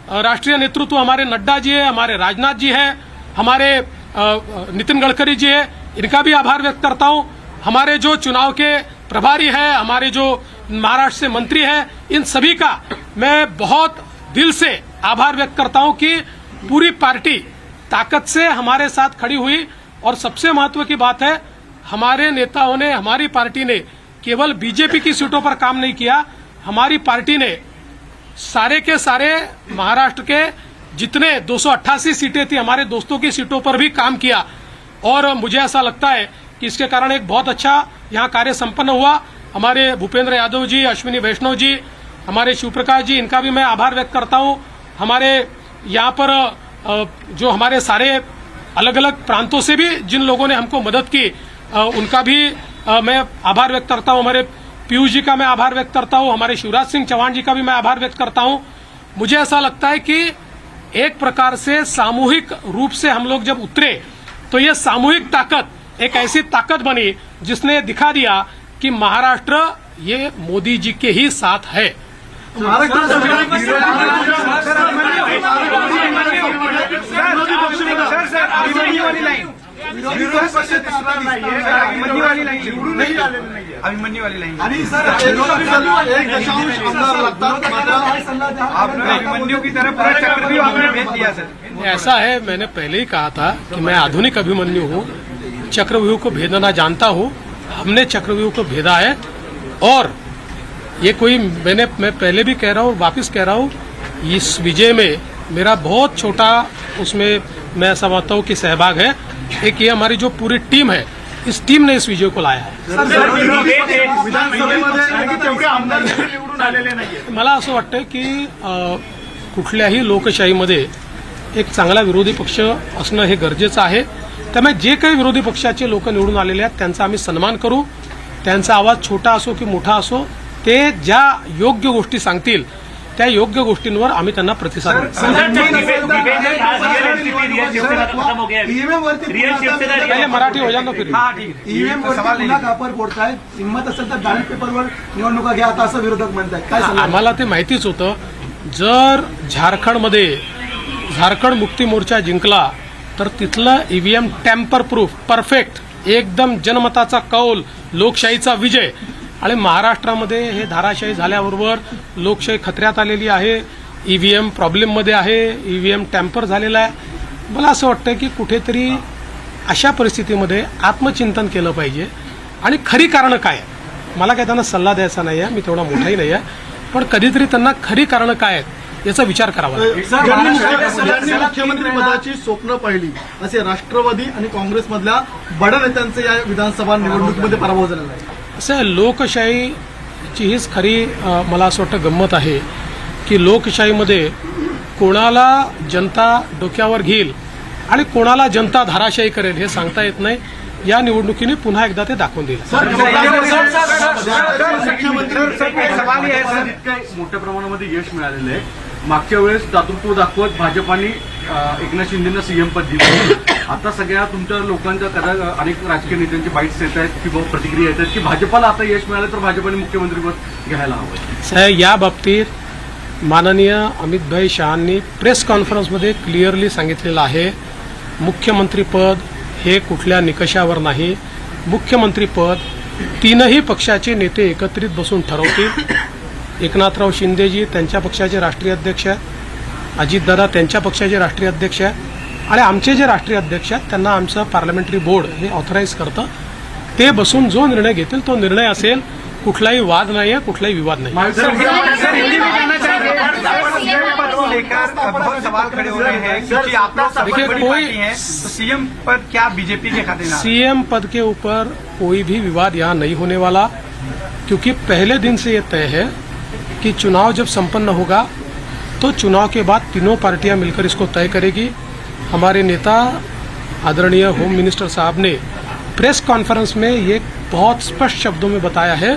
राष्ट्रीय नेतृत्व, हमारे नड्डा जी है, हमारे राजनाथ जी है, हमारे नितिन गडकरी जी है, इनका भी आभार व्यक्त करता हूं। हमारे जो चुनाव के प्रभारी है, हमारे जो महाराष्ट्र से मंत्री है, इन सभी का मैं बहुत दिल से आभार व्यक्त करता हूं कि पूरी पार्टी ताकत से हमारे साथ खड़ी हुई। और सबसे महत्व की बात है, हमारे नेताओं ने, हमारी पार्टी ने केवल बीजेपी की सीटों पर काम नहीं किया, हमारी पार्टी ने सारे के सारे महाराष्ट्र के जितने 288 सीटें थी, हमारे दोस्तों की सीटों पर भी काम किया। और मुझे ऐसा लगता है कि इसके कारण एक बहुत अच्छा यहाँ कार्य संपन्न हुआ। हमारे भूपेंद्र यादव जी, अश्विनी वैष्णव जी, हमारे शिवप्रकाश जी, इनका भी मैं आभार व्यक्त करता हूँ। हमारे यहाँ पर जो हमारे सारे अलग अलग प्रांतों से भी जिन लोगों ने हमको मदद की, उनका भी मैं आभार व्यक्त करता हूँ। हमारे पीयूष जी का मैं आभार व्यक्त करता हूँ, हमारे शिवराज सिंह चौहान जी का भी मैं आभार व्यक्त करता हूँ। मुझे ऐसा लगता है कि एक प्रकार से सामूहिक रूप से हम लोग जब उतरे, तो ये सामूहिक ताकत एक ऐसी ताकत बनी जिसने दिखा दिया कि महाराष्ट्र ये मोदी जी के ही साथ है। ऐसा है, मैंने पहले ही कहा था कि मैं आधुनिक अभिमन्यु हूँ, चक्रव्यूह को भेदना जानता हूँ। हमने चक्रव्यूह को भेदा है और ये कोई मैं पहले भी कह रहा हूँ, वापस कह रहा हूँ, इस विजय में मेरा बहुत छोटा उसमें मैं समझता हूँ कि सहभाग है। एक ये हमारी जो पूरी टीम है, इस टीम ने इस विजय को लाया है। मला असं वाटतं की कुठल्याही लोकशाहीमध्ये एक चांगला विरोधी पक्ष असणं हे गरजेचं आहे। त्यामुळे जे काही विरोधी पक्षाचे लोक निवडून आलेले आहेत त्यांचा आम्ही सन्मान करू। त्यांचा आवाज छोटा असो की मोठा असो, ते ज्या योग्य गोष्टी सांगतील त्या योग्य गोष्टींवर आम्ही त्यांना प्रतिसाद देऊ। मराठी हो जाणं फिर आम्हाला ते माहितीच होतं, जर झारखंडमध्ये झारखंड मुक्ती मोर्चा जिंकला तर तिथलं ईव्हीएम टॅम्पर प्रूफ परफेक्ट एकदम जनमताचा कौल लोकशाहीचा विजय आणि महाराष्ट्रामध्ये हे धाराशाही झाल्याबरोबर लोकशाही खतऱ्यात आलेली आहे. ईव्हीएम प्रॉब्लेममध्ये आहे, ईव्हीएम टॅम्पर झालेला आहे. मला असं वाटतं की कुठेतरी अशा परिस्थितीमध्ये आत्मचिंतन केलं पाहिजे आणि खरी कारणं काय आहे. मला काय त्यांना सल्ला द्यायचा नाही आहे, मी तेवढा मोठाही नाही आहे, पण कधीतरी त्यांना खरी कारणं काय आहेत याचा विचार करावा लागेल. मुख्यमंत्री पदाची स्वप्न पाहिली असे राष्ट्रवादी आणि काँग्रेसमधल्या बड्या नेत्यांचे या विधानसभा निवडणुकीमध्ये पराभव झालेला आहे. असं लोकशाहीची हीच खरी मला असं वाटतं गंमत आहे की लोकशाहीमध्ये कोणाला जनता डोक्यावर घेईल आणि कोणाला जनता धाराशाही करेल हे सांगता येत नाही. या निवडणुकीने पुन्हा एकदा ते दाखवून दिलं. मोठ्या प्रमाणामध्ये यश मिळालेलं आहे. मागच्या वेळेस दातृत्व दाखवत भाजपाने एकनाथ शिंदेना सीएम पद दिलं. आता सगळ्या तुमच्या लोकांच्या अनेक राजकीय नेत्यांचे बाईट्स येत आहेत किंवा प्रतिक्रिया येत आहेत की भाजपाला आता यश मिळालं तर भाजपाने मुख्यमंत्रीपद घ्यायला हवं. या बाबतीत माननीय अमितभाई शहांनी प्रेस कॉन्फरन्समध्ये क्लिअरली सांगितलेलं आहे, मुख्यमंत्रीपद हे कुठल्या निकषावर नाही. मुख्यमंत्रीपद तीनही पक्षाचे नेते एकत्रित बसून ठरवतील. एकनाथराव शिंदेजी त्यांच्या पक्षाचे राष्ट्रीय अध्यक्ष आहेत, अजितदादा त्यांच्या पक्षाचे राष्ट्रीय अध्यक्ष आहेत आणि आमचे जे राष्ट्रीय अध्यक्ष आहेत त्यांना आमचं पार्लमेंटरी बोर्ड हे ऑथराईज करतं. ते बसून जो निर्णय घेतील तो निर्णय असेल. कुठलाही वाद नाही आहे, कुठलाही विवाद नाही. सीएम पद क्या बीजेपी के खाते में? सीएम पद के ऊपर कोई भी विवाद यहाँ नहीं होने वाला, क्योंकि पहले दिन से ये तय है कि चुनाव जब संपन्न होगा तो चुनाव के बाद तीनों पार्टियां मिलकर इसको तय करेगी. हमारे नेता आदरणीय होम मिनिस्टर साहब ने प्रेस कॉन्फ्रेंस में ये बहुत स्पष्ट शब्दों में बताया है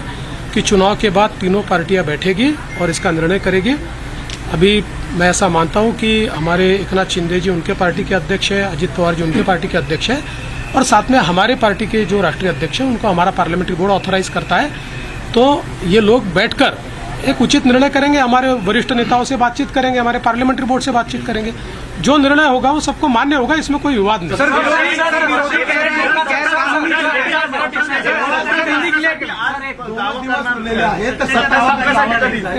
कि चुनाव के बाद तीनों पार्टियां बैठेगी और इसका निर्णय करेगी. अभी मैं ऐसा मानता हूं कि हमारे एकनाथ शिंदे जी उनके पार्टी के अध्यक्ष हैं, अजित पवार जी उनके पार्टी के अध्यक्ष हैं और साथ में हमारे पार्टी के जो राष्ट्रीय अध्यक्ष हैं उनको हमारा पार्लियामेंट्री बोर्ड ऑथराइज करता है. तो ये लोग बैठकर एक उचित निर्णय करेंगे. हमारे वरिष्ठ नेताओं से बातचीत करेंगे, हमारे पार्लियामेंट्री बोर्ड से बातचीत करेंगे. जो निर्णय होगा वो सबको मान्य होगा, इसमें कोई विवाद नहीं.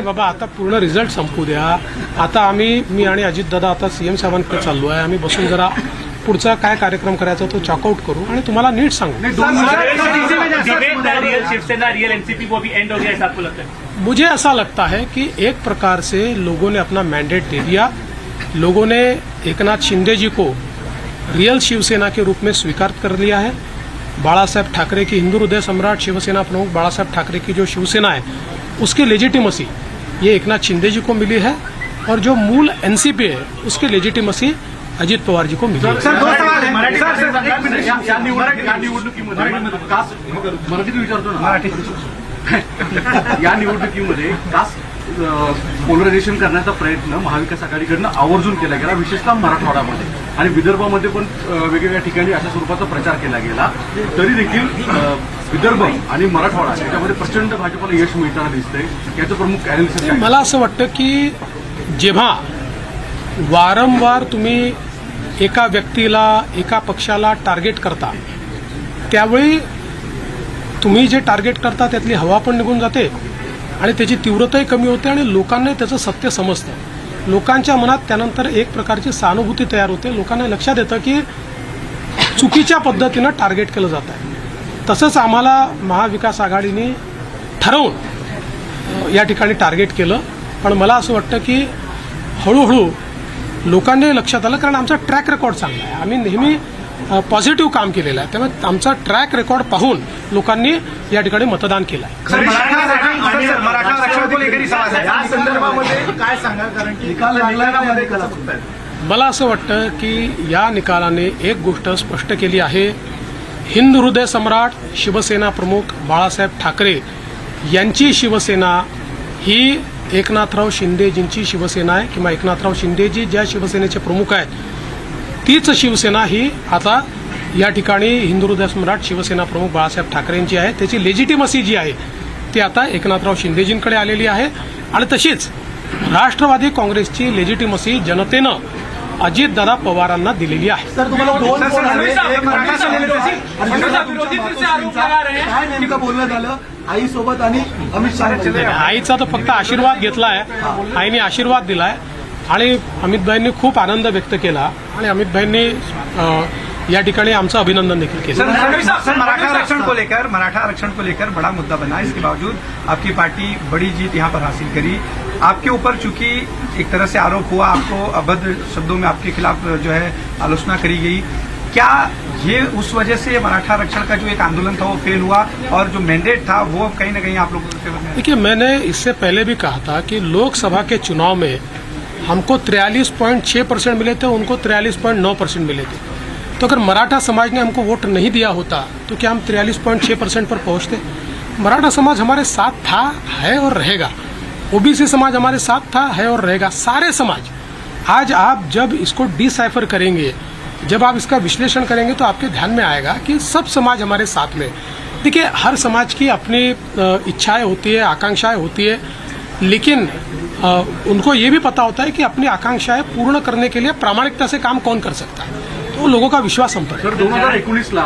बाबा आता पूर्ण रिझल्ट संपू द्या. आता मी आणि अजितदादा आता सीएम साहेबांकडे चाललो आहे. आम्ही बसून जरा पुढचा काय कार्यक्रम करायचा तो चॉकआउट करू आणि तुम्हाला नीट सांगू. मुझे ऐसा लगता है कि एक प्रकार से लोगों ने अपना मैंडेट दे दिया. लोगों ने एकनाथ शिंदे जी को रियल शिवसेना के रूप में स्वीकार कर लिया है. बाला साहेब ठाकरे की हिंदू हृदय सम्राट शिवसेना प्रमुख बाला साहेब ठाकरे की जो शिवसेना है उसकी लेजिटिमसी ये एकनाथ शिंदे जी को मिली है और जो मूल एनसीपी है उसकी लेजिटिमसी अजित पवार जी को मिली है. या निवडणुकीमध्ये कास्ट पोलरायझेशन करण्याचा प्रयत्न महाविकास आघाडीकडनं आवर्जून केला गेला, विशेषतः मराठवाड्यामध्ये आणि विदर्भामध्ये पण वेगवेगळ्या ठिकाणी अशा स्वरूपाचा प्रचार केला गेला. तरी देखील विदर्भ आणि मराठवाडा याच्यामध्ये प्रचंड भाजपला यश मिळताना दिसतंय. याचं प्रमुख अॅनालिसिस मला असं वाटतं की जेव्हा वारंवार तुम्ही एका व्यक्तीला एका पक्षाला टार्गेट करता त्यावेळी तुम्ही जे टार्गेट करता त्यातली हवा पण निघून जाते आणि त्याची तीव्रताही कमी होते आणि लोकांना त्याचं सत्य समजतं. लोकांच्या मनात त्यानंतर एक प्रकारची सहानुभूती तयार होते. लोकांना लक्षात येतं की चुकीच्या पद्धतीनं टार्गेट केलं जात आहे. तसंच आम्हाला महाविकास आघाडीने ठरवून या ठिकाणी टार्गेट केलं. पण मला असं वाटतं की हळूहळू लोकांनी लक्षात आलं, कारण आमचा ट्रॅक रेकॉर्ड चांगला आहे. आम्ही नेहमी पॉझिटिव्ह काम केलेलं आहे. त्यामुळे आमचा ट्रॅक रेकॉर्ड पाहून लोकांनी या ठिकाणी मतदान केलं आहे. मला असं वाटतं की या निकालाने एक गोष्ट स्पष्ट केली आहे. हिंदू हृदय सम्राट शिवसेना प्रमुख बाळासाहेब ठाकरे यांची शिवसेना ही एकनाथराव शिंदेजींची शिवसेना आहे किंवा एकनाथराव शिंदेजी ज्या शिवसेनेचे प्रमुख आहेत तीच शिवसेना ही आता या ठिकाणी हिंदू हृदय सम्राट शिवसेना प्रमुख बाळासाहेब ठाकरेंची आहे. त्याची लेजिटिमसी जी आहे ती आता एकनाथराव शिंदेजींकडे आलेली आहे आणि तशीच राष्ट्रवादी काँग्रेसची लेजिटिमसी जनतेनं अजितदादा पवारांना दिलेली आहे. आईसोबत आणि अमित शहा आईचा तर फक्त आशीर्वाद घेतलाय, आईने आशीर्वाद दिलाय आणि अमितभाईंनी खूप आनंद व्यक्त केला आणि अमितभाईंनी या ठिकाणी आमचं अभिनंदन देखील केलं. मराठा आरक्षण को लेकर बड़ा मुद्दा बना, इसके बावजूद आपकी पार्टी बड़ी जीत यहाँ पर हासिल करी. आपके ऊपर चूंकि एक तरह से आरोप हुआ, आपको अभद्र शब्दों में आपके खिलाफ जो है आलोचना करी गई, क्या ये उस वजह से मराठा आरक्षण का जो एक आंदोलन था वो फेल हुआ और जो मैंडेट था वो कहीं ना कहीं आप लोगों को? देखिए, मैंने इससे पहले भी कहा था कि लोकसभा के चुनाव में हमको 43.6% मिले थे, उनको 43.9% मिले थे. तो अगर मराठा समाज ने हमको वोट नहीं दिया होता तो क्या हम 43.6% पर पहुंचते? मराठा समाज हमारे साथ था, है और रहेगा. ओबीसी समाज हमारे साथ था, है और रहेगा. सारे समाज. आज आप जब इसको डिसाइफर करेंगे, जब आप इसका विश्लेषण करेंगे तो आपके ध्यान में आएगा कि सब समाज हमारे साथ में. देखिए, हर समाज की अपनी इच्छाएं होती है, आकांक्षाएं होती है, लेकिन उनको ये भी पता होता है कि अपनी आकांक्षाएं पूर्ण करने के लिए प्रामाणिकता से काम कौन कर सकता है. तो लोगों का विश्वास हम पर. 2019ला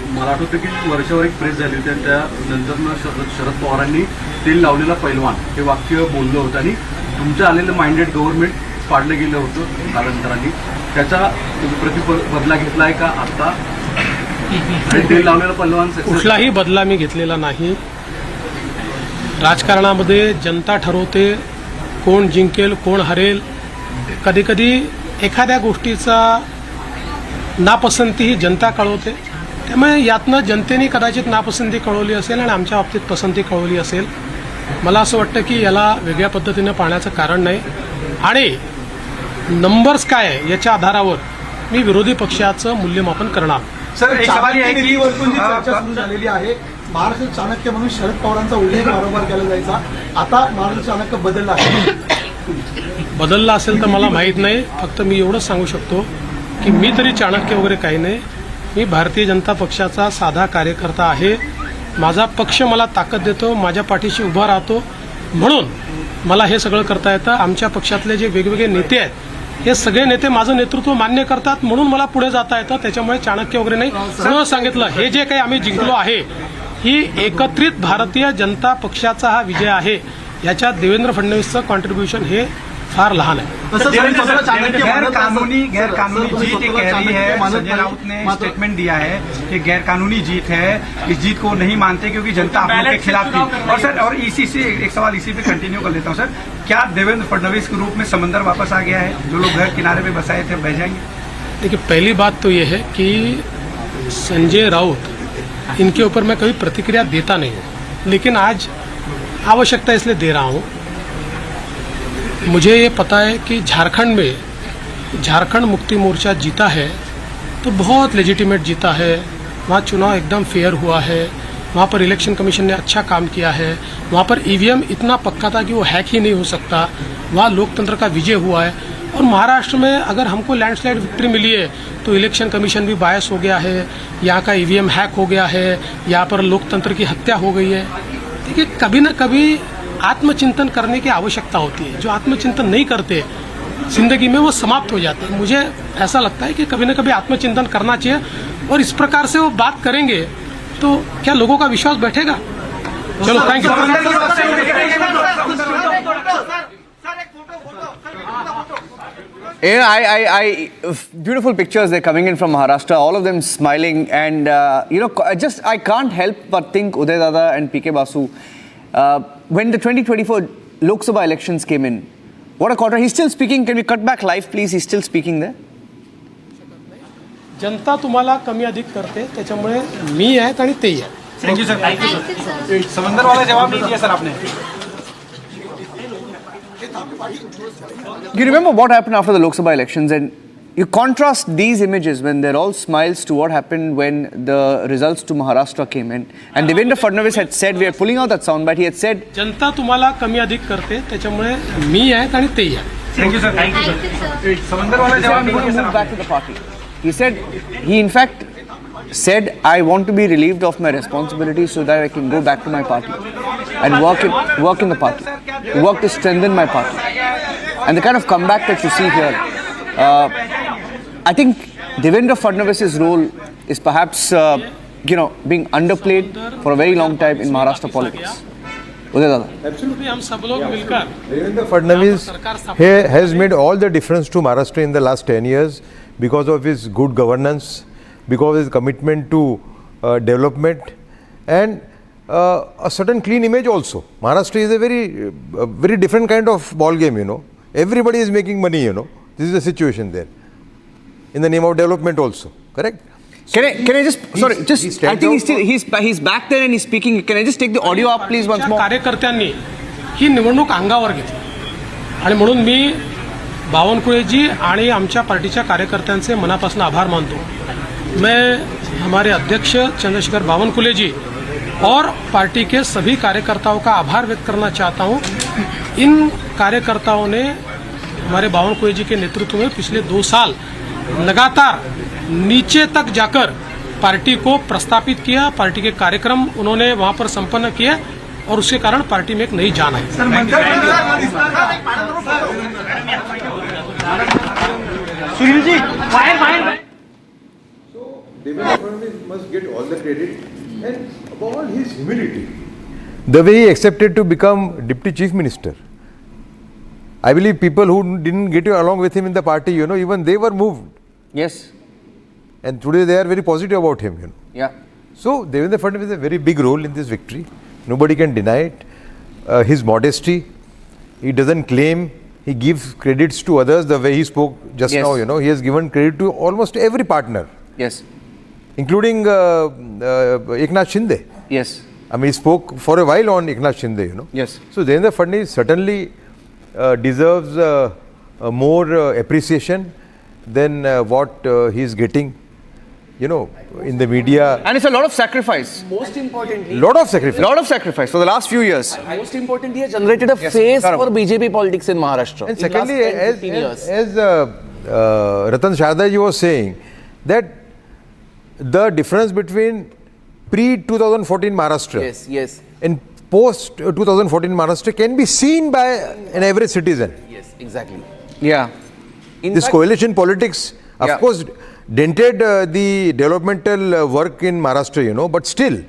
मराठवाड्यातील वर्षावर एक प्रेस झाली होती, त्यानंतर शरद पवारांनी तेल लावलेला पैलवान हे वाक्य बोललं होतं आणि तुमचं आलेलं माइंडेड गव्हर्नमेंट पाडलं गेलं होतं कालांतराने. त्याचा बदला घेतलाय का आता? तेल लावलेला पैलवान कुठलाही बदला मी घेतलेला नाही. राजकारणामध्ये जनता ठरवते कोण जिंकेल, कोण हरेल. कधी कधी एखाद्या गोष्टीचा नापसंती ही जनता कळवते, त्यामुळे यातनं जनतेने कदाचित नापसंती कळवली असेल आणि आमच्या बाबतीत पसंती कळवली असेल. मला असं वाटतं की याला वेगळ्या पद्धतीनं पाहण्याचं कारण नाही आणि नंबर्स काय आहे याच्या आधारावर मी विरोधी पक्षाचं मूल्यमापन करणार. सर, एक सवाल आहे की चर्चा सुरू झालेली आहे. महाराष्ट्र चाणक्य म्हणून शरद पवारांचा उल्लेख वारंवार केला जायचा, आता महाराष्ट्र चाणक्य बदलला आहे. बदलला असेल तर मला माहीत नाही. फक्त मी एवढंच सांगू शकतो की मी तरी चाणक्य वगैरे काही नाही. मी भारतीय जनता पक्षाचा साधा कार्यकर्ता आहे. माझा पक्ष मला ताकद देतो, माझ्या पाठीशी उभा राहतो, म्हणून मला हे सगळं करता येतं. आमच्या पक्षातले जे वेगवेगळे नेते आहेत हे सगळे नेते माझं नेतृत्व मान्य करतात, म्हणून मला पुढे जाता येतं. त्याच्यामुळे चाणक्य वगैरे नाही. सर्व सांगितलं, हे जे काही आम्ही जिंकलो आहे ही एकत्रित भारतीय जनता पक्षाचा हा विजय आहे. याच्यात देवेंद्र फडणवीसचं कॉन्ट्रीब्युशन हे फार लहान आहे. गैरकानूनी जीत ये कह रही है, संजय राउत ने स्टेटमेंट दिया है कि गैरकानूनी जीत है, इस जीत को नहीं मानते क्योंकि जनता आप लोगों के खिलाफ थी. और सर, और इसी से एक सवाल इसी पे कंटिन्यू कर लेता हूँ सर, क्या देवेंद्र फडणवीस के रूप में समंदर वापस आ गया है? जो लोग घर किनारे पे बसाए थे बह जाएंगे? देखिए, पहली बात तो ये है कि संजय राउत, इनके ऊपर मैं कभी प्रतिक्रिया देता नहीं हूँ, लेकिन आज आवश्यकता इसलिए दे रहा हूँ. मुझे ये पता है कि झारखंड में झारखंड मुक्ति मोर्चा जीता है तो बहुत लेजिटिमेट जीता है. वहाँ चुनाव एकदम फेयर हुआ है, वहाँ पर इलेक्शन कमीशन ने अच्छा काम किया है, वहाँ पर ईवीएम इतना पक्का था कि वो हैक ही नहीं हो सकता. वहाँ लोकतंत्र का विजय हुआ है. और महाराष्ट्र में अगर हमको लैंडस्लाइड विक्ट्री मिली है तो इलेक्शन कमीशन भी बायस हो गया है, यहाँ का ईवीएम हैक हो गया है, यहाँ पर लोकतंत्र की हत्या हो गई है. देखिए, कभी ना कभी आत्मचिंतन करने की आवश्यकता होती है. जो आत्मचिंतन नहीं करते जिंदगी में वो समाप्त हो जाते हैं. मुझे ऐसा लगता है कि कभी ना कभी आत्मचिंतन करना चाहिए और इस प्रकार से वो बात करेंगे तो क्या लोगों का विश्वास बैठेगा? चलो, thank you. Beautiful pictures they're coming in from Maharashtra, all of them smiling, and I can't help but think Uday Dada and PK Basu, when the 2024 Lok Sabha elections came in, what a quarter. He's still speaking. Can we cut back live, please? He's still speaking there. जनता तुम्हाला कमी अधिक करते, त्याच्यामुळे मी आहेत आणि तेही आहे. Thank you sir. समंदर वाला जवाब नहीं दिया सर आपने. You remember what happened after the Lok Sabha elections, and you contrast these images when they're all smiles to what happened when the results to Maharashtra came in. And Devendra Fadnavis had said, we are pulling out that sound, but he had said, जनता तुम्हाला कमी अधिक करते, त्याच्यामुळे मी आहेत आणि तेही आहे. Thank you sir. समंदर वाला जवाब नहीं दिया sir. back to the party. He said, he in fact said, I want to be relieved of my responsibilities so that I can go back to my party and work in the party, work to strengthen my party. And the kind of comeback that you see here I think Devendra Fadnavis's role is perhaps, being underplayed for a very long time in Maharashtra politics. Absolutely, हम सब लोग मिलकर Devendra Fadnavis has made all the difference to Maharashtra in the last 10 years because of his good governance, because of his commitment to development and a certain clean image also. Maharashtra is a very different kind of ball game, Everybody is making money, This is the situation there. In the name of development also, correct? Can I just, I think he's back there and he's speaking. Can I just take the audio up please once more? कार्यकर्त्यांनी ही निवडणूक अंगावर घेतली आणि म्हणून मी बावनकुळेजी आणि आमच्या पार्टीच्या कार्यकर्त्यांचे मनापासून आभार मानतो. मैं हमारे अध्यक्ष चंद्रशेखर बावनकुळे जी और पार्टी के सभी कार्यकर्ताओं का आभार व्यक्त करना चाहता हूं. इन कार्यकर्ताओं ने हमारे बावनकुळे जी के नेतृत्व में पिछले 2 साल लगातार नीचे तक जाकर पार्टी को प्रस्तापित किया. पार्टी के कार्यक्रम उन्होंने वहां पर संपन्न किए और उसके कारण पार्टी में एक नई जान आई. Sunil ji, Devendra Fadnavis must get all the credit and above all his humility. The way he accepted to become Deputy Chief Minister. I believe people who didn't get along with him in the party, even they were moved. Yes. And today they are very positive about him, Yeah. So Devendra Fadnavis has a very big role in this victory. Nobody can deny it. His modesty, he doesn't claim, he gives credits to others the way he spoke just now, he has given credit to almost every partner. Yes. Including Eknath Shinde. Yes. I mean, he spoke for a while on Eknath Shinde, Yes. So Devendra Fadnavis certainly deserves more appreciation than what he is getting, in the media. And it's a lot of sacrifice. Most importantly, Lot of sacrifice for the last few years. most importantly, he has generated a face for BJP politics in Maharashtra. And in last secondly, 10-15 years. as Ratan Shardaji was saying, that the difference between pre-2014 Maharashtra Yes. and post-2014 Maharashtra can be seen by an average citizen. Yes, exactly. Yeah. This coalition politics, of course, dented the developmental work in Maharashtra, but still,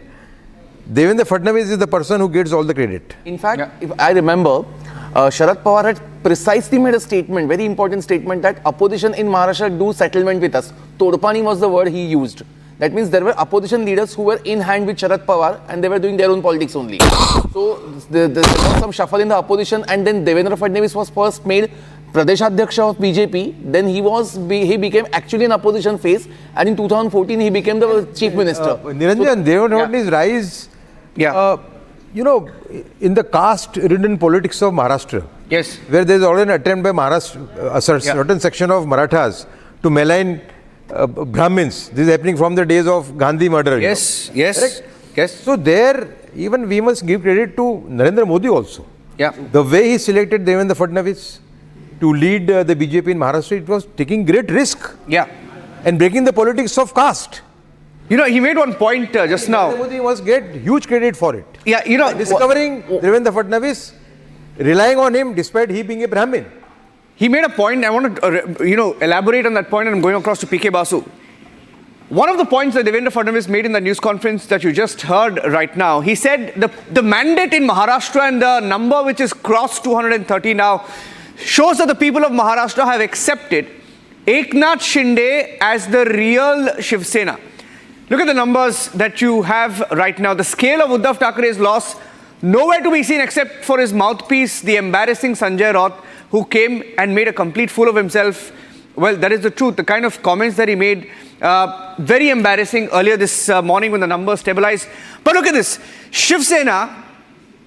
Devendra Fadnavis is the person who gets all the credit. In fact, if I remember, Sharad Pawar had precisely made a statement, very important statement, that opposition in Maharashtra do settlement with us. Todpani was the word he used. That means there were opposition leaders who were in hand with Sharad Pawar and they were doing their own politics only. So there was some shuffle in the opposition, and then Devendra Fadnavis was first made Pradeshadhyaksha of BJP. Then he became actually an opposition face, and in 2014 he became the chief minister. Niranjan, Devendra Fadnavis' rise, in the caste-ridden politics of Maharashtra. Yes. Where there is already an attempt by Maharashtra, a certain section of Marathas to malign Brahmins. This is happening from the days of Gandhi murder. Yes. Correct? So there, even we must give credit to Narendra Modi also. Yeah. The way he selected Devendra Fadnavis to lead the BJP in Maharashtra, it was taking great risk. Yeah. And breaking the politics of caste. He made one point just now. Narendra Modi must get huge credit for it. Yeah, discovering Devendra Fadnavis, relying on him despite he being a Brahmin. He made a point. I want to, elaborate on that point, and I'm going across to PK Basu. One of the points that Devendra Fadnavis made in the news conference that you just heard right now, he said the mandate in Maharashtra and the number which is crossed 230 now shows that the people of Maharashtra have accepted Eknath Shinde as the real Shiv Sena. Look at the numbers that you have right now. The scale of Uddhav Thackeray's loss, nowhere to be seen except for his mouthpiece, the embarrassing Sanjay Raut, who came and made a complete fool of himself. Well, that is the truth. The kind of comments that he made, very embarrassing earlier this morning when the numbers stabilized. But look at this. Shiv Sena,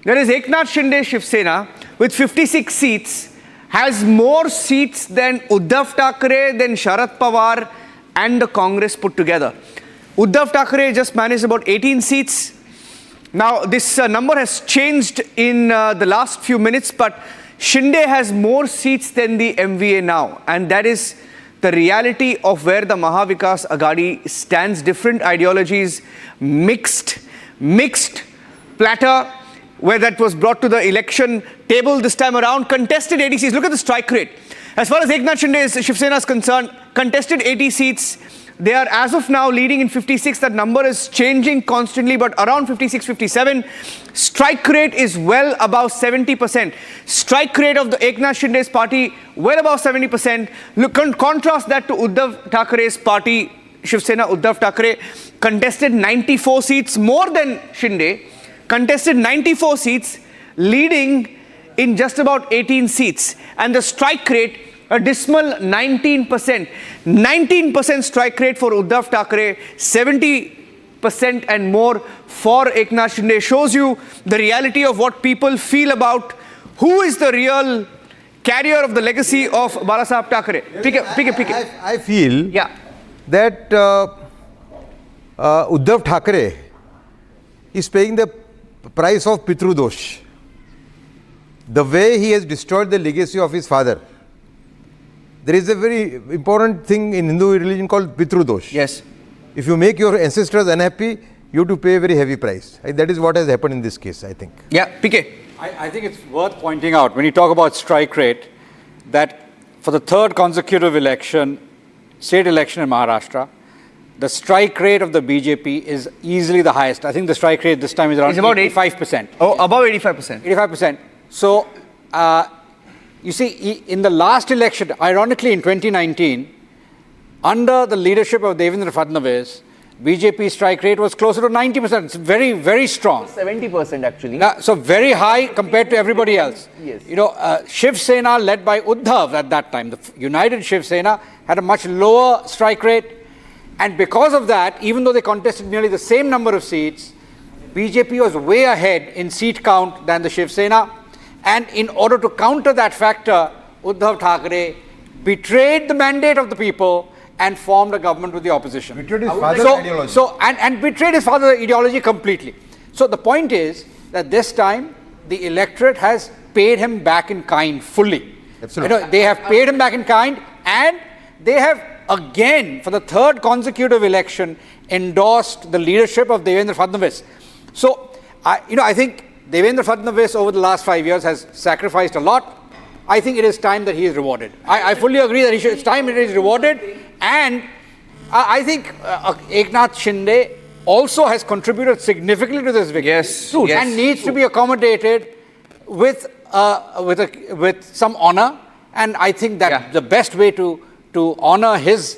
there is Eknath Shinde Shiv Sena with 56 seats, has more seats than Uddhav Thackeray, than Sharad Pawar and the Congress put together. Uddhav Thackeray just managed about 18 seats. Now, this number has changed in the last few minutes, but Shinde has more seats than the MVA now, and that is the reality of where the Maha Vikas Aghadi stands. Different ideologies, mixed platter, where that was brought to the election table this time around. Contested ADCs. Look at the strike rate. As far as Eknath Shinde's Shiv Sena is concerned, contested 80 seats. They are as of now leading in 56. That number is changing constantly, but around 56, 57. Strike rate is well above 70%. Strike rate of the Eknath Shinde's party well above 70%. Look, contrast that to Uddhav Thackeray's party, Shiv Sena. Uddhav Thackeray contested 94 seats, more than Shinde. Contested 94 seats, leading in just about 18 seats. And the strike rate, a dismal 19%. 19% strike rate for Uddhav Thackeray, 70% and more for Eknath Shinde. Shows you the reality of what people feel about who is the real carrier of the legacy of Balasaheb Thackeray. I feel that Uddhav Thackeray is paying the price of Pitrudosh. The way he has destroyed the legacy of his father. There is a very important thing in Hindu religion called Pitrudosh. Yes. If you make your ancestors unhappy, you have to pay a very heavy price. That is what has happened in this case, I think. Yeah, PK. I think it's worth pointing out, when you talk about strike rate, that for the third consecutive election, state election in Maharashtra, the strike rate of the BJP is easily the highest. I think the strike rate this time is around 85%. Oh, above 85%. 85%. So, you see, in the last election, ironically in 2019, under the leadership of Devendra Fadnavis, BJP strike rate was closer to 90%. It's very, very strong. 70% actually. So very high compared to everybody else. Yes. You know, Shiv Sena led by Uddhav at that time, the united Shiv Sena, had a much lower strike rate. And because of that, even though they contested nearly the same number of seats, BJP was way ahead in seat count than the Shiv Sena. And in order to counter that factor, Uddhav Thackeray betrayed the mandate of the people and formed a government with the opposition. Betrayed his father's ideology. And betrayed his father's ideology completely. So the point is that this time, the electorate has paid him back in kind fully. Absolutely. You know, they have paid him back in kind, and they have again, for the third consecutive election, endorsed the leadership of Devendra Fadnavis. So, I think Devendra Fadnavis over the last 5 years has sacrificed a lot. I think it is time that he is rewarded. I fully agree that it's time it is rewarded. And I think Eknath Shinde also has contributed significantly to this victory. Yes. And needs to be accommodated with some honor. And I think that the best way to honor his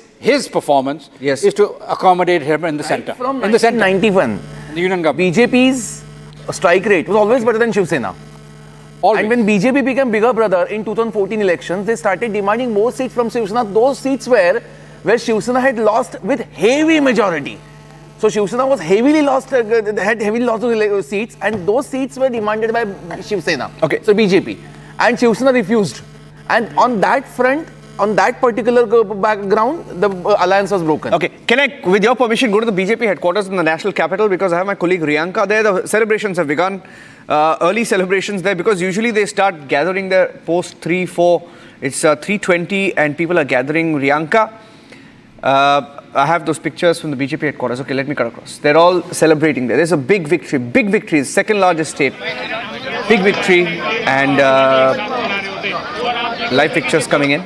performance is to accommodate him in the center. From in the center. 1991, the Union government. BJP's strike rate was always better than Shiv Sena. Always. And when BJP became bigger brother in 2014 elections, they started demanding more seats from Shiv Sena. Those seats where Shiv Sena had lost with heavy majority. So Shiv Sena was had heavily lost those seats, and those seats were demanded by Shiv Sena. Okay. So BJP. And Shiv Sena refused. And on that front, on that particular background, the alliance was broken. Okay, can I, with your permission, go to the BJP headquarters in the national capital, because I have my colleague Riyanka there. The celebrations have begun, early celebrations there, because usually they start gathering there post 3, 4. It's 3:20 and people are gathering. Riyanka, I have those pictures from the BJP headquarters. Okay, let me cut across. They're all celebrating there. There's a big victory, second largest state. Big victory, and live pictures coming in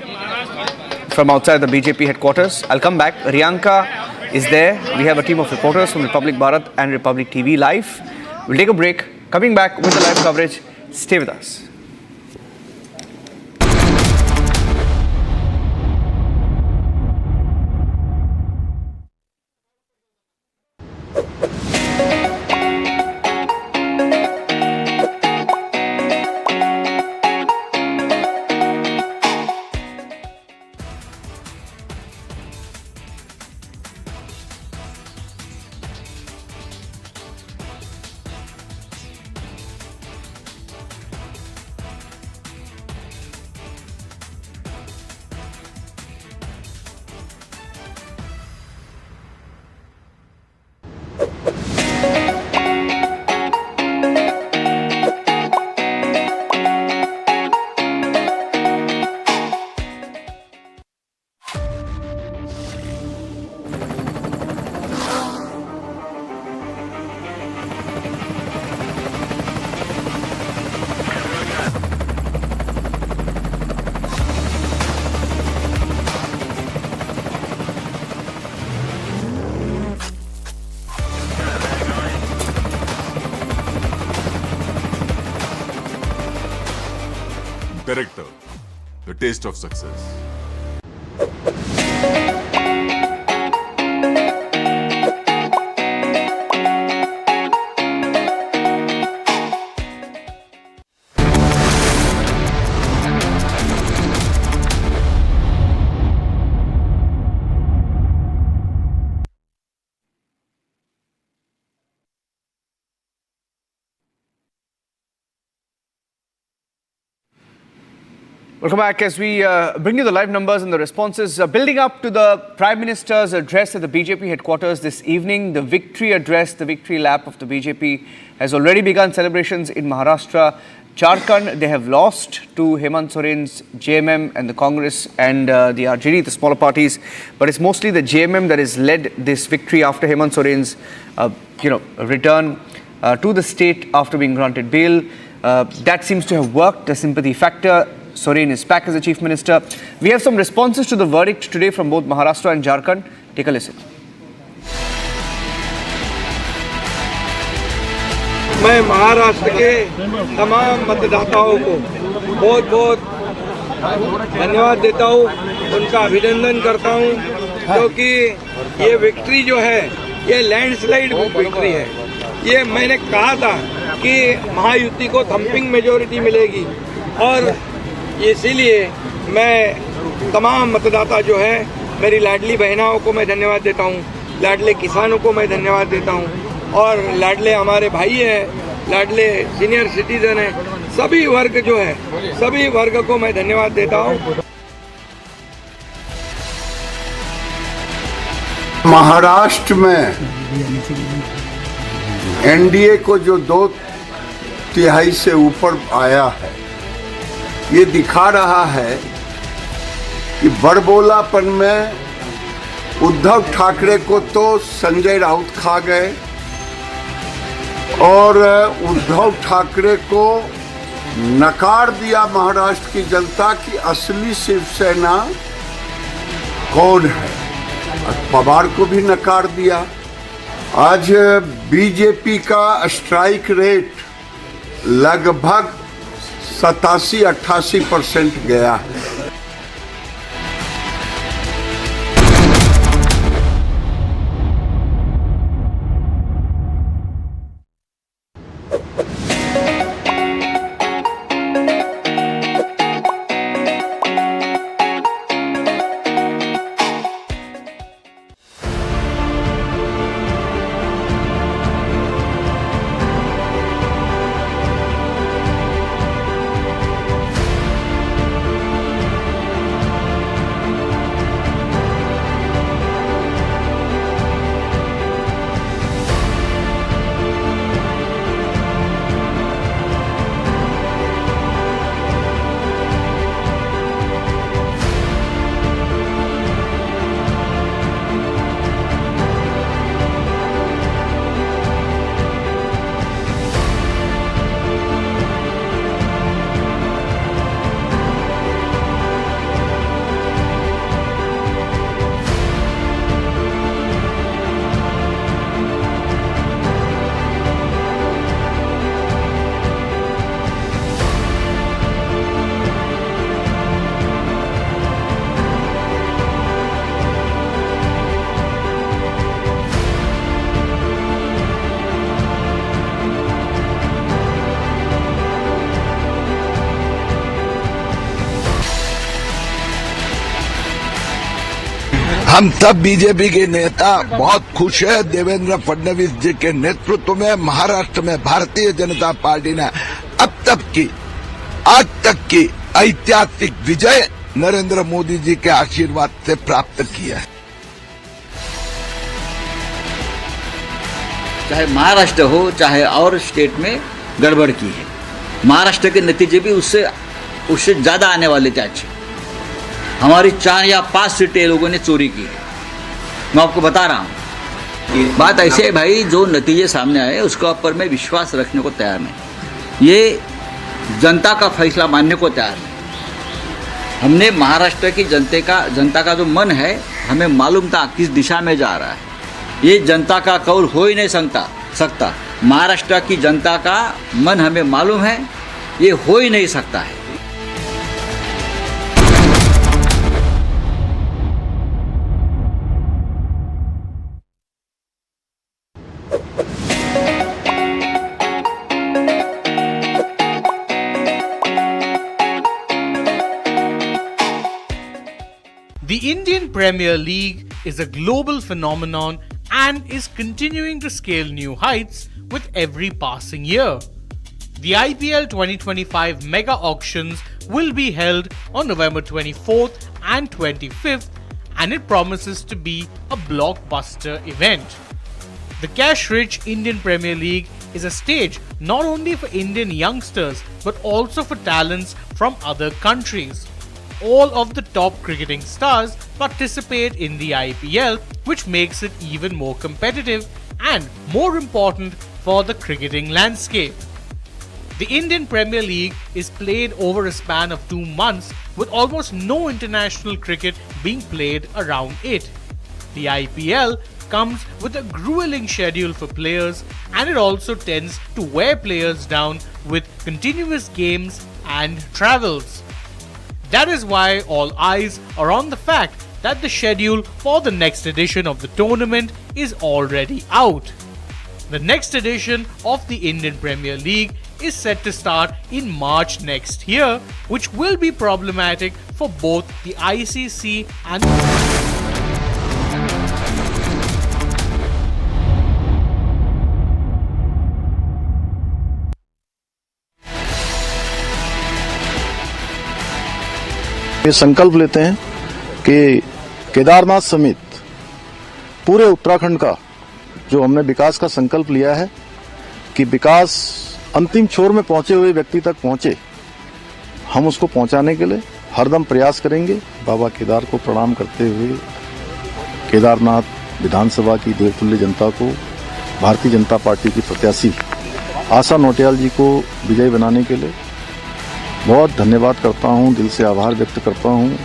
from outside the BJP headquarters. I'll come back. Riyanka is there. We have a team of reporters from Republic Bharat and Republic TV live. We'll take a break. Coming back with the live coverage. Stay with us. character, the taste of success. Welcome back as we bring you the live numbers and the responses. Building up to the Prime Minister's address at the BJP headquarters this evening, the victory address, the victory lap of the BJP has already begun celebrations in Maharashtra. Jharkhand, they have lost to Hemant Soren's JMM and the Congress and the RJD, the smaller parties. But it's mostly the JMM that has led this victory after Hemant Soren's return to the state after being granted bail. That seems to have worked, the sympathy factor. Soren is back as the Chief Minister. We have some responses to the verdict today from both Maharashtra and Jharkhand. Take a listen. मैं महाराष्ट्र के तमाम मतदाताओं को बहुत बहुत धन्यवाद देता हूँ, उनका अभिनंदन करता हूँ, क्योंकि ये विक्ट्री जो है ये लैंडस्लाइड विक्ट्री है। ये मैंने कहा था कि महायुति को थम्पिंग मेजॉरिटी मिलेगी और इसीलिए मैं तमाम मतदाता जो है, मेरी लाडली बहनाओं को मैं धन्यवाद देता हूँ, लाडले किसानों को मैं धन्यवाद देता हूँ और लाडले हमारे भाई हैं, लाडले सीनियर सिटीजन हैं, सभी वर्ग जो है, सभी वर्ग को मैं धन्यवाद देता हूँ। महाराष्ट्र में एनडीए को जो 2/3 से ऊपर आया है, ये दिखा रहा है कि बड़बोलापन में उद्धव ठाकरे को तो संजय राउत खा गए और उद्धव ठाकरे को नकार दिया महाराष्ट्र की जनता की असली शिवसेना कौन है। पवार को भी नकार दिया। आज बीजेपी का स्ट्राइक रेट लगभग 87-88% गया है। हम सब बीजेपी के नेता बहुत खुश है। देवेंद्र फडणवीस जी के नेतृत्व में महाराष्ट्र में भारतीय जनता पार्टी ने अब तक की आज तक की ऐतिहासिक विजय नरेंद्र मोदी जी के आशीर्वाद से प्राप्त किया है। चाहे महाराष्ट्र हो चाहे और स्टेट में गड़बड़ की है, महाराष्ट्र के नतीजे भी उससे ज्यादा आने वाले थे। अच्छे हमारी 4 या 5 सीटें लोगों ने चोरी की है। मैं आपको बता रहा हूँ, बात ऐसे है भाई, जो नतीजे सामने आए उसके ऊपर मैं विश्वास रखने को तैयार नहीं। ये जनता का फैसला मानने को तैयार नहीं। हमने महाराष्ट्र की जनता का जो मन है, हमें मालूम था किस दिशा में जा रहा है। ये जनता का कौल हो ही नहीं सकता। महाराष्ट्र की जनता का मन हमें मालूम है, ये हो ही नहीं सकता है। The Indian Premier League is a global phenomenon and is continuing to scale new heights with every passing year. The IPL 2025 mega auctions will be held on November 24th and 25th, and it promises to be a blockbuster event. The cash-rich Indian Premier League is a stage not only for Indian youngsters but also for talents from other countries. All of the top cricketing stars participate in the IPL, which makes it even more competitive and more important for the cricketing landscape. The Indian Premier League is played over a span of 2 months, with almost no international cricket being played around it. The IPL comes with a grueling schedule for players, and it also tends to wear players down with continuous games and travels. That is why all eyes are on the fact that the schedule for the next edition of the tournament is already out. The next edition of the Indian Premier League is set to start in March next year, which will be problematic for both the ICC and ये संकल्प लेते हैं कि केदारनाथ समेत पूरे उत्तराखंड का जो हमने विकास का संकल्प लिया है कि विकास अंतिम छोर में पहुंचे हुए व्यक्ति तक पहुंचे, हम उसको पहुंचाने के लिए हरदम प्रयास करेंगे। बाबा केदार को प्रणाम करते हुए केदारनाथ विधानसभा की देवतुल्य जनता को, भारतीय जनता पार्टी की प्रत्याशी आशा नौटियाल जी को विजयी बनाने के लिए बहुत धन्यवाद करता हूं, दिल से आभार व्यक्त करता हूं।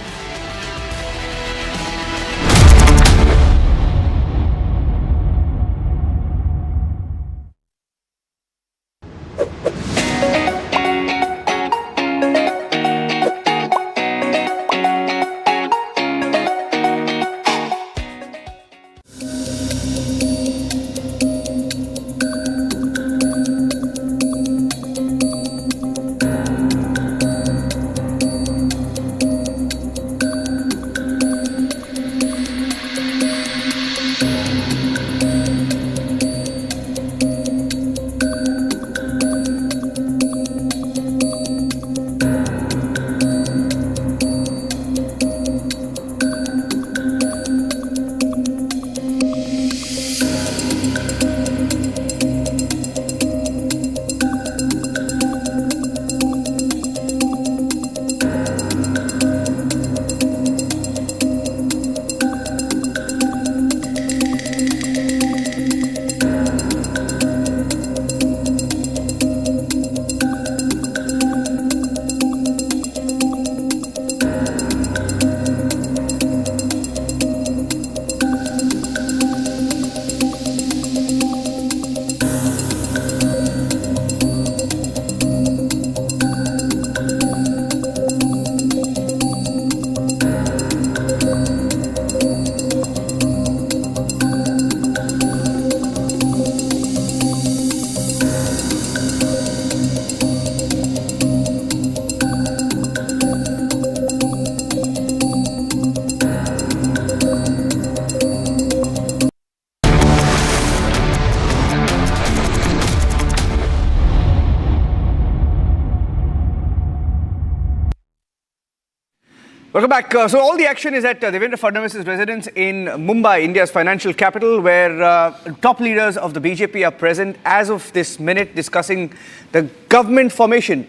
Welcome back. So all the action is at Devendra Fadnavis's residence in Mumbai, India's financial capital, where top leaders of the BJP are present as of this minute, discussing the government formation,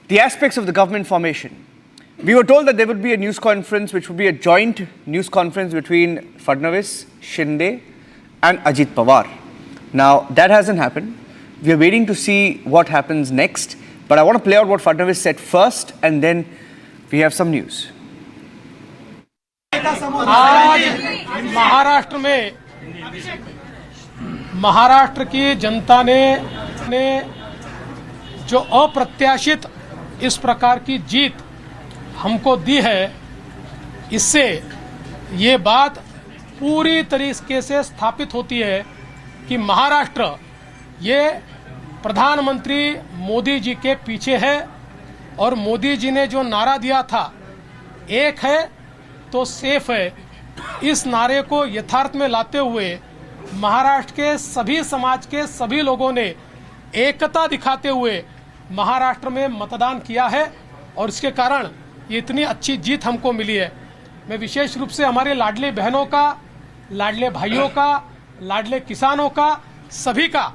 the aspects of the government formation. We were told that there would be a news conference, which would be a joint news conference between Fadnavis, Shinde and Ajit Pawar. Now, that hasn't happened. We are waiting to see what happens next. But I want to play out what Fadnavis said first, and then we have some news. आज महाराष्ट्र में महाराष्ट्र की जनता ने जो अप्रत्याशित इस प्रकार की जीत हमको दी है, इससे ये बात पूरी तरीके से स्थापित होती है कि महाराष्ट्र ये प्रधानमंत्री मोदी जी के पीछे है। और मोदी जी ने जो नारा दिया था, एक है तो सेफ है, इस नारे को यथार्थ में लाते हुए महाराष्ट्र के सभी समाज के सभी लोगों ने एकता दिखाते हुए महाराष्ट्र में मतदान किया है और इसके कारण ये इतनी अच्छी जीत हमको मिली है। मैं विशेष रूप से हमारे लाडली बहनों का, लाडले भाइयों का, लाडले किसानों का, सभी का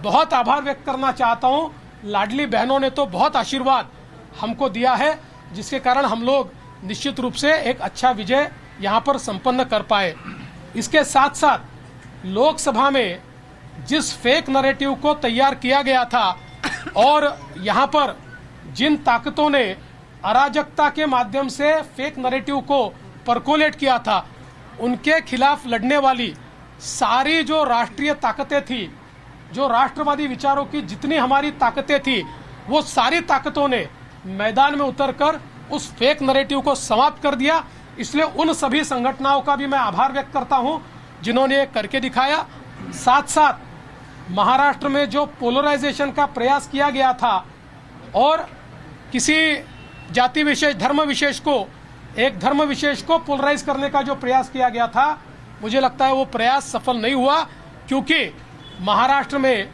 बहुत आभार व्यक्त करना चाहता हूँ। लाडली बहनों ने तो बहुत आशीर्वाद हमको दिया है, जिसके कारण हम लोग निश्चित रूप से एक अच्छा विजय यहाँ पर संपन्न कर पाए। इसके साथ साथ लोकसभा में जिस फेक नैरेटिव को तैयार किया गया था और यहाँ पर जिन ताकतों ने अराजकता के माध्यम से फेक नैरेटिव को परकोलेट किया था, उनके खिलाफ लड़ने वाली सारी जो राष्ट्रीय ताकतें थी, जो राष्ट्रवादी विचारों की जितनी हमारी ताकतें थी, वो सारी ताकतों ने मैदान में उतरकर उस फेक नैरेटिव को समाप्त कर दिया। इसलिए उन सभी संगठनों का भी मैं आभार व्यक्त करता हूं जिन्होंने ये करके दिखाया। साथ साथ महाराष्ट्र में जो पोलराइजेशन का प्रयास किया गया था और किसी जाति विशेष, धर्म विशेष को, एक धर्म विशेष को पोलराइज करने का जो प्रयास किया गया था, मुझे लगता है वो प्रयास सफल नहीं हुआ, क्योंकि महाराष्ट्र में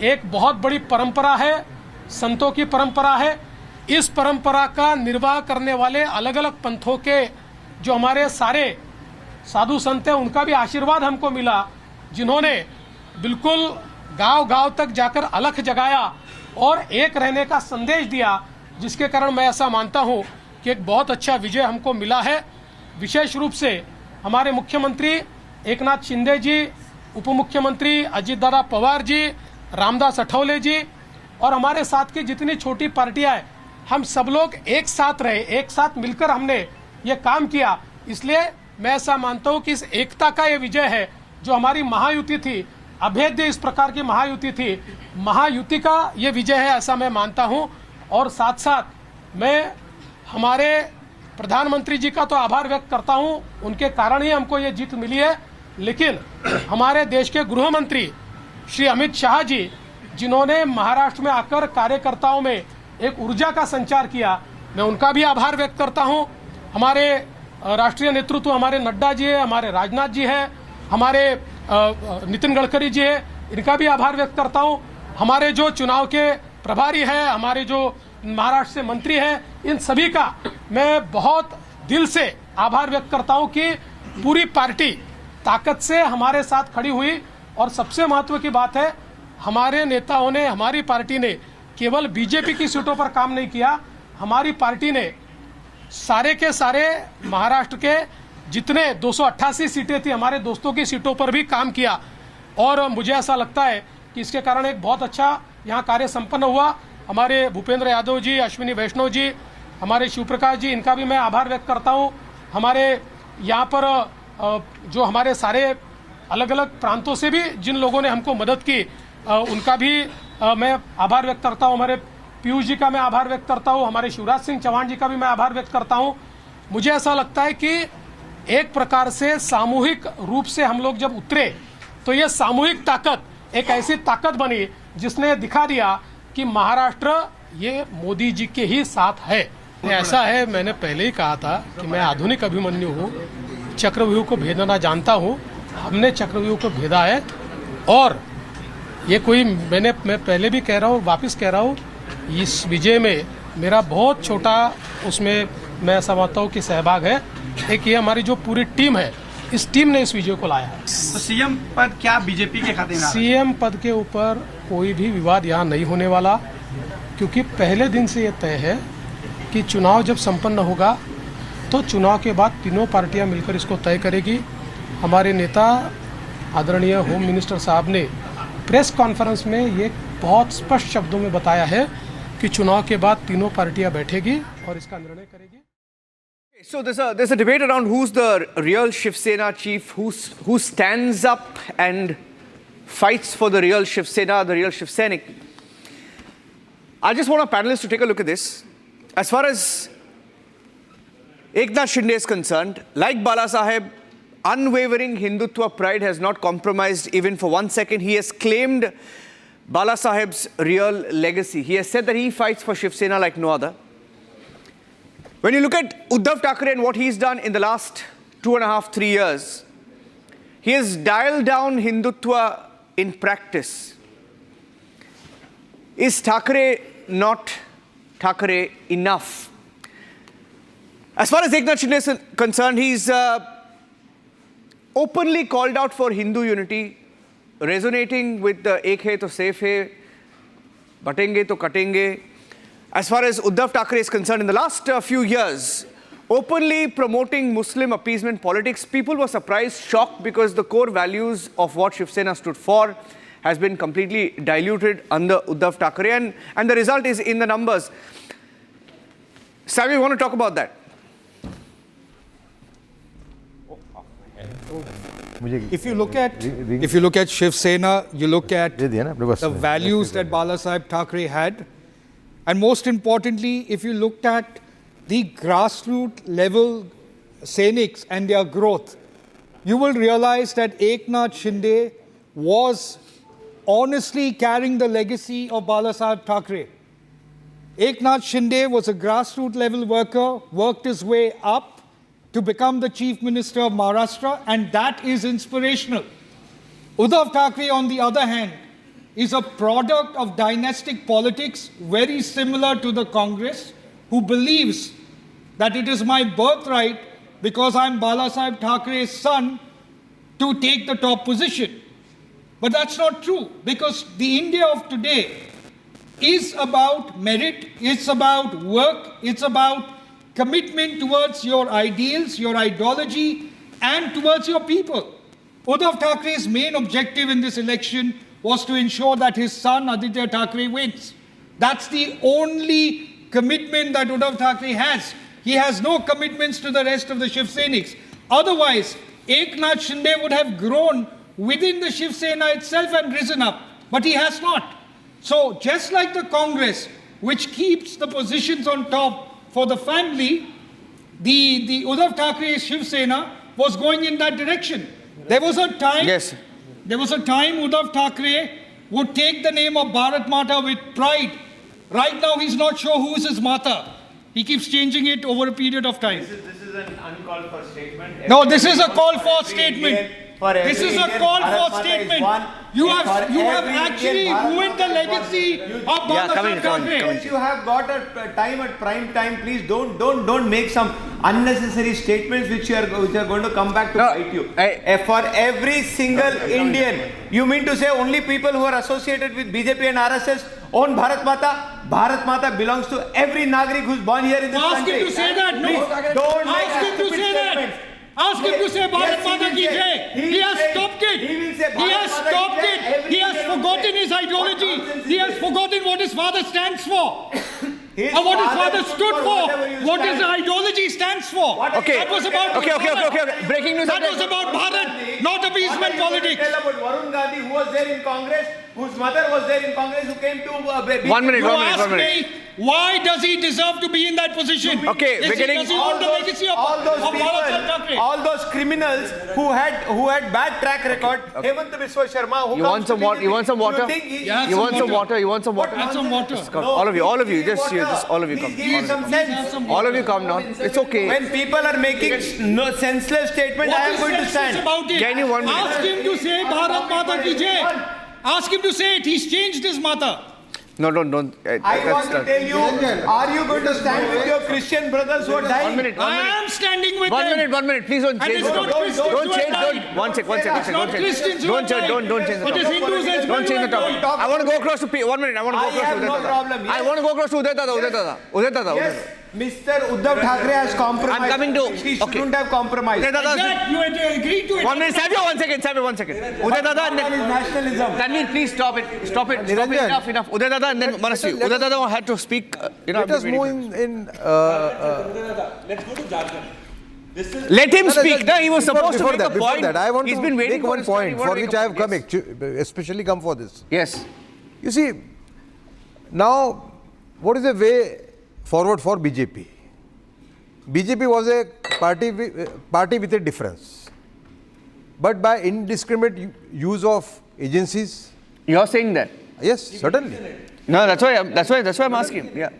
एक बहुत बड़ी परंपरा है, संतों की परंपरा है। इस परंपरा का निर्वाह करने वाले अलग अलग पंथों के जो हमारे सारे साधु संत हैं, उनका भी आशीर्वाद हमको मिला, जिन्होंने बिल्कुल गांव-गांव तक जाकर अलख जगाया और एक रहने का संदेश दिया, जिसके कारण मैं ऐसा मानता हूं कि एक बहुत अच्छा विजय हमको मिला है। विशेष रूप से हमारे मुख्यमंत्री एकनाथ शिंदे जी, उप मुख्यमंत्री अजित दादा पवार जी, रामदास अठौले जी और हमारे साथ की जितनी छोटी पार्टियां हैं, हम सब लोग एक साथ रहे, एक साथ मिलकर हमने ये काम किया। इसलिए मैं ऐसा मानता हूं कि इस एकता का ये विजय है। जो हमारी महायुति थी, अभेद्य इस प्रकार की महायुति थी, महायुति का ये विजय है, ऐसा मैं मानता हूं। और साथ साथ मैं हमारे प्रधानमंत्री जी का तो आभार व्यक्त करता हूं, उनके कारण ही हमको ये जीत मिली है। लेकिन हमारे देश के गृह मंत्री श्री अमित शाह जी, जिन्होंने महाराष्ट्र में आकर कार्यकर्ताओं में एक ऊर्जा का संचार किया, मैं उनका भी आभार व्यक्त करता हूं। हमारे राष्ट्रीय नेतृत्व, हमारे नड्डा जी है, हमारे राजनाथ जी है, हमारे नितिन गडकरी जी है, इनका भी आभार व्यक्त करता हूं। हमारे जो चुनाव के प्रभारी है, हमारे जो महाराष्ट्र से मंत्री हैं, इन सभी का मैं बहुत दिल से आभार व्यक्त करता हूं कि पूरी पार्टी ताकत से हमारे साथ खड़ी हुई। और सबसे महत्व की बात है, हमारे नेताओं ने, हमारी पार्टी ने केवल बीजेपी की सीटों पर काम नहीं किया, हमारी पार्टी ने सारे के सारे महाराष्ट्र के जितने 288 सीटें थी, हमारे दोस्तों की सीटों पर भी काम किया। और मुझे ऐसा लगता है कि इसके कारण एक बहुत अच्छा यहाँ कार्य संपन्न हुआ। हमारे भूपेंद्र यादव जी, अश्विनी वैष्णव जी, हमारे शिवप्रकाश जी, इनका भी मैं आभार व्यक्त करता हूँ। हमारे यहाँ पर जो हमारे सारे अलग अलग प्रांतों से भी जिन लोगों ने हमको मदद की, उनका भी मैं आभार व्यक्त करता हूँ। हमारे पीयूष जी का मैं आभार व्यक्त करता हूँ, हमारे शिवराज सिंह चौहान जी का भी मैं आभार व्यक्त करता हूँ। मुझे ऐसा लगता है कि एक प्रकार से सामूहिक रूप से हम लोग जब उतरे, तो ये सामूहिक ताकत एक ऐसी ताकत बनी जिसने दिखा दिया कि महाराष्ट्र ये मोदी जी के ही साथ है। ऐसा है, मैंने पहले ही कहा था कि मैं आधुनिक अभिमन्यु हूँ, चक्रव्यूह को भेदना जानता हूँ। हमने चक्रव्यूह को भेदा है और ये कोई मैं पहले भी कह रहा हूँ, वापस कह रहा हूँ, इस विजय में मेरा बहुत छोटा उसमें मैं समझता हूँ कि सहभाग है। एक ये हमारी जो पूरी टीम है, इस टीम ने इस विजय को लाया है। तो सीएम पद क्या बीजेपी के खाते में? सीएम पद के ऊपर कोई भी विवाद यहाँ नहीं होने वाला, क्योंकि पहले दिन से ये तय है कि चुनाव जब संपन्न होगा तो चुनाव के बाद तीनों पार्टियां मिलकर इसको तय करेगी। हमारे नेता आदरणीय होम मिनिस्टर साहब ने प्रेस कॉन्फ्रेंस में ये बहुत स्पष्ट शब्दों में बताया है कि चुनाव के बाद तीनों पार्टियां बैठेगी और इसका निर्णय करेगी। So there's a debate around who's the real Shiv Sena chief, who stands up and fights for the real Shiv Sena, the real Shiv Sainik. I just want our panelists to take a look at this. As far as Eknath Shinde is concerned, like Bala Saheb, unwavering Hindutva pride has not compromised even for 1 second. He has claimed Bala Saheb's real legacy. He has said that he fights for Shiv Sena like no other. When you look at Uddhav Thackeray and what he's done in the last 2.5, 3 years, he has dialed down Hindutva in practice. Is Thackeray not Thackeray enough? As far as Eknath Shinde is concerned, he's openly called out for Hindu unity, resonating with the Ek hai to safe hai, batenge to katenge. As far as Uddhav Thackeray is concerned, in the last few years, openly promoting Muslim appeasement politics, people were surprised, shocked, because the core values of what Shiv Sena stood for has been completely diluted under Uddhav Thackeray, and the result is in the numbers. Sami, you want to talk about that? If you look at Shiv Sena, you look at the values that Balasaheb Thackeray had, and most importantly, if you looked at the grassroots level Sainiks and their growth, you will realize that Eknath Shinde was honestly carrying the legacy of Balasaheb Thackeray. Eknath Shinde was a grassroots level worker, worked his way up to become the Chief Minister of Maharashtra, and that is inspirational. Uddhav Thackeray, on the other hand, is a product of dynastic politics, very similar to the Congress, who believes that it is my birthright, because I'm Balasaheb Thackeray's son, to take the top position. But that's not true, because the India of today is about merit, it's about work, it's about commitment towards your ideals, your ideology, and towards your people. Uddhav Thackeray's main objective in this election was to ensure that his son Aditya Thackeray wins. That's the only commitment that Uddhav Thackeray has. He has no commitments to the rest of the Shiv Seniks. Otherwise, Eknath Shinde would have grown within the Shiv Sena itself and risen up. But he has not. So just like the Congress, which keeps the positions on top for the family, the Uddhav Thackeray Shiv Sena was going in that direction. There was a time Uddhav Thackeray would take the name of Bharat Mata with pride. Right now he's not sure who is his Mata. He keeps changing it over a period of time. This is an uncalled for statement. No, this is a call for statement. This is a call for statement. You have actually ruined the legacy of Balasaheb Thackeray. You have got a time at prime time. Please don't make some unnecessary statements which are going to come back to bite you. For every single Indian, you mean to say only people who are associated with BJP and RSS own Bharat Mata? Bharat Mata belongs to every Nagrik who's born here in this country. Ask him to say that. No. Don't ask him to say that. Ask him to say Bharat Mata ki Jai. He has stopped it. He has stopped it. He has forgotten his ideology. He has forgotten what his father stands for. Or what his father stood for. What his ideology stands for. Okay. That was about Okay. Breaking news. That was about Bharat, not appeasement politics. Tell about Varun Gandhi, who was there in Congress, whose mother was there in Congress, who came to... 1 minute. Why does he deserve to be in that position? Okay, does he own the legacy of Balasaheb Thackeray? All those criminals who had bad track record. Hemant Biswa Sharma, who You want some water? You want some water? You want some water? You want some water? Have some water. All of you, just all of you come. Give me some sense. All of you come down. It's okay. When people are making senseless statements, I am going to stand. Can you 1 minute? Ask him to say Bharat Mata ki Jai. Ask him to say it. He's changed his Mata. No, don't. I want to tell you, are you going to stand with your Christian brothers who are dying? 1 minute. I am standing with 1 them. 1 minute. Please don't change. Don't change. One second. Don't change the topic. Don't change the topic. I want to go across to 1 minute. I want to go across to Uday Dada. I want to go across to Uday Dada. Yes, Mr. Uddhav Thackeray has compromised. I'm coming to. He shouldn't have compromised. You agreed to it. 1 minute. Sabir, 1 second. Uday Dada and then nationalism. Tanvir, please stop it. Stop it. Enough. Uday Dada and then Manasvi. Uday Dada had to speak. Let us move in. Let's go to Jharkhand. Let him speak. No, he was supposed to make a Before point. that, I want He's to been waiting make one for point for which I have come, especially come for this. Yes. You see, now, what is the way forward for BJP? BJP was a party with a difference. But by indiscriminate use of agencies. You are saying that? Yes, certainly. No, that's why I'm asking. Yeah.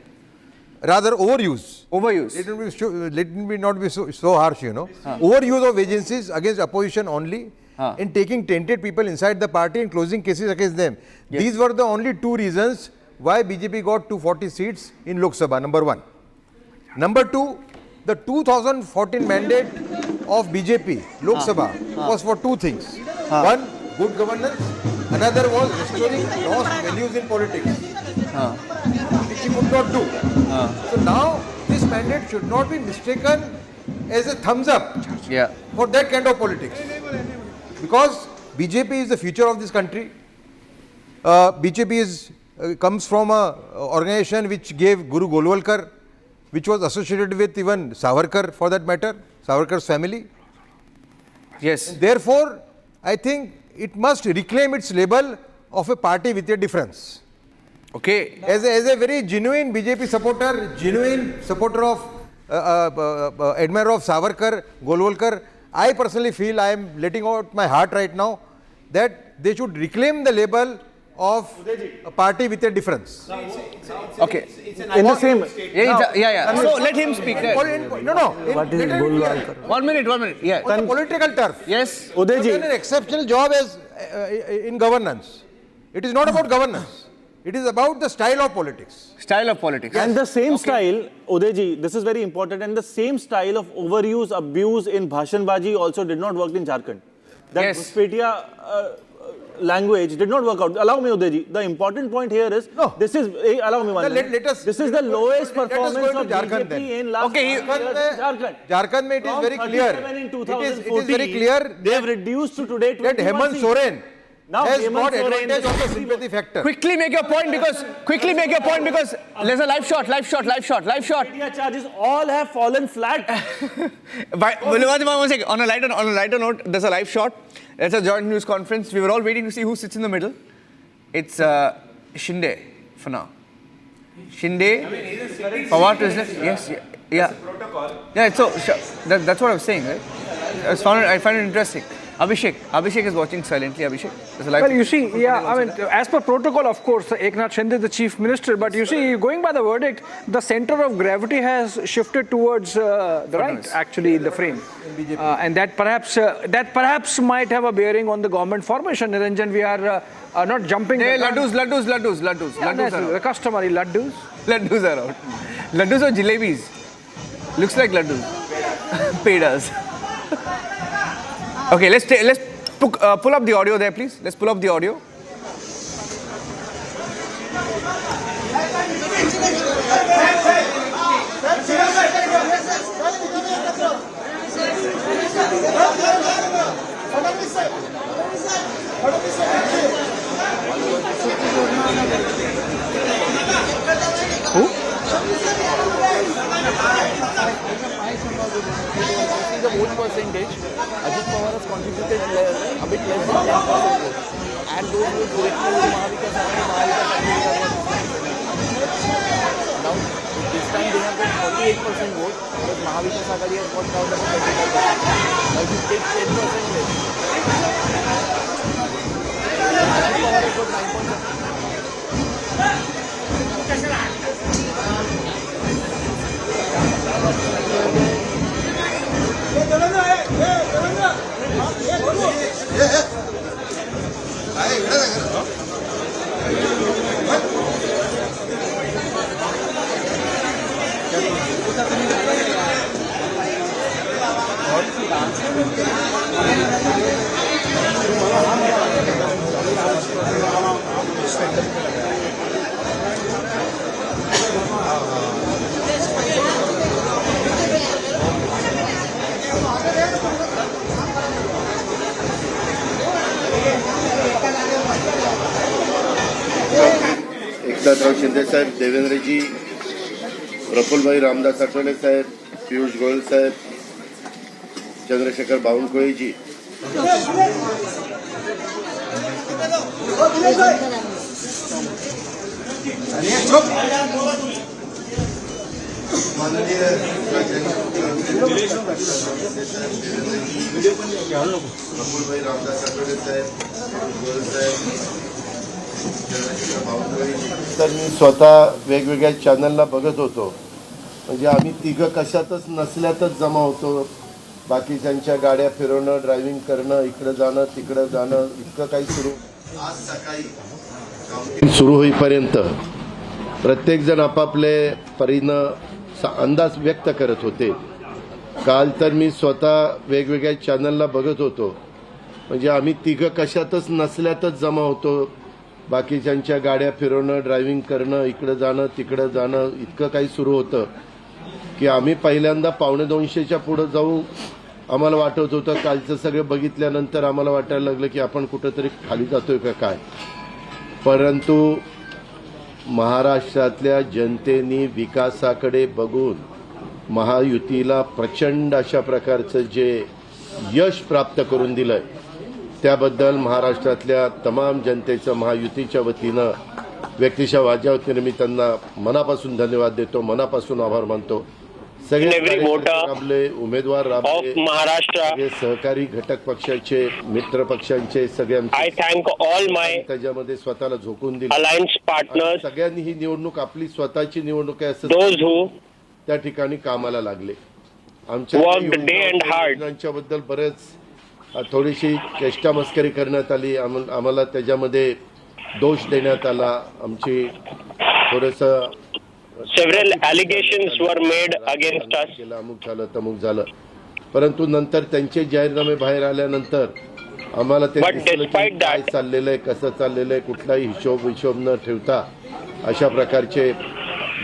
rather overuse. Overuse. Let me not be so harsh, you know. Overuse of agencies against opposition only, in taking tainted people inside the party and closing cases against them. Yes. These were the only two reasons why BJP got 240 seats in Lok Sabha, number one. Number two, the 2014 mandate of BJP, Lok Sabha, was for two things. One, good governance. Another was restoring lost values in politics, which he could not do. So now, this mandate should not be mistaken as a thumbs up for that kind of politics. Because BJP is the future of this country. BJP comes from an organization which gave Guru Golwalkar, which was associated with even Savarkar for that matter, Savarkar's family. Yes. And therefore, I think it must reclaim its label of a party with a difference. Okay. As a very genuine BJP supporter, genuine supporter of, admirer of Savarkar, Golwalkar, I personally feel I am letting out my heart right now that they should reclaim the label of a party with a difference. Okay. In the same. So let him speak. No. What is Golwalkar? 1 minute. Yeah. On the political turf. Yes. They have done an exceptional job as in governance. It is not about governance. It is about the style of politics. Style of politics. And the same style, Udayji, this is very important, and the same style of overuse, abuse in Bhashanbaji also did not work in Jharkhand. That Petia language did not work out. Allow me, Udayji. The important point here is, this is, allow me one minute. This is the lowest performance of BJP in last 5 years in Jharkhand. Jharkhand, it is very clear. In 2014, it is very clear they have reduced to today 21 that Hemant seats. Soren Now has Hemant got Soren advantage of the sympathy factor. Quickly make your point because there's a live shot. Media charges all have fallen flat. One second. On a lighter note, there's a live shot. It's a joint news conference. We were all waiting to see who sits in the middle. It's Shinde for now. Shinde, Pawar to his left. Yes, yeah. Yeah, so that's what I was saying, right? I find it interesting. Abhishek is watching silently. Abhishek, there's a live. Well, you see, as per protocol, of course, Eknath Shinde is the chief minister. But you see, going by the verdict, the center of gravity has shifted towards the right, actually, in the frame, and that perhaps might have a bearing on the government formation. Niranjan, we are not jumping. Laddus. The customary laddus. Laddus are out. Laddus or jalebis? Looks like laddus. Pedas. Okay, let's pull up the audio there, please. Let's pull up the audio. Who? The vote percentage, Ajit Pawar has contributed a bit less than 10% vote. And those votes directly to Maha Vikas Aghadi, Now, this time they have got 48% vote, but Maha Vikas Aghadi has got out about 35%. Now, if you take 10% less, Ajit Pawar has got 9.7%. Eknathrao Shinde साहेब, देवेंद्रजी, प्रफुल्लभाई रामदास आठवले साहेब, पीयूष गोयल साहेब, चंद्रशेखर बावनकुळे जी, माननीय प्रफुल्लभाई रामदास आठवले साहेब, गोयल साहेब, तर मी स्वतः वेगवेगळ्या चॅनलला बघत होतो म्हणजे आम्ही तिघं कशातच नसल्यातच जमा होतो. बाकीच्यांच्या गाड्या फिरवणं, ड्रायव्हिंग करणं, इकडं जाणं तिकडं जाणं, इतकं काही सुरू. आज सकाळी सुरू होईपर्यंत प्रत्येकजण आपापले परीनं अंदाज व्यक्त करत होते. काल तर मी स्वतः वेगवेगळ्या चॅनलला बघत होतो. म्हणजे आम्ही तिघं कशातच नसल्यातच जमा होतो. बाकीच्यांच्या गाड्या फिरवणं, ड्रायव्हिंग करणं, इकडं जाणं तिकडं जाणं, इतकं काही सुरू होतं की आम्ही पहिल्यांदा 1:45च्या पुढं जाऊ आम्हाला वाटत होतं. कालचं सगळं बघितल्यानंतर आम्हाला वाटायला लागलं की आपण कुठंतरी खाली जातोय का काय. परंतु महाराष्ट्रातल्या जनतेने विकासाकडे बघून महायुतीला प्रचंड अशा प्रकारचं जे यश प्राप्त करून दिलंय त्याबद्दल महाराष्ट्रातल्या तमाम जनतेचं महायुतीच्या वतीनं व्यक्तिशः माझ्या वतीनं मी त्यांना मनापासून धन्यवाद देतो, मनापासून आभार मानतो. सगळे राबले, उमेदवार राबले, महाराष्ट्र सहकारी घटक पक्षाचे, मित्र पक्षांचे सगळ्यांचे त्याच्यामध्ये स्वतःला झोकून दिले. अलायन्स पार्टनर सगळ्यांनी ही निवडणूक आपली स्वतःची निवडणूक आहे असं त्या ठिकाणी कामाला लागले. आमच्या योजनांच्याबद्दल बरेच थोडीशी चेष्टा मस्करी करण्यात आली. आम्हाला त्याच्यामध्ये दोष देण्यात आला. आमची थोडंसं several allegations were made against us. अमुक झालं तमुक झालं. परंतु नंतर त्यांचे जाहीरनामे बाहेर आल्यानंतर आम्हाला ते काय चाललेलं आहे, कसं चाललेलं आहे, कुठलाही हिशोब न ठेवता अशा प्रकारचे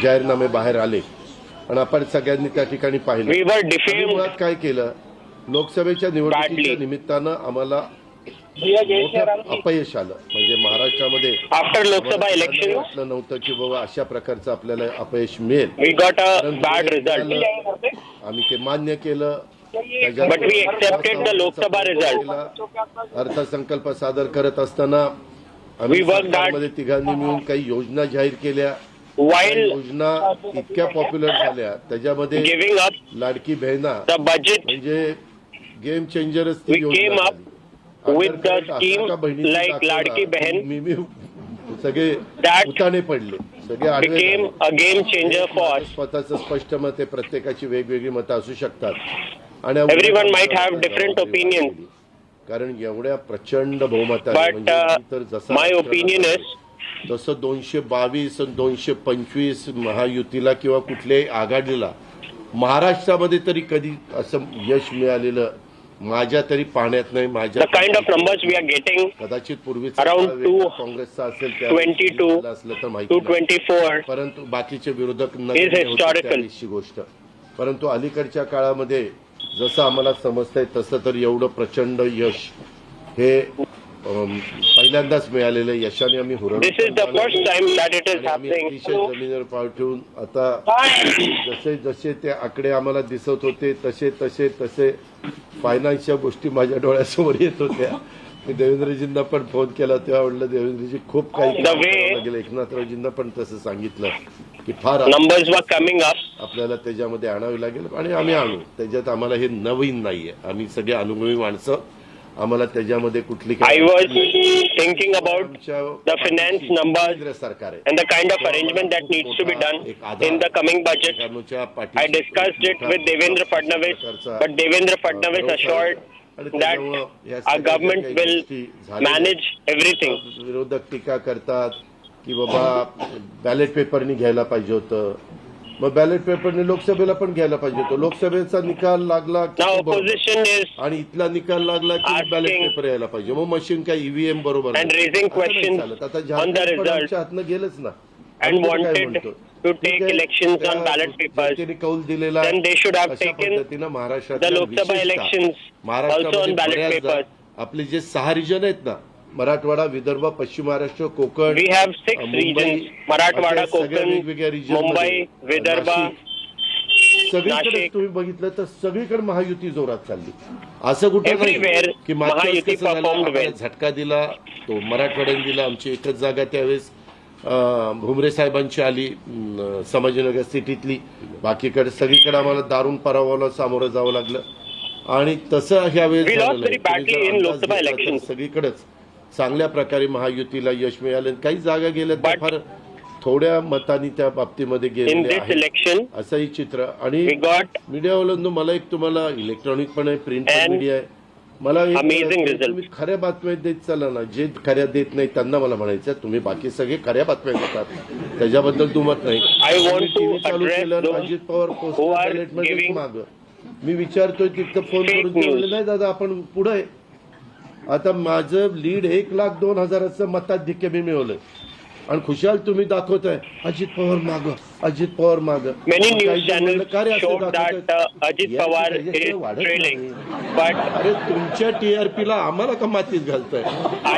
जाहीरनामे बाहेर आले आणि आपण सगळ्यांनी त्या ठिकाणी पाहिलं. मुळात काय केलं, लोकसभेच्या निवडणुकीच्या निमित्तानं आम्हाला अपयश आलं. म्हणजे महाराष्ट्रामध्ये आफ्टर लोकसभा इलेक्शन वाटलं नव्हतं की बाबा अशा प्रकारचं आपल्याला अपयश मिळेल. आम्ही ते मान्य केलं. अर्थसंकल्प सादर करत असताना आम्ही सरकारमध्ये तिघांनी मिळून काही योजना जाहीर केल्या. योजना इतक्या पॉप्युलर झाल्या त्याच्यामध्ये लाडकी बहिणा म्हणजे गेम चेंजरच ती योजना झाली. with the scheme like लाडकी बहन सगळे उताने पडले, सगळे आडवे became a game changer for us. स्वतःचं स्पष्ट मत आहे, प्रत्येकाची वेगवेगळी मतं असू शकतात आणि everyone might have different opinions. कारण एवढ्या प्रचंड बहुमताने म्हणजे जसं my opinion is जसं 222 आणि 225 महायुतीला किंवा कुठल्याही आघाडीला महाराष्ट्रामध्ये तरी कधी असं यश मिळालेलं माझ्या तरी पाहण्यात नाही. माझ्या kind of numbers we are getting कदाचित पूर्वी अराउंड 2 काँग्रेसचा असेल 22 असलं तर माहिती 224 परंतु बाकीचे विरोधक नसल्याची गोष्ट. परंतु अलीकडच्या काळामध्ये जसं आम्हाला समजतंय तसं तर एवढं प्रचंड यश हे पहिल्यांदाच मिळालेलं यशाने आम्ही जमिनीवर पाय ठेवून आता जसे जसे ते आकडे आम्हाला दिसत होते तसे तसे तसे फायनान्सच्या गोष्टी माझ्या डोळ्यासमोर येत होत्या. मी देवेंद्रजींना पण फोन केला तेव्हा म्हटलं देवेंद्रजी खूप काही लागेल. एकनाथरावजींना पण तसं सांगितलं की फार नंबर्स वर कमिंग अप आपल्याला त्याच्यामध्ये आणावे लागेल आणि आम्ही आणू. त्याच्यात आम्हाला हे नवीन नाहीये. आम्ही सगळे अनुभवी माणसं. आम्हाला त्याच्यामध्ये कुठली I was thinking about the finance numbers and the kind of arrangement that needs to be done in the coming budget. I discussed it with Devendra Fadnavis, but Devendra Fadnavis assured that our government will manage everything. विरोधक टीका करतात की बाबा ballot पेपरनी घ्यायला पाहिजे होतं. मग ballot पेपरने लोकसभेला पण घ्यायला पाहिजे होतं. लोकसभेचा निकाल लागला आणि इथला निकाल लागला की बॅलेट पेपर यायला पाहिजे. मग मशीन काय ईव्हीएम बरोबर आता झारखंड हातनं गेलंच ना. to take elections on ballot papers, then they should have taken the Lok Sabha elections also on ballot papers. आपले जे 6 रिजन आहेत ना, मराठवाडा, विदर्भ, पश्चिम Maharashtra, Konkan, we have 6 regions, Marathwada, Konkan, Mumbai, Vidarbha, सगळीकडे तुम्ही बघितलं तर सगळीकडे महायुती जोरात चालली. असं कुठे नाही की महायुती झटका दिला तो मराठवाड्याने दिला. आमची एकच जागा त्यावेळेस भुमरे साहेबांची आली संभाजीनगर सिटीतली. बाकीकडे सगळीकडे आम्हाला दारुण पराभवाला सामोरं जावं लागलं आणि तसं ह्यावेळेस सगळीकडेच चांगल्या प्रकारे महायुतीला यश मिळालं. काही जागा गेल्या तर फार थोड्या मतांनी त्या बाबतीमध्ये गेलेले आहे असंही चित्र. आणि मीडियावाल्यांनो मला एक तुम्हाला इलेक्ट्रॉनिक पण आहे, प्रिंट मीडिया आहे, मला तुम्ही खऱ्या बातम्या देत चाला ना. जे खऱ्या देत नाही त्यांना मला म्हणायचं तुम्ही बाकी सगळे खऱ्या बातम्या देतात त्याच्याबद्दल दुमत नाही. टीव्ही चालू केलं अजित पवार पोस्टल बॅलेटमध्ये माग मी विचारतोय तिथं फोन करून नाही दादा आपण पुढे. आता माझं लीड 1,02,000 मताधिक्य मी मिळवलंय आणि खुशाल तुम्ही दाखवताय अजित पवार माग, अजित पवार माग. अरे तुमच्या टीआरपीला आम्हाला का मातीत घालताय,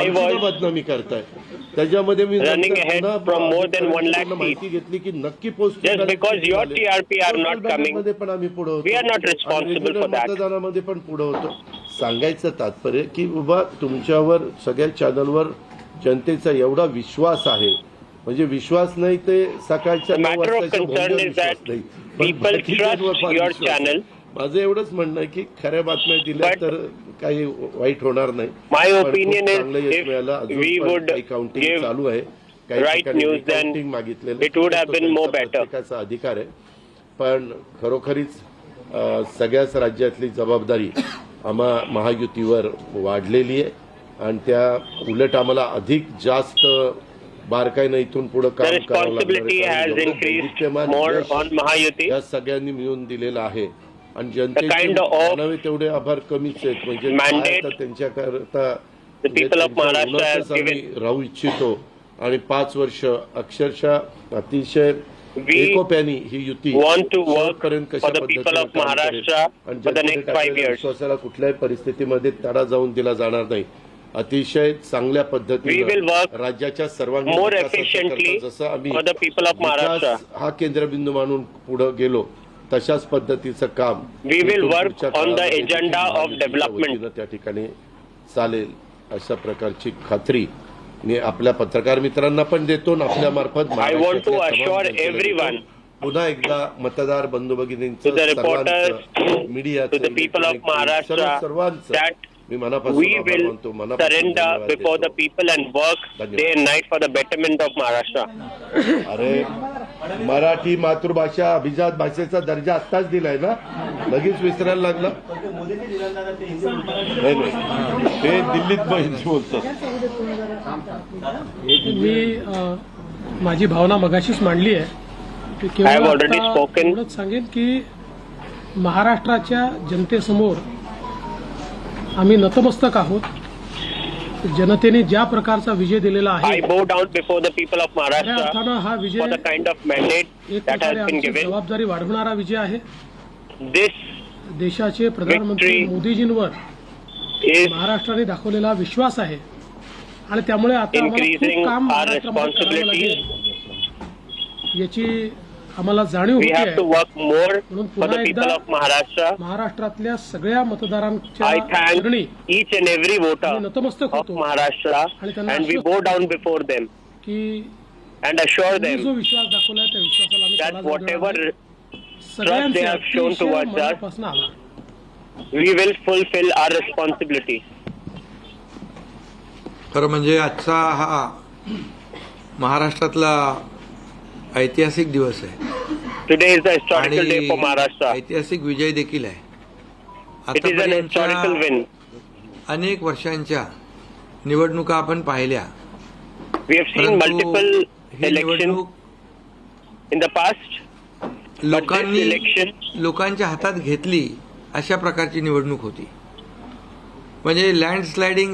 बदनामी करताय. त्याच्यामध्ये मी माहिती घेतली की नक्की पोस्ट मध्ये पण आम्ही पुढे होतो, मतदानामध्ये पण पुढे होतो. सांगायचं तात्पर्य की बाबा तुमच्यावर सगळ्या चॅनलवर जनतेचा एवढा विश्वास आहे, म्हणजे विश्वास नाही ते सकाळच्या 9 वाजता माझं एवढंच म्हणणं आहे की खऱ्या बातम्या दिल्या तर काही वाईट होणार नाही. चांगलं यश मिळालं. अजून काही काउंटिंग चालू आहे, काही ठिकाणी काउंटिंग मागितलेलं प्रत्येकाचा अधिकार आहे. पण खरोखरीच सगळ्याच राज्यातली जबाबदारी आम्हा महायुतीवर वाढलेली आहे आणि त्या उलट आम्हाला अधिक जास्त बारकाईनं इथून पुढे काम करावं लागणार. या सगळ्यांनी मिळून दिलेलं आहे आणि जनतेचे मानावे तेवढे आभार कमीच आहेत. म्हणजे त्यांच्याकरता आम्ही राहू इच्छितो आणि 5 वर्ष अक्षरशः अतिशय एकोप्याने ही युती पर्यंत कशा पद्धतीने विश्वासाला कुठल्याही परिस्थितीमध्ये तडा जाऊन दिला जाणार नाही. अतिशय चांगल्या पद्धतीने राज्याच्या सर्वांगीण जसं आम्ही हा केंद्रबिंदू मानून पुढे गेलो तशाच पद्धतीचं काम त्या ठिकाणी चालेल अशा प्रकारची खात्री मी आपल्या पत्रकार मित्रांना पण देतो आणि आपल्या मार्फत पुन्हा एकदा मतदार बंधू भगिनींचं सर्वांचं मीडियाचं सर्वांचं मी मनापासून surrender before the people and work day and night for the betterment of Maharashtra. अरे मराठी मातृभाषा अभिजात भाषेचा दर्जा आत्ताच दिलाय ना, लगेच विसरायला लागला. ते दिल्लीत बोलतात. मी माझी भावना मगाशीच मांडली आहे. एवढंच सांगेन की महाराष्ट्राच्या जनतेसमोर आम्ही नतमस्तक आहोत. जनतेने ज्या प्रकारचा विजय दिलेला आहे खऱ्या अर्थानं हा विजय एक प्रकारे आमची जबाबदारी वाढवणारा विजय आहे. देशाचे प्रधानमंत्री मोदीजींवर महाराष्ट्राने दाखवलेला विश्वास आहे आणि त्यामुळे आता आम्हाला खूप काम महाराष्ट्रामध्ये करावं लागेल याची आम्हाला जाणीव होती आहे. म्हणून पुन्हा एकदा महाराष्ट्रातल्या सगळ्या मतदारांच्या चरणी नतमस्तक होतो आणि त्यांना की जो विश्वास दाखवलाय त्या विश्वासाला आम्ही सगळ्यांचे अतिशय मनापासून आभार. खरं म्हणजे आजचा हा महाराष्ट्रातला ऐतिहासिक दिवस आहे. Today is the historical day for Maharashtra. ऐतिहासिक विजय देखील आहे. It is an historical win. अनेक वर्षांच्या निवडणुका आपण पाहिल्या. We have seen multiple elections in the past. लोकांच्या हातात घेतली अशा प्रकारची निवडणूक होती. म्हणजे लँडस्लाइडिंग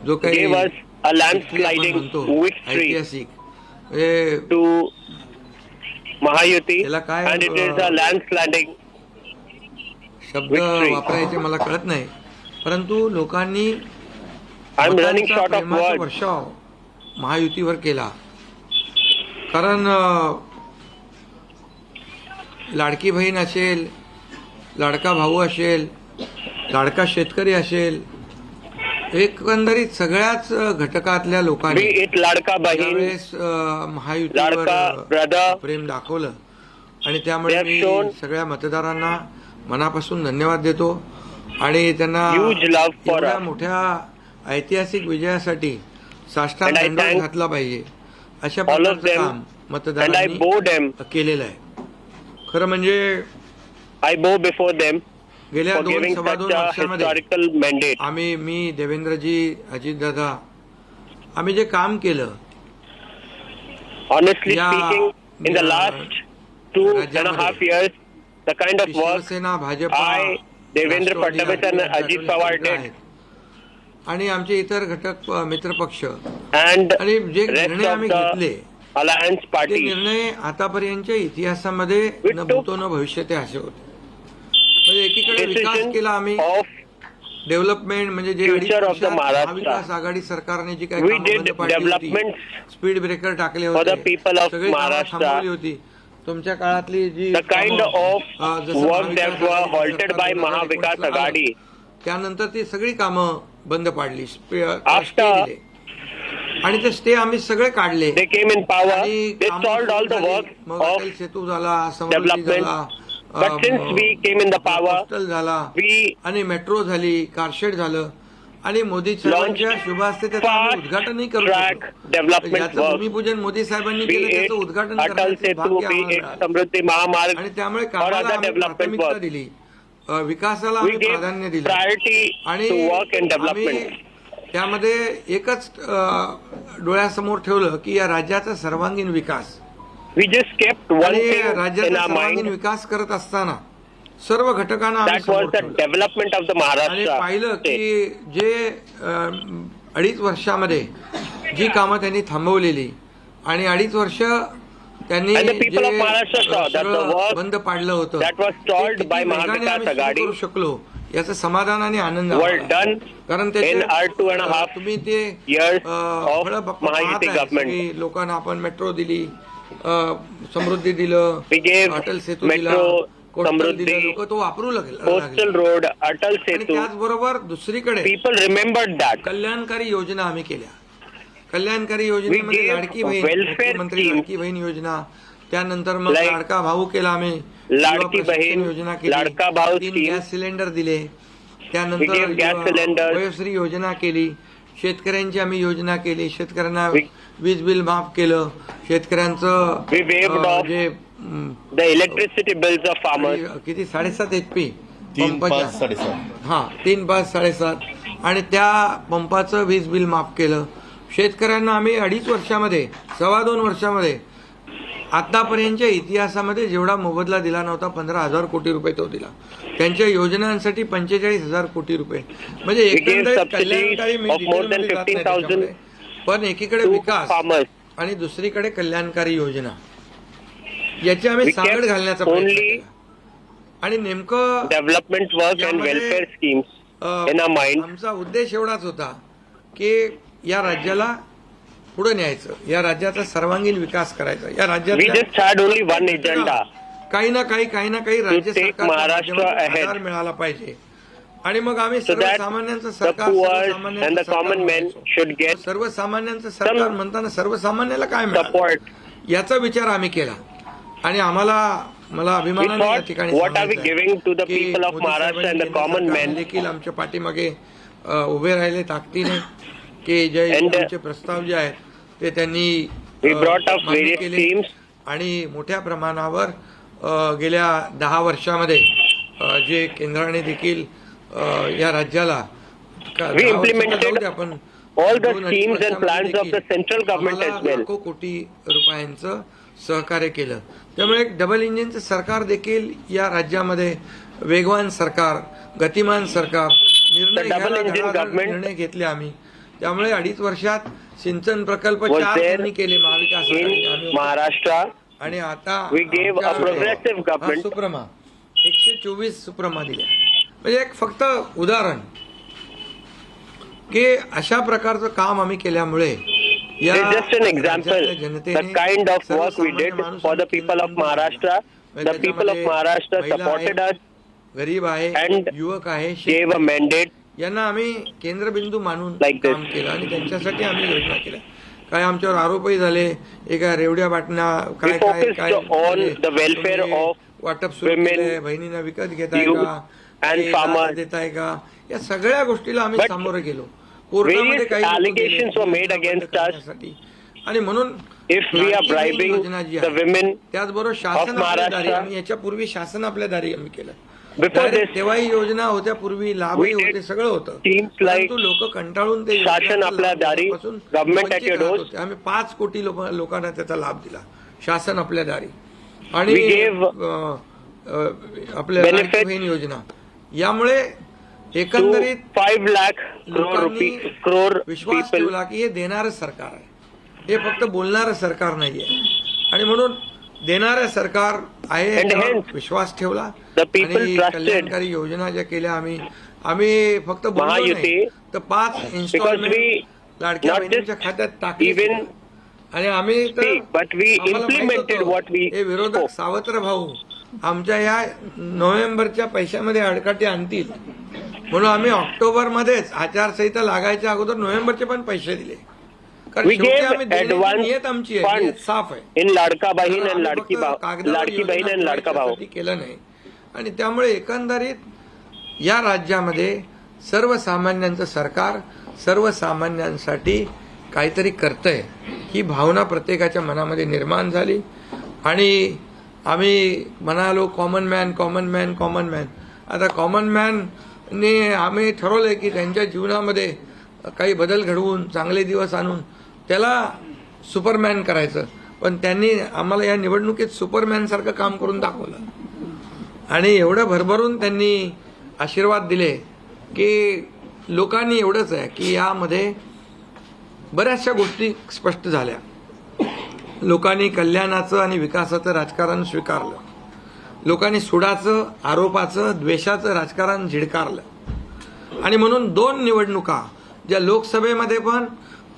जो काही ऐतिहासिक to Mahayuti and it is a landsliding शब्द वापरायचे मला कळत नाही, परंतु लोकांनी वर्षाव महायुतीवर केला. कारण लाडकी बहीण असेल, लाडका भाऊ असेल, लाडका शेतकरी असेल, एकंदरीत सगळ्याच घटकातल्या लोकांनी त्यावेळेस महायुतीवर प्रेम दाखवलं आणि त्यामुळे मी सगळ्या मतदारांना मनापासून धन्यवाद देतो आणि त्यांना एवढ्या मोठ्या ऐतिहासिक विजयासाठी साष्टांग दंडवत घातला पाहिजे अशा all of प्रकारचं them, काम and I मतदारांनी bow them. केलेलं आहे. खरं म्हणजे I bow before them गेल्या for giving सव्वा such दोन a वर्षामध्ये historical mandate. मी देवेंद्रजी, अजितदादा, आम्ही जे काम केलं, Honestly speaking, in the last 2.5 years, the kind of work Shiv Sena, Bhajpa, I, Devendra Fadnavis and Ajit Pawar did, आणि आमचे इतर घटक मित्रपक्ष and आणि जे rest निर्णय of आम्ही the घेतले alliance ते parties, निर्णय आतापर्यंतच्या इतिहासामध्ये न भूतो न भविष्यते असे होते. म्हणजे एकीकडे विकास केला आम्ही, डेव्हलपमेंट म्हणजे जे future of the महा विकास Maharashtra. आघाडी सरकारने जी काही We कामं did बंद पाडली होती, developments स्पीड ब्रेकर टाकले for the होते, people of सगळी कामं Maharashtra. थांबवली होती. तुमच्या काळातली जी The kind कामं, of जसं work महाविकास that were आघाडीचं halted सरकार by Maha 2019 Vikas ला आलं, Aghadi. त्यानंतर ती सगळी कामं बंद पाडली, स्टे After दिले आणि ते स्टे आम्ही सगळे काढले. they came in power, आणि they कामं stalled all the सुरू work झाली. मग of अटल सेतू झाला, समृद्धी development. झाला, But since we came in the power, postal झाला we आणि मेट्रो झाली, कारशेड झालं आणि मोदी साहेबांच्या शुभ हस्ते त्याचं आम्ही उद्घाटनही करू track शकलो. development याचं work. भूमिपूजन मोदी साहेबांनी Be केलं, it त्याचं उद्घाटन Atal करण्याचे Setu, भाग्य be आम्हाला it मिळालं. Samruddhi Mahamarg आणि त्यामुळे or कामाला other आम्ही development प्राथमिकता work. दिली, विकासाला We आम्ही gave प्राधान्य दिलं priority आणि to work and आम्ही development. त्यामध्ये एकच डोळ्यासमोर ठेवलं की या राज्याचा सर्वांगीण विकास. We just kept one आणि thing in राज्याचा our सर्वांगीण mind. विकास करत असताना सर्व घटकांना आम्ही That was समोर the ठेवलं development of the आणि Maharashtra पाहिलं state. की जे 2.5 वर्षामध्ये जी कामं त्यांनी थांबवलेली आणि 2.5 वर्ष त्यांनी And the people of Maharashtra saw that the सगळं work बंद पाडलं होतं, that was ते stalled किती by Maha वेगाने Vikas आम्ही सुरू Aghadi करू शकलो याचं समाधान आणि आनंद were आम्हाला. done कारण in त्याचे our 2.5 तुम्ही ते years फळं of पाहत Mahayuti आहे. government. सगळी लोकांना आपण मेट्रो दिली, समृद्धी दिलं, We gave अटल सेतू दिला, metro, कोस्टल दिलं, Samruddhi, लोक तो वापरू लागले. Coastal Road, Atal आणि Setu. त्याचबरोबर दुसरीकडे People remembered that. कल्याणकारी योजना आम्ही केल्या. कल्याणकारी योजनेमध्ये gave लाडकी बहीण, welfare मुख्यमंत्री schemes. लाडकी बहीण योजना, त्यानंतर मग Like लाडका भाऊ केला आम्ही, लाडकी युवा प्रशिक्षण बहीण, योजना केली, लाडका भाऊ 3 scheme. गॅस सिलेंडर दिले, We त्यानंतर gave gas cylinders. Vayoshri Yojana केली, शेतकऱ्यांची आम्ही योजना केली, शेतकऱ्यांना वीज बिल माफ केलं, शेतकऱ्यांचं We waived off J the electricity bills of farmers. किती 7.5 HP 3, 5, 7.5. हा 3, 5, 7.5 आणि त्या पंपाचं वीज बिल माफ केलं. शेतकऱ्यांना आम्ही 2.5 वर्षामध्ये, 2.25 वर्षामध्ये आतापर्यंतच्या इतिहासामध्ये जेवढा मोबदला दिला नव्हता 15,000 कोटी रुपये तो दिला. त्यांच्या योजनांसाठी 45,000 कोटी रुपये. म्हणजे एकंदरीत कल्याणकारी मी डिटेलमध्ये जात नाही त्याच्यामध्ये. पण एकीकडे विकास आणि दुसरीकडे कल्याणकारी योजना याची आम्ही सांगड घालण्याचा प्रयत्न केला. आणि नेमकं development work and welfare schemes in our mind. आमचा उद्देश एवढाच होता की या राज्याला पुढे न्यायचं, या राज्याचा सर्वांगीण विकास करायचा, या राज्यात काही ना काही राज्य सरकारला आधार मिळाला पाहिजे. आणि मग आम्ही सर्वसामान्यांचं सरकार, सर्वसामान्यांचं सरकार म्हणताना सर्वसामान्याला काय मिळालं याचा विचार आम्ही केला. आणि मला अभिमानाने या ठिकाणी देखील आमच्या पाठीमागे उभे राहिले ताकदीने की जे आमचे प्रस्ताव जे आहेत ते त्यांनी मान्य केले. आणि मोठ्या प्रमाणावर गेल्या 10 वर्षामध्ये जे केंद्राने देखील या राज्याला आपण लाखो कोटी रुपयांचं सहकार्य केलं. त्यामुळे एक डबल इंजिनचं सरकार देखील या राज्यामध्ये, वेगवान सरकार, गतिमान सरकार, निर्णय घेतले आम्ही. त्यामुळे 2.5 वर्षात सिंचन प्रकल्प 4 केले महाविकास महाराष्ट्र. आणि आता सुप्रमा 124 सुप्रमा दिल्या. म्हणजे एक फक्त उदाहरण की अशा प्रकारचं काम आम्ही केल्यामुळे just an example, the kind of work we did for the people of Maharashtra. The people of Maharashtra supported us, गरीब आहे, युवक आहे, gave a mandate. यांना आम्ही केंद्रबिंदू मानून काम केलं आणि त्यांच्यासाठी आम्ही योजना केल्या. काय आमच्यावर आरोपही झाले, एका रेवड्या बाटण्या काय काय काय वाटप सुरू केलंय, बहिणींना विकत घेताय का, देताय का, या सगळ्या गोष्टीला आम्ही सामोरे गेलो. कोर्टामध्ये काही allegations were made against us. आणि म्हणून if we are bribing the women त्याचबरोबर of शासन आपल्या दारी Maharashtra, आम्ही याच्यापूर्वी शासन आपल्या दारी आम्ही केलं. before this, तेव्हाही योजना होत्या, पूर्वी लाभही we होते, सगळं होतं. seems like परंतु लोक कंटाळून ते शासन आपल्या दारी, government at your doors. आम्ही 5 कोटी लोकांना त्याचा लाभ दिला, शासन आपल्या दारी. आणि We gave आपल्या लाडकी बहीण योजना, यामुळे एकंदरीत 5 lakh crore विश्वास people. ठेवला की हे देणारं सरकार आहे, हे फक्त बोलणारं सरकार नाहीये. आणि म्हणून देणारं सरकार आहे याच्यावर विश्वास ठेवला आणि कल्याणकारी योजना ज्या केल्या आम्ही फक्त बोललो नाही, तर 5 इन्स्टॉलमेंट लाडक्या बहिणींच्या खात्यात टाकले. आणि आम्ही हे विरोधक सावत्र भाऊ आमच्या या नोव्हेंबरच्या पैशामध्ये अडकाटी आणतील म्हणून आम्ही ऑक्टोबरमध्येच आचारसंहिता लागायच्या अगोदर नोव्हेंबरचे पण पैसे दिले. कारण शेवटी आम्ही नियत आमची आहे, नियत साफ आहे. इन लाडका बहीण आणि लाडकी बहीण आणि लाडका भाऊ केलं नाही. आणि त्यामुळे एकंदरीत या राज्यामध्ये सर्वसामान्यांचं सरकार सर्वसामान्यांसाठी काहीतरी करतंय ही भावना प्रत्येकाच्या मनामध्ये निर्माण झाली. आणि आम्ही म्हणालो कॉमन मॅन. आता कॉमन मॅनने आम्ही ठरवलंय की त्यांच्या जीवनामध्ये काही बदल घडवून चांगले दिवस आणून त्याला सुपरमॅन करायचं. पण त्यांनी आम्हाला या निवडणुकीत सुपरमॅन सारखं काम करून दाखवलं आणि एवढं भरभरून त्यांनी आशीर्वाद दिले की लोकांनी एवढंच आहे की यामध्ये बऱ्याचशा गोष्टी स्पष्ट झाल्या. लोकांनी कल्याणाचं आणि विकासाचं राजकारण स्वीकारलं. लोकांनी सुडाचं, आरोपाचं, द्वेषाचं राजकारण झिडकारलं. आणि म्हणून 2 निवडणुका ज्या लोकसभेमध्ये पण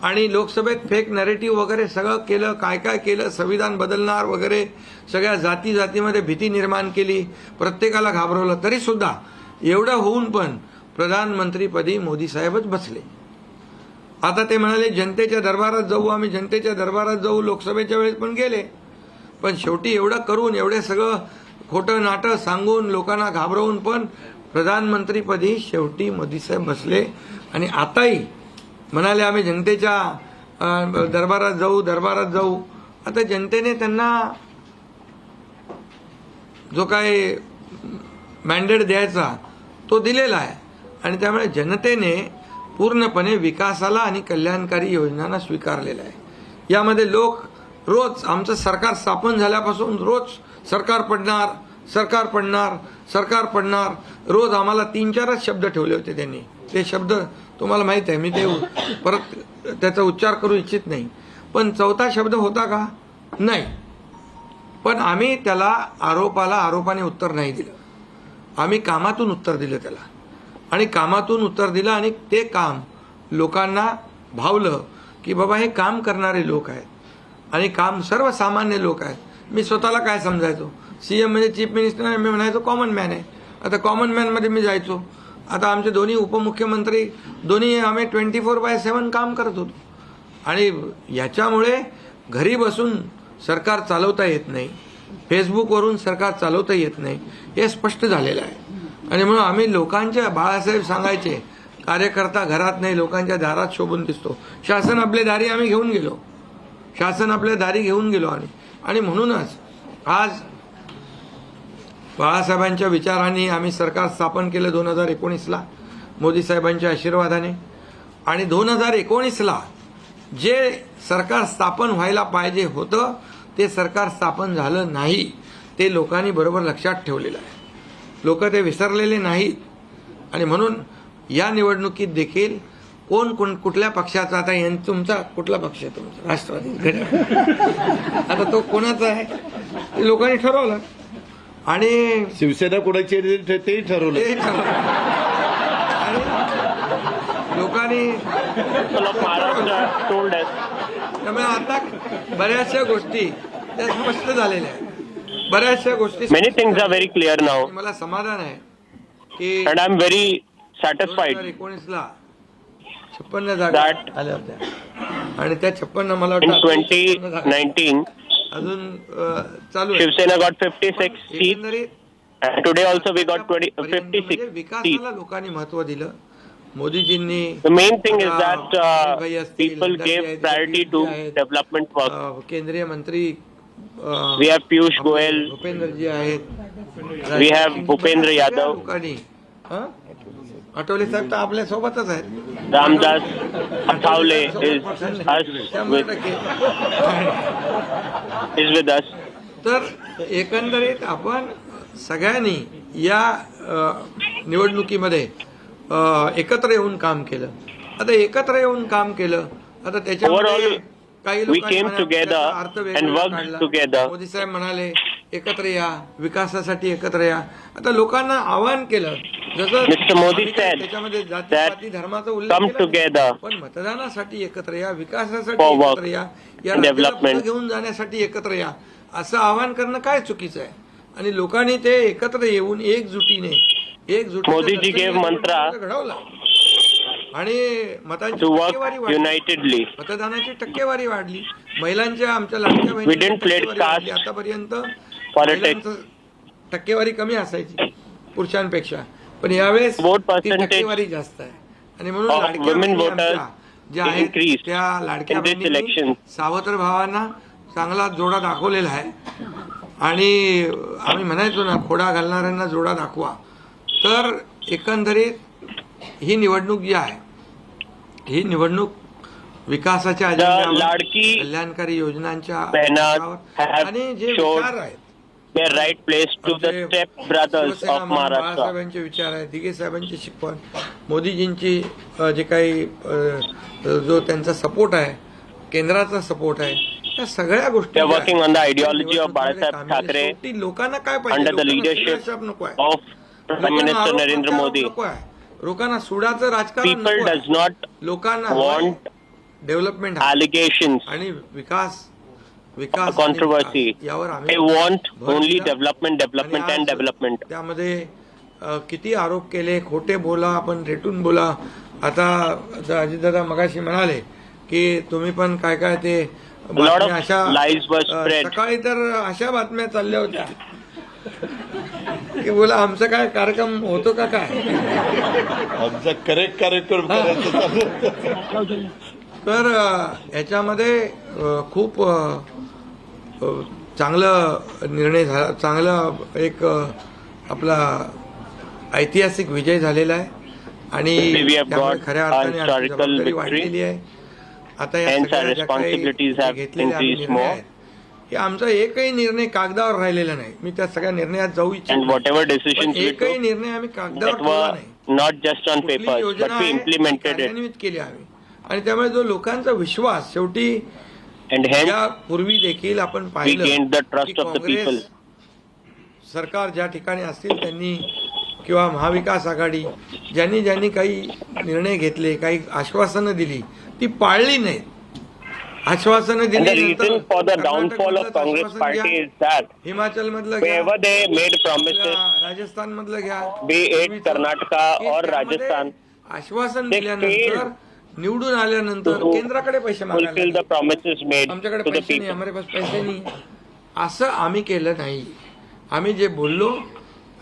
आणि लोकसभेत फेक नॅरेटिव्ह वगैरे सगळं केलं, काय केलं, संविधान बदलणार वगैरे, सगळ्या जातीमध्ये भीती निर्माण केली, प्रत्येकाला घाबरवलं. तरी सुद्धा एवढं होऊन पण प्रधानमंत्रीपदी मोदी साहेबच बसले. आता ते म्हणाले जनतेच्या दरबारात जाऊ, आम्ही जनतेच्या दरबारात जाऊ. लोकसभेच्या वेळेस पण गेले, पण शेवटी एवढं करून एवढे सगळं खोटं नाटं सांगून लोकांना घाबरवून पण प्रधानमंत्रीपदी शेवटी मोदी साहेब बसले. आणि आताही म्हणाले आम्ही जनतेच्या दरबारात जाऊ. आता जनतेने त्यांना जो काय मॅन्डेट द्यायचा तो दिलेला आहे. आणि त्यामुळे जनतेने पूर्णपणे विकासाला आणि कल्याणकारी योजनांना स्वीकारलेला आहे. यामध्ये लोक रोज आमचं सरकार स्थापन झाल्यापासून रोज सरकार पडणार रोज आम्हाला 3-4 शब्द ठेवले होते त्यांनी. ते शब्द तुम्हाला माहित आहे, मी ते परत त्याचा उच्चार करू इच्छित नाही. पण 4था शब्द होता का? नाही. पण आम्ही त्याला आरोपाने उत्तर नाही दिलं. आम्ही कामातून उत्तर दिलं त्याला. आणि कामातून उत्तर दिलं आणि ते काम लोकांना भावलं की बाबा हे काम करणारे लोक आहेत आणि काम सर्वसामान्य लोक आहेत. मी स्वतःला काय समजायचो, सीएम म्हणजे चीफ मिनिस्टर, मी म्हणायचो कॉमन मॅन आहे. आता कॉमन मॅनमध्ये मी जायचो. आता आमचे दोन्ही उपमुख्यमंत्री दोन्ही आम्ही 24/7 काम करत होतो. आणि याच्यामुळे घरी बसून सरकार चालवता येत नाही, फेसबुकवरून सरकार चालवता येत नाही, हे स्पष्ट झालेलं आहे. आणि म्हणून आम्ही लोकांच्या, बाळासाहेब सांगायचे, कार्यकर्ता घरात नाही लोकांच्या दारात शोभून दिसतो. शासन आपल्या दारी आम्ही घेऊन गेलो. आणि म्हणूनच आज बाळासाहेबांच्या विचारांनी आम्ही सरकार स्थापन केलं 2019ला मोदी साहेबांच्या आशीर्वादाने. आणि 2019ला जे सरकार स्थापन व्हायला पाहिजे होतं ते सरकार स्थापन झालं नाही. ते लोकांनी बरोबर लक्षात ठेवलेलं आहे. लोक ते विसरलेले नाहीत. आणि म्हणून या निवडणुकीत देखील कोण कुठल्या पक्षाचा, आता तुमचा कुठला पक्ष आहे तुमचा? राष्ट्रवादी. आता तो कोणाचा आहे ते लोकांनी ठरवलं. आणि शिवसेना कोणाची तेही ठरवलं. आणि लोकांनी त्यामुळे आता बऱ्याचशा गोष्टी त्या स्पष्ट झालेल्या आहेत. बऱ्याचशा गोष्टी many things are very clear now. मला समाधान आहे की and I'm very satisfied 2019ला 56 जागा आल्या होत्या आणि त्या 56 मला in वाटतं 2019 अजून चालू आहे. Shiv Sena got 56 seats and today also we got 56 seats. विकासाला लोकांनी महत्व दिलं. मोदीजींनी The main thing is that people gave priority to development work. केंद्रीय मंत्री We have Piyush Goyal, भूपेंद्रजी आहेत, we have Bhupendra Yadav, लोकांनी आठवले साहेब तर आपल्या सोबतच आहेत. Ramdas Athawale is with us. तर एकंदरीत आपण सगळ्यांनी या निवडणुकीमध्ये एकत्र येऊन काम केलं. आता एकत्र येऊन काम केलं, आता त्याच्यामध्ये काही We came together and worked together. Modi साहेब म्हणाले एकत्र या, विकासासाठी एकत्र या. आता लोकांना आवाहन केलं, जसं Mr. Modi said त्याच्यामध्ये that जाती धर्माचा उल्लेख come केला, together पण मतदानासाठी एकत्र या, विकासासाठी for work एकत्र या, या and राज्याला development. पुढे घेऊन जाण्यासाठी एकत्र या, असं आवाहन करणं काय चुकीचं आहे. आणि लोकांनी ते एकत्र येऊन एकजुटीने मोदीजी gave mantra घडवला आणि मतांची to work टक्केवारी वाढली, unitedly. मतदानाची टक्केवारी वाढली, महिलांच्या आमच्या लाडक्या We बहिणींची didn't play टक्केवारी वाढली. caste आतापर्यंत politics. महिलांचं टक्केवारी कमी असायची पुरुषांपेक्षा, पण यावेळेस ती टक्केवारी जास्त आहे. आणि म्हणून of लाडक्या women बहिणी voters आमच्या ज्या आहेत increased त्या लाडक्या in this बहिणींनी election. सावत्र भावांना चांगला जोडा दाखवलेला आहे. आणि आम्ही म्हणायचो ना, खोडा घालणाऱ्यांना जोडा दाखवा. तर एकंदरीत ही निवडणूक जी आहे, ही निवडणूक विकासाच्या अजेंड्यावर, कल्याणकारी योजनांच्या आणि जे विचार आहेत, their right place to the step brothers of Maharashtra. बाळासाहेबांचे विचार आहेत, दिघे साहेबांची शिकवण, मोदीजींची जे काही जो त्यांचा सपोर्ट आहे, केंद्राचा सपोर्ट आहे, या सगळ्या गोष्टी They are working on the ideology of Balasaheb Thackeray लोकांना काय under the leadership of Prime Minister Narendra Modi. लोकांना सुडाचं राजकारण People does not लोकांना want डेव्हलपमेंट allegations आणि विकास controversy. Yavar They want only development and development. त्यामध्ये किती आरोप केले, खोटे बोला, आपण रेटून बोला. आता अजितदादा मगाशी म्हणाले की तुम्ही पण काय काय ते बातम्या अशा, सकाळी तर अशा बातम्या चालल्या होत्या की बोला आमचा काय कार्यक्रम होतो का काय, आमचा करेक्ट कार्यक्रम तर याच्यामध्ये खूप चांगला निर्णय झाला, चांगला एक आपला ऐतिहासिक विजय झालेला आहे. आणि त्यामुळे खऱ्या अर्थाने आपली जबाबदारी वाढलेली आहे. आता या सगळ्या ज्या काही घेतलेल्या निर्णय आहेत, की आमचा एकही निर्णय कागदावर राहिलेला नाही. मी त्या सगळ्या निर्णयात जाऊ इच्छितो, एकही निर्णय आम्ही कागदावर ठेवला नाही. Not just on paper, but we implemented it. कार्यान्वित केली आम्ही. आणि त्यामुळे जो लोकांचा विश्वास शेवटी, यापूर्वी देखील आपण पाहिलं की काँग्रेस सरकार ज्या ठिकाणी असतील त्यांनी किंवा महाविकास आघाडी ज्यांनी काही निर्णय घेतले, काही आश्वासनं दिली, ती पाळली नाहीत. आश्वासनं दिली. हिमाचल मधलं घ्या, राजस्थान मधलं घ्या, कर्नाटका और राजस्थान, आश्वासन दिल्यानंतर निवडून आल्यानंतर केंद्राकडे पैसे मागायला, आमच्याकडे पैसे नाही, आम्हाला पैसे नाही, असं आम्ही केलं नाही. आम्ही जे बोललो,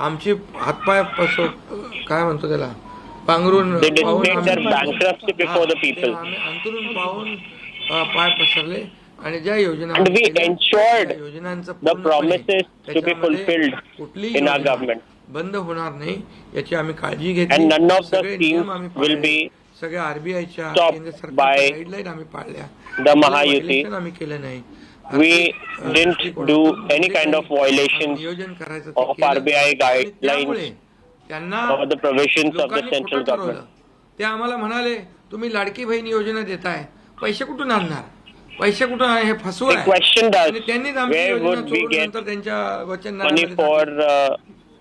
आमची हातपाय काय म्हणतो त्याला, पांघरून पाहून अंतरून पाहून पाय पसरले. आणि ज्या योजना योजनांचं कुठलीही बंद होणार नाही याची आम्ही काळजी घेतली. सगळे नियम आम्ही पाळले, सगळ्या आरबीआयच्या केंद्र सरकारच्या गाईडलाईन आम्ही पाळल्या. इलेक्शन आम्ही केलं नाही. We didn't do any kind of violations of RBI guidelines or the provisions of the central government. ते आम्हाला म्हणाले तुम्ही लाडकी बहीण योजना देताय, पैसे कुठून आणणार, पैसे कुठून आहे, हे फसवून आहे. त्यांनीच आमची योजना चोरून नंतर त्यांच्या वचननाम्यामध्ये,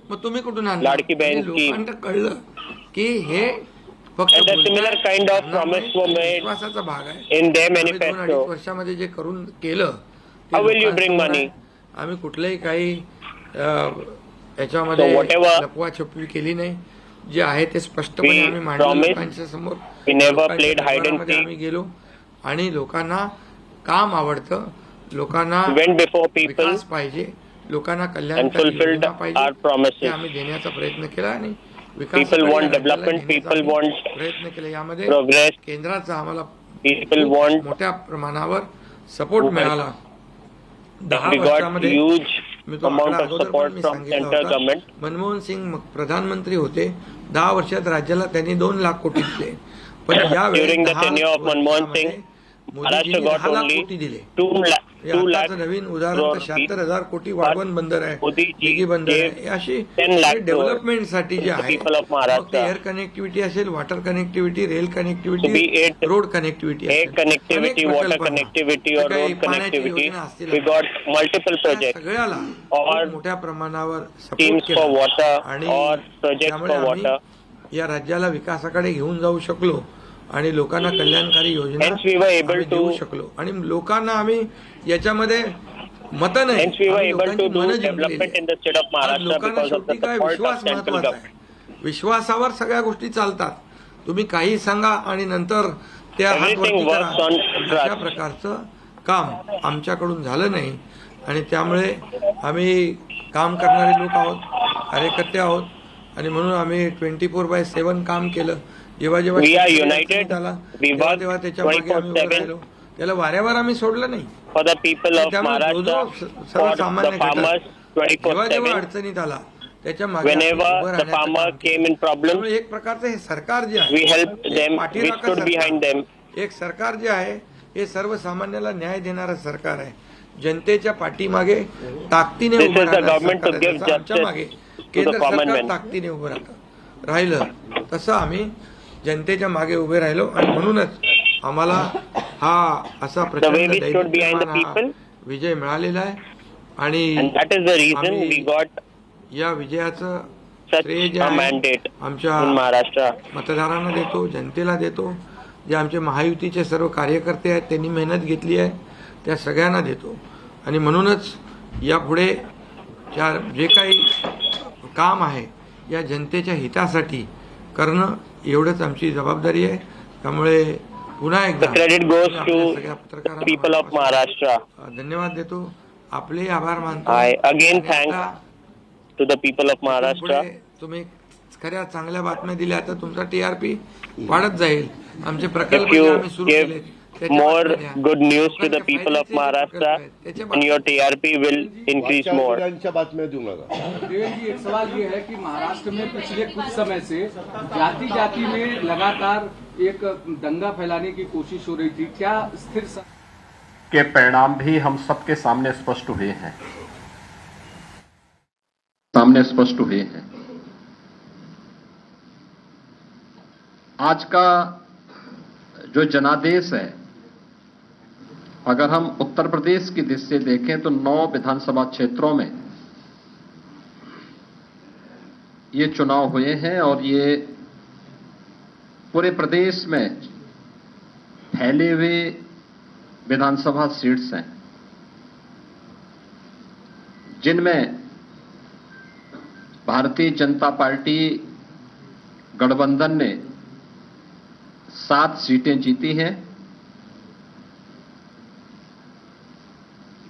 मग तुम्ही कुठून आणणार. लाडकी बहीण लोकांना कळलं की हे फक्त विश्वासाचा भाग आहे. in their manifesto. 2.5 वर्षामध्ये जे करून केलं, How will you bring money? आम्ही कुठलंही काही याच्यामध्ये लपवा छपवी केली नाही. जे आहे ते स्पष्टपणे आम्ही मांडलं लोकांच्या समोर. आम्ही गेलो आणि लोकांना काम आवडतं, लोकांना विकास पाहिजे, लोकांना कल्याणकारी योजना पाहिजे, ते आम्ही देण्याचा प्रयत्न केला. आणि People want development, people want प्रयत्न केले. यामध्ये progress, केंद्राचा आम्हाला people want मोठ्या प्रमाणावर सपोर्ट मिळाला. 10 we got वर्षामध्ये huge मी तो amount आकडा of अगोदर support पण मी from सांगितला central होता. government. मनमोहन सिंग प्रधानमंत्री होते. 10 वर्षात राज्याला त्यांनी 2 लाख कोटी दिले. पण या During the tenure of Manmohan Singh, Maharashtra got only 2 lakh नवीन उदाहरण crore 76,000 कोटी वाढवण बंदर आहे, दिघी बंदर आहे. अशी 10 lakh डेव्हलपमेंट साठी जे आहे people of Maharashtra. Air connectivity असेल, water connectivity, rail To be connectivity, road connectivity, air connectivity, water connectivity or road connectivity, we got multiple projects सगळ्याला or मोठ्या प्रमाणावर schemes सपोर्ट for केला water आणि or projects त्यामुळे for आम्ही water. या राज्याला विकासाकडे घेऊन जाऊ शकलो आणि लोकांना कल्याणकारी योजना Hence we were able आम्ही to- देऊ शकलो आणि लोकांना आम्ही याच्यामध्ये मतं नाही, Hence we were आम्ही able to लोकांची do मनं जिंकलेली development आहे. in the state of आज Maharashtra लोकांना because of the शेवटी काय support विश्वास of central महत्वाचा government. आहे. विश्वासावर सगळ्या गोष्टी चालतात. तुम्ही काही सांगा आणि नंतर त्या Everything हातवरती करा. works on trust. अशा प्रकारचं काम आमच्याकडून झालं नाही आणि त्यामुळे आम्ही काम करणारे लोक आहोत, कार्यकर्ते आहोत आणि म्हणून आम्ही 24/7 काम केलं. जेव्हा जेव्हा We are शेतकरी united. अडचणीत आला, We तेव्हा work तेव्हा त्याच्या मागे आम्ही उभं 24/7. राहिलो. त्याला वाऱ्यावर आम्ही सोडलं नाही. For the people of त्यामुळे जो Maharashtra, for सर्वसामान्य the घटक farmers जेव्हा जेव्हा 24/7. अडचणीत आला त्याच्या मागे Whenever आम्ही उभं the राहण्याचं farmer काम केलं. came in problems, त्यामुळे एक प्रकारचं हे सरकार जे आहे, we helped एक them, we पाठीराखा stood सरकार. behind them. एक सरकार जे आहे हे सर्वसामान्याला न्याय देणारं सरकार आहे. जनतेच्या पाठीमागे ताकदीने This उभं is the राहणारं government to सरकार आहे. give जसं आमच्या justice मागे to केंद्र the common सरकार man. ताकदीने उभं राहिलं तसं आम्ही जनतेच्या मागे उभे राहिलो आणि म्हणूनच आम्हाला हा असा प्रचंड way we stood behind the दैदिप्यमान हा people. विजय मिळालेला आहे आणि And that is the reason आम्ही we got या विजयाचं such श्रेय जे a आहे mandate आमच्या in Maharashtra. मतदारांना देतो, जनतेला देतो. जे आमचे महायुतीचे सर्व कार्यकर्ते आहेत त्यांनी मेहनत घेतली आहे त्या सगळ्यांना देतो आणि म्हणूनच यापुढे जे काही काम आहे या जनतेच्या हितासाठी करणं एवढंच आमची जबाबदारी आहे. त्यामुळे पुन्हा एकदा The credit goes me to आपल्या सगळ्या पत्रकारांना people of Maharashtra. धन्यवाद देतो. आपले आभार मानतो. I again आणि thank आता to the people of Maharashtra. पुढे तुम्ही खऱ्या चांगल्या बातम्या दिल्या तर तुमचा TRP वाढत जाईल. आमचे प्रकल्प If जे you आम्ही सुरू give केले त्याच्या more बातम्या द्या. good news to the people of Maharashtra, and your TRP will increase more. वाच्याच्या बातम्या देऊ नका. देवेंद्र जी, एक सवाल ये है कि महाराष्ट्र में पिछले कुछ समय से जाति जाति में लगातार एक दंगा फैलाने की कोशिश हो रही थी. क्या स्थिर के परिणाम भी हम सबके सामने स्पष्ट हुए हैं. आज का जो जनादेश है, अगर हम उत्तर प्रदेश की दृष्टि से देखें तो 9 विधानसभा क्षेत्रों में ये चुनाव हुए हैं और ये पूरे प्रदेश में फैले हुए विधानसभा सीट्स हैं, जिनमें भारतीय जनता पार्टी गठबंधन ने 7 सीटें जीती हैं.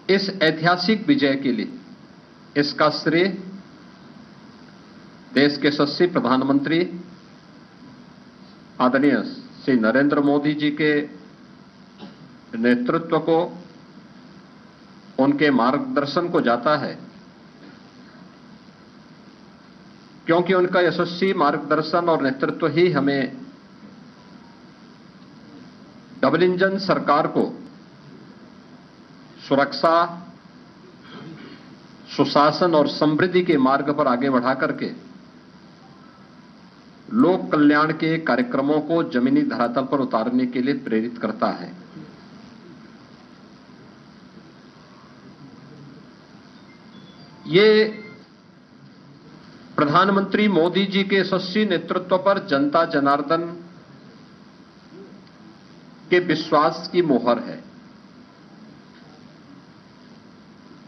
इस ऐतिहासिक विजय के लिए इसका श्रेय देश के यशस्वी प्रधानमंत्री आदरणीय श्री नरेंद्र मोदी जी के नेतृत्व को, उनके मार्गदर्शन को जाता है, क्योंकि उनका यशस्वी मार्गदर्शन और नेतृत्व ही हमें डबल इंजन सरकार को सुरक्षा, सुशासन और समृद्धि के मार्ग पर आगे बढ़ा करके लोक कल्याण के कार्यक्रमों को जमीनी धरातल पर उतारने के लिए प्रेरित करता है. ये प्रधानमंत्री मोदी जी के यशस्वी नेतृत्व पर जनता जनार्दन के विश्वास की मोहर है.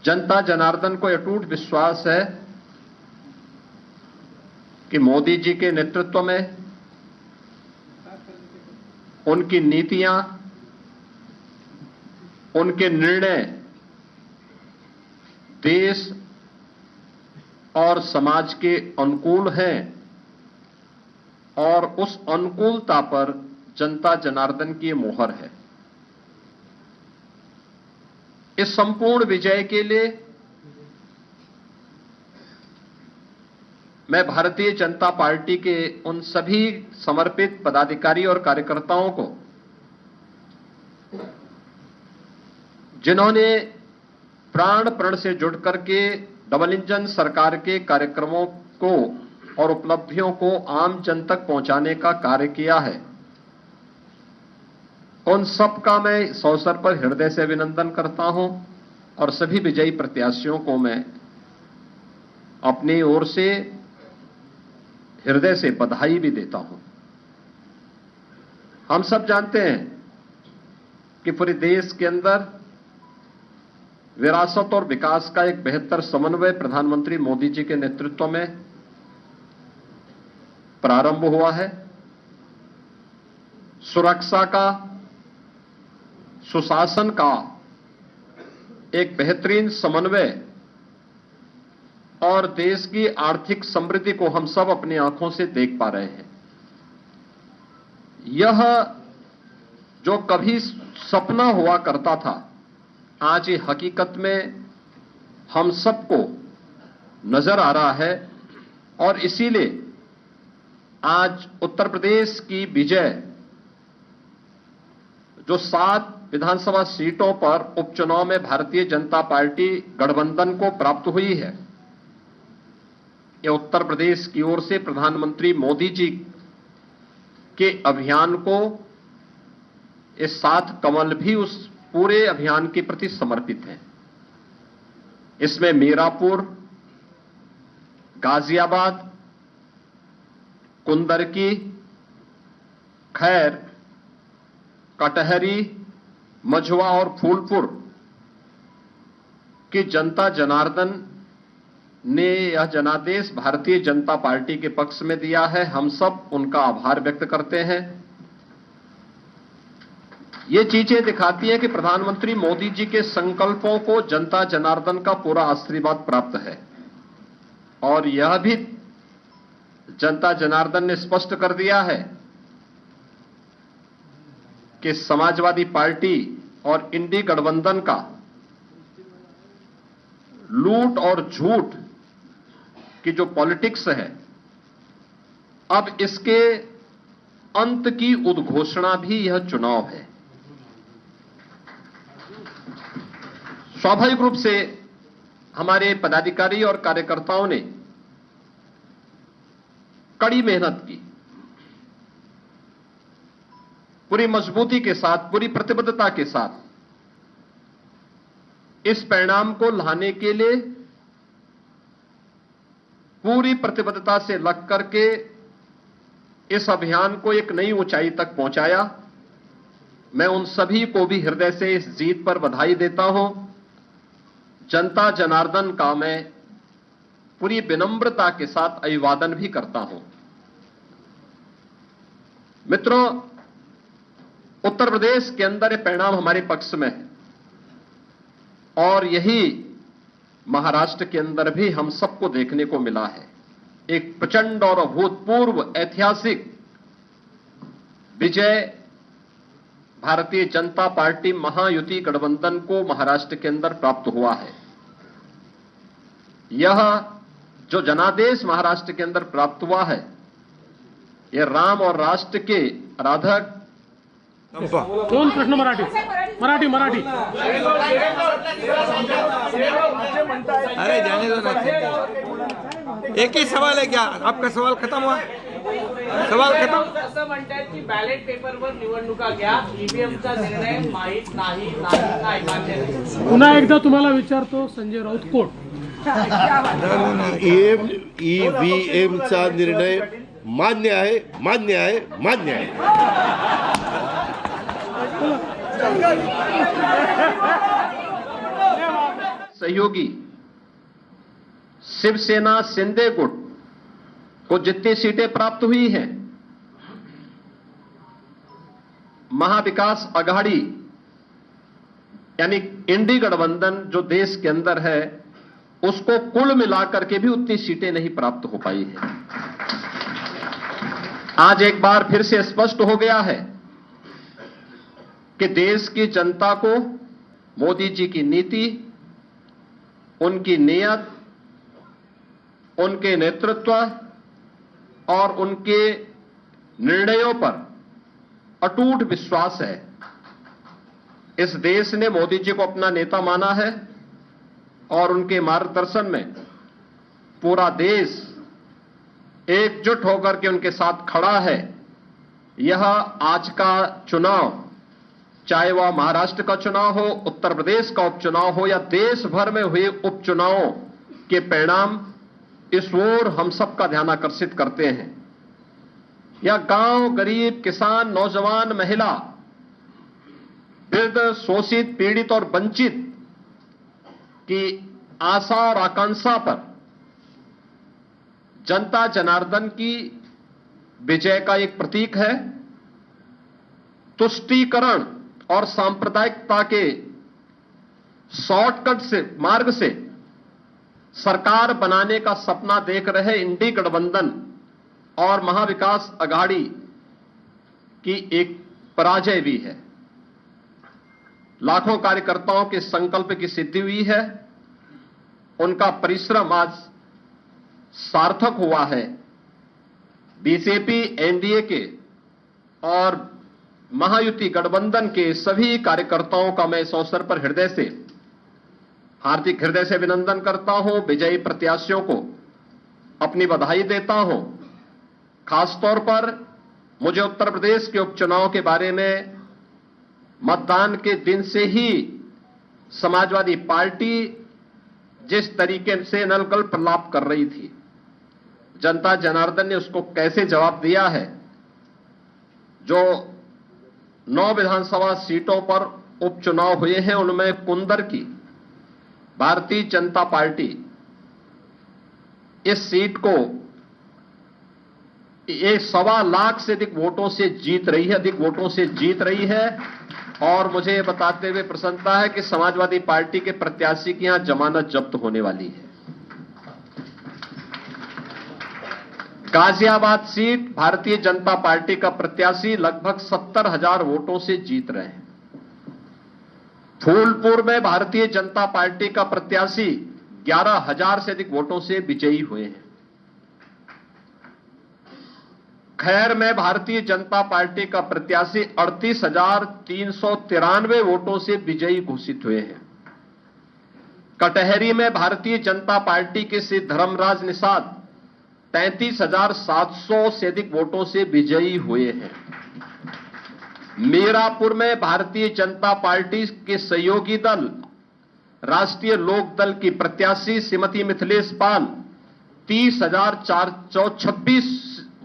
जनता जनार्दन को अटूट विश्वास है कि मोदी जी के नेतृत्व में उनकी नीतियां, उनके निर्णय देश और समाज के अनुकूल हैं और उस अनुकूलता पर जनता जनार्दन की मोहर है। इस संपूर्ण विजय के लिए मैं भारतीय जनता पार्टी के उन सभी समर्पित पदाधिकारी और कार्यकर्ताओं को, जिन्होंने प्राण प्रण से जुड़ करके डबल इंजन सरकार के कार्यक्रमों को और उपलब्धियों को आम जन तक पहुंचाने का कार्य किया है, उन सबका मैं इस अवसर पर हृदय से अभिनंदन करता हूं और सभी विजयी प्रत्याशियों को मैं अपनी ओर से हृदय से बधाई भी देता हूं। हम सब जानते हैं कि पूरे देश के अंदर विरासत और विकास का एक बेहतर समन्वय प्रधानमंत्री मोदी जी के नेतृत्व में प्रारंभ हुआ है। सुरक्षा का, सुशासन का एक बेहतरीन समन्वय और देश की आर्थिक समृद्धि को हम सब अपनी आंखों से देख पा रहे हैं। यह जो कभी सपना हुआ करता था, आज ये हकीकत में हम सबको नजर आ रहा है और इसीलिए आज उत्तर प्रदेश की विजय जो 7 विधानसभा सीटों पर उपचुनाव में भारतीय जनता पार्टी गठबंधन को प्राप्त हुई है, यह उत्तर प्रदेश की ओर से प्रधानमंत्री मोदी जी के अभियान को, इस 7 कमल भी उस पूरे अभियान के प्रति समर्पित हैं। इसमें मीरापुर, गाजियाबाद, कुंदरकी, खैर, कटहरी, मझवा और फूलपुर की जनता जनार्दन ने यह जनादेश भारतीय जनता पार्टी के पक्ष में दिया है। हम सब उनका आभार व्यक्त करते हैं। ये चीजें दिखाती हैं कि प्रधानमंत्री मोदी जी के संकल्पों को जनता जनार्दन का पूरा आशीर्वाद प्राप्त है और यह भी जनता जनार्दन ने स्पष्ट कर दिया है कि समाजवादी पार्टी और इंडी गठबंधन का लूट और झूठ की जो पॉलिटिक्स है, अब इसके अंत की उद्घोषणा भी यह चुनाव है। स्वाभाविक रूप से हमारे पदाधिकारी और कार्यकर्ताओं ने कड़ी मेहनत की, पूरी मजबूती के साथ, पूरी प्रतिबद्धता के साथ इस परिणाम को लाने के लिए पूरी प्रतिबद्धता से लग करके इस अभियान को एक नई ऊंचाई तक पहुंचाया। मैं उन सभी को भी हृदय से इस जीत पर बधाई देता हूं। जनता जनार्दन का मैं पूरी विनम्रता के साथ अभिवादन भी करता हूं। मित्रों, उत्तर प्रदेश के अंदर ये परिणाम हमारे पक्ष में है और यही महाराष्ट्र के अंदर भी हम सबको देखने को मिला है। एक प्रचंड और अभूतपूर्व ऐतिहासिक विजय भारतीय जनता पार्टी महायुति गठबंधन को महाराष्ट्र के अंदर प्राप्त हुआ है। यह जो जनादेश महाराष्ट्र के अंदर प्राप्त हुआ है, यह राम और राष्ट्र के आराधक दोन प्रश्न मराठी मराठी अरे जाने दो ना, एक ही सवाल है क्या? आपका सवाल खत्म हुआ? सवाल खत्म? असं म्हणतात की बॅलेट पेपरवर निवडणुका घ्या, ईव्हीएमचा निर्णय माहीत नाही काय मान्य नाही. पुन्हा एकदा तुम्हाला विचारतो, संजय राऊत कोट. ईव्हीएमचा निर्णय मान्य आहे, मान्य आहे, मान्य आहे. सहयोगी शिवसेना शिंदे गुट को जितनी सीटें प्राप्त हुई हैं, महा विकास अघाड़ी यानी इंडी गठबंधन जो देश के अंदर है, उसको कुल मिलाकर के भी उतनी सीटें नहीं प्राप्त हो पाई है. आज एक बार फिर से स्पष्ट हो गया है कि देश की जनता को मोदी जी की नीति, उनकी नीयत, उनके नेतृत्व और उनके निर्णयों पर अटूट विश्वास है। इस देश ने मोदी जी को अपना नेता माना है और उनके मार्गदर्शन में पूरा देश एकजुट होकर के उनके साथ खड़ा है। यह आज का चुनाव, चाहे वह महाराष्ट्र का चुनाव हो, उत्तर प्रदेश का उपचुनाव हो या देश भर में हुए उपचुनावों के परिणाम इस ओर हम सबका ध्यान आकर्षित करते हैं। यह गांव, गरीब, किसान, नौजवान, महिला, वृद्ध, शोषित, पीड़ित और वंचित की आशा और आकांक्षा पर जनता जनार्दन की विजय का एक प्रतीक है। तुष्टीकरण और सांप्रदायिकता के शॉर्टकट से मार्ग से सरकार बनाने का सपना देख रहे इंडी गठबंधन और महा विकास अघाड़ी की एक पराजय भी है। लाखों कार्यकर्ताओं के संकल्प की सिद्धि हुई है। उनका परिश्रम आज सार्थक हुआ है। बीजेपी, एनडीए के और महायुति गठबंधन के सभी कार्यकर्ताओं का मैं इस अवसर पर हार्दिक हृदय से अभिनंदन करता हूं। विजयी प्रत्याशियों को अपनी बधाई देता हूं। खासतौर पर मुझे उत्तर प्रदेश के उपचुनाव के बारे में मतदान के दिन से ही समाजवादी पार्टी जिस तरीके से नलकल प्रलाप कर रही थी, जनता जनार्दन ने उसको कैसे जवाब दिया है। जो 9 विधानसभा सीटों पर उपचुनाव हुए हैं उनमें कुंदर की भारतीय जनता पार्टी इस सीट को 1.25 लाख से अधिक वोटों से जीत रही है। और मुझे यह बताते हुए प्रसन्नता है कि समाजवादी पार्टी के प्रत्याशी की यहां जमानत जब्त होने वाली है। गाजियाबाद सीट भारतीय जनता पार्टी का प्रत्याशी लगभग 70,000 वोटों से जीत रहे हैं। फूलपुर में भारतीय जनता पार्टी का प्रत्याशी 11,000 से अधिक वोटों से विजयी हुए हैं। खैर में भारतीय जनता पार्टी का प्रत्याशी 38,393 वोटों से विजयी घोषित हुए हैं। कटहरी में भारतीय जनता पार्टी के श्री धर्मराज निषाद 33,700 से अधिक वोटों से विजयी हुए हैं। मीरापुर में भारतीय जनता पार्टी के सहयोगी दल राष्ट्रीय लोक दल की प्रत्याशी श्रीमती मिथिलेश पाल 30,426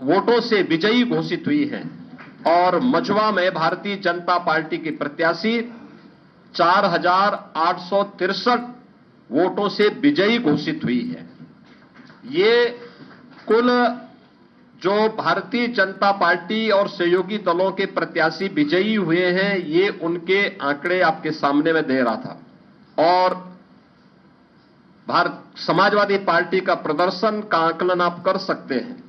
वोटों से विजयी घोषित हुई हैं। और मझवा में भारतीय जनता पार्टी की प्रत्याशी 4,863 वोटों से विजयी घोषित हुई है। ये कुल जो भारतीय जनता पार्टी और सहयोगी दलों के प्रत्याशी विजयी हुए हैं, ये उनके आंकड़े आपके सामने में दे रहा था। और समाजवादी पार्टी का प्रदर्शन का आकलन आप कर सकते हैं।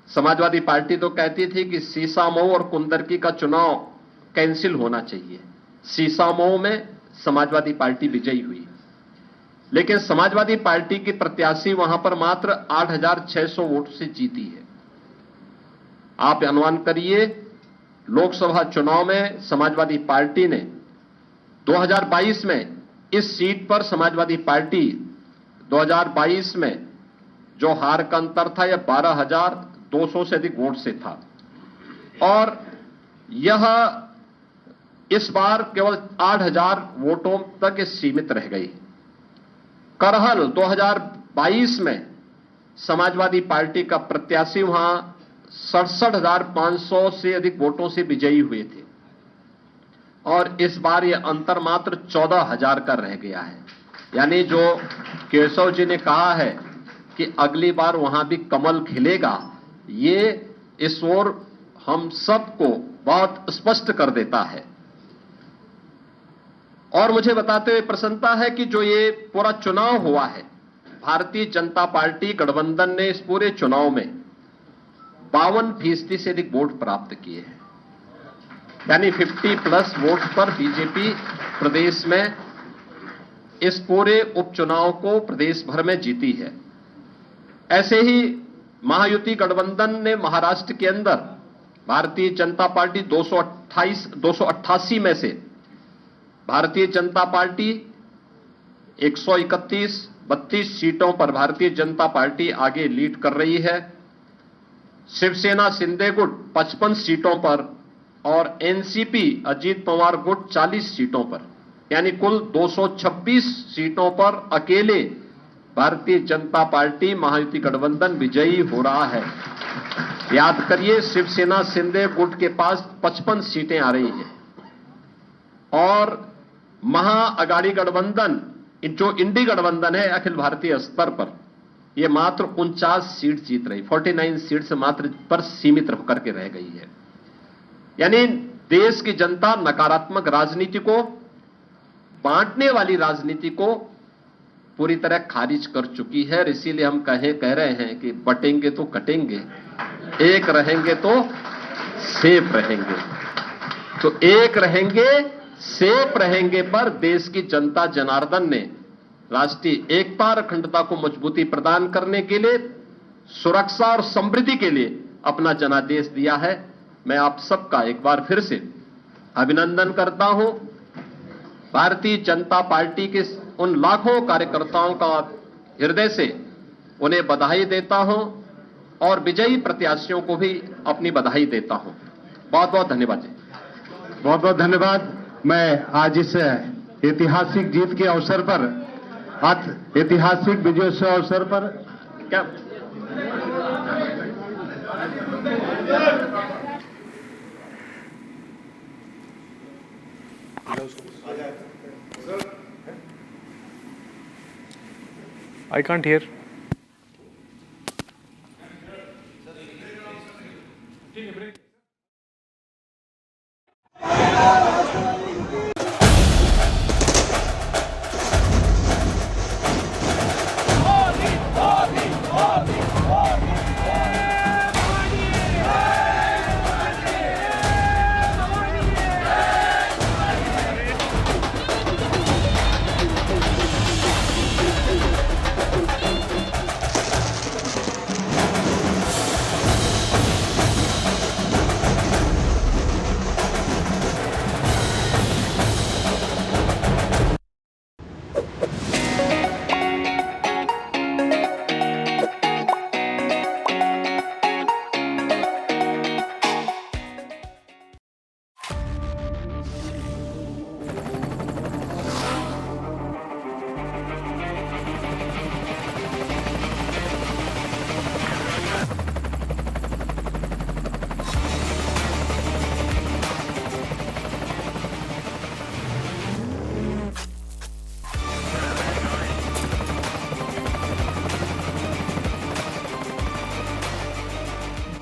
समाजवादी पार्टी तो कहती थी कि सीसामऊ और कुंदरकी का चुनाव कैंसिल होना चाहिए। सीसामऊ में समाजवादी पार्टी विजयी हुई, लेकिन समाजवादी पार्टी की प्रत्याशी वहां पर मात्र 8,600 वोट से जीती है। आप अनुमान करिए, लोकसभा चुनाव में समाजवादी पार्टी ने 2022 में इस सीट पर समाजवादी पार्टी 2022 में जो हार का अंतर था यह 12,200 से अधिक वोट से था। और यह इस बार केवल 8,000 वोटों तक सीमित रह गई। करहल 2022 में समाजवादी पार्टी का प्रत्याशी वहां 67,500 से अधिक वोटों से विजयी हुए थे और इस बार यह अंतर मात्र 14,000 का रह गया है। यानी जो केशव जी ने कहा है कि अगली बार वहां भी कमल खिलेगा, ये इस ओर हम सबको बहुत स्पष्ट कर देता है। और मुझे बताते हुए प्रसन्नता है कि जो ये पूरा चुनाव हुआ है, भारतीय जनता पार्टी गठबंधन ने इस पूरे चुनाव में 52% से अधिक वोट प्राप्त किए हैं, यानी 50+ वोट पर बीजेपी प्रदेश में इस पूरे उपचुनाव को प्रदेश भर में जीती है। ऐसे ही महायुति गठबंधन ने महाराष्ट्र के अंदर भारतीय जनता पार्टी 288 में से भारतीय जनता पार्टी 131-32 सीटों पर भारतीय जनता पार्टी आगे लीड कर रही है। शिवसेना शिंदे गुट 55 सीटों पर और एनसीपी अजीत पवार गुट 40 सीटों पर, यानी कुल 226 सीटों पर अकेले भारतीय जनता पार्टी महायुति गठबंधन विजयी हो रहा है। याद करिए, शिवसेना शिंदे गुट के पास 55 सीटें आ रही हैं और महा अघाड़ी गठबंधन, जो इंडी गठबंधन है अखिल भारतीय स्तर पर, यह मात्र 49 सीट जीत रही, 49 सीट से मात्र पर सीमित होकर के रह गई है। यानी देश की जनता नकारात्मक राजनीति को, बांटने वाली राजनीति को पूरी तरह खारिज कर चुकी है। इसीलिए हम कह रहे हैं कि बटेंगे तो कटेंगे, एक रहेंगे तो सेफ रहेंगे। तो एक रहेंगे, सेफ रहेंगे पर देश की जनता जनार्दन ने राष्ट्रीय एकता और अखंडता को मजबूती प्रदान करने के लिए, सुरक्षा और समृद्धि के लिए अपना जनादेश दिया है। मैं आप सबका एक बार फिर से अभिनंदन करता हूं। भारतीय जनता पार्टी के उन लाखों कार्यकर्ताओं का हृदय से उन्हें बधाई देता हूं और विजयी प्रत्याशियों को भी अपनी बधाई देता हूं। बहुत बहुत धन्यवाद जी। बहुत बहुत धन्यवाद। मैं आज इस ऐतिहासिक जीत के अवसर पर, ऐतिहासिक विजयोत्सव अवसर पर क्या I can't hear.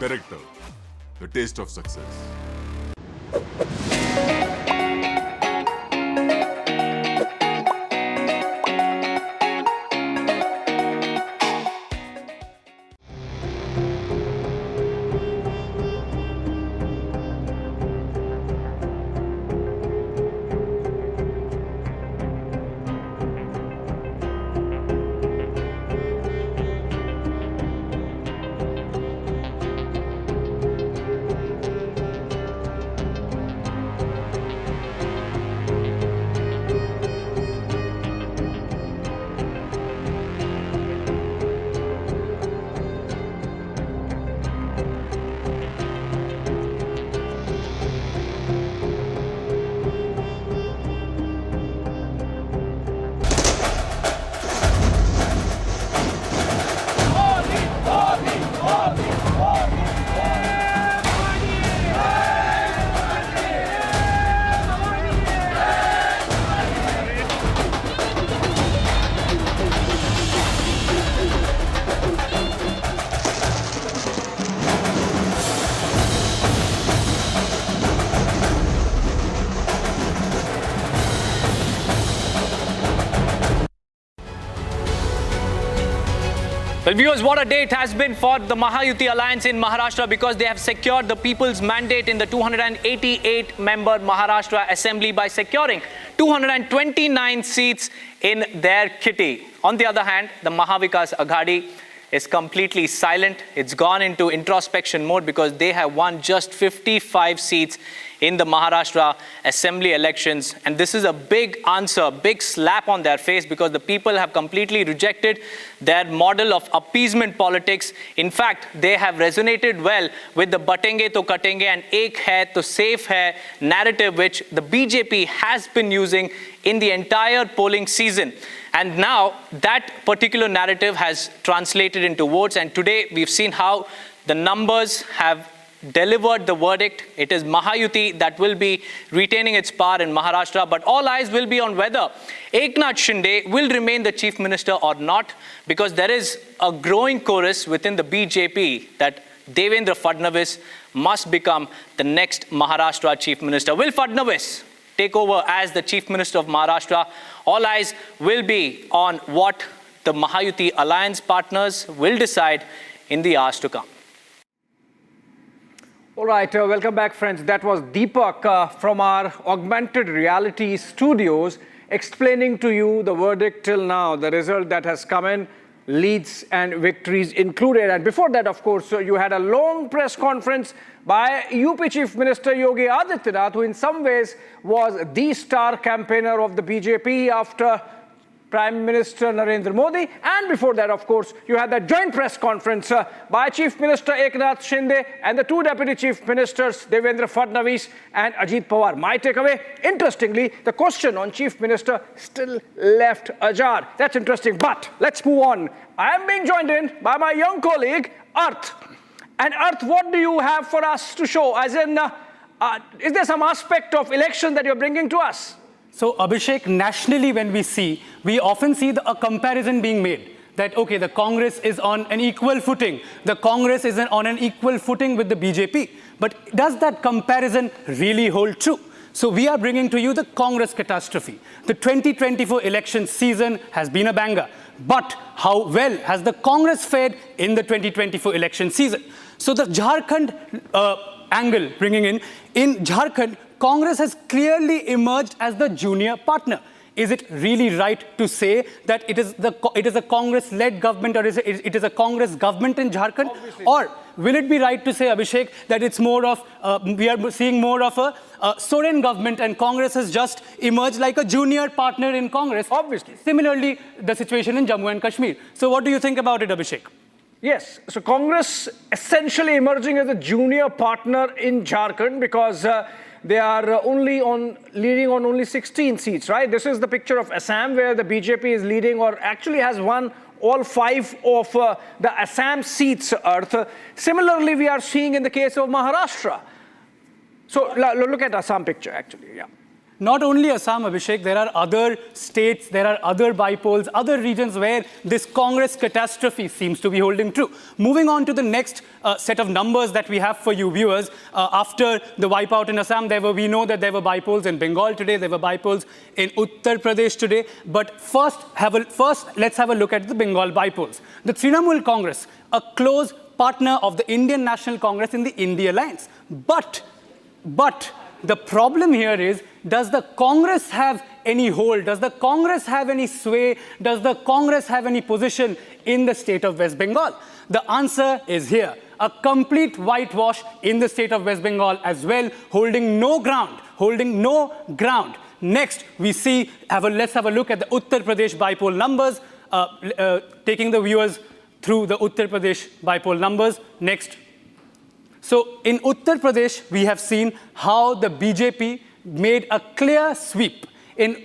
Director, the taste of success. Well, viewers, what a day it has been for the Mahayuti alliance in Maharashtra, because they have secured the people's mandate in the 288-member Maharashtra Assembly by securing 229 seats in their kitty. On the other hand, the Maha Vikas Aghadi is completely silent. It's gone into introspection mode because they have won just 55 seats in the Maharashtra Assembly elections. And this is a big answer, big slap on their face, because the people have completely rejected their model of appeasement politics. In fact, they have resonated well with the batenge to katenge and ek hai to safe hai narrative, which the BJP has been using in the entire polling season. And now that particular narrative has translated into votes. And today we've seen how the numbers have delivered the verdict. It is Mahayuti that will be retaining its power in Maharashtra, but all eyes will be on whether Eknath Shinde will remain the chief minister or not, because there is a growing chorus within the BJP that Devendra Fadnavis must become the next Maharashtra chief minister. Will Fadnavis take over as the chief minister of Maharashtra? All eyes will be on what the Mahayuti alliance partners will decide in the hours to come. All right, welcome back, friends. That was Deepak from our augmented reality studios explaining to you the verdict till now, the result that has come in, leads and victories included. And before that, of course, you had a long press conference by UP Chief Minister Yogi Adityanath, who in some ways was the star campaigner of the BJP after Prime Minister Narendra Modi. And before that, of course, you had that joint press conference by Chief Minister Eknath Shinde and the two Deputy Chief Ministers, Devendra Fadnavis and Ajit Pawar. My takeaway, interestingly, the question on Chief Minister still left ajar. That's interesting, but let's move on. I am being joined in by my young colleague, Arth. And Arth, what do you have for us to show? As in, is there some aspect of election that you're bringing to us? So, Abhishek, nationally when we often see a comparison being made that, okay, the Congress is on an equal footing. The Congress is on an equal footing with the BJP. But does that comparison really hold true? So we are bringing to you the Congress catastrophe. The 2024 election season has been a banger. But how well has the Congress fared in the 2024 election season? So the Jharkhand angle bringing in Jharkhand, Congress has clearly emerged as the junior partner. Is it really right to say that it is a Congress-led government, or it is a Congress government in Jharkhand? Obviously. Or will it be right to say, Abhishek, that it's more of, we are seeing more of a Soren government and Congress has just emerged like a junior partner in Congress? Obviously. Similarly, the situation in Jammu and Kashmir. So what do you think about it, Abhishek? Yes, so Congress essentially emerging as a junior partner in Jharkhand because they are leading on only 16 seats, right? This is the picture of Assam, where the BJP is leading, or actually has won all 5 of the Assam seats, Arth. Similarly, we are seeing in the case of Maharashtra. So look at Assam picture, actually, yeah. Not only Assam, Abhishek, there are other states, there are other bipoles, other regions where this Congress catastrophe seems to be holding true. Moving on to the next set of numbers that we have for you viewers. After the wipeout in Assam, we know that there were bipoles in Bengal today, there were bipoles in Uttar Pradesh today. But first, let's have a look at the Bengal bipoles. The Trinamool Congress, a close partner of the Indian National Congress in the India Alliance. But the problem here is, does the Congress have any hold? Does the Congress have any sway? Does the Congress have any position in the state of West Bengal? The answer is here. A complete whitewash in the state of West Bengal as well, holding no ground. Next, let's have a look at the Uttar Pradesh bipole numbers, taking the viewers through the Uttar Pradesh bipole numbers. Next. So in Uttar Pradesh, we have seen how the BJP made a clear sweep. In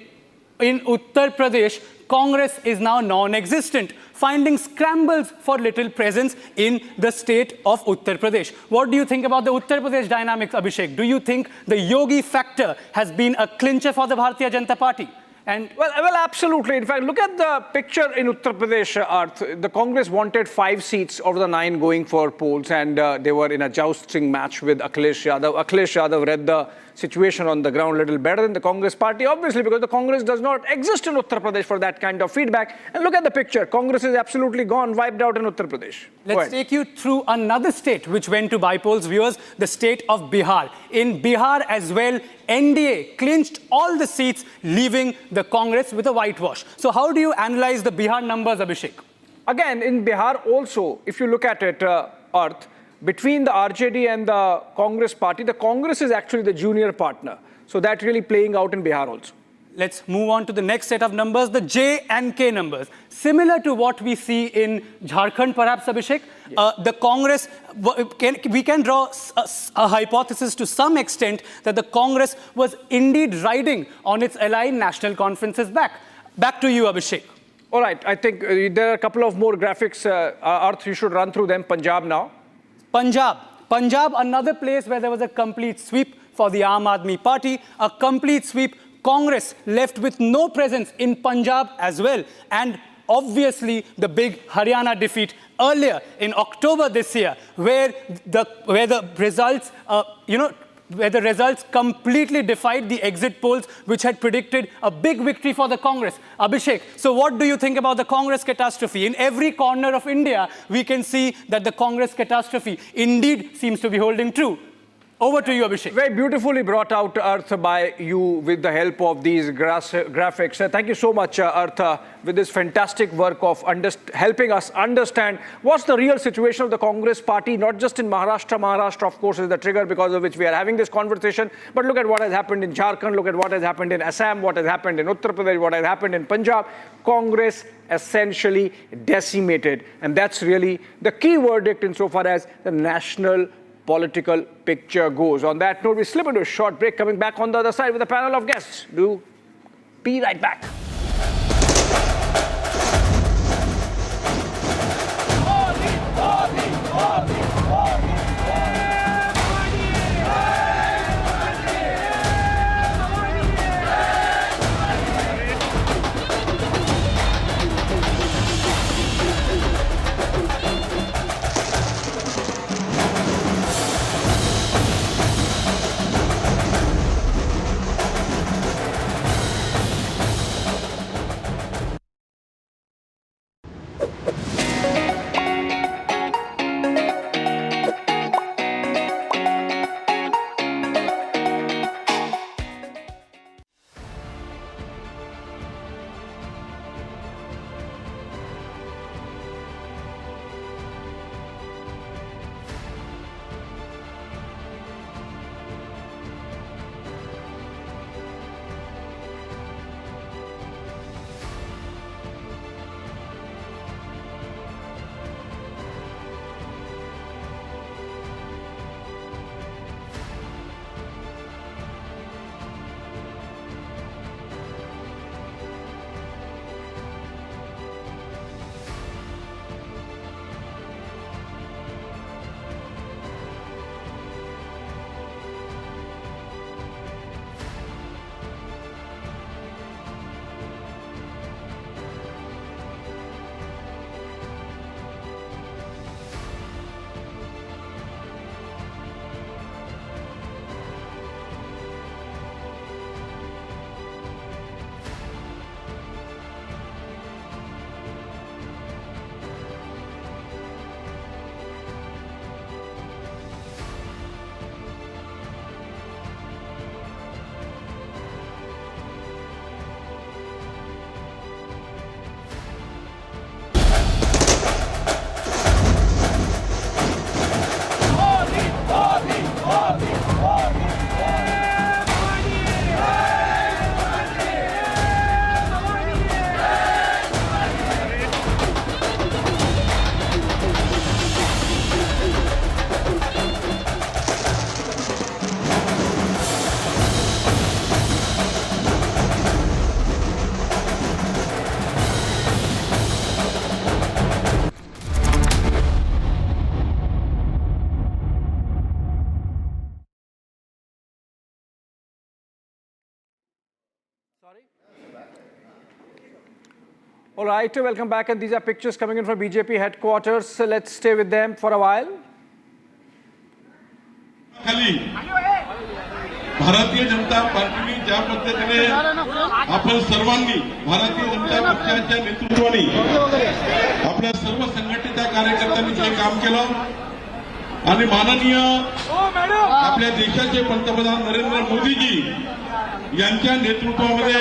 Uttar Pradesh, Congress is now non-existent, finding scrambles for little presence in the state of Uttar Pradesh. What do you think about the Uttar Pradesh dynamics, Abhishek? Do you think the Yogi factor has been a clincher for the Bharatiya Janata Party? And well, absolutely. In fact, look at the picture in Uttar Pradesh, Arth. The Congress wanted 5 seats out of the 9 going for polls, and they were in a jousting match with Akhilesh Yadav. Akhilesh Yadav read the situation on the ground a little better than the Congress party, obviously because the Congress does not exist in Uttar Pradesh for that kind of feedback. And look at the picture. Congress is absolutely gone, wiped out in Uttar Pradesh. Let's take you through another state which went to bypolls, viewers, the state of Bihar. In Bihar as well, NDA clinched all the seats, leaving the Congress with a whitewash. So how do you analyze the Bihar numbers, Abhishek? Again, in Bihar also, if you look at it, Arth, between the RJD and the Congress party, the Congress is actually the junior partner. So that's really playing out in Bihar also. Let's move on to the next set of numbers, the J and K numbers. Similar to what we see in Jharkhand, perhaps, Abhishek, the Congress, we can draw a hypothesis to some extent that the Congress was indeed riding on its aligned national conferences back. Back to you, Abhishek. All right, I think there are a couple of more graphics. Arth, you should run through them. Punjab now. Punjab, another place where there was a complete sweep for the Aam Aadmi Party, a complete sweep. Congress left with no presence in Punjab as well. And obviously the big Haryana defeat earlier in October this year, where the results completely defied the exit polls, which had predicted a big victory for the Congress. Abhishek, so what do you think about the Congress catastrophe? In every corner of India, we can see that the Congress catastrophe indeed seems to be holding true. Over to you, Abhishek. Very beautifully brought out, Arth, by you with the help of these graphics. Thank you so much, Arth, with this fantastic work of helping us understand what's the real situation of the Congress party, not just in Maharashtra. Maharashtra, of course, is the trigger because of which we are having this conversation. But look at what has happened in Jharkhand, look at what has happened in Assam, what has happened in Uttar Pradesh, what has happened in Punjab. Congress essentially decimated. And that's really the key verdict insofar as the national political picture goes. On that note, we slip into a short break, coming back on the other side with a panel of guests. Do be right back. All right, welcome back. And these are pictures coming in from BJP headquarters. So let's stay with them for a while. Bharatiya Janata पार्टीने ज्या पद्धतीने आपण सर्वांनी भारतीय जनता पक्षाच्या नेतृत्वाने आपल्या सर्व संघटित कार्यकर्त्यांनी जे काम केलं आणि माननीय आपल्या देशाचे पंतप्रधान नरेंद्र मोदीजी यांच्या नेतृत्वामध्ये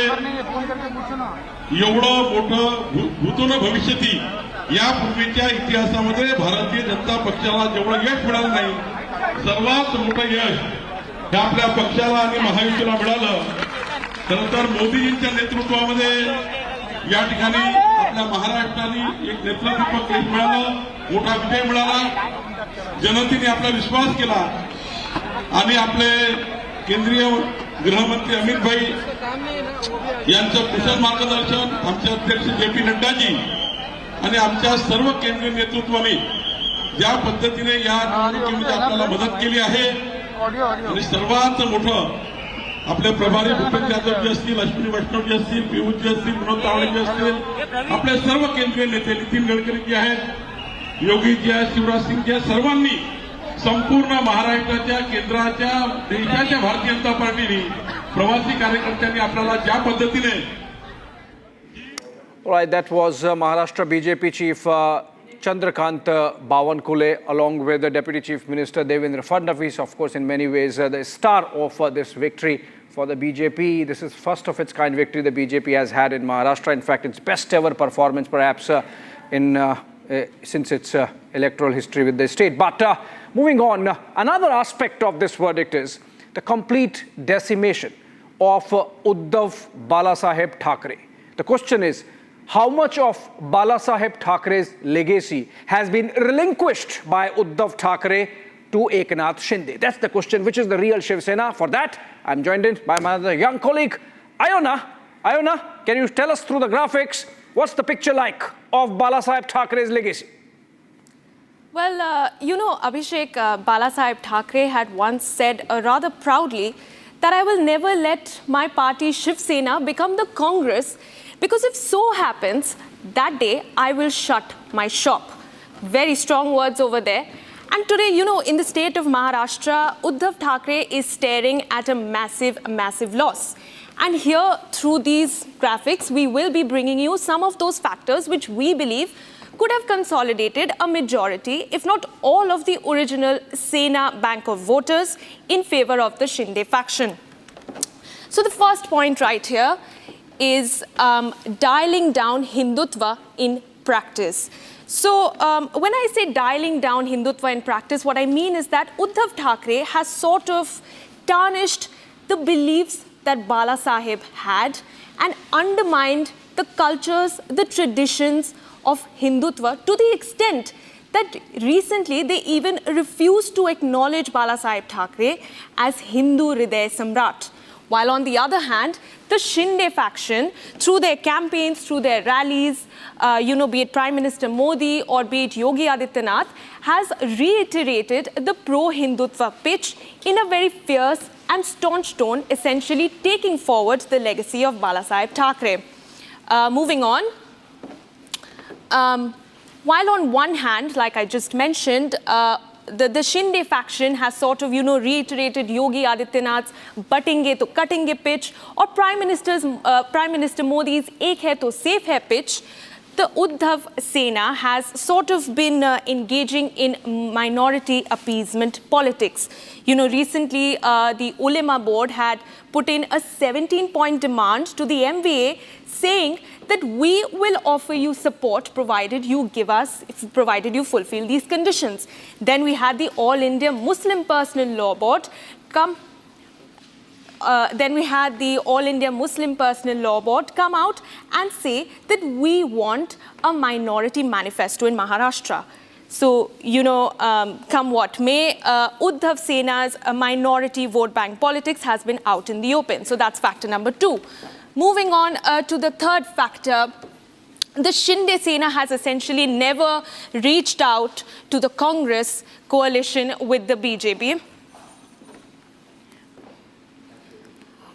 एवढं मोठं भूतोन भविष्यती यापूर्वीच्या इतिहासामध्ये भारतीय जनता पक्षाला जेवढं यश मिळालं नाही सर्वात मोठं यश हे आपल्या पक्षाला आणि महायुतीला मिळालं. खरं तर मोदीजींच्या नेतृत्वामध्ये या ठिकाणी आपल्या महाराष्ट्राने एक नेतृत्वात्मक यश मिळालं, मोठा विजय मिळाला. जनतेने आपला विश्वास केला आणि आपले केंद्रीय गृहमंत्री अमित भाई यांचं कुशल मार्गदर्शन, आमचे अध्यक्ष JP नड्डाजी आणि आमच्या सर्व केंद्रीय नेतृत्वाने ज्या पद्धतीने या निवडणुकीमध्ये आपल्याला मदत केली आहे आणि सर्वात मोठं आपले प्रभारी भूपेंद्र यादवजी असतील, अश्विनी वैष्णवजी असतील, पियुषजी असतील, विनोद तावडेजी असतील, आपले सर्व केंद्रीय नेते नितीन गडकरीजी आहेत, योगीजी आहेत, शिवराज सिंगजी आहेत, सर्वांनी संपूर्ण महाराष्ट्राच्या केंद्राच्या देशाच्या भारतीय जनता पार्टीने प्रवासी कार्यकर्त्यांनी आपल्याला ज्या पद्धतीने. Right, that was Maharashtra BJP Chief Chandrakant Bawankule along with the Deputy Chief Minister Devendra Fadnavis, of course in many ways the star of this victory for the BJP. This is first of its kind victory the BJP has had in Maharashtra. In fact, its best ever performance perhaps since its electoral history with the state. But moving on, another aspect of this verdict is the complete decimation of Uddhav Balasaheb Thackeray. The question is, how much of Balasaheb Thackeray's legacy has been relinquished by Uddhav Thackeray to Eknath Shinde? That's the question, which is the real Shiv Sena. For that, I'm joined in by my other young colleague, Ayona. Ayona, can you tell us through the graphics, what's the picture like of Balasaheb Thackeray's legacy? Well, you know, Abhishek, Balasaheb Thackeray had once said rather proudly that I will never let my party Shiv Sena become the Congress, because if so happens, that day I will shut my shop. Very strong words over there. And today, you know, in the state of Maharashtra, Uddhav Thackeray is staring at a massive, massive loss. And here, through these graphics, we will be bringing you some of those factors which we believe could have consolidated a majority, if not all, of the original Sena bank of voters in favor of the Shinde faction. So the first point right here is dialing down Hindutva in practice. So when I say dialing down Hindutva in practice, what I mean is that Uddhav Thackeray has sort of tarnished the beliefs that Balasaheb had and undermined the cultures, the traditions of Hindutva to the extent that recently they even refused to acknowledge Balasaheb Thackeray as Hindu Hriday Samrat. While on the other hand, the Shinde faction, through their campaigns, through their rallies, you know, be it Prime Minister Modi or be it Yogi Adityanath, has reiterated the pro-Hindutva pitch in a very fierce and staunch tone, essentially taking forward the legacy of Balasaheb Thackeray. Moving on. While on one hand, like I just mentioned, the Shinde faction has sort of, you know, reiterated Yogi Adityanath's batenge to cutenge pitch, or Prime Minister Modi's ek hai to safe hai pitch, the Uddhav Sena has sort of been engaging in minority appeasement politics. You know, recently the Ulema board had put in a 17-point demand to the MVA saying that we will offer you support provided you provided you fulfill these conditions. Then we had the All India Muslim Personal Law Board come out and say that we want a minority manifesto in Maharashtra. So, you know, come what may, Uddhav Sena's minority vote bank politics has been out in the open. So that's factor number 2. Moving on to the third factor, the Shinde Sena has essentially never reached out to the Congress coalition with the BJP.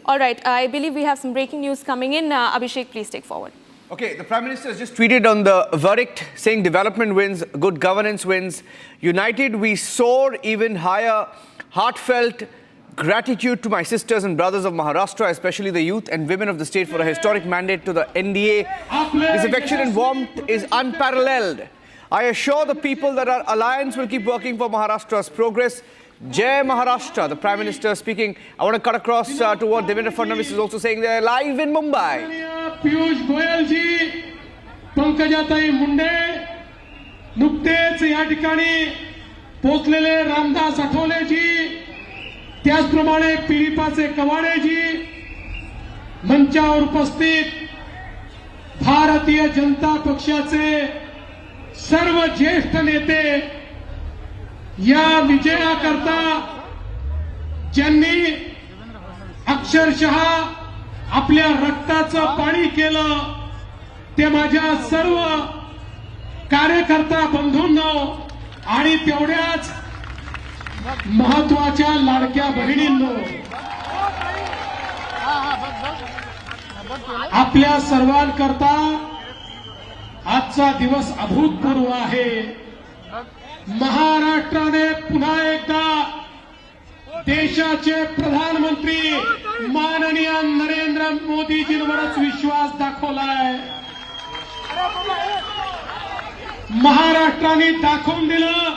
All right, I believe we have some breaking news coming in. Abhishek, please take forward. Okay, the Prime Minister has just tweeted on the verdict saying development wins, good governance wins. United we soar even higher, heartfelt gratitude to my sisters and brothers of Maharashtra, especially the youth and women of the state, for a historic mandate to the NDA. This affection and warmth is unparalleled. I assure the people that our alliance will keep working for Maharashtra's progress. Jai Maharashtra, the Prime Minister speaking. I want to cut across to what Devendra Fadnavis is also saying. They're live in Mumbai. Piyush Goyal ji, Pankajatai Munde, नुकतेच या ठिकाणी पोहोचलेले रामदास आठवलेजी, त्याचप्रमाणे पिलिपाचे कवाडेजी, मंचावर उपस्थित भारतीय जनता पक्षाचे सर्व ज्येष्ठ नेते, या विजयाकरता ज्यांनी अक्षरशः आपल्या रक्ताचं पाणी केलं, ते माझ्या सर्व कार्यकर्ता बंधूंनो आणि तेवढ्याच महत्वाच्या लाडक्या बहिणींनो, आपल्या सर्वांकरता आजचा दिवस अभूतपूर्व आहे. महाराष्ट्राने पुन्हा एकदा देशाचे प्रधानमंत्री माननीय नरेंद्र मोदीजींवरच विश्वास दाखवलाय. महाराष्ट्राने दाखवून दिलं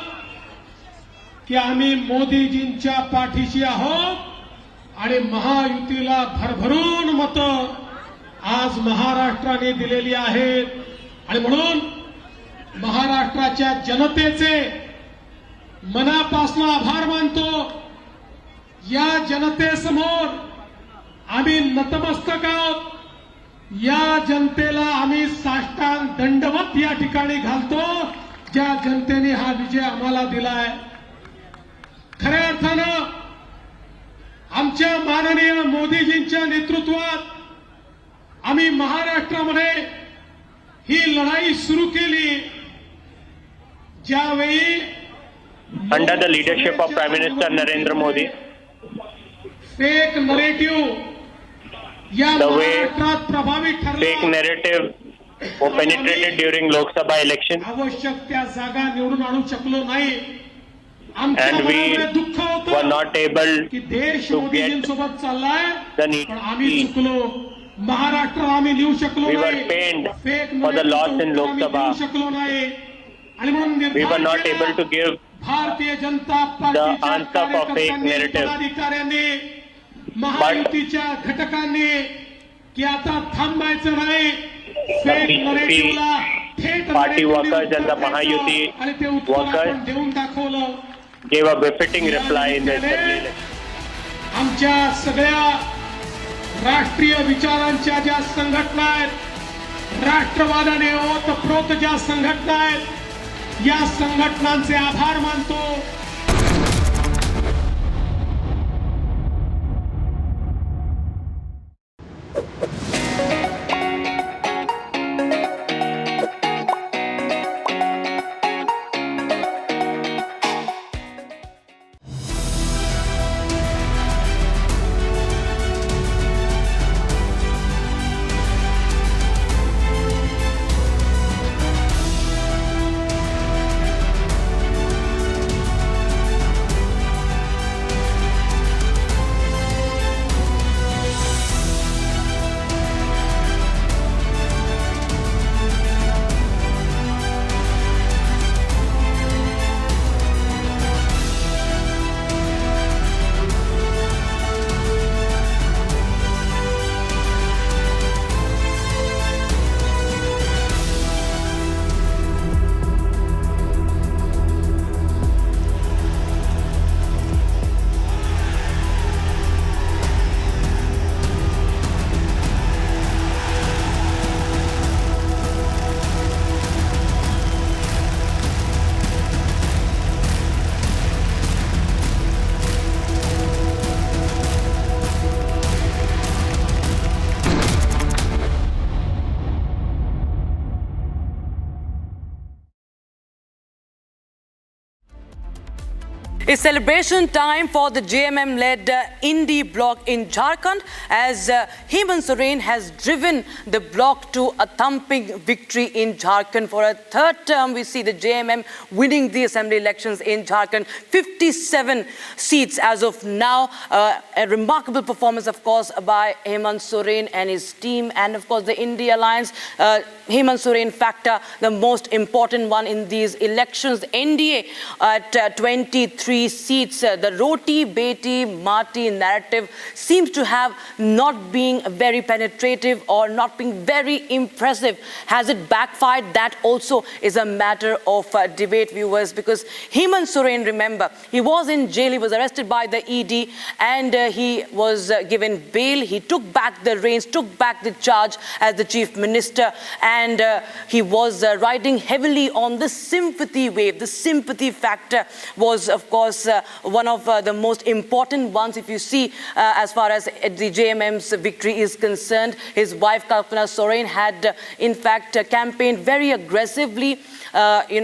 की आम्ही मोदीजींच्या पाठीशी आहोत आणि महायुतीला भरभरून मतं आज महाराष्ट्राने दिलेली आहेत. आणि म्हणून महाराष्ट्राच्या जनतेचे मनापासून आभार मानतो. या जनतेसमोर आम्ही नतमस्तक आहोत. या जनतेला आम्ही साष्टांग दंडवत या ठिकाणी घालतो, ज्या जनतेने हा विजय आम्हाला दिलाय. खऱ्या अर्थानं आमच्या माननीय मोदीजींच्या नेतृत्वात आम्ही महाराष्ट्रामध्ये ही लढाई सुरू केली. ज्यावेळी under the leadership of Prime Minister Narendra Modi, fake narrative या महाराष्ट्रात प्रभावी ठरला. fake narrative was penetrated during Lok Sabha election, आवश्यक त्या जागा निवडून आणू शकलो नाही. and we दुःख होतं were not able की देश to get मोदीजींसोबत चाललाय, the पण आम्ही need. चुकलो. महाराष्ट्र आम्ही लिहू शकलो We were नाही. pained fake for the loss in Lok आम्ही Sabha. लिहू शकलो नाही. आणि म्हणून We were not able to give Bharatiya Janata the पार्टीच्या answer for fake कार्यकर्त्यांनी, narrative. पदाधिकाऱ्यांनी, महायुतीच्या घटकांनी की आता थांबायचं नाही. फेक नरेटिव्हला थेट party workers and the Mahayuti आणि ते उत्तर workers आपण देऊन दाखवलं. gave a befitting reply in the assembly election. आमच्या सगळ्या राष्ट्रीय विचारांच्या ज्या संघटना आहेत, राष्ट्रवादाने ओतप्रोत ज्या संघटना आहेत, या संघटनांचे आभार मानतो. It's celebration time for the JMM-led Indie bloc in Jharkhand as Hemant Soren has driven the bloc to a thumping victory in Jharkhand. For a third term, we see the JMM winning the assembly elections in Jharkhand. 57 seats as of now. A remarkable performance, of course, by Hemant Soren and his team, and of course the India Alliance. Hemant Soren factor, the most important one in these elections. NDA at 23 seats. The Roti Beti Mati narrative seems to have not been very penetrative or not being very impressive. Has it backfired? That also is a matter of debate, viewers, because Hemant Soren, remember, he was in jail, he was arrested by the ED, and he was given bail. He took back the reins, took back the charge as the chief minister, and he was riding heavily on the sympathy wave. The sympathy factor was, of course, one of the most important ones. If you see, as far as the JMM's victory is concerned, his wife Kalpana Soren had, in fact, campaigned very aggressively,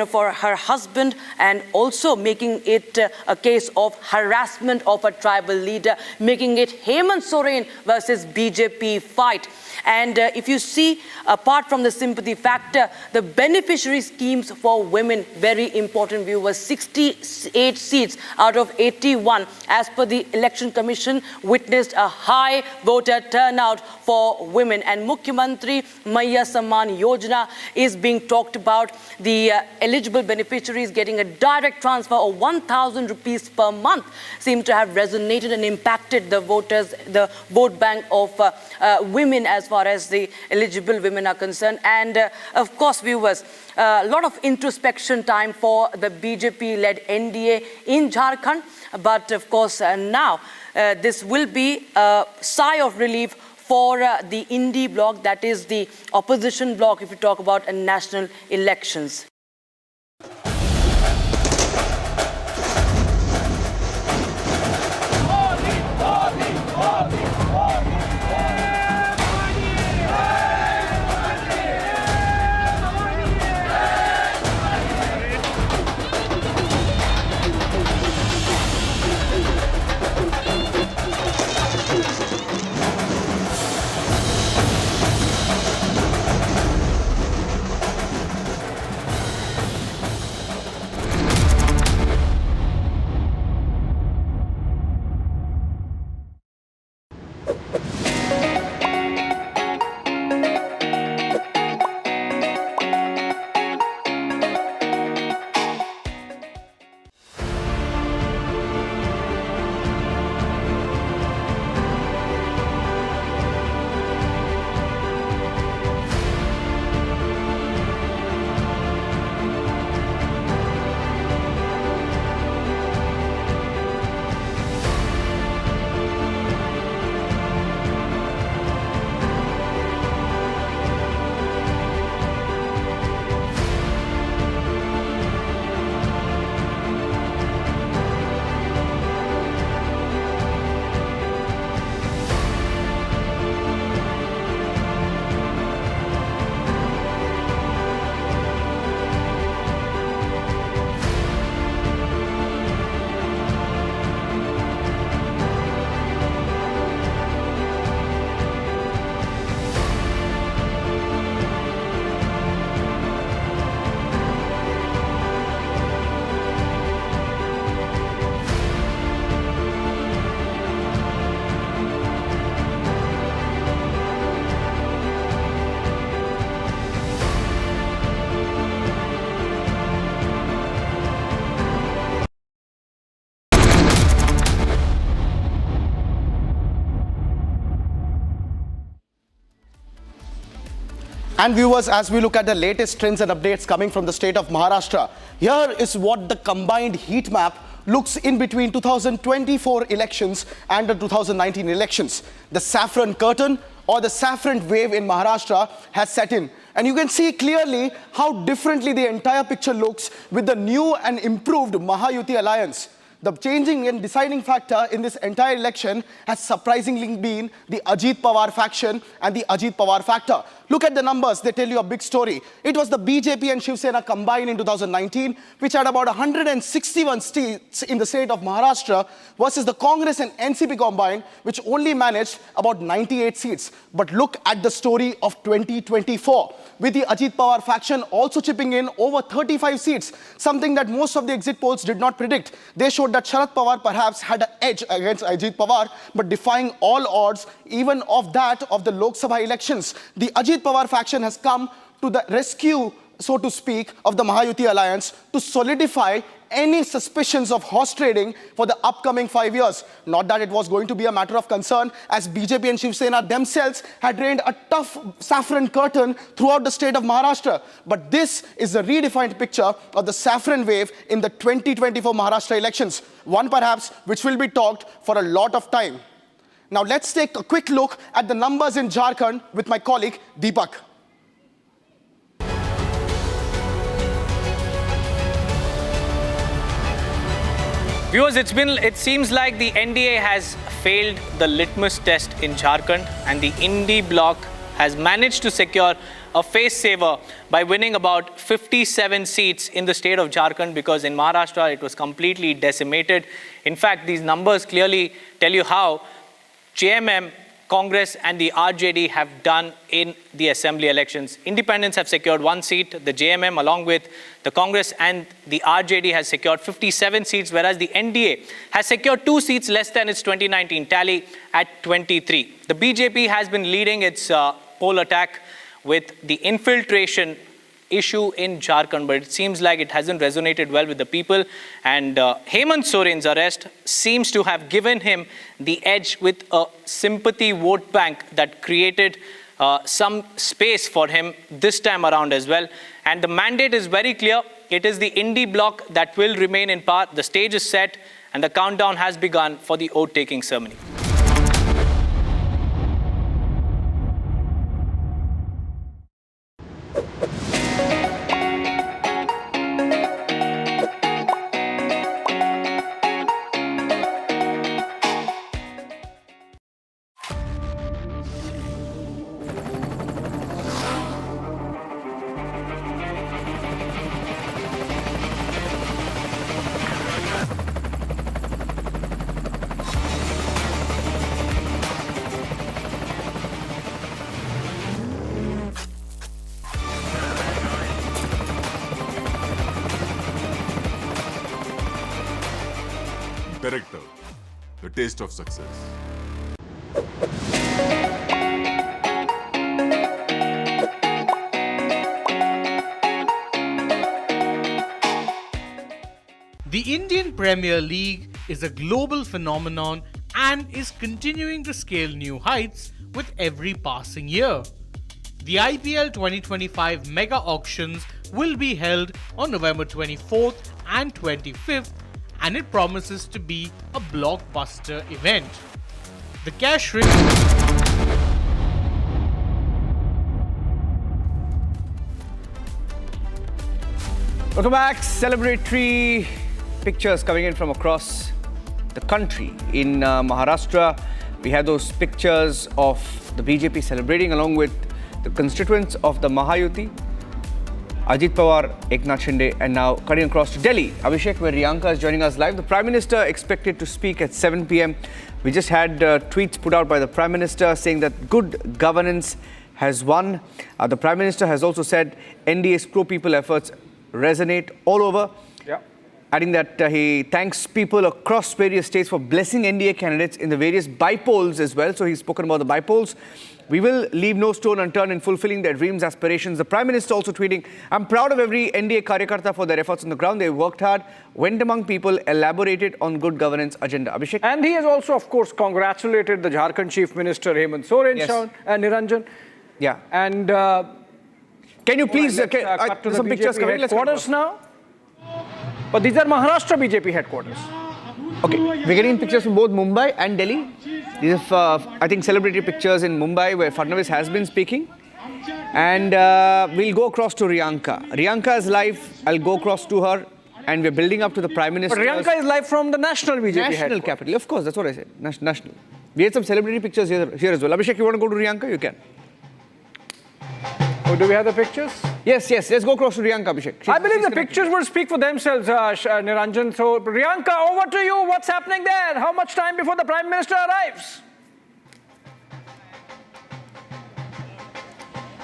for her husband, and also making it a case of harassment of a tribal leader, making it Hemant Soren versus BJP fight. And if you see, apart from the sympathy factor, the beneficiary schemes for women, very important, viewers. 68 seats out of 81, as per the Election Commission, witnessed a high voter turnout for women. And Mukhyamantri Maiya Samman Yojana is being talked about. The eligible beneficiaries getting a direct transfer of 1,000 rupees per month seems to have resonated and impacted the voters, the vote bank of women as far as the eligible women are concerned. And of course, viewers, a lot of introspection time for the BJP-led NDA in Jharkhand. But of course, now this will be a sigh of relief for the Indie bloc, that is the opposition bloc, if you talk about national elections. And viewers, as we look at the latest trends and updates coming from the state of Maharashtra, here is what the combined heat map looks in between 2024 elections and the 2019 elections. The saffron curtain or the saffron wave in Maharashtra has set in. And you can see clearly how differently the entire picture looks with the new and improved Mahayuti alliance. The changing and deciding factor in this entire election has surprisingly been the Ajit Pawar faction and the Ajit Pawar factor. Look at the numbers, they tell you a big story. It was the BJP and Shiv Sena combined in 2019, which had about 161 seats in the state of Maharashtra, versus the Congress and NCP combined, which only managed about 98 seats. But look at the story of 2024, with the Ajit Pawar faction also chipping in over 35 seats, something that most of the exit polls did not predict. They showed that Sharad Pawar perhaps had an edge against Ajit Pawar, but defying all odds, even of that of the Lok Sabha elections. The Ajit Pawar faction has come to the rescue, so to speak, of the Mahayuti alliance to solidify any suspicions of horse trading for the upcoming 5 years. Not that it was going to be a matter of concern, as BJP and Shiv Sena themselves had rained a tough saffron curtain throughout the state of Maharashtra. But this is a redefined picture of the saffron wave in the 2024 Maharashtra elections, one perhaps which will be talked for a lot of time. Now let's take a quick look at the numbers in Jharkhand with my colleague Deepak. Viewers, it seems like the NDA has failed the litmus test in Jharkhand, and the Indie bloc has managed to secure a face saver by winning about 57 seats in the state of Jharkhand, because in Maharashtra it was completely decimated. In fact, these numbers clearly tell you how JMM, Congress and the RJD have done in the assembly elections. Independents have secured 1 seat. The JMM, along with the Congress and the RJD, has secured 57 seats, whereas the NDA has secured 2 seats less than its 2019 tally at 23. The BJP has been leading its poll attack with the infiltration issue in Jharkhand, but it seems like it hasn't resonated well with the people, and Hemant Soren's arrest seems to have given him the edge with a sympathy vote bank that created some space for him this time around as well. And the mandate is very clear. It is the Indie bloc that will remain in power. The stage is set and the countdown has begun for the oath-taking ceremony. Director, the taste of success. The Indian Premier League is a global phenomenon and is continuing to scale new heights with every passing year. The IPL 2025 mega auctions will be held on November 24th and 25th, and it promises to be a blockbuster event. The cash Welcome back. Celebratory pictures coming in from across the country. In Maharashtra, we have those pictures of the BJP celebrating along with the constituents of the Mahayuti, Ajit Pawar, Eknath Shinde, and now cutting across to Delhi. Abhishek, where Riyanka is joining us live. The Prime Minister expected to speak at 7 p.m. We just had tweets put out by the Prime Minister saying that good governance has won. The Prime Minister has also said NDA's pro-people efforts resonate all over. Yeah. Adding that he thanks people across various states for blessing NDA candidates in the various by-polls as well. So he's spoken about the by-polls. We will leave no stone unturned in fulfilling their dreams, aspirations. The Prime Minister also tweeting, I'm proud of every NDA Karyakarta for their efforts on the ground. They worked hard, went among people, elaborated on good governance agenda. Abhishek? And he has also, of course, congratulated the Jharkhand Chief Minister, Hemant Soren, Yes. Niranjan. Yeah. And can you please, cut to some the pictures BJP coming. Let's headquarters now. But these are Maharashtra BJP headquarters. Okay, we're getting pictures from both Mumbai and Delhi. These are, I think, celebratory pictures in Mumbai where Fadnavis has been speaking. And we'll go across to Riyanka. Riyanka is live. I'll go across to her. and we're building up to the Prime Minister. But Priyanka is live from the national BJP National headquarters. capital, of course, that's what I said. National. We had some celebrity pictures here as well. Abhishek, you want to go to Priyanka? You can. Oh, do we have the pictures? Yes. Let's go across to Priyanka, Abhishek. I believe the pictures will speak for themselves, Niranjan. So, Priyanka, over to you. What's happening there? How much time before the Prime Minister arrives?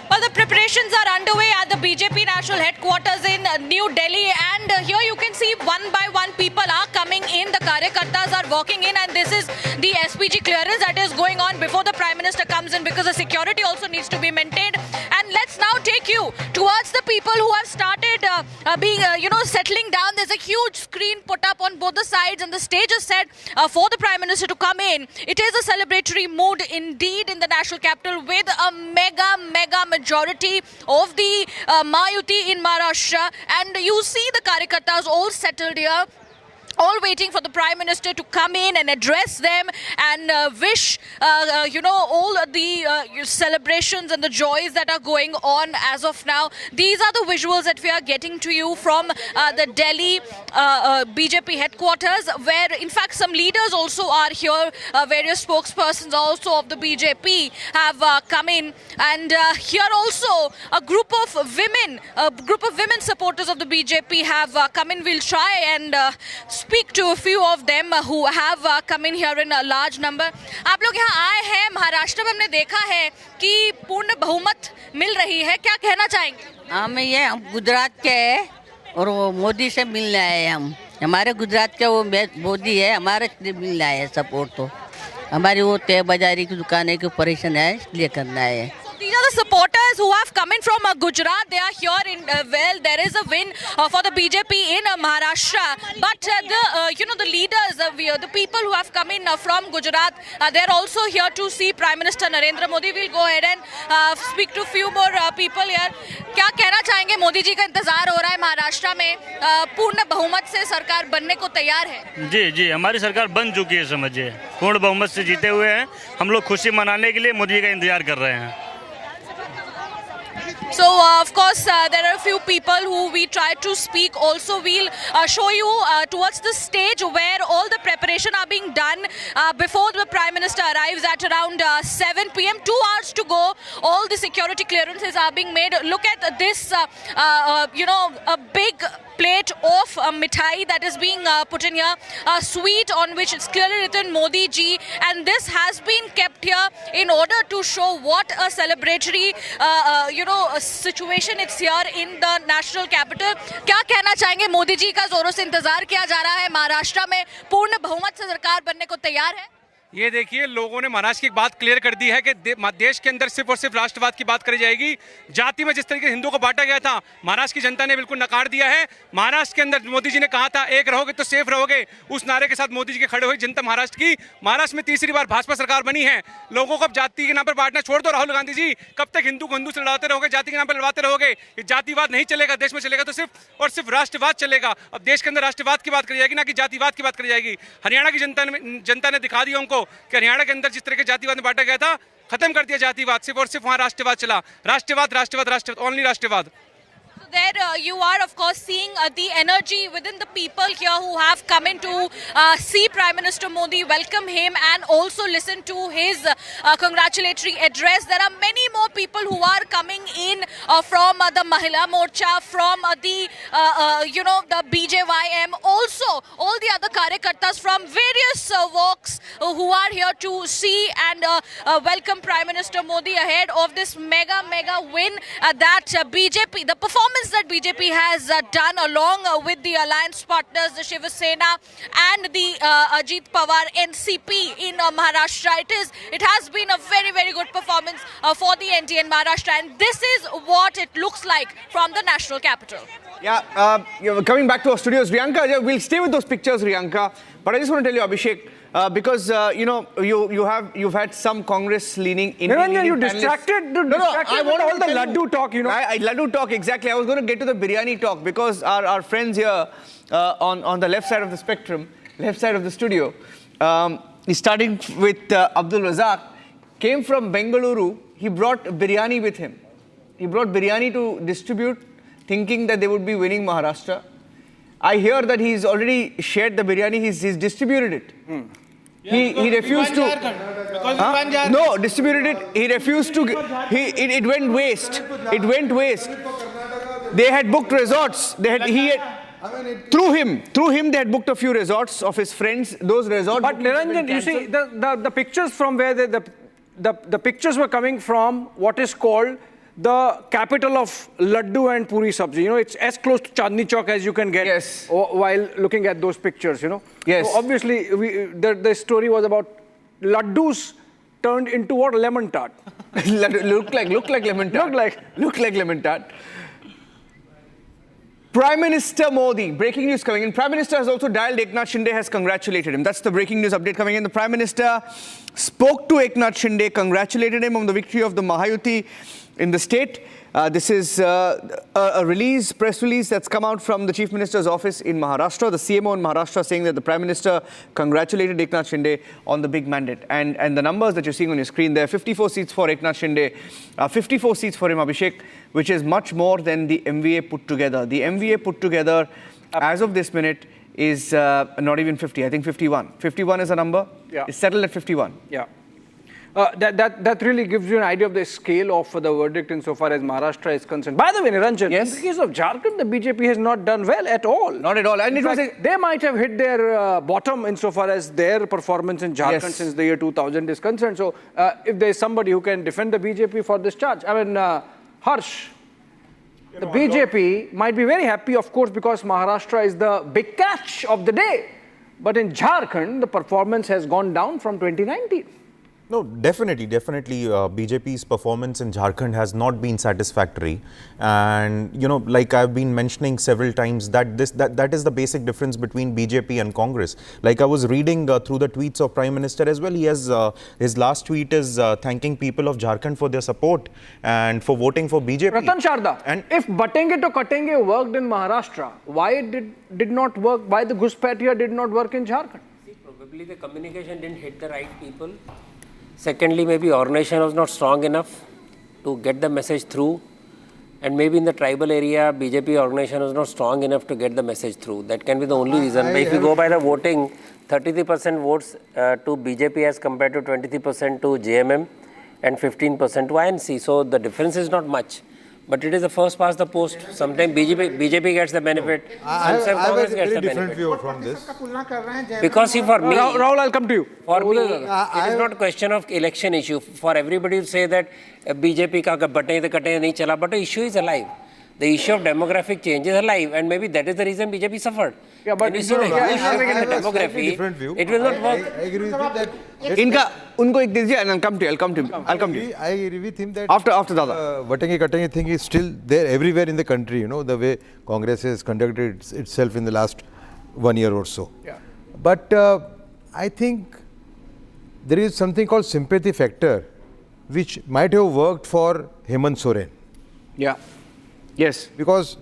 Well, the preparations are underway at the BJP national headquarters in New Delhi, and here you can see one by one people are coming in. The Karyakartas are walking in, and this is the SPG clearance that is going on before the Prime Minister comes in, because the security also needs to be maintained. And let's now take you towards the people who have started settling down. There's a huge screen put up on both the sides, and the stage is set for the Prime Minister to come in. It is a celebratory mood indeed in the national capital, with a mega majority of the Mahayuti in Maharashtra, and you see the Karyakartas all settled here, all waiting for the Prime Minister to come in and address them and wish, all the celebrations and the joys that are going on as of now. These are the visuals that we are getting to you from the Delhi BJP headquarters, where in fact some leaders also are here. Various spokespersons also of the BJP have come in, and here also a group of women supporters of the BJP have come in. We'll try and speak to a few of them who have come in here in a large number. आप लोग यहाँ आए हैं, महाराष्ट्र में हमने देखा है कि पूर्ण बहुमत मिल रही है, क्या कहना चाहेंगे? हम गुजरात के हैं और वो मोदी से मिलने आए हैं। हमारे गुजरात के वो मोदी है, हमारे लिए मिलने आए हैं सपोर्ट। तो हमारी वो तय बाजारी की दुकानें की ऑपरेशन है, इसलिए करना है। These are the supporters who have come in from Gujarat. They are here in, there is a win for the BJP in Maharashtra. But the leaders, the people who have come in from Gujarat, they're also here to see Prime Minister Narendra Modi. We'll go ahead and speak to a few more people here. क्या कहना चाहेंगे? मोदी जी का इंतजार हो रहा है महाराष्ट्र में, पूर्ण बहुमत से सरकार बनने को तैयार है। जी, हमारी सरकार बन चुकी है, समझिए पूर्ण बहुमत से जीते हुए हैं। हम लोग खुशी मनाने के लिए मोदी जी का इंतजार कर रहे हैं। So, of course, there are a few people who we try to speak. Also, we'll show you towards the stage where all the preparation are being done before the Prime Minister arrives at around 7 p.m. 2 hours to go. All the security clearances are being made. Look at this, a big plate of mithai that is being put in here, a sweet on which it's clearly written Modi ji, and this has been kept here in order to show what a celebratory situation it's here in the national capital. क्या कहना चाहेंगे? मोदी जी का जोरों से इंतजार किया जा रहा है, महाराष्ट्र में पूर्ण बहुमत से सरकार बनने को तैयार है। ये देखिए, लोगों ने महाराष्ट्र की एक बात क्लियर कर दी है कि देश के अंदर सिर्फ और सिर्फ राष्ट्रवाद की बात करी जाएगी। जाति में जिस तरीके से हिंदुओं को बांटा गया था, महाराष्ट्र की जनता ने बिल्कुल नकार दिया है। महाराष्ट्र के अंदर मोदी जी ने कहा था, एक रहोगे तो सेफ रहोगे, उस नारे के साथ मोदी जी के खड़े हुई जनता महाराष्ट्र की। महाराष्ट्र में तीसरी बार भाजपा सरकार बनी है। लोगों को अब जाति के नाम पर बांटना छोड़ दो। राहुल गांधी जी, कब तक हिंदू को हिंदू से लड़ाते रहोगे, जाति के नाम पर लड़ाते रहोगे? ये जातिवाद नहीं चलेगा देश में, चलेगा तो सिर्फ और सिर्फ राष्ट्रवाद चलेगा। अब देश के अंदर राष्ट्रवाद की बात करी जाएगी, ना कि जातिवाद की बात करी जाएगी। हरियाणा की जनता ने दिखा दिया उनको कि हरियाणा के जिस तरह के जातिवाद में बांटा गया था, खत्म कर दिया जातिवाद, सिर्फ और सिर्फ वहां राष्ट्रवाद चला। राष्ट्रवाद, ओनली राष्ट्रवाद। There you are, of course, seeing the energy within the people here who have come in to see Prime Minister Modi, welcome him, and also listen to his congratulatory address. There are many more people who are coming in from the Mahila Morcha, from the BJYM, also all the other Karyakartas from various walks who are here to see and welcome Prime Minister Modi ahead of this mega win that BJP, the performance that BJP has done along with the alliance partners, the Shiva Sena and the Ajit Pawar NCP in Maharashtra. It has been a very good performance for the NDA in Maharashtra, and this is what it looks like from the national capital. Yeah, coming back to our studios, Priyanka, we'll stay with those pictures, Priyanka. But I just want to tell you, Abhishek, because you've had some Congress leaning in. Niranjan, you distracted. I want all the laddu talk. Laddu talk, exactly. I was going to get to the biryani talk because our friends here on the left side of the spectrum, left side of the studio, starting with Abdul Razak, came from Bengaluru. He brought biryani with him. He brought biryani to distribute, thinking that they would be winning Maharashtra. I hear that he's already shared the biryani. He's distributed it. He refused to. No, distributed it. He refused to. It went waste. It went waste. They had booked resorts. Through him, they had booked a few resorts of his friends. Those resorts. But Niranjan, you see, the pictures from where the pictures were coming from what is called the capital of laddu and puri sabji. You know, it's as close to Chandni Chowk as you can get. Yes. While looking at those pictures, you know. Yes. So obviously, the story was about laddus turned into what? Lemon tart. look like lemon tart. Look like lemon tart. Prime Minister Modi, breaking news coming in. Prime Minister has also dialed Eknath Shinde, has congratulated him. That's the breaking news update coming in. The Prime Minister spoke to Eknath Shinde, congratulated him on the victory of the Mahayuti in the state. This is a press release that's come out from the Chief Minister's office in Maharashtra. The CMO in Maharashtra saying that the Prime Minister congratulated Eknath Shinde on the big mandate. And the numbers that you're seeing on your screen there, 54 seats for Eknath Shinde, 54 seats for him, Abhishek, which is much more than the MVA put together. The MVA put together, as of this minute, is not even 50, I think 51. 51 is a number. Yeah. It's settled at 51. Yeah. That really gives you an idea of the scale of the verdict insofar as Maharashtra is concerned. By the way, Niranjan, in the case of Jharkhand, the BJP has not done well at all. Not at all. And in fact, they might have hit their bottom insofar as their performance in Jharkhand since the year 2000 is concerned. So, if there is somebody who can defend the BJP for this charge, I mean, Harsh, the BJP might be very happy, of course, because Maharashtra is the big catch of the day. But in Jharkhand, the performance has gone down from 2019. No, definitely. BJP's performance in Jharkhand has not been satisfactory. And, you know, like I've been mentioning several times, that is the basic difference between BJP and Congress. Like I was reading through the tweets of Prime Minister as well. He has, his last tweet is thanking people of Jharkhand for their support and for voting for BJP. Ratan Sharda, and if Batenge to Katenge worked in Maharashtra, why it did not work, why the Ghuspatia did not work in Jharkhand? See, probably the communication didn't hit the right people. Secondly, maybe organization was not strong enough to get the message through. And maybe in the tribal area, BJP organization was not strong enough to get the message through. That can be the only reason. But if you go by the voting, 33% votes to BJP as compared to 23% to JMM and 15% to INC. So the difference is not much. But it is the first past the post. Sometimes BJP gets the benefit. Sometimes Congress gets the benefit. View from this. Because see, for me, Rahul, I'll come to you. For me, it is not a question of election issue. For everybody to say that BJP ka button the kate nahi chala, but the issue is alive. The issue of demographic change is alive, and maybe that is the reason BJP suffered. Yeah, but you see the demography, it will not work. I agree with him that. Unko ek dijiye and I'll come to you. I agree with him that after Dada. Vatangi Katangi thing is still there everywhere in the country, you know, the way Congress has conducted itself in the last 1 year or so. Yeah. But I think there is something called sympathy factor, which might have worked for Hemant Soren. Yeah. Yes. Because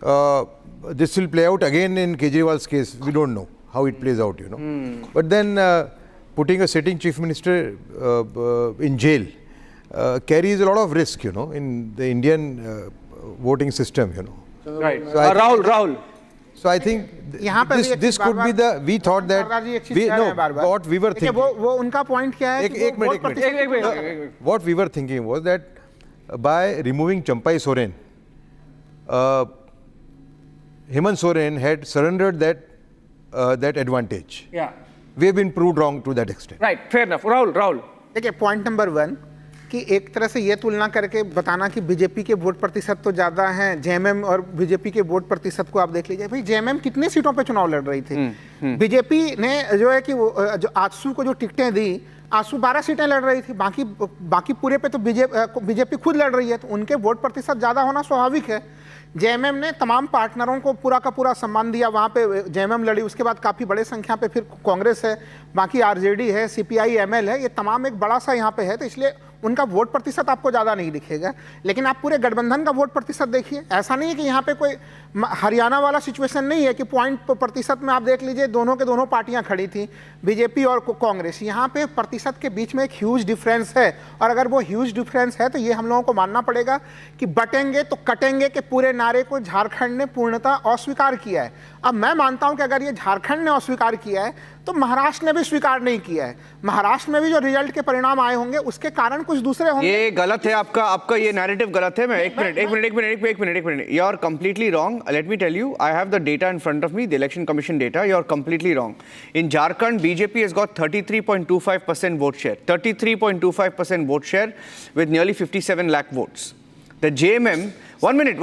this will play out again in Kejriwal's case. We don't know how it plays out, you know. But then putting a sitting chief minister in jail carries a lot of risk, you know, in the Indian voting system, you know. Right. So Rahul. So I think this could be the, we thought that, what we were thinking. What we were thinking was that by removing Champai Soren, Hemant Soren had surrendered that advantage. Yeah. We have been proved wrong to that extent. Right, fair enough. Rahul. देखिए point number 1 कि एक तरह से ये तुलना करके बताना कि बीजेपी के वोट प्रतिशत तो ज़्यादा हैं, जेएमएम और बीजेपी के वोट प्रतिशत को आप देख लीजिए। भाई जेएमएम कितने सीटों पे चुनाव लड़ रही थी? बीजेपी ने जो है कि जो आजसू को जो टिकटें दी, आजसू 12 सीटें लड़ रही थी, बाकी पूरे पे तो बीजेपी खुद लड़ रही है, तो उनके वोट प्रतिशत ज़्यादा होना स्वाभाविक है। जेएमएम ने तमाम पार्टनरों को पूरा का पूरा सम्मान दिया, वहाँ पे जेएमएम लड़ी, उसके बाद काफ़ी बड़े संख्या पे फिर कांग्रेस है, बाकी आरजेडी है, सीपीआई एमएल है, ये तमाम एक बड़ा सा यहाँ पे है, तो इसलिए उनका वोट प्रतिशत आपको ज़्यादा नहीं दिखेगा, लेकिन आप पूरे गठबंधन का वोट प्रतिशत देखिए। ऐसा नहीं है कि यहाँ पे कोई हरियाणा वाला सिचुएशन नहीं है कि पॉइंट प्रतिशत में आप देख लीजिए दोनों के दोनों पार्टियां खड़ी थी, बीजेपी और कांग्रेस। यहाँ पे प्रतिशत के बीच में एक ह्यूज डिफरेंस है, और अगर वो ह्यूज डिफरेंस है तो ये हम लोगों को मानना पड़ेगा कि बटेंगे तो कटेंगे के पूरे नारे को झारखंड ने पूर्णतः अस्वीकार किया है। अब मैं मानता हूं कि अगर ये झारखंड ने अस्वीकार किया है तो महाराष्ट्र ने भी स्वीकार नहीं किया है। महाराष्ट्र में भी जो रिजल्ट के परिणाम आए होंगे उसके कारण कुछ दूसरे होंगे। ये गलत है, आपका ये नैरेटिव गलत है। मैं एक minute, you are completely wrong. Let me tell you, I have the data in front of me, the election commission data. You are completely wrong. In Jharkhand, BJP has got 33.25% vote share, 33.25% vote share with nearly 57 lakh votes. The JMM, one minute.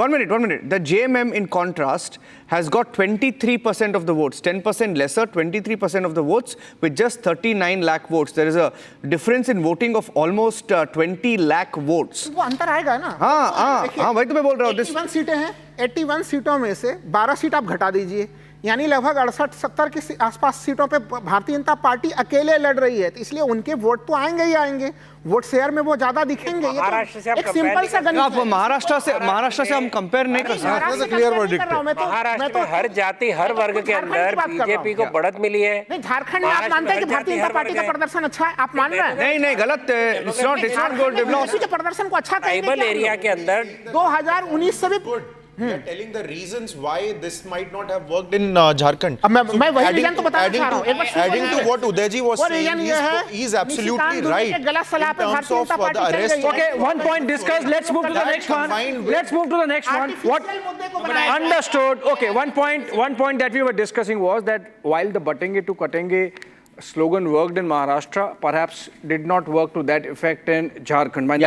The JMM, in contrast, has got 23% of the votes, 10% lesser, 23% of the votes with just 39 lakh votes. There is a difference in voting of almost 20 lakh votes. वो अंतर आएगा ना। हाँ, वही तो मैं बोल रहा हूँ। 81 सीटें हैं, 81 सीटों में से 12 सीट आप घटा दीजिए, यानी लगभग 68-70 के आसपास सीटों पे भारतीय जनता पार्टी अकेले लड़ रही है, तो इसलिए उनके वोट तो आएंगे ही आएंगे, वोट शेयर में वो ज्यादा दिखेंगे। महाराष्ट्र से एक सिंपल सा गणित है। महाराष्ट्र से हम कंपेयर नहीं कर सकते। क्लियर वर्डिक्ट है। महाराष्ट्र में हर जाति हर वर्ग के अंदर बीजेपी को बढ़त मिली है। नहीं, झारखंड में आप मानते हैं कि भारतीय जनता पार्टी का प्रदर्शन अच्छा है? आप मान रहे हैं? नहीं, गलत है। It's not good. बीजेपी के प्रदर्शन को अच्छा कहेंगे ट्राइबल एरिया के अंदर 2019 से भी We are telling the reasons why this might not have worked in Jharkhand. मैं वही रीजन तो बताना चाह रहा हूँ। Adding to what Udayji was saying, he's absolutely right. In terms of the arrest. Okay, one point discussed. Let's move to the next one. What? Understood. Okay, one point that we were discussing was that while the batenge to katenge slogan worked in Maharashtra, perhaps did not work to that effect in Jharkhand. My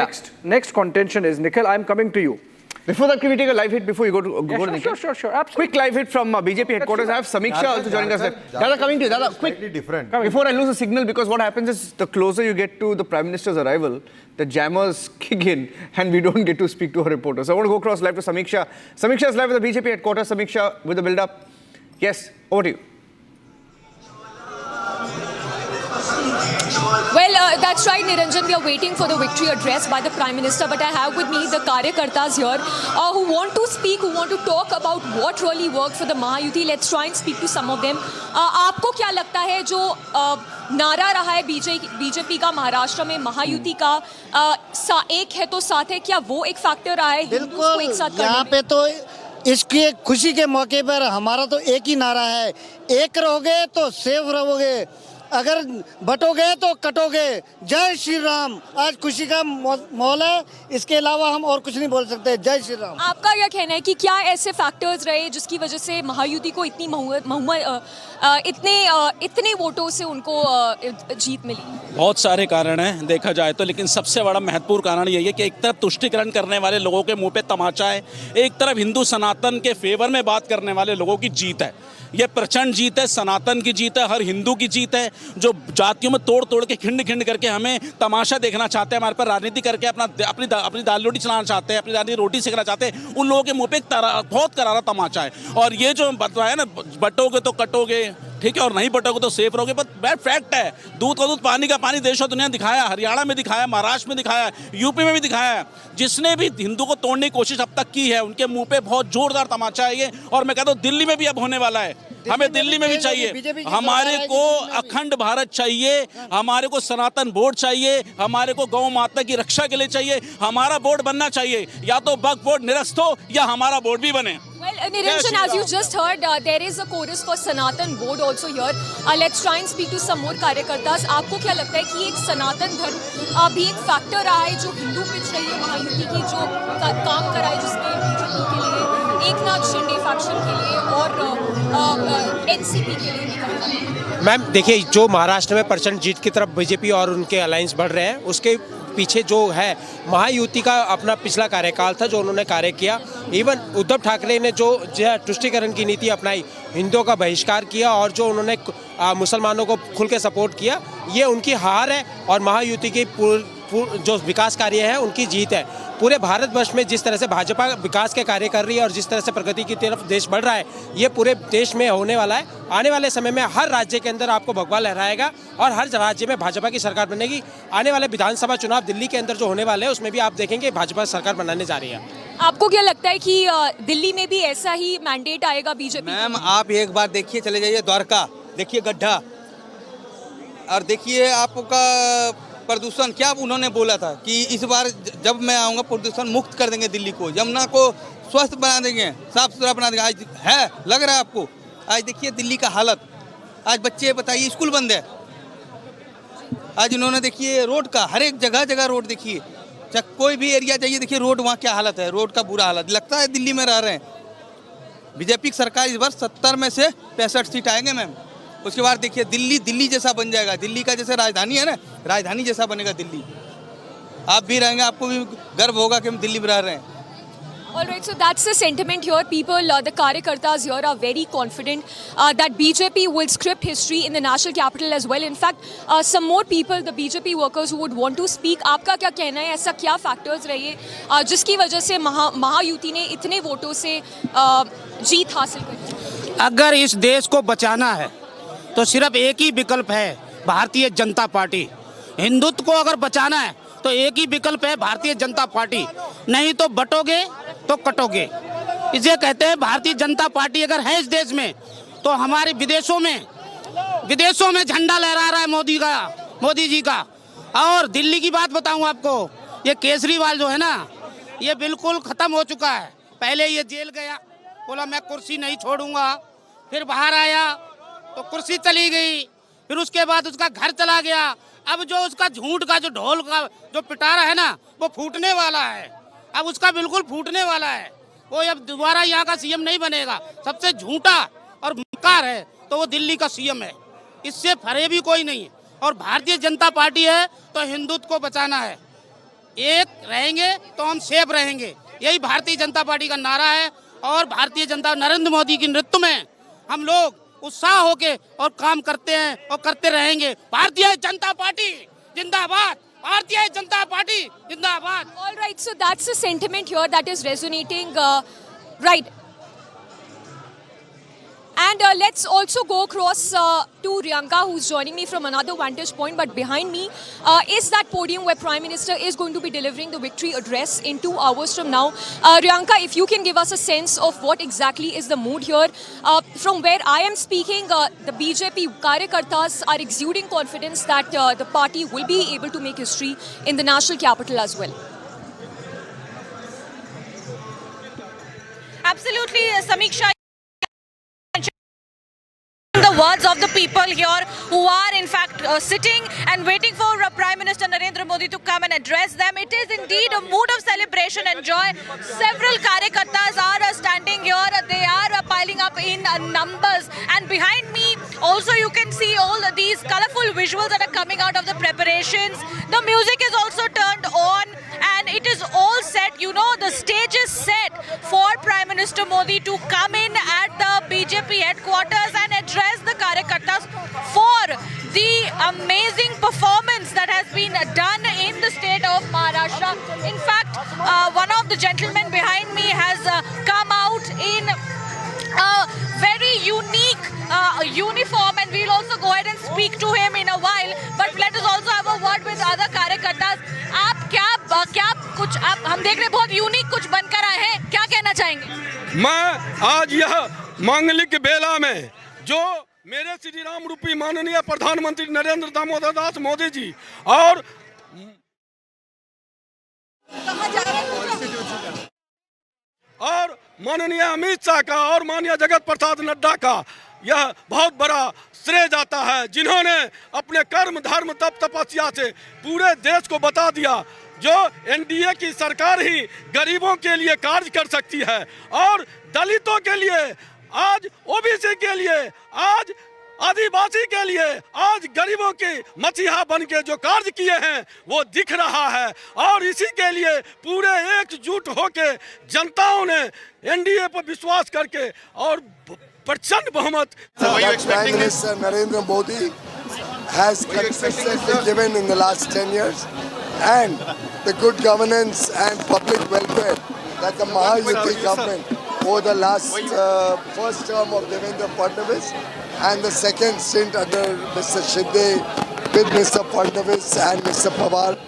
next contention is, Nikhil, I'm coming to you. Before that, can we take a live hit before you go to Nikhil? Sure. Absolutely. Quick live hit from BJP headquarters. I have Samiksha also joining us there. Dada, coming to you. Dada, quick. Different. Before I lose the signal, because what happens is the closer you get to the Prime Minister's arrival, the jammers kick in and we don't get to speak to our reporters. So I want to go across live to Samiksha. Samiksha is live at the BJP headquarters. Samiksha, with the build-up. Yes, over to you. Well, that's right, Niranjan. We are waiting for the victory address by the Prime Minister, but I have with me the Karyakartas here who want to speak, who want to talk about what really worked for the Mahayuti. Let's try and speak to some of them. आपको क्या लगता है जो नारा रहा है BJP का महाराष्ट्र में महायुति का एक है तो साथ है, क्या वो एक फैक्टर रहा है? बिल्कुल, यहाँ पे तो इसकी खुशी के मौके पर हमारा तो एक ही नारा है, एक रहोगे तो सेफ रहोगे, अगर बटोगे तो कटोगे। जय श्री राम। आज खुशी का माहौल है, इसके अलावा हम और कुछ नहीं बोल सकते। जय श्री राम। आपका यह कहना है कि क्या ऐसे फैक्टर्स रहे जिसकी वजह से महायुति को इतनी इतने वोटों से उनको जीत मिली? बहुत सारे कारण हैं देखा जाए तो, लेकिन सबसे बड़ा महत्वपूर्ण कारण यही है कि एक तरफ तुष्टिकरण करने वाले लोगों के मुंह पे तमाचा है, एक तरफ हिंदू सनातन के फेवर में बात करने वाले लोगों की जीत है। ये प्रचंड जीत है, सनातन की जीत है, हर हिंदू की जीत है, जो जातियों में तोड़ के खिंड करके हमें तमाशा देखना चाहते हैं, हमारे पर राजनीति करके अपनी दाल रोटी चलाना चाहते हैं, अपनी दाल रोटी सेकना चाहते हैं, उन लोगों के मुंह पे बहुत करारा तमाचा है। और ये जो बताया ना, बटोगे तो कटोगे, ठीक है, और नहीं बटोगे तो सेफ रहोगे, बट बैड फैक्ट है। दूध का दूध पानी का पानी देश और दुनिया दिखाया, हरियाणा में दिखाया, महाराष्ट्र में दिखाया, यूपी में भी दिखाया। जिसने भी हिंदू को तोड़ने की कोशिश अब तक की है उनके मुंह पे बहुत जोरदार तमाचा है ये, और मैं कहता हूँ दिल्ली में भी अब होने वाला है। हमें दिल्ली में भी चाहिए, हमारे को अखंड भारत चाहिए, हमारे को सनातन बोर्ड चाहिए, हमारे को गौ माता की रक्षा के लिए चाहिए, हमारा बोर्ड बनना चाहिए, या तो वक्फ बोर्ड निरस्त हो या हमारा बोर्ड भी बने। Well, Niranjan, as you just heard, there is a chorus for Sanatan board also here. Let's try and speak to some more Karyakartas. आपको क्या लगता है कि एक सनातन धर्म भी एक फैक्टर रहा है जो हिंदू पिच रही है महायुति की, जो काम करा है जिसमें बीजेपी के लिए, एकनाथ शिंदे फैक्शन के लिए और एनसीपी के लिए भी काम करा? मैम देखिए, जो महाराष्ट्र में प्रचंड जीत की तरफ बीजेपी और उनके अलायंस बढ़ रहे हैं, उसके पीछे जो है महायुति का अपना पिछला कार्यकाल था जो उन्होंने कार्य किया। इवन उद्धव ठाकरे ने जो तुष्टिकरण की नीति अपनाई, हिंदुओं का बहिष्कार किया और जो उन्होंने मुसलमानों को खुल के सपोर्ट किया, ये उनकी हार है। और महायुति की जो विकास कार्य है उनकी जीत है। पूरे भारतवर्ष में जिस तरह से भाजपा विकास के कार्य कर रही है और जिस तरह से प्रगति की तरफ देश बढ़ रहा है, ये पूरे देश में होने वाला है। आने वाले समय में हर राज्य के अंदर आपको भगवा लहराएगा और हर राज्य में भाजपा की सरकार बनेगी। आने वाले विधानसभा चुनाव दिल्ली के अंदर जो होने वाले हैं उसमें भी आप देखेंगे भाजपा सरकार बनाने जा रही है। आपको क्या लगता है कि दिल्ली में भी ऐसा ही मैंडेट आएगा बीजेपी? मैम आप एक बार देखिए, चले जाइए द्वारका, देखिए गड्ढा, और देखिए आपका प्रदूषण। क्या उन्होंने बोला था कि इस बार जब मैं आऊँगा प्रदूषण मुक्त कर देंगे दिल्ली को, यमुना को स्वस्थ बना देंगे, साफ सुथरा बना देंगे। आज है, लग रहा है आपको? आज देखिए दिल्ली का हालत। आज बच्चे बताइए स्कूल बंद है। आज इन्होंने देखिए रोड का, हर एक जगह जगह रोड देखिए, कोई भी एरिया जाइए देखिए रोड, वहाँ क्या हालत है, रोड का बुरा हालत। लगता है दिल्ली में रह रहे हैं। बीजेपी की सरकार इस बार 70 में से 65 सीट आएंगे मैम। उसके बाद देखिए दिल्ली जैसा बन जाएगा। दिल्ली का जैसे राजधानी है ना, राजधानी जैसा बनेगा दिल्ली। आप भी रहेंगे, आपको भी गर्व होगा कि हम दिल्ली में रह रहे हैं। All right, so that's the sentiment here. People, the Karyakartas here are very confident that BJP will script history in the national capital as well. In fact, some more people, the BJP workers who would want to speak. आपका क्या कहना है? ऐसा क्या factors रही है जिसकी वजह से महायुति ने इतने वोटों से जीत हासिल करी? अगर इस देश को बचाना है तो सिर्फ एक ही विकल्प है, भारतीय जनता पार्टी। हिंदुत्व को अगर बचाना है तो एक ही विकल्प है, भारतीय जनता पार्टी। नहीं तो बटोगे तो कटोगे। इसे कहते हैं भारतीय जनता पार्टी अगर है इस देश में तो हमारे विदेशों में झंडा लहरा रहा है मोदी जी का। और दिल्ली की बात बताऊं आपको, ये केजरीवाल जो है ना, ये बिल्कुल खत्म हो चुका है। पहले ये जेल गया, बोला मैं कुर्सी नहीं छोड़ूंगा, फिर बाहर आया तो कुर्सी चली गई, फिर उसके बाद उसका घर चला गया। अब जो उसका झूठ का जो ढोल का जो पिटारा है ना, वो फूटने वाला है। अब उसका बिल्कुल फूटने वाला है। वो अब दोबारा यहाँ का सीएम नहीं बनेगा। सबसे झूठा और मक्कार है तो वो दिल्ली का सीएम है। इससे फरे भी कोई नहीं। और भारतीय जनता पार्टी है तो हिंदुत्व को बचाना है। एक रहेंगे तो हम सेफ रहेंगे, यही भारतीय जनता पार्टी का नारा है। और भारतीय जनता नरेंद्र मोदी के नेतृत्व में हम लोग उत्साह होके और काम करते हैं और करते रहेंगे। भारतीय जनता पार्टी जिंदाबाद, भारतीय जनता पार्टी जिंदाबाद। All right, so that's the sentiment here that is resonating, right? And let's also go across to Riyanka, who's joining me from another vantage point. But behind me is that podium where Prime Minister is going to be delivering the victory address in 2 hours from now. Riyanka, if you can give us a sense of what exactly is the mood here. From where I am speaking, the BJP Karyakartas are exuding confidence that the party will be able to make history in the national capital as well. Absolutely, Samiksha. The words of the people here who are in fact sitting and waiting for Prime Minister Narendra Modi to come and address them. It is indeed a mood of celebration and joy. Several Karyakartas are standing here. They are piling up in numbers, and behind me also you can see all these colorful visuals that are coming out of the preparations. The music is also turned on and it is all set. You know, the stage is set for Prime Minister Modi to come in at the BJP headquarters and address the Karyakartas for the amazing performance that has been done in the state of Maharashtra. In fact, one of the gentlemen behind me has come out in a very unique uniform, and we'll also go ahead and speak to him in a while. But let us also have a word with other Karyakartas. आप क्या कुछ आप हम देख रहे बहुत unique कुछ बनकर आए हैं, क्या कहना चाहेंगे? मैं आज यह मांगलिक बेला में जो मेरे श्री राम रूपी माननीय प्रधानमंत्री नरेंद्र दामोदर दास मोदी जी और माननीय अमित शाह का और माननीय जगत प्रसाद नड्डा का यह बहुत बड़ा श्रेय जाता है, जिन्होंने अपने कर्म धर्म तप तपस्या से पूरे देश को बता दिया जो एनडीए की सरकार ही गरीबों के लिए कार्य कर सकती है और दलितों के लिए, आज ओबीसी के लिए, आज आदिवासी के लिए, आज गरीबों के मसीहा बन के जो कार्य किए हैं वो दिख रहा है। और इसी के लिए पूरे एकजुट होके जनताओं ने एनडीए पर विश्वास करके और प्रचंड बहुमत। Prime Minister Narendra Modi has consistently given in the last 10 years. and the good governance and public welfare that the Mahayuti government over the last first term of Devendra Fadnavis and the second stint under Mr. Shinde with Mr. Fadnavis and Mr. Pawar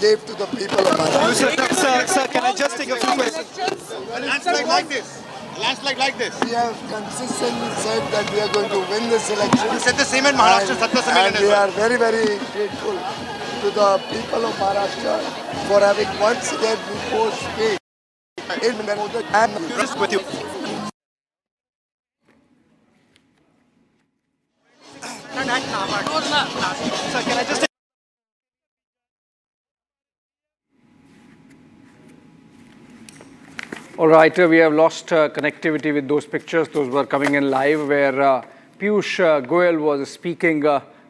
gave to the people of Maharashtra. Sir, can I just take a few questions? A landslide like this. A landslide like this. We have consistently said that we are going to win this election. You said the same in Maharashtra, and we are very, very grateful to the people of Maharashtra for having once again reposed faith in Modi and just with you. Sir, can I just take All right, we have lost connectivity with those pictures. Those were coming in live where Piyush Goyal was speaking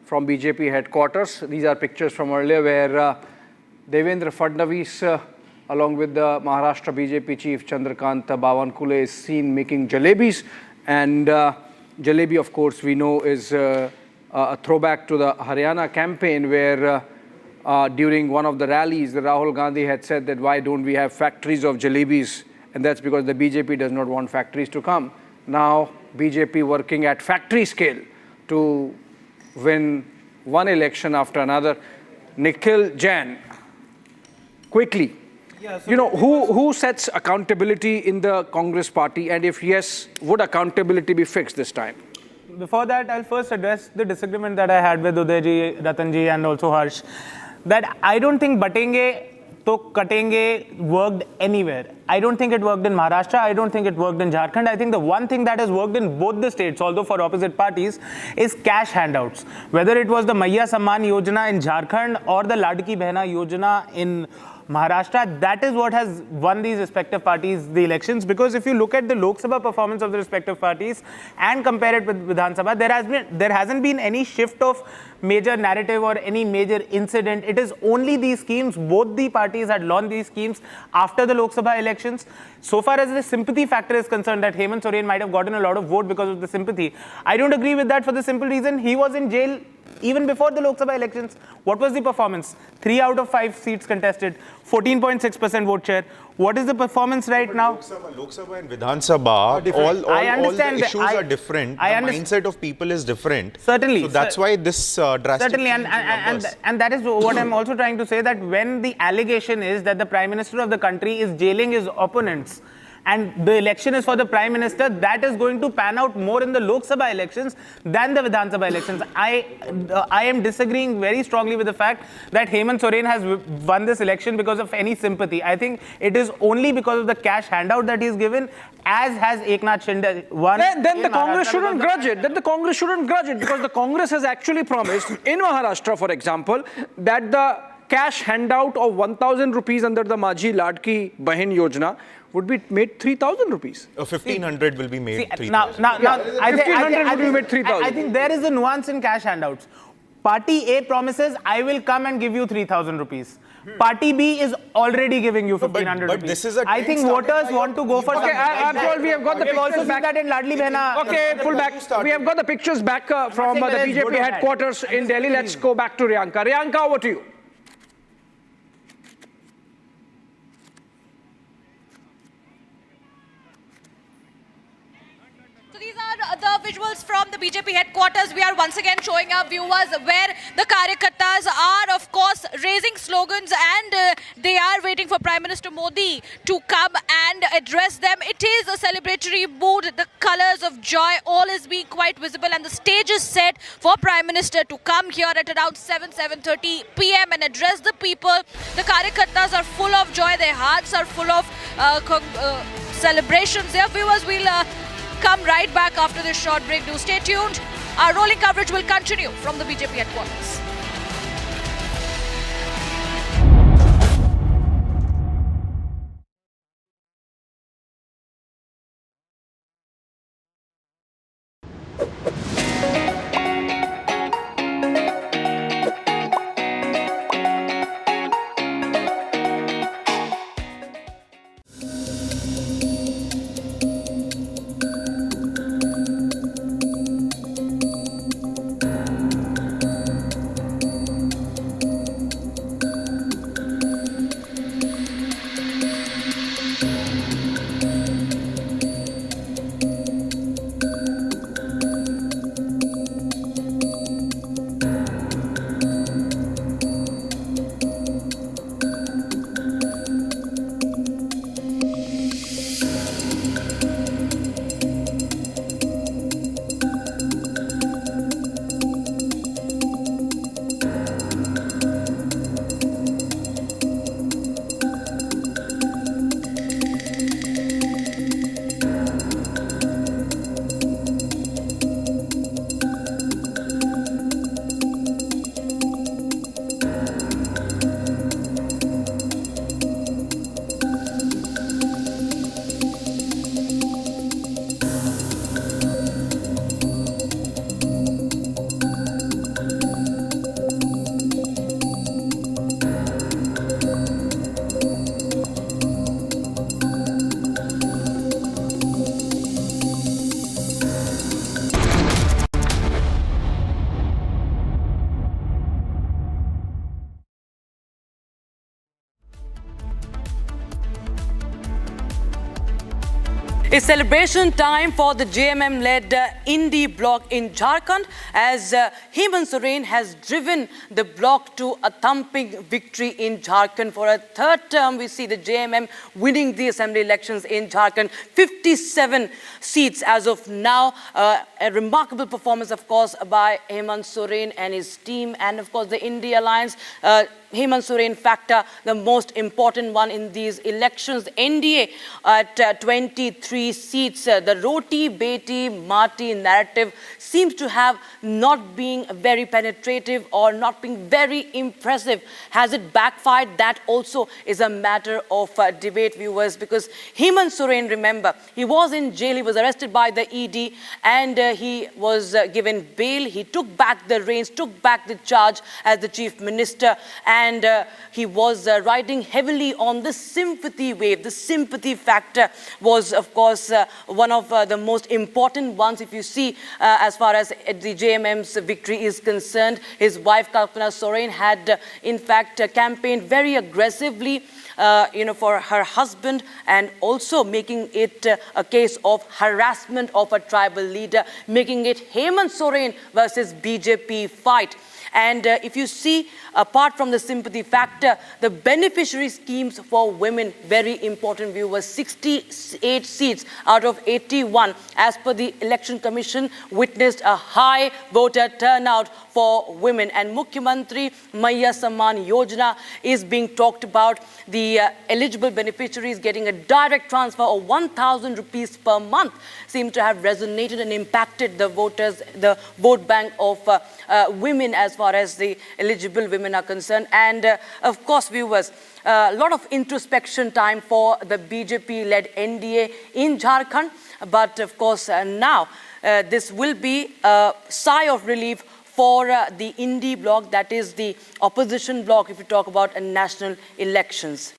from BJP headquarters. These are pictures from earlier where Devendra Fadnavis along with the Maharashtra BJP chief Chandrakant Bawankule is seen making jalebis. And jalebi, of course, we know is a throwback to the Haryana campaign where during one of the rallies, Rahul Gandhi had said that why don't we have factories of jalebis? And that's because the BJP does not want factories to come. Now, BJP working at factory scale to win one election after another. Nikhil Jain, quickly, you know, who sets accountability in the Congress party? And if yes, would accountability be fixed this time? Before that, I'll first address the disagreement that I had with Udayji, Ratanji and also Harsh. That I don't think batenge to katenge worked anywhere. I don't think it worked in Maharashtra. I don't think it worked in Jharkhand. I think the one thing that has worked in both the states, although for opposite parties, is cash handouts. Whether it was the Maiya Samman Yojana in Jharkhand or the Ladki Behna Yojana in Maharashtra, that is what has won these respective parties the elections. Because if you look at the Lok Sabha performance of the respective parties and compare it with Vidhan Sabha, there hasn't been any shift of major narrative or any major incident. It is only these schemes. Both the parties had launched these schemes after the Lok Sabha elections. So far as the sympathy factor is concerned, that Hemant Soren might have gotten a lot of vote because of the sympathy, I don't agree with that for the simple reason he was in jail even before the Lok Sabha elections. What was the performance? 3 out of 5 seats contested, 14.6% vote share. What is the performance right now? Lok Sabha and Vidhan Sabha, all the issues are different. The mindset of people is different. Certainly. So that's why this drastic certainly, and that is what I'm also trying to say, that when the allegation is that the Prime Minister of the country is jailing his opponents, and the election is for the Prime Minister, that is going to pan out more in the Lok Sabha elections than the Vidhan Sabha elections. I am disagreeing very strongly with the fact that Hemant Soren has won this election because of any sympathy. I think it is only because of the cash handout that he's given, as has Eknath Shinde won. Then the Congress shouldn't grudge it. Then the Congress shouldn't grudge it, because the Congress has actually promised in Maharashtra, for example, that the cash handout of 1,000 rupees under the Majhi Ladki Bahin Yojana would be made 3,000 rupees. 1,500 will be made 3,000. Now, 1,500 will be made 3,000. I think there is a nuance in cash handouts. Party A promises, I will come and give you 3,000 rupees. Party B is already giving you 1,500 rupees. But this is a I think voters want to go for Okay, I'm told we have got the pictures back. That in Ladli Behna. Okay, pull back. We have got the pictures back from the BJP headquarters in Delhi. Let's go back to Riyanka. Riyanka, over to you. The visuals from the BJP headquarters. We are once again showing our viewers where the Karyakartas are, of course, raising slogans, and they are waiting for Prime Minister Modi to come and address them. It is a celebratory mood. The colors of joy, all is being quite visible, and the stage is set for Prime Minister to come here at around 7:30 p.m. and address the people. The Karyakartas are full of joy. Their hearts are full of celebrations. Their viewers will come right back after this short break. Do stay tuned. Our rolling coverage will continue from the BJP headquarters. It's celebration time for the JMM-led Indie bloc in Jharkhand as Hemant Soren has driven the bloc to a thumping victory in Jharkhand. For a third term, we see the JMM winning the assembly elections in Jharkhand. 57 seats as of now. A remarkable performance, of course, by Hemant Soren and his team, and of course the Indie Alliance. Hemant Soren factor, the most important one in these elections. NDA at 23 seats. The Roti, Beti, Mati narrative seems to have not been very penetrative or not being very impressive. Has it backfired? That also is a matter of debate, viewers, because Hemant Soren, remember, he was in jail, he was arrested by the ED, and he was given bail. He took back the reins, took back the charge as the chief minister, and he was riding heavily on the sympathy wave. The sympathy factor was, of course, one of the most important ones. If you see, as far as the JMM's victory is concerned, his wife Kalpana Soren had, in fact, campaigned very aggressively for her husband, and also making it a case of harassment of a tribal leader, making it Hemant Soren versus BJP fight. And if you see, apart from the sympathy factor, the beneficiary schemes for women, very important, viewers. 68 seats out of 81, as per the Election Commission, witnessed a high voter turnout for women. And Mukhyamantri Maiya Samman Yojana is being talked about. The eligible beneficiaries getting a direct transfer of 1,000 rupees per month seem to have resonated and impacted the voters, the vote bank of women as far as the eligible women are concerned. And of course, viewers, a lot of introspection time for the BJP-led NDA in Jharkhand. But of course, now this will be a sigh of relief for the Indie bloc, that is the opposition bloc, if you talk about national elections.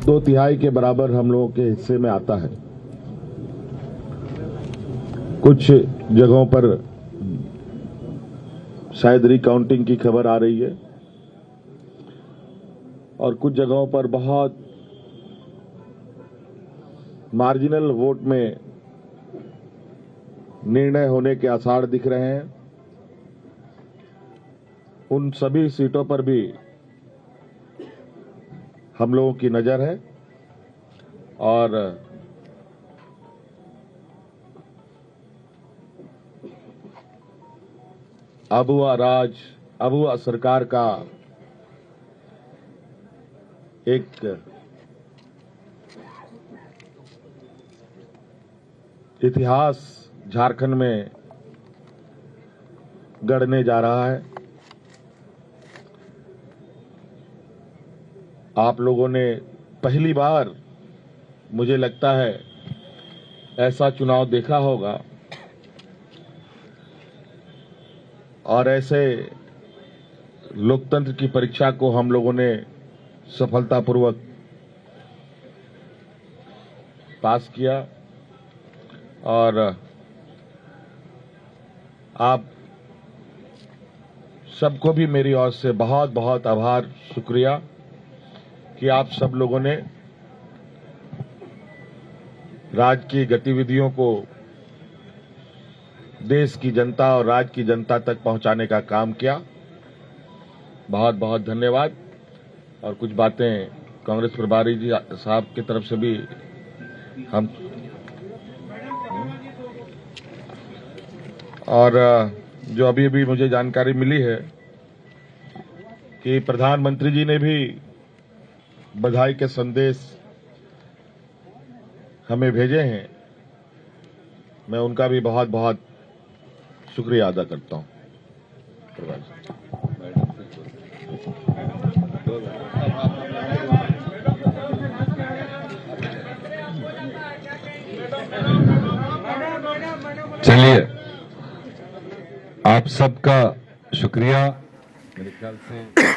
दो तिहाई के बराबर हम लोगों के हिस्से में आता है। कुछ जगहों पर शायद रिकाउंटिंग की खबर आ रही है और कुछ जगहों पर बहुत मार्जिनल वोट में निर्णय होने के आसार दिख रहे हैं। उन सभी सीटों पर भी हम लोगों की नजर है और अबुआ सरकार का एक इतिहास झारखंड में गढ़ने जा रहा है। आप लोगों ने पहली बार, मुझे लगता है, ऐसा चुनाव देखा होगा और ऐसे लोकतंत्र की परीक्षा को हम लोगों ने सफलतापूर्वक पास किया और आप सबको भी मेरी ओर से बहुत बहुत आभार, शुक्रिया कि आप सब लोगों ने राज्य की गतिविधियों को देश की जनता और राज्य की जनता तक पहुंचाने का काम किया। बहुत बहुत धन्यवाद। और कुछ बातें कांग्रेस प्रभारी जी साहब की तरफ से भी हम और जो अभी अभी मुझे जानकारी मिली है कि प्रधानमंत्री जी ने भी बधाई के संदेश हमें भेजे हैं। मैं उनका भी बहुत बहुत शुक्रिया अदा करता हूं। चलिए, आप सबका शुक्रिया। मेरे ख्याल से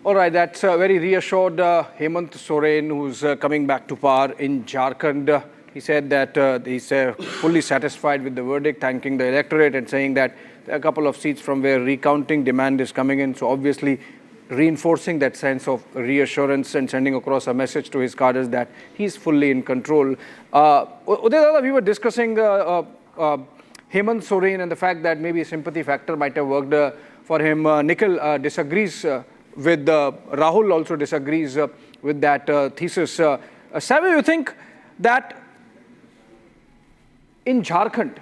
All right, that's very reassured Hemant Soren, who's coming back to power in Jharkhand. He said that he's fully satisfied with the verdict, thanking the electorate and saying that there are a couple of seats from where recounting demand is coming in. So obviously reinforcing that sense of reassurance and sending across a message to his cadres that he's fully in control. Uday, we were discussing Hemant Soren and the fact that maybe a sympathy factor might have worked for him. Nikhil disagrees with Rahul also disagrees with that thesis. Samuel, you think that in Jharkhand,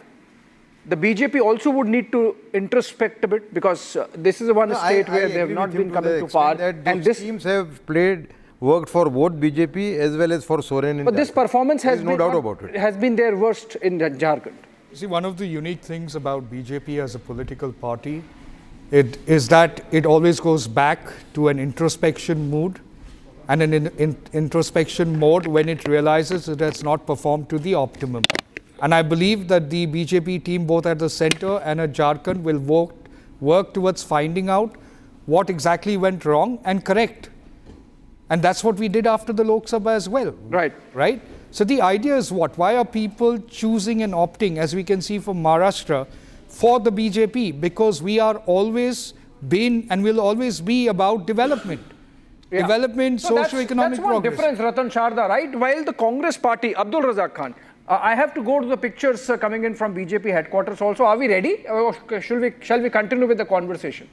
the BJP also would need to introspect a bit, because this is one state where they have not been coming to power, and these schemes have worked for both BJP as well as for Soren. But this performance has no doubt about it. Has been their worst in Jharkhand. See, one of the unique things about BJP as a political party is that it always goes back to an introspection mood and an introspection mode when it realizes it has not performed to the optimum. And I believe that the BJP team, both at the center and at Jharkhand, will work towards finding out what exactly went wrong and correct. And that's what we did after the Lok Sabha as well. Right? So the idea is what? Why are people choosing and opting, as we can see from Maharashtra, for the BJP? Because we are always been and will always be about development. Yeah. Development, So socio-economic that's one progress. difference, Ratan Sharda, right? While the Congress party, Abdul Razak Khan, I have to go to the pictures coming in from BJP headquarters also. Are we ready? Or shall we continue with the conversation?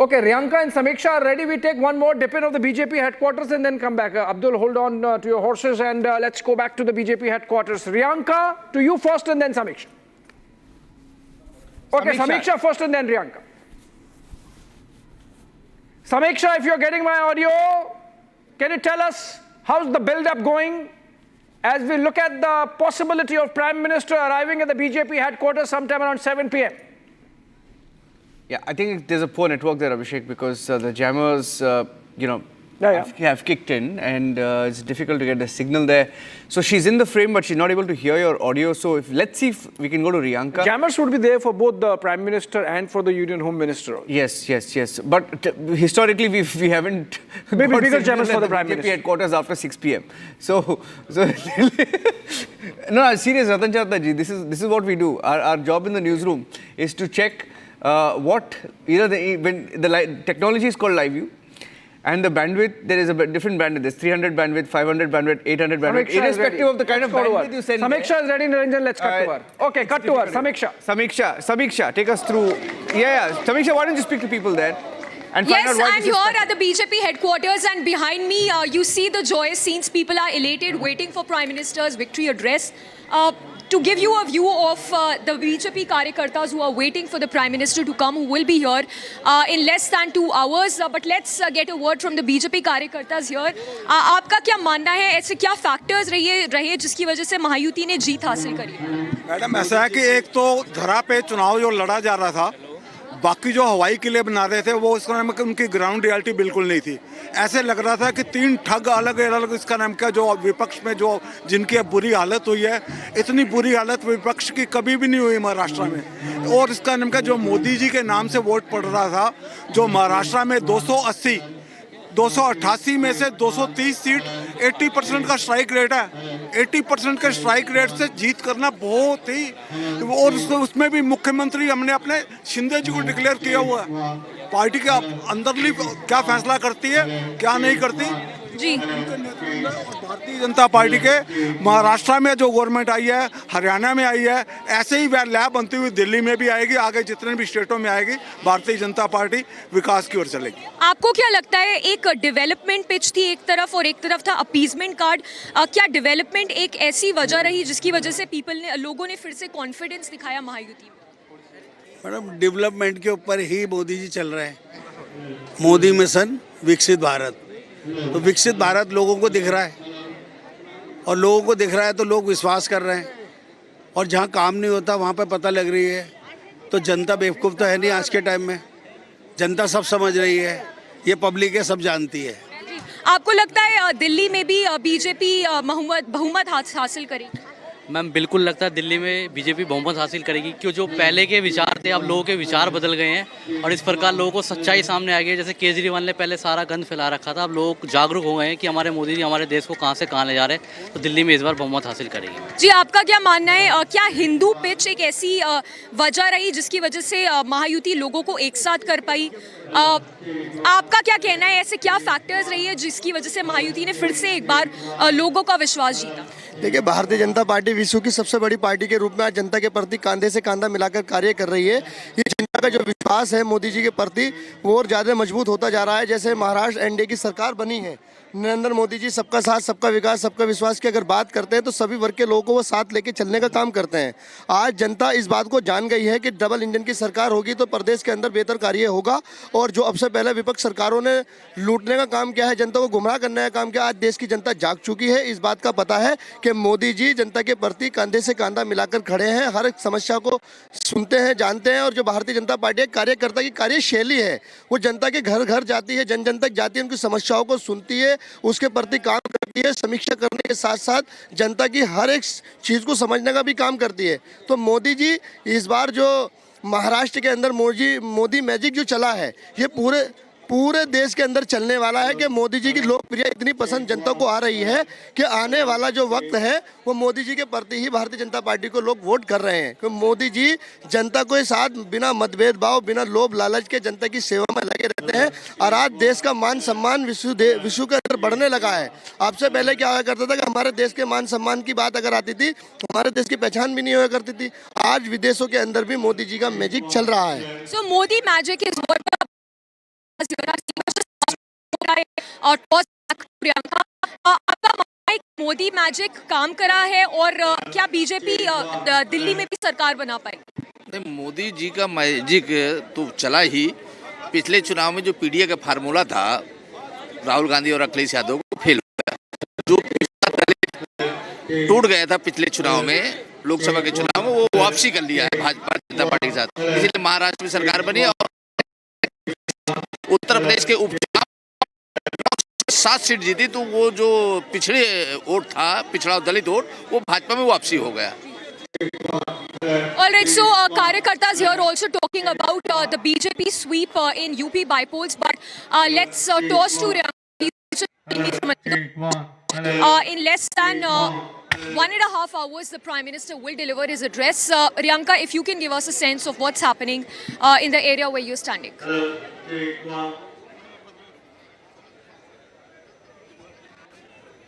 Okay, Riyanka and Samiksha are ready. We take one more dip in of the BJP headquarters and then come back. Abdul, hold on to your horses and let's go back to the BJP headquarters. Riyanka, to you first and then Samiksha. Okay, Samiksha first and then Riyanka. Samiksha, if you're getting my audio, can you tell us how's the build-up going as we look at the possibility of Prime Minister arriving at the BJP headquarters sometime around 7 p.m.? Yeah, I think there's a poor network there, Abhishek, because the jammers, have kicked in and it's difficult to get the signal there. So she's in the frame, but she's not able to hear your audio. So let's see if we can go to Riyanka. Jammers would be there for both the Prime Minister and for the Union Home Minister also. Yes. But historically, we haven't maybe got bigger jammers signals for the at Prime BJP Minister headquarters after 6 p.m. So no, serious, Ratan Chadda ji, this is what we do. Our job in the newsroom is to check when the technology is called live view. And the bandwidth, there is a different bandwidth. There's 300 bandwidth, 500 bandwidth, 800 bandwidth. Irrespective of the kind of bandwidth you send. Samiksha is ready, Niranjan. Let's cut to her. Okay, cut to her. Samiksha, take us through. Yeah. Samiksha, why don't you speak to people there? And find out why I'm here at the BJP headquarters, and behind me, you see the joyous scenes. People are elated, waiting for Prime Minister's victory address. To give you a view of the BJP Karyakartas who are waiting for the Prime Minister to come, who will be here in less than 2 hours. But let's get a word from the BJP Karyakartas here. आपका क्या मानना है? ऐसे क्या factors रहे जिसकी वजह से महायुति ने जीत हासिल करी? मैडम, ऐसा है कि एक तो धरा पे चुनाव जो लड़ा जा रहा था, बाकी जो हवाई किले बना रहे थे वो इसका नाम उनकी ग्राउंड रियलिटी बिल्कुल नहीं थी। ऐसे लग रहा था कि 3 ठग अलग अलग इसका नाम क्या जो विपक्ष में जो जिनकी अब बुरी हालत हुई है, इतनी बुरी हालत विपक्ष की कभी भी नहीं हुई महाराष्ट्र में। और इसका नाम क्या जो मोदी जी के नाम से वोट पड़ रहा था, जो महाराष्ट्र में 288 में से 230 सीट 80% का स्ट्राइक रेट है। 80% के स्ट्राइक रेट से जीत करना बहुत ही, और उसमें भी मुख्यमंत्री हमने अपने शिंदे जी को डिक्लेयर किया हुआ है। पार्टी के अंदरली क्या फैसला करती है क्या नहीं करती जी। भारतीय जनता पार्टी के महाराष्ट्र में जो गवर्नमेंट आई है, हरियाणा में आई है, ऐसे ही लैब बनती हुई दिल्ली में भी आएगी, आगे जितने भी स्टेटों में आएगी, भारतीय जनता पार्टी विकास की ओर चलेगी। आपको क्या लगता है, एक डेवलपमेंट पिच थी एक तरफ और एक तरफ था अपीजमेंट कार्ड, क्या डेवलपमेंट एक ऐसी वजह रही जिसकी वजह से लोगों ने फिर से कॉन्फिडेंस दिखाया महायुति में? मैडम, डेवलपमेंट के ऊपर ही मोदी जी चल रहे हैं। मोदी मिशन विकसित भारत, तो विकसित भारत लोगों को दिख रहा है, और लोगों को दिख रहा है तो लोग विश्वास कर रहे हैं, और जहाँ काम नहीं होता वहाँ पे पता लग रही है। तो जनता बेवकूफ़ तो है नहीं आज के टाइम में, जनता सब समझ रही है, ये पब्लिक है, सब जानती है। आपको लगता है दिल्ली में भी बीजेपी बहुमत हासिल करेगी? मैम, बिल्कुल लगता है दिल्ली में बीजेपी बहुमत हासिल करेगी, क्यों जो पहले के विचार थे अब लोगों के विचार बदल गए हैं, और इस प्रकार लोगों को सच्चाई सामने आ गई है। जैसे केजरीवाल ने पहले सारा गंद फैला रखा था, अब लोग जागरूक हो गए हैं कि हमारे मोदी जी हमारे देश को कहां से कहां ले जा रहे हैं, तो दिल्ली में इस बार बहुमत हासिल करेगी। जी, आपका क्या मानना है, क्या हिंदू पिच एक ऐसी वजह रही जिसकी वजह से महायुति लोगों को एक साथ कर पाई? आपका क्या कहना है, ऐसे क्या फैक्टर्स रही है जिसकी वजह से महायुति ने फिर से एक बार लोगों का विश्वास जीता? देखिए, भारतीय जनता पार्टी विश्व की सबसे बड़ी पार्टी के रूप में आज जनता के प्रति कांधे से कांधा मिलाकर कार्य कर रही है। ये जनता का जो विश्वास है मोदी जी के प्रति वो और ज़्यादा मजबूत होता जा रहा है। जैसे महाराष्ट्र एनडीए की सरकार बनी है, नरेंद्र मोदी जी सबका साथ सबका विकास सबका विश्वास की अगर बात करते हैं तो सभी वर्ग के लोगों को वो साथ लेके चलने का काम करते हैं। आज जनता इस बात को जान गई है कि डबल इंजन की सरकार होगी तो प्रदेश के अंदर बेहतर कार्य होगा, और जो अब से पहले विपक्ष सरकारों ने लूटने का काम किया है, जनता को गुमराह करने का काम किया, आज देश की जनता जाग चुकी है। इस बात का पता है कि मोदी जी जनता के प्रति कंधे से कंधा मिलाकर खड़े हैं, हर एक समस्या को सुनते हैं, जानते हैं। और जो भारतीय जनता पार्टी कार्यकर्ता की कार्यशैली है वो जनता के घर घर जाती है, जन जन तक जाती है, उनकी समस्याओं को सुनती है, उसके प्रति काम करती है, समीक्षा करने के साथ साथ जनता की हर एक चीज़ को समझने का भी काम करती है। तो मोदी जी इस बार जो महाराष्ट्र के अंदर मोदी मैजिक जो चला है, ये पूरे देश के अंदर चलने वाला है कि मोदी जी की लोकप्रियता इतनी पसंद जनता को आ रही है कि आने वाला जो वक्त है वो मोदी जी के प्रति ही भारतीय जनता पार्टी को लोग वोट कर रहे हैं। क्योंकि मोदी जी जनता के साथ बिना मतभेद भाव, बिना लोभ लालच के जनता की सेवा में लगे रहते हैं, और आज देश का मान सम्मान विश्व के अंदर बढ़ने लगा है। आपसे पहले क्या हुआ करता था कि हमारे देश के मान सम्मान की बात अगर आती थी हमारे देश की पहचान भी नहीं हुआ करती थी। आज विदेशों के अंदर भी मोदी जी का मैजिक चल रहा है। सो मोदी मैजिक इज और प्रियंका, आपका मानना है मोदी मैजिक काम करा है, और क्या बीजेपी दिल्ली में भी सरकार बना पाएगी? मोदी जी का मैजिक तो चला ही। पिछले चुनाव में जो पीडीए का फार्मूला था राहुल गांधी और अखिलेश यादव को फेल हो गया, जो टूट गया था पिछले चुनाव में, लोकसभा के चुनाव में, वो वापसी कर लिया है भाजपा जनता पार्टी के साथ। इसलिए महाराष्ट्र में सरकार बनी, और उत्तर प्रदेश के उपचुनाव 7 सीट जीती, तो वो जो पिछड़े वोट था, पिछड़ा दलित वोट, वो भाजपा में वापसी हो गया। All right, so Karyakartas here also talking about the BJP sweep in UP by polls, but let's toss to in less than 1.5 hours, the Prime Minister will deliver his address. Riyanka, if you can give us a sense of what's happening in the area where you're standing.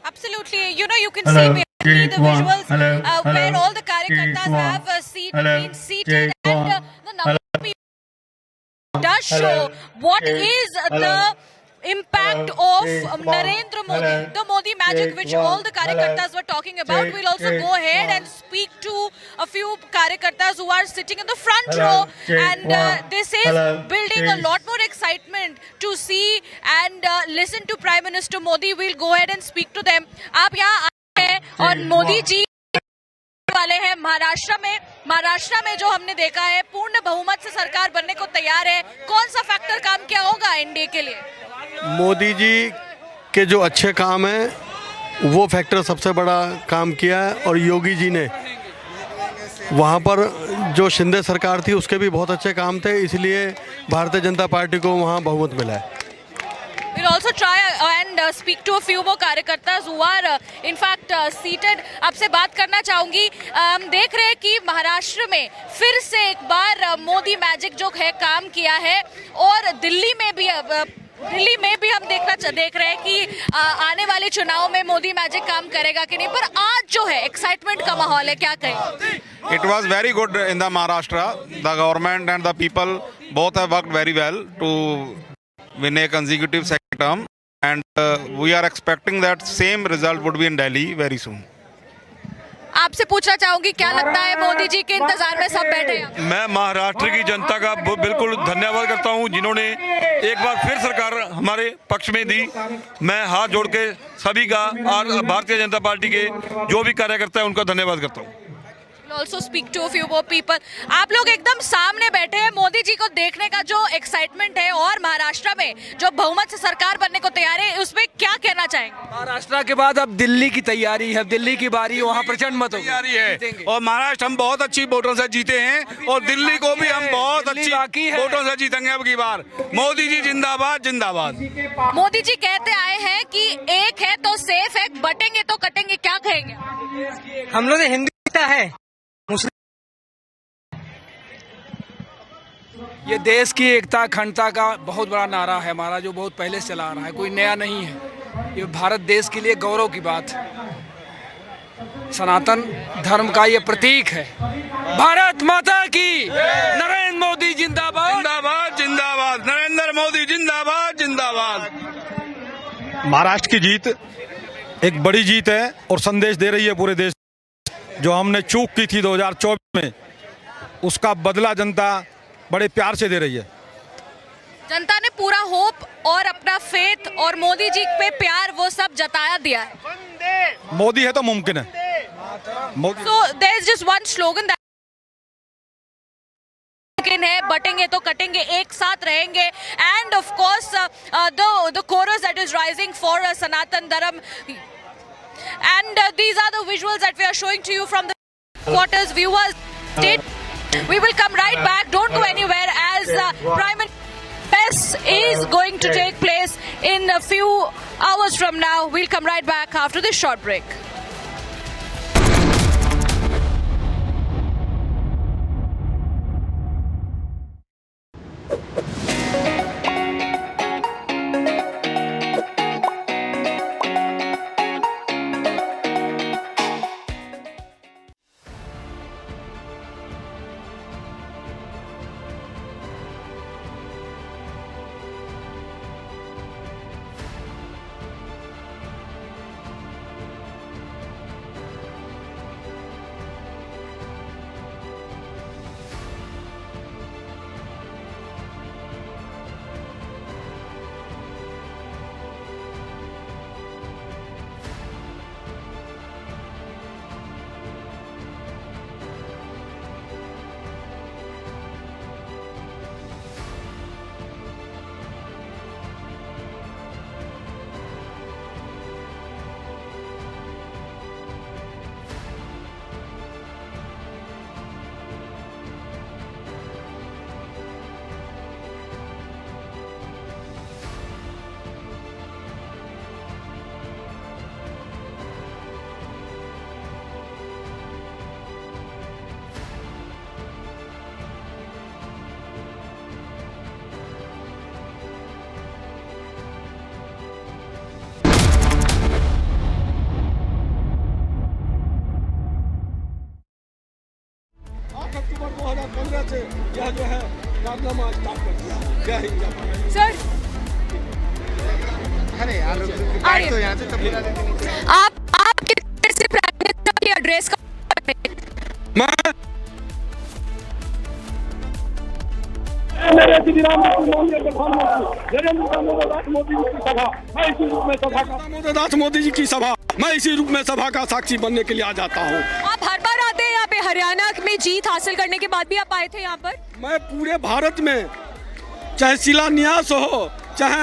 Absolutely. You know, you can see behind me the visuals where all the Karyakartas have been seated, and the number of people does show what is the impact of Narendra Modi, the Modi magic which all the Karyakartas were talking about. We'll also go ahead and speak to a few Karyakartas who are sitting in the front row, and this is building a lot more excitement to see and listen to Prime Minister Modi. We'll go ahead and speak to them. आप यहाँ आए हैं और मोदी जी वाले हैं महाराष्ट्र में जो हमने देखा है पूर्ण बहुमत से सरकार बनने को तैयार है। कौन सा फैक्टर काम किया होगा एनडीए के लिए? मोदी जी के जो अच्छे काम हैं वो फैक्टर सबसे बड़ा काम किया है, और योगी जी ने वहाँ पर जो शिंदे सरकार थी उसके भी बहुत अच्छे काम थे, इसलिए भारतीय जनता पार्टी को वहाँ बहुमत मिला है। We'll also try and speak to a few more कार्यकर्तास who are in fact seated. आपसे बात करना चाहूंगी। हम देख रहे हैं कि महाराष्ट्र में फिर से एक बार मोदी मैजिक जो है काम किया है, और दिल्ली में भी हम देख रहे हैं कि आने वाले चुनाव में मोदी मैजिक काम करेगा कि नहीं। पर आज जो है एक्साइटमेंट का माहौल है, क्या कहें? It was very good in the Maharashtra. The government and the people both have worked very well to win a consecutive second term, and we are expecting that same result would be in Delhi very soon. आपसे पूछना चाहूंगी, क्या लगता है मोदी जी के इंतजार में सब बैठे हैं? मैं महाराष्ट्र की जनता का बिल्कुल धन्यवाद करता हूं, जिन्होंने एक बार फिर सरकार हमारे पक्ष में दी। मैं हाथ जोड़ के सभी का और भारतीय जनता पार्टी के जो भी कार्यकर्ता है उनका धन्यवाद करता हूं। Also speak to a few more people. आप लोग एकदम सामने बैठे हैं, मोदी जी को देखने का जो एक्साइटमेंट है, और महाराष्ट्र में जो बहुमत से सरकार बनने को तैयार है, उसमें क्या कहना चाहेंगे? महाराष्ट्र के बाद अब दिल्ली की तैयारी है, दिल्ली की बारी, वहाँ प्रचंड मत तैयारी है, और महाराष्ट्र हम बहुत अच्छी वोटों से जीते हैं, और दिल्ली को भी हम बहुत अच्छी वोटों से जीतेंगे अब की बार। मोदी जी जिंदाबाद, जिंदाबाद। मोदी जी कहते आए हैं कि एक है तो सेफ है, बटेंगे तो कटेंगे, क्या कहेंगे? हम लोग हिंदी है, ये देश की एकता अखंडता का बहुत बड़ा नारा है हमारा, जो बहुत पहले से चला आ रहा है, कोई नया नहीं है। ये भारत देश के लिए गौरव की बात है, सनातन धर्म का ये प्रतीक है। भारत माता की, नरेंद्र मोदी जिंदाबाद, जिंदाबाद, जिंदाबाद, नरेंद्र मोदी जिंदाबाद, जिंदाबाद। महाराष्ट्र की जीत एक बड़ी जीत है और संदेश दे रही है पूरे देश। जो हमने चूक की थी 2024 में, उसका बदला जनता बड़े प्यार से दे रही है। जनता ने पूरा होप और अपना फेथ और मोदी जी पे प्यार वो सब जताया दिया है। मोदी है तो मुमकिन है। So there is just one slogan that मुमकिन है, बटेंगे तो कटेंगे, एक साथ रहेंगे, and of course the chorus that is rising for Sanatan Dharam, and these are the visuals that we are showing to you from the quarters. Viewers, we will come right back. Don't go anywhere, as Prime Minister is going to take place in a few hours from now. We'll come right back after this short break. Sir, आप किस prime minister की address का मेरे श्री राम नरेंद्र दामोदर दास मोदी जी की सभा, मैं इसी रूप में सभा का दामोदर दास मोदी जी की सभा, मैं इसी रूप में सभा का साक्षी बनने के लिए आ जाता हूँ। आप हर बार आते हैं यहाँ पे, हरियाणा में जीत हासिल करने के बाद भी आप आए थे यहाँ पर? मैं पूरे भारत में, चाहे शिलान्यास हो, चाहे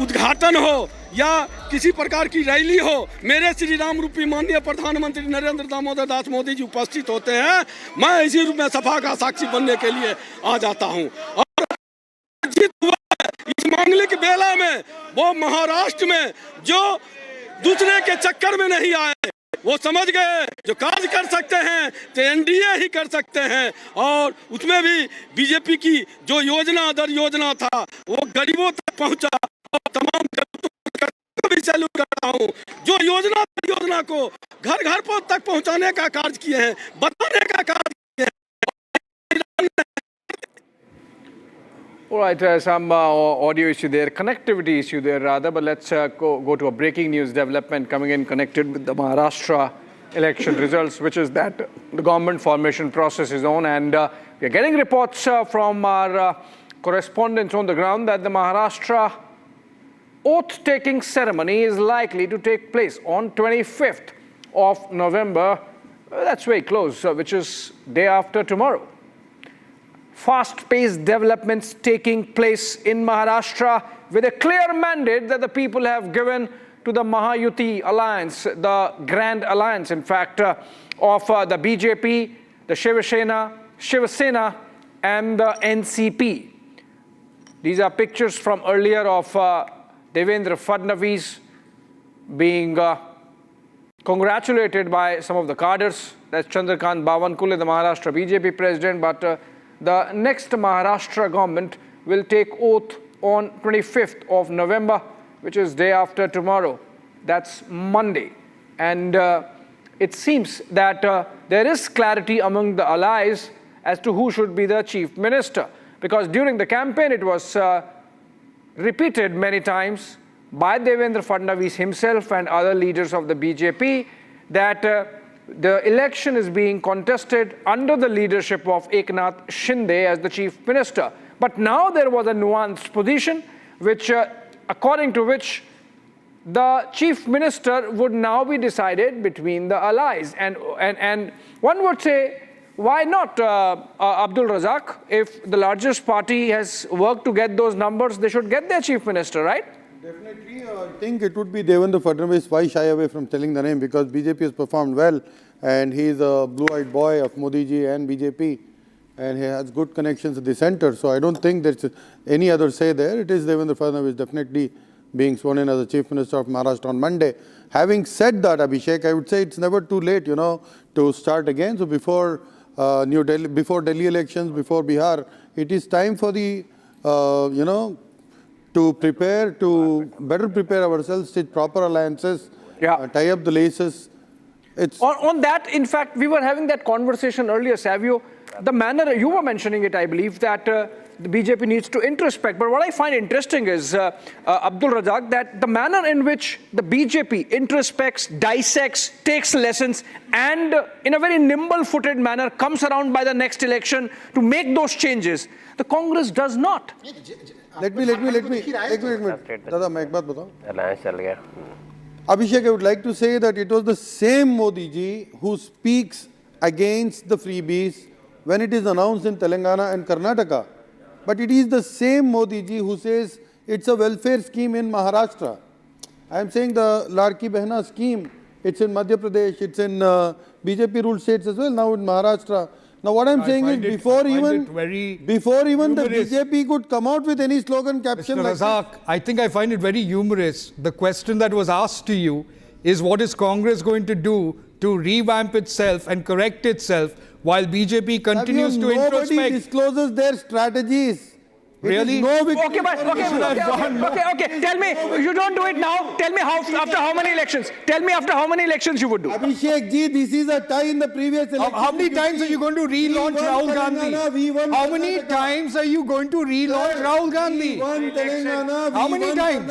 उद्घाटन हो या किसी प्रकार की रैली हो, मेरे श्री राम रूपी माननीय प्रधानमंत्री नरेंद्र दामोदर दास मोदी जी उपस्थित होते हैं। मैं इसी रूप में सभा का साक्षी बनने के लिए आ जाता हूं। और जीत हुआ है इस मांगलिक बेला में, वो महाराष्ट्र में जो दूसरे के चक्कर में नहीं आए, वो समझ गए जो कार्य कर सकते हैं तो एनडीए ही कर सकते हैं। और उसमें भी बीजेपी की जो योजना दर योजना था वो गरीबों तक पहुंचा और तमाम भी चालू करता हूं। जो योजना को घर घर तक पहुंचाने का कार्य किए हैं, बताने का कार्य किए हैं। All right, some audio issue there, connectivity issue there rather, but let's go to a breaking news development coming in connected with the Maharashtra election results, which is that the government formation process is on, and we're getting reports from our correspondents on the ground that the Maharashtra oath-taking ceremony is likely to take place on 25th of November. That's very close, which is day after tomorrow. Fast-paced developments taking place in Maharashtra with a clear mandate that the people have given to the Mahayuti alliance, the grand alliance, in fact, of the BJP, the Shiv Sena, and the NCP. These are pictures from earlier of Devendra Fadnavis being congratulated by some of the cadres. That's Chandrakant Bawankule, the Maharashtra BJP president, but the next Maharashtra government will take oath on 25th of November, which is day after tomorrow. That's Monday. And it seems that there is clarity among the allies as to who should be the chief minister. Because during the campaign, it was repeated many times by Devendra Fadnavis himself and other leaders of the BJP that the election is being contested under the leadership of Eknath Shinde as the chief minister. But now there was a nuanced position which, according to which the chief minister would now be decided between the allies. And one would say, why not Abdul Razak? If the largest party has worked to get those numbers, they should get their chief minister, right? Definitely, I think it would be Devendra Fadnavis. Why shy away from telling the name? Because BJP has performed well, and he is a blue-eyed boy of Modi ji and BJP, and he has good connections at the center. So I don't think there's any other say there. It is Devendra Fadnavis definitely being sworn in as the chief minister of Maharashtra on Monday. Having said that, Abhishek, I would say it's never too late, to start again. So before Delhi elections, before Bihar, it is time for the, to better prepare ourselves, stitch proper alliances, tie up the laces. On that, in fact, we were having that conversation earlier, Savio. The manner, you were mentioning it, I believe, that the BJP needs to introspect. But what I find interesting is, Abdul Razak, that the manner in which the BJP introspects, dissects, takes lessons, and in a very nimble-footed manner comes around by the next election to make those changes. The Congress does not. Let me. Dada, main ek baat batao. Abhishek, I would like to say that it was the same Modi ji who speaks against the freebies when it is announced in Telangana and Karnataka. But it is the same Modi ji who says it's a welfare scheme in Maharashtra. I am saying the Larki Behna scheme, it's in Madhya Pradesh, it's in BJP ruled states as well, now in Maharashtra. Now what I'm saying is before even the BJP could come out with any slogan caption Mr. like Razak, I think I find it very humorous. The question that was asked to you is what is Congress going to do to revamp itself and correct itself while BJP continues to introspect. Nobody discloses their strategies. Really? Okay. Tell me, you don't do it now. Tell me after how many elections? Tell me after how many elections you would do. Abhishek ji, this is a tie in the previous election. How many times are you going to relaunch Rahul Gandhi? How many times are you going to relaunch Rahul Gandhi? How many times?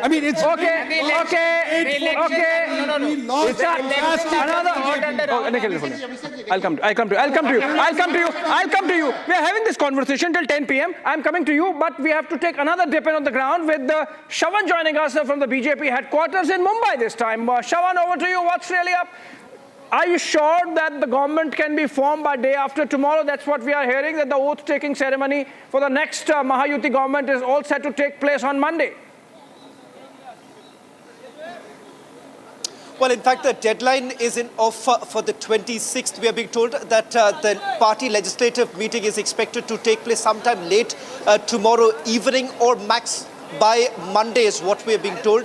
I mean, it's okay. I'll come to you. We are having this conversation till 10 p.m. I'm coming to you, but we have to take another dip in on the ground with Shawan joining us from the BJP headquarters in Mumbai this time. Shawan, over to you. What's really up? Are you sure that the government can be formed by day after tomorrow? That's what we are hearing, that the oath-taking ceremony for the next Mahayuti government is all set to take place on Monday. Well, in fact, the deadline is for the 26th. We are being told that the party legislative meeting is expected to take place sometime late tomorrow evening or max by Monday is what we are being told.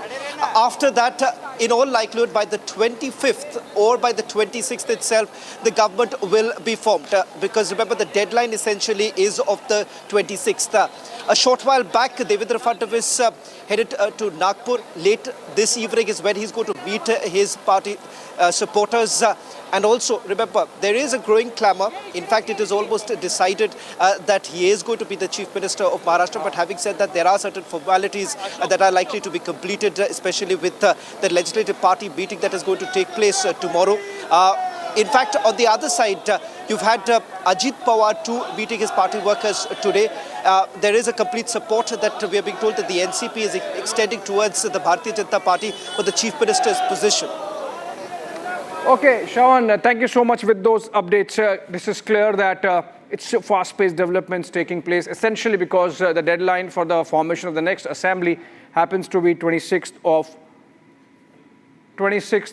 After that, in all likelihood, by the 25th or by the 26th itself, the government will be formed. Because remember, the deadline essentially is of the 26th. A short while back, Devendra Fadnavis headed to Nagpur. Late this evening is when he's going to meet his party supporters. And also, remember, there is a growing clamour. In fact, it is almost decided that he is going to be the Chief Minister of Maharashtra. But having said that, there are certain formalities that are likely to be completed, especially with the legislative party meeting that is going to take place tomorrow. In fact, on the other side, you've had Ajit Pawar too meeting his party workers today. There is a complete support that we are being told that the NCP is extending towards the Bharatiya Janata Party for the Chief Minister's position. Okay, Shawan, thank you so much with those updates. This is clear that it's fast-paced developments taking place, essentially because the deadline for the formation of the next assembly happens to be 26th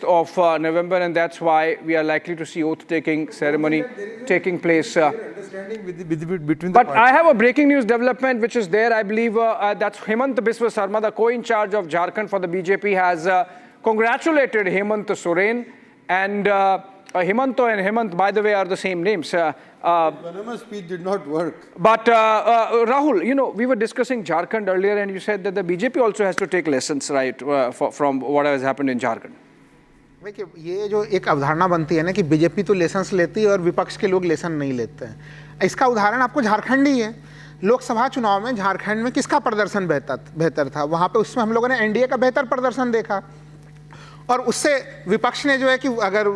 of November, and that's why we are likely to see oath-taking ceremony taking place. But I have a breaking news development which is there. I believe that's Hemant Biswa Sarma, the co-in-charge of Jharkhand for the BJP, has congratulated Hemant Soren. And Hemanto and Hemant, by the way, are the same names. Anonymous speech did not work. But Rahul, you know, we were discussing Jharkhand earlier, and you said that the BJP also has to take lessons, right, from what has happened in Jharkhand. देखिए, ये जो एक अवधारणा बनती है ना कि BJP तो लेसन्स लेती है और विपक्ष के लोग लेसन नहीं लेते हैं, इसका उदाहरण आपको झारखंड ही है। लोकसभा चुनाव में झारखंड में किसका प्रदर्शन बेहतर था? वहाँ पे उसमें हम लोगों ने एनडीए का बेहतर प्रदर्शन देखा, और उससे विपक्ष ने जो है कि अगर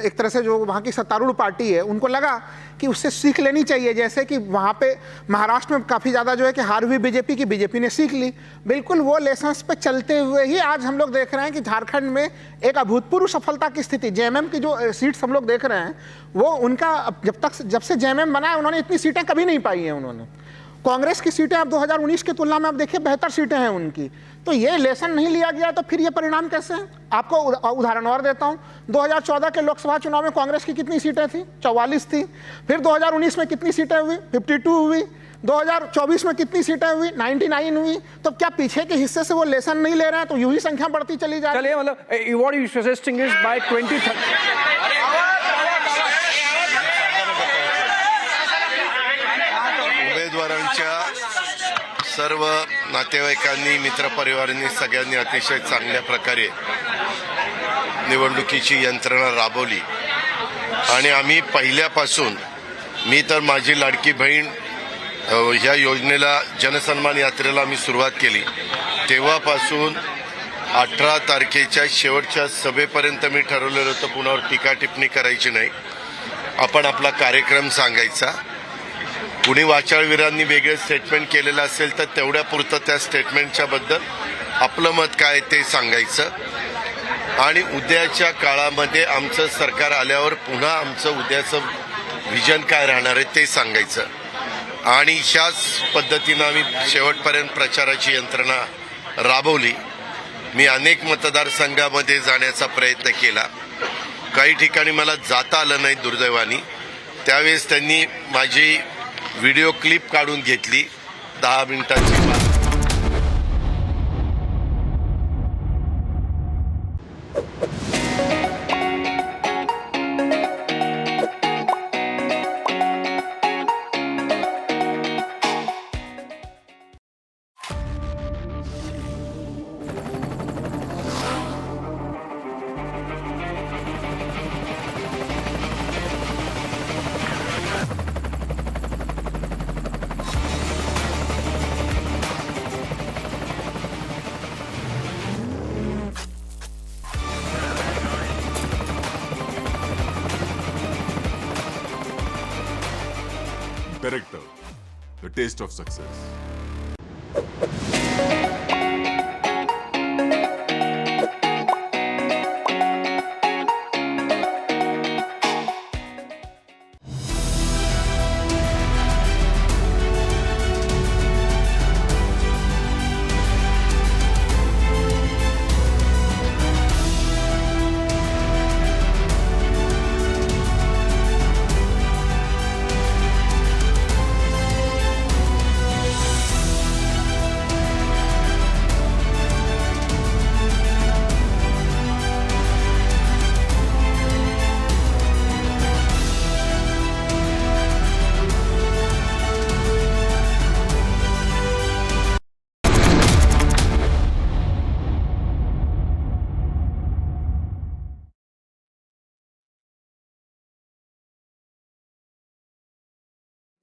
एक तरह से जो वहाँ की सत्तारूढ़ पार्टी है उनको लगा कि उससे सीख लेनी चाहिए, जैसे कि वहाँ पे महाराष्ट्र में काफ़ी ज़्यादा जो है कि हार हुई बीजेपी की, बीजेपी ने सीख ली। बिल्कुल वो लेसन्स पे चलते हुए ही आज हम लोग देख रहे हैं कि झारखंड में एक अभूतपूर्व सफलता की स्थिति, जेएमएम की जो सीट्स हम लोग देख रहे हैं वो उनका जब से जेएमएम बना है उन्होंने इतनी सीटें कभी नहीं पाई हैं उन्होंने। कांग्रेस की सीटें अब 2019 की तुलना में आप देखिए बेहतर सीटें हैं उनकी। तो ये लेसन नहीं लिया गया तो फिर ये परिणाम कैसे हैं? आपको उदाहरण और देता हूं, 2014 के लोकसभा चुनाव में कांग्रेस की कितनी सीटें थी? 44 थी। फिर 2019 में कितनी सीटें हुई? 52 हुई। 2024 में कितनी सीटें हुई? 99 हुई। तो क्या पीछे के हिस्से से वो लेसन नहीं ले रहे हैं? तो यूं ही संख्या बढ़ती चली जा रही है। मतलब what you suggesting is by 2030 उमेदवारांच्या सर्व नातेवाईकांनी, मित्रपरिवारांनी सगळ्यांनी अतिशय चांगल्या प्रकारे निवडणुकीची यंत्रणा राबवली आणि आम्ही पहिल्यापासून, मी तर माझी लाडकी बहीण ह्या योजनेला, जनसन्मान यात्रेला आम्ही सुरुवात केली तेव्हापासून 18 तारखेच्या शेवटच्या सभेपर्यंत मी ठरवलेलं होतं कुणावर टीका टिप्पणी करायची नाही, आपण आपला कार्यक्रम सांगायचा। कुणी वाचाळवीरांनी वेगळे स्टेटमेंट केलेलं असेल तर तेवढ्या पुरतं त्या स्टेटमेंटच्या बद्दल आपलं मत काय ते सांगायचं आणि उद्याच्या काळामध्ये आमचं सरकार आल्यावर पुन्हा आमचं उद्याचं विजन काय राहणार आहे ते सांगायचं आणि ह्याच पद्धतीनं आम्ही शेवटपर्यंत प्रचाराची यंत्रणा राबवली। मी अनेक मतदारसंघामध्ये जाण्याचा प्रयत्न केला, काही ठिकाणी मला जाता आलं नाही दुर्दैवाने, त्यावेळेस त्यांनी माझी व्हिडिओ क्लिप काढून घेतली 10 मिनिटाची। Director, the taste of success.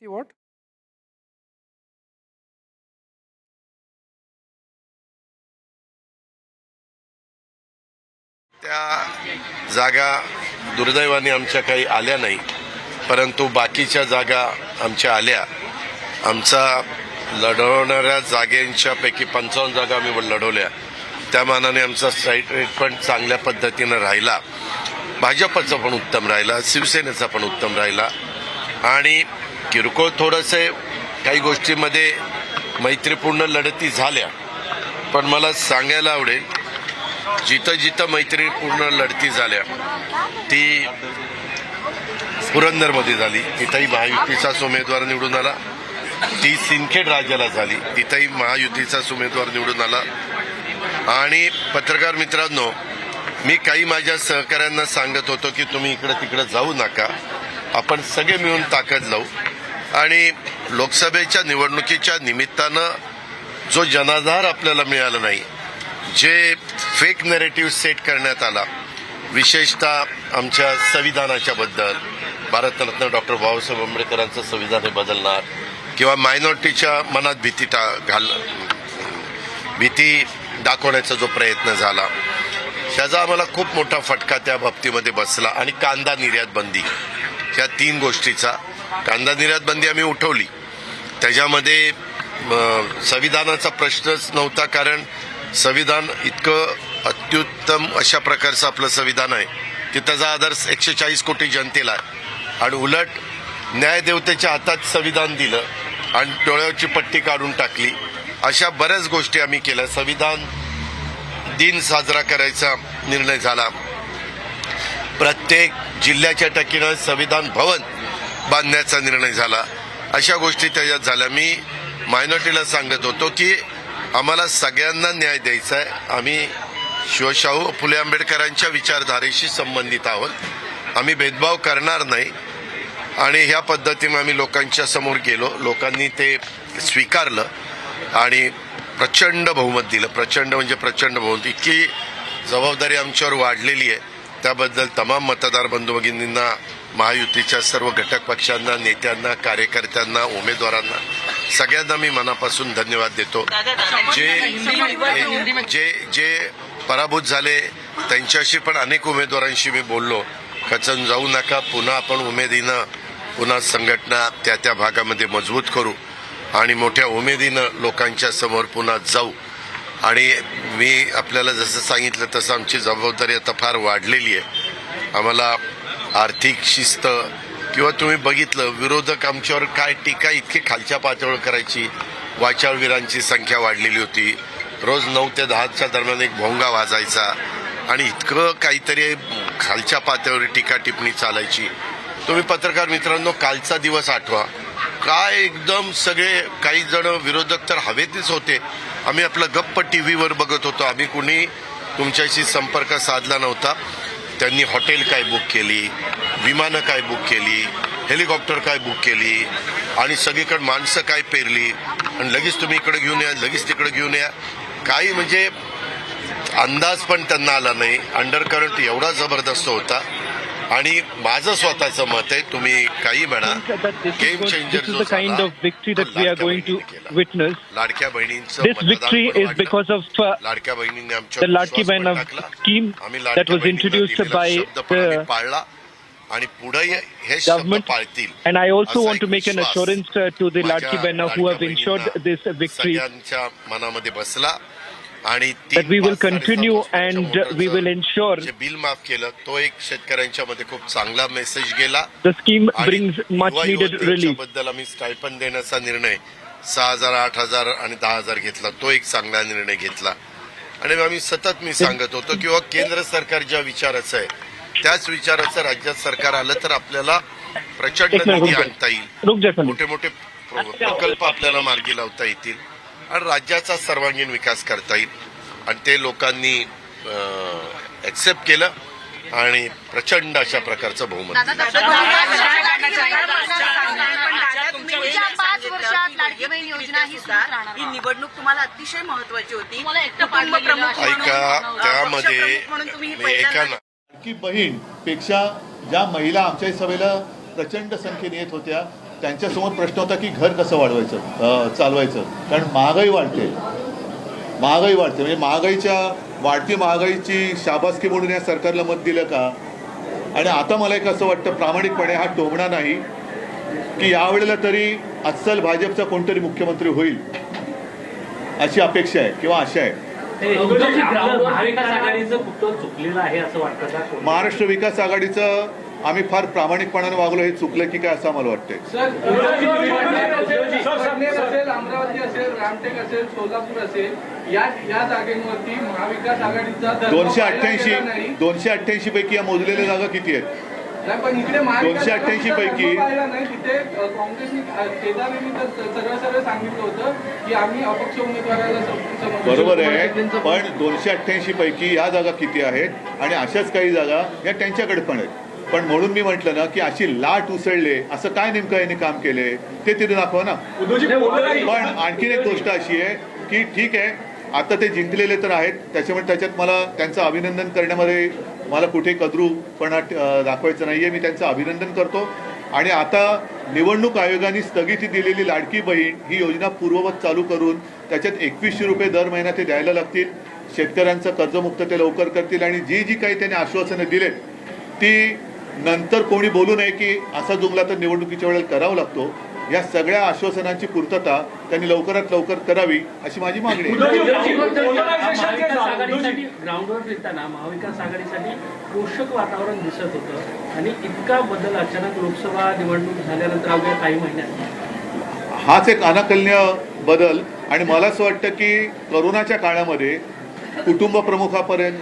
What? त्या जागा दुर्दैवाने आमच्या काही आल्या नाही, परंतु बाकीच्या जागा आमच्या आल्या. आमचा लढवणाऱ्या जागेंच्या पैकी 55 जागा आम्ही लढवल्या. त्या मानाने आमचा स्ट्राईक रेट पण चांगल्या पद्धतीनं राहिला. भाजपचा पण उत्तम राहिला, शिवसेनेचा पण उत्तम राहिला. आणि किरकोळ थोडंसं काही गोष्टीमध्ये मैत्रीपूर्ण लढती झाल्या, पण मला सांगायला आवडेल जिथं जिथं मैत्रीपूर्ण लढती झाल्या ती पुरंदरमध्ये झाली, तिथंही महायुतीचाच उमेदवार निवडून आला. ती सिंदखेड राज्याला झाली, तिथंही महायुतीचाच उमेदवार निवडून आला. आणि पत्रकार मित्रांनो, मी काही माझ्या सहकाऱ्यांना सांगत होतो की तुम्ही इकडे तिकडे जाऊ नका, आपण सगळे मिळून ताकद लावू. आणि लोकसभेच्या निवडणुकीच्या निमित्तानं जो जनाधार आपल्याला मिळाला नाही, जे फेक नॅरेटिव्ह सेट करण्यात आला, विशेषतः आमच्या संविधानाच्या बद्दल, भारतरत्न डॉक्टर बाबासाहेब आंबेडकरांचं संविधान हे बदलणार किंवा मायनॉरिटीच्या मनात भीती दाखवण्याचा जो प्रयत्न झाला, त्याचा आम्हाला खूप मोठा फटका त्या बाबतीमध्ये बसला. आणि कांदा निर्यात बंदी, या 3 गोष्टीचा, कांदा निर्यात बंदी आम्ही उठवली. त्याच्यामध्ये संविधानाचा प्रश्नच नव्हता, कारण संविधान इतकं अत्युत्तम अशा प्रकारचं आपलं संविधान आहे की त्याचा आदर 140 कोटी जनतेला आहे. आणि उलट न्यायदेवतेच्या हातात संविधान दिलं आणि डोळ्यावरची पट्टी काढून टाकली. अशा बऱ्याच गोष्टी आम्ही केल्या. संविधान दिन साजरा करायचा निर्णय झाला. प्रत्येक जिल्ह्याच्या ठिकाणी संविधान भवन बांधण्याचा निर्णय झाला. अशा गोष्टी त्याच्यात झाल्या. मी मायनॉरिटीला सांगत होतो की आम्हाला सगळ्यांना न्याय द्यायचा आहे. आम्ही शिवशाहू फुले आंबेडकरांच्या विचारधारेशी संबंधित आहोत. आम्ही भेदभाव करणार नाही. आणि ह्या पद्धतीने आम्ही लोकांच्या समोर गेलो. लोकांनी ते स्वीकारलं आणि प्रचंड बहुमत दिलं. प्रचंड म्हणजे प्रचंड बहुमत. इतकी जबाबदारी आमच्यावर वाढलेली आहे. त्याबद्दल तमाम मतदार बंधू भगिनींना, महायुतीच्या सर्व घटक पक्षांना, नेत्यांना, कार्यकर्त्यांना, उमेदवारांना सगळ्यांना मी मनापासून धन्यवाद देतो. जे पराभूत झाले त्यांच्याशी पण अनेक उमेदवारांशी मी बोललो. खचून जाऊ नका, पुन्हा आपण उमेदीनं पुन्हा संघटना त्या भागामध्ये मजबूत करू आणि मोठ्या उमेदीनं लोकांच्या समोर पुन्हा जाऊ. आणि मी आपल्याला जसं सांगितलं तसं आमची जबाबदारी आता फार वाढलेली आहे. आम्हाला आर्थिक शिस्त किंवा तुम्ही बघितलं विरोधक आमच्यावर काय टीका इतकी खालच्या पातळीवर करायची. वाचाळवीरांची संख्या वाढलेली होती. रोज 9 ते 10च्या दरम्यान एक भोंगा वाजायचा आणि इतकं काहीतरी खालच्या पातळीवर टीका टिप्पणी चालायची. तुम्ही पत्रकार मित्रांनो कालचा दिवस आठवा. काय एकदम सगळे काही जण विरोधक तर हवेतच होते. आम्ही आपलं गप्प टीव्हीवर बघत होतो. आम्ही कुणी तुमच्याशी संपर्क साधला नव्हता. त्यांनी हॉटेल काय बुक केली, विमानं काय बुक केली, हेलिकॉप्टर काय बुक केली आणि सगळीकडे माणसं काय पेरली आणि लगेच तुम्ही इकडे घेऊन या, लगेच तिकडे घेऊन या. काही म्हणजे अंदाज पण त्यांना आला नाही. अंडरकरंट एवढा जबरदस्त होता. आणि माझं स्वतःचं मत आहे, तुम्ही काही म्हणा, गेम चेंजर जो kind of victory that we are going to witness. लाडक्या बहिणींचं This victory is because of लाडक्या बहिणींनी the Ladki Behna scheme that was introduced by the पाळला आणि पुढे हे शब्द government. पाळतील. And I also want to make an assurance to the Ladki Behna who have ensured this victory सगळ्यांच्या मनामध्ये बसला. आणि that we will continue and we will ensure J bill माफ केलं तो एक शेतकऱ्यांच्या मध्ये खूप चांगला मेसेज गेला. the scheme brings much needed relief. बद्दल आम्ही स्टायपन देण्याचा निर्णय 6,000, 8,000 आणि 10,000 घेतला. तो एक चांगला निर्णय घेतला. आणि आम्ही सतत मी सांगत होतो की केंद्र सरकार ज्या विचाराचं आहे त्याच विचाराचं राज्यात सरकार आलं तर आपल्याला प्रचंड निधी आणता येईल. मोठे मोठे प्रकल्प आपल्याला मार्गी लावता येतील आणि राज्याचा सर्वांगीण विकास करता येईल. आणि ते लोकांनी ऍक्सेप्ट केलं आणि प्रचंड अशा प्रकारचं बहुमत. 5 वर्षात लाडकी बहीण योजना ही निवडणूक तुम्हाला अतिशय महत्वाची होती. ऐका, त्यामध्ये एका लाडकी बहीण पेक्षा ज्या महिला आमच्या सभेला प्रचंड संख्येने येत होत्या त्यांच्यासमोर प्रश्न होता की घर कसं वाढवायचं चालवायचं, कारण महागाई वाढते म्हणजे वाढती महागाईची शाबासकी म्हणून या सरकारला मत दिलं का? आणि आता मला एक असं वाटतं प्रामाणिकपणे, हा टोमणा नाही, की यावेळेला तरी अस्सल भाजपचा कोणतरी मुख्यमंत्री होईल अशी अपेक्षा आहे किंवा आशा आहे. महाविकास आघाडीचं पुतळ चुकलेलं आहे असं वाटतं का? महाराष्ट्र विकास आघाडीचं आम्ही फार प्रामाणिकपणाने वागलो, हे चुकलं की काय असं आम्हाला वाटतंय. अमरावती असेल, रामटेक असेल, सोलापूर असेल, या जागेवरती महाविकास आघाडीचा 288 पैकी या मोजलेल्या जागा किती आहेत? 288 पैकी तिथे काँग्रेसने केदारने सरळ सांगितलं होतं की आम्ही अपक्ष उमेदवाराला बरोबर आहे, पण 288 पैकी या जागा किती आहेत आणि अशाच काही जागा या त्यांच्याकडे पण आहेत. पण म्हणून मी म्हटलं ना की अशी लाट उसळले असं काय नेमकं यांनी काम केले ते तिथे दाखवा ना. पण आणखीन एक गोष्ट अशी आहे की ठीक आहे, आता ते जिंकलेले तर आहेत, त्याच्यामुळे त्याच्यात मला त्यांचं अभिनंदन करण्यामध्ये मला कुठे कद्रूपणा दाखवायचं नाही आहे. मी त्यांचं अभिनंदन करतो. आणि आता निवडणूक आयोगाने स्थगिती दिलेली लाडकी बहीण ही योजना पूर्ववत चालू करून त्याच्यात 2100 रुपये दर महिना ते द्यायला लागतील. शेतकऱ्यांचं कर्जमुक्त ते लवकर करतील. आणि जी काही त्यांनी आश्वासनं दिलेत ती नंतर कोणी बोलू नये की असा जुमला तर निवडणुकीच्या वेळेला करावा लागतो. या सगळ्या आश्वासनांची पूर्तता त्यांनी लवकरात लवकर करावी अशी माझी मागणी आहे. ग्राउंडवर फिरताना महाविकास आघाडीसाठी पोषक वातावरण दिसत होतं आणि इतका बदल अचानक लोकसभा निवडणूक झाल्यानंतर अवघ्या काही महिन्यात हाच एक अनाकलनीय बदल. आणि मला असं वाटतं की करोनाच्या काळामध्ये कुटुंब प्रमुखापर्यंत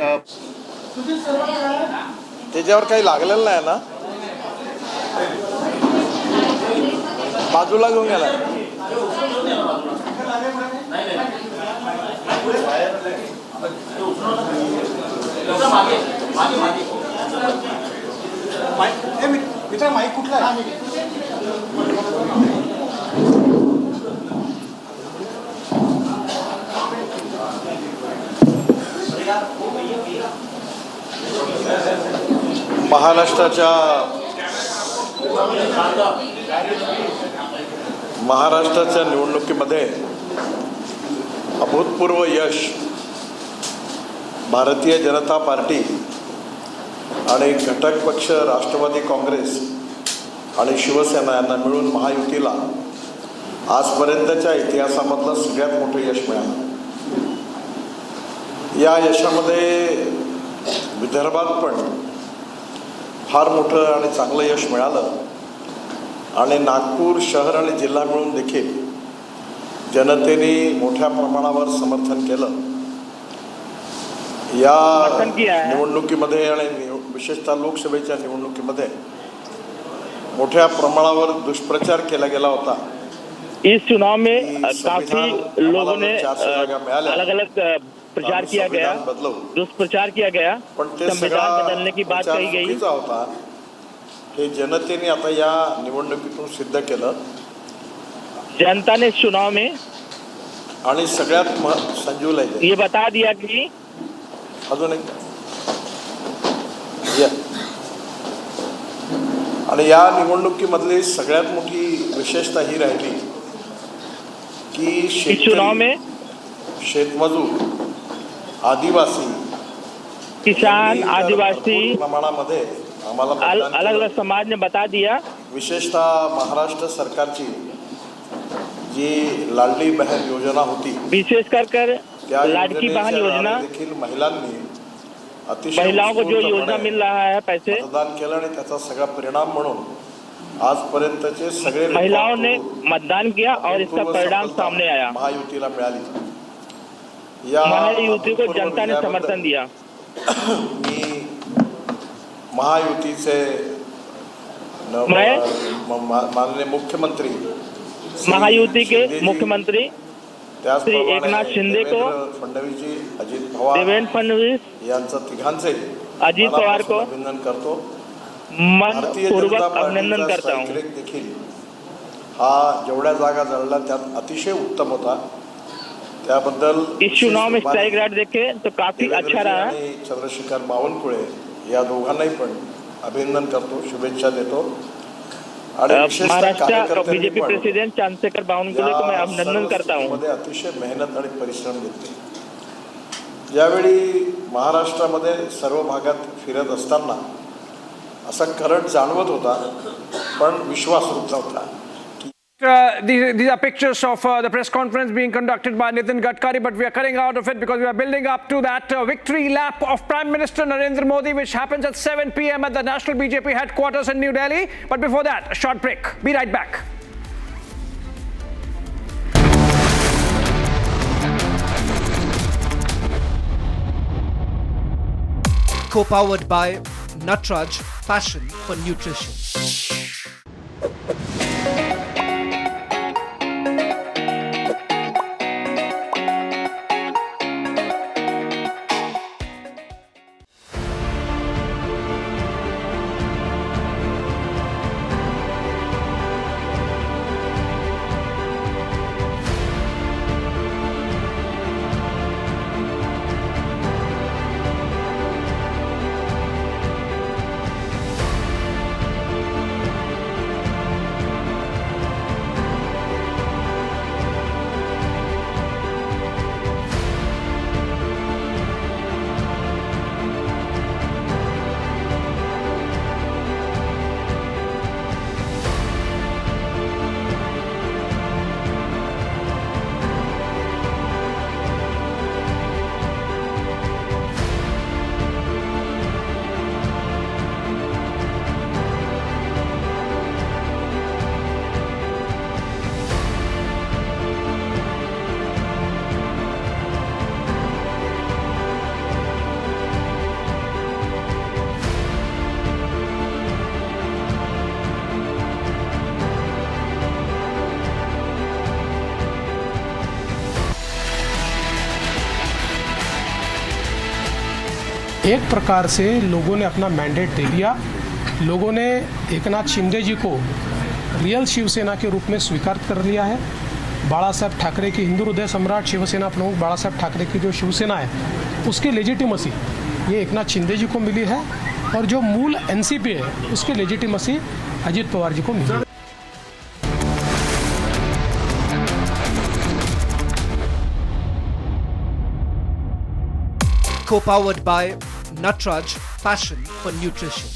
त्याच्यावर काही लागलेलं नाही ना, बाजूला घेऊन गेला. मित्र माईक कुठला आहे? महाराष्ट्राच्या निवडणुकीमध्ये अभूतपूर्व यश भारतीय जनता पार्टी आणि घटक पक्ष राष्ट्रवादी काँग्रेस आणि शिवसेना यांना मिळून महायुतीला आजपर्यंतच्या इतिहासामधलं सगळ्यात मोठं यश मिळालं. या यशामध्ये विदर्भात पण फार मोठं आणि चांगलं यश मिळालं. आणि नागपूर शहर आणि जिल्हा मिळून देखील जनतेने मोठ्या प्रमाणावर समर्थन केलं. या निवडणुकीमध्ये आणि विशेषतः लोकसभेच्या निवडणुकीमध्ये मोठ्या प्रमाणावर दुष्प्रचार केला गेला होता. इस चुनाव में काफी लोगों ने अलग अलग प्रचार किया गया, दुष्प्रचार किया गया, संविधान बदलने की बात कही गई होता. हे जनतेने आता या निवडणुकीतून सिद्ध केलं. जनता ने चुनाव में आणि सगळ्यात संजूला ये बता दिया की अजून एक आणि या निवडणुकीमधली सगळ्यात मोठी विशेषता ही राहिली की चुनाव में शेतमजूर, आदिवासी, किसान, आदिवासी प्रमाणामध्ये आम्हाला अलग अलग समाज ने बता दिया. विशेषतः महाराष्ट्र सरकारची जी लाडली बहन योजना होती, विशेष कर लाडकी बहन योजना देखील महिलांनी महिलाओं को जो योजना मिल रहा है पैसे मतदान केलं आणि त्याचा सगळा परिणाम म्हणून आजपर्यंतचे सगळे महिलाओं ने मतदान किया और इसका परिणाम सामने आया. महायुतीला मिळाली. या महायुती को जनता ने समर्थन दिया. मी महायुतीचे माननीय मुख्यमंत्री महायुति के मुख्यमंत्री श्री एकनाथ शिंदे को, फडणवीस जी, अजित पवार, देवेंद्र फडणवीस यांचं तिघांचे अजित पवार को अभिनंदन करतो. मनपूर्वक अभिनंदन करता हूँ. देखील हा जेवढ्या जागा जळला त्यात अतिशय उत्तम होता. त्याबद्दल इस चुनाव में स्ट्राइक रेट देखे तो काफी अच्छा रहा. चंद्रशेखर बावनकुळे या दोघांनाही पण अभिनंदन करतो, शुभेच्छा देतो. महाराष्ट्र बीजेपी प्रेसिडेंट चंद्रशेखर बावनकुळे को मैं अभिनंदन करता हूँ. अतिशय मेहनत आणि परिश्रम घेतले. यावेळी महाराष्ट्रामध्ये सर्व भागात फिरत असताना असा करंट जाणवत होता, पण विश्वास होत नव्हता. These are pictures of the press conference being conducted by Nitin Gadkari, but we are cutting out of it because we are building up to that victory lap of Prime Minister Narendra Modi, which happens at 7 p.m. at the National BJP headquarters in New Delhi. But before that, a short break. Be right back. Co-powered by Nutraj, passion for nutrition. एक प्रकार से लोगों ने अपना mandate दे दिया. लोगों ने एकनाथ शिंदे जी को रियल शिवसेना के रूप में स्वीकार कर लिया है. बाला साहब ठाकरे की हिंदू हृदय सम्राट शिवसेना प्रमुख बाला साहब ठाकरे की जो शिवसेना है उसकी लेजिटिमसी ये एकनाथ शिंदे जी को मिली है, और जो मूल एनसीपी है उसकी लेजिटिमसी अजित पवार जी को मिली है. Co-powered by Nutraj, passion for nutrition.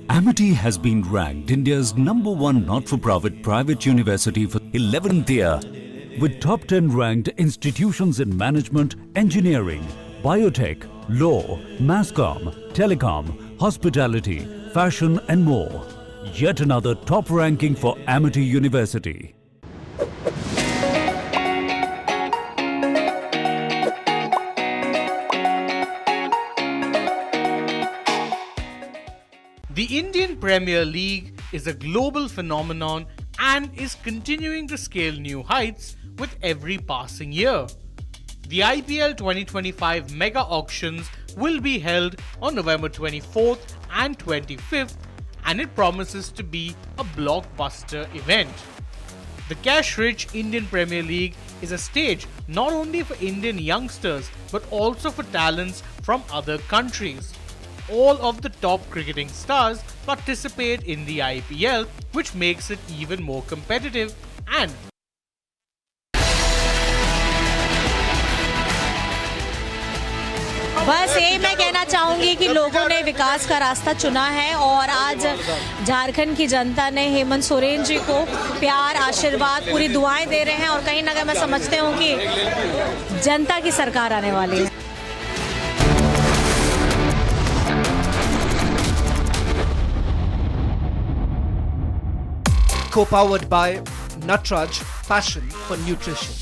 Amity has been ranked India's #1 not-for-profit private university for 11th year, with top 10 ranked institutions in management, engineering, biotech, law, mass comm, telecom, hospitality, fashion and more. Yet another top ranking for Amity University. The Indian Premier League is a global phenomenon and is continuing to scale new heights with every passing year. The IPL 2025 mega auctions will be held on November 24th and 25th, and it promises to be a blockbuster event. The cash-rich Indian Premier League is a stage not only for Indian youngsters but also for talents from other countries. All of the top cricketing stars participate in the IPL, which makes it even more competitive and बस यही मैं कहना चाहूंगी कि लोगों ने विकास का रास्ता चुना है और आज झारखंड की जनता ने हेमंत सोरेन जी को प्यार, आशीर्वाद, पूरी दुआएं दे रहे हैं और कहीं ना कहीं मैं समझती हूं कि जनता की सरकार आने वाली है. Co-powered by Nutraj, passion for nutrition.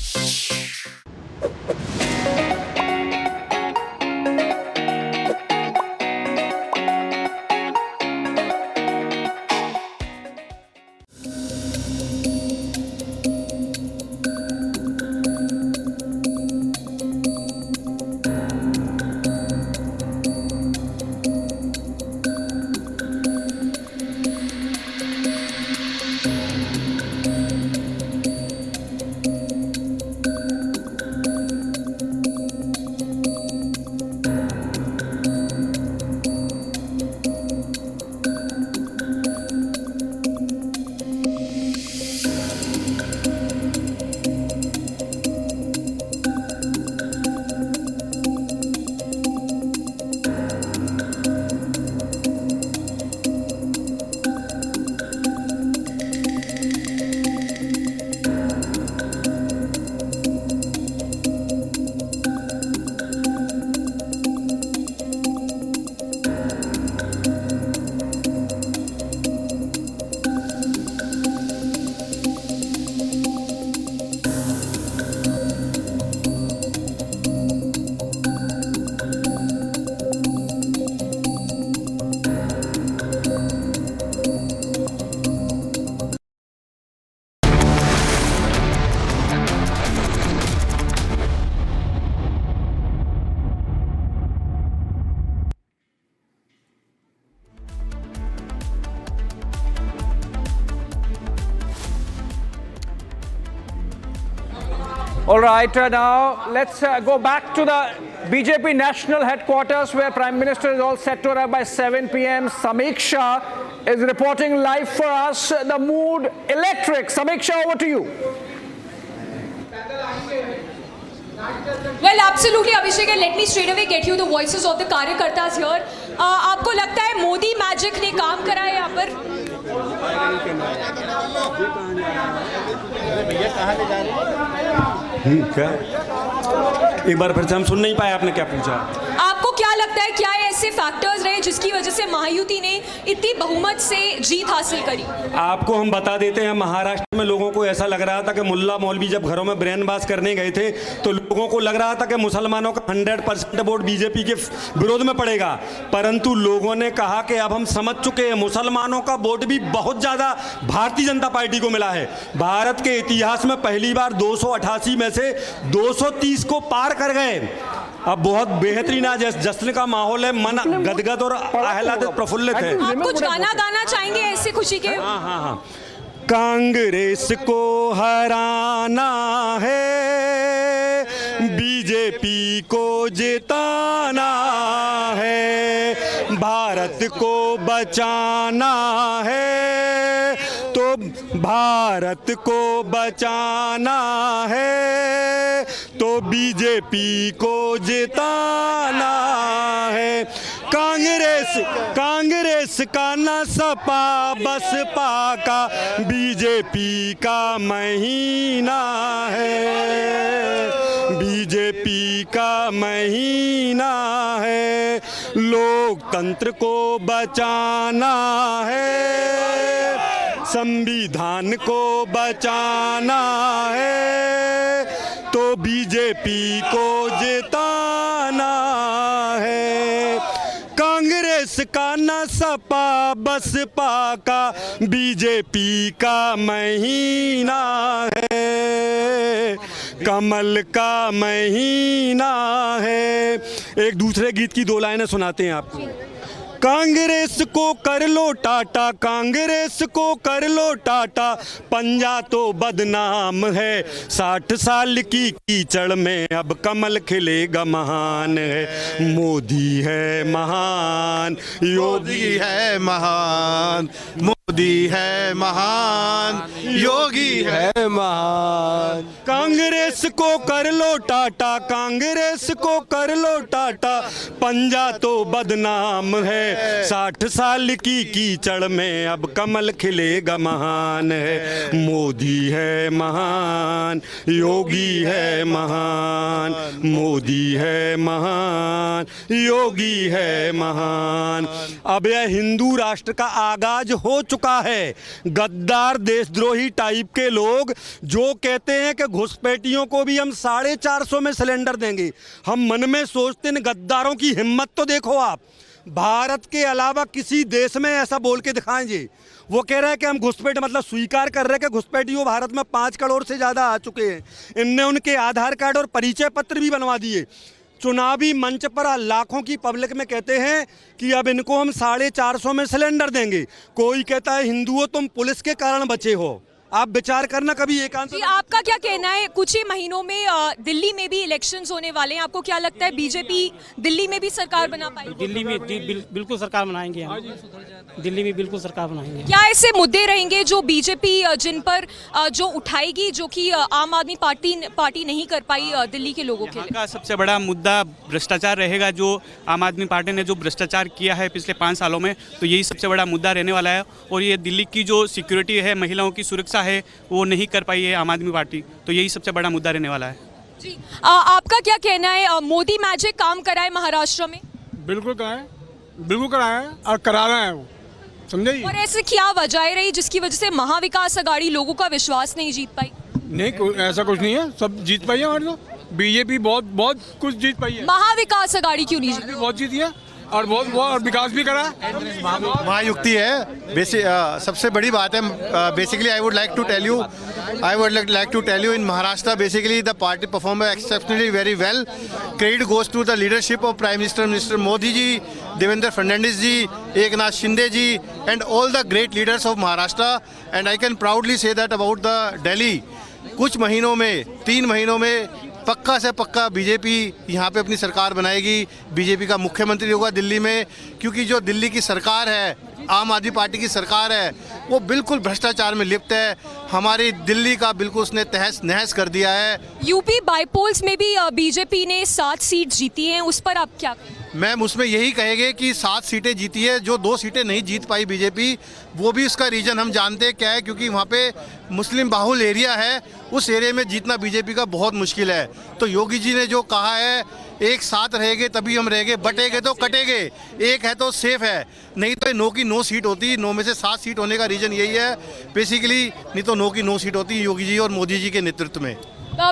All right, now let's go back to the BJP national headquarters where Prime Minister is all set to arrive by 7 p.m. Samiksha is reporting live for us. The mood electric. Samiksha, over to you. Well, absolutely, Abhishek, and let me straight away get you the voices of the कार्यकर्तास here. आपको लगता है Modi magic ने काम करा है यहाँ पर? क्या? एक बार फिर से हम सुन नहीं पाए, आपने क्या पूछा? आपको क्या लगता है, क्या ऐसे फैक्टर्स रहे जिसकी वजह से महायुति ने इतनी बहुमत से जीत हासिल करी? आपको हम बता देते हैं, महाराष्ट्र में लोगों को ऐसा लग रहा था कि मुल्ला मौलवी जब घरों में ब्रेन बास करने गए थे तो लोगों को लग रहा था कि मुसलमानों का 100% वोट बीजेपी के विरोध में पड़ेगा, परंतु लोगों ने कहा कि अब हम समझ चुके हैं मुसलमानों का वोट भी बहुत ज़्यादा भारतीय जनता पार्टी को मिला है। भारत के इतिहास में पहली बार 288 में से 230 को पार कर गए। अब बहुत बेहतरीन आज जश्न का माहौल है, मन गदगद और आह्लादित प्रफुल्लित है। आप कुछ गाना गाना चाहेंगे ऐसे खुशी के? हाँ। कांग्रेस को हराना है, बीजेपी को जिताना है, भारत को बचाना है, तो भारत को बचाना है, तो बीजेपी को जिताना है। कांग्रेस का न सपा बसपा का बीजेपी का महीना है, बीजेपी का महीना है, लोकतंत्र को बचाना है, संविधान को बचाना है, तो बीजेपी को जिताना है। कांग्रेस का न सपा बसपा का बीजेपी का महीना है, कमल का महीना है। एक दूसरे गीत की दो लाइनें सुनाते हैं आपको। कांग्रेस को कर लो टाटा, कांग्रेस को कर लो टाटा, पंजा तो बदनाम है, 60 साल की कीचड़ में अब कमल खिलेगा महान है। मोदी है महान, योगी है महान, मोदी है महान, योगी है महान। कांग्रेस को कर लो टाटा, कांग्रेस को कर लो टाटा, पंजा तो बदनाम है, 60 साल की कीचड़ में अब कमल खिलेगा महान है। मोदी है महान, योगी है महान, मोदी है महान, योगी है महान। अब यह हिंदू राष्ट्र का आगाज हो चुका है। गद्दार देशद्रोही टाइप के लोग जो कहते हैं कि घुसपैठियों को भी हम 450 में सिलेंडर देंगे, हम मन में सोचते हैं गद्दारों की हिम्मत तो देखो आप, भारत के अलावा किसी देश में ऐसा बोल के दिखाएं जी। वो कह रहे हैं कि हम घुसपैठ मतलब स्वीकार कर रहे हैं कि घुसपैठियों भारत में 5 करोड़ से ज़्यादा आ चुके हैं। इनने उनके आधार कार्ड और परिचय पत्र भी बनवा दिए। चुनावी मंच पर लाखों की पब्लिक में कहते हैं कि अब इनको हम 450 में सिलेंडर देंगे। कोई कहता है हिंदुओं तुम पुलिस के कारण बचे हो। आप विचार करना कभी एकांत। जी, आपका क्या कहना है, कुछ ही महीनों में दिल्ली में भी इलेक्शंस होने वाले हैं, आपको क्या लगता है बीजेपी दिल्ली में भी सरकार बना पाएगी? दिल्ली में बिल्कुल सरकार बनाएंगे हम, दिल्ली में बिल्कुल सरकार बनाएंगे। क्या ऐसे मुद्दे रहेंगे जो बीजेपी जिन पर जो उठाएगी, जो कि आम आदमी पार्टी नहीं कर पाई दिल्ली के लोगों के लिए? का सबसे बड़ा मुद्दा भ्रष्टाचार रहेगा। जो आम आदमी पार्टी ने जो भ्रष्टाचार किया है पिछले 5 सालों में, तो यही सबसे बड़ा मुद्दा रहने वाला है। और ये दिल्ली की जो सिक्योरिटी है, महिलाओं की सुरक्षा है, वो नहीं कर पाई है आम आदमी पार्टी, तो यही सबसे बड़ा मुद्दा रहने वाला है। जी, आपका क्या कहना है, मोदी मैजिक काम कराए महाराष्ट्र में? बिल्कुल कराए, बिल्कुल कराए और करा रहे हैं वो, समझे। और ऐसे क्या वजह रही जिसकी वजह से महा विकास अघाड़ी लोगों का विश्वास नहीं जीत पाई? नहीं, ऐसा कुछ नहीं है, सब जीत पाई है हमारी। तो बीजेपी बहुत कुछ जीत पाई है। महा विकास अघाड़ी क्यों नहीं जीती? बहुत जीती है और बहुत विकास भी करा। महायुक्ति है सबसे बड़ी बात है। Basically I would like to tell you in Maharashtra basically the party perform exceptionally very well. Credit goes to the leadership of prime minister Modi ji, Devendra Fadnavis ji, Eknath Shinde ji and all the great leaders of Maharashtra, and I can proudly say that about the Delhi कुछ महीनों में 3 महीनों में पक्का से पक्का BJP यहाँ पे अपनी सरकार बनाएगी, बीजेपी का मुख्यमंत्री होगा दिल्ली में, क्योंकि जो दिल्ली की सरकार है, आम आदमी पार्टी की सरकार है, वो बिल्कुल भ्रष्टाचार में लिप्त है। हमारी दिल्ली का बिल्कुल उसने तहस नहस कर दिया है। यूपी बाईपोल्स में भी बीजेपी ने 7 सीट जीती हैं, उस पर आप क्या? मैम उसमें यही कहेंगे कि 7 सीटें जीती है, जो 2 सीटें नहीं जीत पाई बीजेपी, वो भी इसका रीज़न हम जानते हैं क्या है, क्योंकि वहाँ पे मुस्लिम बाहुल एरिया है, उस एरिया में जीतना बीजेपी का बहुत मुश्किल है। तो योगी जी ने जो कहा है, एक साथ रहेंगे तभी हम रहेंगे, बटेंगे तो कटेंगे, एक है तो सेफ है, नहीं तो नो की नो सीट होती। 9 में से 7 सीट होने का रीज़न यही है बेसिकली, नहीं तो नो की नो सीट होती योगी जी और मोदी जी के नेतृत्व में।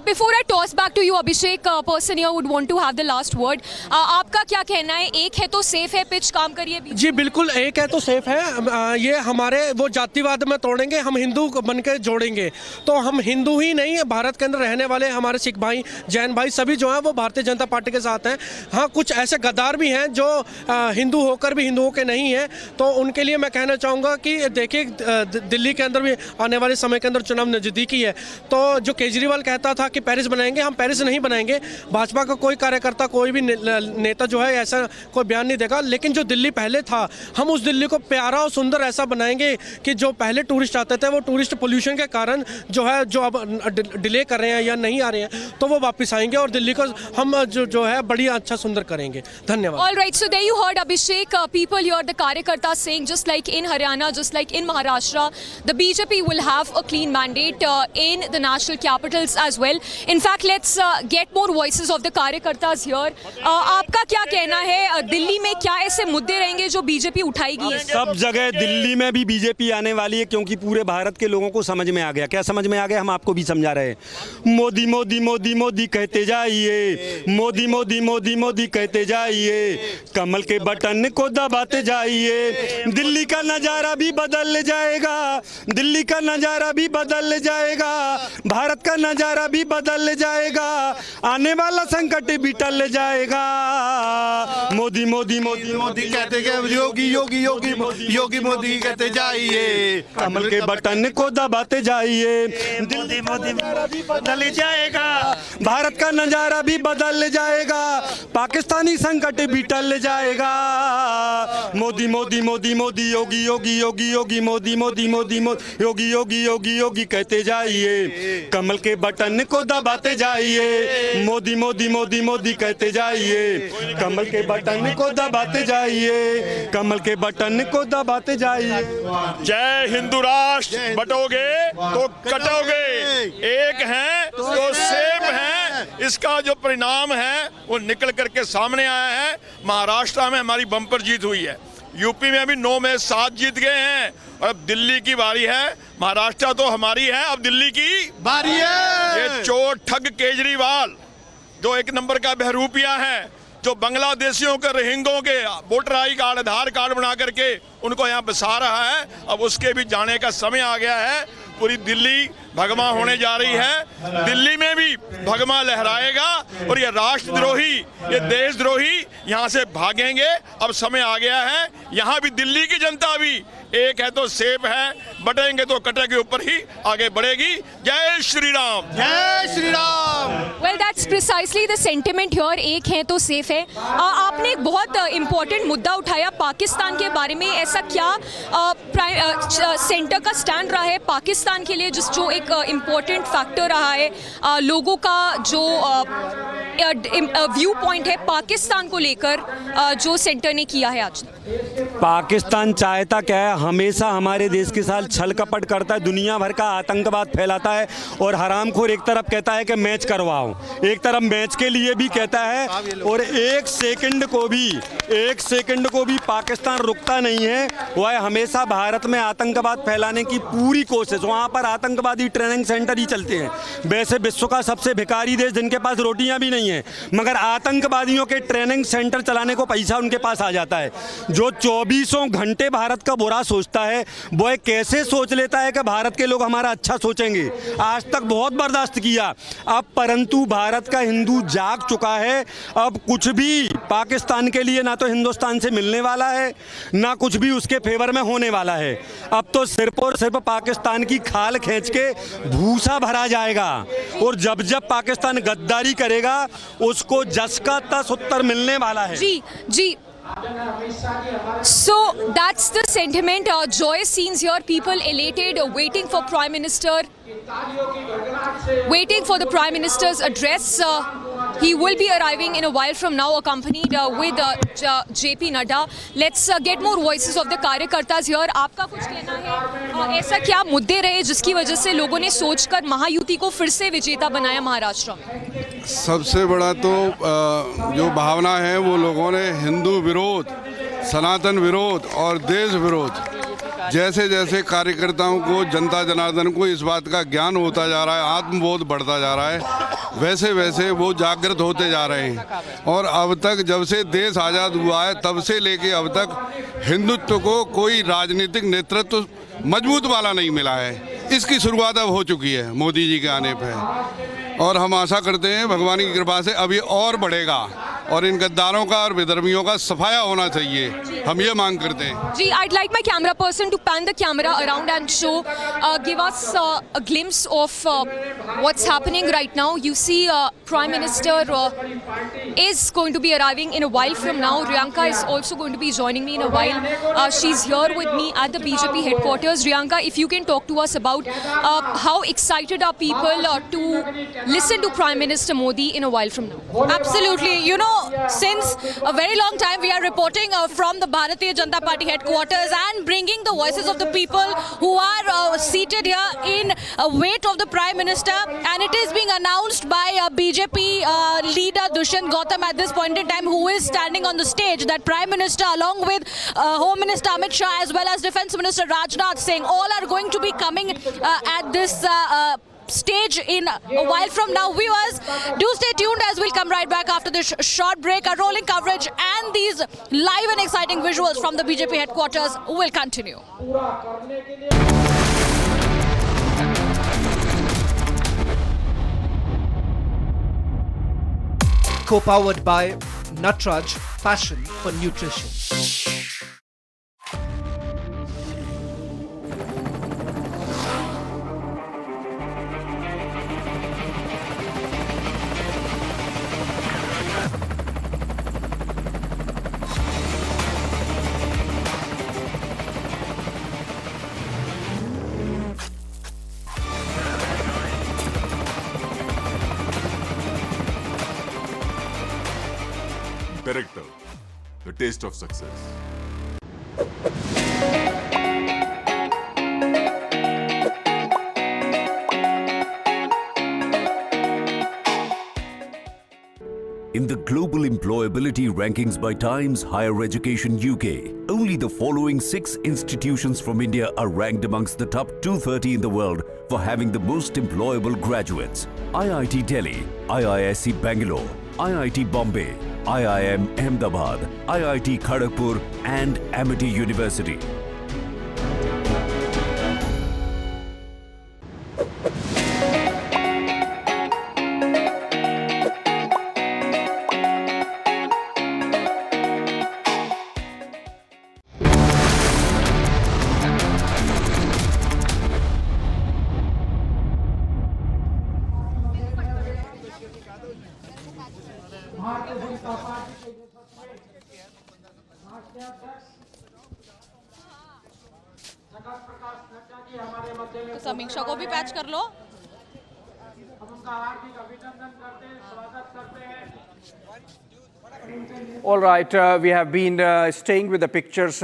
Before I toss back to you, Abhishek, person here would want to have the last word. आपका क्या कहना है? एक है तो सेफ है, पिच काम करिए। जी बिल्कुल, एक है तो सेफ है। ये हमारे वो जातिवाद में तोड़ेंगे, हम हिंदू बन के जोड़ेंगे। तो हम हिंदू ही नहीं है, भारत के अंदर रहने वाले हमारे सिख भाई, जैन भाई सभी जो हैं वो भारतीय जनता पार्टी के साथ हैं। हाँ, कुछ ऐसे गद्दार भी हैं जो हिंदू होकर भी हिंदुओं के नहीं हैं, तो उनके लिए मैं कहना चाहूँगा कि देखिए, दिल्ली के अंदर भी आने वाले समय के अंदर चुनाव नज़दीकी है। तो जो केजरीवाल कहता था कि पेरिस बनाएंगे, हम पेरिस नहीं बनाएंगे। भाजपा का कोई कार्यकर्ता, कोई भी नेता जो है ऐसा कोई बयान नहीं देगा, लेकिन जो दिल्ली पहले था, हम उस दिल्ली को प्यारा और सुंदर ऐसा बनाएंगे कि जो पहले टूरिस्ट आते थे, वो टूरिस्ट पोल्यूशन के कारण जो है, जो अब डिले कर रहे हैं या नहीं आ रहे हैं, तो वो वापस आएंगे और दिल्ली को हम जो है बड़ी अच्छा सुंदर करेंगे। धन्यवाद। All right, so there you heard Abhishek, people here, the Karyakartas saying just like in Haryana, just like in Maharashtra, the BJP will have a clean mandate in the national capitals as well. In fact, let's get more voices of the Karyakartas here. आपका क्या कहना है, दिल्ली में क्या ऐसे मुद्दे रहेंगे जो बीजेपी उठाएगी? सब जगह दिल्ली में भी बीजेपी आने वाली है, क्योंकि पूरे भारत के लोगों को समझ में आ गया। क्या समझ में आ गया? हम आपको भी समझा रहे हैं। मोदी मोदी मोदी मोदी कहते जाइए, मोदी मोदी मोदी मोदी कहते जाइए, कमल के बटन को दबाते जाइए, दिल्ली का नजारा भी बदल जाएगा, दिल्ली का नजारा भी बदल जाएगा, भारत का नजारा भी बदल जाएगा, आने वाला संकट भी टल जाएगा। मोदी मोदी मोदी मोदी कहते योगी योगी योगी योगी मोदी कहते जाइए, कमल के बटन को दबाते जाइए, दिल्ली मोदी भी बदल जाएगा, भारत का नजारा भी बदल जाएगा, पाकिस्तानी संकट भी टल जाएगा। मोदी मोदी मोदी मोदी योगी योगी योगी योगी मोदी मोदी मोदी योगी योगी योगी योगी कहते जाइए, कमल के बटन को दबाते जाइए, मोदी मोदी मोदी मोदी कहते जाइए, कमल के बटन को दबाते जाइए, कमल के बटन को दबाते जाइए। जय हिंदू राष्ट्र, बटोगे तो कटोगे, एक हैं तो सेफ हैं। इसका जो परिणाम है वो निकल करके सामने आया है। महाराष्ट्र में हमारी बम्पर जीत हुई है, यूपी में भी 9 में 7 जीत गए हैं, और अब दिल्ली की बारी है। महाराष्ट्र तो हमारी है, अब दिल्ली की बारी है। ये चोर ठग केजरीवाल जो 1 नंबर का बहरूपिया है, जो बांग्लादेशियों के, रोहिंग्यों के voter I card, Aadhaar card बना करके उनको यहाँ बसा रहा है, अब उसके भी जाने का समय आ गया है। पूरी दिल्ली भगवा होने जा रही है, दिल्ली में भी भगवा लहराएगा, और ये राष्ट्रद्रोही, ये देशद्रोही यहाँ से भागेंगे। अब समय आ गया है, यहाँ भी दिल्ली की जनता भी एक है तो सेफ है, बटेंगे तो कटे के ऊपर ही आगे बढ़ेगी। जय श्री राम, जय Shri Ram. Well, that's precisely the sentiment here, एक है तो सेफ है। आपने एक बहुत इम्पोर्टेंट मुद्दा उठाया पाकिस्तान के बारे में। ऐसा क्या सेंटर का स्टैंड रहा है पाकिस्तान के लिए, जो एक इम्पोर्टेंट फैक्टर रहा है, लोगों का जो व्यू पॉइंट है पाकिस्तान को लेकर, जो सेंटर ने किया है आज? पाकिस्तान चाहता क्या है? हमेशा हमारे देश के साथ छल कपट करता है, दुनिया भर का आतंकवाद फैलाता है, और हरामखोर एक तरफ कहता है कि मैच करवाओ, एक तरफ मैच के लिए भी कहता है, और एक सेकंड को भी पाकिस्तान रुकता नहीं है। वह हमेशा भारत में आतंकवाद फैलाने की पूरी कोशिश, वहाँ पर आतंकवादी ट्रेनिंग सेंटर ही चलते हैं। वैसे विश्व का सबसे भिखारी देश, जिनके पास रोटियां भी नहीं है, मगर आतंकवादियों के ट्रेनिंग सेंटर चलाने को पैसा उनके पास आ जाता है। जो 24 घंटे भारत का बुरा सोचता है, वो कैसे सोच लेता है कि भारत के लोग हमारा अच्छा सोचेंगे। आज तक बहुत बर्दाश्त किया, अब परंतु भारत का हिंदू जाग चुका है। अब कुछ भी पाकिस्तान के लिए ना तो हिंदुस्तान से मिलने वाला है, ना कुछ भी उसके फेवर में होने वाला है। अब तो सिर्फ और सिर्फ पाकिस्तान की खाल खींच के भूसा भरा जाएगा, और जब जब पाकिस्तान गद्दारी करेगा उसको जस का तस उत्तर मिलने वाला है। जी जी। So that's the sentiment. Joyous scenes here. People elated, waiting for Prime Minister, waiting for the Prime Minister's address. He will be arriving in a while from now, accompanied with JP Nadda. Let's get more voices of the कार्यकर्ताज here. आपका कुछ कहना है? ऐसा क्या मुद्दे रहे जिसकी वजह से लोगों ने सोचकर महायुति को फिर से विजेता बनाया महाराष्ट्र में? सबसे बड़ा तो जो भावना है वो लोगों ने हिंदू विरोध, सनातन विरोध और देश विरोध, जैसे जैसे कार्यकर्ताओं को, जनता जनार्दन को इस बात का ज्ञान होता जा रहा है, आत्मबोध बढ़ता जा रहा है, वैसे वैसे वो जागृत होते जा रहे हैं। और अब तक जब से देश आज़ाद हुआ है तब से लेके अब तक हिंदुत्व को कोई राजनीतिक नेतृत्व मजबूत वाला नहीं मिला है। इसकी शुरुआत अब हो चुकी है मोदी जी के आने पर, और हम आशा करते हैं भगवान की कृपा से अभी और बढ़ेगा, और इन गद्दारों का और विधर्मियों का सफाया होना चाहिए, हम ये मांग करते हैं। जी, I'd like my camera person to pan the camera around and show, give us a glimpse of what's happening right now. You see, Prime Minister is going to be arriving in a while from now. Riyanka is also going to be joining me in a while. She's here with me at the BJP headquarters. Riyanka, if you can talk to us about how excited are people to listen to Prime Minister Modi in a while from now? Absolutely. You know, since a very long time we are reporting from the Bharatiya Janata Party headquarters and bringing the voices of the people who are seated here in wait of the Prime Minister, and it is being announced by BJP leader Dushyant Gautam at this point in time, who is standing on the stage, that Prime Minister along with Home Minister Amit Shah as well as Defence Minister Rajnath Singh all are going to be coming at this stage in a while from now. Viewers, do stay tuned as we'll come right back after this short break. Our rolling coverage and these live and exciting visuals from the BJP headquarters will continue. Co-powered by Natraj, passion for nutrition. Director, the taste of success. In the global employability rankings by Times Higher Education UK, only the following 6 institutions from India are ranked amongst the top 230 in the world for having the most employable graduates: IIT Delhi, IISc Bangalore, IIT Bombay, IIM Ahmedabad, IIT Kharagpur and Amity University. तो समीक्षा को भी patch कर लो। All right, we have been staying with the pictures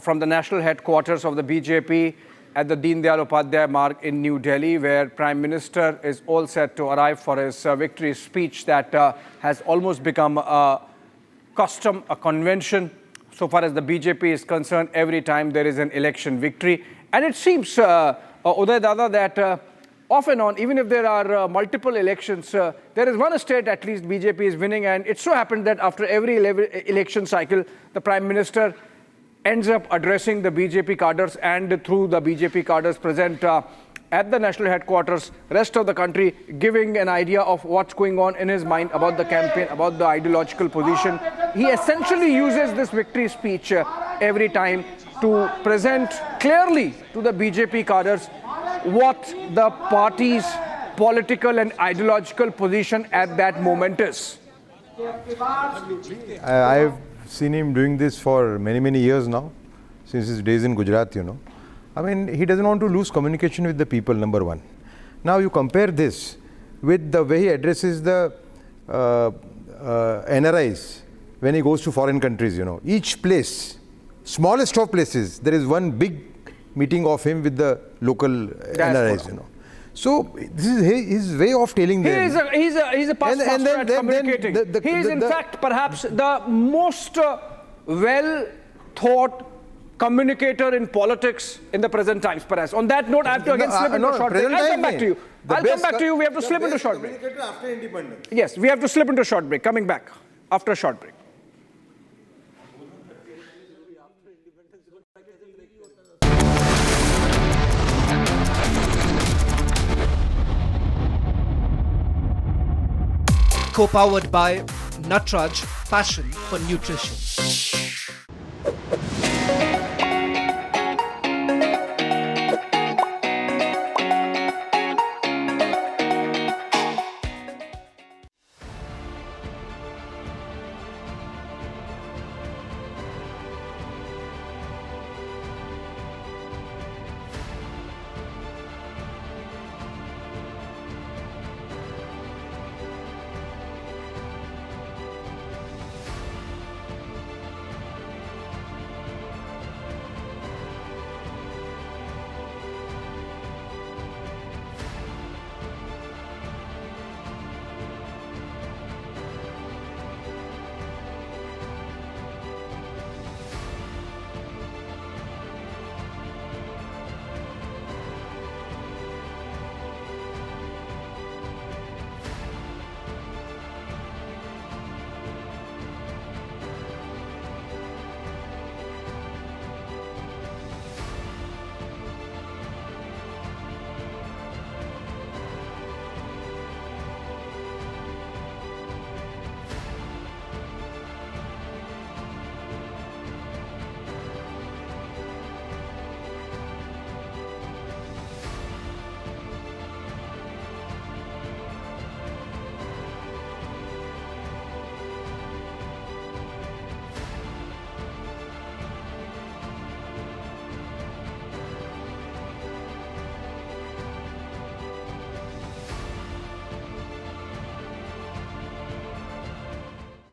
from the national headquarters of the BJP at the Deen Dayal Upadhyay Marg in New Delhi, where Prime Minister is all set to arrive for his victory speech that has almost become a custom, a convention, so far as the BJP is concerned, every time there is an election victory. And it seems, Uday Dada, that off and on, even if there are multiple elections, there is one state at least BJP is winning, and it so happened that after every election cycle, the Prime Minister ends up addressing the BJP cadres, and through the BJP cadres present at the national headquarters, rest of the country giving an idea of what's going on in his mind about the campaign, about the ideological position. He essentially uses this victory speech every time to present clearly to the BJP cadres what the party's political and ideological position at that moment is. I've seen him doing this for many years now, since his days in Gujarat, you know. I mean, he doesn't want to lose communication with the people, number one. Now you compare this with the way he addresses the NRIs when he goes to foreign countries, you know. Each place, smallest of places, there is one big meeting of him with the local NRIs, you know. So this is his way of telling them. He's a past master at communicating. He is in fact perhaps the most well-thought communicator in politics in the present times, perhaps. On that note, I have to again slip into a short break. I'll come back to you. We have to slip into a short break. After independence. Yes, we have to slip into a short break. Coming back after a short break. Co-powered by Nutraj, passion for nutrition.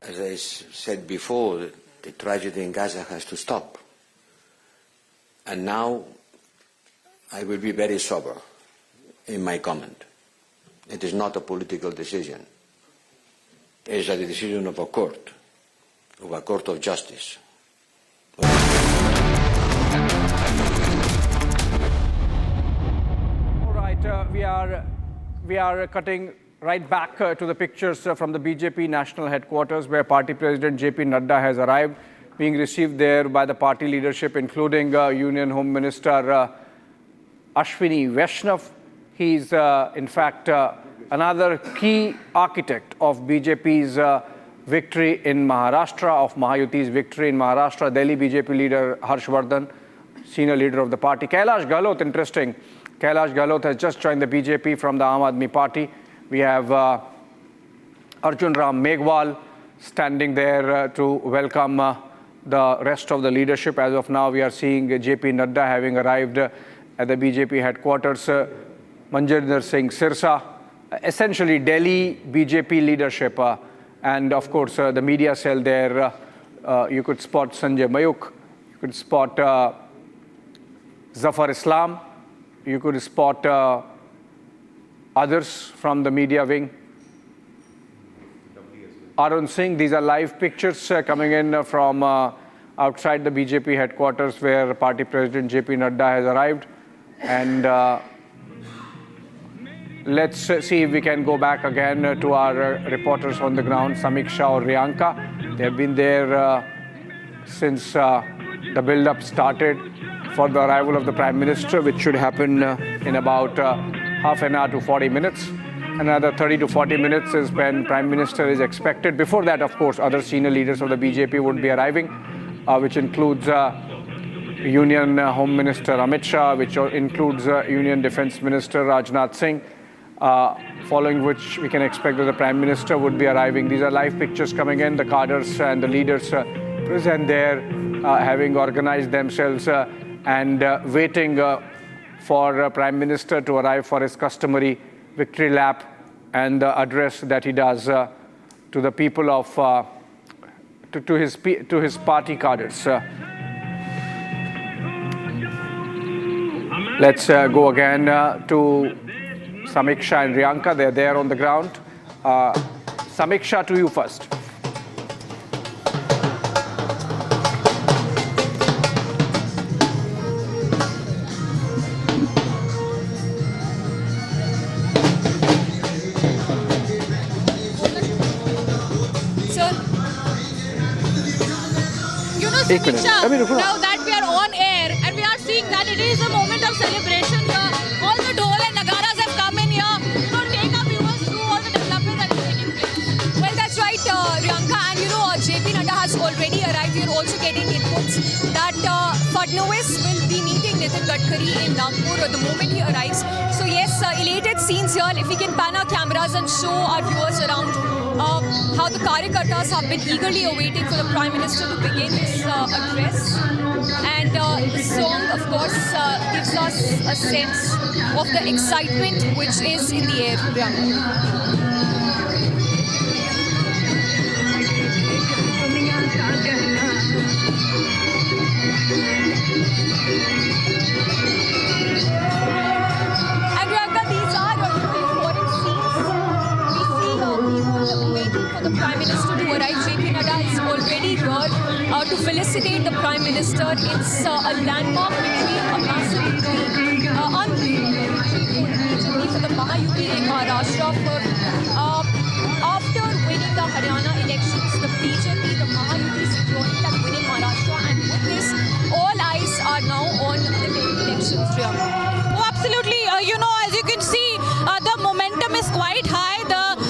As I said before, the tragedy in Gaza has to stop. And now I will be very sober in my comment. It is not a political decision. It is a decision of a court of justice. All right, we are cutting right back to the pictures from the BJP national headquarters, where party president JP Nadda has arrived, being received there by the party leadership, including Union Home Minister Ashwini Vaishnav. He's in fact another key architect of BJP's victory in Maharashtra, of Mahayuti's victory in Maharashtra. Delhi BJP leader Harshvardhan, senior leader of the party. Kailash Gahlot, interesting. Kailash Gahlot has just joined the BJP from the Aam Aadmi Party. We have Arjun Ram Meghwal standing there to welcome the rest of the leadership. As of now, we are seeing JP Nadda having arrived at the BJP headquarters. Manjinder Singh Sirsa, essentially Delhi BJP leadership. And of course, the media cell there, you could spot Sanjay Mayuk, you could spot Zafar Islam, you could spot others from the media wing. Arun Singh, these are live pictures coming in from outside the BJP headquarters, where party president JP Nadda has arrived. And let's see if we can go back again to our reporters on the ground, Samiksha or Riyanka. They have been there since the build-up started for the arrival of the Prime Minister, which should happen in about half an hour to 40 minutes. Another 30 to 40 minutes is when Prime Minister is expected. Before that, of course, other senior leaders of the BJP would be arriving, which includes Union Home Minister Amit Shah, which includes Union Defence Minister Rajnath Singh, following which we can expect that the Prime Minister would be arriving. These are live pictures coming in. The cadres and the leaders present there, having organized themselves and waiting for Prime Minister to arrive for his customary victory lap and the address that he does to the people of to his party cadres. Let's go again to Samiksha and Riyanka. They're there on the ground. Samiksha, to you first. Now that we are on air and we are seeing that it is a moment of celebration here. All the dhol and nagaras have come in here, take our viewers through all the developments that is taking place. Well, that's right, Riyanka, and JP Nadda has already arrived. We are also getting inputs that Fadnavis will be meeting Nitin Gadkari in Nagpur the moment he arrives. So yes, elated scenes here. If we can pan our cameras and show our viewers around how the Karyakartas have been eagerly awaiting for the Prime Minister to begin his address. And the song, of course, gives us a sense of the excitement which is in the air. And Riyanka, these are important scenes. We see people waiting for the Prime Minister to arrive. JP Nadda is already here to felicitate the Prime Minister. It's a landmark victory, a massive victory, unbelievable for the Mahayuti in Maharashtra. After winning the Haryana elections, the BJP, the Mahayuti secured that win in Maharashtra, and with this, all eyes are now on the elections. Oh, absolutely. As you can see, the momentum is quite high.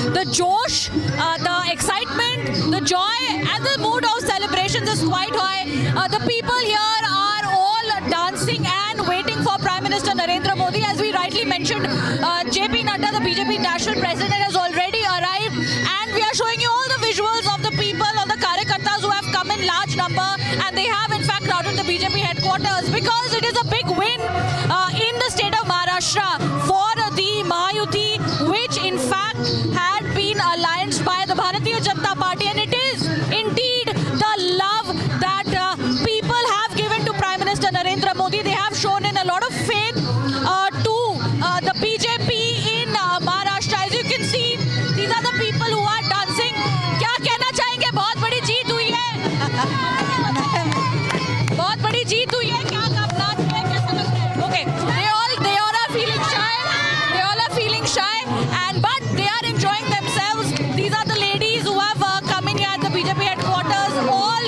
The josh, the excitement, the joy, and the mood of celebrations is quite high. The people here are all dancing and waiting for Prime Minister Narendra Modi. As we rightly mentioned, JP Nadda, the BJP National President, has already arrived, and we are showing you all the visuals of the people, of the Karyakartas who have come in large number, and they have in fact crowded the BJP headquarters because it is a big win in the state of Maharashtra for the Mahayuti, which in fact had been allianced by the Bharatiya Janata Party, and it is indeed the love that people have given to Prime Minister Narendra Modi. They have shown in a lot of faith to the BJP in Maharashtra. As you can see, these are the people who are dancing. क्या कहना चाहेंगे? बहुत बड़ी जीत हुई है. बहुत बड़ी जीत हुई है. क्या अपना कैसा लग रहा है? Okay, they all are feeling shy. They all are feeling shy, but they are enjoying themselves. These are the ladies who have come in here at the BJP headquarters, all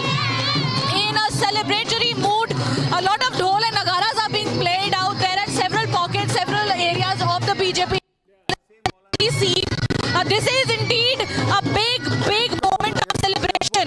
in a celebratory mood. A lot of dhol and nagaras are being played out there at several pockets, several areas of the BJP. This is indeed a big moment of celebration.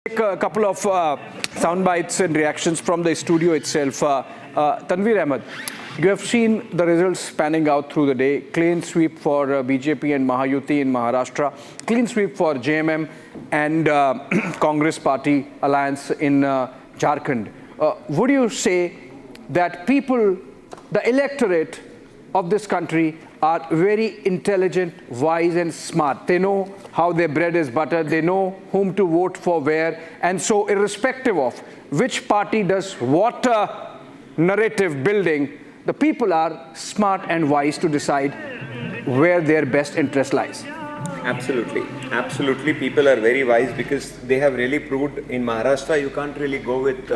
Take a couple of sound bites and reactions from the studio itself. Tanveer Ahmed, you have seen the results panning out through the day. Clean sweep for BJP and Mahayuti in Maharashtra. Clean sweep for JMM and Congress Party alliance in Jharkhand. Would you say that people, the electorate of this country, are very intelligent, wise and smart? They know how their bread is buttered, they know whom to vote for where, and so irrespective of which party does what narrative building, the people are smart and wise to decide where their best interest lies. Absolutely. Absolutely. People are very wise because they have really proved in Maharashtra you can't really go with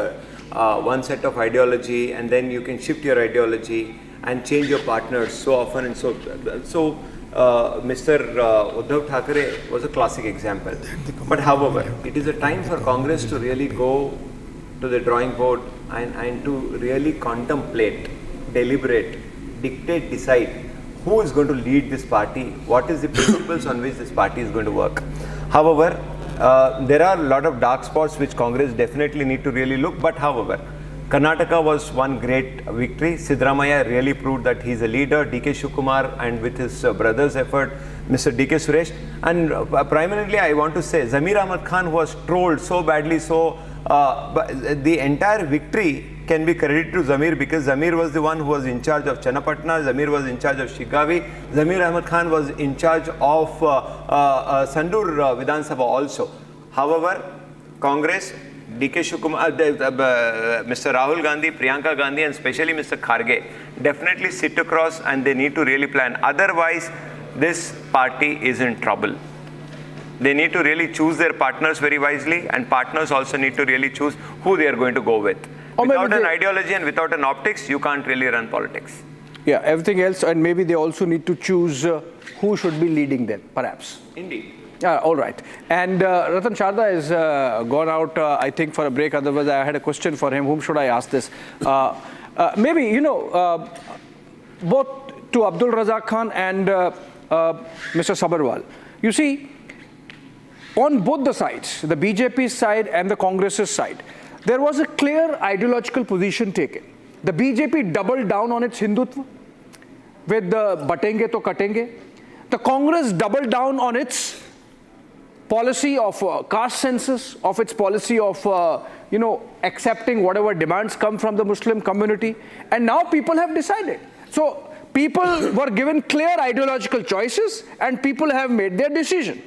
one set of ideology and then you can shift your ideology and change your partners so often and so. Mr. Uddhav Thackeray was a classic example. But however, it is a time for Congress to really go to the drawing board and to really contemplate, deliberate, dictate, decide who is going to lead this party, what is the principles on which this party is going to work. However, there are a lot of dark spots which Congress definitely need to really look, but however, Karnataka was one great victory. Siddaramaiah really proved that he's a leader. DK Shivakumar and with his brother's effort, Mr. DK Suresh. And primarily I want to say Zamir Ahmad Khan was trolled so badly, but the entire victory can be credited to Zamir because Zamir was the one who was in charge of Channapatna, Zamir was in charge of Shigavi, Zamir Ahmad Khan was in charge of Sandur Vidhan Sabha also. However, Congress, DK Shivakumar, Mr. Rahul Gandhi, Priyanka Gandhi and especially Mr. Kharge definitely sit across and they need to really plan. Otherwise, this party is in trouble. They need to really choose their partners very wisely and partners also need to really choose who they are going to go with. Without an ideology and without an optics, you can't really run politics. Yeah, everything else, and maybe they also need to choose who should be leading them, perhaps. Indeed. All right. And Ratan Sharda has gone out, I think, for a break. Otherwise, I had a question for him. Whom should I ask this? Maybe, you know, both to Abdul Razak Khan and Mr. Sabharwal. You see, on both the sides, the BJP side and the Congress's side, there was a clear ideological position taken. The BJP doubled down on its Hindutva with the batenge to katenge. The Congress doubled down on its policy of caste census, of its policy of, accepting whatever demands come from the Muslim community. And now people have decided. So people were given clear ideological choices and people have made their decision.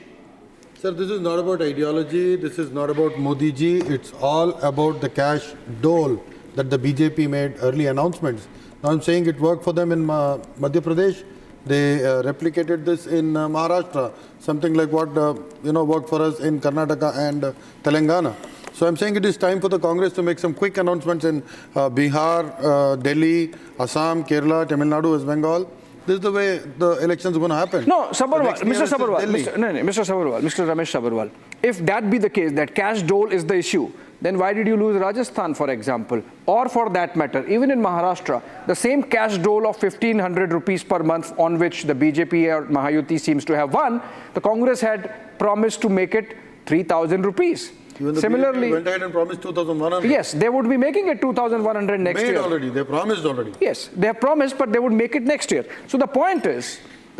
Sir, this is not about ideology, this is not about Modi ji, it's all about the cash dole that the BJP made early announcements. Now I'm saying it worked for them in Madhya Pradesh, they replicated this in Maharashtra, something like what worked for us in Karnataka and Telangana. So I'm saying it is time for the Congress to make some quick announcements in Bihar, Delhi, Assam, Kerala, Tamil Nadu, West Bengal. This is the way the elections are going to happen. No, Sabharwal, Mr. Sabharwal, Mr. Sabharwal, Mr. Ramesh Sabharwal. If that be the case, that cash dole is the issue, then why did you lose Rajasthan, for example? Or for that matter, even in Maharashtra, the same cash dole of 1,500 rupees per month on which the BJP or Mahayuti seems to have won, the Congress had promised to make it 3,000 rupees. Even the Similarly, BJP went ahead and promised 2,100. Yes, they would be making it 2,100 next year. Already, they promised already. Yes, they have promised, but they would make it next year. So the point is. I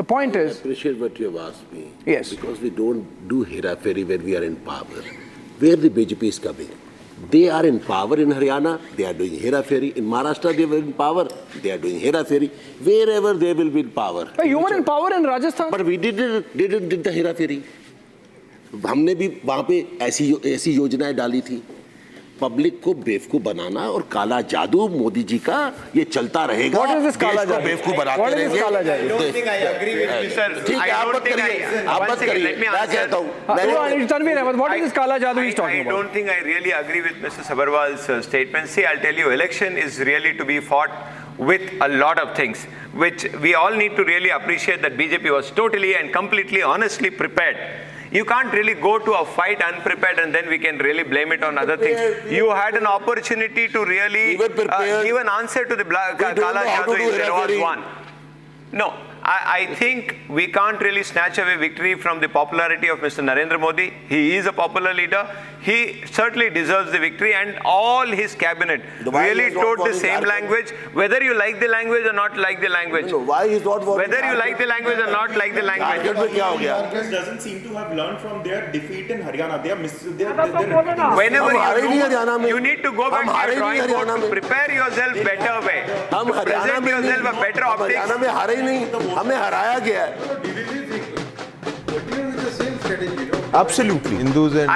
appreciate what you have asked me. Yes. Because we don't do hera-fairy when we are in power. Where the BJP is coming. They are in power in Haryana, they are doing hera-fairy. In Maharashtra, they were in power, they are doing hera-fairy. Wherever they will be in power. But you were in power in Rajasthan. But we did the hera-fairy. हमने भी वहाँ पे ऐसी योजनाएं डाली थी public को बेवकूफ बनाना और काला जादू मोदी जी का ये चलता रहेगा देश को बेवकूफ बनाते रहेंगे ठीक है आप मत करिए मैं कहता हूँ Tanveer Ahmed, what is this kala jadoo he's talking about? I don't think I really agree with Mr. Sabharwal's statement. See, I'll tell you, election is really to be fought with a lot of things, which we all need to really appreciate that BJP was totally and completely honestly prepared. You can't really go to a fight unprepared and then we can really blame it on other things. You had an opportunity to really give an answer to the Kala Jadoo if there was one. No, I think we can't really snatch away victory from the popularity of Mr. Narendra Modi. He is a popular leader. he certainly deserves the victory, and all his cabinet really taught the same language, whether you like the language or not like the language. Why is not whether you like the language or not like the language. Congress doesn't seem to have learned from their defeat in Haryana. Whenever you need to go back to your drawing board to prepare yourself better way. Present yourself a better optics. Haryana में हारे ही नहीं, हमें हराया गया है. Absolutely. Hindus and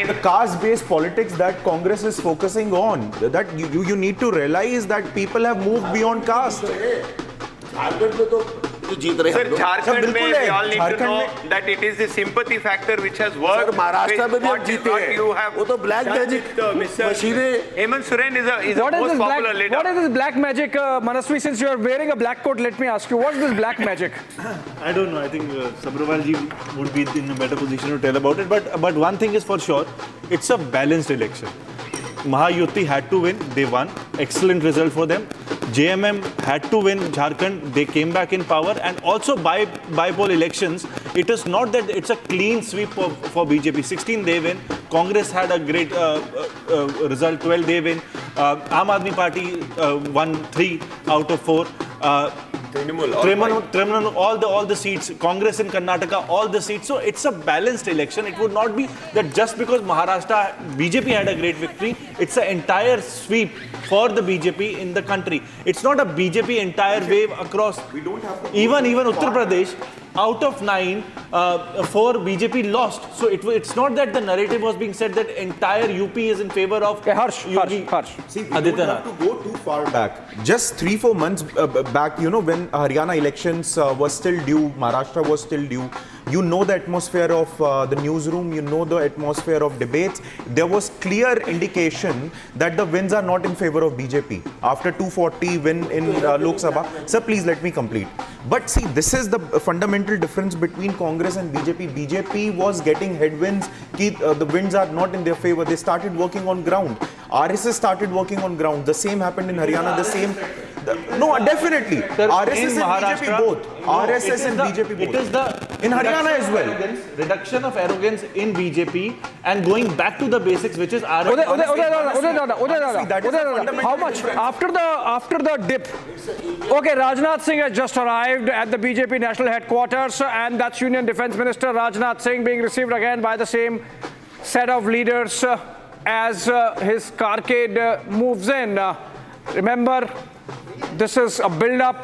the caste-based politics that Congress is focusing on, that you need to realize that people have moved beyond caste. Jharkhand में तो जीत रहे Sir, हैं. Jharkhand में we all need to know that it is the sympathy factor which has worked. Sir, Maharashtra में भी हम जीते हैं. You have वो तो black magic मशीनें. Hemant Soren is a What is most this popular leader. What is this black magic, Manasvi? Since you are wearing a black coat, let me ask you, what is this black magic? I don't know. I think Sabharwal ji would be in a better position to tell about it. But one thing is for sure, it's a balanced election. Mahayuti had to win. They won. Excellent result for them. JMM had to win Jharkhand. They came back in power. And also by poll elections, it is not that it's a clean sweep for BJP. 16 they win. Congress had a great result. 12 they win. Aam Aadmi Party won 3 out of 4. Trinamool, all the seats. Congress in Karnataka, all the seats. So it's a balanced election. It would not be that just because Maharashtra BJP had a great victory, it's an entire sweep for the BJP in the country. It's not a BJP entire wave across. We don't have to even Uttar Pradesh, out of 9, 4 BJP lost. So it's not that the narrative was being said that entire UP is in favor of Harsh. See, we don't have to go too far back. Just 3-4 months back, when Haryana elections were still due, Maharashtra was still due, you know the atmosphere of the newsroom, you know the atmosphere of debates. There was clear indication that the wins are not in favor of BJP. After 240 win in Lok Sabha. Sir, please let me complete. But see, this is the fundamental difference between Congress and BJP. BJP was getting headwinds. The winds are not in their favor. They started working on ground. RSS started working on ground. The same happened in Haryana. The same. No, definitely. RSS and BJP both. RSS and BJP both. It is the in Haryana as well. Reduction of arrogance in BJP and going back to the basics, which is How much after the dip? Okay, Rajnath Singh has just arrived at the BJP national headquarters, and that's Union Defence Minister Rajnath Singh being received again by the same set of leaders as his carcade moves in. Remember, this is a build-up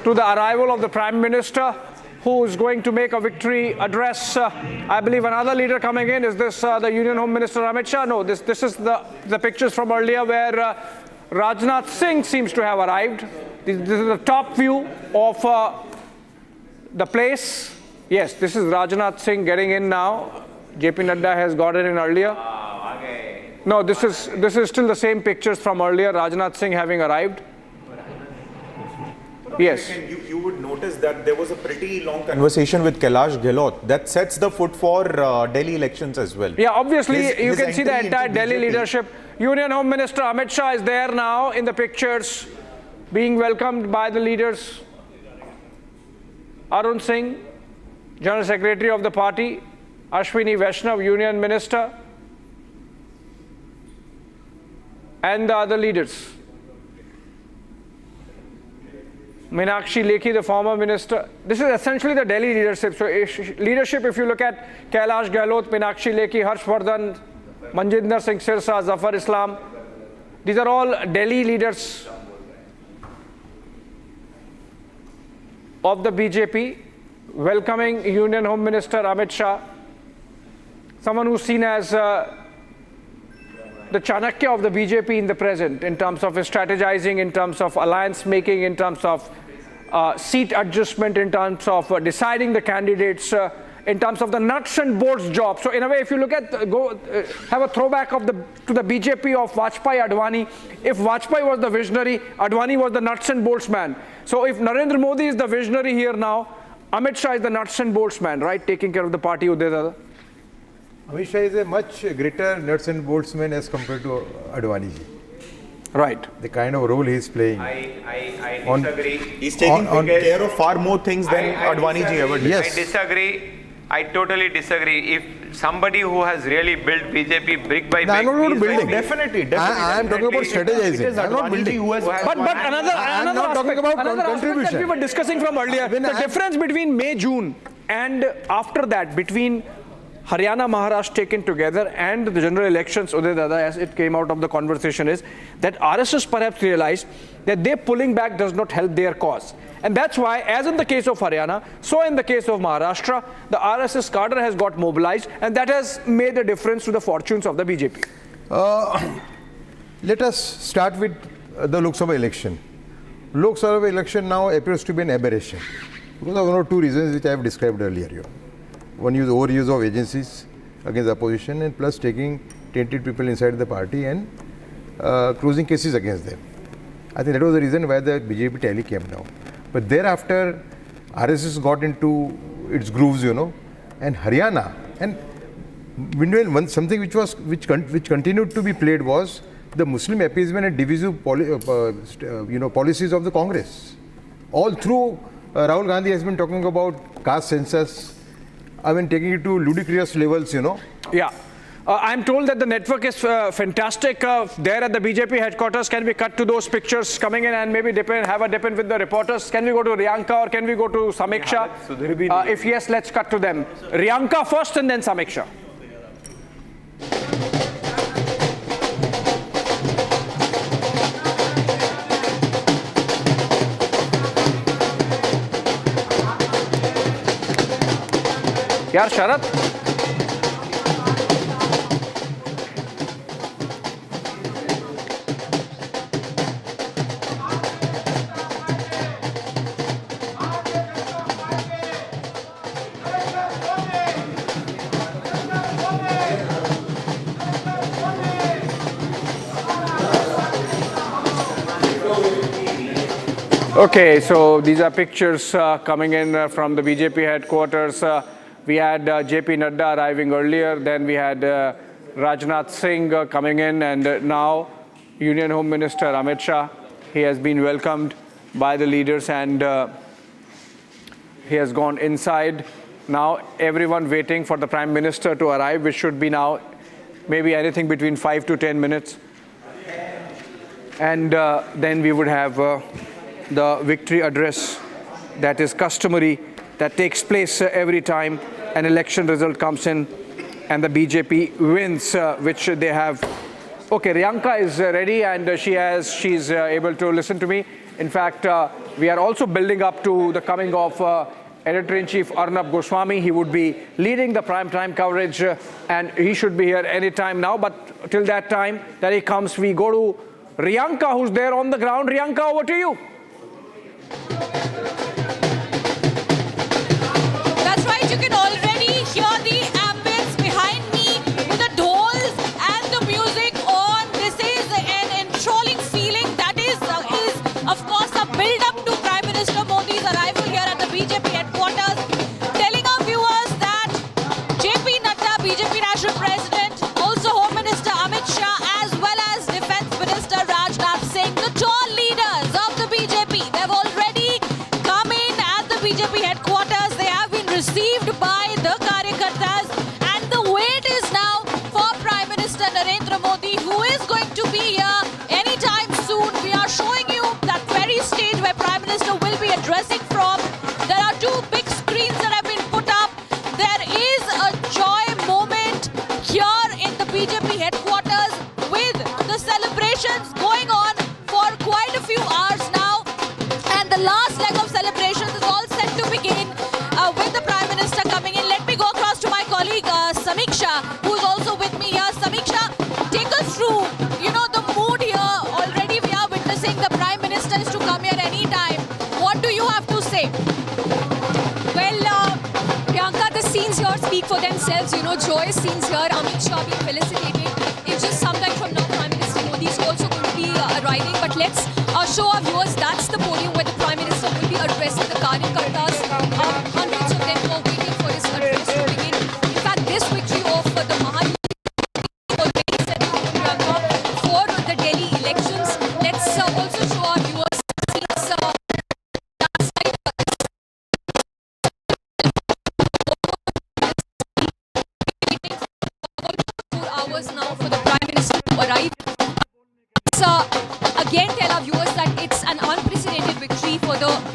to the arrival of the Prime Minister, who is going to make a victory address. I believe another leader coming in. Is this the Union Home Minister Amit Shah? No, this is the pictures from earlier where Rajnath Singh seems to have arrived. This is the top view of the place. Yes, this is Rajnath Singh getting in now. JP Nadda has gotten in earlier. No, this is still the same pictures from earlier. Rajnath Singh having arrived. Yes. You would notice that there was a pretty long conversation with Kailash Gehlot that sets the foot for Delhi elections as well. Yeah, obviously you can see the entry entire into Delhi BJP. leadership. Union Home Minister Amit Shah is there now in the pictures, being welcomed by the leaders. Arun Singh, General Secretary of the party, Ashwini Vaishnav, Union Minister, and the other leaders. Meenakshi Lekhi, the former minister. This is essentially the Delhi leadership. So if you look at Kailash Gehlot, Meenakshi Lekhi, Harshvardhan, Manjinder Singh Sirsa, Zafar Islam, these are all Delhi leaders of the BJP, welcoming Union Home Minister Amit Shah, someone who's seen as the Chanakya of the BJP in the present, in terms of his strategizing, in terms of alliance making, in terms of seat adjustment, in terms of deciding the candidates, in terms of the nuts and bolts job. So in a way, if you look at, have a throwback to the BJP of Vajpayee Advani. If Vajpayee was the visionary, Advani was the nuts and bolts man. So if Narendra Modi is the visionary here now, Amit Shah is the nuts and bolts man, right? Taking care of the party. Udai. Amit Shah is a much greater nuts and bolts man as compared to Advani ji. Right. The kind of role he is playing. I disagree. He's taking care of far more things than Advani ji ever did. I disagree. I totally disagree. If somebody who has really built BJP brick by brick, I'm not about piece by building. piece- Definitely. I am talking about strategizing. I'm not building. But another I'm not talking aspect, about another aspect that contribution. we were discussing from earlier, the difference between May, June and after that, between Haryana, Maharashtra taken together and the general elections, Uday Dada, as it came out of the conversation, is that RSS perhaps realized that their pulling back does not help their cause. And that's why, as in the case of Haryana, so in the case of Maharashtra, the RSS cadre has got mobilized, and that has made a difference to the fortunes of the BJP. Let us start with the Lok Sabha election. Lok Sabha election now appears to be an aberration because of one or two reasons which I have described earlier here. One is overuse of agencies against the opposition, and plus taking tainted people inside the party and closing cases against them. I think that was the reason why the BJP tally came down. But thereafter, RSS got into its grooves, and Haryana, and meanwhile, something which continued to be played was the Muslim appeasement and divisive policies of the Congress. All through, Rahul Gandhi has been talking about caste census. I mean, taking it to ludicrous levels, Yeah. I'm told that the network is fantastic there at the BJP headquarters. Can we cut to those pictures coming in and maybe have a dip in with the reporters? Can we go to Riyanka or can we go to Samiksha? If yes, let's cut to them. Riyanka first and then Samiksha. यार शरद Okay, so these are pictures coming in from the BJP headquarters. We had JP Nadda arriving earlier, then we had Rajnath Singh coming in, and now Union Home Minister Amit Shah. He has been welcomed by the leaders and he has gone inside. Now everyone waiting for the Prime Minister to arrive, which should be now maybe anything between 5 to 10 minutes. And then we would have the victory address that is customary, that takes place every time an election result comes in and the BJP wins, which they have. Okay, Riyanka is ready and she's able to listen to me. In fact, we are also building up to the coming of Editor-in-Chief Arnab Goswami. He would be leading the prime time coverage and he should be here anytime now. But till that time that he comes, we go to Riyanka, who's there on the ground. Riyanka, over to you. That's right, you can already hear the ambience behind me with the dhols and the music on. This is an enthralling feeling that is of course a build-up to Prime Minister Modi's arrival here at the BJP headquarters, telling our viewers that JP Nadda, BJP National President, also Home Minister Amit Shah, as well as Defence Minister Rajnath Singh, the tall leaders of the BJP, they've already come in at the BJP headquarters. They have been received by the Karyakartas, and the wait is now for Prime Minister Narendra Modi, who is going to be here anytime soon. We are showing you that very stage where Prime Minister will be addressing from. There are two big screens that have been put up. There is a joy moment here in the BJP headquarters with the celebrations going on for quite a few hours now. And the last leg of celebrations is all set to begin with the Prime Minister coming in. Let me go across to my colleague Samiksha, who is also with me here. Samiksha, take us through, the mood here. Already we are witnessing the Prime Minister is to come here anytime. What do you have to say? Well, Priyanka, the scenes here speak for themselves. Joyous scenes here. Amit Shah being felicitated. It's just some time from now, Prime Minister Modi is also going to be arriving. But let's show our viewers that's the podium where the Prime Minister will be addressing the Karyakartas. Hundreds of them are waiting for his address to begin. In fact, this victory of the Mahayuti already set the tone, Priyanka, for the Delhi elections. Let's also show our viewers scenes that side.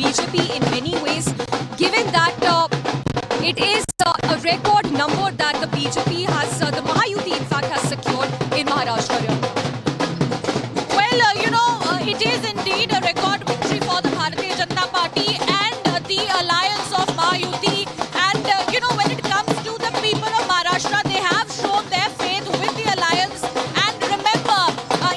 BJP in many ways, given that it is a record number that the BJP has, the Mahayuti in fact has secured in Maharashtra. Well, it is indeed a record victory for the Bharatiya Janata Party and the alliance of Mahayuti. And, when it comes to the people of Maharashtra, they have shown their faith with the alliance. And remember,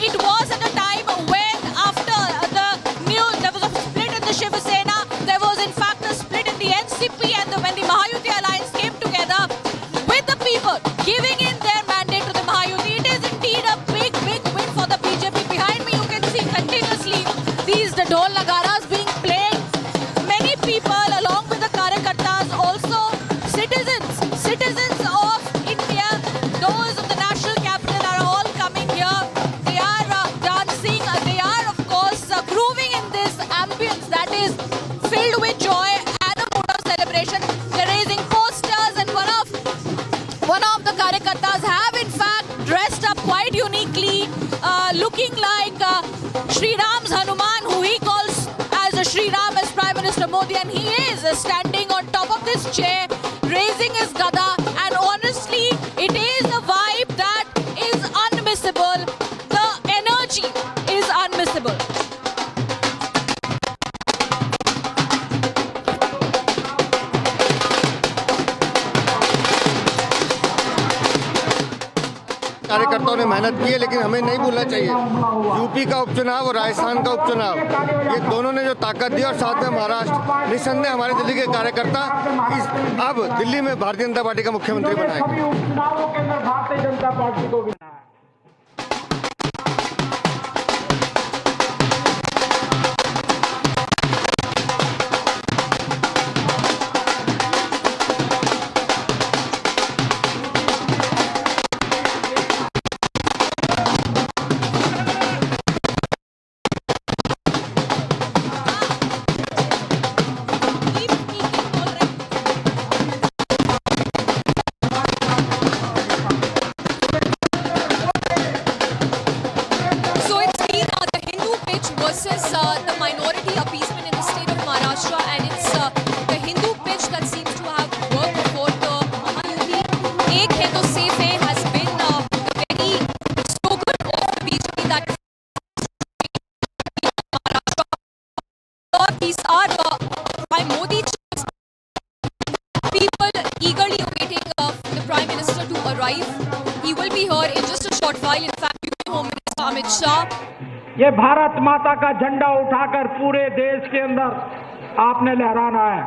it was at a time when after the news, there was a split in the Shiv Sena, there was in fact a split in the NCP, and when the Mahayuti alliance came together with the people, giving in their mandate to the Mahayuti, it is indeed a big, big win for the BJP. Behind me, you can see continuously the dhol nagaras being played. Many people, along with the karyakartas, also citizens of India, those of the national capital are all coming here. They are dancing, they are of course grooving in this ambience that is filled with joy and a mood of celebration. They're raising posters, and one of the karyakartas have in fact dressed up quite uniquely, looking like Sri Ram's Hanuman, who he calls as Sri Ram as Prime Minister Modi, and he is standing on top of this chair, raising his gada, and honestly, it is a vibe that is unmissable. The energy is unmissable. कार्यकर्ताओं ने मेहनत की है, लेकिन हमें नहीं भूलना चाहिए यूपी का उपचुनाव और राजस्थान का उपचुनाव, ये दोनों ने जो ताकत दी, और साथ में महाराष्ट्र, निस्संदेह हमारे दिल्ली के कार्यकर्ता अब दिल्ली में भारतीय जनता पार्टी का मुख्यमंत्री बनाएंगे। The minority appeasement in the state of Maharashtra, and it's the Hindu pitch that seems to have worked for the Mahayuti. Ek hai to safe hai has been the very slogan of the BJP that Maharashtra. These are by Modi chiefs. People eagerly awaiting the Prime Minister to arrive. He will be here in just a short while. In fact, Home Minister Amit Shah. ये भारत माता का झंडा उठाकर पूरे देश के अंदर आपने लहराना है।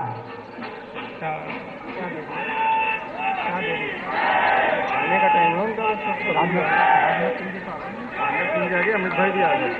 आने का टाइम होगा, अमित भाई भी आ गए।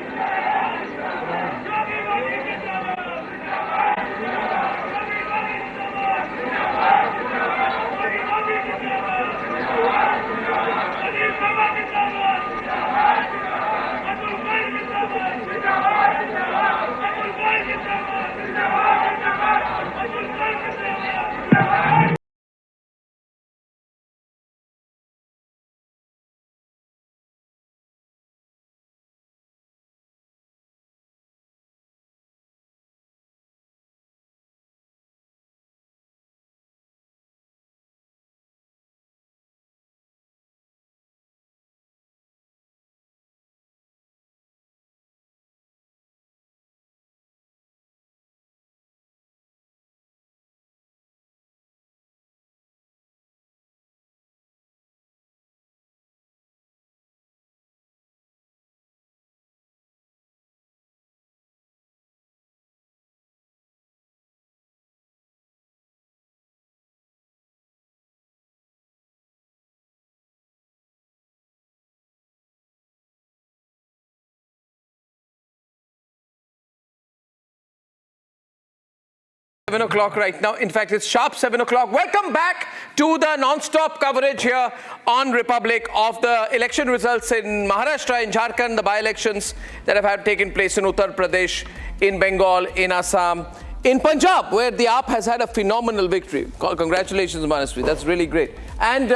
Seven o'clock right now. In fact, it's sharp 7 o'clock. Welcome back to the non-stop coverage here on Republic of the election results in Maharashtra, in Jharkhand, the by-elections that have taken place in Uttar Pradesh, in Bengal, in Assam, in Punjab, where the AAP has had a phenomenal victory. Congratulations, Manasvi. That's really great. And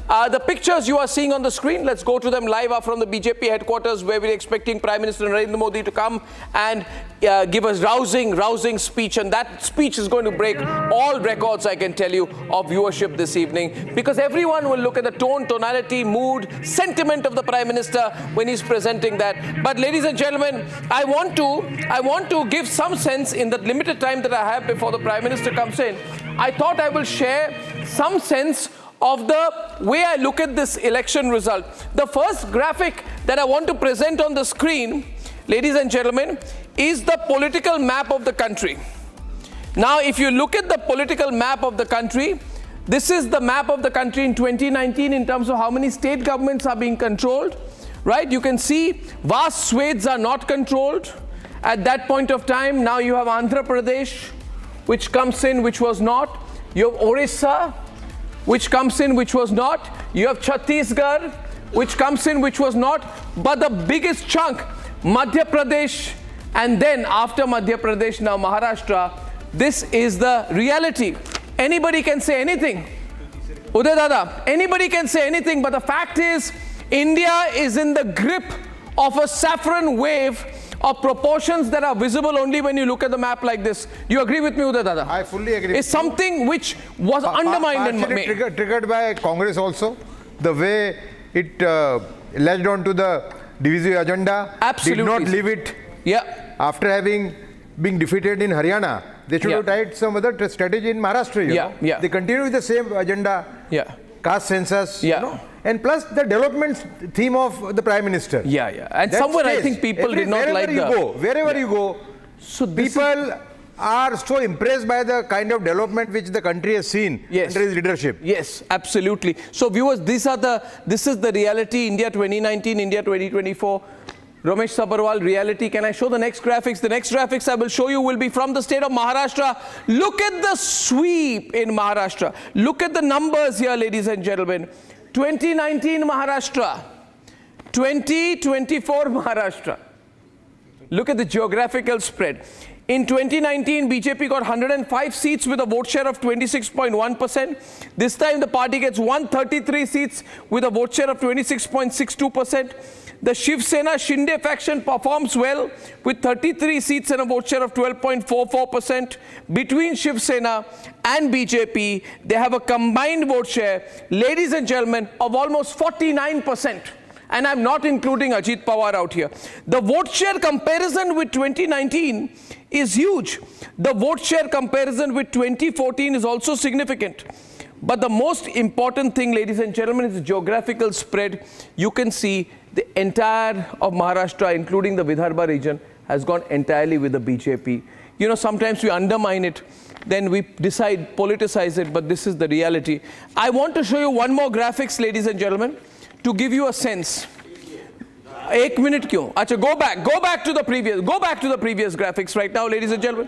The pictures you are seeing on the screen, let's go to them live, are from the BJP headquarters, where we're expecting Prime Minister Narendra Modi to come and give a rousing speech. And that speech is going to break all records, I can tell you, of viewership this evening, because everyone will look at the tone, tonality, mood, sentiment of the Prime Minister when he's presenting that. But ladies and gentlemen, I want to give some sense in the limited time that I have before the Prime Minister comes in. I thought I will share some sense of the way I look at this election result. The first graphic that I want to present on the screen, ladies and gentlemen, is the political map of the country. Now, if you look at the political map of the country, this is the map of the country in 2019 in terms of how many state governments are being controlled, right? You can see vast swathes are not controlled at that point of time. Now you have Andhra Pradesh, which comes in, which was not. You have Orissa, which comes in, which was not. You have Chhattisgarh, which comes in, which was not. But the biggest chunk, Madhya Pradesh, and then after Madhya Pradesh, now Maharashtra. This is the reality. Anybody can say anything. Uday Dada, anybody can say anything, but the fact is, India is in the grip of a saffron wave of proportions that are visible only when you look at the map like this. Do you agree with me, Uday Dada? I fully agree. It's something which was undermined and triggered by Congress also. The way it latched on to the divisive agenda. Absolutely. Did not leave it. Yeah. After having been defeated in Haryana, they should have tried some other strategy in Maharashtra. You know? Yeah. They continue with the same agenda. Yeah. Caste census. You know? And plus the development theme of the Prime Minister. And somewhere I think people did not like wherever you go, so people are so impressed by the kind of development which the country has seen under his leadership. Yes, absolutely. So viewers, this is the reality, India 2019, India 2024. Ramesh Sabharwal, reality. Can I show the next graphics? The next graphics I will show you will be from the state of Maharashtra. Look at the sweep in Maharashtra. Look at the numbers here, ladies and gentlemen. 2019 Maharashtra, 2024 Maharashtra. Look at the geographical spread. In 2019, BJP got 105 seats with a vote share of 26.1%. This time the party gets 133 seats with a vote share of 26.62%. The Shiv Sena Shinde faction performs well with 33 seats and a vote share of 12.44%. Between Shiv Sena and BJP, they have a combined vote share, ladies and gentlemen, of almost 49%. And I'm not including Ajit Pawar out here. The vote share comparison with 2019 is huge. The vote share comparison with 2014 is also significant. But the most important thing, ladies and gentlemen, is the geographical spread. You can see the entire of Maharashtra, including the Vidarbha region, has gone entirely with the BJP. You know, sometimes we undermine it, then we decide, politicize it, but this is the reality. I want to show you one more graphics, ladies and gentlemen, to give you a sense. 1 minute क्यों? अच्छा, go back to the previous graphics right now, ladies and gentlemen.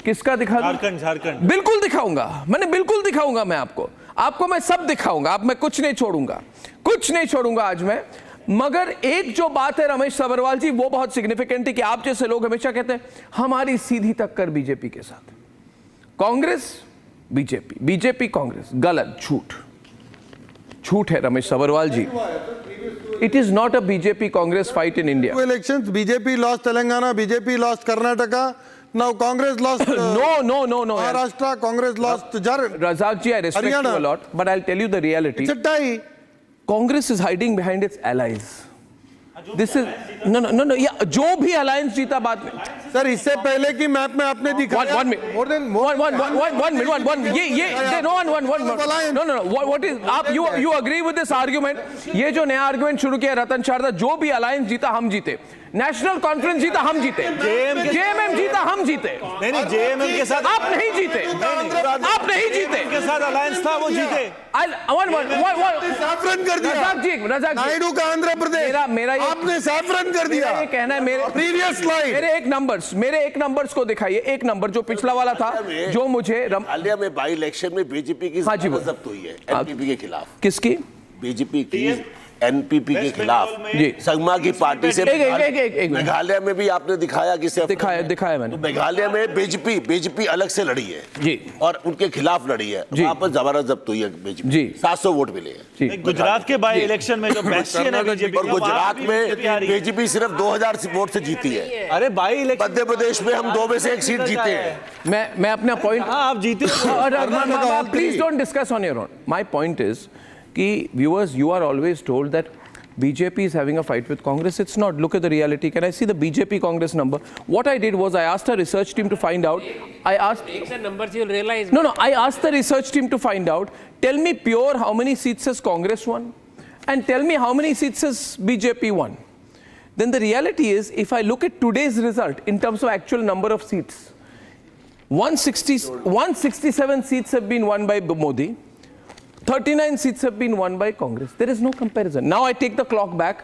किसका दिखा दूं? झारखंड बिल्कुल दिखाऊंगा, मैंने बिल्कुल दिखाऊंगा मैं आपको मैं सब दिखाऊंगा, अब मैं कुछ नहीं छोड़ूंगा आज मैं। मगर एक जो बात है रमेश सब्रवाल जी, वो बहुत सिग्निफिकेंट है कि आप जैसे लोग हमेशा कहते हैं हमारी सीधी टक्कर बीजेपी के साथ, कांग्रेस बीजेपी कांग्रेस, गलत, झूठ है रमेश सब्रवाल जी। It is not a BJP Congress fight in India. Elections, BJP lost Telangana, BJP lost Karnataka. Now Congress lost. No. Maharashtra, Congress lost Jharkhand. Razak ji, I respect you a lot, but I'll tell you the reality. It's a tie. Congress is hiding behind its allies. This is no. Yeah, जो भी alliance जीता बाद में. Sir, इससे पहले की map में आपने दिखाया. One minute. One minute. No. What is? You agree with this argument? ये जो नया argument शुरू किया रतन शारदा, जो भी alliance जीता हम जीते. नेशनल कॉन्फ्रेंस जीता हम जीते, जेएमएम जीता हम जीते, नहीं जेएमएम के साथ आप नहीं जीते के साथ अलायंस था, वो जीते। सैफरन कर दिया रजाक जी, नायडू का आंध्र प्रदेश, मेरा आपने सैफरन कर दिया। ये कहना है मेरे प्रीवियस स्लाइड, मेरे एक नंबर्स को दिखाइए, एक नंबर जो पिछला वाला था, जो मुझे हालिया में बाई इलेक्शन में बीजेपी की जब्त हुई है एमपीपी के खिलाफ। किसकी? बीजेपी की एनपीपी के खिलाफ संगमा की पार्टी से मेघालय में भी आपने दिखाया कि दिखाया मैंने। तो मेघालय में बीजेपी अलग से लड़ी है जी और उनके खिलाफ लड़ी है, वहां पर जबरदस्त जब्त हुई है बीजेपी, 700 वोट मिले हैं। गुजरात के बाई इलेक्शन में जो बेस्टियन है बीजेपी, और गुजरात में बीजेपी सिर्फ 2000 वोट से जीती है। अरे बाई इलेक्शन मध्य प्रदेश में हम 2 में से 1 सीट जीते हैं। मैं अपना पॉइंट, आप जीते, please don't discuss on your own. My point is कि viewers, you are always told that BJP is having a fight with Congress. It's not. Look at the reality. Can I see the BJP Congress number? What I did was I asked a research team to find out. I asked. Take the numbers, you'll realize. No. I asked the research team to find out. Tell me pure how many seats has Congress won, and tell me how many seats has BJP won. Then the reality is, if I look at today's result in terms of actual number of seats, 167 seats have been won by Modi. 39 seats have been won by Congress. There is no comparison. Now I take the clock back.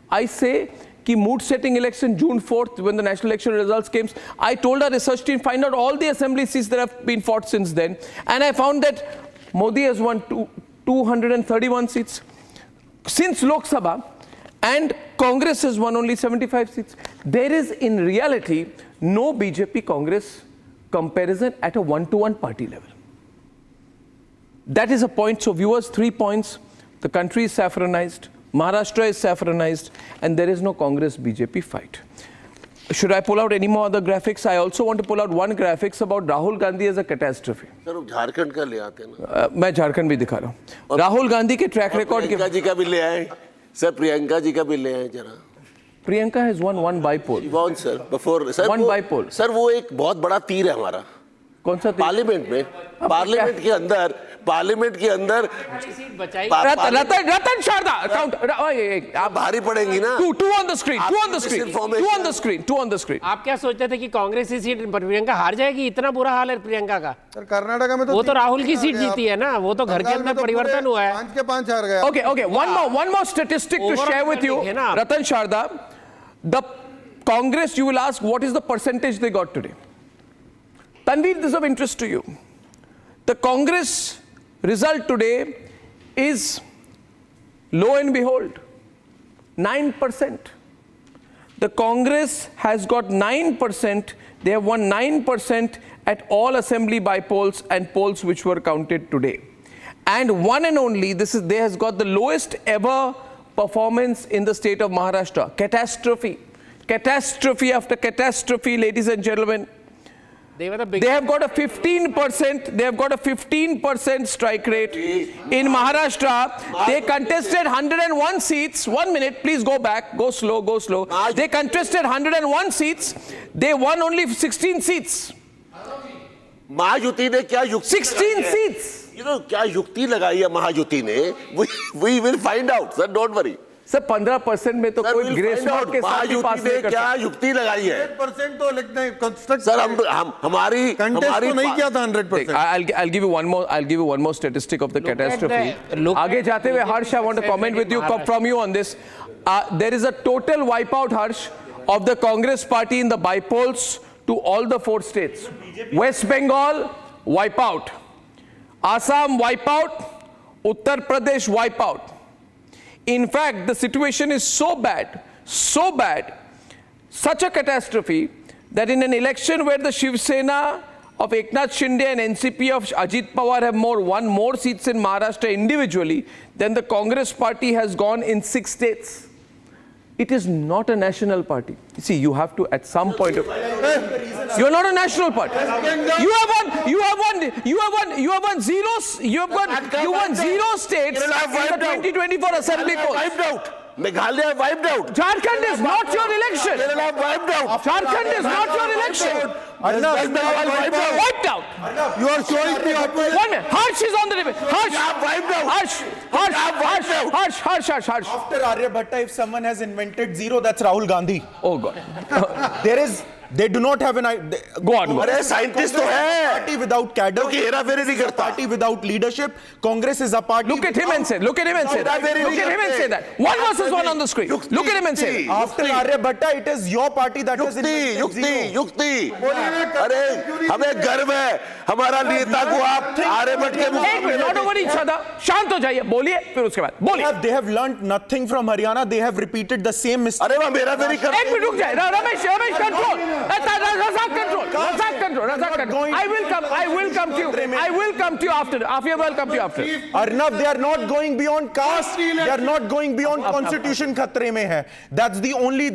I say कि mood setting election June 4th when the national election results came, I told our research team find out all the assembly seats that have been fought since then, and I found that Modi has won 231 seats since Lok Sabha, and Congress has won only 75 seats. There is in reality no BJP Congress comparison at a one-to-one party level. That is a point. So viewers, 3 points. The country is saffronized, Maharashtra is saffronized, and there is no Congress-BJP fight. Should I pull out any more other graphics? I also want to pull out one graphics about Rahul Gandhi as a catastrophe. Sir Jharkhand का ले आते हैं ना। मैं झारखंड भी दिखा रहा हूँ। राहुल गांधी के ट्रैक रिकॉर्ड के। प्रियंका जी का भी ले आए सर, प्रियंका जी का भी ले आए जरा। Priyanka has won one bypoll. Won sir before sir one bypoll. Sir वो एक बहुत बड़ा तीर है हमारा। कौन सा तीर? पार्लियामेंट में, पार्लियामेंट के अंदर रतन शारदा काउंट, आप भारी पड़ेंगी ना। two on the screen, two on the screen. आप क्या सोचते थे कि कांग्रेस की सीट पर प्रियंका हार जाएगी? इतना बुरा हाल है प्रियंका का। सर कर्नाटक में तो वो तो राहुल की सीट जीती है ना, वो तो घर के अंदर परिवर्तन हुआ है। 5 के 5 हार गया। Okay, one more statistic to share with you, Ratan Sharda. The Congress, you will ask, what is the percentage they got today? Tanveer, this is of interest to you. The Congress result today is, lo and behold, 9%. The Congress has got 9%. They have won 9% at all assembly by polls and polls which were counted today. And one and only, they has got the lowest ever performance in the state of Maharashtra. Catastrophe. Catastrophe after catastrophe, ladies and gentlemen. They have got a 15%. They have got a 15% strike rate in Maharashtra. They contested 101 seats. 1 minute, please go back. Go slow, go slow. They contested 101 seats. They won only 16 seats. Mahayuti ने क्या युक्ति 16 seats. You know क्या युक्ति लगाई है महायुति ने? We will find out, sir. Don't worry. Sir 15% में तो कोई ग्रेस मार्क के साथ ही पास नहीं कर सकता। क्या युक्ति लगाई है? 100% तो लिखते हैं कंस्ट्रक्ट। सर हम हमारी नहीं किया था 100%। I'll give you one more statistic of the catastrophe. आगे जाते हुए हर्ष, I want to comment with you from you on this. There is a total wipeout, Harsh, of the Congress party in the bypolls to all the 4 states. West Bengal wipeout, Assam wipeout, Uttar Pradesh wipeout. In fact, the situation is so bad, such a catastrophe, that in an election where the Shiv Sena of Eknath Shinde and NCP of Ajit Pawar have won more seats in Maharashtra individually than the Congress party has gone in 6 states. It is not a national party. You see, you have to at some point of... You are not a national party. You have won 0 states in the 2024 assembly polls. Meghalaya wiped out. Jharkhand is not your election. Wiped out. Jharkhand is not your election. Wiped out. You are showing the opposite. 1 minute. Harsh is on the debate. Harsh. After Aryabhatta, if someone has invented 0, that's Rahul Gandhi. Oh God. There is They do not have an idea. Go on. अरे scientist तो है. Party without cadre. क्योंकि हेराफेरी नहीं करता. Party without leadership. Congress is a party. Look at him and say. Look at him and say that. Look at him and say that. One versus one on the screen. Look at him and say that. After Aryabhatta, it is your party that is युक्ति. अरे हमें गर्व है हमारा नेता को आप आर्यभट्ट के मुकाबले. Not over each other. शांत हो जाइए. बोलिए फिर उसके बाद. बोलिए. They have learned nothing from Haryana. They have repeated the same mistake. अरे वह मेरा फेरी कर. एक मिनट रुक जाए. Ramesh control. Razak control. I will come to you after. Afia will come to you after. Arnab, they are not going beyond caste. They are not going beyond constitution. खतरे में है. That's the only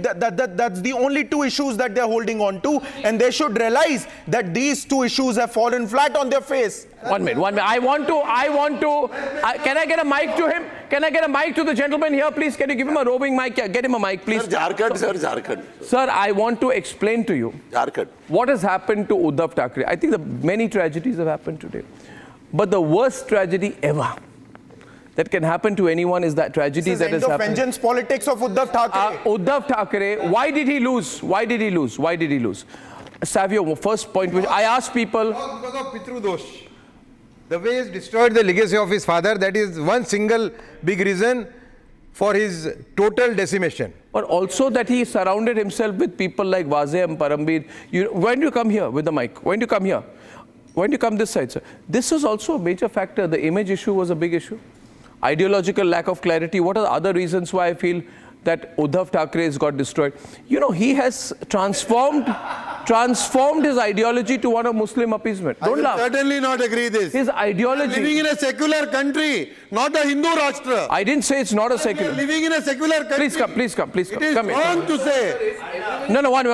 two issues that they are holding on to, and they should realize that these two issues have fallen flat on their face. 1 minute. I want to. Can I get a mic to him? Can I get a mic to the gentleman here, please? Can you give him a roving mic? Get him a mic, please. Jharkhand. Sir, I want to explain to you what has happened to Uddhav Thackeray. I think many tragedies have happened today. But the worst tragedy ever that can happen to anyone is that tragedy that has happened. Vengeance politics of Uddhav Thackeray. Uddhav Thackeray, why did he lose? Savio, first point which I asked people. Because of Pitrudosh. The way he's destroyed the legacy of his father, that is one single big reason for his total decimation. But also that he surrounded himself with people like Vazeh and Parambir. When do you come here with the mic? When do you come here? When do you come this side, sir? This was also a major factor. The image issue was a big issue. Ideological lack of clarity. What are the other reasons why I feel that Uddhav Thackeray has got destroyed? You know, he has transformed his ideology to one of Muslim appeasement. Don't laugh. I will certainly not agree this. His ideology. Living in a secular country, not a Hindu Rashtra. I didn't say it's not a secular. Living in a secular country. Please come. It is wrong to say. No, one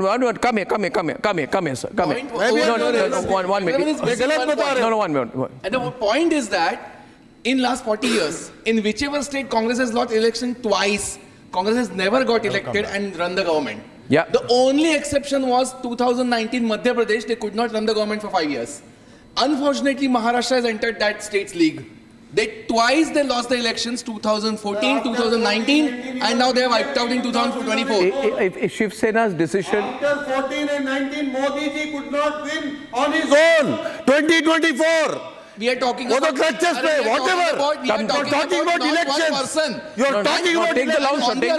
minute. Come here, sir. Come here. No, 1 minute. No, 1 minute. And the point is that in last 40 years, in whichever state Congress has lost election twice, Congress has never got elected and run the government. Yeah. The only exception was 2019 Madhya Pradesh. They could not run the government for 5 years. Unfortunately, Maharashtra has entered that state's league. Twice they lost the elections, 2014, 2019, and now they are wiped out in 2024. If Shiv Sena's decision... After 14 and 19, Modi ji could not win on his own. 2024. We are talking about clutches play, whatever. You're talking about elections. You're talking about take the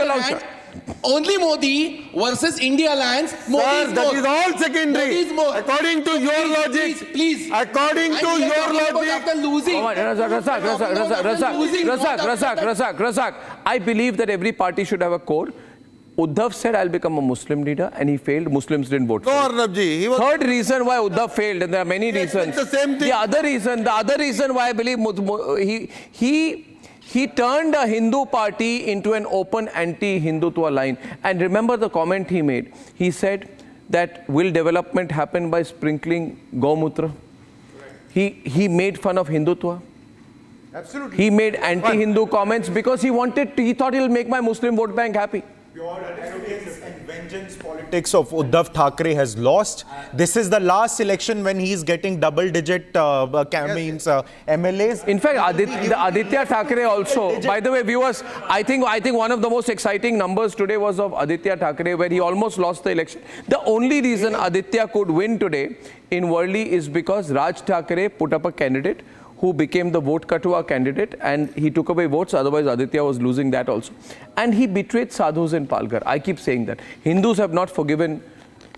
long shot. Only Modi versus India lands. Sir, that is all secondary. According to your logic. Please. According to your logic. After losing. Razak. I believe that every party should have a code. Uddhav said, I'll become a Muslim leader, and he failed. Muslims didn't vote for him. No, Arnabji. Third reason why Uddhav failed, and there are many reasons. The same thing. The other reason why I believe he turned a Hindu party into an open anti-Hindutva line. And remember the comment he made. He said that will development happen by sprinkling Gomutra? He made fun of Hindutva. Absolutely. He made anti-Hindu comments because he thought he'll make my Muslim vote bank happy. Pure arrogance and vengeance politics of Uddhav Thackeray has lost. This is the last election when he is getting double-digit MLAs. In fact, Aditya Thackeray also. By the way, viewers, I think one of the most exciting numbers today was of Aditya Thackeray, where he almost lost the election. The only reason Aditya could win today in Worli is because Raj Thackeray put up a candidate who became the vote katua candidate, and he took away votes, otherwise Aditya was losing that also. And he betrayed sadhus in Palghar. I keep saying that. Hindus have not forgiven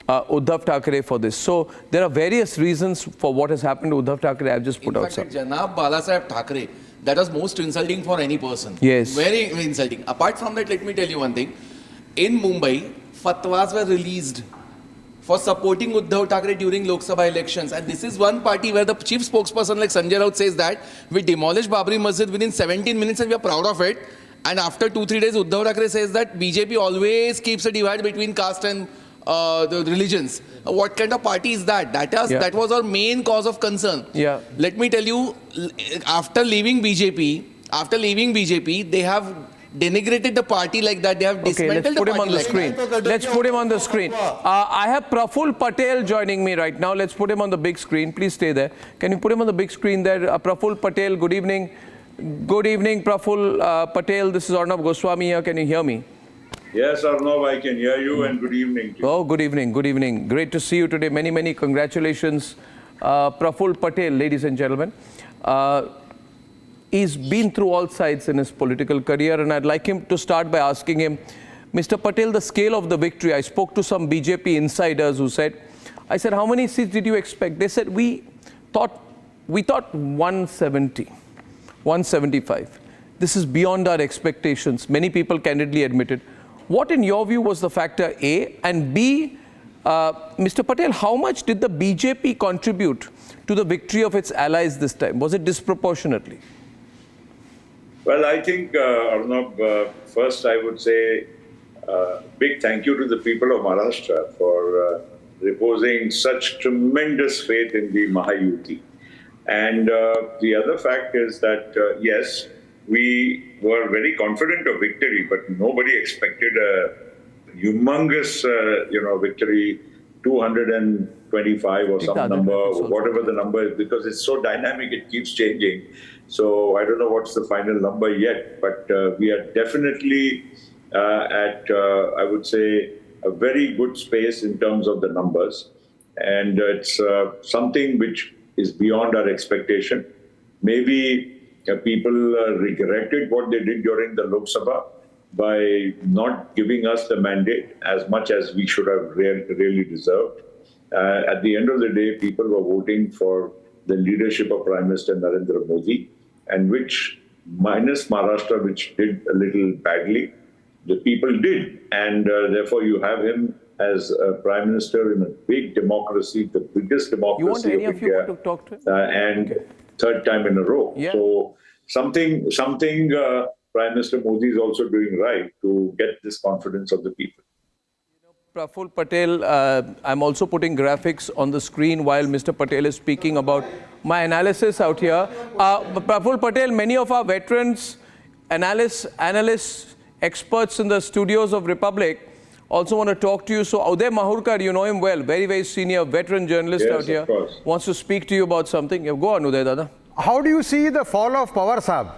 Uddhav Thackeray for this. So there are various reasons for what has happened to Uddhav Thackeray. I've just put out some. Janab Balasaheb Thackeray, that was most insulting for any person. Yes. Very insulting. Apart from that, let me tell you one thing. In Mumbai, fatwas were released for supporting Uddhav Thackeray during Lok Sabha elections. And this is one party where the chief spokesperson like Sanjay Raut says that we demolished Babri Masjid within 17 minutes and we are proud of it. And after 2-3 days, Uddhav Thackeray says that BJP always keeps a divide between caste and the religions. What kind of party is that? That was our main cause of concern. Yeah. Let me tell you, after leaving BJP, they have denigrated the party like that. They have dismantled the party like that. Let's put him on the screen. I have Praful Patel joining me right now. Let's put him on the big screen. Please stay there. Can you put him on the big screen there? Praful Patel, good evening. Good evening, Praful Patel. This is Arnab Goswami here. Can you hear me? Yes, Arnab, I can hear you, and good evening to you. Oh, good evening, good evening. Great to see you today. Many, many congratulations. Praful Patel, ladies and gentlemen. He's been through all sides in his political career, and I'd like him to start by asking him, Mr. Patel, the scale of the victory. I spoke to some BJP insiders who said, I said, how many seats did you expect? They said, we thought 170, 175. This is beyond our expectations. Many people candidly admitted. What, in your view, was the factor A? And B, Mr. Patel, how much did the BJP contribute to the victory of its allies this time? Was it disproportionately? Well, I think, Arnab, first I would say big thank you to the people of Maharashtra for reposing such tremendous faith in the Mahayuti. And the other fact is that, yes, we were very confident of victory, but nobody expected a humongous, victory, 225 or some number, whatever the number is, because it's so dynamic, it keeps changing. So I don't know what's the final number yet, but we are definitely at, I would say, a very good space in terms of the numbers. And it's something which is beyond our expectation. Maybe people regretted what they did during the Lok Sabha by not giving us the mandate as much as we should have really deserved. At the end of the day, people were voting for the leadership of Prime Minister Narendra Modi, and which, minus Maharashtra, which did a little badly, the people did. And therefore, you have him as a Prime Minister in a big democracy, the biggest democracy of India, to talk to him? and third time in a row. Yeah. So something Prime Minister Modi is also doing right to get this confidence of the people. Praful Patel, I'm also putting graphics on the screen while Mr. Patel is speaking about my analysis out here. Praful Patel, many of our veterans, analysts, experts in the studios of Republic also want to talk to you. So Uday Mahurkar, you know him well, very, very senior veteran journalist out here, wants to speak to you about something. Yeah, go on, Uday Dada. How do you see the fall of Pawar Sahab?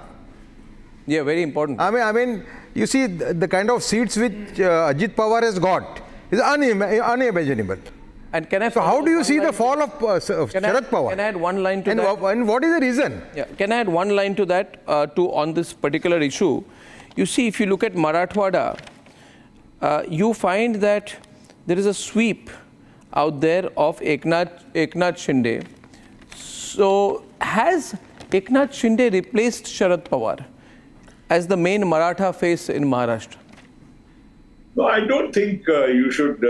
Yeah, very important. I mean, you see the kind of seats which Ajit Pawar has got is unimaginable. And can I? So how do you see the fall of Sharad Pawar? Can I add one line to that? And what is the reason? Yeah, can I add one line to that on this particular issue? You see, if you look at Marathwada, you find that there is a sweep out there of Eknath Shinde. So has Eknath Shinde replaced Sharad Pawar as the main Maratha face in Maharashtra? No, I don't think you should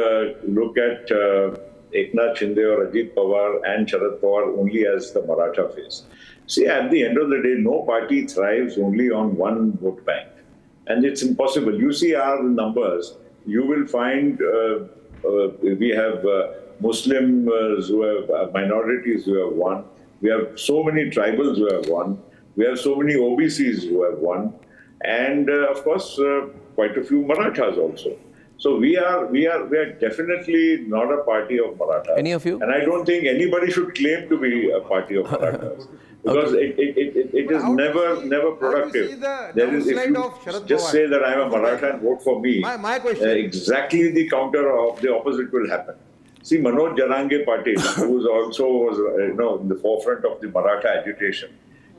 look at Eknath Shinde or Ajit Pawar and Sharad Pawar only as the Maratha face. See, at the end of the day, no party thrives only on one vote bank. And it's impossible. You see our numbers, you will find we have Muslims who have minorities who have won. We have so many tribals who have won. We have so many OBCs who have won. And of course, quite a few Marathas also. So we are definitely not a party of Marathas. Any of you? And I don't think anybody should claim to be a party of Marathas. Because it is never productive. There is, if you just say that I am a Maratha and vote for me, my question. Exactly the counter of the opposite will happen. See, Manoj Jarange Patil, who also was in the forefront of the Maratha agitation,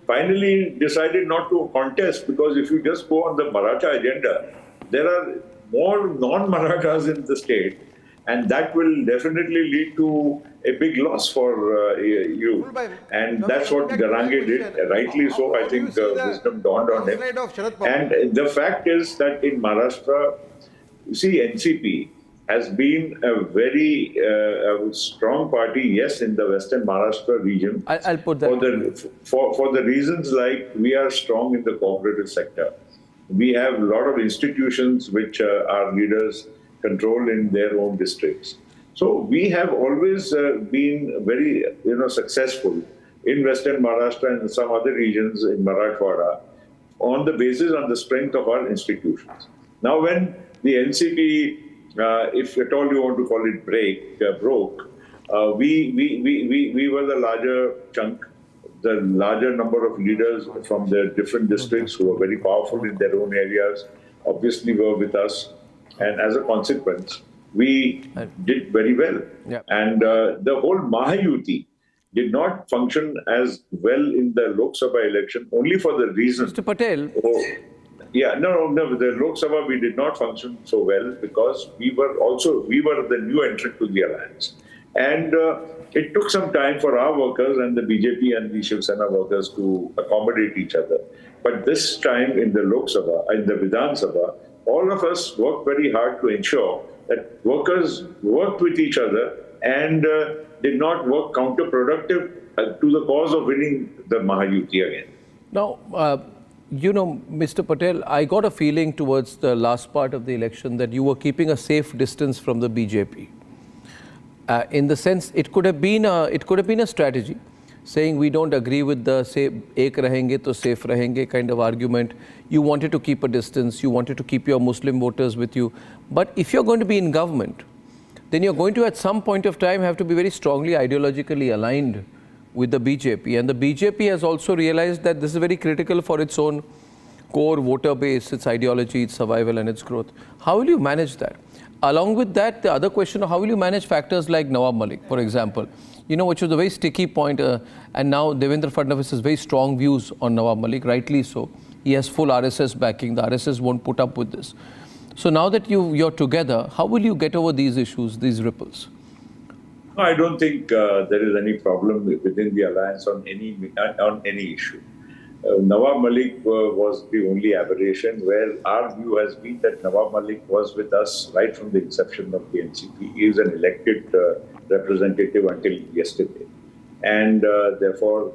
finally decided not to contest, because if you just go on the Maratha agenda, there are more non-Marathas in the state, and that will definitely lead to a big loss for you. And that's what Jarange did, rightly so. I think wisdom dawned on him. And the fact is that in Maharashtra, you see, NCP has been a very strong party, yes, in the Western Maharashtra region. I'll put that for the reasons like we are strong in the cooperative sector. We have a lot of institutions which our leaders control in their own districts. So we have always been very successful in Western Maharashtra and some other regions in Marathwada on the strength of our institutions. Now when the NCP, if at all you want to call it broke, we were the larger chunk, the larger number of leaders from the different districts who were very powerful in their own areas, obviously were with us. and as a consequence, we did very well. And the whole Mahayuti did not function as well in the Lok Sabha election only for the reason. Mr. Patel. No. The Lok Sabha we did not function so well because we were the new entrant to the alliance, and it took some time for our workers and the BJP and the Shiv Sena workers to accommodate each other. But this time in the Lok Sabha, in the Vidhan Sabha, all of us worked very hard to ensure that workers worked with each other and did not work counterproductive to the cause of winning the Mahayuti again. Now, Mr. Patel, I got a feeling towards the last part of the election that you were keeping a safe distance from the BJP. In the sense, it could have been a strategy, saying we don't agree with the say ek rahenge to safe rahenge kind of argument. You wanted to keep a distance. You wanted to keep your Muslim voters with you. But if you're going to be in government, then you're going to at some point of time have to be very strongly ideologically aligned with the BJP. And the BJP has also realized that this is very critical for its own core voter base, its ideology, its survival and its growth. How will you manage that? Along with that, the other question, how will you manage factors like Nawab Malik, for example, which was a very sticky point. And now Devendra Fadnavis has very strong views on Nawab Malik, rightly so. He has full RSS backing. The RSS won't put up with this. So now that you're together, how will you get over these issues, these ripples? No, I don't think there is any problem within the alliance on any issue. Nawab Malik was the only aberration where our view has been that Nawab Malik was with us right from the inception of the NCP. He is an elected representative until yesterday. And therefore,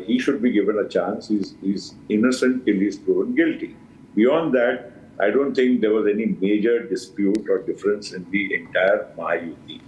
he should be given a chance. He's innocent till he's proven guilty. Beyond that, I don't think there was any major dispute or difference in the entire Mahayuti.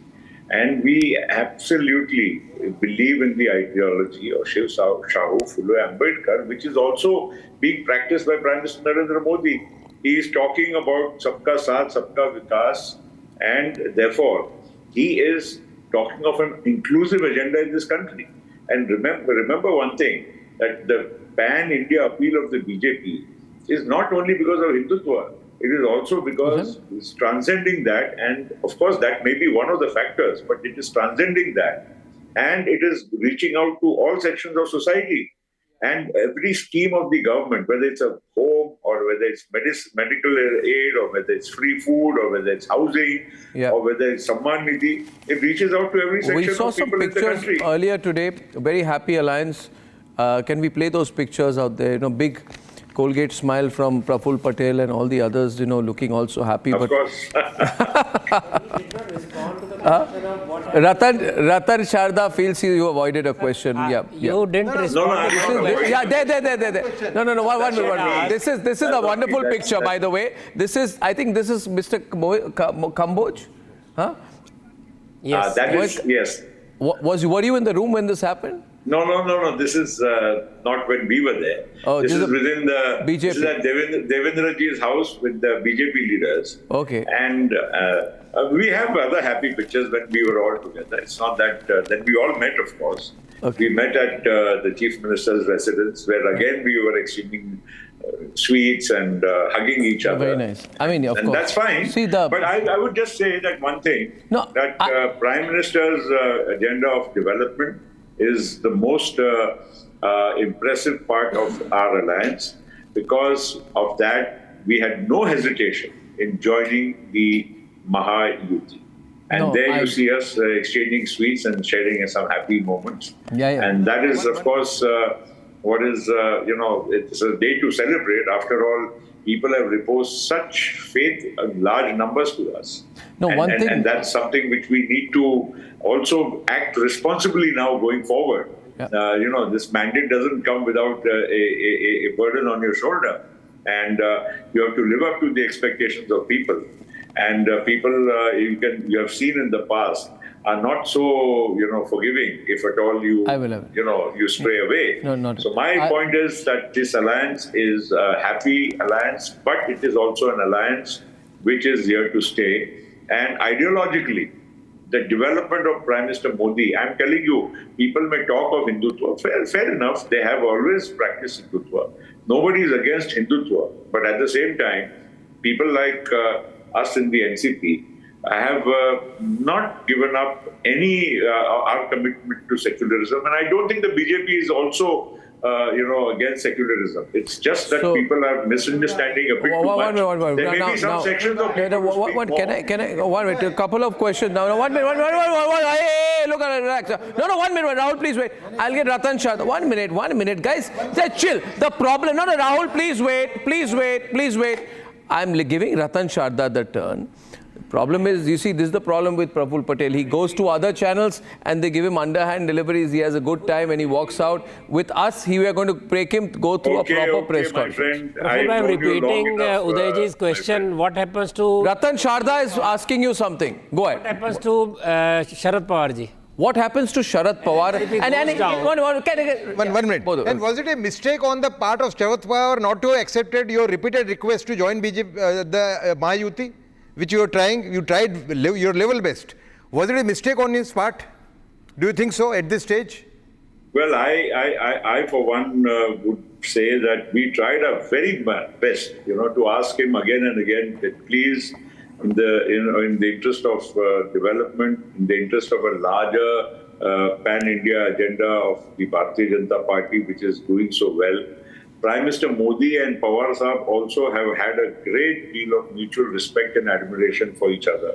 And we absolutely believe in the ideology of Shiv Shahu Phule Ambedkar, which is also being practiced by Prime Minister Narendra Modi. He is talking about Sabka Saath, Sabka Vikas, and therefore he is talking of an inclusive agenda in this country. And remember one thing, that the pan-India appeal of the BJP is not only because of Hindutva, it is also because it's transcending that, and of course that may be one of the factors, but it is transcending that, and it is reaching out to all sections of society. And every scheme of the government, whether it's a home or whether it's medical aid or whether it's free food or whether it's housing or whether it's Samman Nidhi, it reaches out to every section of people in the country. We saw some pictures earlier today, a very happy alliance. Can we play those pictures out there? Big Colgate smile from Praful Patel and all the others, looking also happy. Of course. Ratan Sharda feels you avoided a question. You didn't respond. There. No. One minute. This is a wonderful picture, by the way. I think this is Mr. Kamboj. Huh? Yes. Yes. Were you in the room when this happened? No. This is not when we were there. This is within the BJP. This is at Devendra Ji's house with the BJP leaders. Okay. And we have other happy pictures when we were all together. It's not that then we all met, of course. Okay. We met at the Chief Minister's residence, where again we were exchanging sweets and hugging each other. Very nice. I mean, of course. That's fine. But I would just say that one thing, that Prime Minister's agenda of development is the most impressive part of our alliance. Because of that, we had no hesitation in joining the Mahayuti. And you see us exchanging sweets and sharing some happy moments. And that is, of course, what is, it's a day to celebrate. After all, people have reposed such faith in large numbers to us. And that's something which we need to also act responsibly now going forward. This mandate doesn't come without a burden on your shoulder. And you have to live up to the expectations of people. And people you have seen in the past are not so forgiving if at all you stray away. So my point is that this alliance is a happy alliance, but it is also an alliance which is here to stay. And ideologically, the development of Prime Minister Modi, I'm telling you, people may talk of Hindutva. Fair enough, they have always practiced Hindutva. Nobody is against Hindutva. But at the same time, people like us in the NCP, have not given up any our commitment to secularism, and I don't think the BJP is also against secularism. It's just that people are misunderstanding a bit too much. There may be some sections of people who speak more. Can I 1 minute? A couple of questions now. 1 minute. Hey, look at it. Relax. No, 1 minute. Rahul, please wait. I'll get Ratan Shah. 1 minute, guys. Just chill. The problem. No, Rahul, please wait. I'm giving Ratan Sharda the turn. Problem is, you see, this is the problem with Praful Patel. He goes to other channels and they give him underhand deliveries. He has a good time and he walks out. With us, we are going to break him, go through a proper press conference. I'm repeating Udayji's question. What happens to... Ratan Sharda is asking you something. Go ahead. What happens to Sharad Pawar ji? What happens to Sharad Pawar? One minute. And was it a mistake on the part of Sharad Pawar not to have accepted your repeated request to join BJP, the Mahayuti? Which you tried your level best. Was it a mistake on his part? Do you think so at this stage? Well, I for one would say that we tried our very best, to ask him again and again that please, in the interest of development, in the interest of a larger pan-India agenda of the Bharatiya Janata Party, which is doing so well. Prime Minister Modi and Pawar Sahab also have had a great deal of mutual respect and admiration for each other.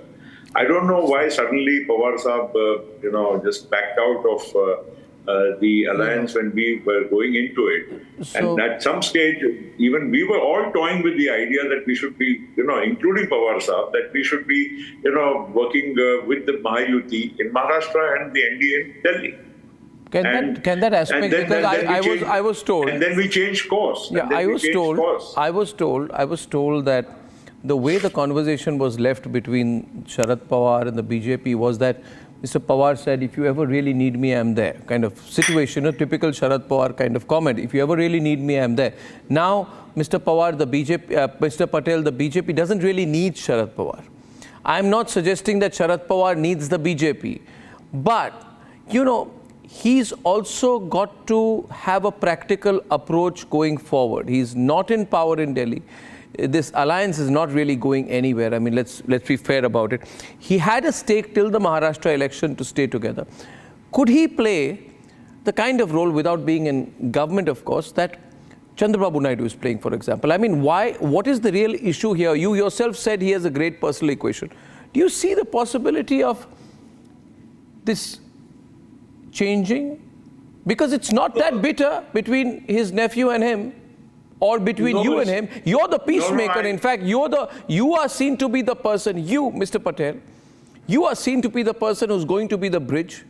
I don't know why suddenly Pawar Sahab, just backed out of the alliance when we were going into it. And at some stage, even we were all toying with the idea that we should be, including Pawar Sahab, that we should be, working with the Mahayuti in Maharashtra and the NDA in Delhi. Can that aspect, because I was told, and then we changed course. Yeah, I was told that the way the conversation was left between Sharad Pawar and the BJP was that Mr. Pawar said, if you ever really need me, I'm there, kind of situation, a typical Sharad Pawar kind of comment. If you ever really need me, I'm there. Now, Mr. Pawar, the BJP, Mr. Patel, the BJP doesn't really need Sharad Pawar. I'm not suggesting that Sharad Pawar needs the BJP, but, he's also got to have a practical approach going forward. He's not in power in Delhi. This alliance is not really going anywhere. I mean, let's be fair about it. He had a stake till the Maharashtra election to stay together. Could he play the kind of role, without being in government, of course, that Chandrababu Naidu is playing, for example? I mean, what is the real issue here? You yourself said he has a great personal equation. Do you see the possibility of this changing? Because it's not that bitter between his nephew and him, or between you and him. You're the peacemaker. In fact, you are seen to be the person, Mr. Patel, you are seen to be the person who's going to be the bridge.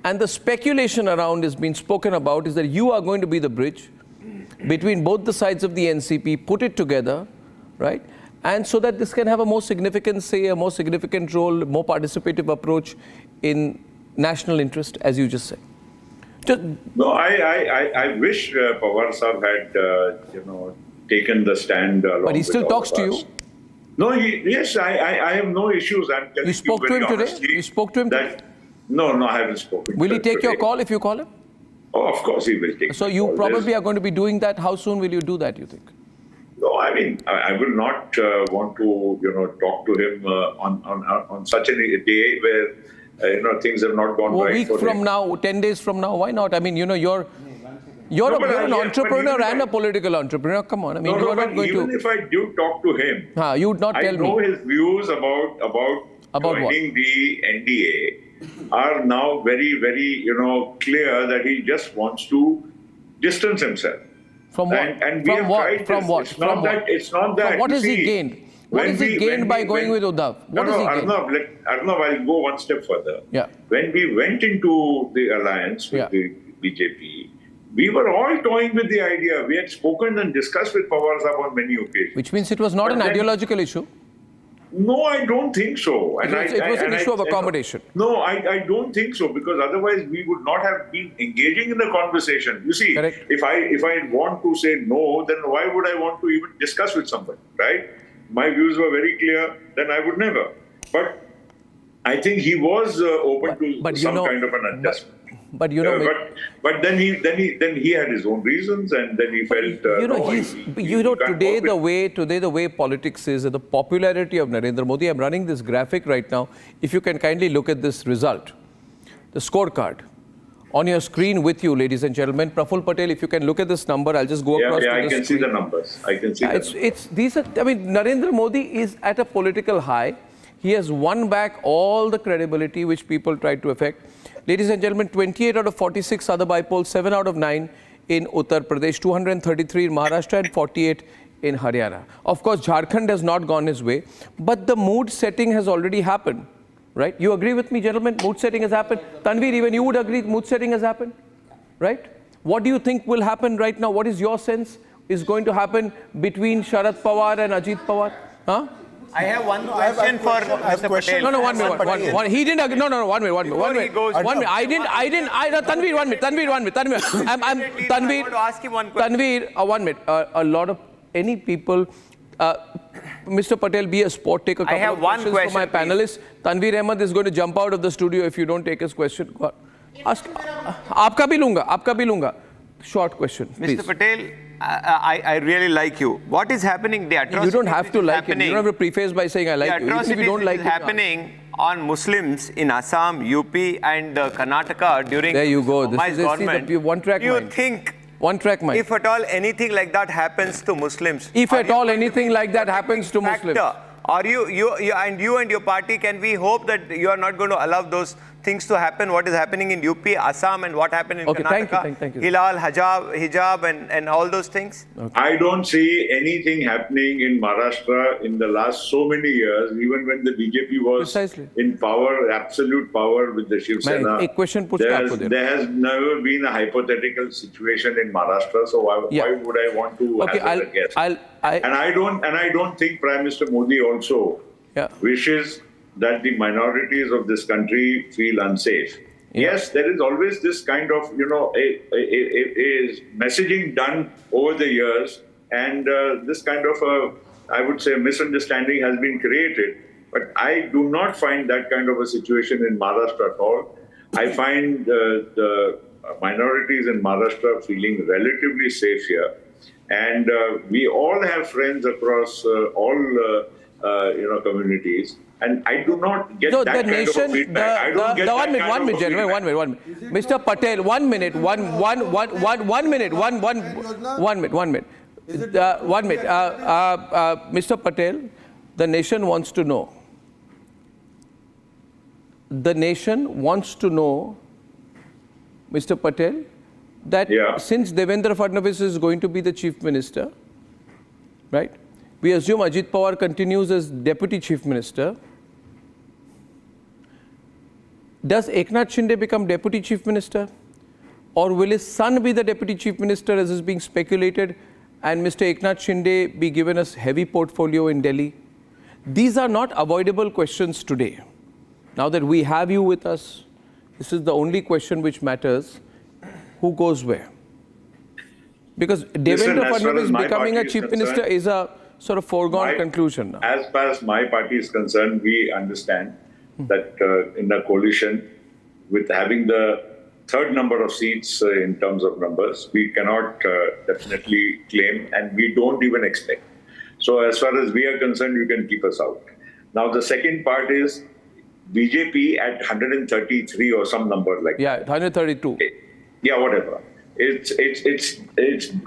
And the speculation around is being spoken about is that you are going to be the bridge between both the sides of the NCP, put it together, right? And so that this can have a more significant say, a more significant role, more participative approach in national interest, as you just said. No, I wish Pawar Sahab had, taken the stand along. But he still talks to you? No, yes, I have no issues. I'm telling you spoke to him today? You spoke to him today? No, I haven't spoken. Will he take your call if you call him? Oh, of course he will take. So you probably are going to be doing that. How soon will you do that, you think? No, I mean, I will not want to, talk to him on such a day where, things have not gone right. A week from now, 10 days from now, why not? I mean, you're an entrepreneur and a political entrepreneur. Come on, I mean, you are not going to. Even if I do talk to him, you would not tell me. I know his views about joining the NDA are now very, very, clear that he just wants to distance himself. From what? And we have tried this. It's not that. What has he gained? What is he gained by going with Uddhav? Arnab, I'll go one step further. Yeah. When we went into the alliance with the BJP, we were all toying with the idea. We had spoken and discussed with Pawar Sahab on many occasions. Which means it was not an ideological issue? No, I don't think so. It was an issue of accommodation. No, I don't think so, because otherwise we would not have been engaging in the conversation. You see, if I want to say no, then why would I want to even discuss with somebody, right? My views were very clear, then I would never. But I think he was open to some kind of an adjustment. But you know, but then he had his own reasons, and then he felt. Today the way politics is, the popularity of Narendra Modi. I'm running this graphic right now. If you can kindly look at this result, the scorecard on your screen with you, ladies and gentlemen. Praful Patel, if you can look at this number, I'll just go across to the screen. I can see the numbers. I can see. Narendra Modi is at a political high. He has won back all the credibility which people tried to affect. Ladies and gentlemen, 28 out of 46 other by polls, 7 out of 9 in Uttar Pradesh, 233 in Maharashtra and 48 in Haryana. Of course, Jharkhand has not gone his way, but the mood setting has already happened, right? You agree with me, gentlemen? Mood setting has happened. Tanveer, even you would agree mood setting has happened, right? What do you think will happen right now? What is your sense is going to happen between Sharad Pawar and Ajit Pawar? Huh? I have one question for Mr. Patel. No, 1 minute. One. He didn't agree. No, 1 minute. 1 minute. 1 minute. Tanveer, 1 minute. Tanveer, 1 minute. Tanveer, I want to ask you one question. Tanveer, 1 minute. A lot of any people. Mr. Patel, be a sport. Take a couple of questions from my panelists. Tanveer Ahmed is going to jump out of the studio if you don't take his question. Ask. आपका भी लूँगा. Short question, please. Mr. Patel, I really like you. What is happening? The atrocity. You don't have to like it. You don't have to preface by saying I like you. Even if you don't like it. The atrocity is happening on Muslims in Assam, UP and Karnataka during there you go. my government. One-track mind. You think one-track mind. If at all anything like that happens to Muslims, if at all anything like that happens to Muslims, are you and your party, can we hope that you are not going to allow those things to happen? What is happening in UP, Assam, and what happened in Karnataka? Thank you. Hilal, hijab, and all those things. Okay. I don't see anything happening in Maharashtra in the last so many years. Even when the BJP was in power, absolute power with the Shiv Sena, there has never been a hypothetical situation in Maharashtra. So why would I want to hazard a guess? And I don't think Prime Minister Modi also wishes that the minorities of this country feel unsafe. Yes, there is always this kind of, a messaging done over the years, and this kind of, I would say, misunderstanding has been created. But I do not find that kind of a situation in Maharashtra at all. I find the minorities in Maharashtra feeling relatively safe here. And we all have friends across all communities, and I do not get that kind of feedback. I don't get that kind of feedback. One minute. Mr. Patel, 1 minute. One minute. Mr. Patel, the nation wants to know. The nation wants to know, Mr. Patel, that since Devendra Fadnavis is going to be the chief minister, right? We assume Ajit Pawar continues as deputy chief minister. Does Eknath Shinde become deputy chief minister? Or will his son be the deputy chief minister as is being speculated, and Mr. Eknath Shinde be given a heavy portfolio in Delhi? These are not avoidable questions today. Now that we have you with us, this is the only question which matters. Who goes where? Because Devendra Fadnavis becoming a chief minister is a sort of foregone conclusion now. As far as my party is concerned, we understand that in a coalition with having the third number of seats in terms of numbers, we cannot definitely claim, and we don't even expect. So as far as we are concerned, you can keep us out. Now the second part is BJP at 133 or some number like that. 132. Yeah, whatever. It's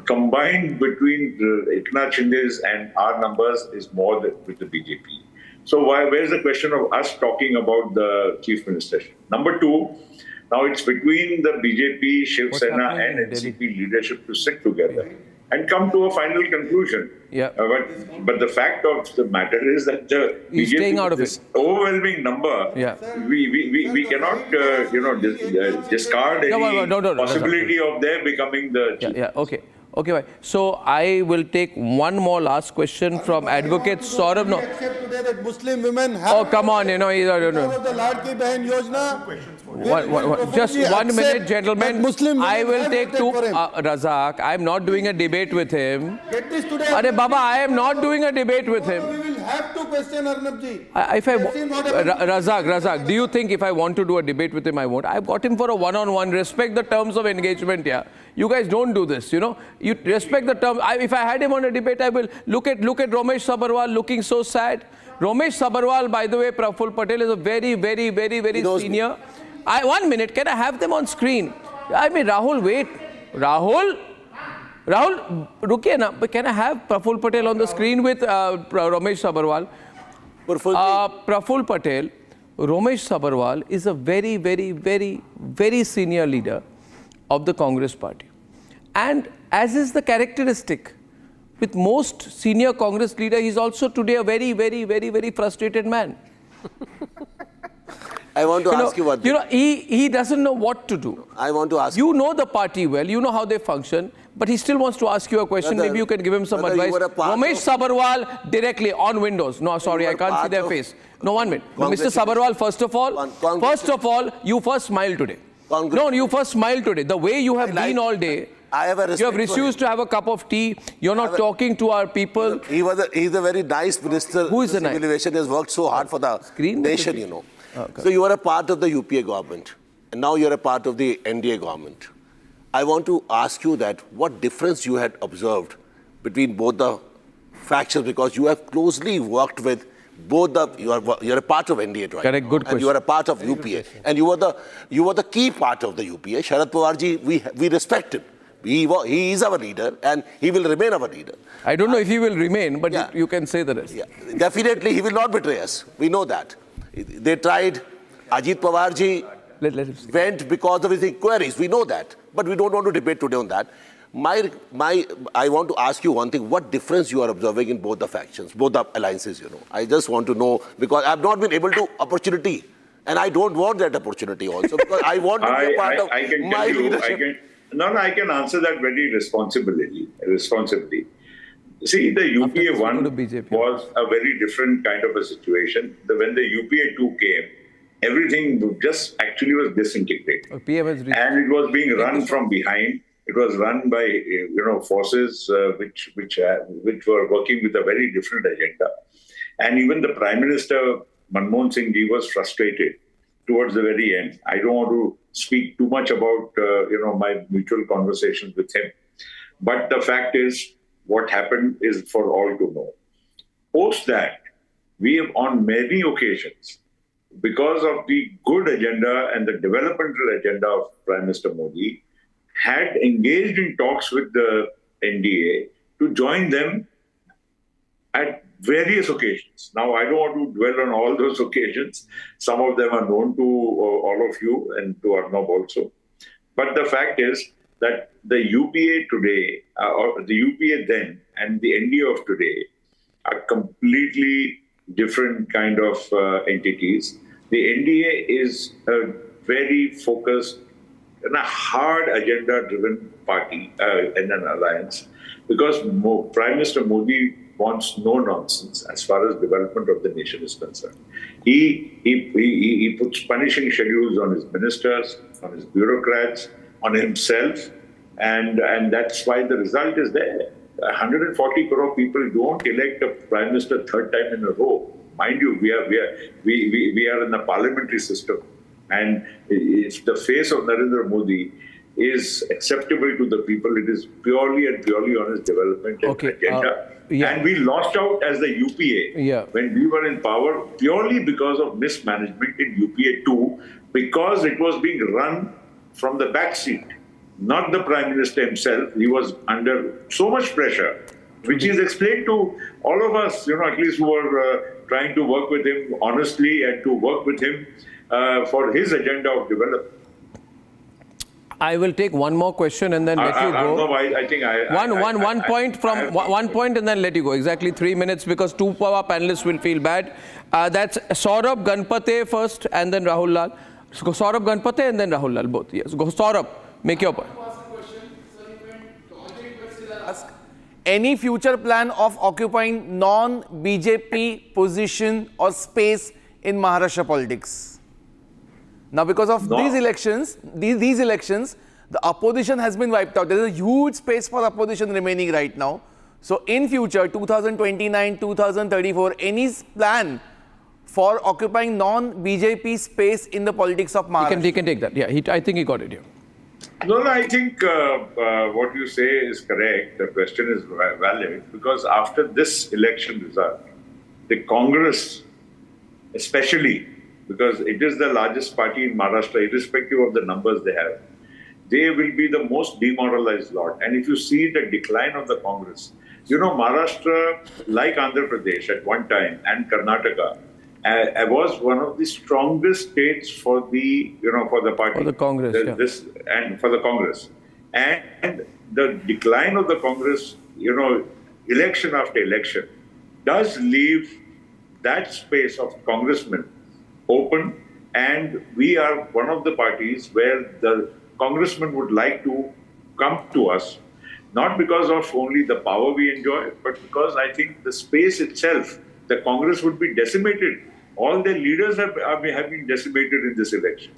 combined between Eknath Shinde's and our numbers is more with the BJP. So where's the question of us talking about the chief minister? Number two, now it's between the BJP, Shiv Sena and NCP leadership to sit together and come to a final conclusion. But the fact of the matter is that the He's staying out of this overwhelming number, we cannot discard any possibility of their becoming the chief. Okay, so I will take one more last question from Advocate Saurabh. No. Except today that Muslim women have. Oh, come on, the Ladki Behan Yojana. Just 1 minute, gentlemen. I will take two. Razak, I am not doing a debate with him. Get this today. Baba, I am not doing a debate with him. have to question Arnab ji. Razak, do you think if I want to do a debate with him, I won't? I've got him for a one-on-one. Respect the terms of engagement here. You guys don't do this, you know. You respect the terms. If I had him on a debate, I will. Look at Romesh Sabharwal looking so sad. Romesh Sabharwal, by the way, Praful Patel is a very senior. 1 minute, can I have them on screen? I mean, Rahul, wait. Rahul, rukiye na. But can I have Praful Patel on the screen with Romesh Sabharwal? Praful Patel, Romesh Sabharwal is a very senior leader of the Congress party. And as is the characteristic with most senior Congress leader, he is also today a very frustrated man. I want to ask you one thing. You know, he doesn't know what to do. I want to ask you. You know the party well, you know how they function, but he still wants to ask you a question. Brother, maybe you can give him some advice. Romesh Sabharwal directly on Windows. No, sorry, I can't see their face. No, 1 minute. Mr. Sabharwal, first of all, you first smile today. No, you first smile today. The way you have been all day, you have refused to have a cup of tea. You're not talking to our people. He's a very nice minister. Who is the nice? He has worked so hard for the nation, you know. Okay. So you are a part of the UPA government, and now you're a part of the NDA government. I want to ask you that what difference you had observed between both the factions, because you have closely worked with both the, you're a part of NDA, right? Correct, good question. And you are a part of UPA, and you were the key part of the UPA. Sharad Pawar ji, we respect him. He is our leader, and he will remain our leader. I don't know if he will remain, but you can say the rest. Yeah. Definitely, he will not betray us. We know that. They tried. Ajit Pawar ji went because of his inquiries. We know that, but we don't want to debate today on that. I want to ask you one thing. What difference you are observing in both the factions, both the alliances, you know? I just want to know, because I've not been able to opportunity, and I don't want that opportunity also, because I want to be a part of my leadership. I can answer that very responsibly. See, the UPA 1 was a very different kind of a situation. When the UPA 2 came, everything just actually was disintegrated. And it was being run from behind. It was run by forces which were working with a very different agenda. And even the Prime Minister, Manmohan Singh ji, was frustrated towards the very end. I don't want to speak too much about my mutual conversations with him. But the fact is, what happened is for all to know. Post that, we have on many occasions, because of the good agenda and the developmental agenda of Prime Minister Modi, had engaged in talks with the NDA to join them at various occasions. Now, I don't want to dwell on all those occasions. Some of them are known to all of you and to Arnab also. But the fact is that the UPA today, or the UPA then, and the NDA of today are completely different kind of entities. The NDA is a very focused and a hard agenda-driven party and an alliance, because Prime Minister Modi wants no nonsense as far as development of the nation is concerned. He puts punishing schedules on his ministers, on his bureaucrats, on himself, and that's why the result is there. 140 crore people don't elect a prime minister third time in a row. Mind you, we are in a parliamentary system, and if the face of Narendra Modi is acceptable to the people, it is purely on his development agenda. And we lost out as the UPA when we were in power purely because of mismanagement in UPA 2, because it was being run from the back seat, not the Prime Minister himself. He was under so much pressure, which is explained to all of us, at least who are trying to work with him honestly and to work with him for his agenda of development. I will take one more question and then let you go. No, I think one point and then let you go. Exactly 3 minutes, because two of our panelists will feel bad. That's Saurabh Ganpate first and then Rahul Lal. So Saurabh Ganpate and then Rahul Lal, both. Yes, go Saurabh, make your point. Any future plan of occupying non-BJP position or space in Maharashtra politics? Now, because of these elections, the opposition has been wiped out. There is a huge space for opposition remaining right now. So in future, 2029, 2034, any plan for occupying non-BJP space in the politics of Maharashtra? He can take that. Yeah, I think he got it here. No, I think what you say is correct. The question is valid because after this election result, the Congress, especially because it is the largest party in Maharashtra, irrespective of the numbers they have, they will be the most demoralized lot. And if you see the decline of the Congress, you know, Maharashtra, like Andhra Pradesh at one time and Karnataka, was one of the strongest states for the, for the party. For the Congress, And for the Congress. And the decline of the Congress, election after election, does leave that space of congressmen open. And we are one of the parties where the congressmen would like to come to us, not because of only the power we enjoy, but because I think the space itself, the Congress would be decimated. All their leaders have been decimated in this election.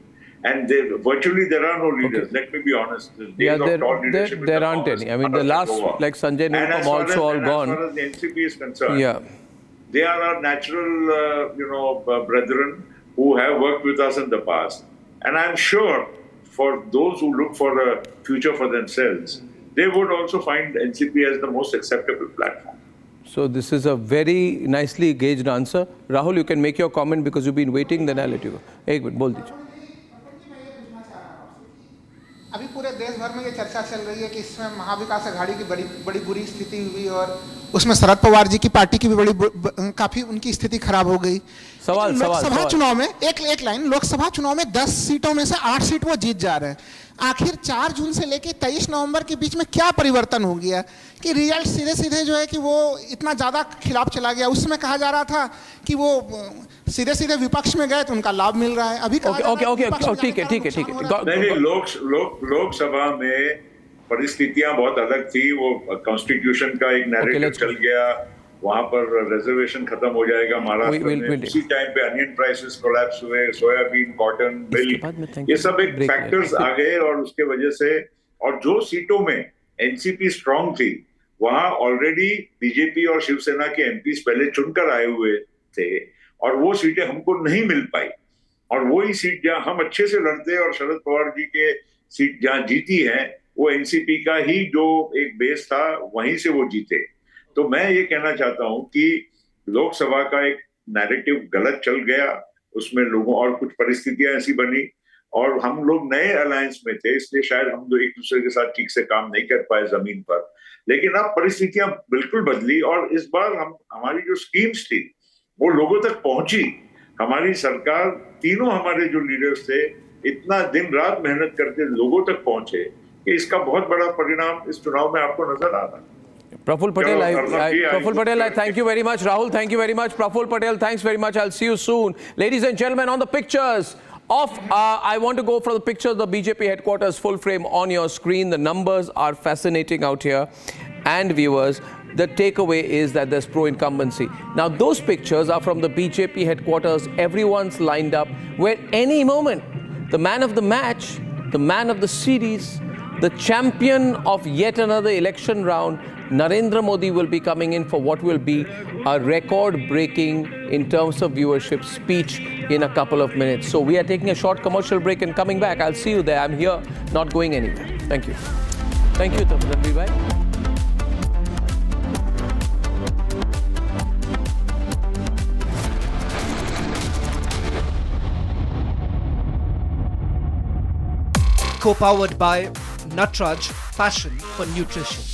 And virtually there are no leaders. Let me be honest. There aren't any. I mean, the last, like Sanjay Nirupam, also all gone. As far as the NCP is concerned, they are our natural, brethren who have worked with us in the past. And I'm sure for those who look for a future for themselves, they would also find NCP as the most acceptable platform. So this is a very nicely gauged answer. Rahul, you can make your comment because you've been waiting, then I'll let you go. एक minute बोल दीजिए. अभी पूरे देश भर में ये चर्चा चल रही है कि इसमें महा विकास अघाड़ी की बड़ी बुरी स्थिति हुई और उसमें शरद पवार जी की पार्टी की भी काफी उनकी स्थिति खराब हो गई. लोकसभा चुनाव में एक लाइन, लोकसभा चुनाव में 10 सीटों में से 8 सीट वो जीत जा रहे हैं. आखिर 4 जून से लेकर 23 नवंबर के बीच में क्या परिवर्तन हो गया कि रिजल्ट सीधे जो है कि वो इतना ज्यादा खिलाफ चला गया. उस समय कहा जा रहा था कि वो सीधे विपक्ष में गए तो उनका लाभ मिल रहा है. अभी ठीक है. लोकसभा में परिस्थितियां बहुत अलग थी. वो कॉन्स्टिट्यूशन का एक नैरेटिव चल गया. वहां पर रिजर्वेशन खत्म हो जाएगा महाराष्ट्र में. उसी टाइम पे अनियन प्राइसेस कोलैप्स हुए, सोयाबीन, कॉटन, मिल्क, ये सब एक फैक्टर्स आ गए और उसके वजह से, और जो सीटों में एनसीपी स्ट्रांग थी वहां ऑलरेडी बीजेपी और शिवसेना के एमपीज पहले चुनकर आए हुए थे और वो सीटें हमको नहीं मिल पाई. और वही सीट जहां हम अच्छे से लड़ते और शरद पवार जी के सीट जहां जीती है वो एनसीपी का ही जो एक बेस था वहीं से वो जीते. तो मैं ये कहना चाहता हूं कि लोकसभा का एक नैरेटिव गलत चल गया. उसमें लोगों और कुछ परिस्थितियां ऐसी बनी और हम लोग नए अलायंस में थे, इसलिए शायद हम लोग एक दूसरे के साथ ठीक से काम नहीं कर पाए जमीन पर. लेकिन अब परिस्थितियां बिल्कुल बदली और इस बार हमारी जो स्कीम्स थी वो लोगों तक पहुंची. हमारी सरकार, तीनों हमारे जो लीडर्स थे इतना दिन रात मेहनत करके लोगों तक पहुंचे कि इसका बहुत बड़ा परिणाम इस चुनाव में आपको नजर आ रहा है. Praful Patel, I thank you very much. Rahul, thank you very much. Praful Patel, thanks very much. I'll see you soon. Ladies and gentlemen, on the pictures of, I want to go for the pictures of the BJP headquarters full frame on your screen. The numbers are fascinating out here. And viewers, the takeaway is that there's pro-incumbency. Now, those pictures are from the BJP headquarters. Everyone's lined up where any moment, the man of the match, the man of the series, the champion of yet another election round, Narendra Modi will be coming in for what will be a record-breaking in terms of viewership speech in a couple of minutes. So we are taking a short commercial break and coming back. I'll see you there. I'm here, not going anywhere. Thank you. Thank you, Ranveer bhai. Co-powered by Nutraj, passion for nutrition.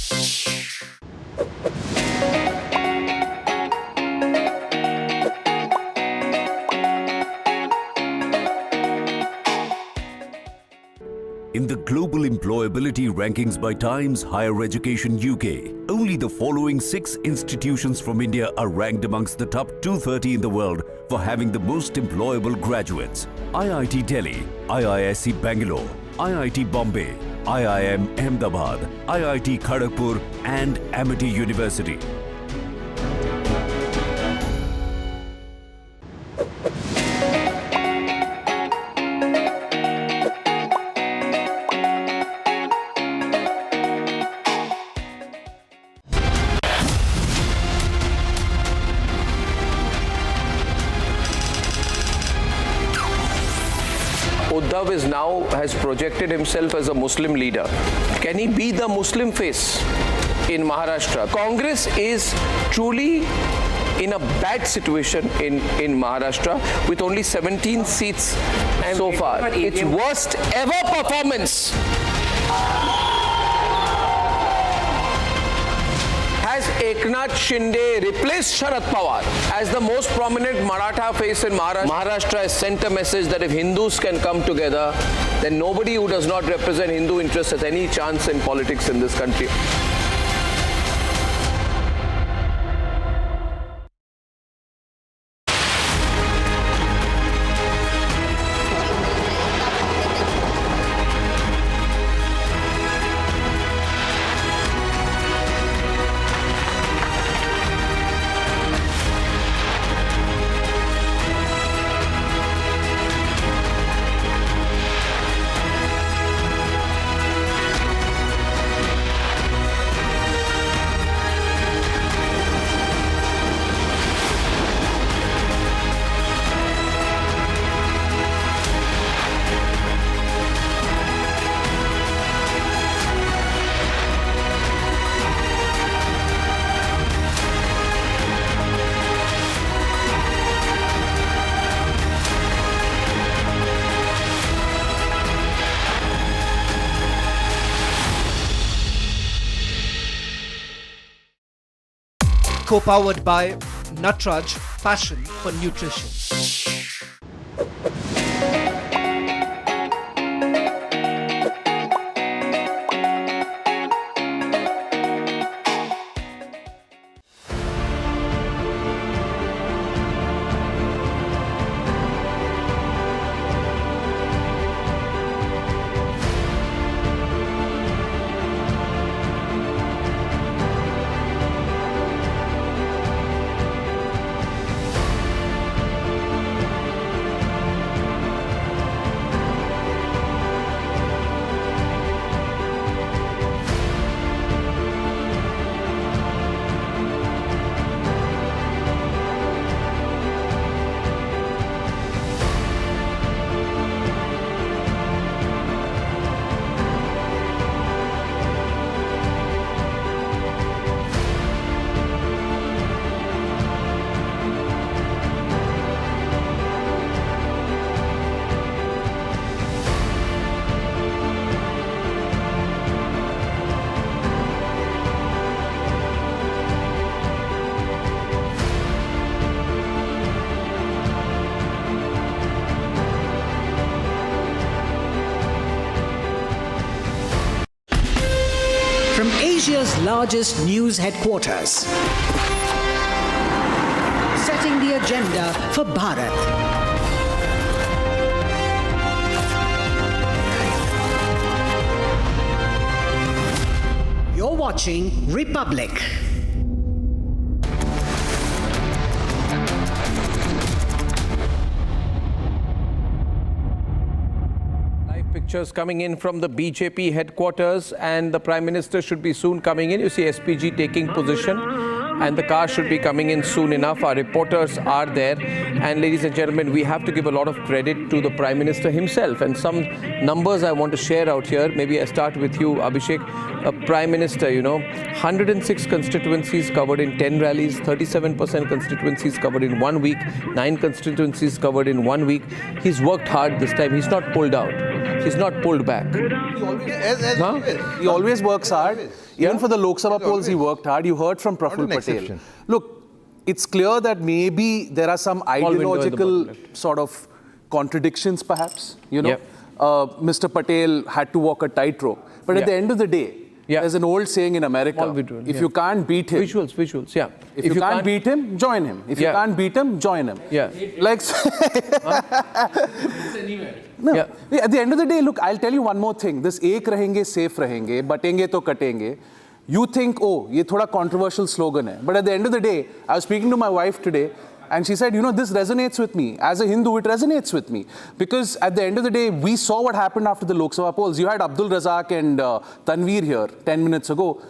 In the global employability rankings by Times Higher Education UK, only the following 6 institutions from India are ranked amongst the top 230 in the world for having the most employable graduates. IIT Delhi, IISc Bangalore, IIT Bombay, IIM Ahmedabad, IIT Kharagpur and Amity University. Arnab is now has projected himself as a Muslim leader. Can he be the Muslim face in Maharashtra? Congress is truly in a bad situation in Maharashtra with only 17 seats so far. Its worst ever performance. Has Eknath Shinde replaced Sharad Pawar as the most prominent Maratha face in Maharashtra? Maharashtra has sent a message that if Hindus can come together, then nobody who does not represent Hindu interests has any chance in politics in this country. Co-powered by Nutraj, passion for nutrition. From Asia's largest news headquarters, setting the agenda for Bharat. You're watching Republic. Pictures coming in from the BJP headquarters, and the Prime Minister should be soon coming in. You see SPG taking position, and the car should be coming in soon enough. Our reporters are there, and ladies and gentlemen, we have to give a lot of credit to the Prime Minister himself, and some numbers I want to share out here. Maybe I start with you, Abhishek. Prime Minister, 106 constituencies covered in 10 rallies, 37% constituencies covered in 1 week, 9 constituencies covered in 1 week. He's worked hard this time. He's not pulled out. He's not pulled back. He always works hard. Even for the Lok Sabha polls, he worked hard. You heard from Praful Patel. Look, it's clear that maybe there are some ideological sort of contradictions, perhaps. Mr. Patel had to walk a tightrope. But at the end of the day, there's an old saying in America, if you can't beat him... Visuals, yeah. If you can't beat him, join him. If you can't beat him, join him. Yeah. Like... No. At the end of the day, look, I'll tell you one more thing. This ek rahenge, safe rahenge, batenge to katenge. You think, oh, ye thoda controversial slogan hai. But at the end of the day, I was speaking to my wife today, and she said, this resonates with me. As a Hindu, it resonates with me. Because at the end of the day, we saw what happened after the Lok Sabha polls. You had Abdul Razak and Tanveer here 10 minutes ago.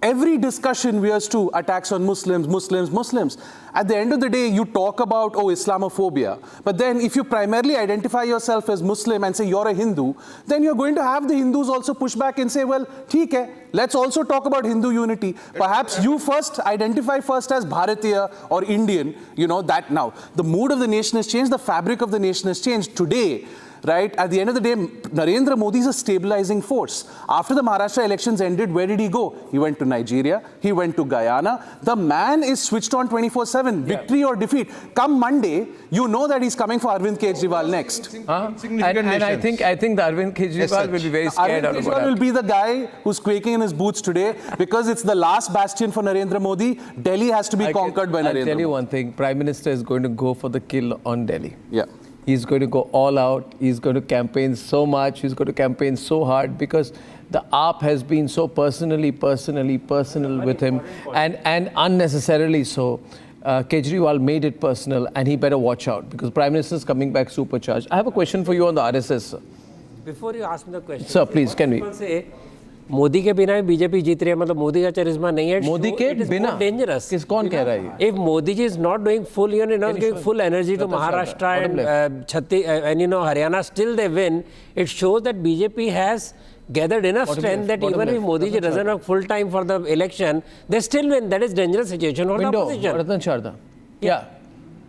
every discussion veers to attacks on Muslims, Muslims, Muslims. At the end of the day, you talk about, oh, Islamophobia. But then if you primarily identify yourself as Muslim and say you're a Hindu, then you're going to have the Hindus also push back and say, well, theek hai, let's also talk about Hindu unity. Perhaps you first identify first as Bharatiya or Indian, you know, that now. The mood of the nation has changed, the fabric of the nation has changed. Today, right, at the end of the day, Narendra Modi is a stabilizing force. After the Maharashtra elections ended, where did he go? He went to Nigeria, he went to Guyana. The man is switched on 24/7, victory or defeat. Come Monday, you know that he's coming for Arvind Kejriwal next. And I think the Arvind Kejriwal will be very scared out of Arvind Kejriwal will be the guy who's quaking in his boots today because it's the last bastion for Narendra Modi. Delhi has to be conquered by Narendra Modi. I'll tell you one thing, Prime Minister is going to go for the kill on Delhi. Yeah. He's going to go all out. He's going to campaign so much. He's going to campaign so hard because the AAP has been so personal with him and unnecessarily so. Kejriwal made it personal and he better watch out because Prime Minister is coming back supercharged. I have a question for you on the RSS, sir. Before you ask me the question, sir, please, can we? people say, Modi के बिना BJP जीत रही है मतलब मोदी का चरिश्मा नहीं है मोदी के बिना डेंजरस किस कौन कह रहा है if Modi ji is not doing full giving full energy to Maharashtra and and you know Haryana still they win, it shows that BJP has gathered enough strength that even if Modi ji doesn't have full time for the election, they still win. That is dangerous situation for the opposition. Ratan Sharda. Yeah.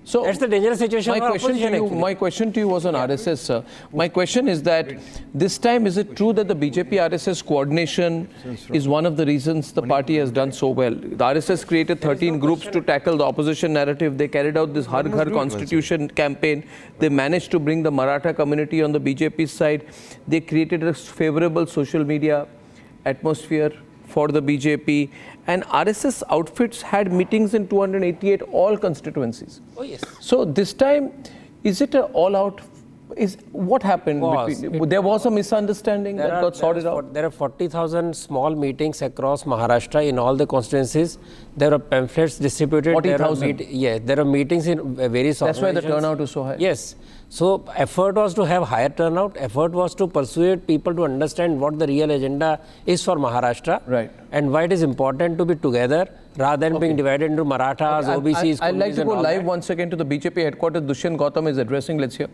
So that's the dangerous situation for opposition. My question to you was on RSS, sir. My question is that this time, is it true that the BJP-RSS coordination is one of the reasons the party has done so well? The RSS created 13 groups to tackle the opposition narrative. They carried out this Har Ghar Constitution campaign. They managed to bring the Maratha community on the BJP side. They created a favorable social media atmosphere for the BJP, and RSS outfits had meetings in 288 all constituencies. Oh yes. So this time, is it an all-out? What happened? There was a misunderstanding that got sorted out. There are 40,000 small meetings across Maharashtra in all the constituencies. There are pamphlets distributed. 40,000. Yeah, there are meetings in various. That's why the turnout is so high. Yes. So effort was to have higher turnout. Effort was to persuade people to understand what the real agenda is for Maharashtra. Right. And why it is important to be together rather than being divided into Marathas, OBCs. I'd like to go live once again to the BJP headquarters. Dushyant Gautam is addressing. Let's hear.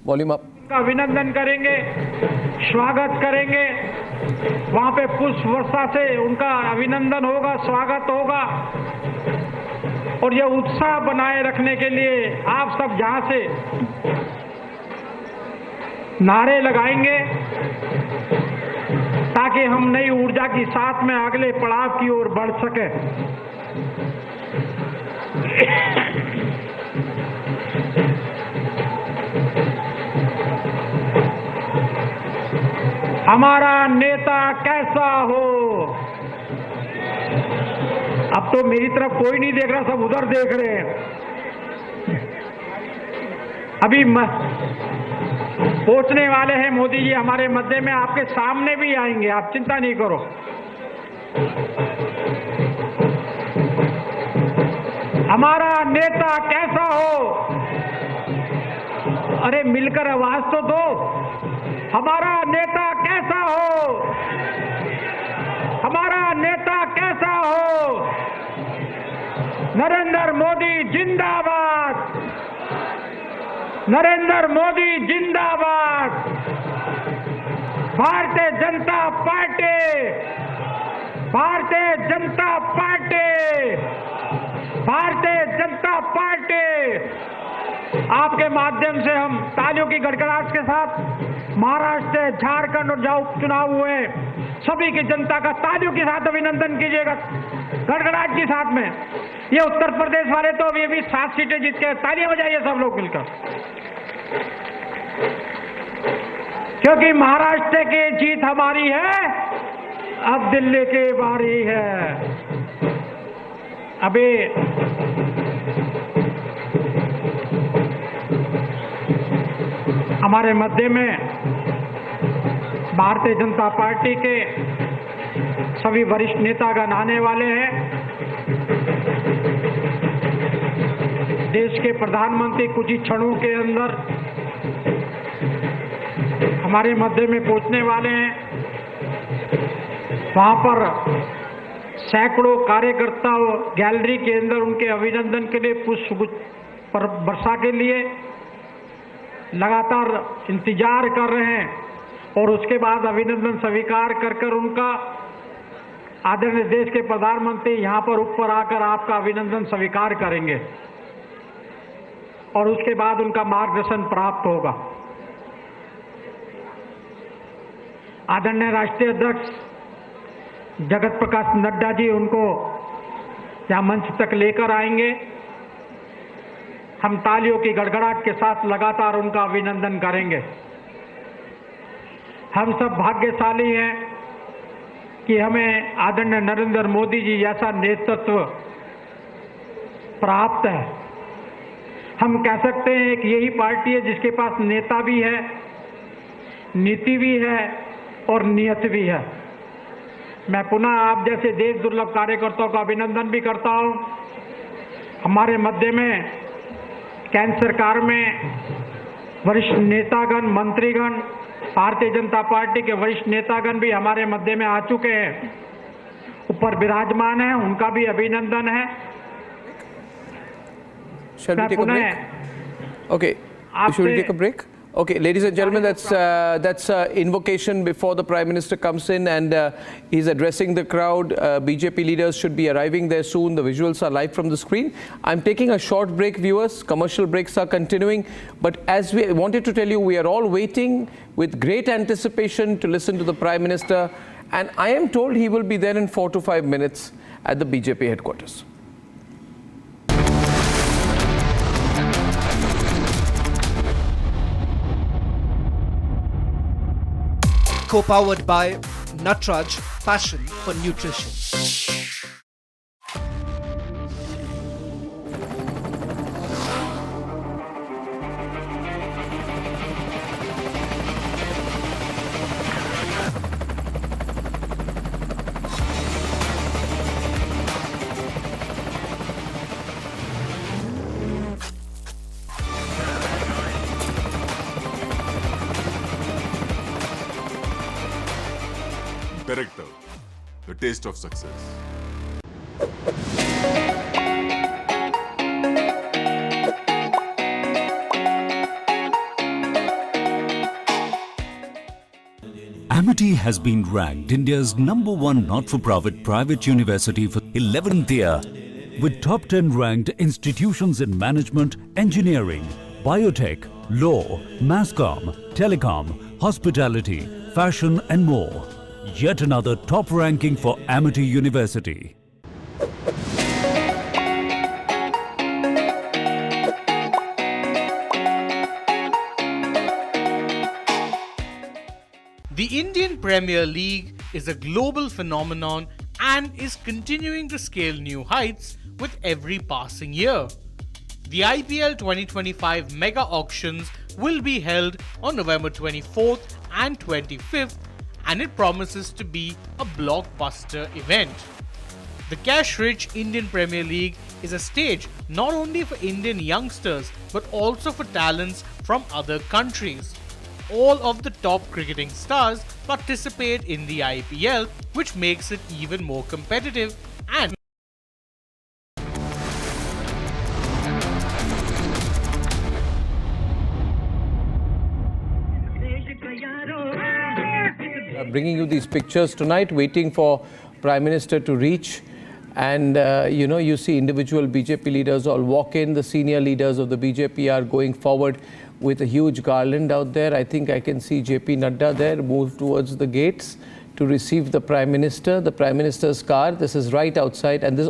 Volume up. अभिनंदन करेंगे, स्वागत करेंगे, वहाँ पे पुष्प वर्षा से उनका अभिनंदन होगा, स्वागत होगा, और ये उत्साह बनाए रखने के लिए आप सब जहाँ से नारे लगाएंगे ताकि हम नई ऊर्जा के साथ में अगले पड़ाव की ओर बढ़ सके। हमारा नेता कैसा हो। अब तो मेरी तरफ कोई नहीं देख रहा, सब उधर देख रहे हैं। अभी पहुंचने वाले हैं मोदी जी हमारे मध्य में, आपके सामने भी आएंगे, आप चिंता नहीं करो। हमारा नेता कैसा हो। अरे मिलकर आवाज तो दो, हमारा नेता कैसा हो, हमारा नेता कैसा हो। नरेंद्र मोदी जिंदाबाद, नरेंद्र मोदी जिंदाबाद। Bharatiya Janata party, Bharatiya Janata party, Bharatiya Janata party. आपके माध्यम से हम तालियों की गड़गड़ाहट के साथ महाराष्ट्र, झारखंड और जहां उपचुनाव हुए सभी की जनता का तालियों के साथ अभिनंदन कीजिएगा, गड़गड़ाहट के साथ में। ये उत्तर प्रदेश वाले तो अभी अभी 7 सीटें जीत के, तालियां बजाइए सब लोग मिलकर, क्योंकि महाराष्ट्र की जीत हमारी है, अब दिल्ली की बारी है। अभी हमारे मध्य में भारतीय जनता पार्टी के सभी वरिष्ठ नेतागण आने वाले हैं। देश के प्रधानमंत्री कुछ ही क्षणों के अंदर हमारे मध्य में पहुंचने वाले हैं। वहां पर सैकड़ों कार्यकर्ताओं गैलरी के अंदर उनके अभिनंदन के लिए पुष्प पर वर्षा के लिए लगातार इंतजार कर रहे हैं और उसके बाद अभिनंदन स्वीकार कर उनका आदरणीय देश के प्रधानमंत्री यहां पर ऊपर आकर आपका अभिनंदन स्वीकार करेंगे और उसके बाद उनका मार्गदर्शन प्राप्त होगा। आदरणीय राष्ट्रीय अध्यक्ष जगत प्रकाश नड्डा जी उनको यहां मंच तक लेकर आएंगे। हम तालियों की गड़गड़ाहट के साथ लगातार उनका अभिनंदन करेंगे। हम सब भाग्यशाली हैं कि हमें आदरणीय नरेंद्र मोदी जी जैसा नेतृत्व प्राप्त है। हम कह सकते हैं कि यही पार्टी है जिसके पास नेता भी है, नीति भी है और नियत भी है। मैं पुनः आप जैसे देश दुर्लभ कार्यकर्ताओं का अभिनंदन भी करता हूं। हमारे मध्य में केंद्र सरकार में वरिष्ठ नेतागण, मंत्रीगण, भारतीय जनता पार्टी के वरिष्ठ नेतागण भी हमारे मध्य में आ चुके हैं, ऊपर विराजमान हैं, उनका भी अभिनंदन है। Shall we take a break? Okay. Should we take a break? Okay, ladies and gentlemen, that's invocation before the Prime Minister comes in and he's addressing the crowd. BJP leaders should be arriving there soon. The visuals are live from the screen. I'm taking a short break, viewers. Commercial breaks are continuing. But as we wanted to tell you, we are all waiting with great anticipation to listen to the Prime Minister. And I am told he will be there in 4 to 5 minutes at the BJP headquarters. Co-powered by Nutraj, passion for nutrition. Director, the taste of success. Amity has been ranked India's #1 not-for-profit private university for 11th year, with top 10 ranked institutions in management, engineering, biotech, law, mass-comm, telecom, hospitality, fashion and more. Yet another top ranking for Amity University. The Indian Premier League is a global phenomenon and is continuing to scale new heights with every passing year. The IPL 2025 mega auctions will be held on November 24th and 25th, and it promises to be a blockbuster event. The cash-rich Indian Premier League is a stage not only for Indian youngsters but also for talents from other countries. All of the top cricketing stars participate in the IPL, which makes it even more competitive and Bringing you these pictures tonight, waiting for Prime Minister to reach. And, you see individual BJP leaders all walk in. The senior leaders of the BJP are going forward with a huge garland out there. I think I can see JP Nadda there move towards the gates to receive the Prime Minister. The Prime Minister's car, this is right outside. And this